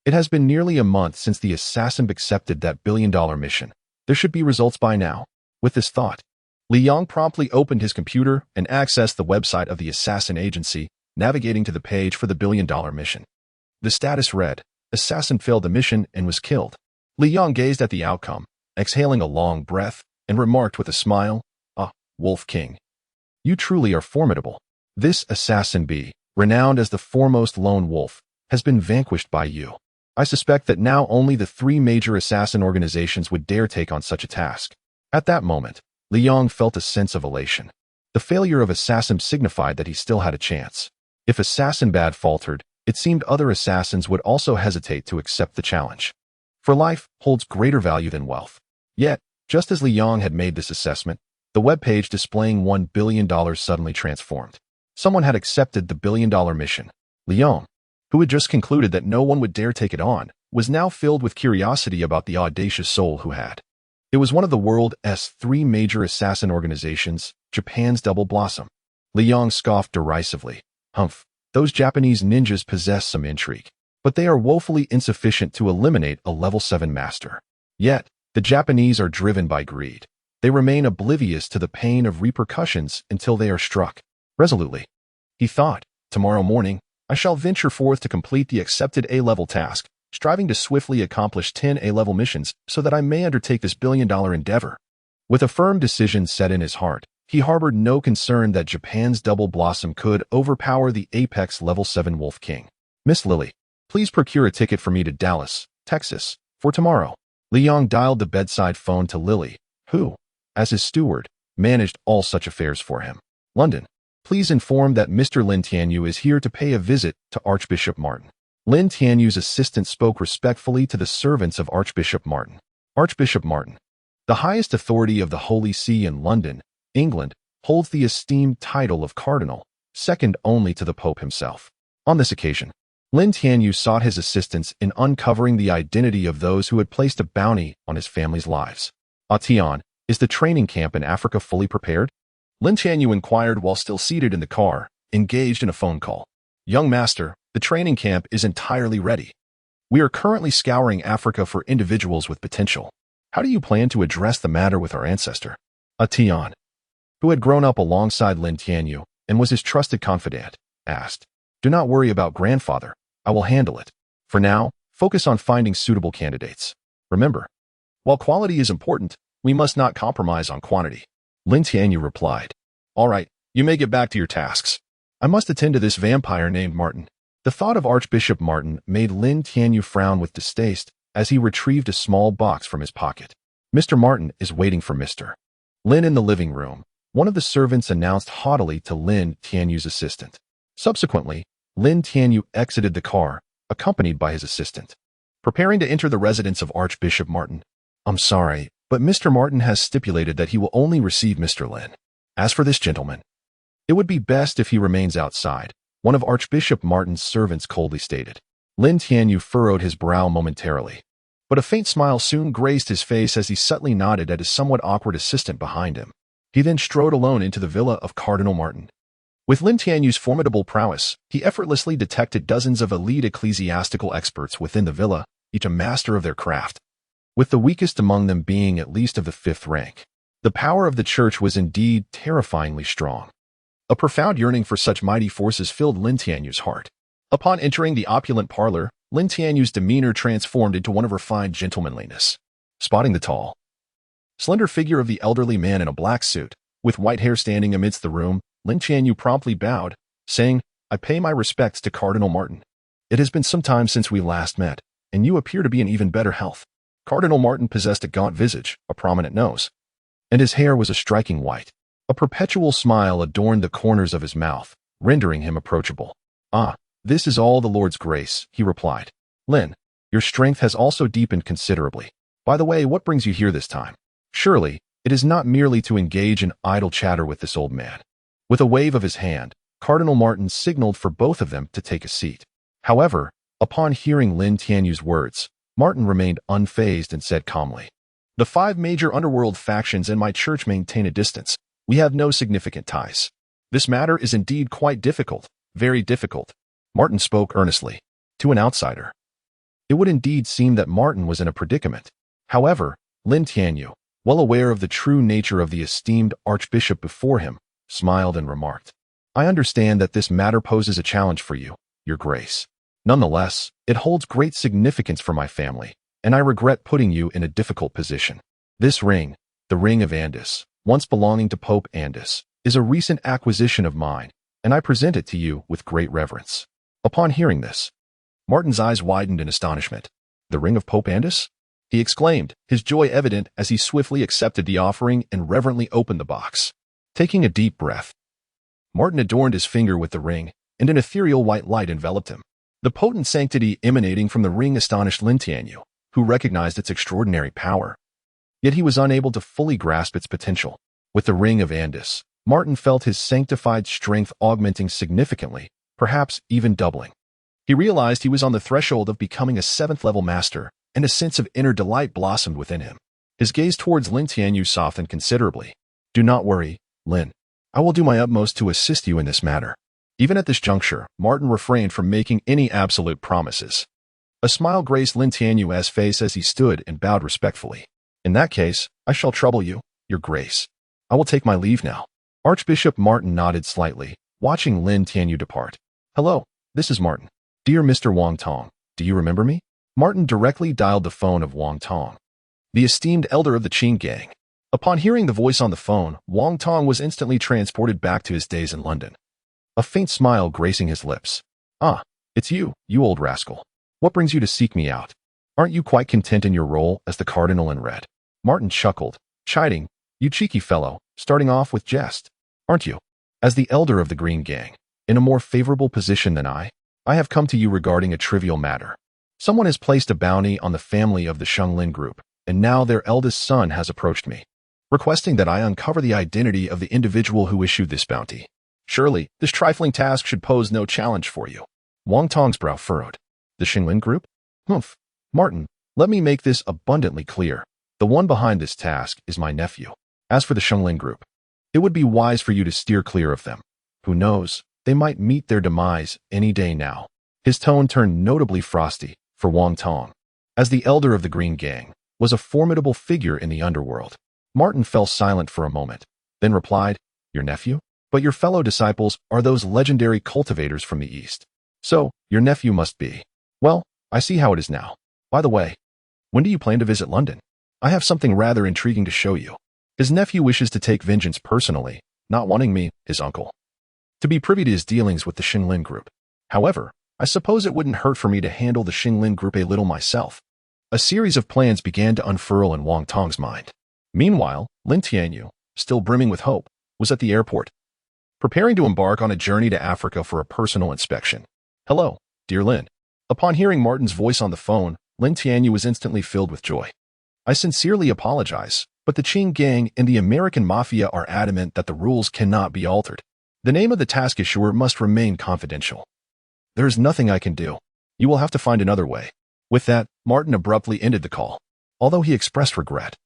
it has been nearly a month since the assassin accepted that billion-dollar mission. There should be results by now. With this thought, Liang promptly opened his computer and accessed the website of the assassin agency, navigating to the page for the billion-dollar mission. The status read, "Assassin failed the mission and was killed." Liang gazed at the outcome, exhaling a long breath, and remarked with a smile, "Ah, Wolf King. You truly are formidable. This assassin B, renowned as the foremost lone wolf, has been vanquished by you. I suspect that now only the 3 major assassin organizations would dare take on such a task." At that moment, Liang felt a sense of elation. The failure of Assassin signified that he still had a chance. If Assassin Bad faltered, it seemed other assassins would also hesitate to accept the challenge. For life holds greater value than wealth. Yet, just as Liang had made this assessment, the webpage displaying $1 billion suddenly transformed. Someone had accepted the billion-dollar mission. Liang, who had just concluded that no one would dare take it on, was now filled with curiosity about the audacious soul who had. It was one of the world's 3 major assassin organizations, Japan's Double Blossom. Liang scoffed derisively. "Humph, those Japanese ninjas possess some intrigue, but they are woefully insufficient to eliminate a level 7 master. Yet, the Japanese are driven by greed. They remain oblivious to the pain of repercussions until they are struck." Resolutely, he thought, "Tomorrow morning, I shall venture forth to complete the accepted A-level task, striving to swiftly accomplish 10 A-level missions so that I may undertake this billion-dollar endeavor." With a firm decision set in his heart, he harbored no concern that Japan's Double Blossom could overpower the Apex Level 7 Wolf King. "Miss Lily, please procure a ticket for me to Dallas, Texas, for tomorrow." Liang dialed the bedside phone to Lily, who, as his steward, managed all such affairs for him. "London, please inform that Mr. Lin Tianyu is here to pay a visit to Archbishop Martin." Lin Tianyu's assistant spoke respectfully to the servants of Archbishop Martin. Archbishop Martin, the highest authority of the Holy See in London, England, holds the esteemed title of Cardinal, second only to the Pope himself. On this occasion, Lin Tianyu sought his assistance in uncovering the identity of those who had placed a bounty on his family's lives. "Tian, is the training camp in Africa fully prepared?" Lin Tianyu inquired while still seated in the car, engaged in a phone call. "Young master, the training camp is entirely ready. We are currently scouring Africa for individuals with potential. How do you plan to address the matter with our ancestor?" Tian, who had grown up alongside Lin Tianyu and was his trusted confidant, asked. "Do not worry about grandfather. I will handle it. For now, focus on finding suitable candidates. Remember, while quality is important, we must not compromise on quantity." Lin Tianyu replied. "All right, you may get back to your tasks. I must attend to this vampire named Martin." The thought of Archbishop Martin made Lin Tianyu frown with distaste as he retrieved a small box from his pocket. "Mr. Martin is waiting for Mr. Lin in the living room," one of the servants announced haughtily to Lin Tianyu's assistant. Subsequently, Lin Tianyu exited the car, accompanied by his assistant. Preparing to enter the residence of Archbishop Martin. "I'm sorry, but Mr. Martin has stipulated that he will only receive Mr. Lin. As for this gentleman, it would be best if he remains outside, one of Archbishop Martin's servants coldly stated. Lin Tianyu furrowed his brow momentarily, but a faint smile soon graced his face as he subtly nodded at his somewhat awkward assistant behind him. He then strode alone into the villa of Cardinal Martin. With Lin Tianyu's formidable prowess, he effortlessly detected dozens of elite ecclesiastical experts within the villa, each a master of their craft, with the weakest among them being at least of the 5th rank. The power of the church was indeed terrifyingly strong. A profound yearning for such mighty forces filled Lin Tianyu's heart. Upon entering the opulent parlor, Lin Tianyu's demeanor transformed into one of refined gentlemanliness. Spotting the tall, slender figure of the elderly man in a black suit, with white hair standing amidst the room, Lin Tianyu promptly bowed, saying, "I pay my respects to Cardinal Martin. It has been some time since we last met, and you appear to be in even better health." Cardinal Martin possessed a gaunt visage, a prominent nose, and his hair was a striking white. A perpetual smile adorned the corners of his mouth, rendering him approachable. "Ah, this is all the Lord's grace," he replied. "Lin, your strength has also deepened considerably. By the way, what brings you here this time? Surely, it is not merely to engage in idle chatter with this old man." With a wave of his hand, Cardinal Martin signaled for both of them to take a seat. However, upon hearing Lin Tianyu's words, Martin remained unfazed and said calmly, "The 5 major underworld factions and my church maintain a distance. We have no significant ties. This matter is indeed quite difficult, very difficult." Martin spoke earnestly. To an outsider, it would indeed seem that Martin was in a predicament. However, Lin Tianyu, well aware of the true nature of the esteemed archbishop before him, smiled and remarked, "I understand that this matter poses a challenge for you, Your Grace. Nonetheless, it holds great significance for my family, and I regret putting you in a difficult position. This ring, the Ring of Andis, once belonging to Pope Andis, is a recent acquisition of mine, and I present it to you with great reverence." Upon hearing this, Martin's eyes widened in astonishment. "The Ring of Pope Andis?" he exclaimed, his joy evident as he swiftly accepted the offering and reverently opened the box. Taking a deep breath, Martin adorned his finger with the ring, and an ethereal white light enveloped him. The potent sanctity emanating from the ring astonished Lin Tianyu, who recognized its extraordinary power. Yet he was unable to fully grasp its potential. With the Ring of Andis, Martin felt his sanctified strength augmenting significantly, perhaps even doubling. He realized he was on the threshold of becoming a 7th-level master, and a sense of inner delight blossomed within him. His gaze towards Lin Tianyu softened considerably. "Do not worry, Lin. I will do my utmost to assist you in this matter." Even at this juncture, Martin refrained from making any absolute promises. A smile graced Lin Tianyu's face as he stood and bowed respectfully. "In that case, I shall trouble you, Your Grace. I will take my leave now." Archbishop Martin nodded slightly, watching Lin Tianyu depart. "Hello, this is Martin. Dear Mr. Wang Tong, do you remember me?" Martin directly dialed the phone of Wang Tong, the esteemed elder of the Qing gang. Upon hearing the voice on the phone, Wang Tong was instantly transported back to his days in London, a faint smile gracing his lips. "Ah, it's you, you old rascal. What brings you to seek me out? Aren't you quite content in your role as the Cardinal in Red?" Martin chuckled, chiding, "You cheeky fellow, starting off with jest, aren't you? As the elder of the Green Gang, in a more favorable position than I have come to you regarding a trivial matter. Someone has placed a bounty on the family of the Xiang group, and now their eldest son has approached me, requesting that I uncover the identity of the individual who issued this bounty. Surely, this trifling task should pose no challenge for you." Wang Tong's brow furrowed. "The Xiang group? Humph. Martin, let me make this abundantly clear. The one behind this task is my nephew. As for the Xiang group, it would be wise for you to steer clear of them. Who knows, they might meet their demise any day now." His tone turned notably frosty, for Wang Tong, as the elder of the Green Gang, was a formidable figure in the underworld. Martin fell silent for a moment, then replied, "Your nephew? But your fellow disciples are those legendary cultivators from the East. So, your nephew must be. Well, I see how it is now. By the way, when do you plan to visit London? I have something rather intriguing to show you." His nephew wishes to take vengeance personally, not wanting me, his uncle, to be privy to his dealings with the Xiang group. However, I suppose it wouldn't hurt for me to handle the Xiang group a little myself. A series of plans began to unfurl in Wang Tong's mind. Meanwhile, Lin Tianyu, still brimming with hope, was at the airport, preparing to embark on a journey to Africa for a personal inspection. "Hello, dear Lin." Upon hearing Martin's voice on the phone, Lin Tianyu was instantly filled with joy. I sincerely apologize, but the Qing gang and the American Mafia are adamant that the rules cannot be altered. The name of the task issuer must remain confidential. There is nothing I can do. You will have to find another way. With that, Martin abruptly ended the call. Although he expressed regret,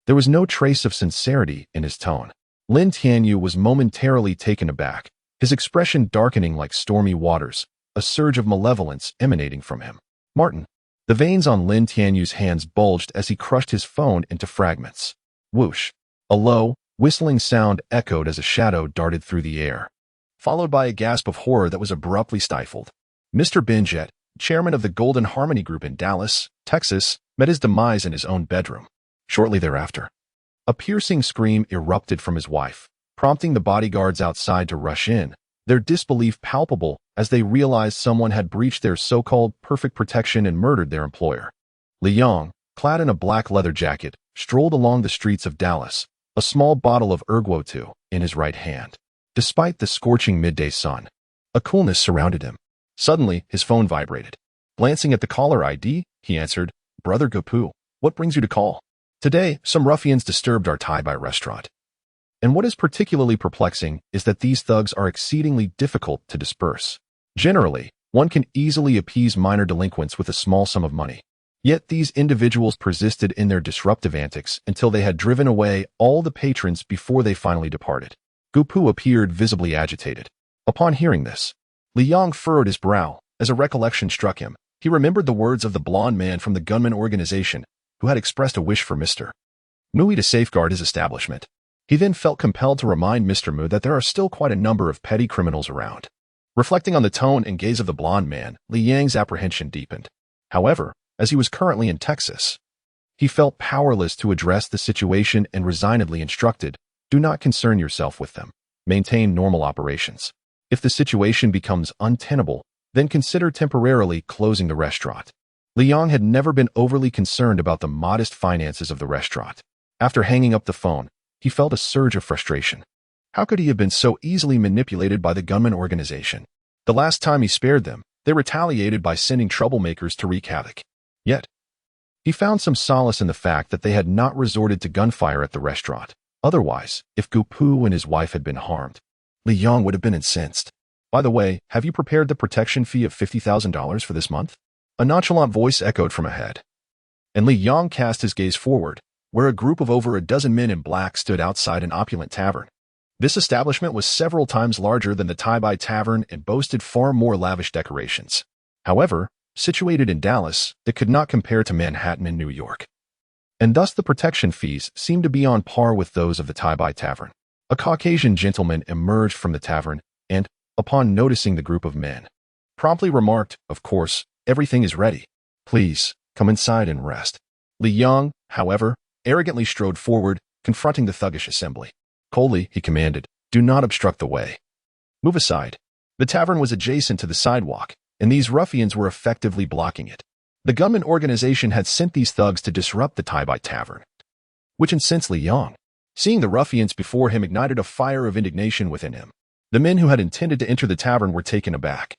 there was no trace of sincerity in his tone. Lin Tianyu was momentarily taken aback, his expression darkening like stormy waters, a surge of malevolence emanating from him. Martin. The veins on Lin Tianyu's hands bulged as he crushed his phone into fragments. Whoosh. A low, whistling sound echoed as a shadow darted through the air, followed by a gasp of horror that was abruptly stifled. Mr. Binjet, chairman of the Golden Harmony Group in Dallas, Texas, met his demise in his own bedroom. Shortly thereafter, a piercing scream erupted from his wife, prompting the bodyguards outside to rush in, their disbelief palpable as they realized someone had breached their so-called perfect protection and murdered their employer. Liang, clad in a black leather jacket, strolled along the streets of Dallas, a small bottle of erguotu in his right hand. Despite the scorching midday sun, a coolness surrounded him. Suddenly, his phone vibrated. Glancing at the caller ID, he answered, "Brother Gopu, what brings you to call?" "Today, some ruffians disturbed our Thai restaurant. And what is particularly perplexing is that these thugs are exceedingly difficult to disperse. Generally, one can easily appease minor delinquents with a small sum of money. Yet these individuals persisted in their disruptive antics until they had driven away all the patrons before they finally departed." Gopu appeared visibly agitated. Upon hearing this, Liang furrowed his brow as a recollection struck him. He remembered the words of the blond man from the gunman organization who had expressed a wish for Mr. Mui to safeguard his establishment. He then felt compelled to remind Mr. Mu that there are still quite a number of petty criminals around. Reflecting on the tone and gaze of the blond man, Liang's apprehension deepened. However, as he was currently in Texas, he felt powerless to address the situation and resignedly instructed, "Do not concern yourself with them. Maintain normal operations. If the situation becomes untenable, then consider temporarily closing the restaurant." Liang had never been overly concerned about the modest finances of the restaurant. After hanging up the phone, he felt a surge of frustration. How could he have been so easily manipulated by the gunman organization? The last time he spared them, they retaliated by sending troublemakers to wreak havoc. Yet, he found some solace in the fact that they had not resorted to gunfire at the restaurant. Otherwise, if Gopu and his wife had been harmed, Liang would have been incensed. "By the way, have you prepared the protection fee of $50,000 for this month?" A nonchalant voice echoed from ahead. And Liang cast his gaze forward, where a group of over a dozen men in black stood outside an opulent tavern. This establishment was several times larger than the Tai Tavern and boasted far more lavish decorations. However, situated in Dallas, it could not compare to Manhattan and New York. And thus the protection fees seemed to be on par with those of the Tai Tavern. A Caucasian gentleman emerged from the tavern and, upon noticing the group of men, promptly remarked, "Of course, everything is ready. Please, come inside and rest." Liang, however, arrogantly strode forward, confronting the thuggish assembly. Coldly, he commanded, "Do not obstruct the way. Move aside." The tavern was adjacent to the sidewalk, and these ruffians were effectively blocking it. The gunman organization had sent these thugs to disrupt the Tai Tavern, which incensed Liang. Seeing the ruffians before him ignited a fire of indignation within him. The men who had intended to enter the tavern were taken aback,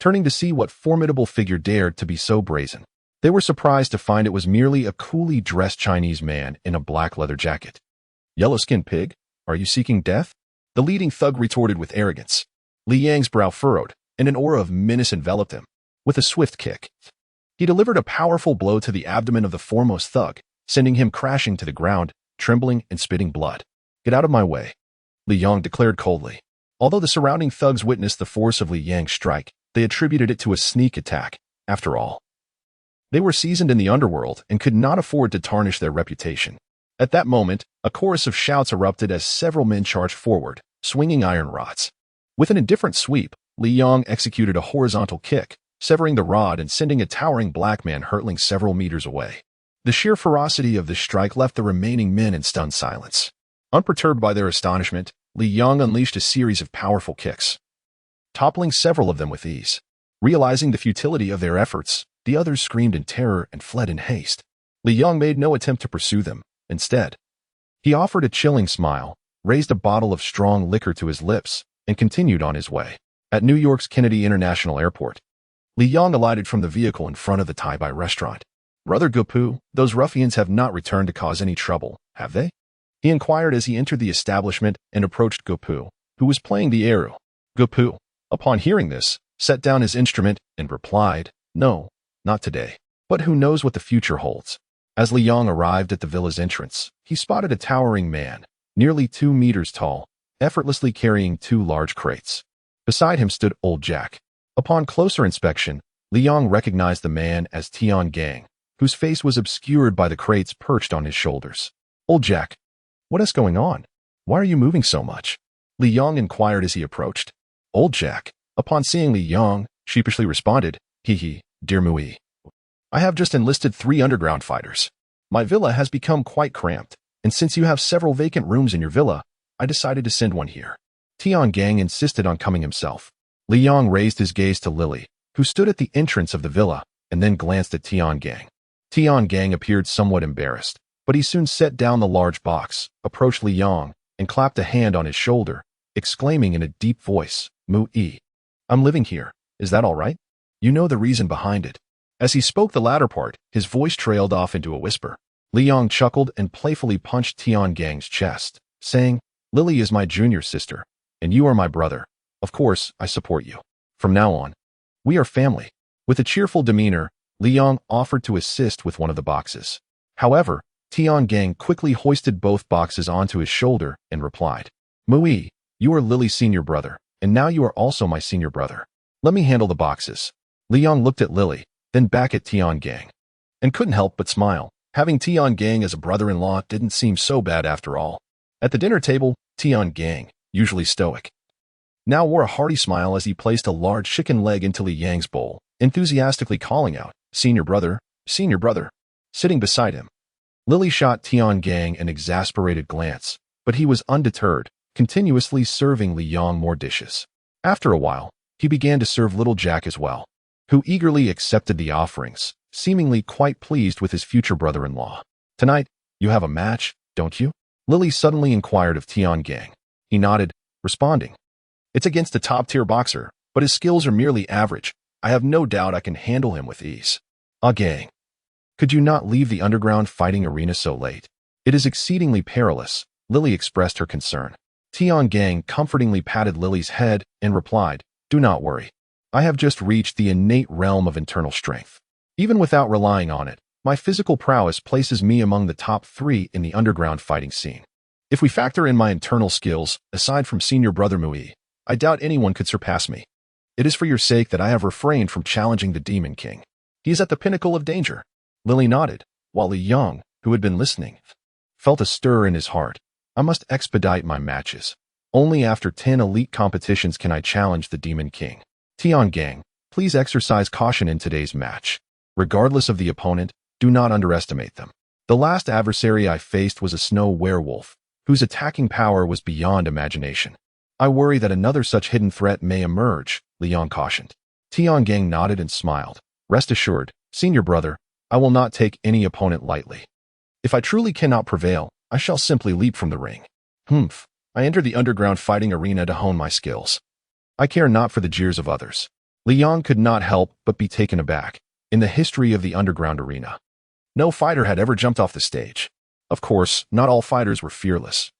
turning to see what formidable figure dared to be so brazen. They were surprised to find it was merely a coolly dressed Chinese man in a black leather jacket. "Yellow-skinned pig, are you seeking death?" The leading thug retorted with arrogance. Liang's brow furrowed, and an aura of menace enveloped him. With a swift kick, he delivered a powerful blow to the abdomen of the foremost thug, sending him crashing to the ground, trembling and spitting blood. "Get out of my way," Liang declared coldly. Although the surrounding thugs witnessed the force of Liang's strike, they attributed it to a sneak attack. After all, they were seasoned in the underworld and could not afford to tarnish their reputation. At that moment, a chorus of shouts erupted as several men charged forward, swinging iron rods. With an indifferent sweep, Liang executed a horizontal kick, severing the rod and sending a towering black man hurtling several meters away. The sheer ferocity of this strike left the remaining men in stunned silence. Unperturbed by their astonishment, Liang unleashed a series of powerful kicks, toppling several of them with ease. Realizing the futility of their efforts, the others screamed in terror and fled in haste. Liang made no attempt to pursue them. Instead, he offered a chilling smile, raised a bottle of strong liquor to his lips, and continued on his way. At New York's Kennedy International Airport, Liang alighted from the vehicle in front of the Tai restaurant. "Brother Gopu, those ruffians have not returned to cause any trouble, have they?" he inquired as he entered the establishment and approached Gopu, who was playing the eru. Gopu, upon hearing this, set down his instrument and replied, "No, not today. But who knows what the future holds?" As Li Yang arrived at the villa's entrance, he spotted a towering man, nearly 2 meters tall, effortlessly carrying 2 large crates. Beside him stood Old Jack. Upon closer inspection, Li Yang recognized the man as Tian Gang, whose face was obscured by the crates perched on his shoulders. "Old Jack, what is going on? Why are you moving so much?" Li Yang inquired as he approached. Old Jack, upon seeing Li Yang, sheepishly responded, "Hee, dear Mui. I have just enlisted 3 underground fighters. My villa has become quite cramped, and since you have several vacant rooms in your villa, I decided to send one here." Tian Gang insisted on coming himself. Li Yang raised his gaze to Lily, who stood at the entrance of the villa, and then glanced at Tian Gang. Tian Gang appeared somewhat embarrassed, but he soon set down the large box, approached Li Yang, and clapped a hand on his shoulder, exclaiming in a deep voice, "Mu-yi, I'm living here. Is that all right? You know the reason behind it." As he spoke the latter part, his voice trailed off into a whisper. Li Yang chuckled and playfully punched Tian Gang's chest, saying, "Lily is my junior sister, and you are my brother. Of course, I support you. From now on, we are family." With a cheerful demeanor, Li Yang offered to assist with one of the boxes. However, Tian Gang quickly hoisted both boxes onto his shoulder and replied, "Mui, you are Lily's senior brother, and now you are also my senior brother. Let me handle the boxes." Li Yang looked at Lily, then back at Tian Gang, and couldn't help but smile. Having Tian Gang as a brother-in-law didn't seem so bad after all. At the dinner table, Tian Gang, usually stoic, now wore a hearty smile as he placed a large chicken leg into Li Yang's bowl, enthusiastically calling out, "Senior brother, senior brother." Sitting beside him, Lily shot Tian Gang an exasperated glance, but he was undeterred, continuously serving Li Yang more dishes. After a while, he began to serve little Jack as well, who eagerly accepted the offerings, seemingly quite pleased with his future brother-in-law. "Tonight, you have a match, don't you?" Lily suddenly inquired of Tian Gang. He nodded, responding, "It's against a top-tier boxer, but his skills are merely average. I have no doubt I can handle him with ease." "Ah, Gang, could you not leave the underground fighting arena so late? It is exceedingly perilous," Lily expressed her concern. Tian Gang comfortingly patted Lily's head and replied, "Do not worry. I have just reached the innate realm of internal strength. Even without relying on it, my physical prowess places me among the top 3 in the underground fighting scene. If we factor in my internal skills, aside from senior brother Mui, I doubt anyone could surpass me. It is for your sake that I have refrained from challenging the Demon King. He is at the pinnacle of danger." Lily nodded, while Li Yang, who had been listening, felt a stir in his heart. "I must expedite my matches. Only after 10 elite competitions can I challenge the Demon King. Tian Gang, please exercise caution in today's match. Regardless of the opponent, do not underestimate them." The last adversary I faced was a snow werewolf, whose attacking power was beyond imagination. "I worry that another such hidden threat may emerge," Li Yang cautioned. Tian Gang nodded and smiled. "Rest assured, senior brother, I will not take any opponent lightly. If I truly cannot prevail, I shall simply leap from the ring. I enter the underground fighting arena to hone my skills. I care not for the jeers of others." Li Yang could not help but be taken aback. In the history of the underground arena, no fighter had ever jumped off the stage. Of course, not all fighters were fearless,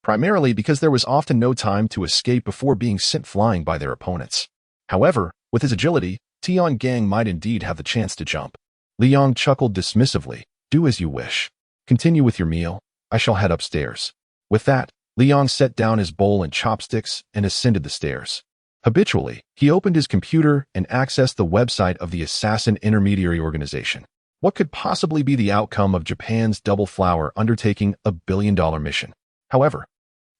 primarily because there was often no time to escape before being sent flying by their opponents. However, with his agility, Tian Gang might indeed have the chance to jump. Li Yang chuckled dismissively, "Do as you wish. Continue with your meal. I shall head upstairs." With that, Li Yang set down his bowl and chopsticks and ascended the stairs. Habitually, he opened his computer and accessed the website of the Assassin Intermediary Organization. What could possibly be the outcome of Japan's Double Flower undertaking a billion-dollar mission? However,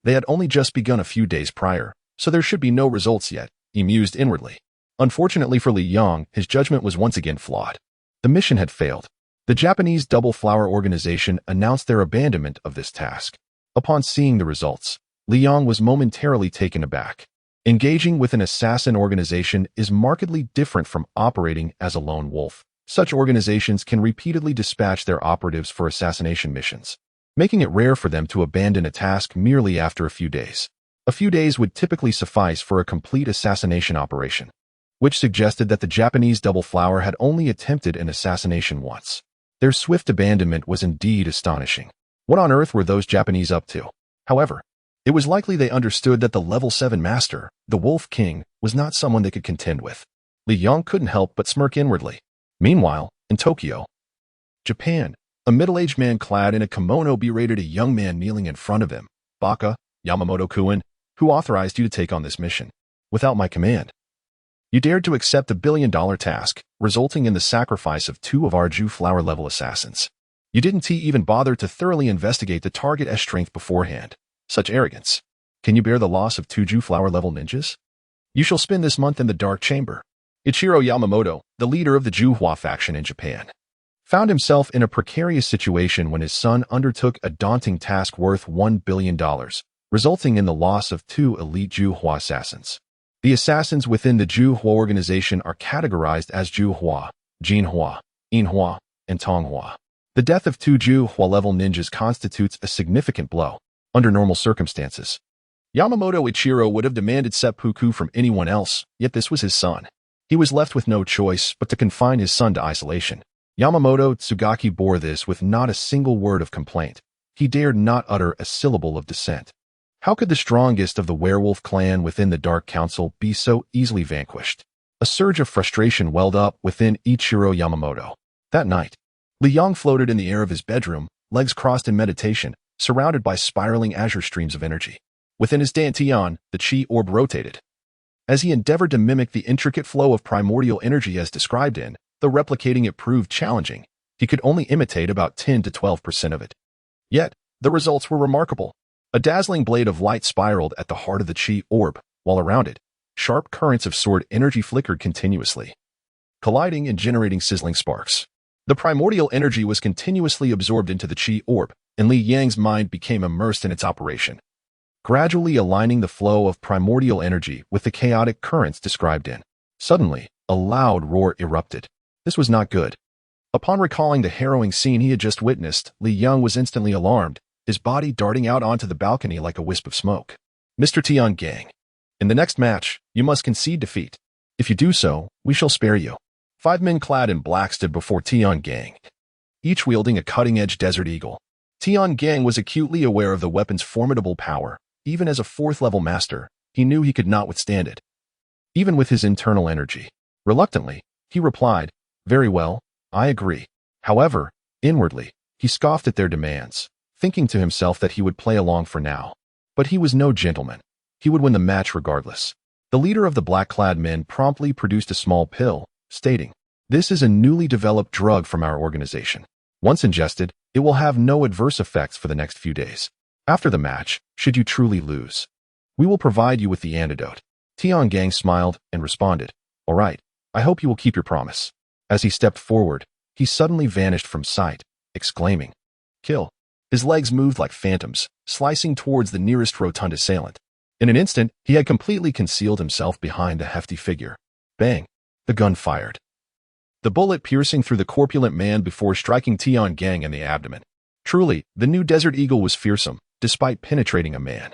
they had only just begun a few days prior, so there should be no results yet, he mused inwardly. Unfortunately for Li Yang, his judgment was once again flawed. The mission had failed. The Japanese Double Flower Organization announced their abandonment of this task. Upon seeing the results, Li Yang was momentarily taken aback. Engaging with an assassin organization is markedly different from operating as a lone wolf. Such organizations can repeatedly dispatch their operatives for assassination missions, making it rare for them to abandon a task merely after a few days. A few days would typically suffice for a complete assassination operation, which suggested that the Japanese Double Flower had only attempted an assassination once. Their swift abandonment was indeed astonishing. What on earth were those Japanese up to? However, it was likely they understood that the level 7 master, the Wolf King, was not someone they could contend with. Li Yang couldn't help but smirk inwardly. Meanwhile, in Tokyo, Japan, a middle-aged man clad in a kimono berated a young man kneeling in front of him. Baka, Yamamoto-kun, who authorized you to take on this mission? Without my command. You dared to accept a billion-dollar task, resulting in the sacrifice of 2 of our Ju flower-level assassins. You didn't even bother to thoroughly investigate the target's strength beforehand. Such arrogance. Can you bear the loss of 2 Ju flower-level ninjas? You shall spend this month in the Dark Chamber. Ichiro Yamamoto, the leader of the Juhua faction in Japan, found himself in a precarious situation when his son undertook a daunting task worth $1 billion, resulting in the loss of 2 elite Juhua assassins. The assassins within the Juhua organization are categorized as Juhua, Jinhua, Inhua, and Tonghua. The death of 2 Juhua-level ninjas constitutes a significant blow. Under normal circumstances, Yamamoto Ichiro would have demanded seppuku from anyone else, yet this was his son. He was left with no choice but to confine his son to isolation. Yamamoto Tsugaki bore this with not a single word of complaint. He dared not utter a syllable of dissent. How could the strongest of the werewolf clan within the Dark Council be so easily vanquished? A surge of frustration welled up within Ichiro Yamamoto. That night, Li Yang floated in the air of his bedroom, legs crossed in meditation, surrounded by spiraling azure streams of energy. Within his dantian, the chi orb rotated. As he endeavored to mimic the intricate flow of primordial energy as described in, though replicating it proved challenging, he could only imitate about 10 to 12% of it. Yet, the results were remarkable. A dazzling blade of light spiraled at the heart of the chi orb, while around it, sharp currents of sword energy flickered continuously, colliding and generating sizzling sparks. The primordial energy was continuously absorbed into the chi orb, and Li Yang's mind became immersed in its operation, gradually aligning the flow of primordial energy with the chaotic currents described in. Suddenly, a loud roar erupted. This was not good. Upon recalling the harrowing scene he had just witnessed, Li Yang was instantly alarmed, his body darting out onto the balcony like a wisp of smoke. Mr. Tiangang, in the next match, you must concede defeat. If you do so, we shall spare you. 5 men clad in black stood before Tiangang, each wielding a cutting-edge desert eagle. Tiangang was acutely aware of the weapon's formidable power. Even as a 4th-level master, he knew he could not withstand it, even with his internal energy. Reluctantly, he replied, "Very well, I agree." However, inwardly, he scoffed at their demands, thinking to himself that he would play along for now. But he was no gentleman. He would win the match regardless. The leader of the black-clad men promptly produced a small pill, stating, "This is a newly developed drug from our organization. Once ingested, it will have no adverse effects for the next few days. After the match, should you truly lose, we will provide you with the antidote." Tiangang smiled and responded, "All right, I hope you will keep your promise." As he stepped forward, he suddenly vanished from sight, exclaiming, "Kill." His legs moved like phantoms, slicing towards the nearest rotund assailant. In an instant, he had completely concealed himself behind the hefty figure. Bang! The gun fired, the bullet piercing through the corpulent man before striking Tiangang in the abdomen. Truly, the new Desert Eagle was fearsome, despite penetrating a man.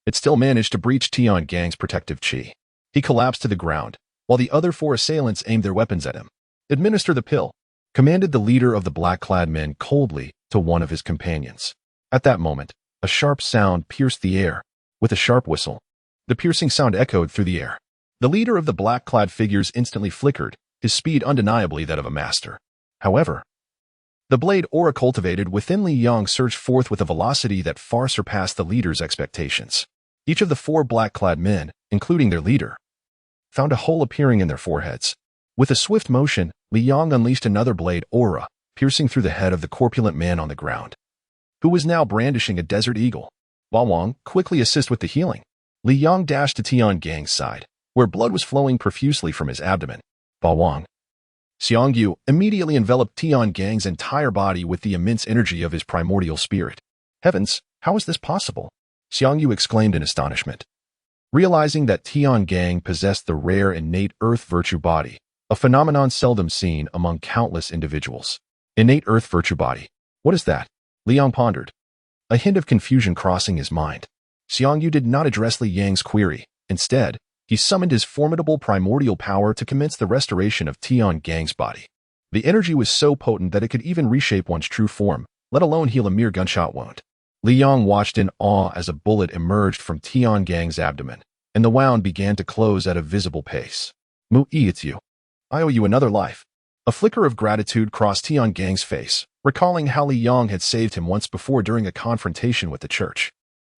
It still managed to breach Tiangang's protective chi. He collapsed to the ground, while the other 4 assailants aimed their weapons at him. "Administer the pill," commanded the leader of the black-clad men coldly to one of his companions. At that moment, a sharp sound pierced the air. With a sharp whistle, the piercing sound echoed through the air. The leader of the black-clad figures instantly flickered, his speed undeniably that of a master. However, the blade aura cultivated within Li Yang surged forth with a velocity that far surpassed the leader's expectations. Each of the 4 black-clad men, including their leader, found a hole appearing in their foreheads. With a swift motion, Li Yang unleashed another blade aura, piercing through the head of the corpulent man on the ground, who was now brandishing a desert eagle. Ba Wang quickly assist with the healing. Li Yang dashed to Tiangang's side, where blood was flowing profusely from his abdomen. Ba Wang, Xiang Yu immediately enveloped Tiangang's entire body with the immense energy of his primordial spirit. Heavens, how is this possible? Xiang Yu exclaimed in astonishment, realizing that Tiangang possessed the rare innate earth virtue body, a phenomenon seldom seen among countless individuals. Innate earth virtue body. What is that? Li Yang pondered, a hint of confusion crossing his mind. Xiang Yu did not address Li Yang's query. Instead, he summoned his formidable primordial power to commence the restoration of Tiangang's body. The energy was so potent that it could even reshape one's true form, let alone heal a mere gunshot wound. Li Yang watched in awe as a bullet emerged from Tiangang's abdomen, and the wound began to close at a visible pace. Mu-yi, it's you. I owe you another life. A flicker of gratitude crossed Tiangang's face, recalling how Li Yang had saved him once before during a confrontation with the church.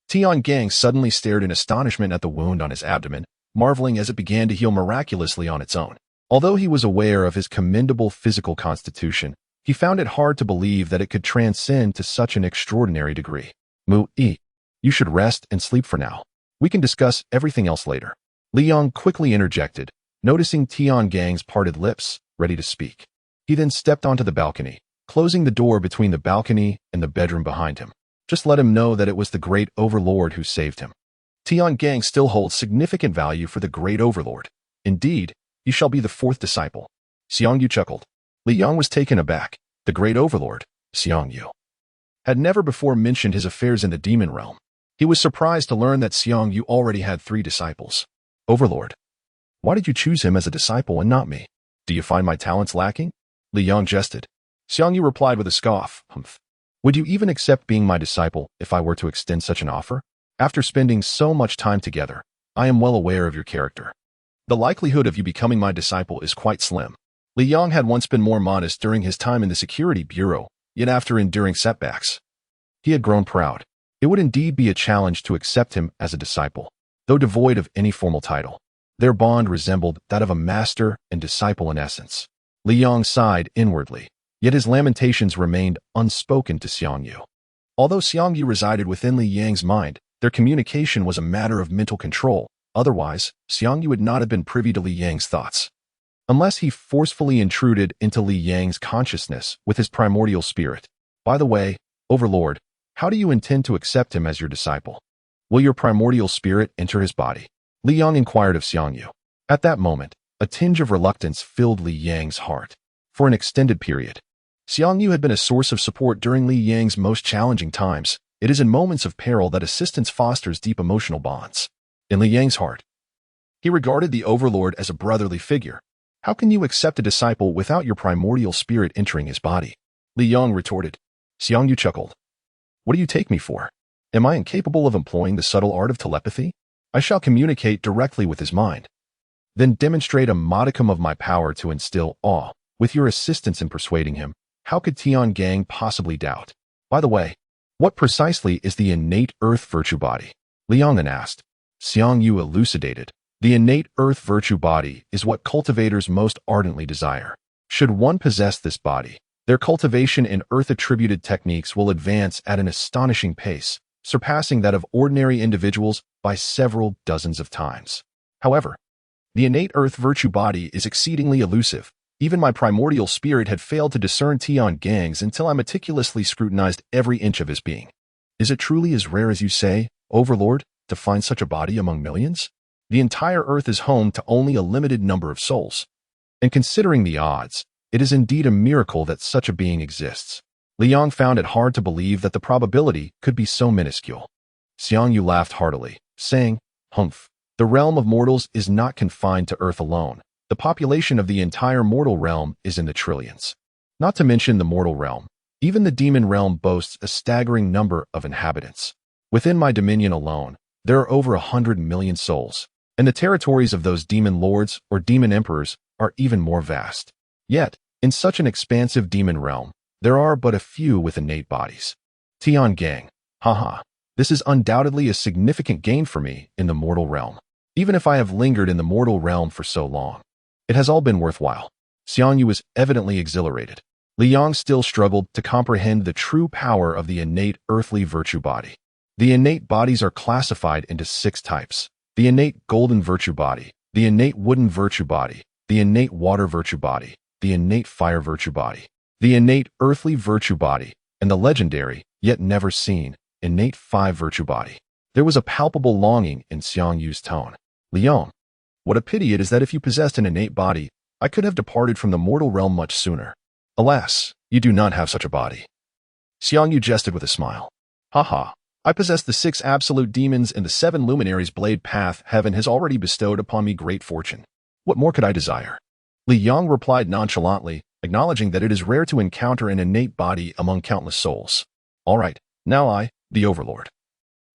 Tiangang suddenly stared in astonishment at the wound on his abdomen, marveling as it began to heal miraculously on its own. Although he was aware of his commendable physical constitution, he found it hard to believe that it could transcend to such an extraordinary degree. Mu-yi, you should rest and sleep for now. We can discuss everything else later. Li Yang quickly interjected, noticing Tiangang's parted lips, ready to speak. He then stepped onto the balcony, closing the door between the balcony and the bedroom behind him. Just let him know that it was the Great Overlord who saved him. Tiangang still holds significant value for the Great Overlord. Indeed, you shall be the fourth disciple. Xiang Yu chuckled. Li Yang was taken aback. The Great Overlord, Xiang Yu, had never before mentioned his affairs in the demon realm. He was surprised to learn that Xiang Yu already had 3 disciples. Overlord, why did you choose him as a disciple and not me? Do you find my talents lacking? Li Yang jested. Xiang Yu replied with a scoff. Humph. Would you even accept being my disciple if I were to extend such an offer? After spending so much time together, I am well aware of your character. The likelihood of you becoming my disciple is quite slim. Li Yang had once been more modest during his time in the security bureau, yet after enduring setbacks, he had grown proud. It would indeed be a challenge to accept him as a disciple, though devoid of any formal title. Their bond resembled that of a master and disciple in essence. Li Yang sighed inwardly, yet his lamentations remained unspoken to Xiang Yu. Although Xiang Yu resided within Li Yang's mind, their communication was a matter of mental control. Otherwise, Xiang Yu would not have been privy to Li Yang's thoughts. Unless he forcefully intruded into Li Yang's consciousness with his primordial spirit. By the way, Overlord, how do you intend to accept him as your disciple? Will your primordial spirit enter his body? Li Yang inquired of Xiang Yu. At that moment, a tinge of reluctance filled Li Yang's heart. For an extended period, Xiang Yu had been a source of support during Li Yang's most challenging times. It is in moments of peril that assistance fosters deep emotional bonds. In Li Yang's heart, he regarded the Overlord as a brotherly figure. How can you accept a disciple without your primordial spirit entering his body? Li Yang retorted. Xiang Yu chuckled. What do you take me for? Am I incapable of employing the subtle art of telepathy? I shall communicate directly with his mind, then demonstrate a modicum of my power to instill awe. With your assistance in persuading him, how could Tiangang possibly doubt? By the way, what precisely is the innate earth virtue body? Li Yang then asked. Xiang Yu elucidated. The innate earth virtue body is what cultivators most ardently desire. Should one possess this body, their cultivation in earth-attributed techniques will advance at an astonishing pace, surpassing that of ordinary individuals by several dozens of times. However, the innate earth virtue body is exceedingly elusive. Even my primordial spirit had failed to discern Tiangang's until I meticulously scrutinized every inch of his being. Is it truly as rare as you say, Overlord, to find such a body among millions? The entire earth is home to only a limited number of souls. And considering the odds, it is indeed a miracle that such a being exists. Li Yang found it hard to believe that the probability could be so minuscule. Xiang Yu laughed heartily, saying, Humph, the realm of mortals is not confined to earth alone. The population of the entire mortal realm is in the trillions. Not to mention the mortal realm, even the demon realm boasts a staggering number of inhabitants. Within my dominion alone, there are over 100 million souls, and the territories of those demon lords or demon emperors are even more vast. Yet, in such an expansive demon realm, there are but a few with innate bodies. Tiangang, haha, this is undoubtedly a significant gain for me in the mortal realm. Even if I have lingered in the mortal realm for so long, it has all been worthwhile. Xiang Yu was evidently exhilarated. Li Yang still struggled to comprehend the true power of the innate earthly virtue body. The innate bodies are classified into 6 types. The innate golden virtue body, the innate wooden virtue body, the innate water virtue body, the innate fire virtue body, the innate earthly virtue body, and the legendary, yet never seen, innate 5 virtue body. There was a palpable longing in Xiang Yu's tone. Li Yang, what a pity it is that if you possessed an innate body, I could have departed from the mortal realm much sooner. Alas, you do not have such a body. Xiang Yu jested with a smile. Haha, I possess the 6 absolute demons and the 7 luminaries blade path. Heaven has already bestowed upon me great fortune. What more could I desire? Li Yang replied nonchalantly, acknowledging that it is rare to encounter an innate body among countless souls. All right, now I, the Overlord,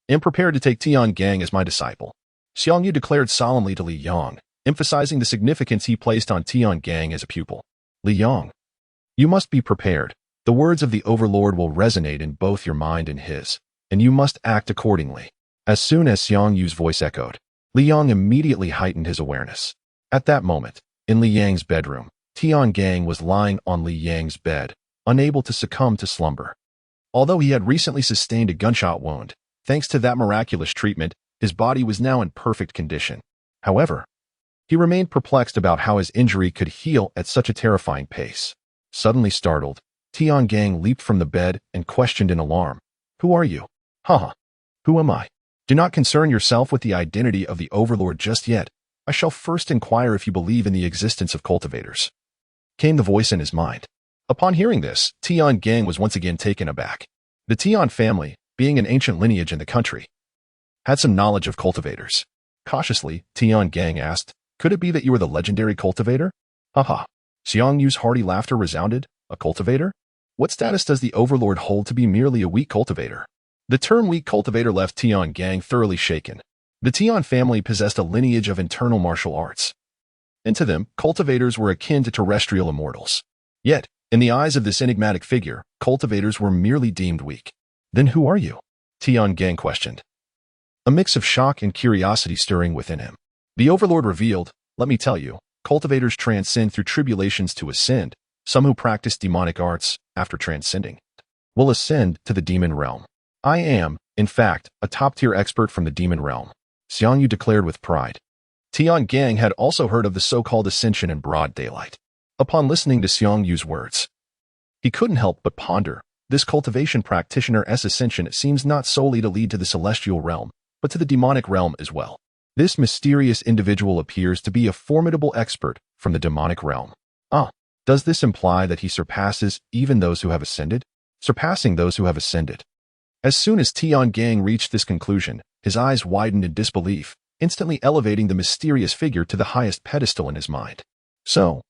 am prepared to take Tiangang as my disciple. Xiang Yu declared solemnly to Li Yang, emphasizing the significance he placed on Tiangang as a pupil. Li Yang, you must be prepared. The words of the Overlord will resonate in both your mind and his, and you must act accordingly. As soon as Xiang Yu's voice echoed, Li Yang immediately heightened his awareness. At that moment, in Li Yang's bedroom, Tiangang was lying on Li Yang's bed, unable to succumb to slumber. Although he had recently sustained a gunshot wound, thanks to that miraculous treatment, his body was now in perfect condition. However, he remained perplexed about how his injury could heal at such a terrifying pace. Suddenly startled, Tiangang leaped from the bed and questioned in alarm, "Who are you?" "Haha. Who am I? Do not concern yourself with the identity of the Overlord just yet. I shall first inquire if you believe in the existence of cultivators," came the voice in his mind. Upon hearing this, Tiangang was once again taken aback. The Tian family, being an ancient lineage in the country, had some knowledge of cultivators. Cautiously, Tiangang asked, "Could it be that you are the legendary cultivator?" "Haha." Xiang Yu's hearty laughter resounded. "A cultivator? What status does the Overlord hold to be merely a weak cultivator?" The term weak cultivator left Tiangang thoroughly shaken. The Tian family possessed a lineage of internal martial arts, and to them, cultivators were akin to terrestrial immortals. Yet, in the eyes of this enigmatic figure, cultivators were merely deemed weak. "Then who are you?" Tiangang questioned, a mix of shock and curiosity stirring within him. The Overlord revealed, "Let me tell you, cultivators transcend through tribulations to ascend. Some who practice demonic arts, after transcending, will ascend to the demon realm. I am, in fact, a top-tier expert from the demon realm," Xiang Yu declared with pride. Tiangang had also heard of the so-called ascension in broad daylight. Upon listening to Xiang Yu's words, he couldn't help but ponder. This cultivation practitioner's ascension seems not solely to lead to the celestial realm, but to the demonic realm as well. This mysterious individual appears to be a formidable expert from the demonic realm. Does this imply that he surpasses even those who have ascended? Surpassing those who have ascended. As soon as Tiangang reached this conclusion, his eyes widened in disbelief, instantly elevating the mysterious figure to the highest pedestal in his mind. "So,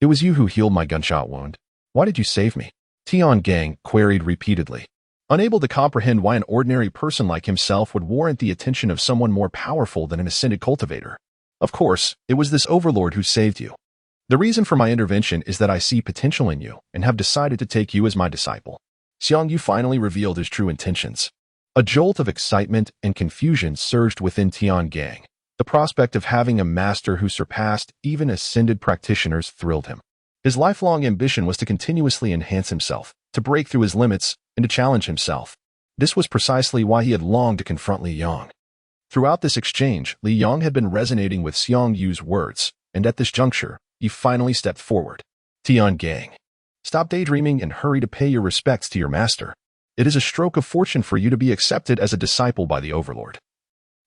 it was you who healed my gunshot wound. Why did you save me?" Tiangang queried repeatedly, unable to comprehend why an ordinary person like himself would warrant the attention of someone more powerful than an ascended cultivator. "Of course, it was this Overlord who saved you. The reason for my intervention is that I see potential in you and have decided to take you as my disciple." Xiang Yu finally revealed his true intentions. A jolt of excitement and confusion surged within Tiangang. The prospect of having a master who surpassed even ascended practitioners thrilled him. His lifelong ambition was to continuously enhance himself, to break through his limits, and to challenge himself. This was precisely why he had longed to confront Li Yang. Throughout this exchange, Li Yang had been resonating with Xiang Yu's words, and at this juncture, he finally stepped forward. "Tiangang, stop daydreaming and hurry to pay your respects to your master. It is a stroke of fortune for you to be accepted as a disciple by the Overlord.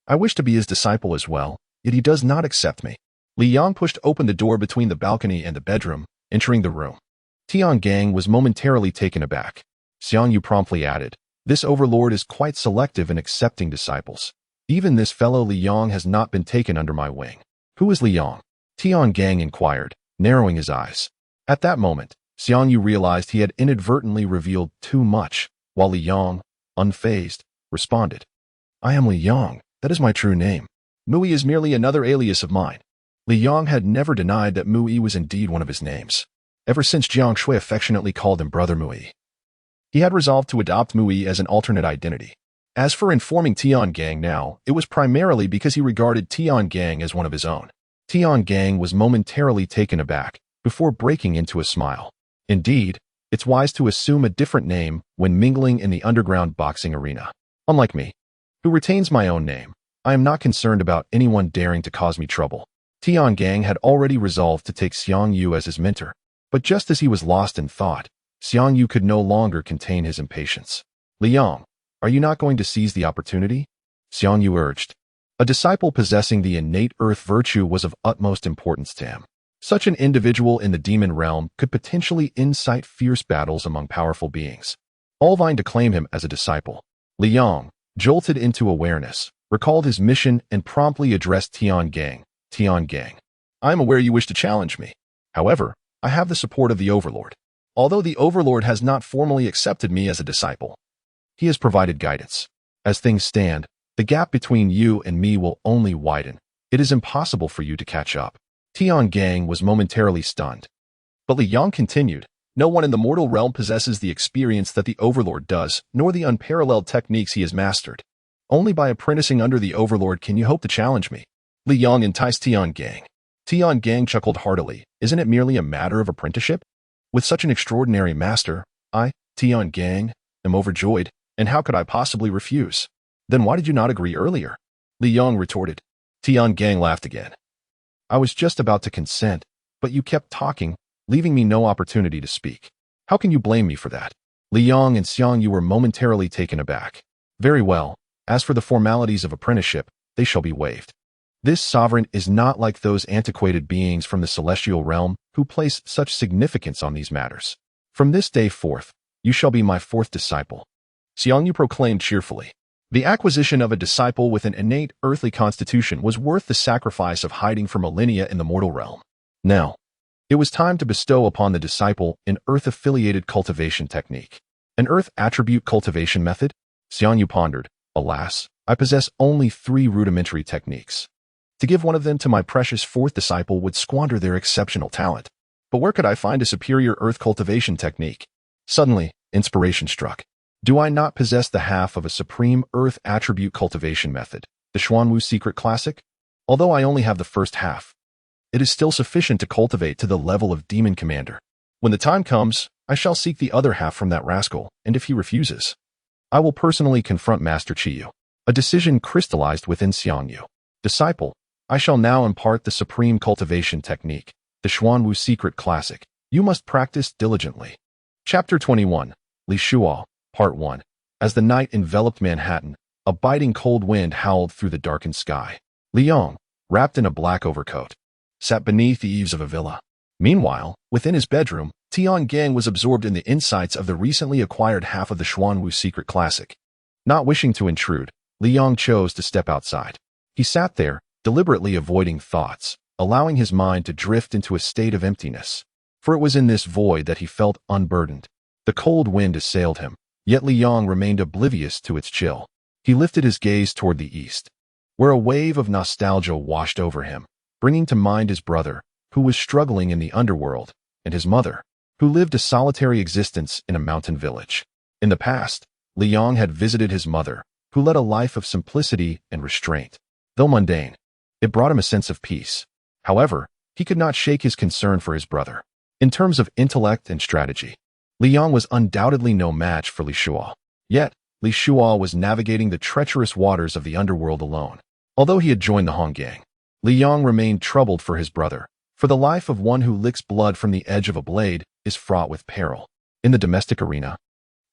I wish to be his disciple as well, yet he does not accept me." Li Yang pushed open the door between the balcony and the bedroom, entering the room. Tiangang was momentarily taken aback. Xiang Yu promptly added, "This Overlord is quite selective in accepting disciples. Even this fellow Li Yang has not been taken under my wing." "Who is Li Yang?" Tiangang inquired, narrowing his eyes. At that moment, Xiang Yu realized he had inadvertently revealed too much, while Li Yang, unfazed, responded, "I am Li Yang. That is my true name. Mui is merely another alias of mine." Li Yang had never denied that Mui was indeed one of his names. Ever since Jiang Xue affectionately called him Brother Mui, he had resolved to adopt Mui as an alternate identity. As for informing Tiangang now, it was primarily because he regarded Tiangang as one of his own. Tiangang was momentarily taken aback, before breaking into a smile. "Indeed, it's wise to assume a different name when mingling in the underground boxing arena. Unlike me, who retains my own name, I am not concerned about anyone daring to cause me trouble." Tiangang had already resolved to take Xiang Yu as his mentor, but just as he was lost in thought, Xiang Yu could no longer contain his impatience. "Li Yang, are you not going to seize the opportunity?" Xiang Yu urged. A disciple possessing the innate earth virtue was of utmost importance to him. Such an individual in the demon realm could potentially incite fierce battles among powerful beings. All vying to claim him as a disciple. Li Yang, jolted into awareness, recalled his mission and promptly addressed Tiangang. "Tiangang, I am aware you wish to challenge me. However, I have the support of the Overlord. Although the Overlord has not formally accepted me as a disciple, he has provided guidance. As things stand, the gap between you and me will only widen. It is impossible for you to catch up. Tiangang was momentarily stunned. But Li Yang continued, no one in the mortal realm possesses the experience that the Overlord does, nor the unparalleled techniques he has mastered. Only by apprenticing under the Overlord can you hope to challenge me. Li Yang enticed Tiangang. Tiangang chuckled heartily. Isn't it merely a matter of apprenticeship? With such an extraordinary master, I, Tiangang, am overjoyed, and how could I possibly refuse? Then why did you not agree earlier? Li Yang retorted. Tiangang laughed again. I was just about to consent, but you kept talking, leaving me no opportunity to speak. How can you blame me for that? Li Yang and Xiang Yu were momentarily taken aback. Very well. As for the formalities of apprenticeship, they shall be waived. This sovereign is not like those antiquated beings from the celestial realm who place such significance on these matters. From this day forth, you shall be my fourth disciple. Xiang Yu proclaimed cheerfully. The acquisition of a disciple with an innate earthly constitution was worth the sacrifice of hiding for millennia in the mortal realm. Now, it was time to bestow upon the disciple an earth-affiliated cultivation technique. An earth attribute cultivation method? Xiang Yu pondered. Alas, I possess only 3 rudimentary techniques. To give one of them to my precious fourth disciple would squander their exceptional talent. But where could I find a superior earth cultivation technique? Suddenly, inspiration struck. Do I not possess the half of a supreme earth attribute cultivation method, the Xuanwu secret classic? Although I only have the first half, it is still sufficient to cultivate to the level of demon commander. When the time comes, I shall seek the other half from that rascal, and if he refuses, I will personally confront Master Qiyu. A decision crystallized within Xiang Yu. Disciple, I shall now impart the supreme cultivation technique, the Xuanwu secret classic. You must practice diligently. Chapter 21, Li Shuo, Part 1. As the night enveloped Manhattan, a biting cold wind howled through the darkened sky. Li Yang, wrapped in a black overcoat, sat beneath the eaves of a villa. Meanwhile, within his bedroom, Tiangang was absorbed in the insights of the recently acquired half of the Xuanwu secret classic. Not wishing to intrude, Li Yang chose to step outside. He sat there, deliberately avoiding thoughts, allowing his mind to drift into a state of emptiness. For it was in this void that he felt unburdened. The cold wind assailed him, yet Li Yang remained oblivious to its chill. He lifted his gaze toward the east, where a wave of nostalgia washed over him, bringing to mind his brother, who was struggling in the underworld, and his mother, who lived a solitary existence in a mountain village. In the past, Li Yang had visited his mother, who led a life of simplicity and restraint. Though mundane, it brought him a sense of peace. However, he could not shake his concern for his brother. In terms of intellect and strategy, Li Yang was undoubtedly no match for Li Shuo. Yet, Li Shuo was navigating the treacherous waters of the underworld alone. Although he had joined the Honggang, Li Yang remained troubled for his brother, for the life of one who licks blood from the edge of a blade is fraught with peril. In the domestic arena,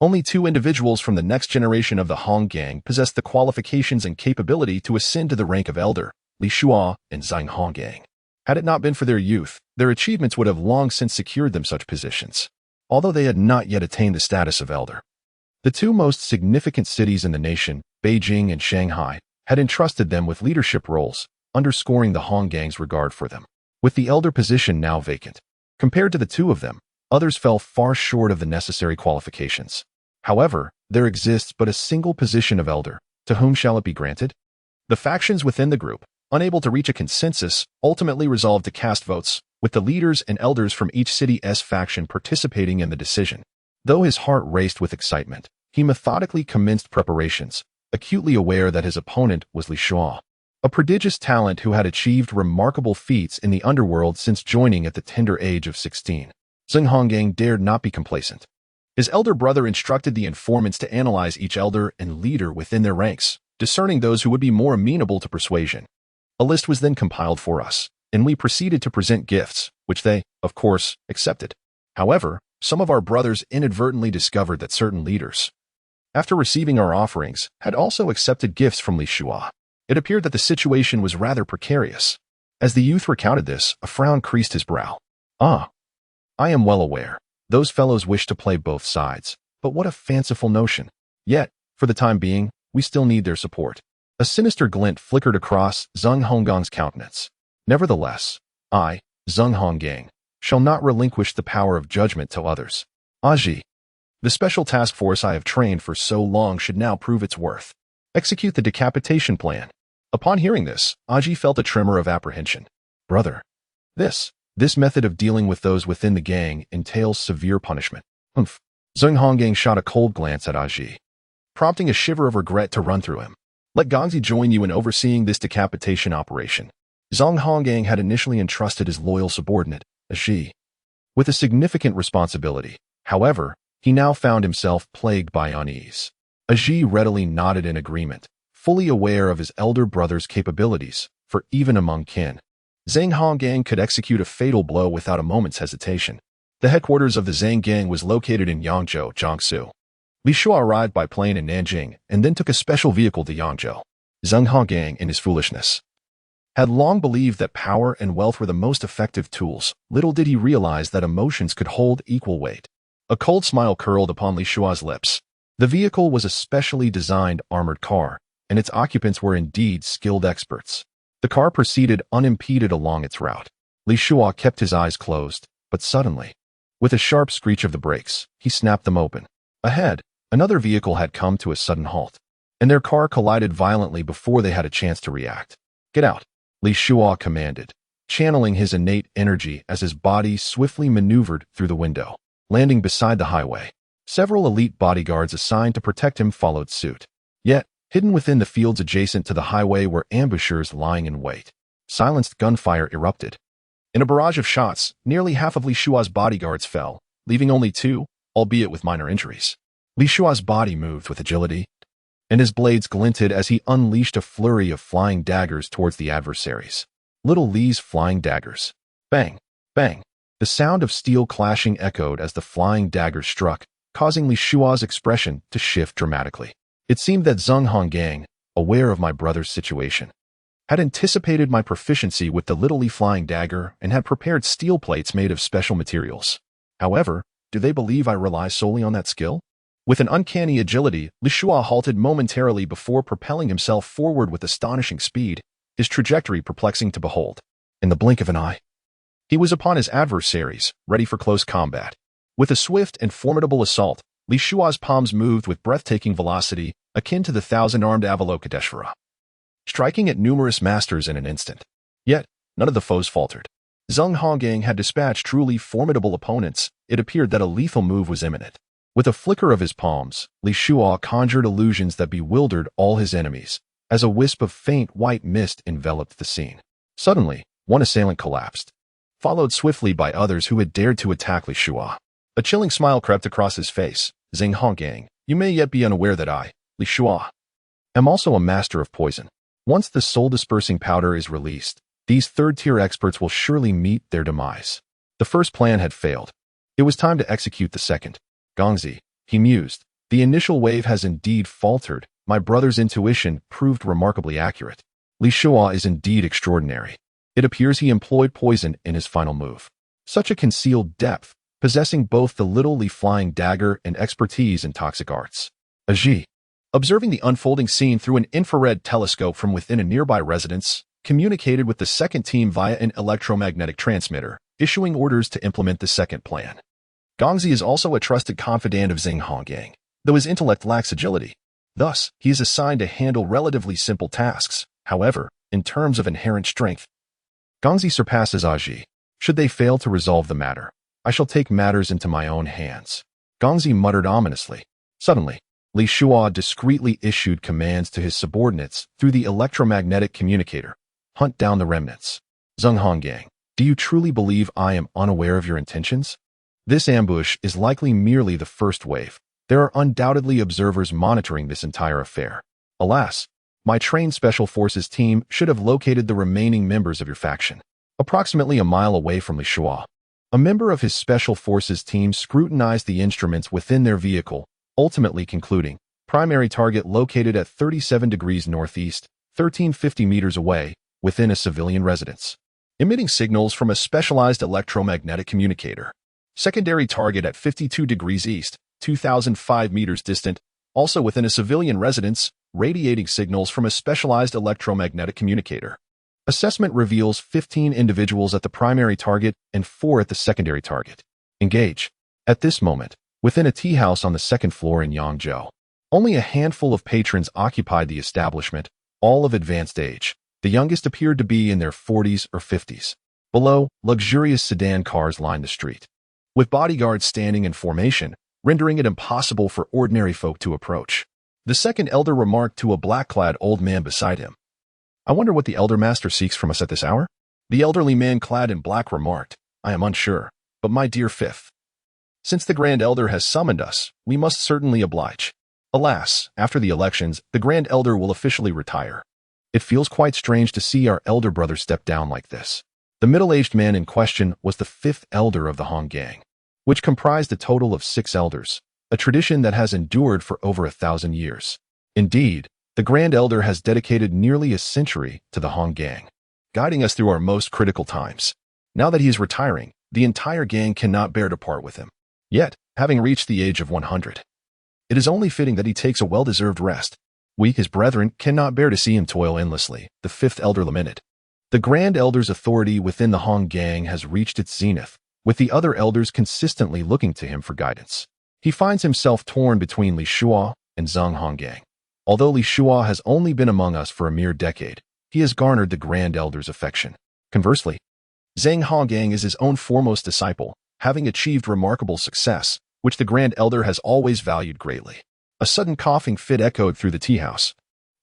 only 2 individuals from the next generation of the Honggang possessed the qualifications and capability to ascend to the rank of elder, Li Shuo and Zhang Honggang. Had it not been for their youth, their achievements would have long since secured them such positions, although they had not yet attained the status of elder. The 2 most significant cities in the nation, Beijing and Shanghai, had entrusted them with leadership roles, underscoring the Honggang's regard for them. With the elder position now vacant, compared to the 2 of them, others fell far short of the necessary qualifications. However, there exists but a single position of elder. To whom shall it be granted? The factions within the group, unable to reach a consensus, ultimately resolved to cast votes, with the leaders and elders from each city's faction participating in the decision. Though his heart raced with excitement, he methodically commenced preparations, acutely aware that his opponent was Li Shuo, a prodigious talent who had achieved remarkable feats in the underworld since joining at the tender age of 16. Zhang Honggang dared not be complacent. His elder brother instructed the informants to analyze each elder and leader within their ranks, discerning those who would be more amenable to persuasion. A list was then compiled for us, and we proceeded to present gifts, which they, of course, accepted. However, some of our brothers inadvertently discovered that certain leaders, after receiving our offerings, had also accepted gifts from Li Shuo. It appeared that the situation was rather precarious. As the youth recounted this, a frown creased his brow. I am well aware. Those fellows wish to play both sides, but what a fanciful notion. Yet, for the time being, we still need their support. A sinister glint flickered across Zhang Honggang's countenance. Nevertheless, I, Zhang Honggang, shall not relinquish the power of judgment to others. Aji, the special task force I have trained for so long should now prove its worth. Execute the decapitation plan. Upon hearing this, Aji felt a tremor of apprehension. Brother, this method of dealing with those within the gang entails severe punishment. Humph. Zheng Honggang shot a cold glance at Aji, prompting a shiver of regret to run through him. Let Gongzi join you in overseeing this decapitation operation. Zheng Honggang had initially entrusted his loyal subordinate, Aji, with a significant responsibility. However, he now found himself plagued by unease. Aji readily nodded in agreement, fully aware of his elder brother's capabilities, for even among kin, Zheng Honggang could execute a fatal blow without a moment's hesitation. The headquarters of the Zhang gang was located in Yangzhou, Jiangxue. Li Shua arrived by plane in Nanjing and then took a special vehicle to Yangzhou. Zheng Honggang, in his foolishness, had long believed that power and wealth were the most effective tools. Little did he realize that emotions could hold equal weight. A cold smile curled upon Li Shua's lips. The vehicle was a specially designed armored car, and its occupants were indeed skilled experts. The car proceeded unimpeded along its route. Li Shua kept his eyes closed, but suddenly, with a sharp screech of the brakes, he snapped them open. Ahead, another vehicle had come to a sudden halt, and their car collided violently before they had a chance to react. Get out, Li Shua commanded, channeling his innate energy as his body swiftly maneuvered through the window, landing beside the highway. Several elite bodyguards assigned to protect him followed suit. Yet, hidden within the fields adjacent to the highway were ambushers lying in wait. Silenced gunfire erupted. In a barrage of shots, nearly half of Li Shua's bodyguards fell, leaving only two, albeit with minor injuries. Li Shua's body moved with agility, and his blades glinted as he unleashed a flurry of flying daggers towards the adversaries. Little Li's flying daggers. Bang! Bang! The sound of steel clashing echoed as the flying daggers struck, causing Li Shua's expression to shift dramatically. It seemed that Zheng Honggang, aware of my brother's situation, had anticipated my proficiency with the little Li flying dagger and had prepared steel plates made of special materials. However, do they believe I rely solely on that skill? With an uncanny agility, Li Shua halted momentarily before propelling himself forward with astonishing speed, his trajectory perplexing to behold. In the blink of an eye, he was upon his adversaries, ready for close combat. With a swift and formidable assault, Li Shua's palms moved with breathtaking velocity, akin to the thousand-armed Avalokiteshvara, striking at numerous masters in an instant. Yet, none of the foes faltered. Zheng Honggang had dispatched truly formidable opponents. It appeared that a lethal move was imminent. With a flicker of his palms, Li Shua conjured illusions that bewildered all his enemies, as a wisp of faint white mist enveloped the scene. Suddenly, one assailant collapsed, followed swiftly by others who had dared to attack Li Shua. A chilling smile crept across his face. Zheng Honggang, you may yet be unaware that I, Li Shua, am also a master of poison. Once the soul-dispersing powder is released, these third-tier experts will surely meet their demise. The first plan had failed. It was time to execute the second. Gongzi, he mused, the initial wave has indeed faltered. My brother's intuition proved remarkably accurate. Li Shua is indeed extraordinary. It appears he employed poison in his final move. Such a concealed depth, possessing both the little Li flying dagger and expertise in toxic arts. Aji, observing the unfolding scene through an infrared telescope from within a nearby residence, communicated with the second team via an electromagnetic transmitter, issuing orders to implement the second plan. Gongzi is also a trusted confidant of Zheng Honggang, though his intellect lacks agility. Thus, he is assigned to handle relatively simple tasks. However, in terms of inherent strength, Gongzi surpasses Aji. Should they fail to resolve the matter, I shall take matters into my own hands. Gongzi muttered ominously. Suddenly, Li Shua discreetly issued commands to his subordinates through the electromagnetic communicator. Hunt down the remnants. Zheng Honggang, do you truly believe I am unaware of your intentions? This ambush is likely merely the first wave. There are undoubtedly observers monitoring this entire affair. Alas, my trained Special Forces team should have located the remaining members of your faction. Approximately a mile away from Li Shua, a member of his Special Forces team scrutinized the instruments within their vehicle, ultimately concluding, primary target located at 37 degrees northeast, 1350 meters away, within a civilian residence. Emitting signals from a specialized electromagnetic communicator. Secondary target at 52 degrees east, 2005 meters distant, also within a civilian residence, radiating signals from a specialized electromagnetic communicator. Assessment reveals 15 individuals at the primary target and 4 at the secondary target. Engage. At this moment, within a tea house on the second floor in Yangzhou, only a handful of patrons occupied the establishment, all of advanced age. The youngest appeared to be in their 40s or 50s. Below, luxurious sedan cars lined the street, with bodyguards standing in formation, rendering it impossible for ordinary folk to approach. The second elder remarked to a black-clad old man beside him, "I wonder what the elder master seeks from us at this hour?" The elderly man clad in black remarked, "I am unsure, but my dear fifth, since the Grand Elder has summoned us, we must certainly oblige. Alas, after the elections, the Grand Elder will officially retire. It feels quite strange to see our elder brother step down like this." The middle-aged man in question was the fifth elder of the Han gang, which comprised a total of 6 elders, a tradition that has endured for over 1,000 years. Indeed, the Grand Elder has dedicated nearly a century to the Han gang, guiding us through our most critical times. Now that he is retiring, the entire gang cannot bear to part with him. Yet, having reached the age of 100, it is only fitting that he takes a well-deserved rest. We, his brethren, cannot bear to see him toil endlessly, the fifth elder lamented. The Grand Elder's authority within the Han gang has reached its zenith, with the other elders consistently looking to him for guidance. He finds himself torn between Li Shua and Zhang Han gang. Although Li Shua has only been among us for a mere decade, he has garnered the Grand Elder's affection. Conversely, Zhang Han gang is his own foremost disciple, having achieved remarkable success, which the Grand Elder has always valued greatly. A sudden coughing fit echoed through the tea house,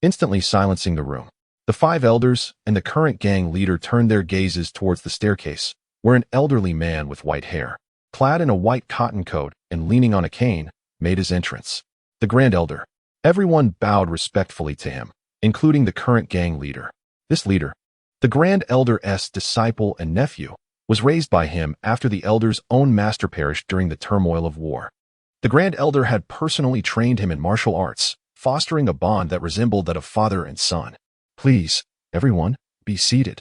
instantly silencing the room. The 5 elders and the current gang leader turned their gazes towards the staircase, where an elderly man with white hair, clad in a white cotton coat and leaning on a cane, made his entrance. The Grand Elder. Everyone bowed respectfully to him, including the current gang leader. This leader, the Grand Elder's disciple and nephew, was raised by him after the elder's own master perished during the turmoil of war. The Grand Elder had personally trained him in martial arts, fostering a bond that resembled that of father and son. "Please, everyone, be seated,"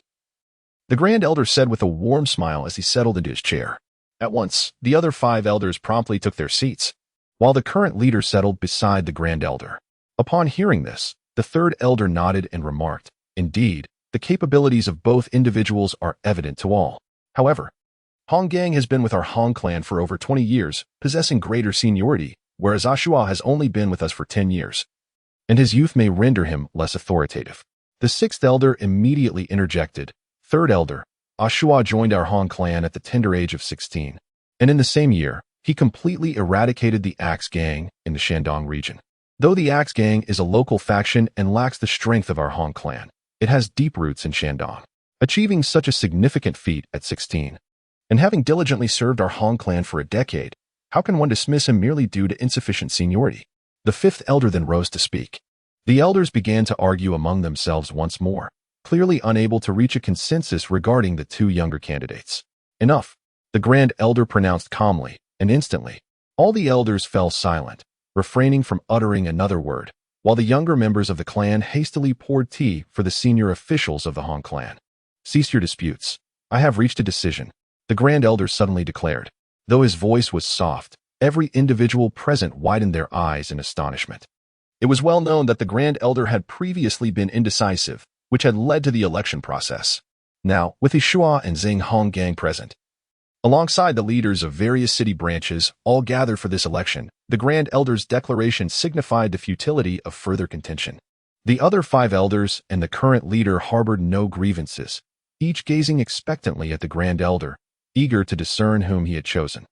the Grand Elder said with a warm smile as he settled into his chair. At once, the other 5 elders promptly took their seats, while the current leader settled beside the Grand Elder. Upon hearing this, the third elder nodded and remarked, "Indeed, the capabilities of both individuals are evident to all. However, Han gang has been with our Han clan for over 20 years, possessing greater seniority, whereas Ashua has only been with us for 10 years, and his youth may render him less authoritative." The 6th elder immediately interjected, "Third elder, Ashua joined our Han clan at the tender age of 16, and in the same year, he completely eradicated the Axe gang in the Shandong region. Though the Axe gang is a local faction and lacks the strength of our Han clan, it has deep roots in Shandong. Achieving such a significant feat at 16, and having diligently served our Han clan for a decade, how can one dismiss him merely due to insufficient seniority?" The 5th elder then rose to speak. The elders began to argue among themselves once more, clearly unable to reach a consensus regarding the 2 younger candidates. "Enough," the Grand Elder pronounced calmly, and instantly, all the elders fell silent, refraining from uttering another word, while the younger members of the clan hastily poured tea for the senior officials of the Han clan. "Cease your disputes. I have reached a decision," the Grand Elder suddenly declared. Though his voice was soft, every individual present widened their eyes in astonishment. It was well known that the Grand Elder had previously been indecisive, which had led to the election process. Now, with Ishua and Zhang Han gang present, alongside the leaders of various city branches, all gathered for this election, the Grand Elder's declaration signified the futility of further contention. The other 5 elders and the current leader harbored no grievances, each gazing expectantly at the Grand Elder, eager to discern whom he had chosen.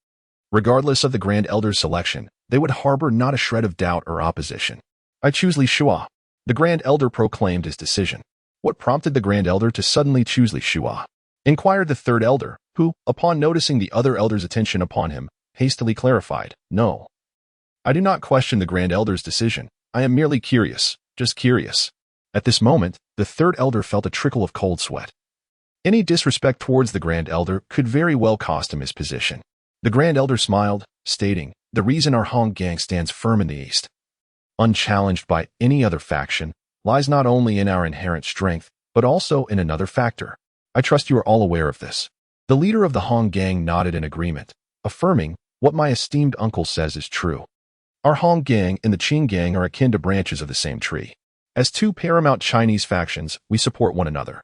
Regardless of the Grand Elder's selection, they would harbor not a shred of doubt or opposition. "I choose Li Shua," the Grand Elder proclaimed his decision. "What prompted the Grand Elder to suddenly choose Li Shua?" inquired the 3rd elder, who, upon noticing the other elder's attention upon him, hastily clarified, "No, I do not question the Grand Elder's decision. I am merely curious, just curious." At this moment, the 3rd elder felt a trickle of cold sweat. Any disrespect towards the Grand Elder could very well cost him his position. The Grand Elder smiled, stating, "The reason our Han gang stands firm in the East, unchallenged by any other faction, lies not only in our inherent strength, but also in another factor. I trust you are all aware of this." The leader of the Han gang nodded in agreement, affirming, "What my esteemed uncle says is true. Our Han gang and the Qing gang are akin to branches of the same tree. As 2 paramount Chinese factions, we support one another.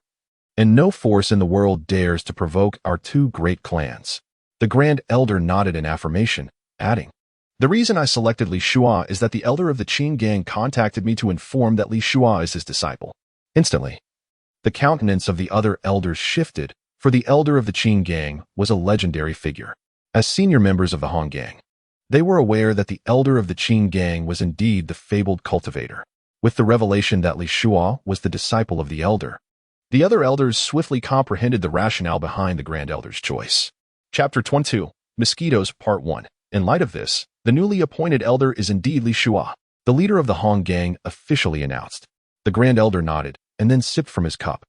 and no force in the world dares to provoke our two great clans. The Grand Elder nodded in affirmation, adding, "The reason I selected Li Shua is that the elder of the Qin gang contacted me to inform that Li Shua is his disciple." Instantly, the countenance of the other elders shifted, for the elder of the Qin gang was a legendary figure. As senior members of the Han gang, they were aware that the elder of the Qin gang was indeed the fabled cultivator. With the revelation that Li Shua was the disciple of the elder, the other elders swiftly comprehended the rationale behind the Grand Elder's choice. Chapter 22, Mosquitoes, Part 1. In light of this, the newly appointed elder is indeed Li Shua, the leader of the Han gang officially announced. The Grand Elder nodded, and then sipped from his cup.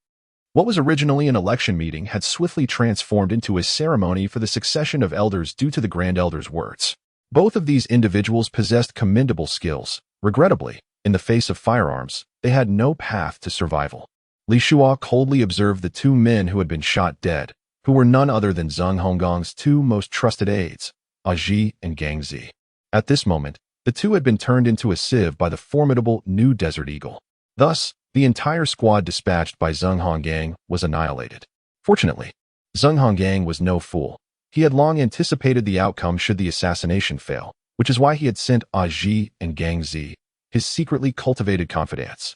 What was originally an election meeting had swiftly transformed into a ceremony for the succession of elders due to the Grand Elder's words. Both of these individuals possessed commendable skills. Regrettably, in the face of firearms, they had no path to survival. Li Shua coldly observed the two men who had been shot dead, who were none other than Zheng Honggong's two most trusted aides, Aji and Gang Zi. At this moment, the two had been turned into a sieve by the formidable new Desert Eagle. Thus, the entire squad dispatched by Zheng Honggang was annihilated. Fortunately, Zheng Honggang was no fool. He had long anticipated the outcome should the assassination fail, which is why he had sent Aji and Gang Zi, his secretly cultivated confidants,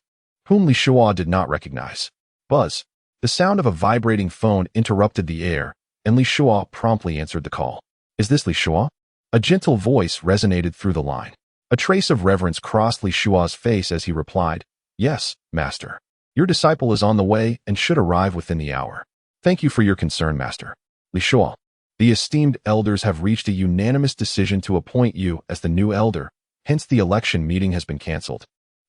whom Li Shua did not recognize. Buzz. The sound of a vibrating phone interrupted the air, and Li Shua promptly answered the call. "Is this Li Shua?" A gentle voice resonated through the line. A trace of reverence crossed Li Shua's face as he replied, "Yes, Master. Your disciple is on the way and should arrive within the hour. Thank you for your concern, Master." Li Shua, the esteemed elders have reached a unanimous decision to appoint you as the new elder, hence the election meeting has been cancelled,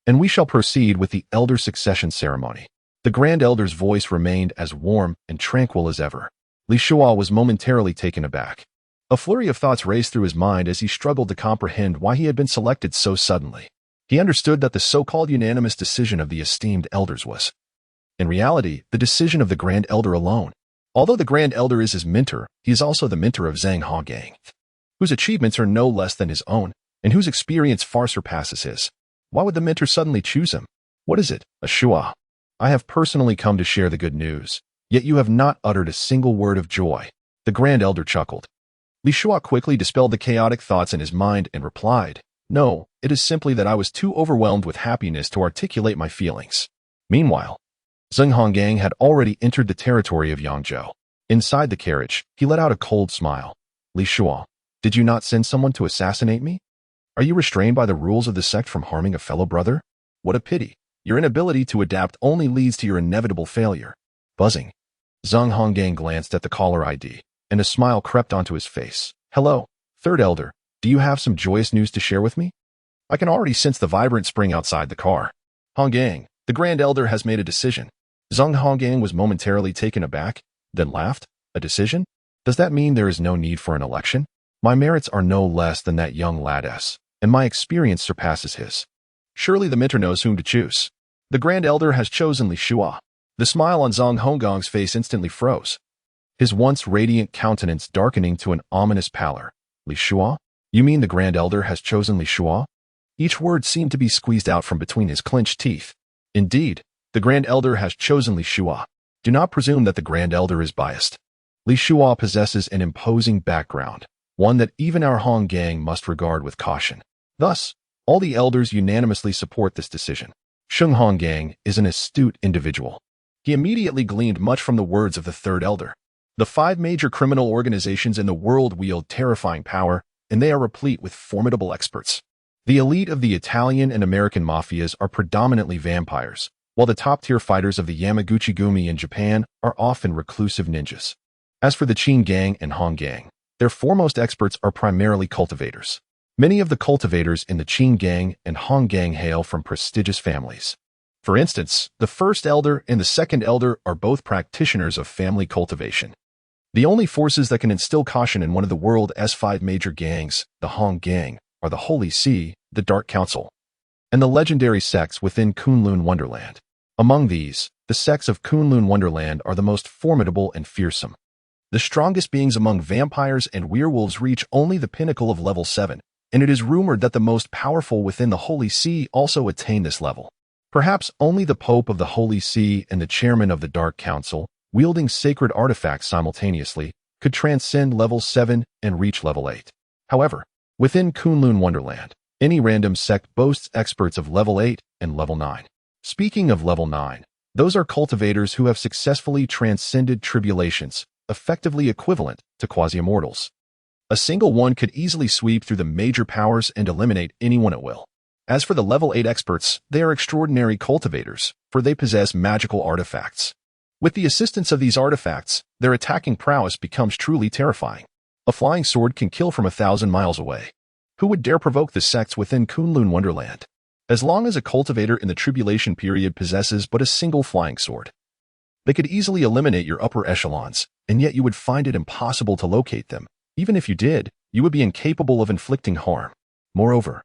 and we shall proceed with the elder succession ceremony. The Grand Elder's voice remained as warm and tranquil as ever. Li Shua was momentarily taken aback. A flurry of thoughts raced through his mind as he struggled to comprehend why he had been selected so suddenly. He understood that the so-called unanimous decision of the esteemed elders was, in reality, the decision of the Grand Elder alone. Although the Grand Elder is his mentor, he is also the mentor of Zhang Honggang, whose achievements are no less than his own, and whose experience far surpasses his. Why would the mentor suddenly choose him? What is it, a Shua? I have personally come to share the good news, yet you have not uttered a single word of joy. The Grand Elder chuckled. Li Shua quickly dispelled the chaotic thoughts in his mind and replied, "No, it is simply that I was too overwhelmed with happiness to articulate my feelings." Meanwhile, Zheng Honggang had already entered the territory of Yangzhou. Inside the carriage, he let out a cold smile. "Li Shua, did you not send someone to assassinate me? Are you restrained by the rules of the sect from harming a fellow brother? What a pity. Your inability to adapt only leads to your inevitable failure." Buzzing. Zheng Honggang glanced at the caller ID, and a smile crept onto his face. "Hello, Third Elder. Do you have some joyous news to share with me?" I can already sense the vibrant spring outside the car. "Honggang, the Grand Elder has made a decision." Zheng Honggang was momentarily taken aback, then laughed. "A decision? Does that mean there is no need for an election? My merits are no less than that young lad's, and my experience surpasses his. Surely the mentor knows whom to choose. The Grand Elder has chosen Li Shua." The smile on Zheng Honggang's face instantly froze, his once radiant countenance darkening to an ominous pallor. "Li Shua? You mean the Grand Elder has chosen Li Shua?" Each word seemed to be squeezed out from between his clenched teeth. "Indeed, the Grand Elder has chosen Li Shua. Do not presume that the Grand Elder is biased. Li Shua possesses an imposing background, one that even our Han gang must regard with caution. Thus, all the elders unanimously support this decision. Sheng Honggang is an astute individual. He immediately gleaned much from the words of the Third Elder. The 5 major criminal organizations in the world wield terrifying power, and they are replete with formidable experts. The elite of the Italian and American mafias are predominantly vampires, while the top-tier fighters of the Yamaguchi-gumi in Japan are often reclusive ninjas. As for the Qin gang and Han gang, their foremost experts are primarily cultivators. Many of the cultivators in the Qin gang and Han gang hail from prestigious families. For instance, the First Elder and the Second Elder are both practitioners of family cultivation. The only forces that can instill caution in one of the world's 5 major gangs, the Han gang, are the Holy See, the Dark Council, and the legendary sects within Kunlun Wonderland. Among these, the sects of Kunlun Wonderland are the most formidable and fearsome. The strongest beings among vampires and werewolves reach only the pinnacle of level 7, and it is rumored that the most powerful within the Holy See also attain this level. Perhaps only the Pope of the Holy See and the Chairman of the Dark Council, wielding sacred artifacts simultaneously, could transcend level 7 and reach level 8. However, within Kunlun Wonderland, any random sect boasts experts of level 8 and level 9. Speaking of level 9, those are cultivators who have successfully transcended tribulations, effectively equivalent to quasi-immortals. A single one could easily sweep through the major powers and eliminate anyone at will. As for the level 8 experts, they are extraordinary cultivators, for they possess magical artifacts. With the assistance of these artifacts, their attacking prowess becomes truly terrifying. A flying sword can kill from 1,000 miles away. Who would dare provoke the sects within Kunlun Wonderland? As long as a cultivator in the tribulation period possesses but a single flying sword, they could easily eliminate your upper echelons, and yet you would find it impossible to locate them. Even if you did, you would be incapable of inflicting harm. Moreover,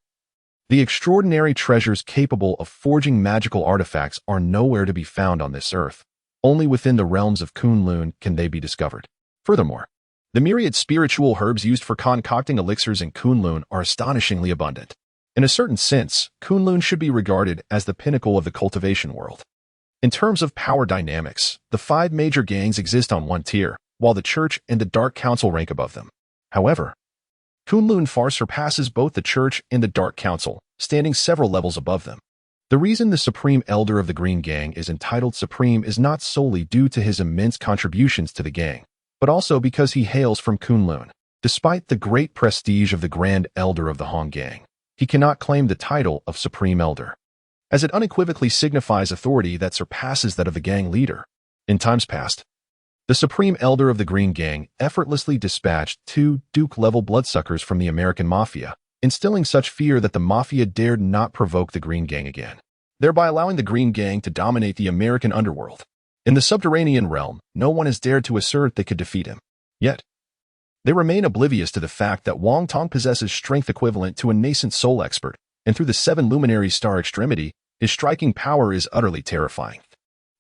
the extraordinary treasures capable of forging magical artifacts are nowhere to be found on this earth. Only within the realms of Kunlun can they be discovered. Furthermore, the myriad spiritual herbs used for concocting elixirs in Kunlun are astonishingly abundant. In a certain sense, Kunlun should be regarded as the pinnacle of the cultivation world. In terms of power dynamics, the 5 major gangs exist on one tier, while the Church and the Dark Council rank above them. However, Kunlun far surpasses both the Church and the Dark Council, standing several levels above them. The reason the Supreme Elder of the Green Gang is entitled Supreme is not solely due to his immense contributions to the gang, but also because he hails from Kunlun. Despite the great prestige of the Grand Elder of the Hong Gang, he cannot claim the title of Supreme Elder, as it unequivocally signifies authority that surpasses that of the gang leader. In times past, the Supreme Elder of the Green Gang effortlessly dispatched 2 Duke-level bloodsuckers from the American Mafia, instilling such fear that the Mafia dared not provoke the Green Gang again, thereby allowing the Green Gang to dominate the American underworld. In the subterranean realm, no one has dared to assert they could defeat him. Yet, they remain oblivious to the fact that Wong Tong possesses strength equivalent to a nascent soul expert, and through the 7 luminaries star extremity, his striking power is utterly terrifying.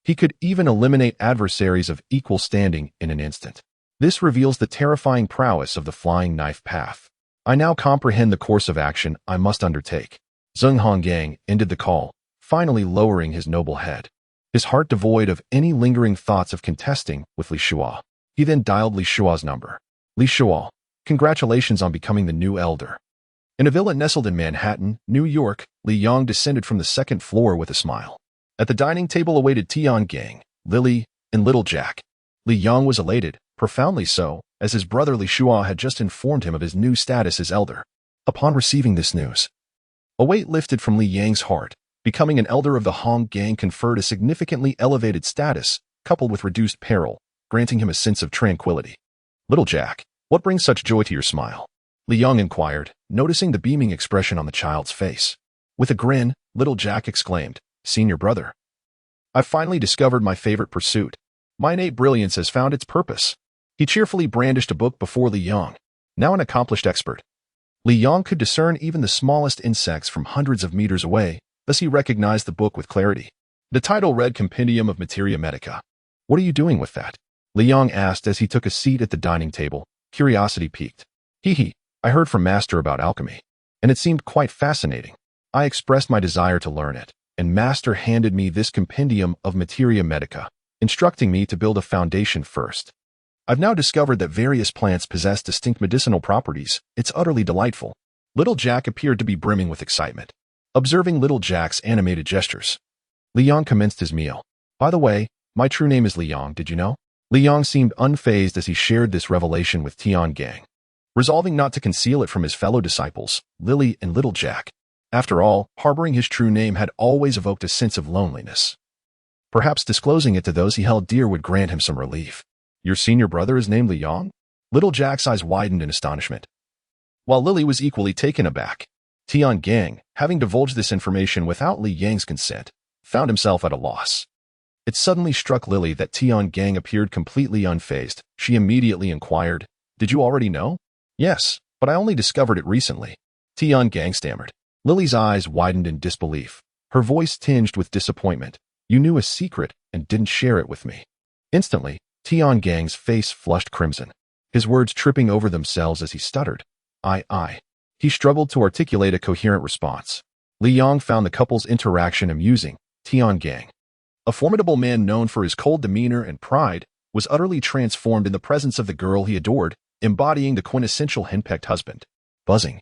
He could even eliminate adversaries of equal standing in an instant. This reveals the terrifying prowess of the flying knife path. I now comprehend the course of action I must undertake. Zheng Honggang ended the call, finally lowering his noble head, his heart devoid of any lingering thoughts of contesting with Li Shua. He then dialed Li Shua's number. Li Shua, congratulations on becoming the new elder. In a villa nestled in Manhattan, New York, Li Yang descended from the 2nd floor with a smile. At the dining table awaited Tiangang, Lily, and Little Jack. Li Yang was elated, profoundly so, as his brother Li Shua had just informed him of his new status as elder. Upon receiving this news, a weight lifted from Li Yang's heart. Becoming an elder of the Hong Gang conferred a significantly elevated status, coupled with reduced peril, granting him a sense of tranquility. Little Jack, what brings such joy to your smile? Li Yang inquired, noticing the beaming expression on the child's face. With a grin, Little Jack exclaimed, Senior brother, I've finally discovered my favorite pursuit. My innate brilliance has found its purpose. He cheerfully brandished a book before Li Yang, now an accomplished expert. Li Yang could discern even the smallest insects from hundreds of meters away, thus he recognized the book with clarity. The title read Compendium of Materia Medica. What are you doing with that? Li Yang asked as he took a seat at the dining table, curiosity piqued. Hee, I heard from Master about alchemy, and it seemed quite fascinating. I expressed my desire to learn it, and Master handed me this Compendium of Materia Medica, instructing me to build a foundation first. I've now discovered that various plants possess distinct medicinal properties. It's utterly delightful. Little Jack appeared to be brimming with excitement. Observing Little Jack's animated gestures, Li Yang commenced his meal. By the way, my true name is Li Yang, did you know? Li Yang seemed unfazed as he shared this revelation with Tiangang, resolving not to conceal it from his fellow disciples, Lily and Little Jack. After all, harboring his true name had always evoked a sense of loneliness. Perhaps disclosing it to those he held dear would grant him some relief. Your senior brother is named Li Yang? Little Jack's eyes widened in astonishment, while Lily was equally taken aback. Tiangang, having divulged this information without Li Yang's consent, found himself at a loss. It suddenly struck Lily that Tiangang appeared completely unfazed. She immediately inquired, Did you already know? Yes, but I only discovered it recently. Tiangang stammered. Lily's eyes widened in disbelief, her voice tinged with disappointment. You knew a secret and didn't share it with me. Instantly, Tiangang's face flushed crimson, his words tripping over themselves as he stuttered. I. He struggled to articulate a coherent response. Li Yang found the couple's interaction amusing. Tiangang, a formidable man known for his cold demeanor and pride, was utterly transformed in the presence of the girl he adored, embodying the quintessential henpecked husband. Buzzing.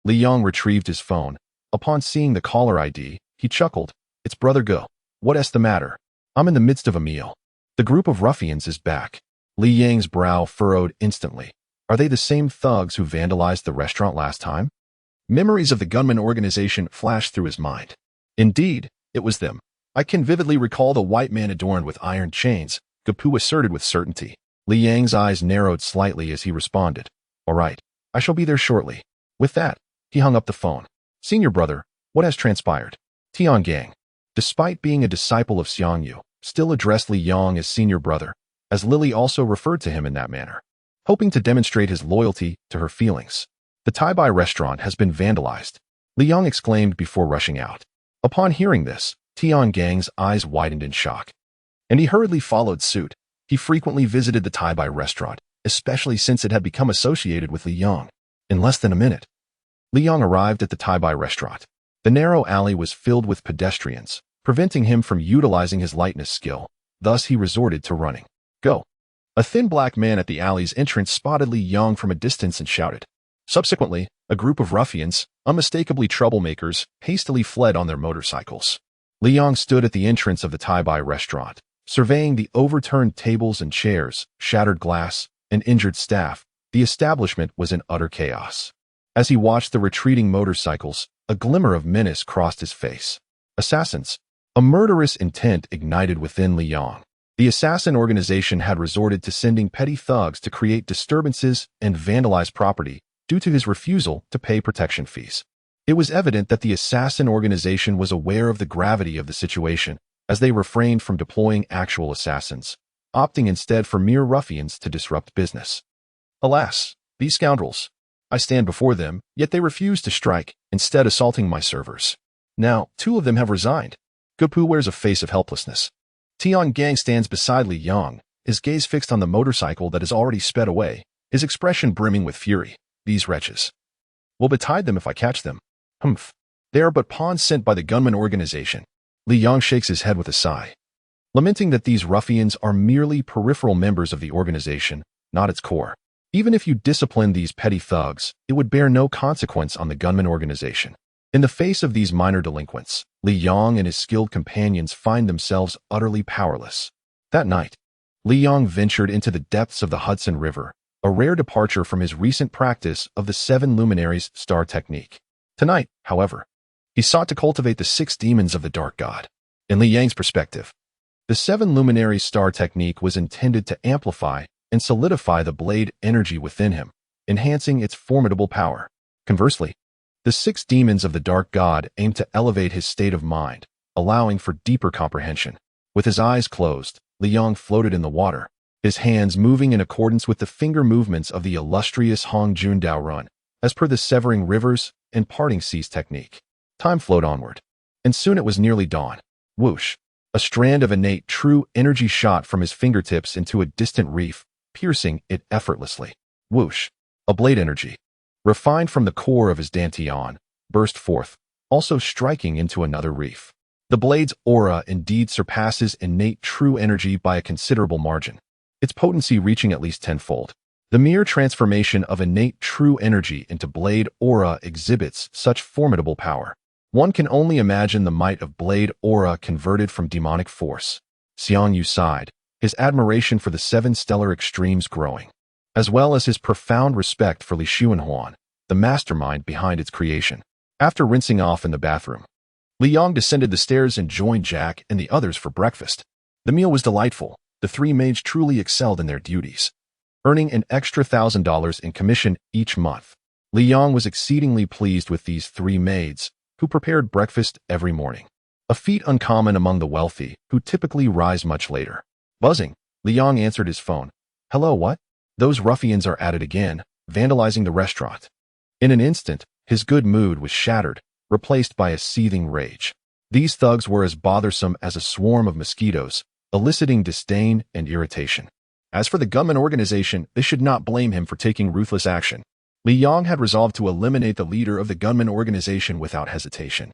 Li Yang retrieved his phone. Upon seeing the caller ID, he chuckled. It's Brother Go. What's the matter? I'm in the midst of a meal. The group of ruffians is back. Li Yang's brow furrowed instantly. Are they the same thugs who vandalized the restaurant last time? Memories of the gunman organization flashed through his mind. Indeed, it was them. I can vividly recall the white man adorned with iron chains, Gapu asserted with certainty. Li Yang's eyes narrowed slightly as he responded. All right, I shall be there shortly. With that, he hung up the phone. Senior brother, what has transpired? Tiangang, despite being a disciple of Xiang Yu, still addressed Li Yang as senior brother, as Lily also referred to him in that manner, hoping to demonstrate his loyalty to her feelings. The Tai-Bai restaurant has been vandalized, Li Yang exclaimed before rushing out. Upon hearing this, Tiangang's eyes widened in shock, and he hurriedly followed suit. He frequently visited the Tai-Bai restaurant, especially since it had become associated with Li Yang. In less than a minute, Li Yang arrived at the Tai-Bai restaurant. The narrow alley was filled with pedestrians, preventing him from utilizing his lightness skill. Thus, he resorted to running. Go. A thin black man at the alley's entrance spotted Li Yang from a distance and shouted. Subsequently, a group of ruffians, unmistakably troublemakers, hastily fled on their motorcycles. Li Yang stood at the entrance of the Tai-Bai restaurant, surveying the overturned tables and chairs, shattered glass, and injured staff. The establishment was in utter chaos. As he watched the retreating motorcycles, a glimmer of menace crossed his face. Assassins. A murderous intent ignited within Li Yang. The assassin organization had resorted to sending petty thugs to create disturbances and vandalize property due to his refusal to pay protection fees. It was evident that the assassin organization was aware of the gravity of the situation, as they refrained from deploying actual assassins, opting instead for mere ruffians to disrupt business. Alas, these scoundrels. I stand before them, yet they refuse to strike, instead assaulting my servers. Now, 2 of them have resigned. Gapu wears a face of helplessness. Tiangang stands beside Li Yang, his gaze fixed on the motorcycle that has already sped away, his expression brimming with fury. These wretches will betide them if I catch them. Humph. They are but pawns sent by the gunman organization. Li Yang shakes his head with a sigh, lamenting that these ruffians are merely peripheral members of the organization, not its core. Even if you discipline these petty thugs, it would bear no consequence on the gunman organization. In the face of these minor delinquents, Li Yang and his skilled companions find themselves utterly powerless. That night, Li Yang ventured into the depths of the Hudson River, a rare departure from his recent practice of the 7 luminaries star technique. Tonight, however, he sought to cultivate the 6 demons of the dark god. In Li Yang's perspective, the 7 luminaries star technique was intended to amplify and solidify the blade energy within him, enhancing its formidable power. Conversely, the 6 demons of the dark god aimed to elevate his state of mind, allowing for deeper comprehension. With his eyes closed, Li Yang floated in the water, his hands moving in accordance with the finger movements of the illustrious Hong Jun Dao Run, as per the severing rivers and parting seas technique. Time flowed onward, and soon it was nearly dawn. Whoosh! A strand of innate true energy shot from his fingertips into a distant reef, piercing it effortlessly. Whoosh! A blade energy, refined from the core of his dantian, burst forth, also striking into another reef. The blade's aura indeed surpasses innate true energy by a considerable margin, its potency reaching at least 10-fold. The mere transformation of innate true energy into blade aura exhibits such formidable power. One can only imagine the might of blade aura converted from demonic force. Xiang Yu sighed, his admiration for the 7 stellar extremes growing, as well as his profound respect for Li Xuanhuan, the mastermind behind its creation. After rinsing off in the bathroom, Li Yang descended the stairs and joined Jack and the others for breakfast. The meal was delightful. The 3 maids truly excelled in their duties, earning an extra $1,000 in commission each month. Li Yang was exceedingly pleased with these 3 maids, who prepared breakfast every morning, a feat uncommon among the wealthy, who typically rise much later. Buzzing, Li Yang answered his phone. Hello, what? Those ruffians are at it again, vandalizing the restaurant. In an instant, his good mood was shattered, replaced by a seething rage. These thugs were as bothersome as a swarm of mosquitoes, eliciting disdain and irritation. As for the gunman organization, they should not blame him for taking ruthless action. Li Yang had resolved to eliminate the leader of the gunman organization without hesitation.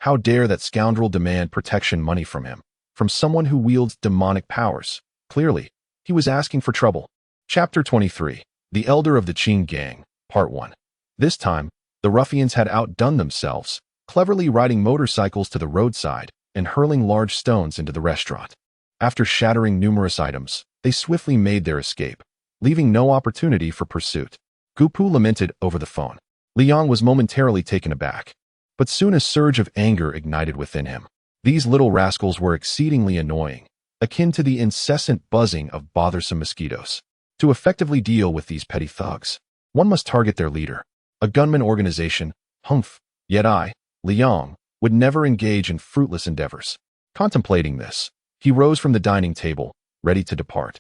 How dare that scoundrel demand protection money from him, from someone who wields demonic powers? Clearly, He was asking for trouble. Chapter 23. The Elder of the Qing Gang, Part 1. This time, the ruffians had outdone themselves, cleverly riding motorcycles to the roadside and hurling large stones into the restaurant. After shattering numerous items, they swiftly made their escape, leaving no opportunity for pursuit. Gupu lamented over the phone. Liang was momentarily taken aback, but soon a surge of anger ignited within him. These little rascals were exceedingly annoying, akin to the incessant buzzing of bothersome mosquitoes. To effectively deal with these petty thugs, one must target their leader, a gunman organization. Humph. Yet I, Liang, would never engage in fruitless endeavors. Contemplating this, he rose from the dining table, ready to depart.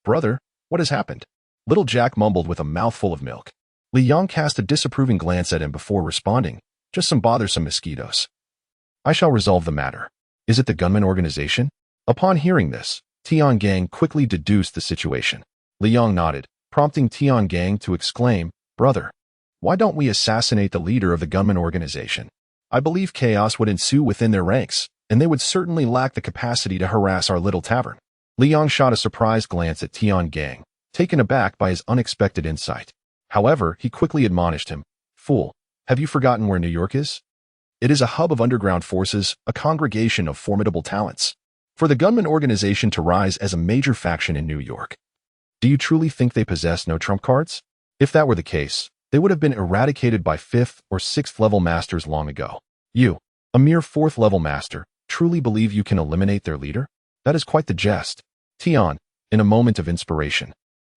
Brother, what has happened? Little Jack mumbled with a mouthful of milk. Liang cast a disapproving glance at him before responding, just some bothersome mosquitoes. I shall resolve the matter. Is it the gunman organization? Upon hearing this, Tiangang quickly deduced the situation. Liang nodded, prompting Tiangang to exclaim, Brother, why don't we assassinate the leader of the gunman organization? I believe chaos would ensue within their ranks, and they would certainly lack the capacity to harass our little tavern. Liang shot a surprised glance at Tiangang, taken aback by his unexpected insight. However, he quickly admonished him, Fool, have you forgotten where New York is? It is a hub of underground forces, a congregation of formidable talents. For the gunman organization to rise as a major faction in New York, do you truly think they possess no trump cards? If that were the case, they would have been eradicated by 5th or 6th level masters long ago. You, a mere 4th level master, truly believe you can eliminate their leader? That is quite the jest. Tian, in a moment of inspiration,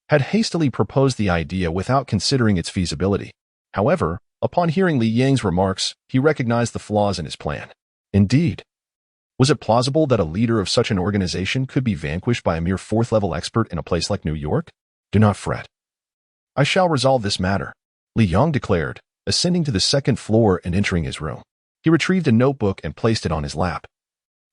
had hastily proposed the idea without considering its feasibility. However, upon hearing Li Yang's remarks, he recognized the flaws in his plan. Indeed, was it plausible that a leader of such an organization could be vanquished by a mere 4th level expert in a place like New York? Do not fret. I shall resolve this matter, Li Yang declared, ascending to the 2nd floor and entering his room. He retrieved a notebook and placed it on his lap.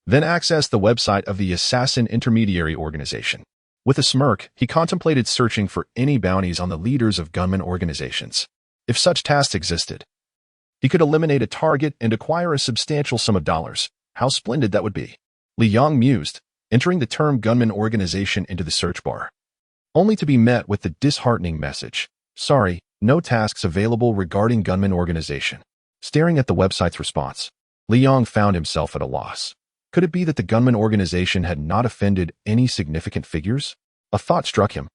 Then accessed the website of the Assassin Intermediary Organization. With a smirk, he contemplated searching for any bounties on the leaders of gunman organizations. If such tasks existed, he could eliminate a target and acquire a substantial sum of dollars. How splendid that would be. Li Yang mused, entering the term gunman organization into the search bar, only to be met with the disheartening message, Sorry, no tasks available regarding gunman organization. Staring at the website's response, Li Yang found himself at a loss. Could it be that the gunman organization had not offended any significant figures? A thought struck him,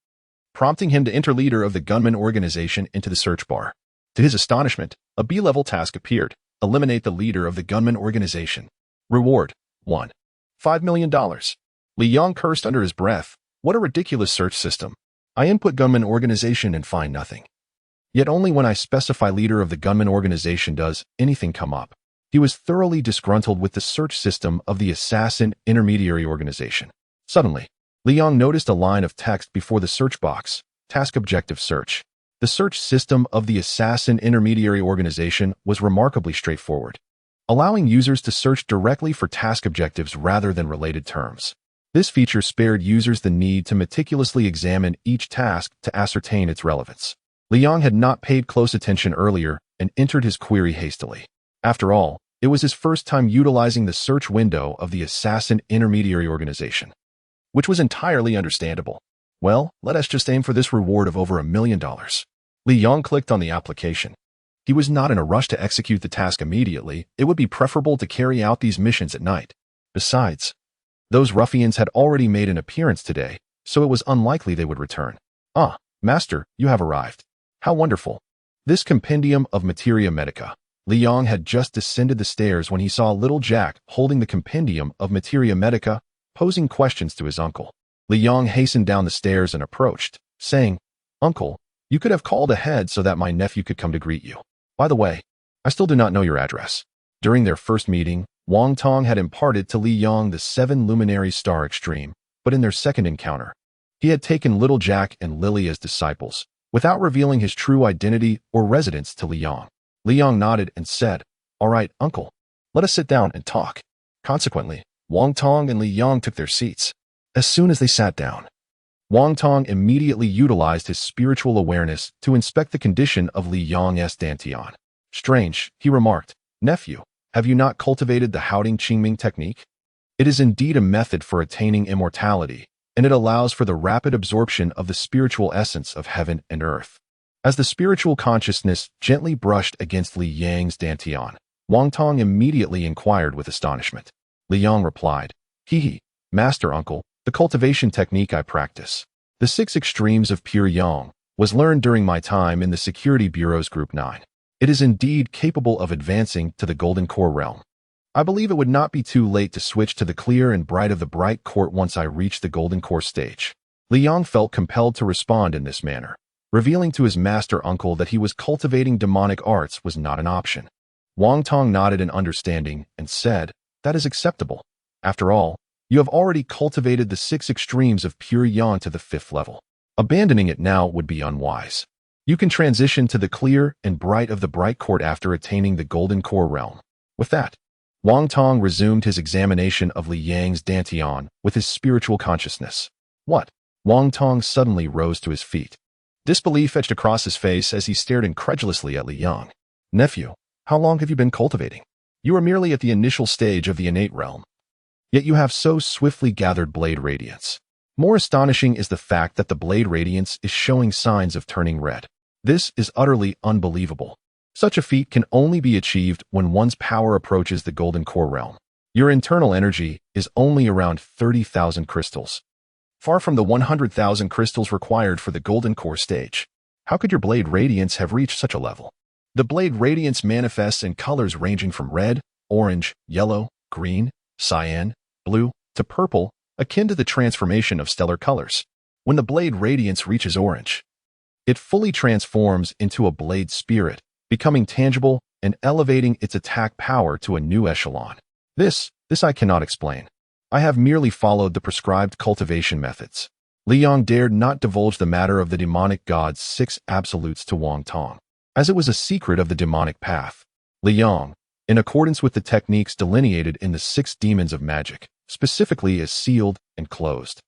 prompting him to enter leader of the gunman organization into the search bar. To his astonishment, a B-level task appeared. Eliminate the leader of the gunman organization. Reward, 1. $5 million. Li Yang cursed under his breath. What a ridiculous search system. I input gunman organization and find nothing. Yet only when I specify leader of the gunman organization does anything come up. He was thoroughly disgruntled with the search system of the Assassin Intermediary Organization. Suddenly, Li Yang noticed a line of text before the search box, Task Objective Search. The search system of the Assassin Intermediary Organization was remarkably straightforward, allowing users to search directly for task objectives rather than related terms. This feature spared users the need to meticulously examine each task to ascertain its relevance. Li Yang had not paid close attention earlier and entered his query hastily. After all, it was his first time utilizing the search window of the Assassin Intermediary Organization, which was entirely understandable. Well, let us just aim for this reward of over $1 million. Li Yang clicked on the application. He was not in a rush to execute the task immediately. It would be preferable to carry out these missions at night. Besides, those ruffians had already made an appearance today, so it was unlikely they would return. Ah, Master, you have arrived. How wonderful. This compendium of materia medica. Li Yang had just descended the stairs when he saw little Jack holding the compendium of materia medica, posing questions to his uncle. Li Yang hastened down the stairs and approached, saying, Uncle, you could have called ahead so that my nephew could come to greet you. By the way, I still do not know your address. During their first meeting, Wang Tong had imparted to Li Yang the 7 luminary star extreme, but in their second encounter, he had taken little Jack and Lily as disciples, without revealing his true identity or residence to Li Yang. Li Yang nodded and said, All right, uncle, let us sit down and talk. Consequently, Wang Tong and Li Yang took their seats. As soon as they sat down, Wang Tong immediately utilized his spiritual awareness to inspect the condition of Li Yang's dantian. Strange, he remarked, Nephew, have you not cultivated the Haoding Qingming technique? It is indeed a method for attaining immortality, and it allows for the rapid absorption of the spiritual essence of heaven and earth. As the spiritual consciousness gently brushed against Li Yang's dantian, Wang Tong immediately inquired with astonishment. Li Yang replied, "Hee, Master Uncle, the cultivation technique I practice, the 6 extremes of pure yang, was learned during my time in the Security Bureau's Group 9. It is indeed capable of advancing to the Golden Core realm. I believe it would not be too late to switch to the clear and bright of the bright court once I reach the Golden Core stage." Li Yang felt compelled to respond in this manner, revealing to his master uncle that he was cultivating demonic arts was not an option. Wang Tong nodded in understanding and said, "That is acceptable. After all, you have already cultivated the 6 extremes of pure yang to the 5th level. Abandoning it now would be unwise. You can transition to the clear and bright of the bright court after attaining the Golden Core realm." With that, Wang Tong resumed his examination of Li Yang's dantian with his spiritual consciousness. "What?" Wang Tong suddenly rose to his feet. Disbelief etched across his face as he stared incredulously at Li Yang. "Nephew, how long have you been cultivating? You are merely at the initial stage of the innate realm. Yet you have so swiftly gathered blade radiance. More astonishing is the fact that the blade radiance is showing signs of turning red. This is utterly unbelievable. Such a feat can only be achieved when one's power approaches the Golden Core realm. Your internal energy is only around 30,000 crystals, far from the 100,000 crystals required for the Golden Core stage. How could your blade radiance have reached such a level? The blade radiance manifests in colors ranging from red, orange, yellow, green, cyan, blue, to purple, akin to the transformation of stellar colors. When the blade radiance reaches orange, it fully transforms into a blade spirit, becoming tangible and elevating its attack power to a new echelon. This I cannot explain. I have merely followed the prescribed cultivation methods." Li Yang dared not divulge the matter of the demonic god's 6 absolutes to Wang Tong, as it was a secret of the demonic path. Li Yang, in accordance with the techniques delineated in the 6 demons of magic, specifically as sealed and closed,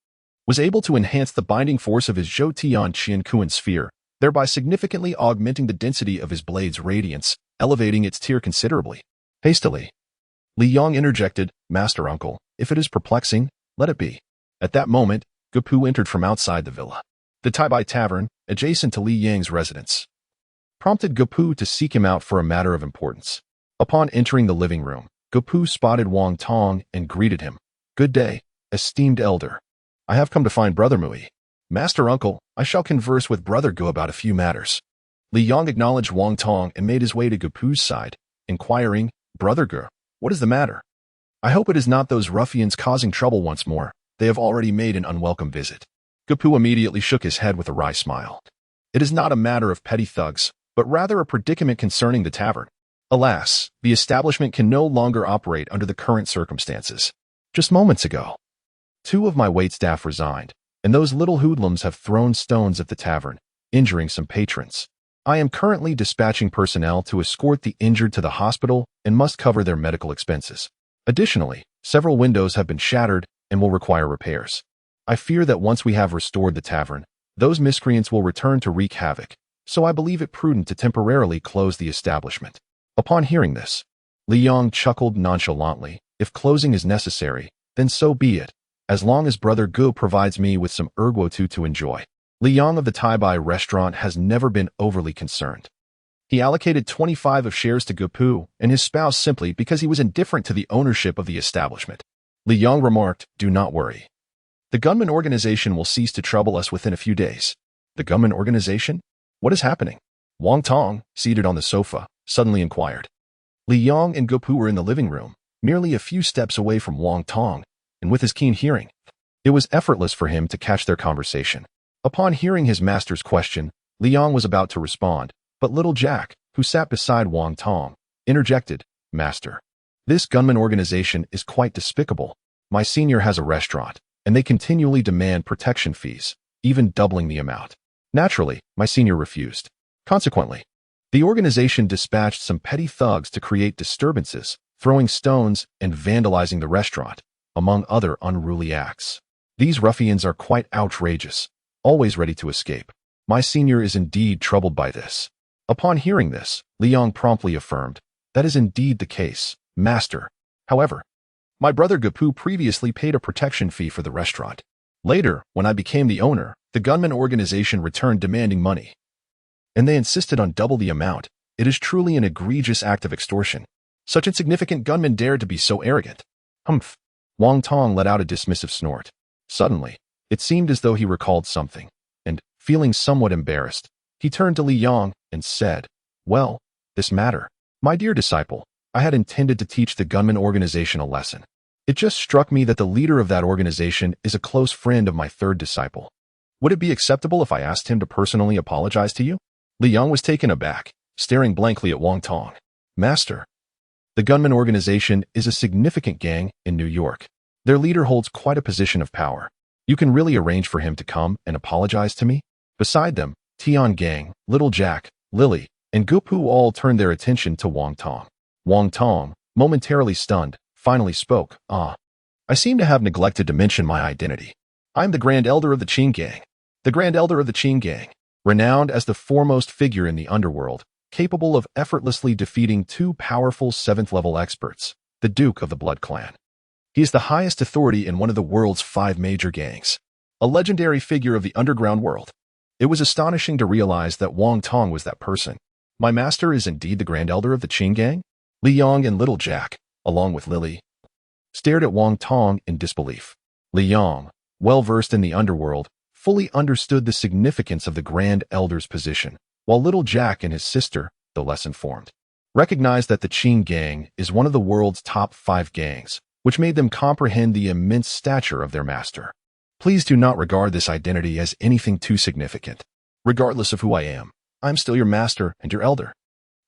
was able to enhance the binding force of his Zhou Tian Qian Kuan sphere, thereby significantly augmenting the density of his blade's radiance, elevating its tier considerably. Hastily, Li Yang interjected, "Master Uncle, if it is perplexing, let it be." At that moment, Gupu entered from outside the villa. The Taibai Tavern, adjacent to Li Yang's residence, prompted Gupu to seek him out for a matter of importance. Upon entering the living room, Gupu spotted Wang Tong and greeted him. "Good day, esteemed elder. I have come to find Brother Mui." "Master Uncle, I shall converse with Brother Gu about a few matters." Li Yang acknowledged Wang Tong and made his way to Gupu's side, inquiring, "Brother Gu, what is the matter? I hope it is not those ruffians causing trouble once more. They have already made an unwelcome visit." Gupu immediately shook his head with a wry smile. "It is not a matter of petty thugs, but rather a predicament concerning the tavern. Alas, the establishment can no longer operate under the current circumstances. Just moments ago, 2 of my waitstaff resigned, and those little hoodlums have thrown stones at the tavern, injuring some patrons. I am currently dispatching personnel to escort the injured to the hospital and must cover their medical expenses. Additionally, several windows have been shattered and will require repairs. I fear that once we have restored the tavern, those miscreants will return to wreak havoc, so I believe it prudent to temporarily close the establishment." Upon hearing this, Li Yang chuckled nonchalantly. "If closing is necessary, then so be it, as long as Brother Gu provides me with some erguotu to enjoy." Li Yang of the Taibai restaurant has never been overly concerned. He allocated 25 of shares to Gupu and his spouse simply because he was indifferent to the ownership of the establishment. Li Yang remarked, "Do not worry. The gunman organization will cease to trouble us within a few days." "The gunman organization? What is happening?" Wang Tong, seated on the sofa, suddenly inquired. Li Yang and Gupu were in the living room, merely a few steps away from Wang Tong, and with his keen hearing, it was effortless for him to catch their conversation. Upon hearing his master's question, Li Yang was about to respond, but little Jack, who sat beside Wang Tong, interjected, "Master, this gunman organization is quite despicable. My senior has a restaurant, and they continually demand protection fees, even doubling the amount. Naturally, my senior refused. Consequently, the organization dispatched some petty thugs to create disturbances, throwing stones and vandalizing the restaurant, among other unruly acts. These ruffians are quite outrageous, always ready to escape. My senior is indeed troubled by this." Upon hearing this, Li Yang promptly affirmed, "That is indeed the case, Master. However, my brother Gupu previously paid a protection fee for the restaurant. Later, when I became the owner, the gunman organization returned demanding money. And they insisted on double the amount. It is truly an egregious act of extortion. Such insignificant gunmen dared to be so arrogant. Humph. Wang Tong let out a dismissive snort. Suddenly, it seemed as though he recalled something, and, feeling somewhat embarrassed, he turned to Li Yang and said, "Well, this matter. My dear disciple, I had intended to teach the gunman organization a lesson. It just struck me that the leader of that organization is a close friend of my third disciple. Would it be acceptable if I asked him to personally apologize to you?" Li Yang was taken aback, staring blankly at Wang Tong. "Master, the gunman organization is a significant gang in New York. Their leader holds quite a position of power. You can really arrange for him to come and apologize to me?" Beside them, Tian Gang, Little Jack, Lily, and Gupu all turned their attention to Wang Tong. Wang Tong, momentarily stunned, finally spoke. I seem to have neglected to mention my identity. I am the Grand Elder of the Qing Gang. The Grand Elder of the Qing Gang, renowned as the foremost figure in the underworld, capable of effortlessly defeating two powerful 7th-level experts, the Duke of the Blood Clan. He is the highest authority in one of the world's 5 major gangs, a legendary figure of the underground world. It was astonishing to realize that Wang Tong was that person. My master is indeed the Grand Elder of the Qing Gang? Li Yang and Little Jack, along with Lily, stared at Wang Tong in disbelief. Li Yang, well-versed in the underworld, fully understood the significance of the Grand Elder's position, while Little Jack and his sister, though less informed, recognized that the Qing Gang is one of the world's top 5 gangs, which made them comprehend the immense stature of their master. Please do not regard this identity as anything too significant. Regardless of who I am, I'm still your master and your elder.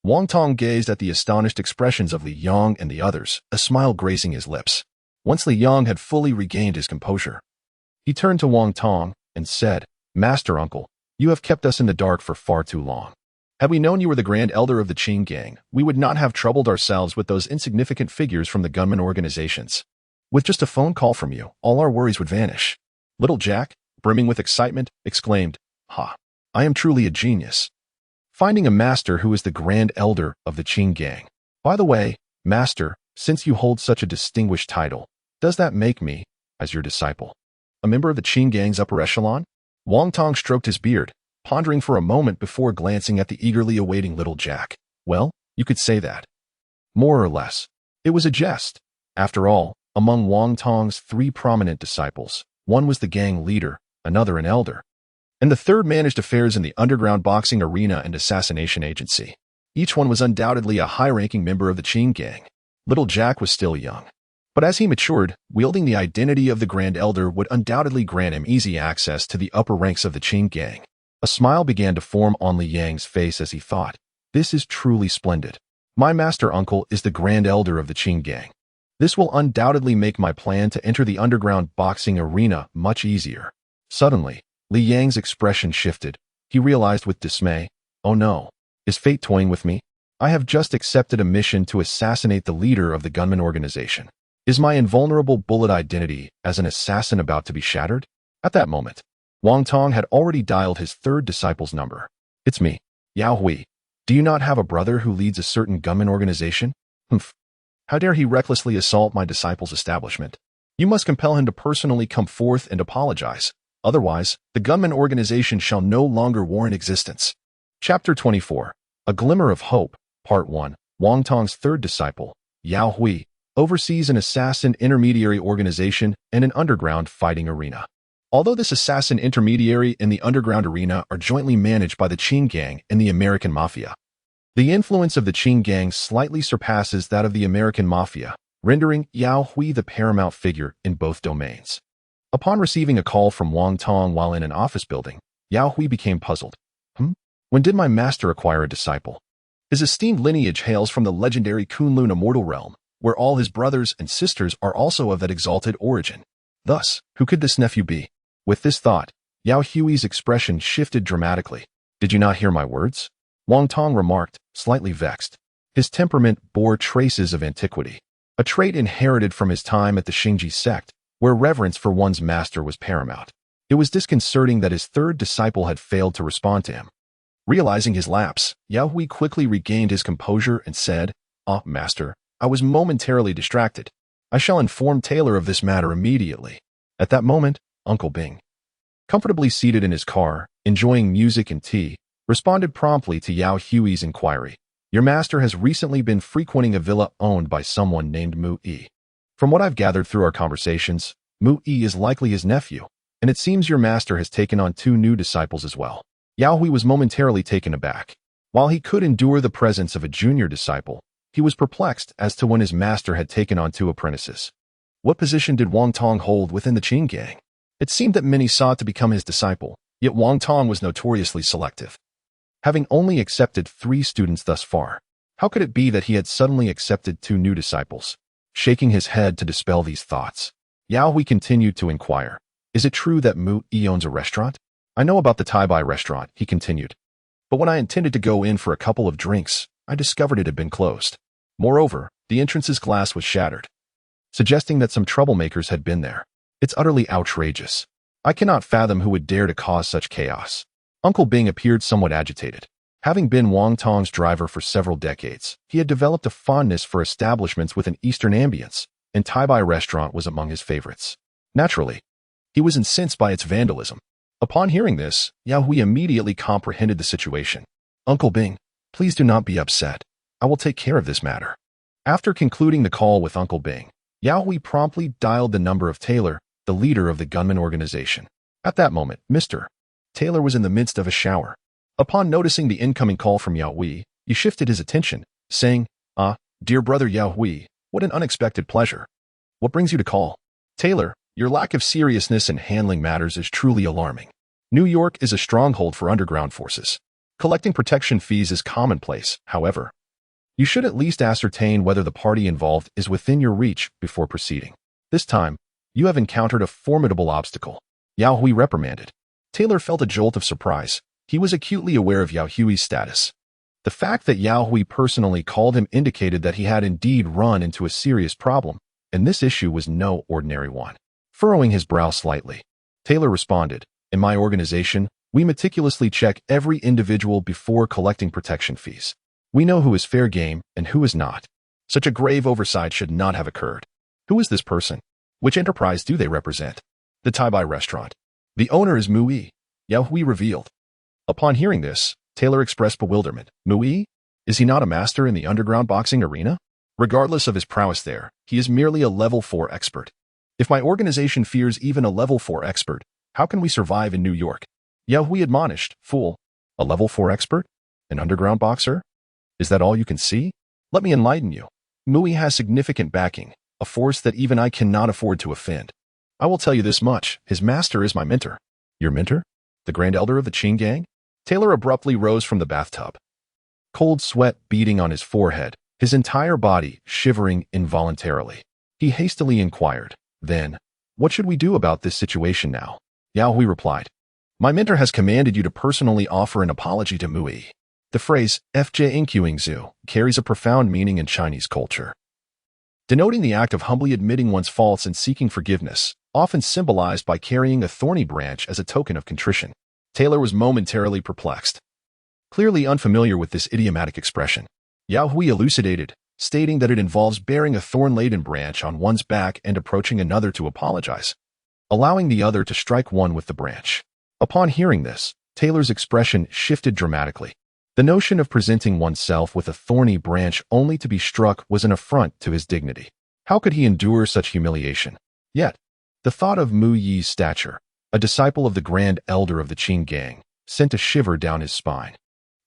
Wang Tong gazed at the astonished expressions of Li Yang and the others, a smile gracing his lips. Once Li Yang had fully regained his composure, he turned to Wang Tong and said, "Master Uncle, you have kept us in the dark for far too long. Had we known you were the Grand Elder of the Qing Gang, we would not have troubled ourselves with those insignificant figures from the gunman organizations. With just a phone call from you, all our worries would vanish." Little Jack, brimming with excitement, exclaimed, "Ha! I am truly a genius. Finding a master who is the Grand Elder of the Qing Gang. By the way, Master, since you hold such a distinguished title, does that make me, as your disciple, a member of the Qing Gang's upper echelon?" Wang Tong stroked his beard, pondering for a moment before glancing at the eagerly awaiting Little Jack. "Well, you could say that. More or less. It was a jest. After all, among Wang Tong's 3 prominent disciples, one was the gang leader, another an elder, and the third managed affairs in the underground boxing arena and assassination agency. Each one was undoubtedly a high-ranking member of the Qing Gang. Little Jack was still young, but as he matured, wielding the identity of the Grand Elder would undoubtedly grant him easy access to the upper ranks of the Qing Gang. A smile began to form on Li Yang's face as he thought, "This is truly splendid. My master uncle is the Grand Elder of the Qing Gang. This will undoubtedly make my plan to enter the underground boxing arena much easier." Suddenly, Li Yang's expression shifted. He realized with dismay, "Oh no, is fate toying with me? I have just accepted a mission to assassinate the leader of the gunman organization. Is my invulnerable bullet identity as an assassin about to be shattered?" At that moment, Wang Tong had already dialed his third disciple's number. "It's me, Yao Hui. Do you not have a brother who leads a certain gunman organization? Humph. How dare he recklessly assault my disciple's establishment? You must compel him to personally come forth and apologize. Otherwise, the gunman organization shall no longer warrant existence." Chapter 24. A Glimmer of Hope, Part 1. Wang Tong's third disciple, Yao Hui, oversees an assassin intermediary organization and an underground fighting arena. Although this assassin intermediary and the underground arena are jointly managed by the Qing Gang and the American Mafia, the influence of the Qing Gang slightly surpasses that of the American Mafia, rendering Yao Hui the paramount figure in both domains. Upon receiving a call from Wang Tong while in an office building, Yao Hui became puzzled. When did my master acquire a disciple? His esteemed lineage hails from the legendary Kunlun Immortal realm, where all his brothers and sisters are also of that exalted origin. Thus, who could this nephew be? With this thought, Yao Hui's expression shifted dramatically. "Did you not hear my words?" Wang Tong remarked, slightly vexed. His temperament bore traces of antiquity, a trait inherited from his time at the Xingji sect, where reverence for one's master was paramount. It was disconcerting that his third disciple had failed to respond to him. Realizing his lapse, Yao Hui quickly regained his composure and said, Master, I was momentarily distracted. I shall inform Taylor of this matter immediately." At that moment, Uncle Bing, comfortably seated in his car, enjoying music and tea, responded promptly to Yao Hui's inquiry. Your master has recently been frequenting a villa owned by someone named Mu Yi. From what I've gathered through our conversations, Mu Yi is likely his nephew, and it seems your master has taken on 2 new disciples as well. Yao Hui was momentarily taken aback. While he could endure the presence of a junior disciple, he was perplexed as to when his master had taken on 2 apprentices. What position did Wang Tong hold within the Qing gang? It seemed that many sought to become his disciple, yet Wang Tong was notoriously selective, having only accepted 3 students thus far. How could it be that he had suddenly accepted 2 new disciples? Shaking his head to dispel these thoughts, Yao Hui continued to inquire, is it true that Mu Yi owns a restaurant? I know about the Thai restaurant, he continued. But when I intended to go in for a couple of drinks, I discovered it had been closed. Moreover, the entrance's glass was shattered, suggesting that some troublemakers had been there. It's utterly outrageous. I cannot fathom who would dare to cause such chaos. Uncle Bing appeared somewhat agitated. Having been Wang Tong's driver for several decades, he had developed a fondness for establishments with an Eastern ambience, and Thai restaurant was among his favorites. Naturally, he was incensed by its vandalism. Upon hearing this, Yao Hui immediately comprehended the situation. Uncle Bing, please do not be upset. I will take care of this matter. After concluding the call with Uncle Bing, Yao Hui promptly dialed the number of Taylor, the leader of the gunman organization. At that moment, Mr. Taylor was in the midst of a shower. Upon noticing the incoming call from Yao Hui, he shifted his attention, saying, dear brother Yao Hui, what an unexpected pleasure. What brings you to call? Taylor, your lack of seriousness in handling matters is truly alarming. New York is a stronghold for underground forces. Collecting protection fees is commonplace, however. You should at least ascertain whether the party involved is within your reach before proceeding. This time, you have encountered a formidable obstacle. Yao Hui reprimanded. Taylor felt a jolt of surprise. He was acutely aware of Yao Hui's status. The fact that Yao Hui personally called him indicated that he had indeed run into a serious problem, and this issue was no ordinary one. Furrowing his brow slightly, Taylor responded, in my organization, we meticulously check every individual before collecting protection fees. We know who is fair game and who is not. Such a grave oversight should not have occurred. Who is this person? Which enterprise do they represent? The Thai restaurant. The owner is Mu Yi, Yao Hui revealed. Upon hearing this, Taylor expressed bewilderment. Mu Yi? Is he not a master in the underground boxing arena? Regardless of his prowess there, he is merely a level 4 expert. If my organization fears even a level 4 expert, how can we survive in New York? Yao Hui admonished, fool. A level 4 expert? An underground boxer? Is that all you can see? Let me enlighten you. Mu Yi has significant backing, a force that even I cannot afford to offend. I will tell you this much, his master is my mentor. Your mentor? The Grand Elder of the Qing gang? Taylor abruptly rose from the bathtub. Cold sweat beading on his forehead, his entire body shivering involuntarily. He hastily inquired, then, what should we do about this situation now? Yao Hui replied, my mentor has commanded you to personally offer an apology to Mu Yi. The phrase, FJ Inqing Zhu, carries a profound meaning in Chinese culture, denoting the act of humbly admitting one's faults and seeking forgiveness, often symbolized by carrying a thorny branch as a token of contrition. Taylor was momentarily perplexed. Clearly unfamiliar with this idiomatic expression, Yao Hui elucidated, stating that it involves bearing a thorn-laden branch on one's back and approaching another to apologize, allowing the other to strike one with the branch. Upon hearing this, Taylor's expression shifted dramatically. The notion of presenting oneself with a thorny branch only to be struck was an affront to his dignity. How could he endure such humiliation? Yet, the thought of Mu Yi's stature, a disciple of the Grand Elder of the Qing gang, sent a shiver down his spine.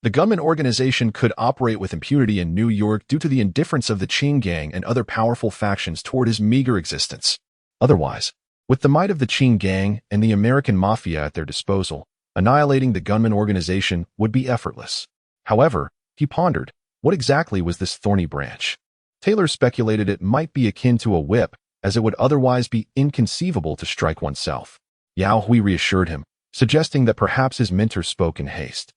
The gunman organization could operate with impunity in New York due to the indifference of the Qing gang and other powerful factions toward his meager existence. Otherwise, with the might of the Qing gang and the American mafia at their disposal, annihilating the gunman organization would be effortless. However, he pondered, what exactly was this thorny branch? Taylor speculated it might be akin to a whip, as it would otherwise be inconceivable to strike oneself. Yao Hui reassured him, suggesting that perhaps his mentor spoke in haste.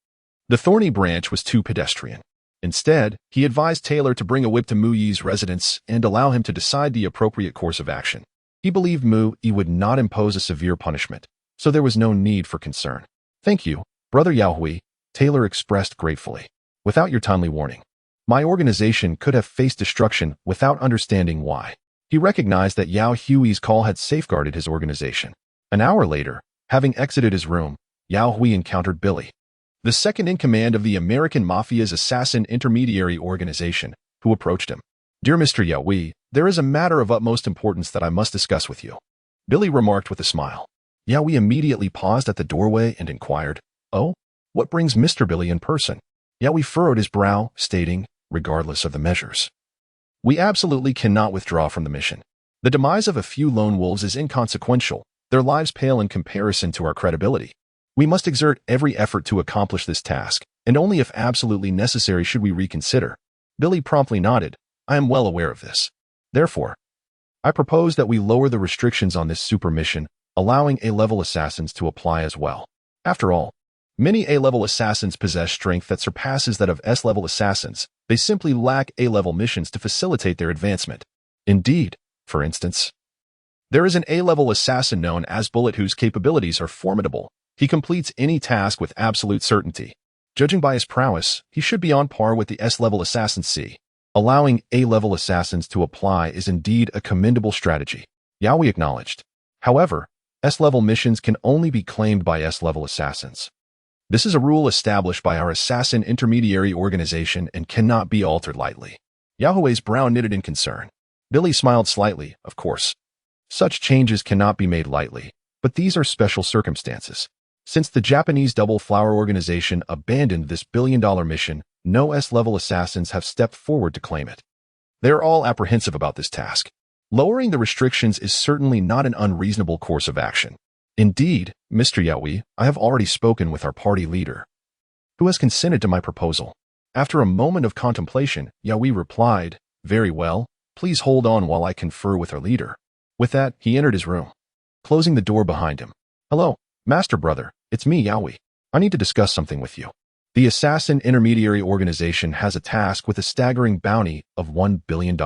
The thorny branch was too pedestrian. Instead, he advised Taylor to bring a whip to Mu Yi's residence and allow him to decide the appropriate course of action. He believed Mu Yi would not impose a severe punishment, so there was no need for concern. Thank you, Brother Yao Hui, Taylor expressed gratefully. Without your timely warning, my organization could have faced destruction without understanding why. He recognized that Yao Hui's call had safeguarded his organization. An hour later, having exited his room, Yao Hui encountered Billy, the second-in-command of the American Mafia's assassin intermediary organization, who approached him. "Dear Mr. Yao Hui, there is a matter of utmost importance that I must discuss with you," Billy remarked with a smile. Yao Hui immediately paused at the doorway and inquired, "Oh, what brings Mr. Billy in person?" Yao Hui furrowed his brow, stating, "Regardless of the measures, we absolutely cannot withdraw from the mission. The demise of a few lone wolves is inconsequential, their lives pale in comparison to our credibility. We must exert every effort to accomplish this task, and only if absolutely necessary should we reconsider." Billy promptly nodded, "I am well aware of this. Therefore, I propose that we lower the restrictions on this super mission, allowing A-level assassins to apply as well. After all, many A-level assassins possess strength that surpasses that of S-level assassins. They simply lack A-level missions to facilitate their advancement. Indeed, for instance, there is an A-level assassin known as Bullet whose capabilities are formidable. He completes any task with absolute certainty. Judging by his prowess, he should be on par with the S-level assassin C. Allowing A-level assassins to apply is indeed a commendable strategy," Yao Hui acknowledged. "However, S-level missions can only be claimed by S-level assassins. This is a rule established by our assassin intermediary organization and cannot be altered lightly." Yao Hui's brow knitted in concern. Billy smiled slightly, "Of course. Such changes cannot be made lightly, but these are special circumstances. Since the Japanese Double Flower Organization abandoned this billion-dollar mission, no S-level assassins have stepped forward to claim it. They are all apprehensive about this task. Lowering the restrictions is certainly not an unreasonable course of action. Indeed, Mr. Yao Hui, I have already spoken with our party leader, who has consented to my proposal." After a moment of contemplation, Yao Hui replied, "Very well, please hold on while I confer with our leader." With that, he entered his room, closing the door behind him. "Hello, Master Brother, it's me, Yao Hui. I need to discuss something with you. The Assassin Intermediary Organization has a task with a staggering bounty of $1 billion.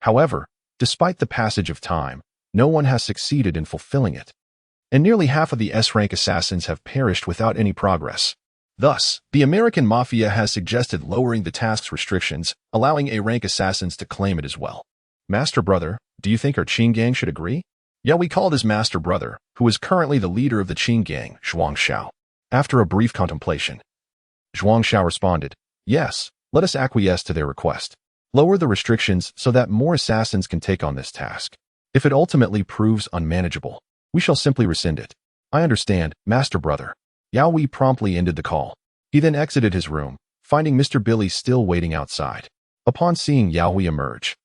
However, despite the passage of time, no one has succeeded in fulfilling it, and nearly half of the S-rank assassins have perished without any progress. Thus, the American Mafia has suggested lowering the task's restrictions, allowing A-rank assassins to claim it as well. Master Brother, do you think our Qing gang should agree?" Yao Hui called his Master Brother, who is currently the leader of the Qing gang, Zhuang Xiao. After a brief contemplation, Zhuang Xiao responded, "Yes, let us acquiesce to their request. Lower the restrictions so that more assassins can take on this task. If it ultimately proves unmanageable, we shall simply rescind it." "I understand, Master Brother." Yao Hui promptly ended the call. He then exited his room, finding Mr. Billy still waiting outside. Upon seeing Yao Hui emerge,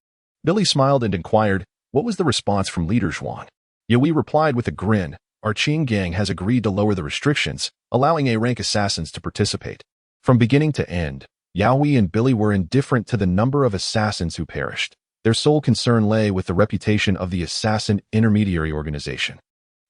Billy smiled and inquired, "What was the response from Leader Zhuang?" Yao Hui replied with a grin, "Our Qing gang has agreed to lower the restrictions, allowing A-rank assassins to participate." From beginning to end, Yao Hui and Billy were indifferent to the number of assassins who perished. Their sole concern lay with the reputation of the Assassin Intermediary Organization.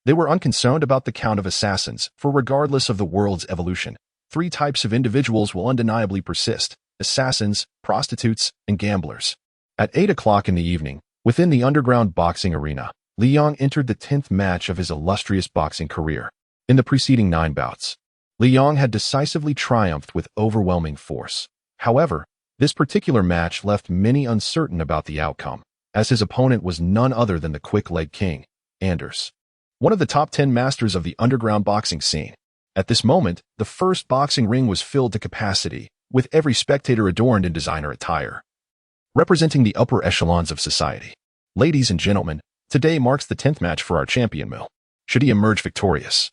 They were unconcerned about the count of assassins, for regardless of the world's evolution, three types of individuals will undeniably persist: assassins, prostitutes, and gamblers. At 8 o'clock in the evening, within the underground boxing arena, Li Yang entered the 10th match of his illustrious boxing career. In the preceding 9 bouts, Li Yang had decisively triumphed with overwhelming force. However, this particular match left many uncertain about the outcome, as his opponent was none other than the quick-leg king, Anders, one of the top 10 masters of the underground boxing scene. At this moment, the first boxing ring was filled to capacity, with every spectator adorned in designer attire, representing the upper echelons of society. Ladies and gentlemen, today marks the 10th match for our champion Mu. Should he emerge victorious,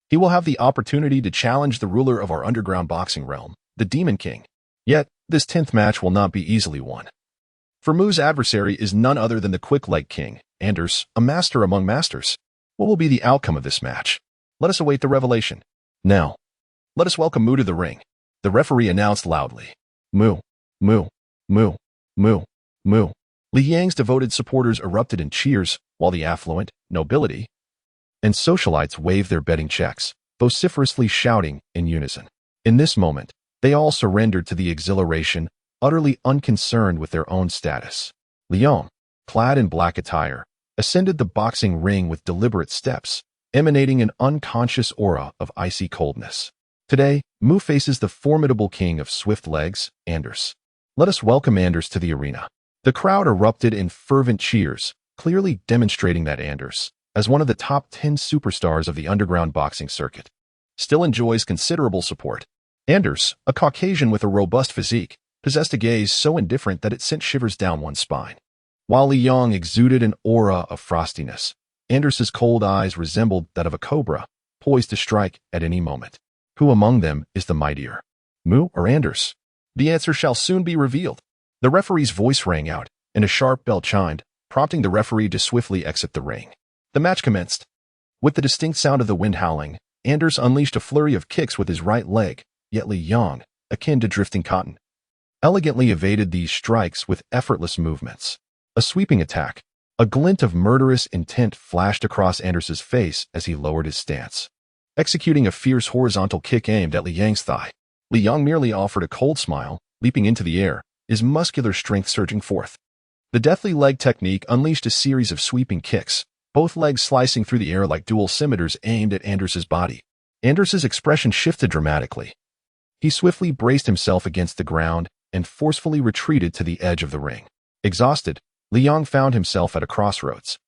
he will have the opportunity to challenge the ruler of our underground boxing realm, the Demon King. Yet, this 10th match will not be easily won. For Mu's adversary is none other than the quick-leg king, Anders, a master among masters. What will be the outcome of this match? Let us await the revelation. Now, let us welcome Mu to the ring. The referee announced loudly. Mu, Mu, Mu, Mu, Mu. Li Yang's devoted supporters erupted in cheers, while the affluent, nobility, and socialites waved their betting checks, vociferously shouting in unison. In this moment, they all surrendered to the exhilaration, utterly unconcerned with their own status. Li Yang, clad in black attire, ascended the boxing ring with deliberate steps, emanating an unconscious aura of icy coldness. Today, Mu faces the formidable king of swift legs, Anders. Let us welcome Anders to the arena. The crowd erupted in fervent cheers, clearly demonstrating that Anders, as one of the top 10 superstars of the underground boxing circuit, still enjoys considerable support. Anders, a Caucasian with a robust physique, possessed a gaze so indifferent that it sent shivers down one's spine. While Li Yang exuded an aura of frostiness, Anders's cold eyes resembled that of a cobra, poised to strike at any moment. Who among them is the mightier, Mu or Anders? The answer shall soon be revealed. The referee's voice rang out, and a sharp bell chimed, prompting the referee to swiftly exit the ring. The match commenced. With the distinct sound of the wind howling, Anders unleashed a flurry of kicks with his right leg, yet Li Yang, akin to drifting cotton, elegantly evaded these strikes with effortless movements. A sweeping attack, a glint of murderous intent flashed across Anders's face as he lowered his stance. Executing a fierce horizontal kick aimed at Li Yang's thigh, Li Yang merely offered a cold smile, leaping into the air, his muscular strength surging forth. The deathly leg technique unleashed a series of sweeping kicks, both legs slicing through the air like dual scimitars aimed at Anders's body. Anders's expression shifted dramatically. He swiftly braced himself against the ground and forcefully retreated to the edge of the ring. Exhausted, Li Yang found himself at a crossroads.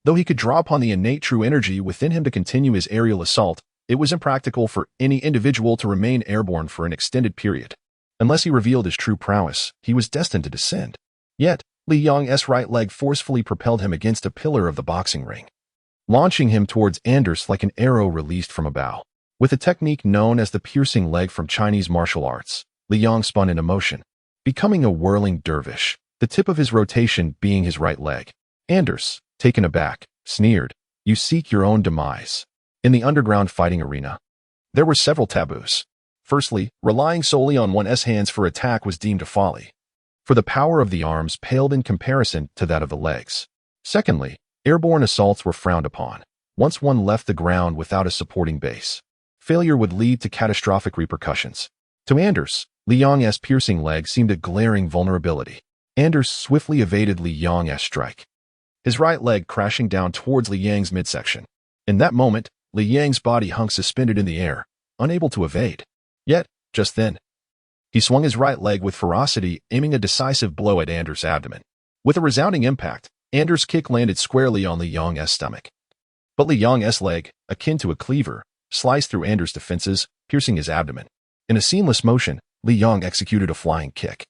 Though he could draw upon the innate true energy within him to continue his aerial assault, it was impractical for any individual to remain airborne for an extended period. Unless he revealed his true prowess, he was destined to descend. Yet, Li Yang's right leg forcefully propelled him against a pillar of the boxing ring, launching him towards Anders like an arrow released from a bow. With a technique known as the piercing leg from Chinese martial arts, Li Yang spun into motion, becoming a whirling dervish, the tip of his rotation being his right leg. Anders, taken aback, sneered, "You seek your own demise." In the underground fighting arena, there were several taboos. Firstly, relying solely on one's hands for attack was deemed a folly, for the power of the arms paled in comparison to that of the legs. Secondly, airborne assaults were frowned upon. Once one left the ground without a supporting base, failure would lead to catastrophic repercussions. To Anders, Li Yang's piercing leg seemed a glaring vulnerability. Anders swiftly evaded Li Yang's strike, his right leg crashing down towards Li Yang's midsection. In that moment, Li Yang's body hung suspended in the air, unable to evade. Yet, just then, he swung his right leg with ferocity, aiming a decisive blow at Anders' abdomen. With a resounding impact, Anders' kick landed squarely on Li Yang's stomach. But Li Yang's leg, akin to a cleaver, sliced through Anders' defenses, piercing his abdomen. In a seamless motion, Li Yang executed a flying kick,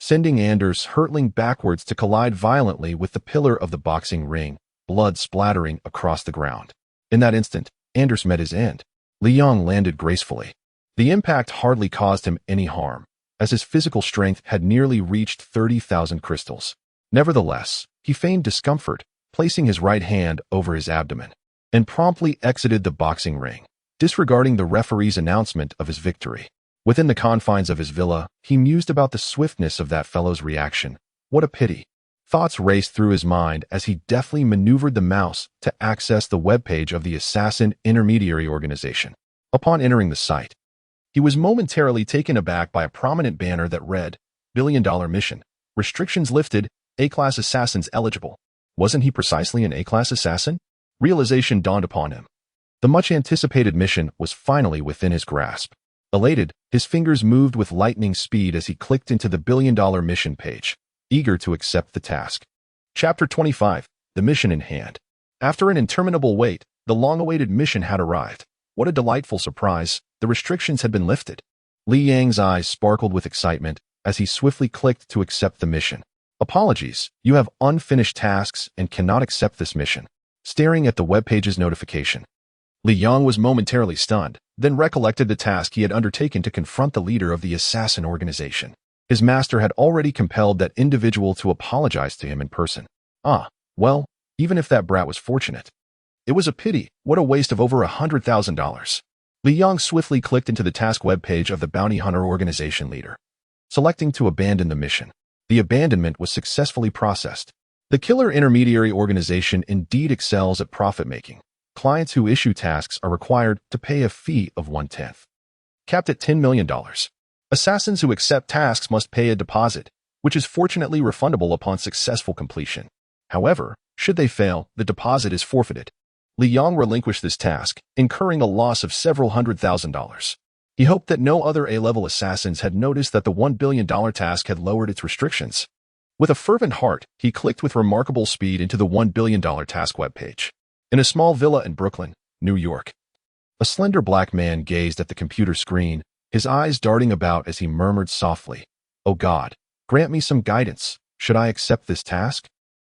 sending Anders hurtling backwards to collide violently with the pillar of the boxing ring, blood splattering across the ground. In that instant, Anders met his end. Li Yang landed gracefully. The impact hardly caused him any harm, as his physical strength had nearly reached 30,000 crystals. Nevertheless, he feigned discomfort, placing his right hand over his abdomen, and promptly exited the boxing ring, disregarding the referee's announcement of his victory. Within the confines of his villa, he mused about the swiftness of that fellow's reaction. What a pity. Thoughts raced through his mind as he deftly maneuvered the mouse to access the webpage of the Assassin Intermediary Organization. Upon entering the site, he was momentarily taken aback by a prominent banner that read, "Billion-dollar mission. Restrictions lifted. A-class assassins eligible." Wasn't he precisely an A-class assassin? Realization dawned upon him. The much-anticipated mission was finally within his grasp. Elated, his fingers moved with lightning speed as he clicked into the billion-dollar mission page, eager to accept the task. Chapter 25, The Mission in Hand. After an interminable wait, the long-awaited mission had arrived. What a delightful surprise. The restrictions had been lifted. Li Yang's eyes sparkled with excitement as he swiftly clicked to accept the mission. "Apologies, you have unfinished tasks and cannot accept this mission." Staring at the webpage's notification, Li Yang was momentarily stunned, then recollected the task he had undertaken to confront the leader of the Assassin Organization. His master had already compelled that individual to apologize to him in person. Well, even if that brat was fortunate. It was a pity. What a waste of over $100,000. Li Yang swiftly clicked into the task webpage of the Bounty Hunter Organization leader, selecting to abandon the mission. The abandonment was successfully processed. The Killer Intermediary Organization indeed excels at profit-making. Clients who issue tasks are required to pay a fee of 1/10, capped at $10 million. Assassins who accept tasks must pay a deposit, which is fortunately refundable upon successful completion. However, should they fail, the deposit is forfeited. Li Yang relinquished this task, incurring a loss of several $100,000. He hoped that no other A-level assassins had noticed that the $1 billion task had lowered its restrictions. With a fervent heart, he clicked with remarkable speed into the $1 billion task webpage. In a small villa in Brooklyn, New York, a slender black man gazed at the computer screen, his eyes darting about as he murmured softly, "Oh God, grant me some guidance. Should I accept this task?"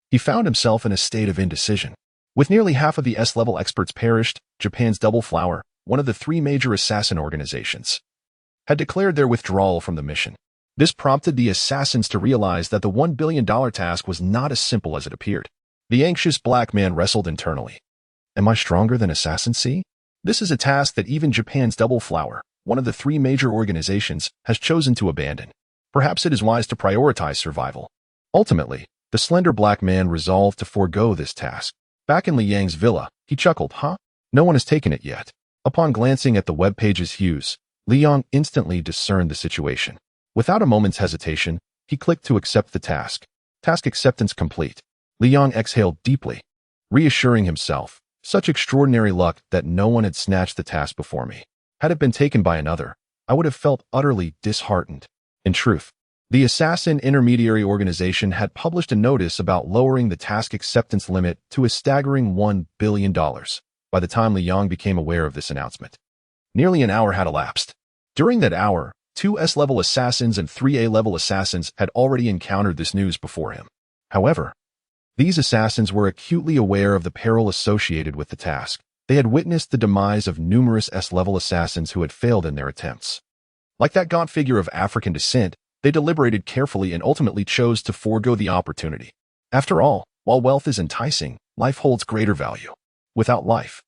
He found himself in a state of indecision. With nearly half of the S-level experts perished, Japan's Double Flower, one of the three major assassin organizations, had declared their withdrawal from the mission. This prompted the assassins to realize that the $1 billion task was not as simple as it appeared. The anxious black man wrestled internally. Am I stronger than Assassin C? This is a task that even Japan's Double Flower, one of the three major organizations, has chosen to abandon. Perhaps it is wise to prioritize survival. Ultimately, the slender black man resolved to forego this task. Back in Li Yang's villa, he chuckled, "Huh? No one has taken it yet." Upon glancing at the web page's hues, Li Yang instantly discerned the situation. Without a moment's hesitation, he clicked to accept the task. Task acceptance complete. Li Yang exhaled deeply, reassuring himself, such extraordinary luck that no one had snatched the task before me. Had it been taken by another, I would have felt utterly disheartened. In truth, the Assassin Intermediary Organization had published a notice about lowering the task acceptance limit to a staggering $1 billion. By the time Li Yang became aware of this announcement, nearly an hour had elapsed. During that hour, 2 S-level assassins and 3 A-level assassins had already encountered this news before him. However, these assassins were acutely aware of the peril associated with the task. They had witnessed the demise of numerous S-level assassins who had failed in their attempts. Like that gaunt figure of African descent, they deliberated carefully and ultimately chose to forego the opportunity. After all, while wealth is enticing, life holds greater value. Without life,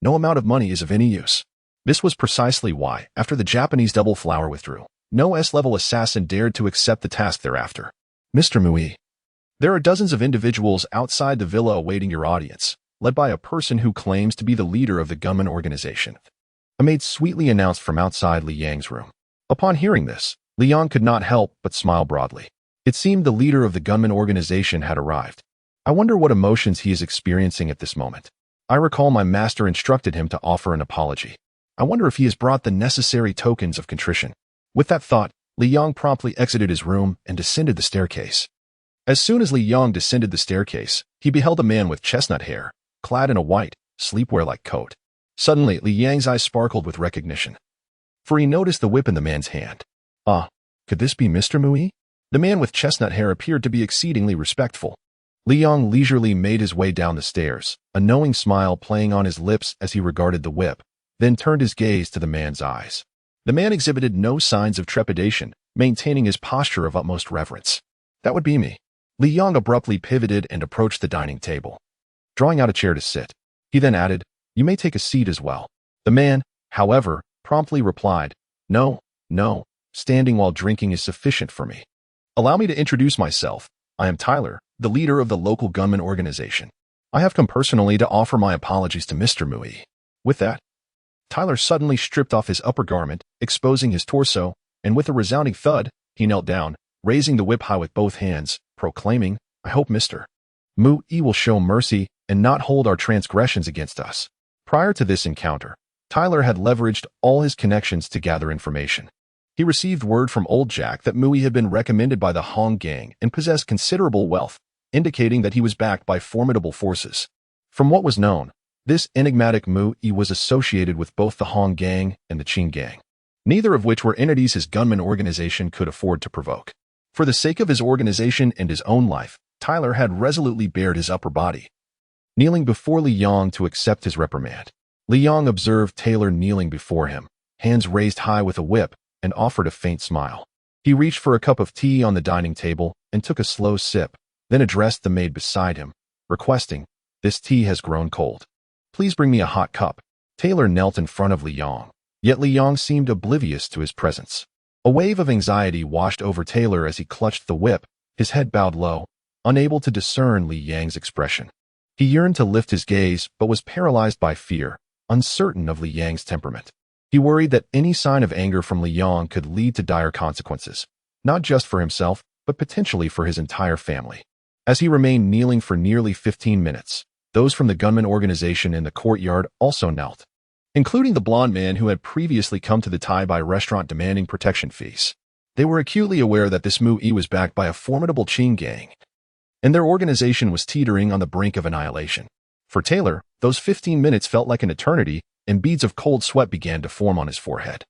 no amount of money is of any use. This was precisely why, after the Japanese Double Flower withdrew, no S-level assassin dared to accept the task thereafter. Mr. Mui, there are dozens of individuals outside the villa awaiting your audience, led by a person who claims to be the leader of the gunman organization. A maid sweetly announced from outside Li Yang's room. Upon hearing this, Li Yang could not help but smile broadly. It seemed the leader of the gunman organization had arrived. I wonder what emotions he is experiencing at this moment. I recall my master instructed him to offer an apology. I wonder if he has brought the necessary tokens of contrition. With that thought, Li Yang promptly exited his room and descended the staircase. As soon as Li Yang descended the staircase, he beheld a man with chestnut hair, clad in a white, sleepwear-like coat. Suddenly, Li Yang's eyes sparkled with recognition, for he noticed the whip in the man's hand. Ah, could this be Mr. Mui? The man with chestnut hair appeared to be exceedingly respectful. Li Yang leisurely made his way down the stairs, a knowing smile playing on his lips as he regarded the whip, then turned his gaze to the man's eyes. The man exhibited no signs of trepidation, maintaining his posture of utmost reverence. That would be me. Li Yang abruptly pivoted and approached the dining table, drawing out a chair to sit. He then added, "You may take a seat as well." The man, however, promptly replied, No, standing while drinking is sufficient for me. Allow me to introduce myself. I am Tyler, the leader of the local gunman organization. I have come personally to offer my apologies to Mr. Mui." With that, Tyler suddenly stripped off his upper garment, exposing his torso, and with a resounding thud, he knelt down, raising the whip high with both hands, proclaiming, "I hope Mr. Mui will show mercy and not hold our transgressions against us." Prior to this encounter, Tyler had leveraged all his connections to gather information. He received word from Old Jack that Mui had been recommended by the Hong Gang and possessed considerable wealth, indicating that he was backed by formidable forces. From what was known, this enigmatic Mui was associated with both the Hong Gang and the Qing Gang, neither of which were entities his gunman organization could afford to provoke. For the sake of his organization and his own life, Tyler had resolutely bared his upper body, kneeling before Li Yang to accept his reprimand. Li Yang observed Taylor kneeling before him, hands raised high with a whip, and offered a faint smile. He reached for a cup of tea on the dining table and took a slow sip, then addressed the maid beside him, requesting, "This tea has grown cold. Please bring me a hot cup." Taylor knelt in front of Li Yang, yet Li Yang seemed oblivious to his presence. A wave of anxiety washed over Taylor as he clutched the whip, his head bowed low, unable to discern Li Yang's expression. He yearned to lift his gaze but was paralyzed by fear, uncertain of Li Yang's temperament. He worried that any sign of anger from Li Yang could lead to dire consequences, not just for himself, but potentially for his entire family. As he remained kneeling for nearly 15 minutes, those from the gunman organization in the courtyard also knelt, including the blonde man who had previously come to the Tai Bai restaurant demanding protection fees. They were acutely aware that this Mui was backed by a formidable Qing gang, and their organization was teetering on the brink of annihilation. For Taylor, those 15 minutes felt like an eternity, and beads of cold sweat began to form on his forehead.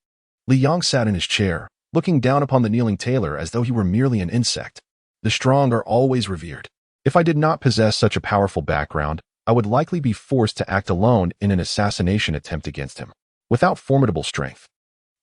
Liang sat in his chair, looking down upon the kneeling Taylor as though he were merely an insect. The strong are always revered. If I did not possess such a powerful background, I would likely be forced to act alone in an assassination attempt against him. Without formidable strength,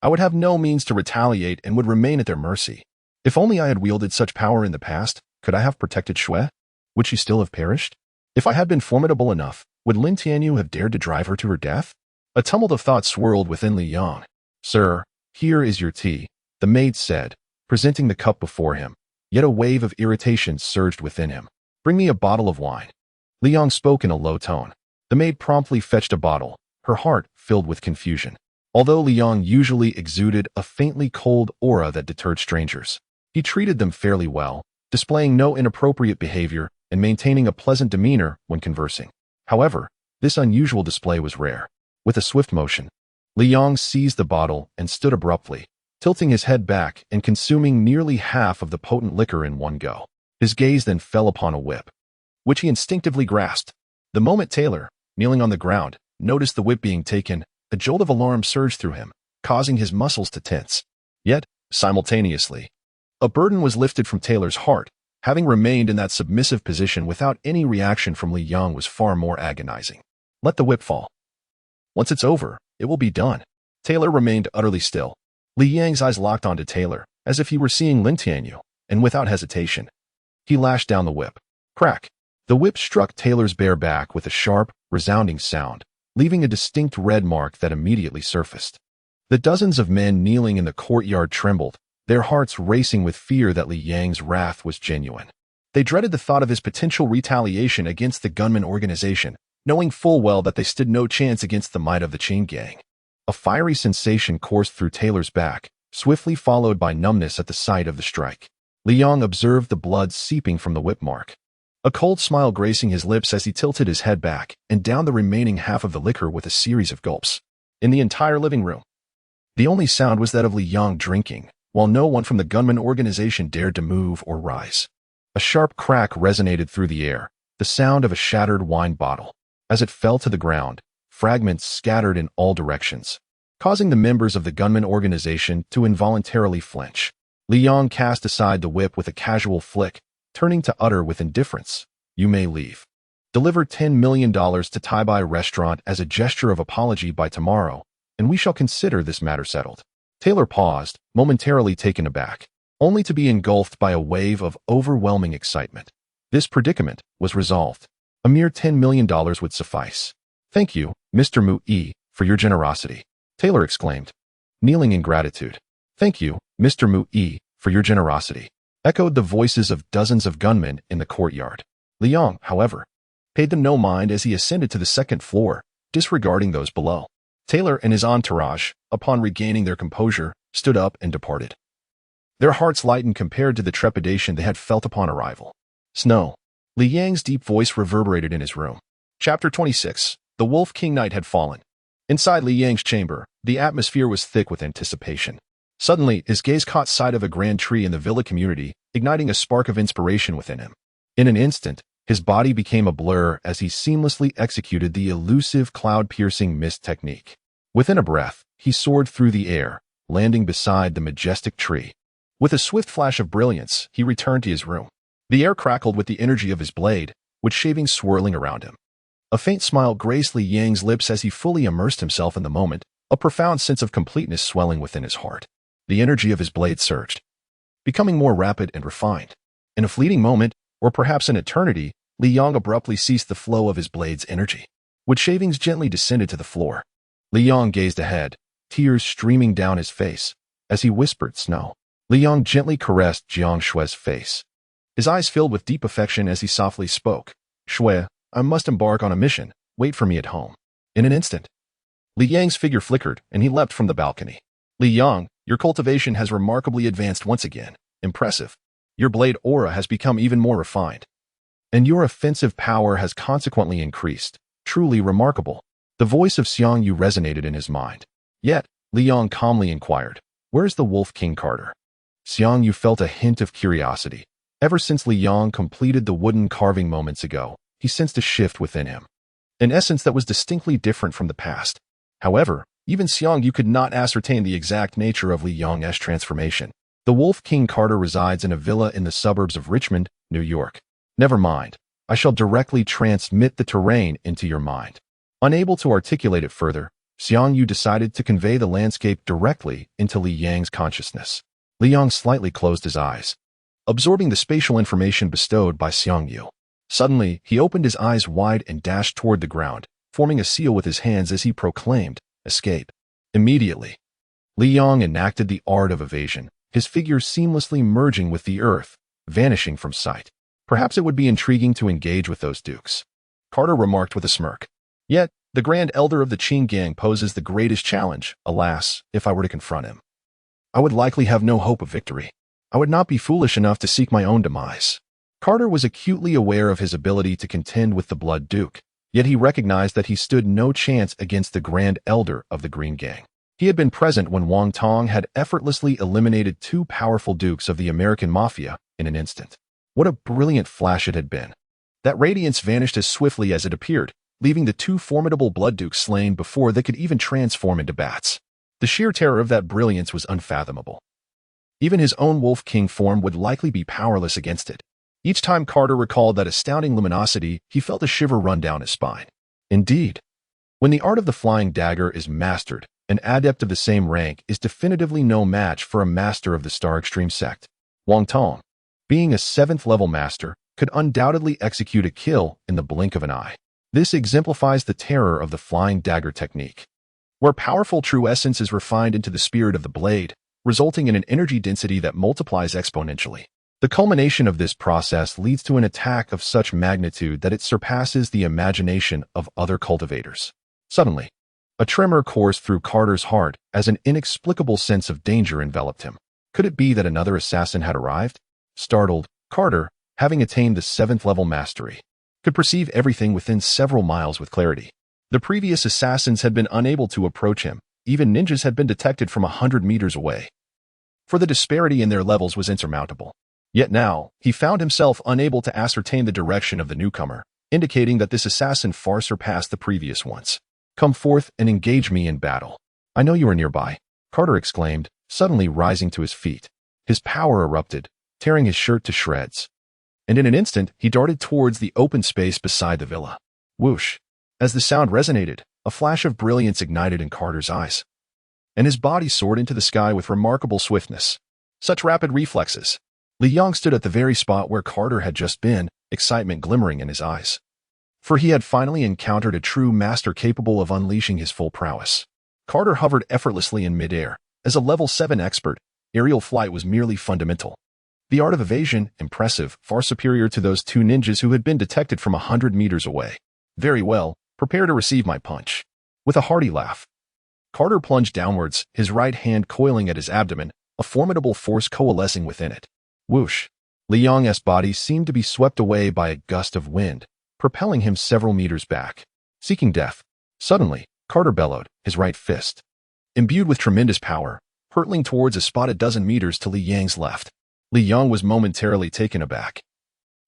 I would have no means to retaliate and would remain at their mercy. If only I had wielded such power in the past, could I have protected Xue? Would she still have perished? If I had been formidable enough, would Lin Tianyu have dared to drive her to her death? A tumult of thoughts swirled within Liang. "Sir, here is your tea," the maid said, presenting the cup before him. Yet a wave of irritation surged within him. "Bring me a bottle of wine." Liang spoke in a low tone. The maid promptly fetched a bottle, her heart filled with confusion. Although Liang usually exuded a faintly cold aura that deterred strangers, he treated them fairly well, displaying no inappropriate behavior and maintaining a pleasant demeanor when conversing. However, this unusual display was rare. With a swift motion, Liang seized the bottle and stood abruptly, tilting his head back and consuming nearly half of the potent liquor in one go. His gaze then fell upon a whip, which he instinctively grasped. The moment Taylor, kneeling on the ground, noticed the whip being taken, a jolt of alarm surged through him, causing his muscles to tense. Yet, simultaneously, a burden was lifted from Taylor's heart. Having remained in that submissive position without any reaction from Liang was far more agonizing. Let the whip fall. Once it's over, it will be done. Taylor remained utterly still. Liang's eyes locked onto Taylor, as if he were seeing Lin Tianyu, and without hesitation, he lashed down the whip. Crack! The whip struck Taylor's bare back with a sharp, resounding sound, leaving a distinct red mark that immediately surfaced. The dozens of men kneeling in the courtyard trembled, their hearts racing with fear that Liang's wrath was genuine. They dreaded the thought of his potential retaliation against the gunman organization, knowing full well that they stood no chance against the might of the Qing gang. A fiery sensation coursed through Taylor's back, swiftly followed by numbness at the sight of the strike. Liang observed the blood seeping from the whip mark, a cold smile gracing his lips as he tilted his head back and downed the remaining half of the liquor with a series of gulps. In the entire living room, the only sound was that of Liang drinking, while no one from the gunman organization dared to move or rise. A sharp crack resonated through the air, the sound of a shattered wine bottle. As it fell to the ground, fragments scattered in all directions, causing the members of the gunman organization to involuntarily flinch. Liang cast aside the whip with a casual flick, turning to utter with indifference, "You may leave. Deliver $10 million to Taibai Restaurant as a gesture of apology by tomorrow, and we shall consider this matter settled." Taylor paused, momentarily taken aback, only to be engulfed by a wave of overwhelming excitement. This predicament was resolved. A mere $10 million would suffice. "Thank you, Mr. Mu-Yi, for your generosity," Taylor exclaimed, kneeling in gratitude. "Thank you, Mr. Mu-Yi, for your generosity," echoed the voices of dozens of gunmen in the courtyard. Liang, however, paid them no mind as he ascended to the second floor, disregarding those below. Taylor and his entourage, upon regaining their composure, stood up and departed. Their hearts lightened compared to the trepidation they had felt upon arrival. "Snow." Liang's deep voice reverberated in his room. Chapter 26. The Wolf King Knight had fallen. Inside Liang's chamber, the atmosphere was thick with anticipation. Suddenly, his gaze caught sight of a grand tree in the villa community, igniting a spark of inspiration within him. In an instant, his body became a blur as he seamlessly executed the elusive cloud-piercing mist technique. Within a breath, he soared through the air, landing beside the majestic tree. With a swift flash of brilliance, he returned to his room. The air crackled with the energy of his blade, with shavings swirling around him. A faint smile graced Liang's lips as he fully immersed himself in the moment, a profound sense of completeness swelling within his heart. The energy of his blade surged, becoming more rapid and refined. In a fleeting moment, or perhaps an eternity, Liang abruptly ceased the flow of his blade's energy. With shavings gently descended to the floor, Liang gazed ahead, tears streaming down his face. As he whispered, "Snow." Liang gently caressed Jiang Xue's face. His eyes filled with deep affection as he softly spoke, "Xue, I must embark on a mission. Wait for me at home." In an instant, Liang's figure flickered and he leapt from the balcony. "Liang, your cultivation has remarkably advanced once again. Impressive. Your blade aura has become even more refined. And your offensive power has consequently increased. Truly remarkable." The voice of Xiang Yu resonated in his mind. Yet, Liang calmly inquired, "Where's the Wolf King Carter?" Xiang Yu felt a hint of curiosity. Ever since Liang completed the wooden carving moments ago, he sensed a shift within him. an essence that was distinctly different from the past. However, even Xiang Yu could not ascertain the exact nature of Li Yang's transformation. The Wolf King Carter resides in a villa in the suburbs of Richmond, New York. Never mind. I shall directly transmit the terrain into your mind. Unable to articulate it further, Xiang Yu decided to convey the landscape directly into Li Yang's consciousness. Li Yang slightly closed his eyes, absorbing the spatial information bestowed by Xiang Yu. Suddenly, he opened his eyes wide and dashed toward the ground, forming a seal with his hands as he proclaimed, "Escape." Immediately, Li Yang enacted the art of evasion, his figure seamlessly merging with the earth, vanishing from sight. Perhaps it would be intriguing to engage with those dukes, Carter remarked with a smirk. Yet, the Grand Elder of the Qing Gang poses the greatest challenge. Alas, if I were to confront him, I would likely have no hope of victory. I would not be foolish enough to seek my own demise. Carter was acutely aware of his ability to contend with the Blood Duke, yet he recognized that he stood no chance against the Grand Elder of the Green Gang. He had been present when Wang Tong had effortlessly eliminated two powerful dukes of the American Mafia in an instant. What a brilliant flash it had been. That radiance vanished as swiftly as it appeared, leaving the two formidable Blood Dukes slain before they could even transform into bats. The sheer terror of that brilliance was unfathomable. Even his own Wolf King form would likely be powerless against it. Each time Carter recalled that astounding luminosity, he felt a shiver run down his spine. Indeed, when the art of the flying dagger is mastered, an adept of the same rank is definitively no match for a master of the Star Extreme sect. Wang Tong, being a 7th-level master, could undoubtedly execute a kill in the blink of an eye. This exemplifies the terror of the flying dagger technique, where powerful true essence is refined into the spirit of the blade, resulting in an energy density that multiplies exponentially. The culmination of this process leads to an attack of such magnitude that it surpasses the imagination of other cultivators. Suddenly, a tremor coursed through Carter's heart as an inexplicable sense of danger enveloped him. Could it be that another assassin had arrived? Startled, Carter, having attained the 7th-level mastery, could perceive everything within several miles with clarity. The previous assassins had been unable to approach him. Even ninjas had been detected from 100 meters away, for the disparity in their levels was insurmountable. Yet now, he found himself unable to ascertain the direction of the newcomer, indicating that this assassin far surpassed the previous ones. Come forth and engage me in battle. I know you are nearby, Carter exclaimed, suddenly rising to his feet. His power erupted, tearing his shirt to shreds. And in an instant, he darted towards the open space beside the villa. Whoosh! As the sound resonated, a flash of brilliance ignited in Carter's eyes, and his body soared into the sky with remarkable swiftness. Such rapid reflexes! Li Yang stood at the very spot where Carter had just been, excitement glimmering in his eyes. For he had finally encountered a true master capable of unleashing his full prowess. Carter hovered effortlessly in midair. As a level 7 expert, aerial flight was merely fundamental. The art of evasion, impressive, far superior to those two ninjas who had been detected from 100 meters away. Very well, prepare to receive my punch. With a hearty laugh, Carter plunged downwards, his right hand coiling at his abdomen, a formidable force coalescing within it. Whoosh! Li Yang's body seemed to be swept away by a gust of wind, propelling him several meters back. Seeking death. Suddenly, Carter bellowed, his right fist, imbued with tremendous power, hurtling towards a spot a dozen meters to Li Yang's left. Li Yang was momentarily taken aback.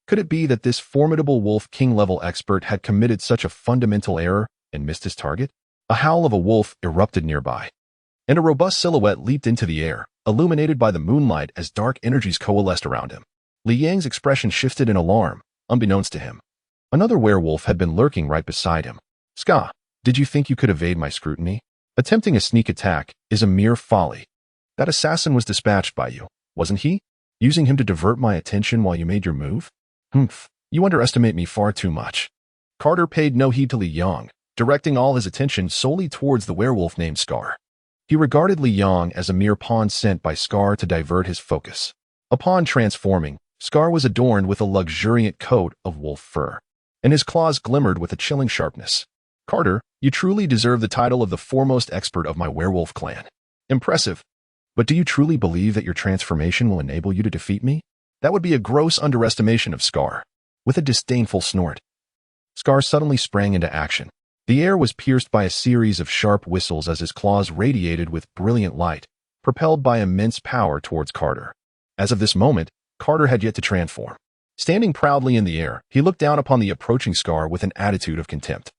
Could it be that this formidable Wolf King-level expert had committed such a fundamental error and missed his target? A howl of a wolf erupted nearby, and a robust silhouette leaped into the air, illuminated by the moonlight as dark energies coalesced around him. Li Yang's expression shifted in alarm, unbeknownst to him. Another werewolf had been lurking right beside him. Ska, did you think you could evade my scrutiny? Attempting a sneak attack is a mere folly. That assassin was dispatched by you, wasn't he? Using him to divert my attention while you made your move? Humph, you underestimate me far too much. Carter paid no heed to Li Yang, directing all his attention solely towards the werewolf named Scar. He regarded Li Yang as a mere pawn sent by Scar to divert his focus. Upon transforming, Scar was adorned with a luxuriant coat of wolf fur, and his claws glimmered with a chilling sharpness. Carter, you truly deserve the title of the foremost expert of my werewolf clan. Impressive. But do you truly believe that your transformation will enable you to defeat me? That would be a gross underestimation of Scar. With a disdainful snort, Scar suddenly sprang into action. The air was pierced by a series of sharp whistles as his claws radiated with brilliant light, propelled by immense power towards Carter. As of this moment, Carter had yet to transform. Standing proudly in the air, he looked down upon the approaching Scar with an attitude of contempt.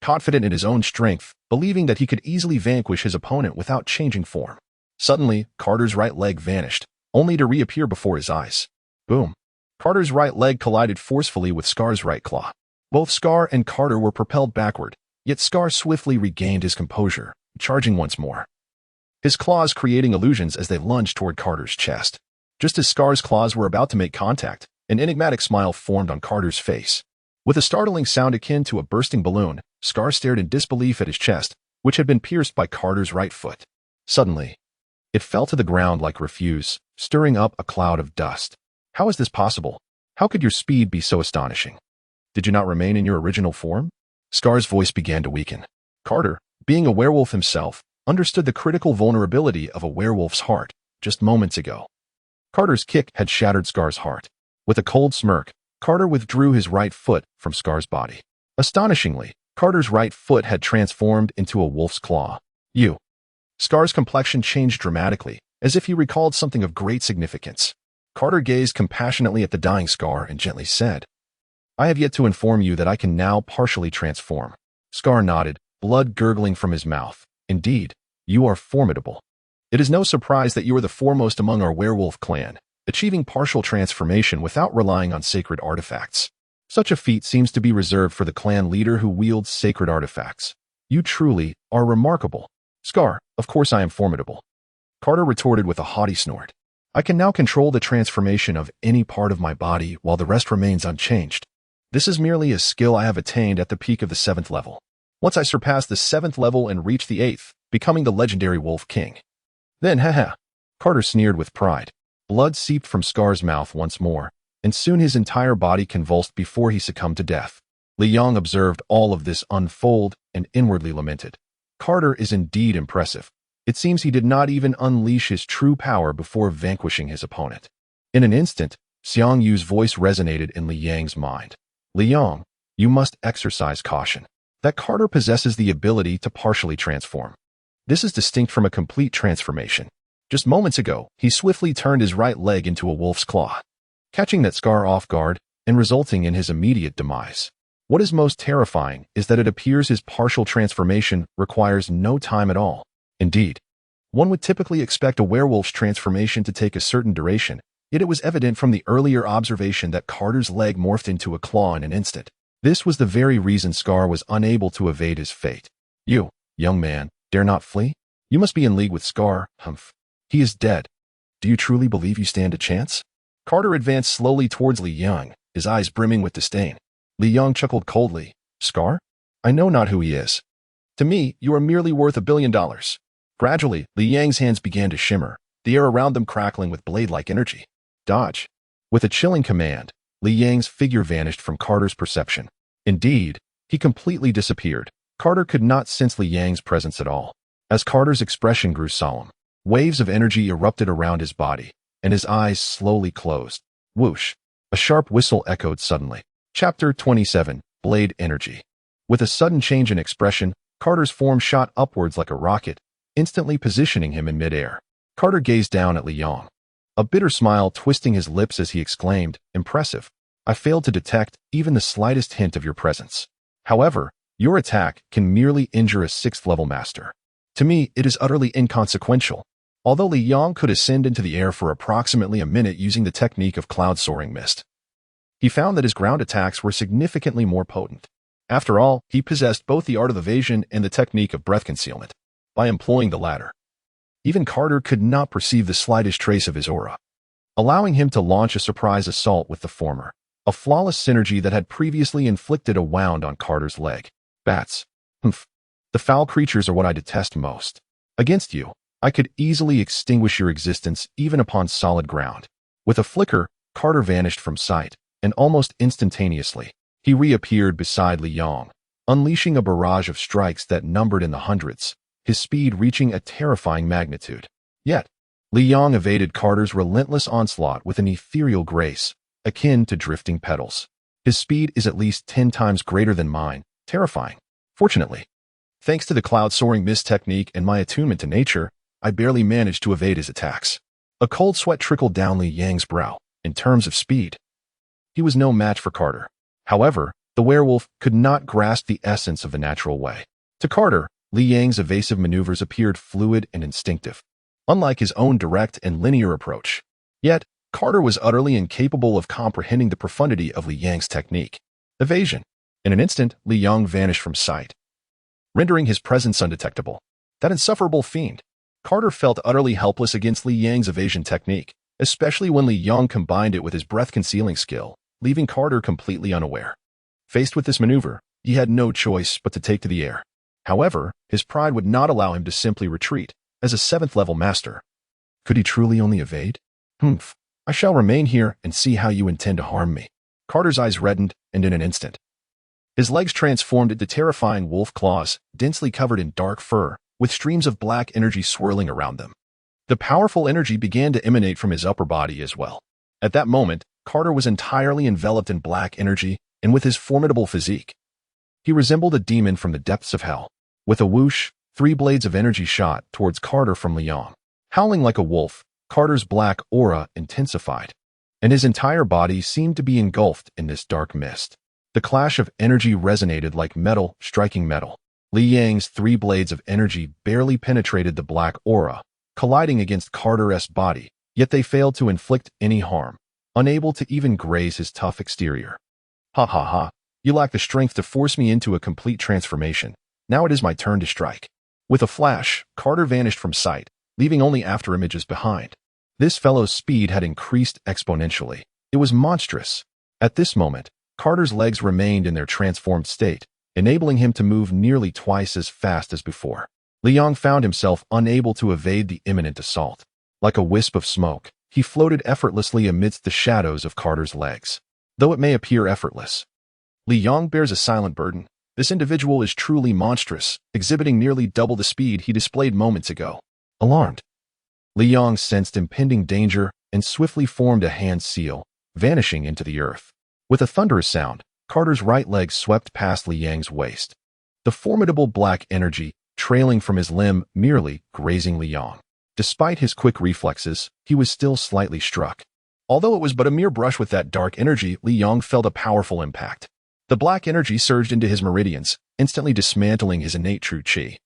confident in his own strength, believing that he could easily vanquish his opponent without changing form. Suddenly, Carter's right leg vanished, only to reappear before his eyes. Boom. Carter's right leg collided forcefully with Scar's right claw. Both Scar and Carter were propelled backward, yet Scar swiftly regained his composure, charging once more. His claws creating illusions as they lunged toward Carter's chest. Just as Scar's claws were about to make contact, an enigmatic smile formed on Carter's face. With a startling sound akin to a bursting balloon, Scar stared in disbelief at his chest, which had been pierced by Carter's right foot. Suddenly, it fell to the ground like refuse, stirring up a cloud of dust. How is this possible? How could your speed be so astonishing? Did you not remain in your original form? Scar's voice began to weaken. Carter, being a werewolf himself, understood the critical vulnerability of a werewolf's heart just moments ago. Carter's kick had shattered Scar's heart. With a cold smirk, Carter withdrew his right foot from Scar's body. Astonishingly, Carter's right foot had transformed into a wolf's claw. You. Scar's complexion changed dramatically, as if he recalled something of great significance. Carter gazed compassionately at the dying Scar and gently said, I have yet to inform you that I can now partially transform. Scar nodded, blood gurgling from his mouth. Indeed, you are formidable. It is no surprise that you are the foremost among our werewolf clan, achieving partial transformation without relying on sacred artifacts. Such a feat seems to be reserved for the clan leader who wields sacred artifacts. You truly are remarkable. Scar, of course I am formidable. Carter retorted with a haughty snort. I can now control the transformation of any part of my body while the rest remains unchanged. This is merely a skill I have attained at the peak of the 7th level. Once I surpass the 7th level and reach the 8th, becoming the legendary Wolf King. Then, haha. Carter sneered with pride. Blood seeped from Scar's mouth once more, and soon his entire body convulsed before he succumbed to death. Li Yang observed all of this unfold and inwardly lamented. Carter is indeed impressive. It seems he did not even unleash his true power before vanquishing his opponent. In an instant, Xiang Yu's voice resonated in Li Yang's mind. Li Yang, you must exercise caution. That Carter possesses the ability to partially transform. This is distinct from a complete transformation. Just moments ago, he swiftly turned his right leg into a wolf's claw, catching that Scar off guard and resulting in his immediate demise. What is most terrifying is that it appears his partial transformation requires no time at all. Indeed, one would typically expect a werewolf's transformation to take a certain duration, yet it was evident from the earlier observation that Carter's leg morphed into a claw in an instant. This was the very reason Scar was unable to evade his fate. You, young man, dare not flee? You must be in league with Scar, humph. He is dead. Do you truly believe you stand a chance? Carter advanced slowly towards Li Yang, his eyes brimming with disdain. Li Yang chuckled coldly. Scar? I know not who he is. To me, you are merely worth $1 billion. Gradually, Li Yang's hands began to shimmer, the air around them crackling with blade-like energy. Dodge. With a chilling command, Li Yang's figure vanished from Carter's perception. Indeed, he completely disappeared. Carter could not sense Li Yang's presence at all. As Carter's expression grew solemn, waves of energy erupted around his body, and his eyes slowly closed. Whoosh! A sharp whistle echoed suddenly. Chapter 27, Blade Energy. With a sudden change in expression, Carter's form shot upwards like a rocket, instantly positioning him in midair. Carter gazed down at Li Yang, a bitter smile twisting his lips as he exclaimed, Impressive. I failed to detect even the slightest hint of your presence. However, your attack can merely injure a 6th-level master. To me, it is utterly inconsequential. Although Li Yang could ascend into the air for approximately a minute using the technique of cloud-soaring mist, he found that his ground attacks were significantly more potent. After all, he possessed both the art of evasion and the technique of breath concealment. By employing the latter, even Carter could not perceive the slightest trace of his aura, allowing him to launch a surprise assault with the former. A flawless synergy that had previously inflicted a wound on Carter's leg. Bats. Humph. The foul creatures are what I detest most. Against you, I could easily extinguish your existence even upon solid ground. With a flicker, Carter vanished from sight, and almost instantaneously, he reappeared beside Li Yang, unleashing a barrage of strikes that numbered in the hundreds, his speed reaching a terrifying magnitude. Yet, Li Yang evaded Carter's relentless onslaught with an ethereal grace, akin to drifting petals. His speed is at least 10 times greater than mine, terrifying. Fortunately, thanks to the cloud-soaring mist technique and my attunement to nature, I barely managed to evade his attacks. A cold sweat trickled down Li Yang's brow. In terms of speed, he was no match for Carter. However, The werewolf could not grasp the essence of the natural way. To Carter, Li Yang's evasive maneuvers appeared fluid and instinctive, unlike his own direct and linear approach. Yet, Carter was utterly incapable of comprehending the profundity of Li Yang's technique. Evasion. In an instant, Li Yang vanished from sight, rendering his presence undetectable. That insufferable fiend. Carter felt utterly helpless against Li Yang's evasion technique, especially when Li Yang combined it with his breath-concealing skill, leaving Carter completely unaware. Faced with this maneuver, he had no choice but to take to the air. However, his pride would not allow him to simply retreat. As a 7th-level master, could he truly only evade? I shall remain here and see how you intend to harm me. Carter's eyes reddened, and in an instant, his legs transformed into terrifying wolf claws, densely covered in dark fur, with streams of black energy swirling around them. The powerful energy began to emanate from his upper body as well. At that moment, Carter was entirely enveloped in black energy, and with his formidable physique, he resembled a demon from the depths of hell. With a whoosh, 3 blades of energy shot towards Carter from Li Yang. Howling like a wolf, Carter's black aura intensified, and his entire body seemed to be engulfed in this dark mist. The clash of energy resonated like metal striking metal. Li Yang's 3 blades of energy barely penetrated the black aura, colliding against Carter's body, yet they failed to inflict any harm, unable to even graze his tough exterior. Ha ha ha, you lack the strength to force me into a complete transformation. Now it is my turn to strike. With a flash, Carter vanished from sight, leaving only after images behind. This fellow's speed had increased exponentially. It was monstrous. At this moment, Carter's legs remained in their transformed state, enabling him to move nearly twice as fast as before. Li Yang found himself unable to evade the imminent assault. Like a wisp of smoke, he floated effortlessly amidst the shadows of Carter's legs. Though it may appear effortless, Li Yang bears a silent burden. This individual is truly monstrous, exhibiting nearly double the speed he displayed moments ago. Alarmed, Li Yang sensed impending danger and swiftly formed a hand seal, vanishing into the earth. With a thunderous sound, Carter's right leg swept past Li Yang's waist, the formidable black energy trailing from his limb merely grazing Li Yang. Despite his quick reflexes, he was still slightly struck. Although it was but a mere brush with that dark energy, Li Yang felt a powerful impact. The black energy surged into his meridians, instantly dismantling his innate true qi,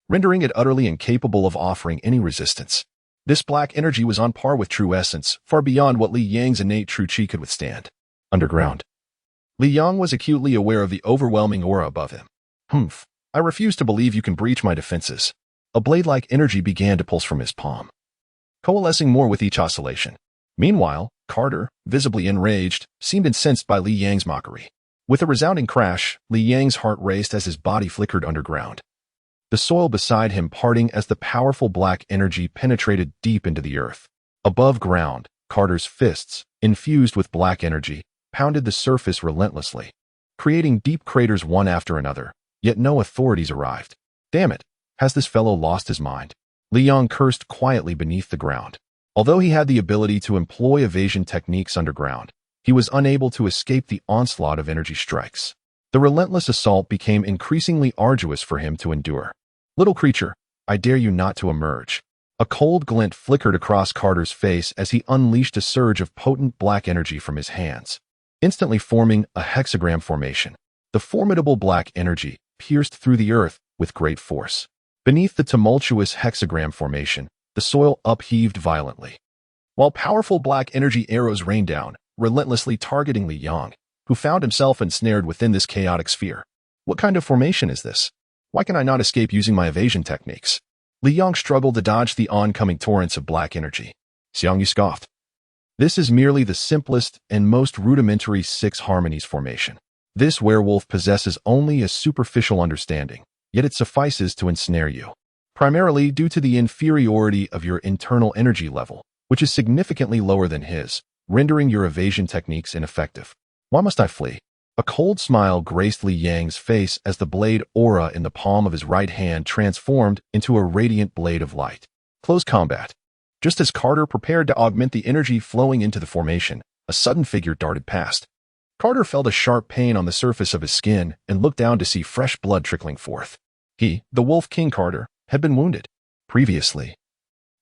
rendering it utterly incapable of offering any resistance. This black energy was on par with true essence, far beyond what Li Yang's innate true qi could withstand. Underground, Li Yang was acutely aware of the overwhelming aura above him. I refuse to believe you can breach my defenses. A blade-like energy began to pulse from his palm, coalescing more with each oscillation. Meanwhile, Carter, visibly enraged, seemed incensed by Li Yang's mockery. With a resounding crash, Li Yang's heart raced as his body flickered underground, the soil beside him parting as the powerful black energy penetrated deep into the earth. Above ground, Carter's fists, infused with black energy, pounded the surface relentlessly, creating deep craters one after another, yet no authorities arrived. Damn it, has this fellow lost his mind? Li Yang cursed quietly beneath the ground. Although he had the ability to employ evasion techniques underground, he was unable to escape the onslaught of energy strikes. The relentless assault became increasingly arduous for him to endure. Little creature, I dare you not to emerge. A cold glint flickered across Carter's face as he unleashed a surge of potent black energy from his hands, instantly forming a hexagram formation. The formidable black energy pierced through the earth with great force. Beneath the tumultuous hexagram formation, the soil upheaved violently, while powerful black energy arrows rained down, relentlessly targeting Li Yang, who found himself ensnared within this chaotic sphere. What kind of formation is this? Why can I not escape using my evasion techniques? Li Yang struggled to dodge the oncoming torrents of black energy. Xiang Yu scoffed. This is merely the simplest and most rudimentary 6 harmonies formation. This werewolf possesses only a superficial understanding, yet it suffices to ensnare you, primarily due to the inferiority of your internal energy level, which is significantly lower than his, rendering your evasion techniques ineffective. Why must I flee? A cold smile graced Li Yang's face as the blade aura in the palm of his right hand transformed into a radiant blade of light. Close combat. Just as Carter prepared to augment the energy flowing into the formation, a sudden figure darted past. Carter felt a sharp pain on the surface of his skin and looked down to see fresh blood trickling forth. He, the Wolf King Carter, had been wounded. Previously,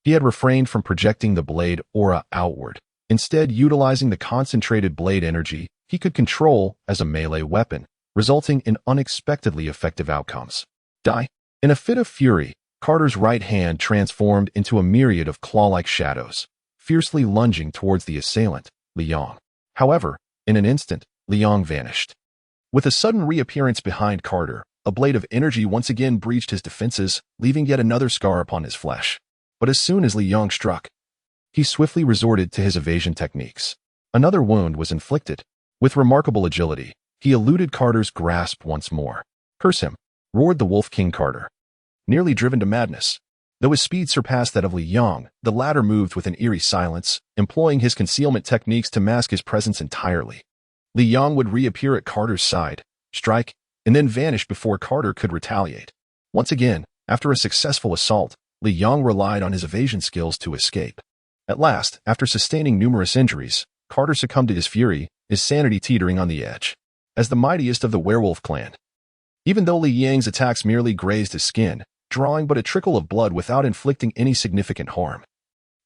he had refrained from projecting the blade aura outward, instead utilizing the concentrated blade energy he could control as a melee weapon, resulting in unexpectedly effective outcomes. Die. In a fit of fury, Carter's right hand transformed into a myriad of claw-like shadows, fiercely lunging towards the assailant, Liang. However, in an instant, Liang vanished. With a sudden reappearance behind Carter, a blade of energy once again breached his defenses, leaving yet another scar upon his flesh. But as soon as Liang struck, he swiftly resorted to his evasion techniques. Another wound was inflicted. With remarkable agility, he eluded Carter's grasp once more. "Curse him!" roared the Wolf King Carter, nearly driven to madness. Though his speed surpassed that of Liang, the latter moved with an eerie silence, employing his concealment techniques to mask his presence entirely. Liang would reappear at Carter's side, strike, and then vanish before Carter could retaliate. Once again, after a successful assault, Liang relied on his evasion skills to escape. At last, after sustaining numerous injuries, Carter succumbed to his fury, his sanity teetering on the edge. As the mightiest of the werewolf clan, even though Liang's attacks merely grazed his skin, drawing but a trickle of blood without inflicting any significant harm,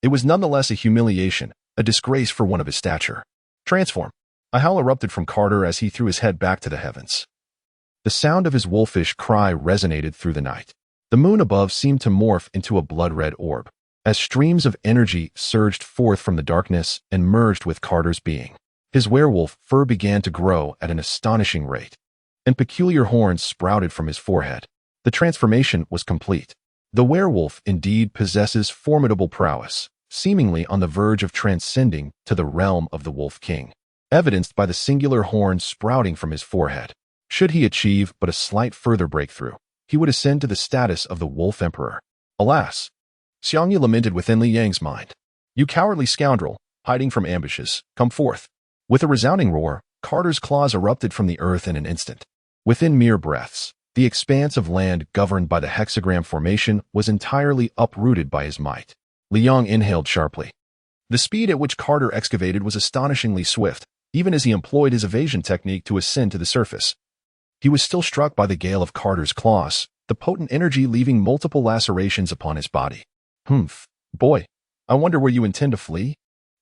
it was nonetheless a humiliation, a disgrace for one of his stature. "Transform!" A howl erupted from Carter as he threw his head back to the heavens. The sound of his wolfish cry resonated through the night. The moon above seemed to morph into a blood-red orb, as streams of energy surged forth from the darkness and merged with Carter's being. His werewolf fur began to grow at an astonishing rate, and peculiar horns sprouted from his forehead. The transformation was complete. The werewolf indeed possesses formidable prowess, seemingly on the verge of transcending to the realm of the Wolf King, evidenced by the singular horns sprouting from his forehead. Should he achieve but a slight further breakthrough, he would ascend to the status of the Wolf Emperor. Alas! Xiang Yu lamented within Liang's mind. "You cowardly scoundrel, hiding from ambushes, come forth." With a resounding roar, Carter's claws erupted from the earth in an instant. Within mere breaths, the expanse of land governed by the hexagram formation was entirely uprooted by his might. Liang inhaled sharply. The speed at which Carter excavated was astonishingly swift, even as he employed his evasion technique to ascend to the surface. He was still struck by the gale of Carter's claws, the potent energy leaving multiple lacerations upon his body. "Humph, boy, I wonder where you intend to flee?"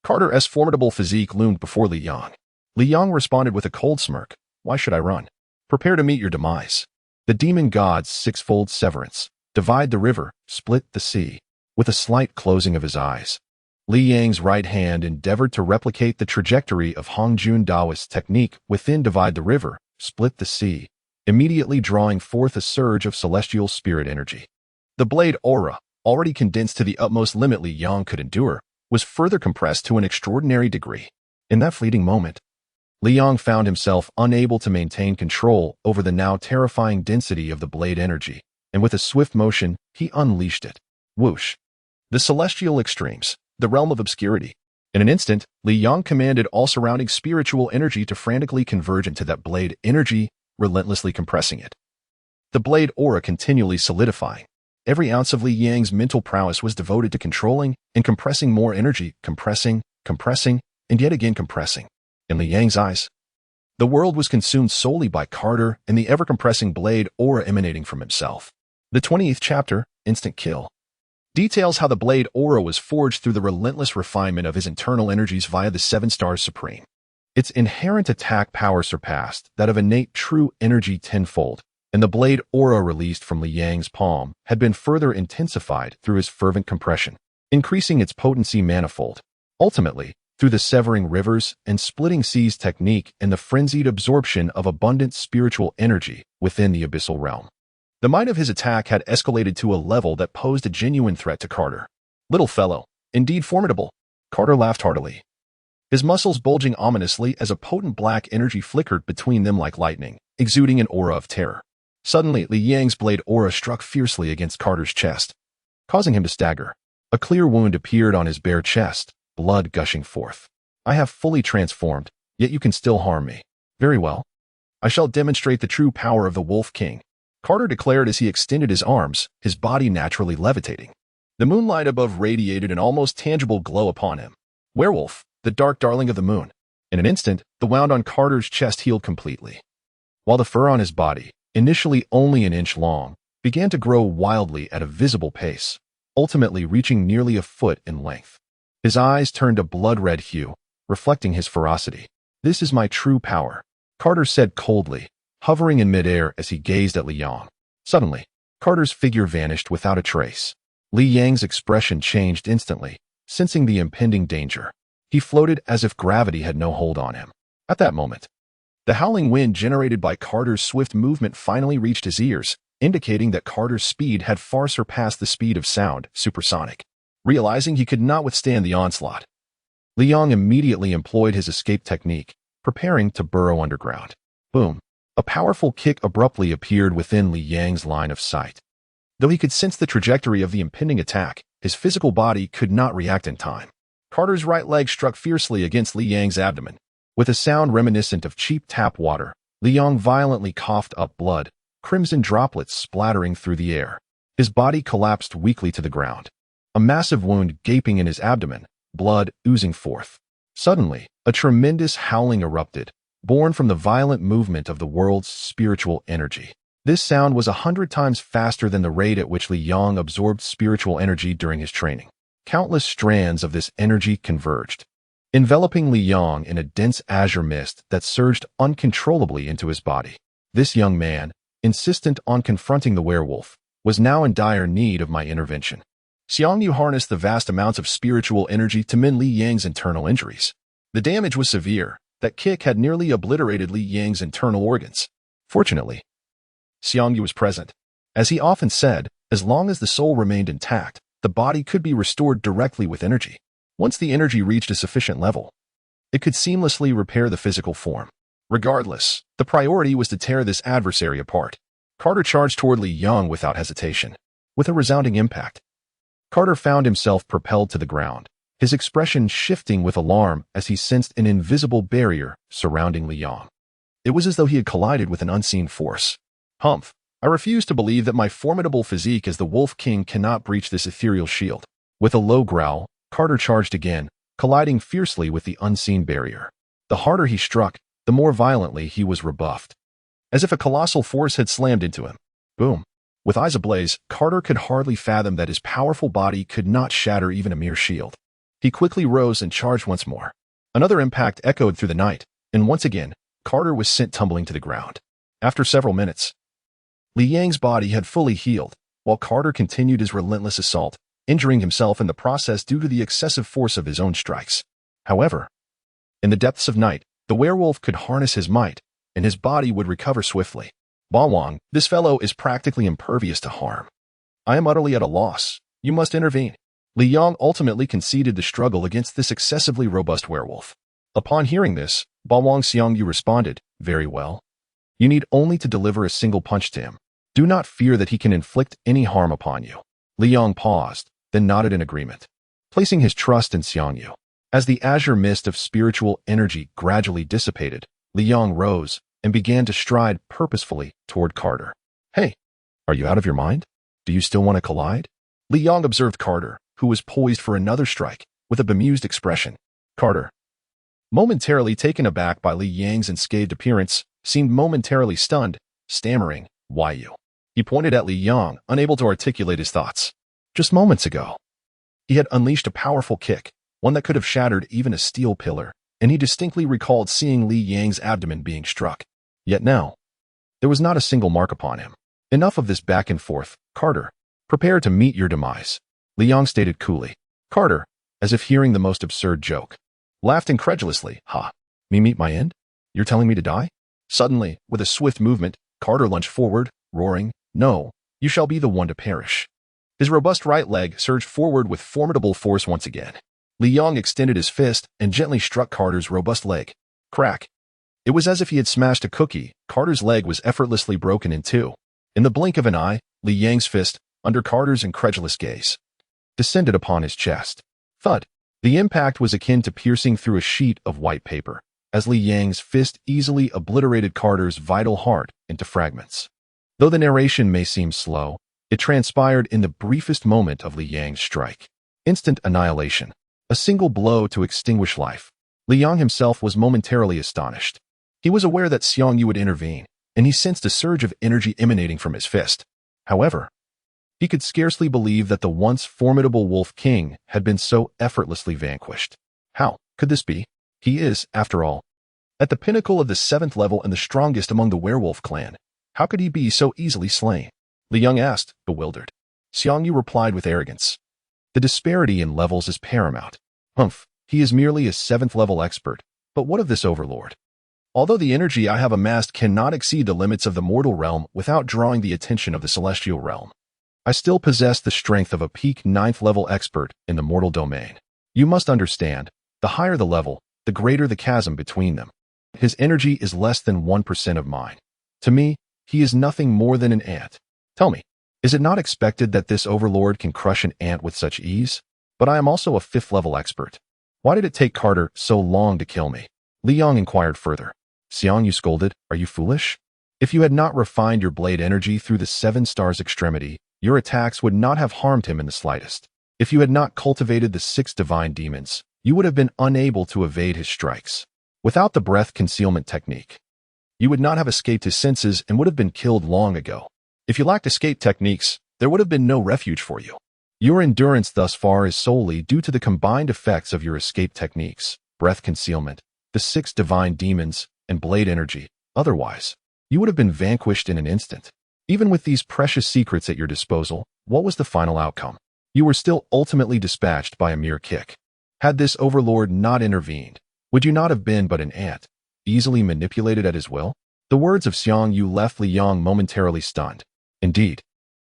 Carter's formidable physique loomed before Liang. Liang responded with a cold smirk. "Why should I run? Prepare to meet your demise." The demon god's sixfold severance, divide the river, split the sea. With a slight closing of his eyes, Liang's right hand endeavored to replicate the trajectory of Hongjun Daoist's technique within divide the river, split the sea, immediately drawing forth a surge of celestial spirit energy. The blade aura, already condensed to the utmost limit Liang could endure, was further compressed to an extraordinary degree. In that fleeting moment, Liang found himself unable to maintain control over the now terrifying density of the blade energy, and with a swift motion, he unleashed it. Whoosh! The celestial extremes, the realm of obscurity. In an instant, Liang commanded all surrounding spiritual energy to frantically converge into that blade energy, relentlessly compressing it. The blade aura continually solidifying. Every ounce of Liang's mental prowess was devoted to controlling and compressing more energy, compressing, and yet again compressing. In Liang's eyes, the world was consumed solely by Carter and the ever-compressing blade aura emanating from himself. The 20th chapter, Instant Kill, details how the blade aura was forged through the relentless refinement of his internal energies via the 7 stars supreme. Its inherent attack power surpassed that of innate true energy tenfold, and the blade aura released from Liang's palm had been further intensified through his fervent compression, increasing its potency manifold. Ultimately, through the severing rivers and splitting seas technique and the frenzied absorption of abundant spiritual energy within the abyssal realm. The might of his attack had escalated to a level that posed a genuine threat to Carter. "Little fellow, indeed formidable." Carter laughed heartily, his muscles bulging ominously as a potent black energy flickered between them like lightning, exuding an aura of terror. Suddenly, Liang's blade aura struck fiercely against Carter's chest, causing him to stagger. A clear wound appeared on his bare chest, blood gushing forth. "I have fully transformed, yet you can still harm me. Very well. I shall demonstrate the true power of the Wolf King," Carter declared as he extended his arms, his body naturally levitating. The moonlight above radiated an almost tangible glow upon him. Werewolf, the dark darling of the moon. In an instant, the wound on Carter's chest healed completely, while the fur on his body, initially only an inch long, began to grow wildly at a visible pace, ultimately reaching nearly a foot in length. His eyes turned a blood-red hue, reflecting his ferocity. This is my true power, Carter said coldly, hovering in midair as he gazed at Li Yang. Suddenly, Carter's figure vanished without a trace. Li Yang's expression changed instantly, sensing the impending danger. He floated as if gravity had no hold on him. At that moment, the howling wind generated by Carter's swift movement finally reached his ears, indicating that Carter's speed had far surpassed the speed of sound, supersonic. Realizing he could not withstand the onslaught, Li Yang immediately employed his escape technique, preparing to burrow underground. Boom! A powerful kick abruptly appeared within Li Yang's line of sight. Though he could sense the trajectory of the impending attack, his physical body could not react in time. Carter's right leg struck fiercely against Li Yang's abdomen. With a sound reminiscent of cheap tap water, Li Yang violently coughed up blood, crimson droplets splattering through the air. His body collapsed weakly to the ground. A massive wound gaping in his abdomen, blood oozing forth. Suddenly, a tremendous howling erupted, born from the violent movement of the world's spiritual energy. This sound was 100 times faster than the rate at which Li Yang absorbed spiritual energy during his training. Countless strands of this energy converged, enveloping Li Yang in a dense azure mist that surged uncontrollably into his body. This young man, insistent on confronting the werewolf, was now in dire need of my intervention. Xiang Yu harnessed the vast amounts of spiritual energy to mend Li Yang's internal injuries. The damage was severe. That kick had nearly obliterated Li Yang's internal organs. Fortunately, Xiang Yu was present. As he often said, as long as the soul remained intact, the body could be restored directly with energy. Once the energy reached a sufficient level, it could seamlessly repair the physical form. Regardless, the priority was to tear this adversary apart. Carter charged toward Li Yang without hesitation. With a resounding impact, Carter found himself propelled to the ground, his expression shifting with alarm as he sensed an invisible barrier surrounding Li Yang. It was as though he had collided with an unseen force. Humph! I refuse to believe that my formidable physique as the Wolf King cannot breach this ethereal shield. With a low growl, Carter charged again, colliding fiercely with the unseen barrier. The harder he struck, the more violently he was rebuffed. As if a colossal force had slammed into him. Boom! With eyes ablaze, Carter could hardly fathom that his powerful body could not shatter even a mere shield. He quickly rose and charged once more. Another impact echoed through the night, and once again, Carter was sent tumbling to the ground. After several minutes, Li Yang's body had fully healed, while Carter continued his relentless assault, injuring himself in the process due to the excessive force of his own strikes. However, in the depths of night, the werewolf could harness his might, and his body would recover swiftly. Bawang, this fellow is practically impervious to harm. I am utterly at a loss. You must intervene. Li Yang ultimately conceded the struggle against this excessively robust werewolf. Upon hearing this, Bawang Xiang Yu responded, very well. You need only to deliver a single punch to him. Do not fear that he can inflict any harm upon you. Li Yang paused, then nodded in agreement, placing his trust in Xiang Yu. As the azure mist of spiritual energy gradually dissipated, Li Yang rose and began to stride purposefully toward Carter. Hey, are you out of your mind? Do you still want to collide? Li Yang observed Carter, who was poised for another strike, with a bemused expression. Carter, momentarily taken aback by Li Yang's unscathed appearance, seemed momentarily stunned, stammering, why you? He pointed at Li Yang, unable to articulate his thoughts. Just moments ago, he had unleashed a powerful kick, one that could have shattered even a steel pillar, and he distinctly recalled seeing Li Yang's abdomen being struck. Yet now, there was not a single mark upon him. Enough of this back and forth, Carter. Prepare to meet your demise. Li Yang stated coolly. Carter, as if hearing the most absurd joke, laughed incredulously. Ha! Me meet my end? You're telling me to die? Suddenly, with a swift movement, Carter lunged forward, roaring, No, you shall be the one to perish. His robust right leg surged forward with formidable force once again. Li Yang extended his fist and gently struck Carter's robust leg. Crack! It was as if he had smashed a cookie. Carter's leg was effortlessly broken in two. In the blink of an eye, Li Yang's fist, under Carter's incredulous gaze, descended upon his chest. Thud! The impact was akin to piercing through a sheet of white paper, as Li Yang's fist easily obliterated Carter's vital heart into fragments. Though the narration may seem slow, it transpired in the briefest moment of Li Yang's strike. Instant annihilation. A single blow to extinguish life. Li Yang himself was momentarily astonished. He was aware that Xiang Yu would intervene, and he sensed a surge of energy emanating from his fist. However, he could scarcely believe that the once formidable Wolf King had been so effortlessly vanquished. How could this be? He is, after all, At the pinnacle of the 7th level and the strongest among the werewolf clan, how could he be so easily slain? Li Yang asked, bewildered. Xiang Yu replied with arrogance. The disparity in levels is paramount. Humph, he is merely a 7th level expert, but what of this overlord? Although the energy I have amassed cannot exceed the limits of the mortal realm without drawing the attention of the celestial realm, I still possess the strength of a peak 9th level expert in the mortal domain. You must understand, the higher the level, the greater the chasm between them. His energy is less than 1% of mine. To me, he is nothing more than an ant. Tell me, is it not expected that this overlord can crush an ant with such ease? But I am also a 5th level expert. Why did it take Carter so long to kill me? Li Yang inquired further. Xiang Yu scolded, are you foolish? If you had not refined your blade energy through the 7 stars extremity, your attacks would not have harmed him in the slightest. If you had not cultivated the 6 divine demons, you would have been unable to evade his strikes. Without the breath concealment technique, you would not have escaped his senses and would have been killed long ago. If you lacked escape techniques, there would have been no refuge for you. Your endurance thus far is solely due to the combined effects of your escape techniques, breath concealment, the 6 divine demons, and blade energy. Otherwise, you would have been vanquished in an instant. Even with these precious secrets at your disposal, what was the final outcome? You were still ultimately dispatched by a mere kick. Had this overlord not intervened, would you not have been but an ant, easily manipulated at his will? The words of Xiang Yu left Li Yang momentarily stunned. Indeed,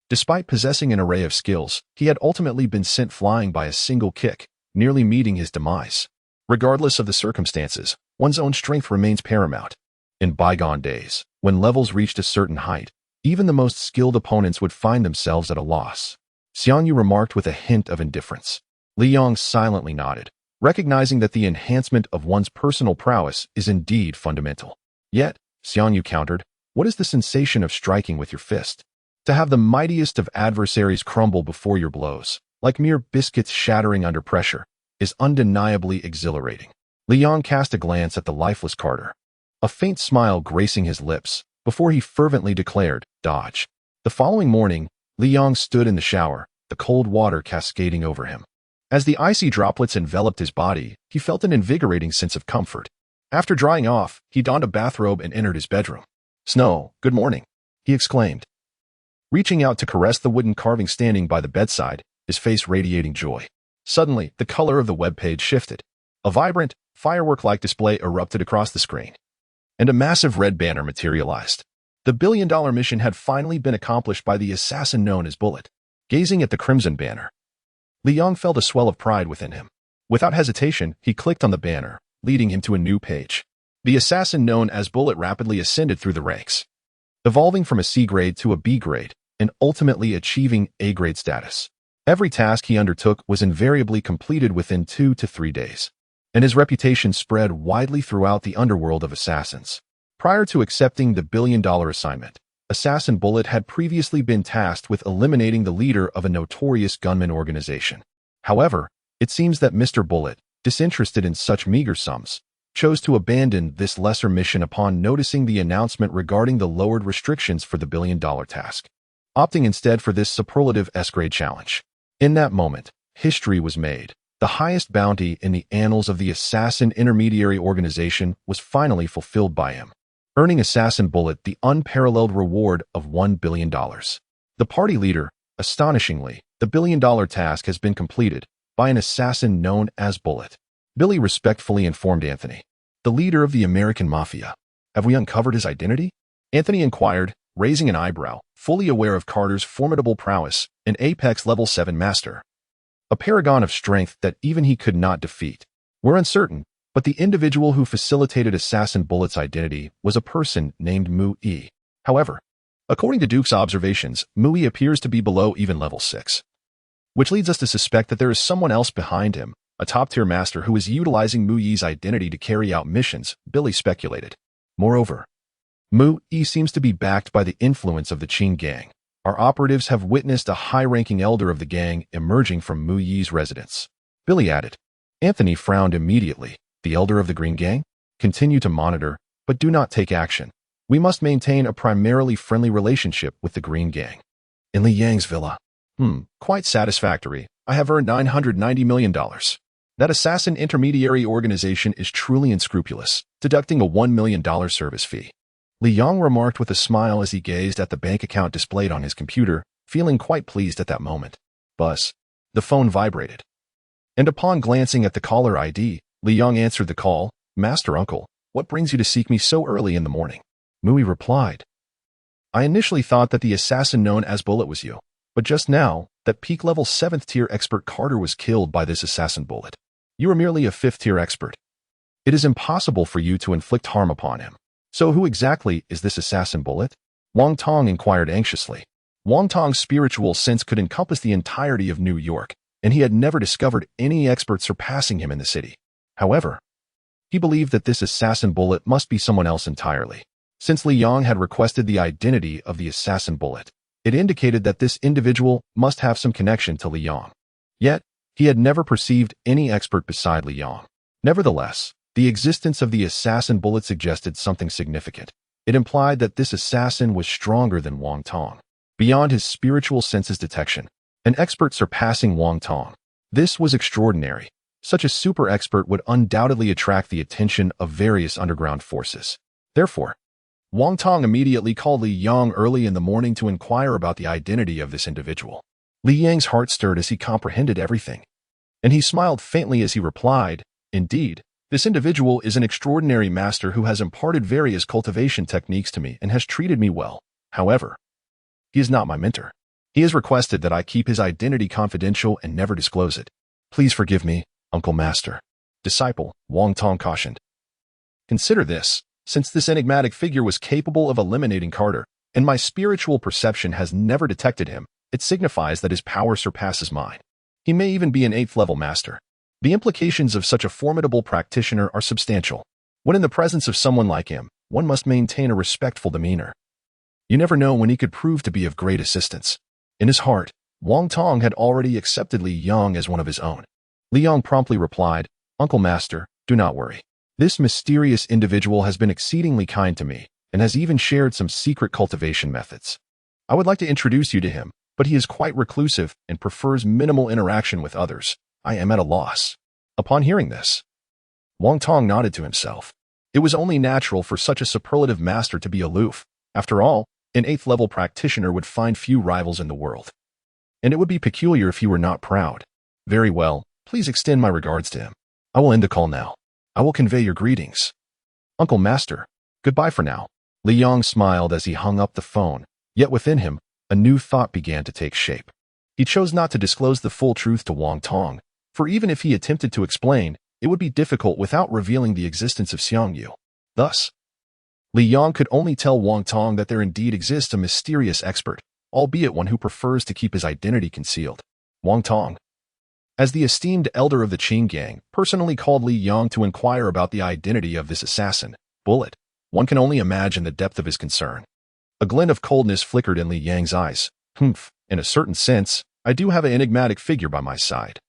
despite possessing an array of skills, he had ultimately been sent flying by a single kick, nearly meeting his demise. Regardless of the circumstances, one's own strength remains paramount. In bygone days, when levels reached a certain height, even the most skilled opponents would find themselves at a loss. Xiang Yu remarked with a hint of indifference. Li Yang silently nodded, recognizing that the enhancement of one's personal prowess is indeed fundamental. Yet, Xiang Yu countered, what is the sensation of striking with your fist? To have the mightiest of adversaries crumble before your blows, like mere biscuits shattering under pressure, is undeniably exhilarating. Li Yang cast a glance at the lifeless Carter, a faint smile gracing his lips, before he fervently declared, dodge. The following morning, Li Yang stood in the shower, the cold water cascading over him. As the icy droplets enveloped his body, he felt an invigorating sense of comfort. After drying off, he donned a bathrobe and entered his bedroom. Snow, good morning, he exclaimed. Reaching out to caress the wooden carving standing by the bedside, his face radiating joy. Suddenly, the color of the web page shifted. A vibrant, firework-like display erupted across the screen, and a massive red banner materialized. The billion-dollar mission had finally been accomplished by the assassin known as Bullet. Gazing at the crimson banner, Li Yang felt a swell of pride within him. Without hesitation, he clicked on the banner, leading him to a new page. The assassin known as Bullet rapidly ascended through the ranks, evolving from a C grade to a B grade, and ultimately achieving A grade status. Every task he undertook was invariably completed within 2 to 3 days, and his reputation spread widely throughout the underworld of assassins. Prior to accepting the billion-dollar assignment, Assassin Bullet had previously been tasked with eliminating the leader of a notorious gunman organization. However, it seems that Mr. Bullet, disinterested in such meager sums, chose to abandon this lesser mission upon noticing the announcement regarding the lowered restrictions for the billion-dollar task, opting instead for this superlative S-grade challenge. In that moment, history was made. The highest bounty in the annals of the Assassin Intermediary Organization was finally fulfilled by him, earning Assassin Bullet the unparalleled reward of $1 billion. The party leader, astonishingly, the billion-dollar task has been completed by an assassin known as Bullet. Billy respectfully informed Anthony, the leader of the American Mafia. Have we uncovered his identity? Anthony inquired, raising an eyebrow, fully aware of Carter's formidable prowess, an Apex Level 7 master, a paragon of strength that even he could not defeat. We're uncertain, but the individual who facilitated Assassin Bullet's identity was a person named Mu Yi. However, according to Duke's observations, Mu Yi appears to be below even level 6, which leads us to suspect that there is someone else behind him, a top-tier master who is utilizing Mu Yi's identity to carry out missions, Billy speculated. Moreover, Mu Yi seems to be backed by the influence of the Qing gang. Our operatives have witnessed a high-ranking elder of the gang emerging from Mu Yi's residence, Billy added. Anthony frowned immediately. The elder of the Green Gang? Continue to monitor, but do not take action. We must maintain a primarily friendly relationship with the Green Gang. In Li Yang's villa. Quite satisfactory. I have earned $990 million. That assassin intermediary organization is truly unscrupulous, deducting a $1 million service fee. Li Yang remarked with a smile as he gazed at the bank account displayed on his computer, feeling quite pleased at that moment. Buzz. The phone vibrated. And upon glancing at the caller ID, Li Yang answered the call. Master Uncle, what brings you to seek me so early in the morning? Mui replied. I initially thought that the assassin known as Bullet was you, but just now, that peak-level 7th-tier expert Carter was killed by this assassin Bullet. You are merely a 5th-tier expert. It is impossible for you to inflict harm upon him. So who exactly is this assassin Bullet? Wang Tong inquired anxiously. Wang Tong's spiritual sense could encompass the entirety of New York, and he had never discovered any expert surpassing him in the city. However, he believed that this assassin Bullet must be someone else entirely. Since Li Yang had requested the identity of the assassin Bullet, it indicated that this individual must have some connection to Li Yang. Yet, he had never perceived any expert beside Li Yang. Nevertheless, the existence of the assassin Bullet suggested something significant. It implied that this assassin was stronger than Wang Tong. Beyond his spiritual senses detection, an expert surpassing Wang Tong. This was extraordinary. Such a super expert would undoubtedly attract the attention of various underground forces. Therefore, Wang Tong immediately called Li Yang early in the morning to inquire about the identity of this individual. Li Yang's heart stirred as he comprehended everything, and he smiled faintly as he replied, Indeed, this individual is an extraordinary master who has imparted various cultivation techniques to me and has treated me well. However, he is not my mentor. He has requested that I keep his identity confidential and never disclose it. Please forgive me, Uncle Master. Disciple, Wang Tong cautioned. Consider this. Since this enigmatic figure was capable of eliminating Carter, and my spiritual perception has never detected him, it signifies that his power surpasses mine. He may even be an 8th-level master. The implications of such a formidable practitioner are substantial. When in the presence of someone like him, one must maintain a respectful demeanor. You never know when he could prove to be of great assistance. In his heart, Wang Tong had already accepted Li Yang as one of his own. Li Yang promptly replied, Uncle Master, do not worry. This mysterious individual has been exceedingly kind to me and has even shared some secret cultivation methods. I would like to introduce you to him, but he is quite reclusive and prefers minimal interaction with others. I am at a loss. Upon hearing this, Wang Tong nodded to himself. It was only natural for such a superlative master to be aloof. After all, an 8th-level practitioner would find few rivals in the world. And it would be peculiar if he were not proud. Very well, please extend my regards to him. I will end the call now. I will convey your greetings. Uncle Master, goodbye for now. Li Yang smiled as he hung up the phone, yet within him, a new thought began to take shape. He chose not to disclose the full truth to Wang Tong, for even if he attempted to explain, it would be difficult without revealing the existence of Xiang Yu. Thus, Li Yang could only tell Wang Tong that there indeed exists a mysterious expert, albeit one who prefers to keep his identity concealed. Wang Tong, as the esteemed elder of the Qing gang, personally called Li Yang to inquire about the identity of this assassin, Bullet. One can only imagine the depth of his concern. A glint of coldness flickered in Li Yang's eyes. Humph, in a certain sense, I do have an enigmatic figure by my side.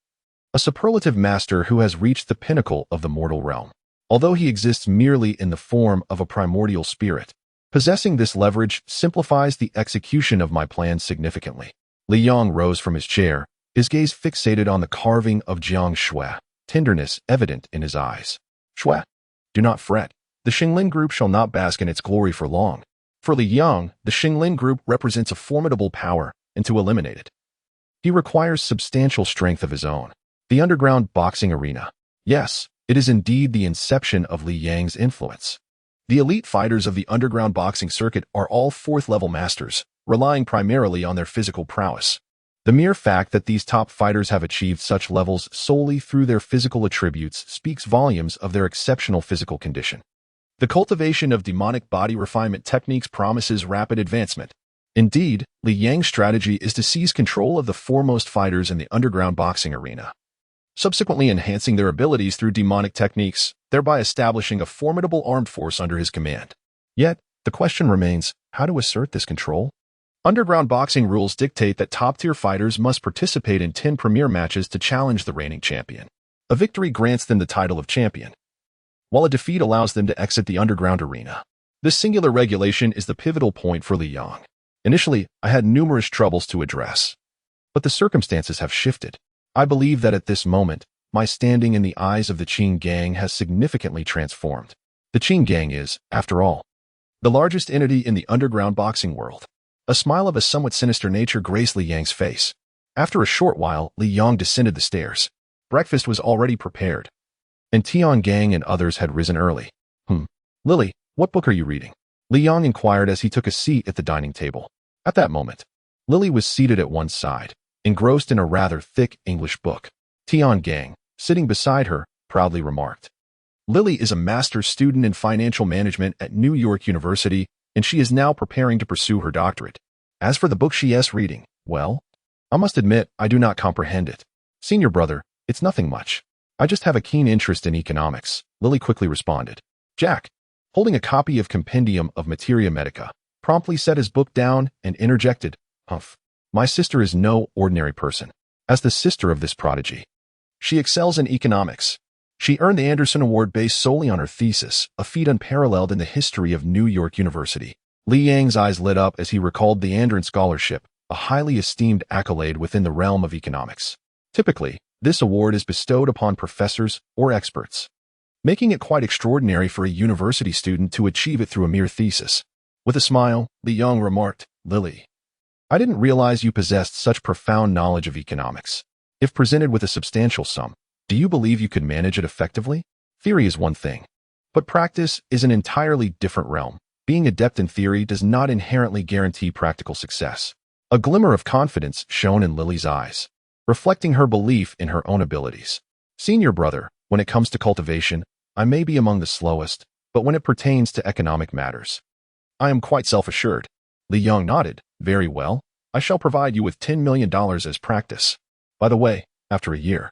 A superlative master who has reached the pinnacle of the mortal realm. Although he exists merely in the form of a primordial spirit, possessing this leverage simplifies the execution of my plans significantly. Li Yang rose from his chair, his gaze fixated on the carving of Jiang Xue, tenderness evident in his eyes. Xue, do not fret. The Xinglin group shall not bask in its glory for long. For Li Yang, the Xinglin group represents a formidable power, and to eliminate it, he requires substantial strength of his own. The underground boxing arena. Yes, it is indeed the inception of Li Yang's influence. The elite fighters of the underground boxing circuit are all 4th-level masters, relying primarily on their physical prowess. The mere fact that these top fighters have achieved such levels solely through their physical attributes speaks volumes of their exceptional physical condition. The cultivation of demonic body refinement techniques promises rapid advancement. Indeed, Li Yang's strategy is to seize control of the foremost fighters in the underground boxing arena, subsequently enhancing their abilities through demonic techniques, thereby establishing a formidable armed force under his command. Yet, the question remains, how to assert this control? Underground boxing rules dictate that top-tier fighters must participate in 10 premier matches to challenge the reigning champion. A victory grants them the title of champion, while a defeat allows them to exit the underground arena. This singular regulation is the pivotal point for Li Yang. Initially, I had numerous troubles to address, but the circumstances have shifted. I believe that at this moment, my standing in the eyes of the Qing gang has significantly transformed. The Qing gang is, after all, the largest entity in the underground boxing world. A smile of a somewhat sinister nature graced Li Yang's face. After a short while, Li Yang descended the stairs. Breakfast was already prepared, and Tian Gang and others had risen early. Lily, what book are you reading? Li Yang inquired as he took a seat at the dining table. At that moment, Lily was seated at one side, engrossed in a rather thick English book. Tian Gang, sitting beside her, proudly remarked, Lily is a master's student in financial management at New York University, and she is now preparing to pursue her doctorate. As for the book she is reading, well, I must admit I do not comprehend it. Senior brother, it's nothing much. I just have a keen interest in economics, Lily quickly responded. Jack, holding a copy of Compendium of Materia Medica, promptly set his book down and interjected, Humph, my sister is no ordinary person. As the sister of this prodigy, she excels in economics. She earned the Anderson Award based solely on her thesis, a feat unparalleled in the history of New York University. Li Yang's eyes lit up as he recalled the Anderson Scholarship, a highly esteemed accolade within the realm of economics. Typically, this award is bestowed upon professors or experts, making it quite extraordinary for a university student to achieve it through a mere thesis. With a smile, Li Yang remarked, Lily, I didn't realize you possessed such profound knowledge of economics. If presented with a substantial sum, do you believe you could manage it effectively? Theory is one thing, but practice is an entirely different realm. Being adept in theory does not inherently guarantee practical success. A glimmer of confidence shone in Lily's eyes, reflecting her belief in her own abilities. Senior brother, when it comes to cultivation, I may be among the slowest, but when it pertains to economic matters, I am quite self-assured. Li Yang nodded. Very well. I shall provide you with $10 million as practice. By the way, after a year,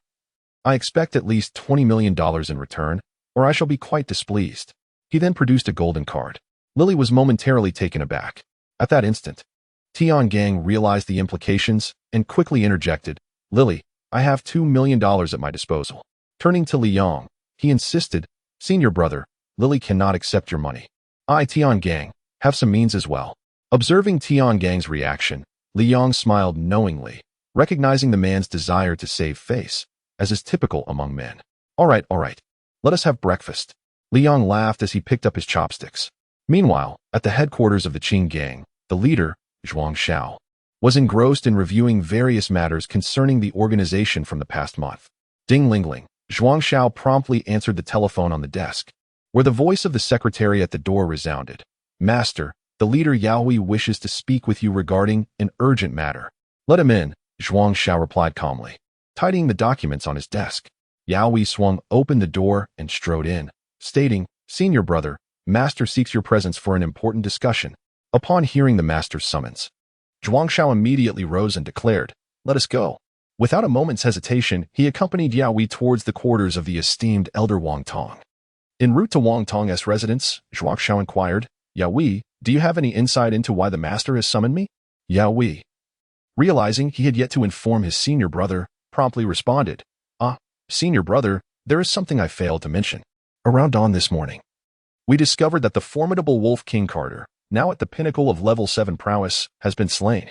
I expect at least $20 million in return, or I shall be quite displeased. He then produced a golden card. Lily was momentarily taken aback. At that instant, Tian Gang realized the implications and quickly interjected, Lily, I have $2 million at my disposal. Turning to Li Yang, he insisted, Senior brother, Lily cannot accept your money. I, Tian Gang, have some means as well. Observing Tian Gang's reaction, Li Yang smiled knowingly, recognizing the man's desire to save face, as is typical among men. All right, let us have breakfast. Li Yang laughed as he picked up his chopsticks. Meanwhile, at the headquarters of the Qing Gang, the leader, Jiang Xue, was engrossed in reviewing various matters concerning the organization from the past month. Ding-ling-ling, Jiang Xue promptly answered the telephone on the desk, where the voice of the secretary at the door resounded. Master, the leader Yaoi wishes to speak with you regarding an urgent matter. Let him in, Jiang Xue replied calmly, tidying the documents on his desk. Yaoi swung open the door and strode in, stating, Senior brother, Master seeks your presence for an important discussion. Upon hearing the master's summons, Jiang Xue immediately rose and declared, Let us go. Without a moment's hesitation, he accompanied Yaoi towards the quarters of the esteemed elder Wang Tong. En route to Wang Tong's residence, Jiang Xue inquired, Yaoi, do you have any insight into why the master has summoned me? Yaoi, realizing he had yet to inform his senior brother, promptly responded, Senior brother, there is something I failed to mention. Around dawn this morning, we discovered that the formidable Wolf King Carter, now at the pinnacle of level 7 prowess, has been slain.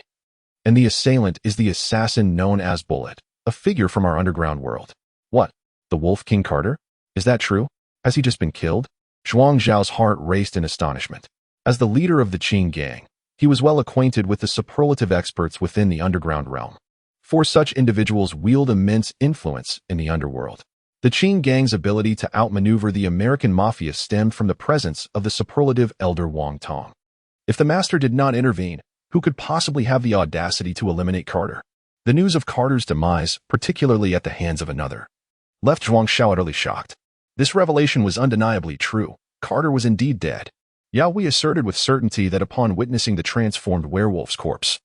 And the assailant is the assassin known as Bullet, a figure from our underground world. What? The Wolf King Carter? Is that true? Has he just been killed? Zhuang Zhao's heart raced in astonishment. As the leader of the Qing Gang, he was well acquainted with the superlative experts within the underground realm. For such individuals wield immense influence in the underworld. The Qing Gang's ability to outmaneuver the American mafia stemmed from the presence of the superlative elder Wang Tong. If the master did not intervene, who could possibly have the audacity to eliminate Carter? The news of Carter's demise, particularly at the hands of another, left Zhuang Xiao utterly shocked. This revelation was undeniably true. Carter was indeed dead. Yaoi asserted with certainty that upon witnessing the transformed werewolf's corpse,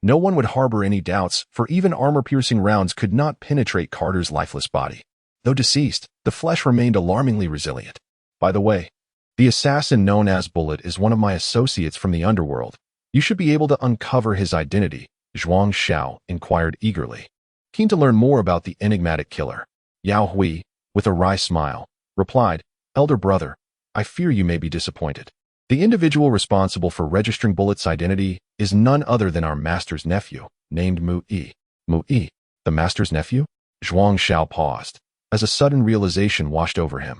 no one would harbor any doubts, for even armor-piercing rounds could not penetrate Carter's lifeless body. Though deceased, the flesh remained alarmingly resilient. By the way, the assassin known as Bullet is one of my associates from the underworld. You should be able to uncover his identity, Zhuang Xiao inquired eagerly, keen to learn more about the enigmatic killer. Yao Hui, with a wry smile, replied, Elder brother, I fear you may be disappointed. The individual responsible for registering Bullet's identity is none other than our master's nephew, named Mu Yi. Mu Yi, the master's nephew? Zhuang Xiao paused, as a sudden realization washed over him,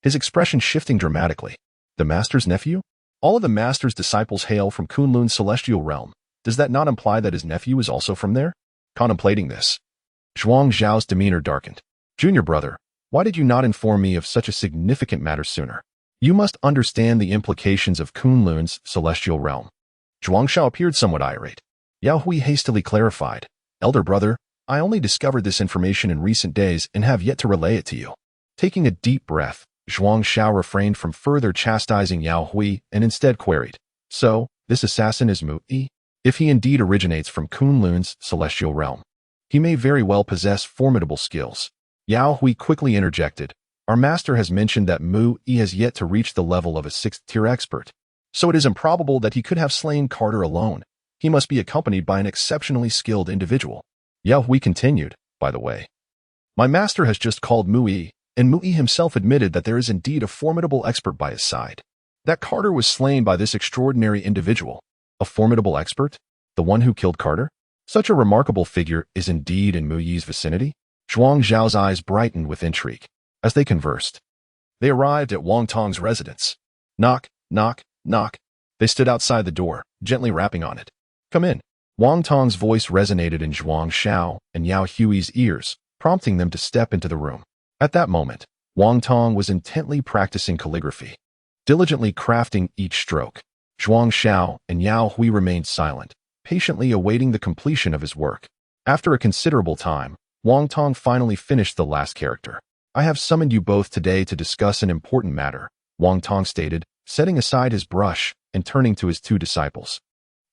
his expression shifting dramatically. The master's nephew? All of the master's disciples hail from Kunlun's celestial realm. Does that not imply that his nephew is also from there? Contemplating this, Zhuang Zhao's demeanor darkened. Junior brother, why did you not inform me of such a significant matter sooner? You must understand the implications of Kunlun's celestial realm. Zhuang Zhao appeared somewhat irate. Yao Hui hastily clarified. Elder brother, I only discovered this information in recent days and have yet to relay it to you. Taking a deep breath, Zhuang Zhao refrained from further chastising Yao Hui and instead queried. So, this assassin is Mu Yi? If he indeed originates from Kunlun's celestial realm, he may very well possess formidable skills. Yao Hui quickly interjected. Our master has mentioned that Mu Yi has yet to reach the level of a 6th-tier expert, so it is improbable that he could have slain Carter alone. He must be accompanied by an exceptionally skilled individual. Yao Hui continued, by the way. My master has just called Mu Yi, and Mu Yi himself admitted that there is indeed a formidable expert by his side. That Carter was slain by this extraordinary individual. A formidable expert? The one who killed Carter? Such a remarkable figure is indeed in Mu Yi's vicinity? Zhuang Zhao's eyes brightened with intrigue. As they conversed, they arrived at Wang Tong's residence. Knock, knock, knock. They stood outside the door, gently rapping on it. Come in. Wang Tong's voice resonated in Zhuang Zhao and Yao Hui's ears, prompting them to step into the room. At that moment, Wang Tong was intently practicing calligraphy, diligently crafting each stroke. Zhuang Zhao and Yao Hui remained silent, patiently awaiting the completion of his work. After a considerable time, Wang Tong finally finished the last character. I have summoned you both today to discuss an important matter, Wang Tong stated, setting aside his brush and turning to his two disciples.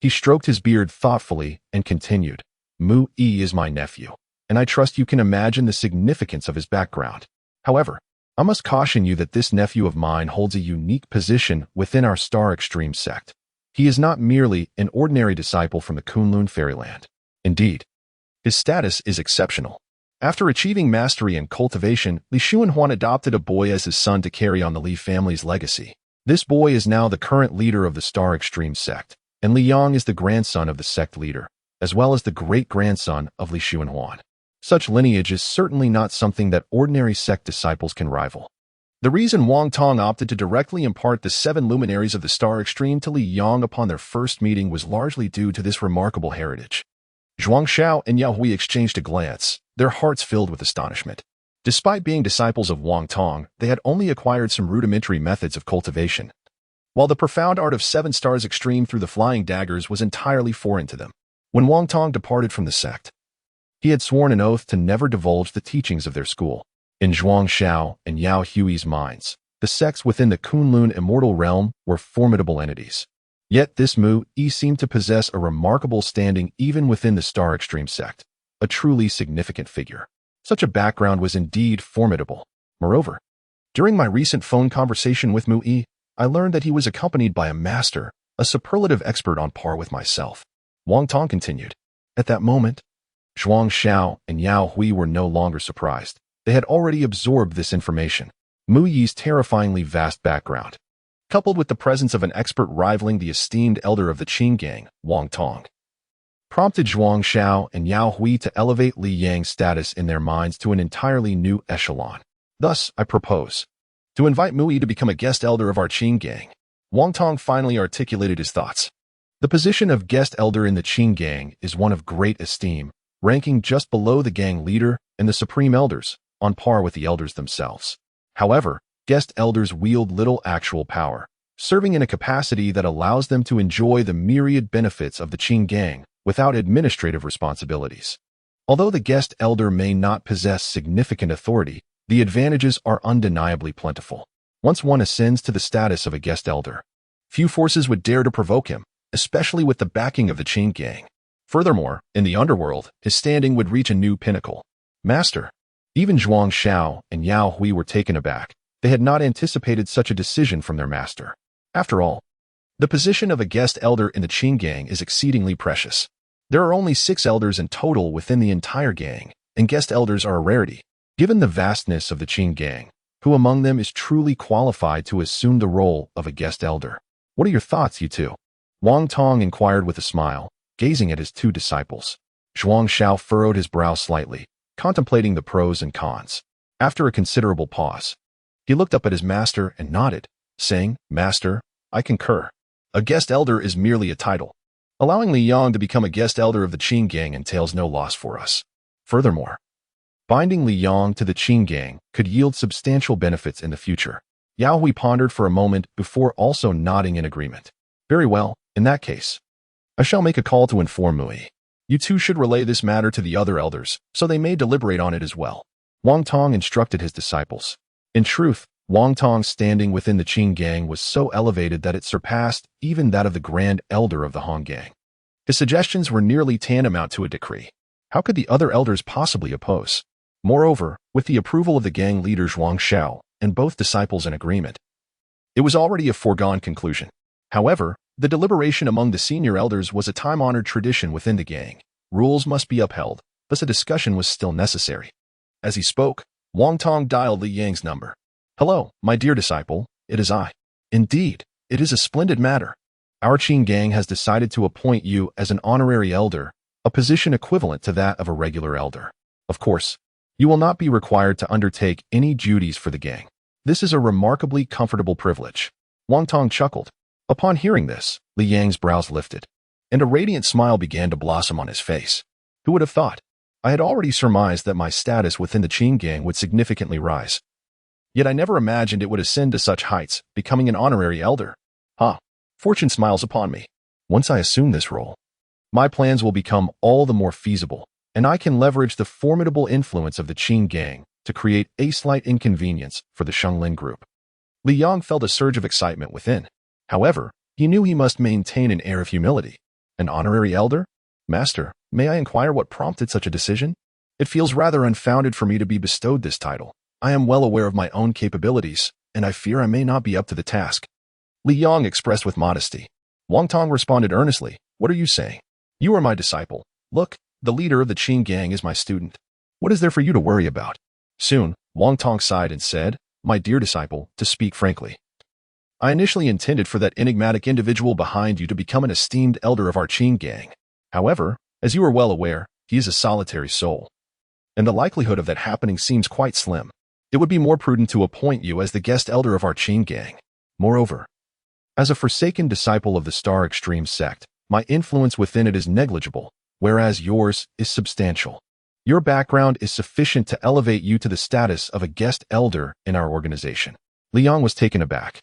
He stroked his beard thoughtfully and continued. Mu Yi is my nephew, and I trust you can imagine the significance of his background. However, I must caution you that this nephew of mine holds a unique position within our Star Extreme sect. He is not merely an ordinary disciple from the Kunlun fairyland. Indeed, his status is exceptional. After achieving mastery in cultivation, Li Xuanhuan adopted a boy as his son to carry on the Li family's legacy. This boy is now the current leader of the Star Extreme sect, and Li Yang is the grandson of the sect leader, as well as the great-grandson of Li Xuanhuan. Such lineage is certainly not something that ordinary sect disciples can rival. The reason Wang Tong opted to directly impart the 7 luminaries of the Star Extreme to Li Yang upon their first meeting was largely due to this remarkable heritage. Zhuang Zhao and Yao Hui exchanged a glance, their hearts filled with astonishment. Despite being disciples of Wang Tong, they had only acquired some rudimentary methods of cultivation, while the profound art of 7 stars extreme through the flying daggers was entirely foreign to them. When Wang Tong departed from the sect, he had sworn an oath to never divulge the teachings of their school. In Zhuang Zhao and Yao Hui's minds, the sects within the Kunlun Immortal realm were formidable entities. Yet this Mu Yi seemed to possess a remarkable standing even within the Star Extreme sect, a truly significant figure. Such a background was indeed formidable. Moreover, during my recent phone conversation with Mu Yi, I learned that he was accompanied by a master, a superlative expert on par with myself. Wang Tong continued. At that moment, Zhuang Zhao and Yao Hui were no longer surprised. They had already absorbed this information. Mu Yi's terrifyingly vast background, coupled with the presence of an expert rivaling the esteemed elder of the Qing gang, Wang Tong, prompted Zhuang Zhao and Yao Hui to elevate Li Yang's status in their minds to an entirely new echelon. Thus, I propose to invite Mu Yi to become a guest elder of our Qing gang. Wang Tong finally articulated his thoughts. The position of guest elder in the Qing gang is one of great esteem, ranking just below the gang leader and the supreme elders, on par with the elders themselves. However, guest elders wield little actual power, serving in a capacity that allows them to enjoy the myriad benefits of the Qing gang without administrative responsibilities. Although the guest elder may not possess significant authority, the advantages are undeniably plentiful. Once one ascends to the status of a guest elder, few forces would dare to provoke him, especially with the backing of the Qing gang. Furthermore, in the underworld, his standing would reach a new pinnacle. Master. Even Zhuang Zhao and Yao Hui were taken aback. They had not anticipated such a decision from their master. After all, the position of a guest elder in the Qing gang is exceedingly precious. There are only 6 elders in total within the entire gang, and guest elders are a rarity. Given the vastness of the Qing gang, who among them is truly qualified to assume the role of a guest elder? What are your thoughts, you two? Wang Tong inquired with a smile, gazing at his two disciples. Zhuang Zhao furrowed his brow slightly, contemplating the pros and cons. After a considerable pause, he looked up at his master and nodded, saying, "Master, I concur. A guest elder is merely a title. Allowing Li Yang to become a guest elder of the Qin gang entails no loss for us. Furthermore, binding Li Yang to the Qin gang could yield substantial benefits in the future." Yao Hui pondered for a moment before also nodding in agreement. "Very well, in that case, I shall make a call to inform Mui. You two should relay this matter to the other elders, so they may deliberate on it as well." Wang Tong instructed his disciples. In truth, Wang Tong's standing within the Qin gang was so elevated that it surpassed even that of the Grand Elder of the Han gang. His suggestions were nearly tantamount to a decree. How could the other elders possibly oppose? Moreover, with the approval of the gang leader Zhuang Xiao and both disciples in agreement, it was already a foregone conclusion. However, the deliberation among the senior elders was a time-honored tradition within the gang. Rules must be upheld, thus a discussion was still necessary. As he spoke, Wang Tong dialed Li Yang's number. "Hello, my dear disciple, it is I. Indeed, it is a splendid matter. Our Qin gang has decided to appoint you as an honorary elder, a position equivalent to that of a regular elder. Of course, you will not be required to undertake any duties for the gang. This is a remarkably comfortable privilege." Wang Tong chuckled. Upon hearing this, Li Yang's brows lifted, and a radiant smile began to blossom on his face. Who would have thought? I had already surmised that my status within the Qin gang would significantly rise. Yet I never imagined it would ascend to such heights, becoming an honorary elder. Fortune smiles upon me. Once I assume this role, my plans will become all the more feasible, and I can leverage the formidable influence of the Qin gang to create a slight inconvenience for the Shenglin group. Li Yang felt a surge of excitement within. However, he knew he must maintain an air of humility. An honorary elder? Master, may I inquire what prompted such a decision? It feels rather unfounded for me to be bestowed this title. I am well aware of my own capabilities, and I fear I may not be up to the task. Li Yang expressed with modesty. Wang Tong responded earnestly. What are you saying? You are my disciple. Look, the leader of the Qin gang is my student. What is there for you to worry about? Soon, Wang Tong sighed and said, My dear disciple, to speak frankly, I initially intended for that enigmatic individual behind you to become an esteemed elder of our Qin gang. However, as you are well aware, he is a solitary soul, and the likelihood of that happening seems quite slim. It would be more prudent to appoint you as the guest elder of our Qin gang. Moreover, as a forsaken disciple of the Star Extreme sect, my influence within it is negligible, whereas yours is substantial. Your background is sufficient to elevate you to the status of a guest elder in our organization. Li Yang was taken aback.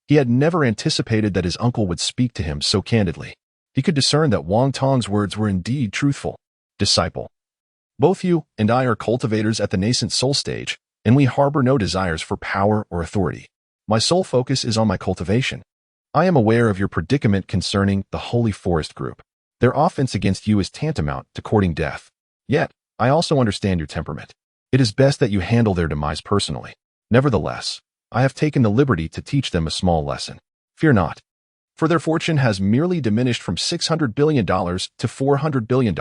He had never anticipated that his uncle would speak to him so candidly. He could discern that Wang Tong's words were indeed truthful. Disciple, both you and I are cultivators at the nascent soul stage, and we harbor no desires for power or authority. My sole focus is on my cultivation. I am aware of your predicament concerning the Holy Forest group. Their offense against you is tantamount to courting death. Yet, I also understand your temperament. It is best that you handle their demise personally. Nevertheless, I have taken the liberty to teach them a small lesson. Fear not, for their fortune has merely diminished from $600 billion to $400 billion.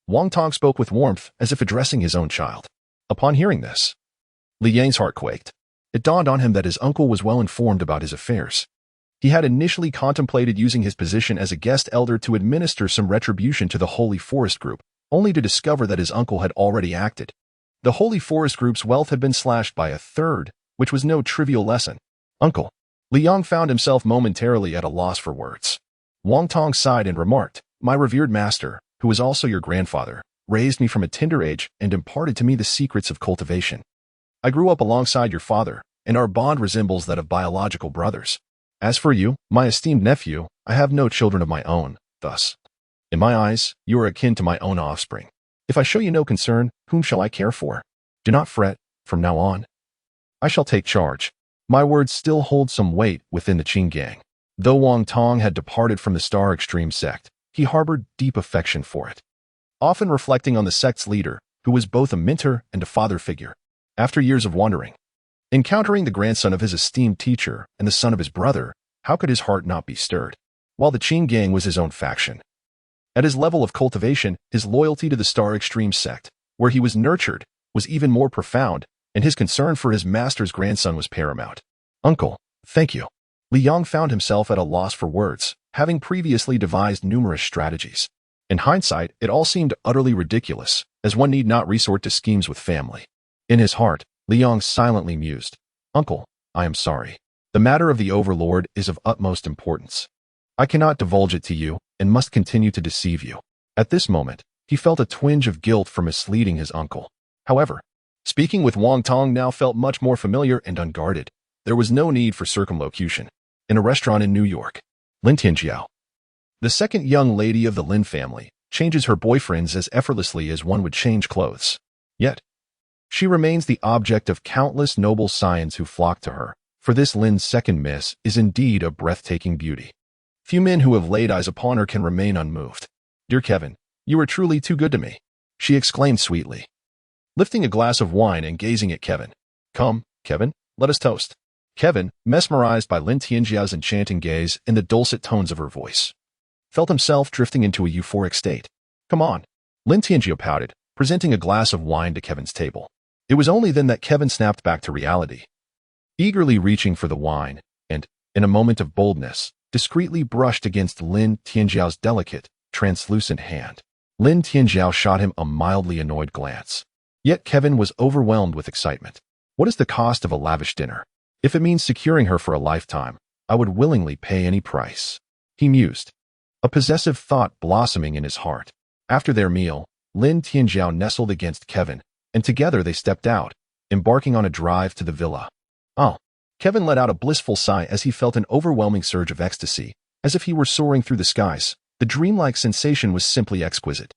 Wang Tong spoke with warmth as if addressing his own child. Upon hearing this, Li Yang's heart quaked. It dawned on him that his uncle was well informed about his affairs. He had initially contemplated using his position as a guest elder to administer some retribution to the Holy Forest group, only to discover that his uncle had already acted. The Holy Forest group's wealth had been slashed by a third, which was no trivial lesson. Uncle. Li Yang found himself momentarily at a loss for words. Wang Tong sighed and remarked, My revered master, who is also your grandfather, raised me from a tender age and imparted to me the secrets of cultivation. I grew up alongside your father, and our bond resembles that of biological brothers. As for you, my esteemed nephew, I have no children of my own, thus, in my eyes, you are akin to my own offspring. If I show you no concern, whom shall I care for? Do not fret, from now on, I shall take charge. My words still hold some weight within the Qin gang. Though Wang Tong had departed from the Star Extreme sect, he harbored deep affection for it, often reflecting on the sect's leader, who was both a mentor and a father figure. After years of wandering, encountering the grandson of his esteemed teacher and the son of his brother, how could his heart not be stirred? While the Qin gang was his own faction, at his level of cultivation, his loyalty to the Star Extreme sect, where he was nurtured, was even more profound, and his concern for his master's grandson was paramount. Uncle, thank you. Li Yang found himself at a loss for words, having previously devised numerous strategies. In hindsight, it all seemed utterly ridiculous, as one need not resort to schemes with family. In his heart, Liang silently mused. Uncle, I am sorry. The matter of the overlord is of utmost importance. I cannot divulge it to you and must continue to deceive you. At this moment, he felt a twinge of guilt for misleading his uncle. However, speaking with Wang Tong now felt much more familiar and unguarded. There was no need for circumlocution. In a restaurant in New York, Lin Tianyu, the second young lady of the Lin family, changes her boyfriends as effortlessly as one would change clothes. Yet, she remains the object of countless noble scions who flock to her, for this Lin's second miss is indeed a breathtaking beauty. Few men who have laid eyes upon her can remain unmoved. Dear Kevin, you are truly too good to me, she exclaimed sweetly, lifting a glass of wine and gazing at Kevin. Come, Kevin, let us toast. Kevin, mesmerized by Lin Tianyu's enchanting gaze and the dulcet tones of her voice, felt himself drifting into a euphoric state. Come on, Lin Tianyu pouted, presenting a glass of wine to Kevin's table. It was only then that Kevin snapped back to reality, eagerly reaching for the wine, and, in a moment of boldness, discreetly brushed against Lin Tianyu's delicate, translucent hand. Lin Tianyu shot him a mildly annoyed glance. Yet Kevin was overwhelmed with excitement. What is the cost of a lavish dinner? If it means securing her for a lifetime, I would willingly pay any price, he mused, a possessive thought blossoming in his heart. After their meal, Lin Tianyu nestled against Kevin, and together they stepped out, embarking on a drive to the villa. Oh, Kevin let out a blissful sigh as he felt an overwhelming surge of ecstasy, as if he were soaring through the skies. The dreamlike sensation was simply exquisite.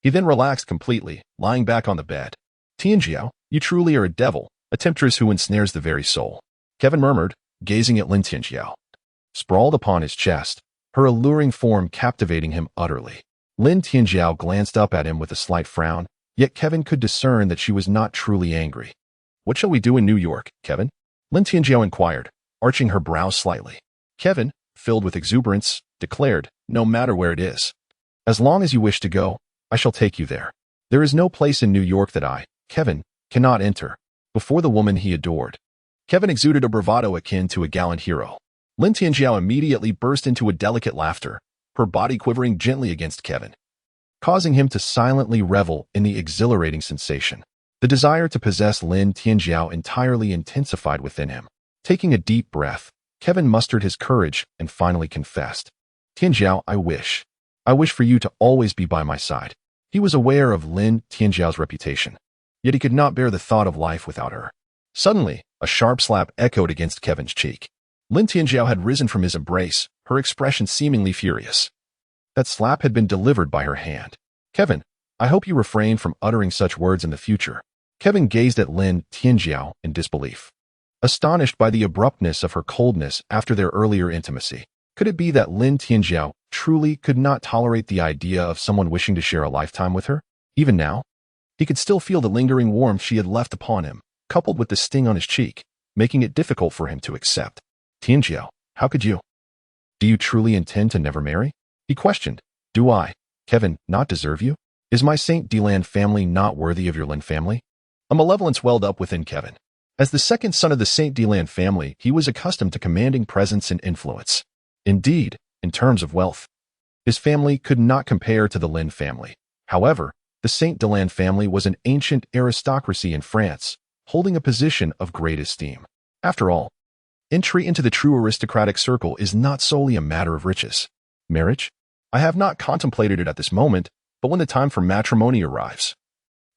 He then relaxed completely, lying back on the bed. Tianyu, you truly are a devil, a temptress who ensnares the very soul, Kevin murmured, gazing at Lin Tianyu. Sprawled upon his chest, her alluring form captivating him utterly. Lin Tianyu glanced up at him with a slight frown, yet Kevin could discern that she was not truly angry. What shall we do in New York, Kevin? Lin Tianyu inquired, arching her brows slightly. Kevin, filled with exuberance, declared, no matter where it is. As long as you wish to go, I shall take you there. There is no place in New York that I, Kevin, cannot enter. Before the woman he adored, Kevin exuded a bravado akin to a gallant hero. Lin Tianyu immediately burst into a delicate laughter, her body quivering gently against Kevin, causing him to silently revel in the exhilarating sensation. The desire to possess Lin Tianyu entirely intensified within him. Taking a deep breath, Kevin mustered his courage and finally confessed. Tianyu, I wish for you to always be by my side. He was aware of Lin Tianyu's reputation, yet he could not bear the thought of life without her. Suddenly, a sharp slap echoed against Kevin's cheek. Lin Tianyu had risen from his embrace, her expression seemingly furious. That slap had been delivered by her hand. Kevin, I hope you refrain from uttering such words in the future. Kevin gazed at Lin Tianyu in disbelief, astonished by the abruptness of her coldness after their earlier intimacy. Could it be that Lin Tianyu truly could not tolerate the idea of someone wishing to share a lifetime with her? Even now, he could still feel the lingering warmth she had left upon him, coupled with the sting on his cheek, making it difficult for him to accept. Tianyu, how could you? Do you truly intend to never marry? He questioned. Do I, Kevin, not deserve you? Is my Saint Deland family not worthy of your Lin family? A malevolence welled up within Kevin. As the second son of the Saint Deland family, he was accustomed to commanding presence and influence. Indeed, in terms of wealth, his family could not compare to the Lin family. However, the Saint Deland family was an ancient aristocracy in France, holding a position of great esteem. After all, entry into the true aristocratic circle is not solely a matter of riches. Marriage? I have not contemplated it at this moment, but when the time for matrimony arrives,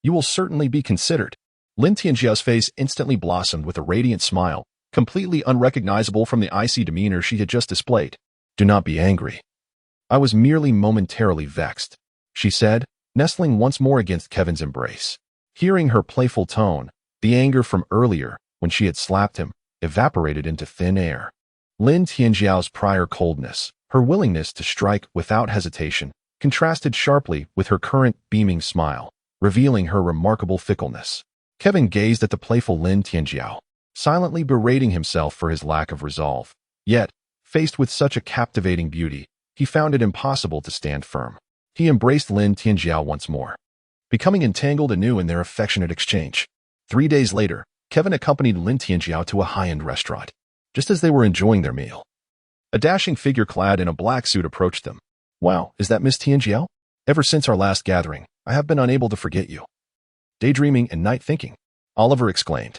you will certainly be considered. Lin Tianyu's face instantly blossomed with a radiant smile, completely unrecognizable from the icy demeanor she had just displayed. Do not be angry. I was merely momentarily vexed, she said, nestling once more against Kevin's embrace. Hearing her playful tone, the anger from earlier, when she had slapped him, evaporated into thin air. Lin Tianyu's prior coldness, her willingness to strike without hesitation, contrasted sharply with her current beaming smile, revealing her remarkable fickleness. Kevin gazed at the playful Lin Tianyu, silently berating himself for his lack of resolve. Yet, faced with such a captivating beauty, he found it impossible to stand firm. He embraced Lin Tianyu once more, becoming entangled anew in their affectionate exchange. 3 days later, Kevin accompanied Lin Tianyu to a high-end restaurant. Just as they were enjoying their meal, a dashing figure clad in a black suit approached them. Wow, is that Miss Tianyu? Ever since our last gathering, I have been unable to forget you. Daydreaming and night thinking, Oliver exclaimed.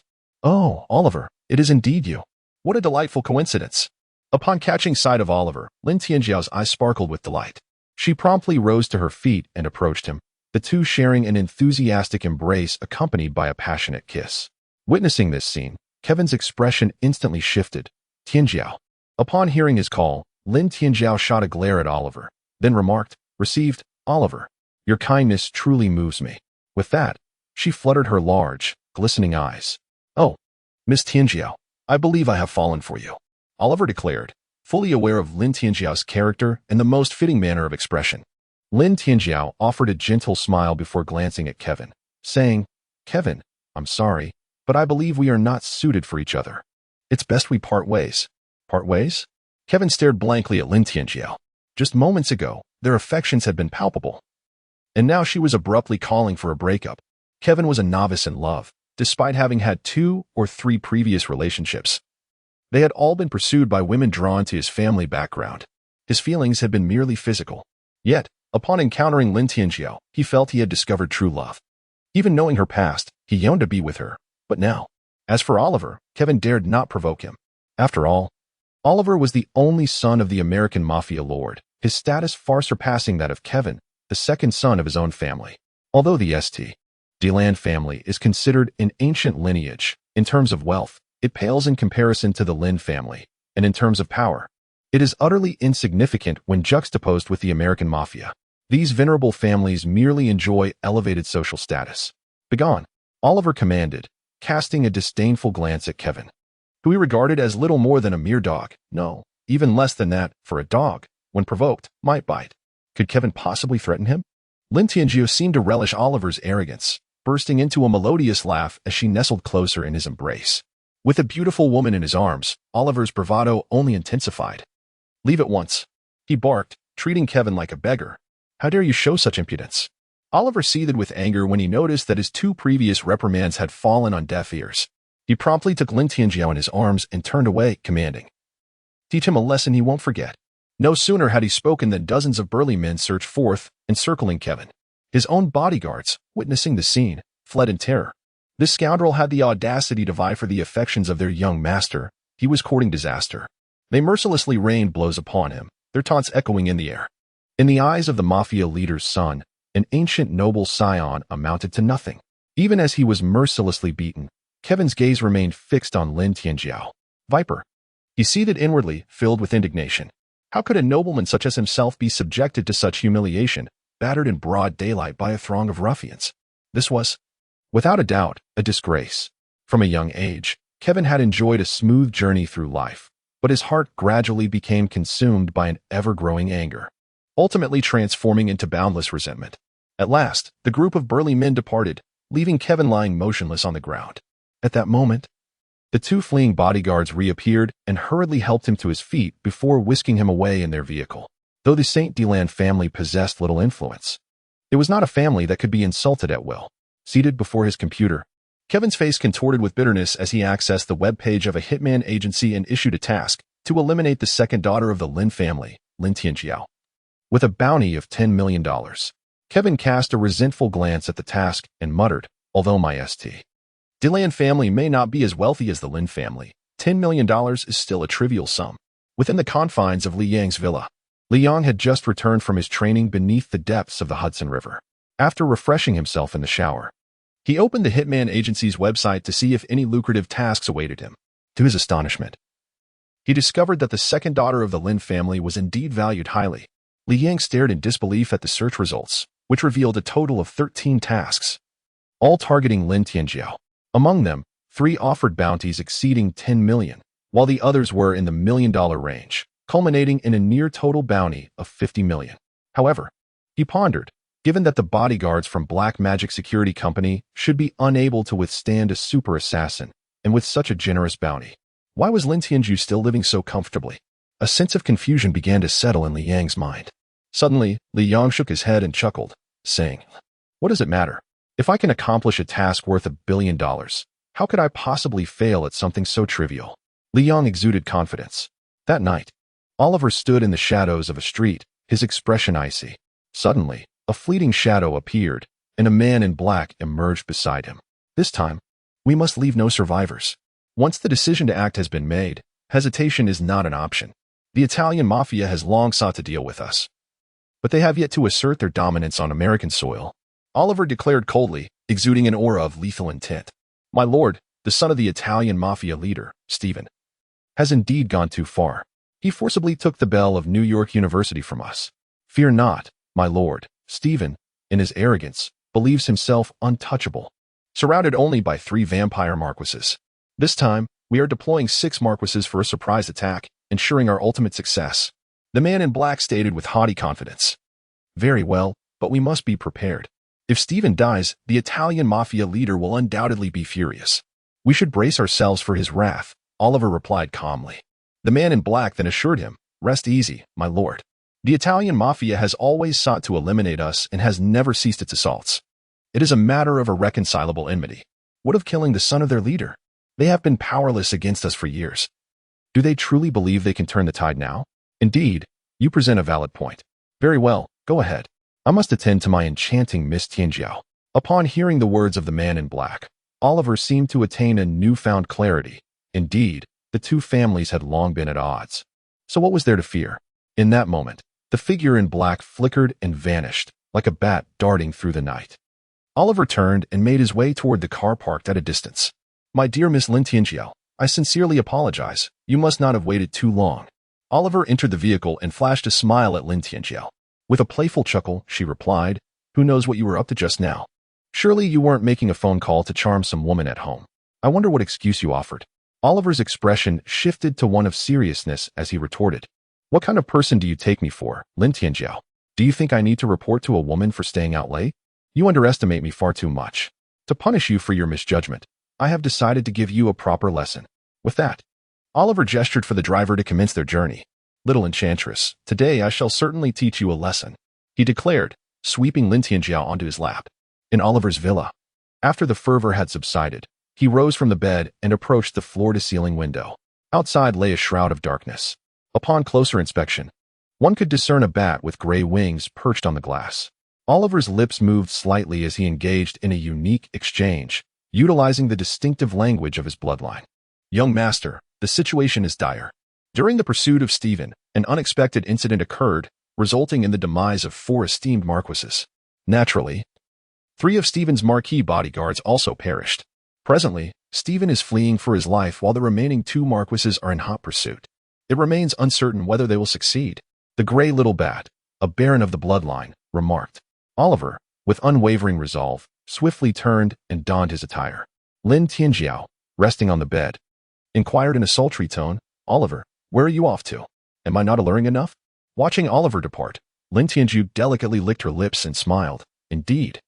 "Oh, Oliver, it is indeed you. What a delightful coincidence." Upon catching sight of Oliver, Lin Tianjiao's eyes sparkled with delight. She promptly rose to her feet and approached him, the two sharing an enthusiastic embrace accompanied by a passionate kiss. Witnessing this scene, Kevin's expression instantly shifted. "Tianjiao." Upon hearing his call, Lin Tianjiao shot a glare at Oliver, then remarked, "Received, Oliver. Your kindness truly moves me." With that, she fluttered her large, glistening eyes. "Oh, Miss Tianjiao, I believe I have fallen for you," Oliver declared, fully aware of Lin Tianjiao's character and the most fitting manner of expression. Lin Tianjiao offered a gentle smile before glancing at Kevin, saying, "Kevin, I'm sorry, but I believe we are not suited for each other. It's best we part ways." "Part ways?" Kevin stared blankly at Lin Tianjiao. Just moments ago, their affections had been palpable. And now she was abruptly calling for a breakup. Kevin was a novice in love, despite having had 2 or 3 previous relationships. They had all been pursued by women drawn to his family background. His feelings had been merely physical. Yet, upon encountering Lin Tianjiao, he felt he had discovered true love. Even knowing her past, he yearned to be with her. But now, as for Oliver, Kevin dared not provoke him. After all, Oliver was the only son of the American mafia lord, his status far surpassing that of Kevin, the second son of his own family. Although the St. Deland family is considered an ancient lineage, in terms of wealth, it pales in comparison to the Lin family, and in terms of power, it is utterly insignificant when juxtaposed with the American mafia. These venerable families merely enjoy elevated social status. "Begone," Oliver commanded, casting a disdainful glance at Kevin, who he regarded as little more than a mere dog. No, even less than that, for a dog, when provoked, might bite. Could Kevin possibly threaten him? Lin Tianyu seemed to relish Oliver's arrogance, bursting into a melodious laugh as she nestled closer in his embrace. With a beautiful woman in his arms, Oliver's bravado only intensified. "Leave at once," he barked, treating Kevin like a beggar. "How dare you show such impudence?" Oliver seethed with anger when he noticed that his 2 previous reprimands had fallen on deaf ears. He promptly took Lin Tianjiao in his arms and turned away, commanding, "Teach him a lesson he won't forget." No sooner had he spoken than dozens of burly men surged forth, encircling Kevin. His own bodyguards, witnessing the scene, fled in terror. This scoundrel had the audacity to vie for the affections of their young master. He was courting disaster. They mercilessly rained blows upon him, their taunts echoing in the air. In the eyes of the mafia leader's son, an ancient noble scion amounted to nothing. Even as he was mercilessly beaten, Kevin's gaze remained fixed on Lin Tianjiao. Viper. He seethed inwardly, filled with indignation. How could a nobleman such as himself be subjected to such humiliation, battered in broad daylight by a throng of ruffians? This was, without a doubt, a disgrace. From a young age, Kevin had enjoyed a smooth journey through life, but his heart gradually became consumed by an ever-growing anger, ultimately transforming into boundless resentment. At last, the group of burly men departed, leaving Kevin lying motionless on the ground. At that moment, the 2 fleeing bodyguards reappeared and hurriedly helped him to his feet before whisking him away in their vehicle. Though the St. Deland family possessed little influence, it was not a family that could be insulted at will. Seated before his computer, Kevin's face contorted with bitterness as he accessed the webpage of a hitman agency and issued a task to eliminate the second daughter of the Lin family, Lin Tianjiao. With a bounty of $10 million, Kevin cast a resentful glance at the task and muttered, "Although my St. Deland family may not be as wealthy as the Lin family, $10 million is still a trivial sum." Within the confines of Li Yang's villa, Li Yang had just returned from his training beneath the depths of the Hudson River. After refreshing himself in the shower, he opened the Hitman Agency's website to see if any lucrative tasks awaited him. To his astonishment, he discovered that the second daughter of the Lin family was indeed valued highly. Li Yang stared in disbelief at the search results, which revealed a total of 13 tasks, all targeting Lin Tianjiao. Among them, 3 offered bounties exceeding $10 million, while the others were in the $1 million range, culminating in a near-total bounty of $50 million. However, he pondered, given that the bodyguards from Black Magic Security Company should be unable to withstand a super assassin, and with such a generous bounty, why was Lin Tianyu still living so comfortably? A sense of confusion began to settle in Li Yang's mind. Suddenly, Li Yang shook his head and chuckled, saying, "What does it matter? If I can accomplish a task worth $1 billion, how could I possibly fail at something so trivial?" Li Yang exuded confidence. That night, Oliver stood in the shadows of a street, his expression icy. Suddenly, a fleeting shadow appeared, and a man in black emerged beside him. This time, We must leave no survivors. Once the decision to act has been made, hesitation is not an option. The Italian mafia has long sought to deal with us, but they have yet to assert their dominance on American soil. Oliver declared coldly, exuding an aura of lethal intent. My lord, the son of the Italian mafia leader, Stephen, has indeed gone too far. He forcibly took the belle of New York University from us. Fear not, my lord. Stephen, in his arrogance, believes himself untouchable, surrounded only by 3 vampire marquises. This time, we are deploying 6 marquises for a surprise attack, ensuring our ultimate success. The man in black stated with haughty confidence. Very well, but we must be prepared. If Stephen dies, the Italian mafia leader will undoubtedly be furious. We should brace ourselves for his wrath, Oliver replied calmly. The man in black then assured him, rest easy, my lord. The Italian mafia has always sought to eliminate us and has never ceased its assaults. It is a matter of irreconcilable enmity. What of killing the son of their leader? They have been powerless against us for years. Do they truly believe they can turn the tide now? Indeed, you present a valid point. Very well, go ahead. I must attend to my enchanting Miss Tianyu. Upon hearing the words of the man in black, Oliver seemed to attain a newfound clarity. Indeed, the 2 families had long been at odds. So what was there to fear? In that moment, the figure in black flickered and vanished, like a bat darting through the night. Oliver turned and made his way toward the car parked at a distance. My dear Miss Lin Tianyu, I sincerely apologize. You must not have waited too long. Oliver entered the vehicle and flashed a smile at Lin Tianyu. With a playful chuckle, she replied, who knows what you were up to just now? Surely you weren't making a phone call to charm some woman at home. I wonder what excuse you offered. Oliver's expression shifted to one of seriousness as he retorted. What kind of person do you take me for, Lin Tianyu? Do you think I need to report to a woman for staying out late? You underestimate me far too much. To punish you for your misjudgment, I have decided to give you a proper lesson. With that, Oliver gestured for the driver to commence their journey. Little enchantress, today I shall certainly teach you a lesson, he declared, sweeping Lin Tianyu onto his lap. In Oliver's villa, after the fervor had subsided, he rose from the bed and approached the floor-to-ceiling window. Outside lay a shroud of darkness. Upon closer inspection, one could discern a bat with gray wings perched on the glass. Oliver's lips moved slightly as he engaged in a unique exchange, utilizing the distinctive language of his bloodline. Young master, the situation is dire. During the pursuit of Stephen, an unexpected incident occurred, resulting in the demise of 4 esteemed marquises. Naturally, 3 of Stephen's marquis bodyguards also perished. Presently, Stephen is fleeing for his life while the remaining 2 marquises are in hot pursuit. It remains uncertain whether they will succeed. The gray little bat, a baron of the bloodline, remarked. Oliver, with unwavering resolve, swiftly turned and donned his attire. Lin Tianyu, resting on the bed, inquired in a sultry tone, Oliver, where are you off to? Am I not alluring enough? Watching Oliver depart, Lin Tianyu delicately licked her lips and smiled. Indeed.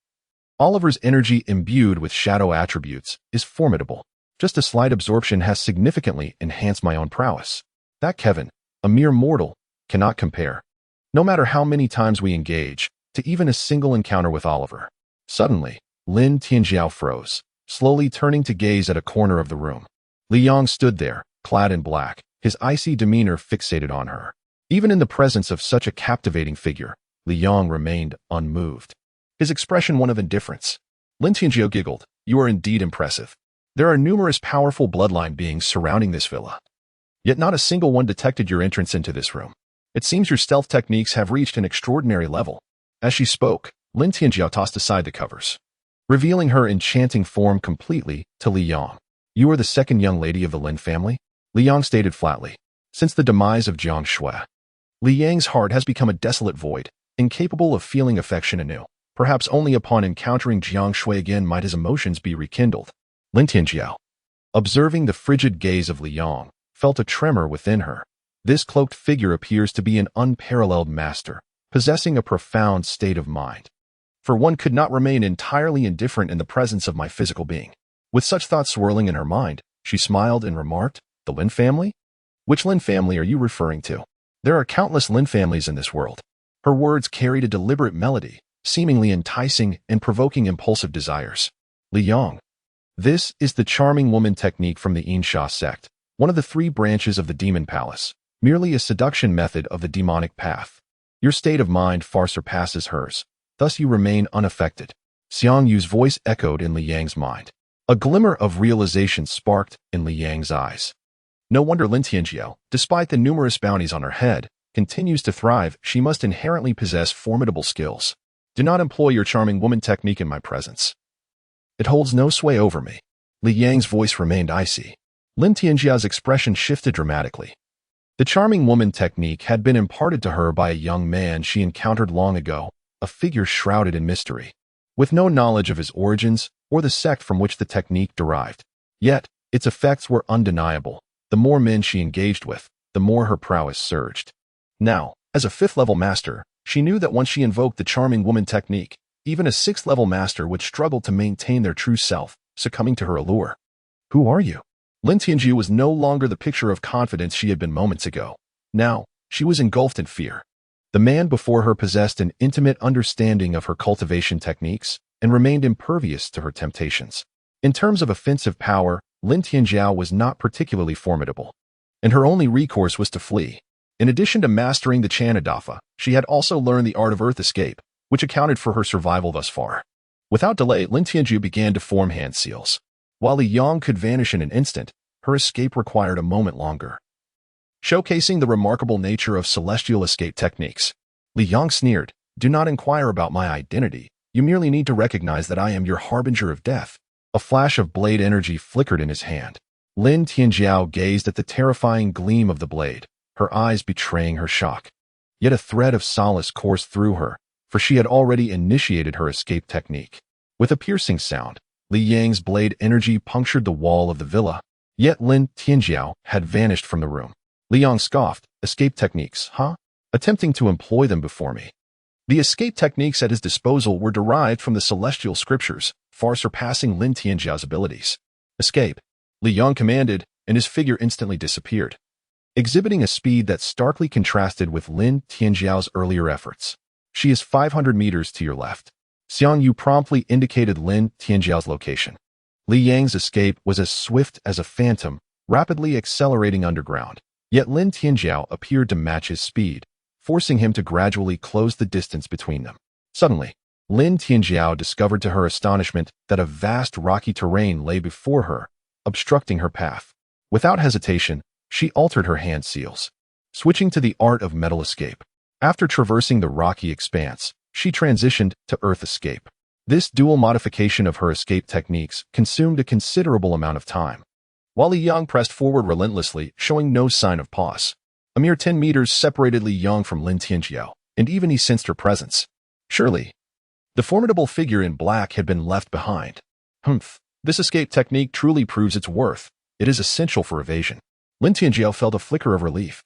Oliver's energy imbued with shadow attributes is formidable. Just a slight absorption has significantly enhanced my own prowess. That Kevin, a mere mortal, cannot compare. No matter how many times we engage, to even a single encounter with Oliver. Suddenly, Lin Tianyu froze, slowly turning to gaze at a corner of the room. Li Yang stood there, clad in black, his icy demeanor fixated on her. Even in the presence of such a captivating figure, Li Yang remained unmoved, his expression one of indifference. Lin Tianyu giggled, you are indeed impressive. There are numerous powerful bloodline beings surrounding this villa. Yet not a single one detected your entrance into this room. It seems your stealth techniques have reached an extraordinary level. As she spoke, Lin Tianyu tossed aside the covers, revealing her enchanting form completely to Li Yang. You are the second young lady of the Lin family? Li Yang stated flatly. Since the demise of Jiang Xue, Li Yang's heart has become a desolate void, incapable of feeling affection anew. Perhaps only upon encountering Jiang Xue again might his emotions be rekindled. Lin Tianyu, observing the frigid gaze of Li Yang, felt a tremor within her. This cloaked figure appears to be an unparalleled master, possessing a profound state of mind. For one could not remain entirely indifferent in the presence of my physical being. With such thoughts swirling in her mind, she smiled and remarked, the Lin family? Which Lin family are you referring to? There are countless Lin families in this world. Her words carried a deliberate melody, seemingly enticing and provoking impulsive desires. Li Yang. This is the charming woman technique from the Insha sect, one of the 3 branches of the demon palace, merely a seduction method of the demonic path. Your state of mind far surpasses hers, thus you remain unaffected. Xiang Yu's voice echoed in Li Yang's mind. A glimmer of realization sparked in Li Yang's eyes. No wonder Lin Tianyu, despite the numerous bounties on her head, continues to thrive. She must inherently possess formidable skills. Do not employ your charming woman technique in my presence. It holds no sway over me. Li Yang's voice remained icy. Lin Tianyu's expression shifted dramatically. The charming woman technique had been imparted to her by a young man she encountered long ago, a figure shrouded in mystery, with no knowledge of his origins or the sect from which the technique derived. Yet, its effects were undeniable. The more men she engaged with, the more her prowess surged. Now, as a 5th-level master, she knew that once she invoked the charming woman technique, even a 6th-level master would struggle to maintain their true self, succumbing to her allure. Who are you? Lin Tianyu was no longer the picture of confidence she had been moments ago. Now, she was engulfed in fear. The man before her possessed an intimate understanding of her cultivation techniques and remained impervious to her temptations. In terms of offensive power, Lin Tianyu was not particularly formidable, and her only recourse was to flee. In addition to mastering the Chanadafa, she had also learned the art of earth escape, which accounted for her survival thus far. Without delay, Lin Tianyu began to form hand seals. While Li Yang could vanish in an instant, her escape required a moment longer. Showcasing the remarkable nature of celestial escape techniques, Li Yang sneered, "Do not inquire about my identity. You merely need to recognize that I am your harbinger of death." A flash of blade energy flickered in his hand. Lin Tianyu gazed at the terrifying gleam of the blade, her eyes betraying her shock. Yet a thread of solace coursed through her, for she had already initiated her escape technique. With a piercing sound, Li Yang's blade energy punctured the wall of the villa. Yet Lin Tianyu had vanished from the room. Li Yang scoffed. "Escape techniques, huh? Attempting to employ them before me." The escape techniques at his disposal were derived from the celestial scriptures, far surpassing Lin Tianyu's abilities. "Escape," Li Yang commanded, and his figure instantly disappeared, exhibiting a speed that starkly contrasted with Lin Tianyu's earlier efforts. "She is 500 meters to your left." Xiang Yu promptly indicated Lin Tianyu's location. Li Yang's escape was as swift as a phantom, rapidly accelerating underground. Yet Lin Tianyu appeared to match his speed, forcing him to gradually close the distance between them. Suddenly, Lin Tianyu discovered to her astonishment that a vast rocky terrain lay before her, obstructing her path. Without hesitation, she altered her hand seals, switching to the art of metal escape. After traversing the rocky expanse, she transitioned to earth escape. This dual modification of her escape techniques consumed a considerable amount of time. While Li Yang pressed forward relentlessly, showing no sign of pause. A mere 10 meters separated Li Yang from Lin Tianyu, and even he sensed her presence. Surely, the formidable figure in black had been left behind. This escape technique truly proves its worth. It is essential for evasion. Lin Tianyu felt a flicker of relief.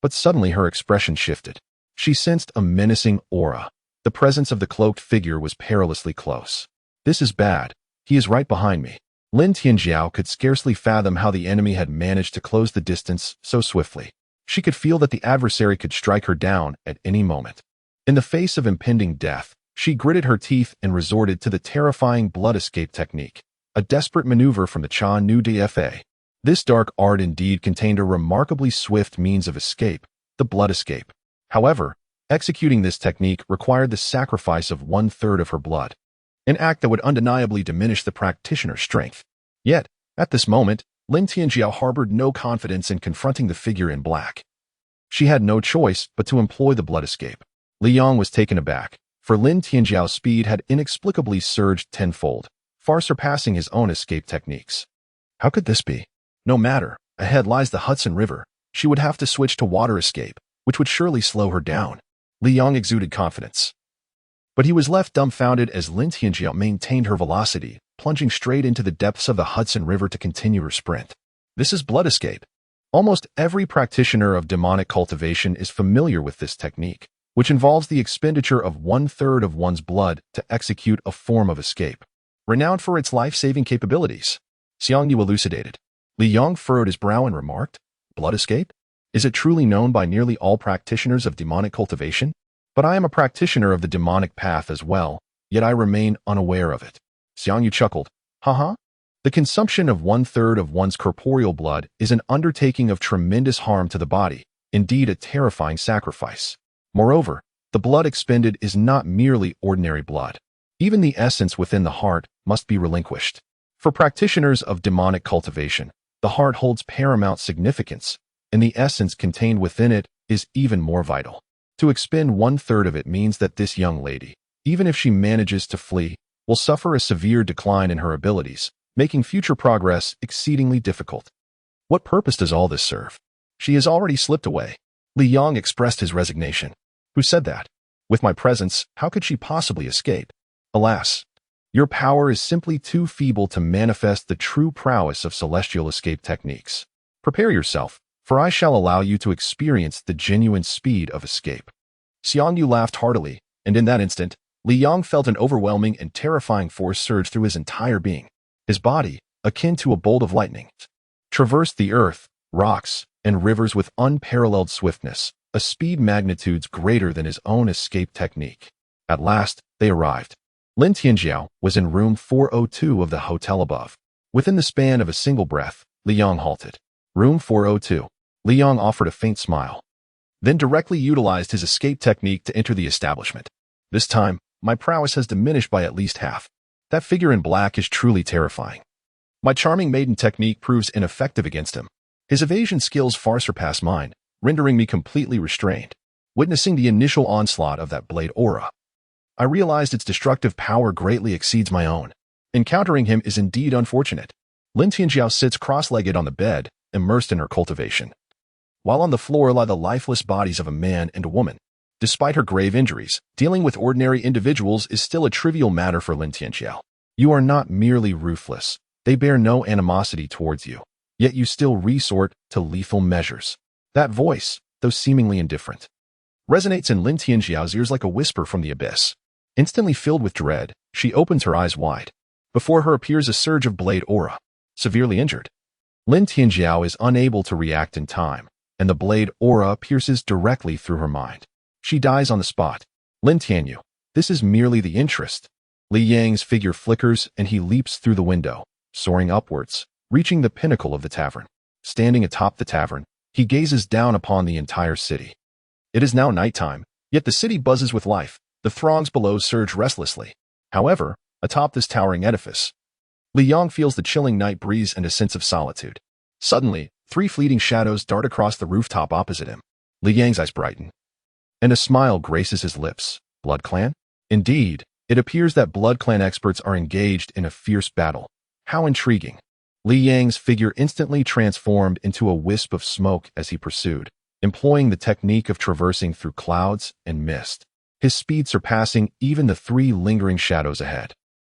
But suddenly her expression shifted. She sensed a menacing aura. The presence of the cloaked figure was perilously close. "This is bad. He is right behind me." Lin Tianyu could scarcely fathom how the enemy had managed to close the distance so swiftly. She could feel that the adversary could strike her down at any moment. In the face of impending death, she gritted her teeth and resorted to the terrifying blood escape technique, a desperate maneuver from the Xiang Yu DFA. This dark art indeed contained a remarkably swift means of escape, the blood escape. However, executing this technique required the sacrifice of 1/3 of her blood, an act that would undeniably diminish the practitioner's strength. Yet, at this moment, Lin Tianyu harbored no confidence in confronting the figure in black. She had no choice but to employ the blood escape. Li Yang was taken aback, for Lin Tianyu's speed had inexplicably surged tenfold, far surpassing his own escape techniques. How could this be? No matter, ahead lies the Hudson River. She would have to switch to water escape, which would surely slow her down. Li Yang exuded confidence. But he was left dumbfounded as Lin Tianyu maintained her velocity, plunging straight into the depths of the Hudson River to continue her sprint. This is blood escape. Almost every practitioner of demonic cultivation is familiar with this technique, which involves the expenditure of 1/3 of one's blood to execute a form of escape. Renowned for its life-saving capabilities, Xiang Yu elucidated. Li Yang furrowed his brow and remarked, "Blood escape? Is it truly known by nearly all practitioners of demonic cultivation? But I am a practitioner of the demonic path as well, yet I remain unaware of it." Xiang Yu chuckled. "Haha. The consumption of 1/3 of one's corporeal blood is an undertaking of tremendous harm to the body, indeed a terrifying sacrifice. Moreover, the blood expended is not merely ordinary blood. Even the essence within the heart must be relinquished. For practitioners of demonic cultivation, the heart holds paramount significance, and the essence contained within it is even more vital. To expend 1/3 of it means that this young lady, even if she manages to flee, will suffer a severe decline in her abilities, making future progress exceedingly difficult. What purpose does all this serve? She has already slipped away. Li Yang expressed his resignation. Who said that? With my presence, how could she possibly escape? Alas, your power is simply too feeble to manifest the true prowess of celestial escape techniques. Prepare yourself, for I shall allow you to experience the genuine speed of escape. Xiang Yu laughed heartily, and in that instant, Li Yang felt an overwhelming and terrifying force surge through his entire being. His body, akin to a bolt of lightning, traversed the earth, rocks, and rivers with unparalleled swiftness, a speed magnitudes greater than his own escape technique. At last, they arrived. Lin Tianyu was in room 402 of the hotel above. Within the span of a single breath, Li Yang halted. Room 402. Li Yang offered a faint smile, then directly utilized his escape technique to enter the establishment. This time, my prowess has diminished by at least half. That figure in black is truly terrifying. My charming maiden technique proves ineffective against him. His evasion skills far surpass mine, rendering me completely restrained. Witnessing the initial onslaught of that blade aura, I realized its destructive power greatly exceeds my own. Encountering him is indeed unfortunate. Lin Tianyu sits cross-legged on the bed, immersed in her cultivation, while on the floor lie the lifeless bodies of a man and a woman. Despite her grave injuries, dealing with ordinary individuals is still a trivial matter for Lin Tianyu. You are not merely ruthless. They bear no animosity towards you, yet you still resort to lethal measures. That voice, though seemingly indifferent, resonates in Lin Tianyu's ears like a whisper from the abyss. Instantly filled with dread, she opens her eyes wide. Before her appears a surge of blade aura. Severely injured, Lin Tianyu is unable to react in time, and the blade aura pierces directly through her mind. She dies on the spot. Lin Tianyu, this is merely the interest. Li Yang's figure flickers and he leaps through the window, soaring upwards, reaching the pinnacle of the tavern. Standing atop the tavern, he gazes down upon the entire city. It is now nighttime, yet the city buzzes with life. The throngs below surge restlessly. However, atop this towering edifice, Li Yang feels the chilling night breeze and a sense of solitude. Suddenly, 3 fleeting shadows dart across the rooftop opposite him. Li Yang's eyes brighten, and a smile graces his lips. Blood Clan? Indeed, it appears that Blood Clan experts are engaged in a fierce battle. How intriguing. Li Yang's figure instantly transformed into a wisp of smoke as he pursued, employing the technique of traversing through clouds and mist, his speed surpassing even the 3 lingering shadows ahead.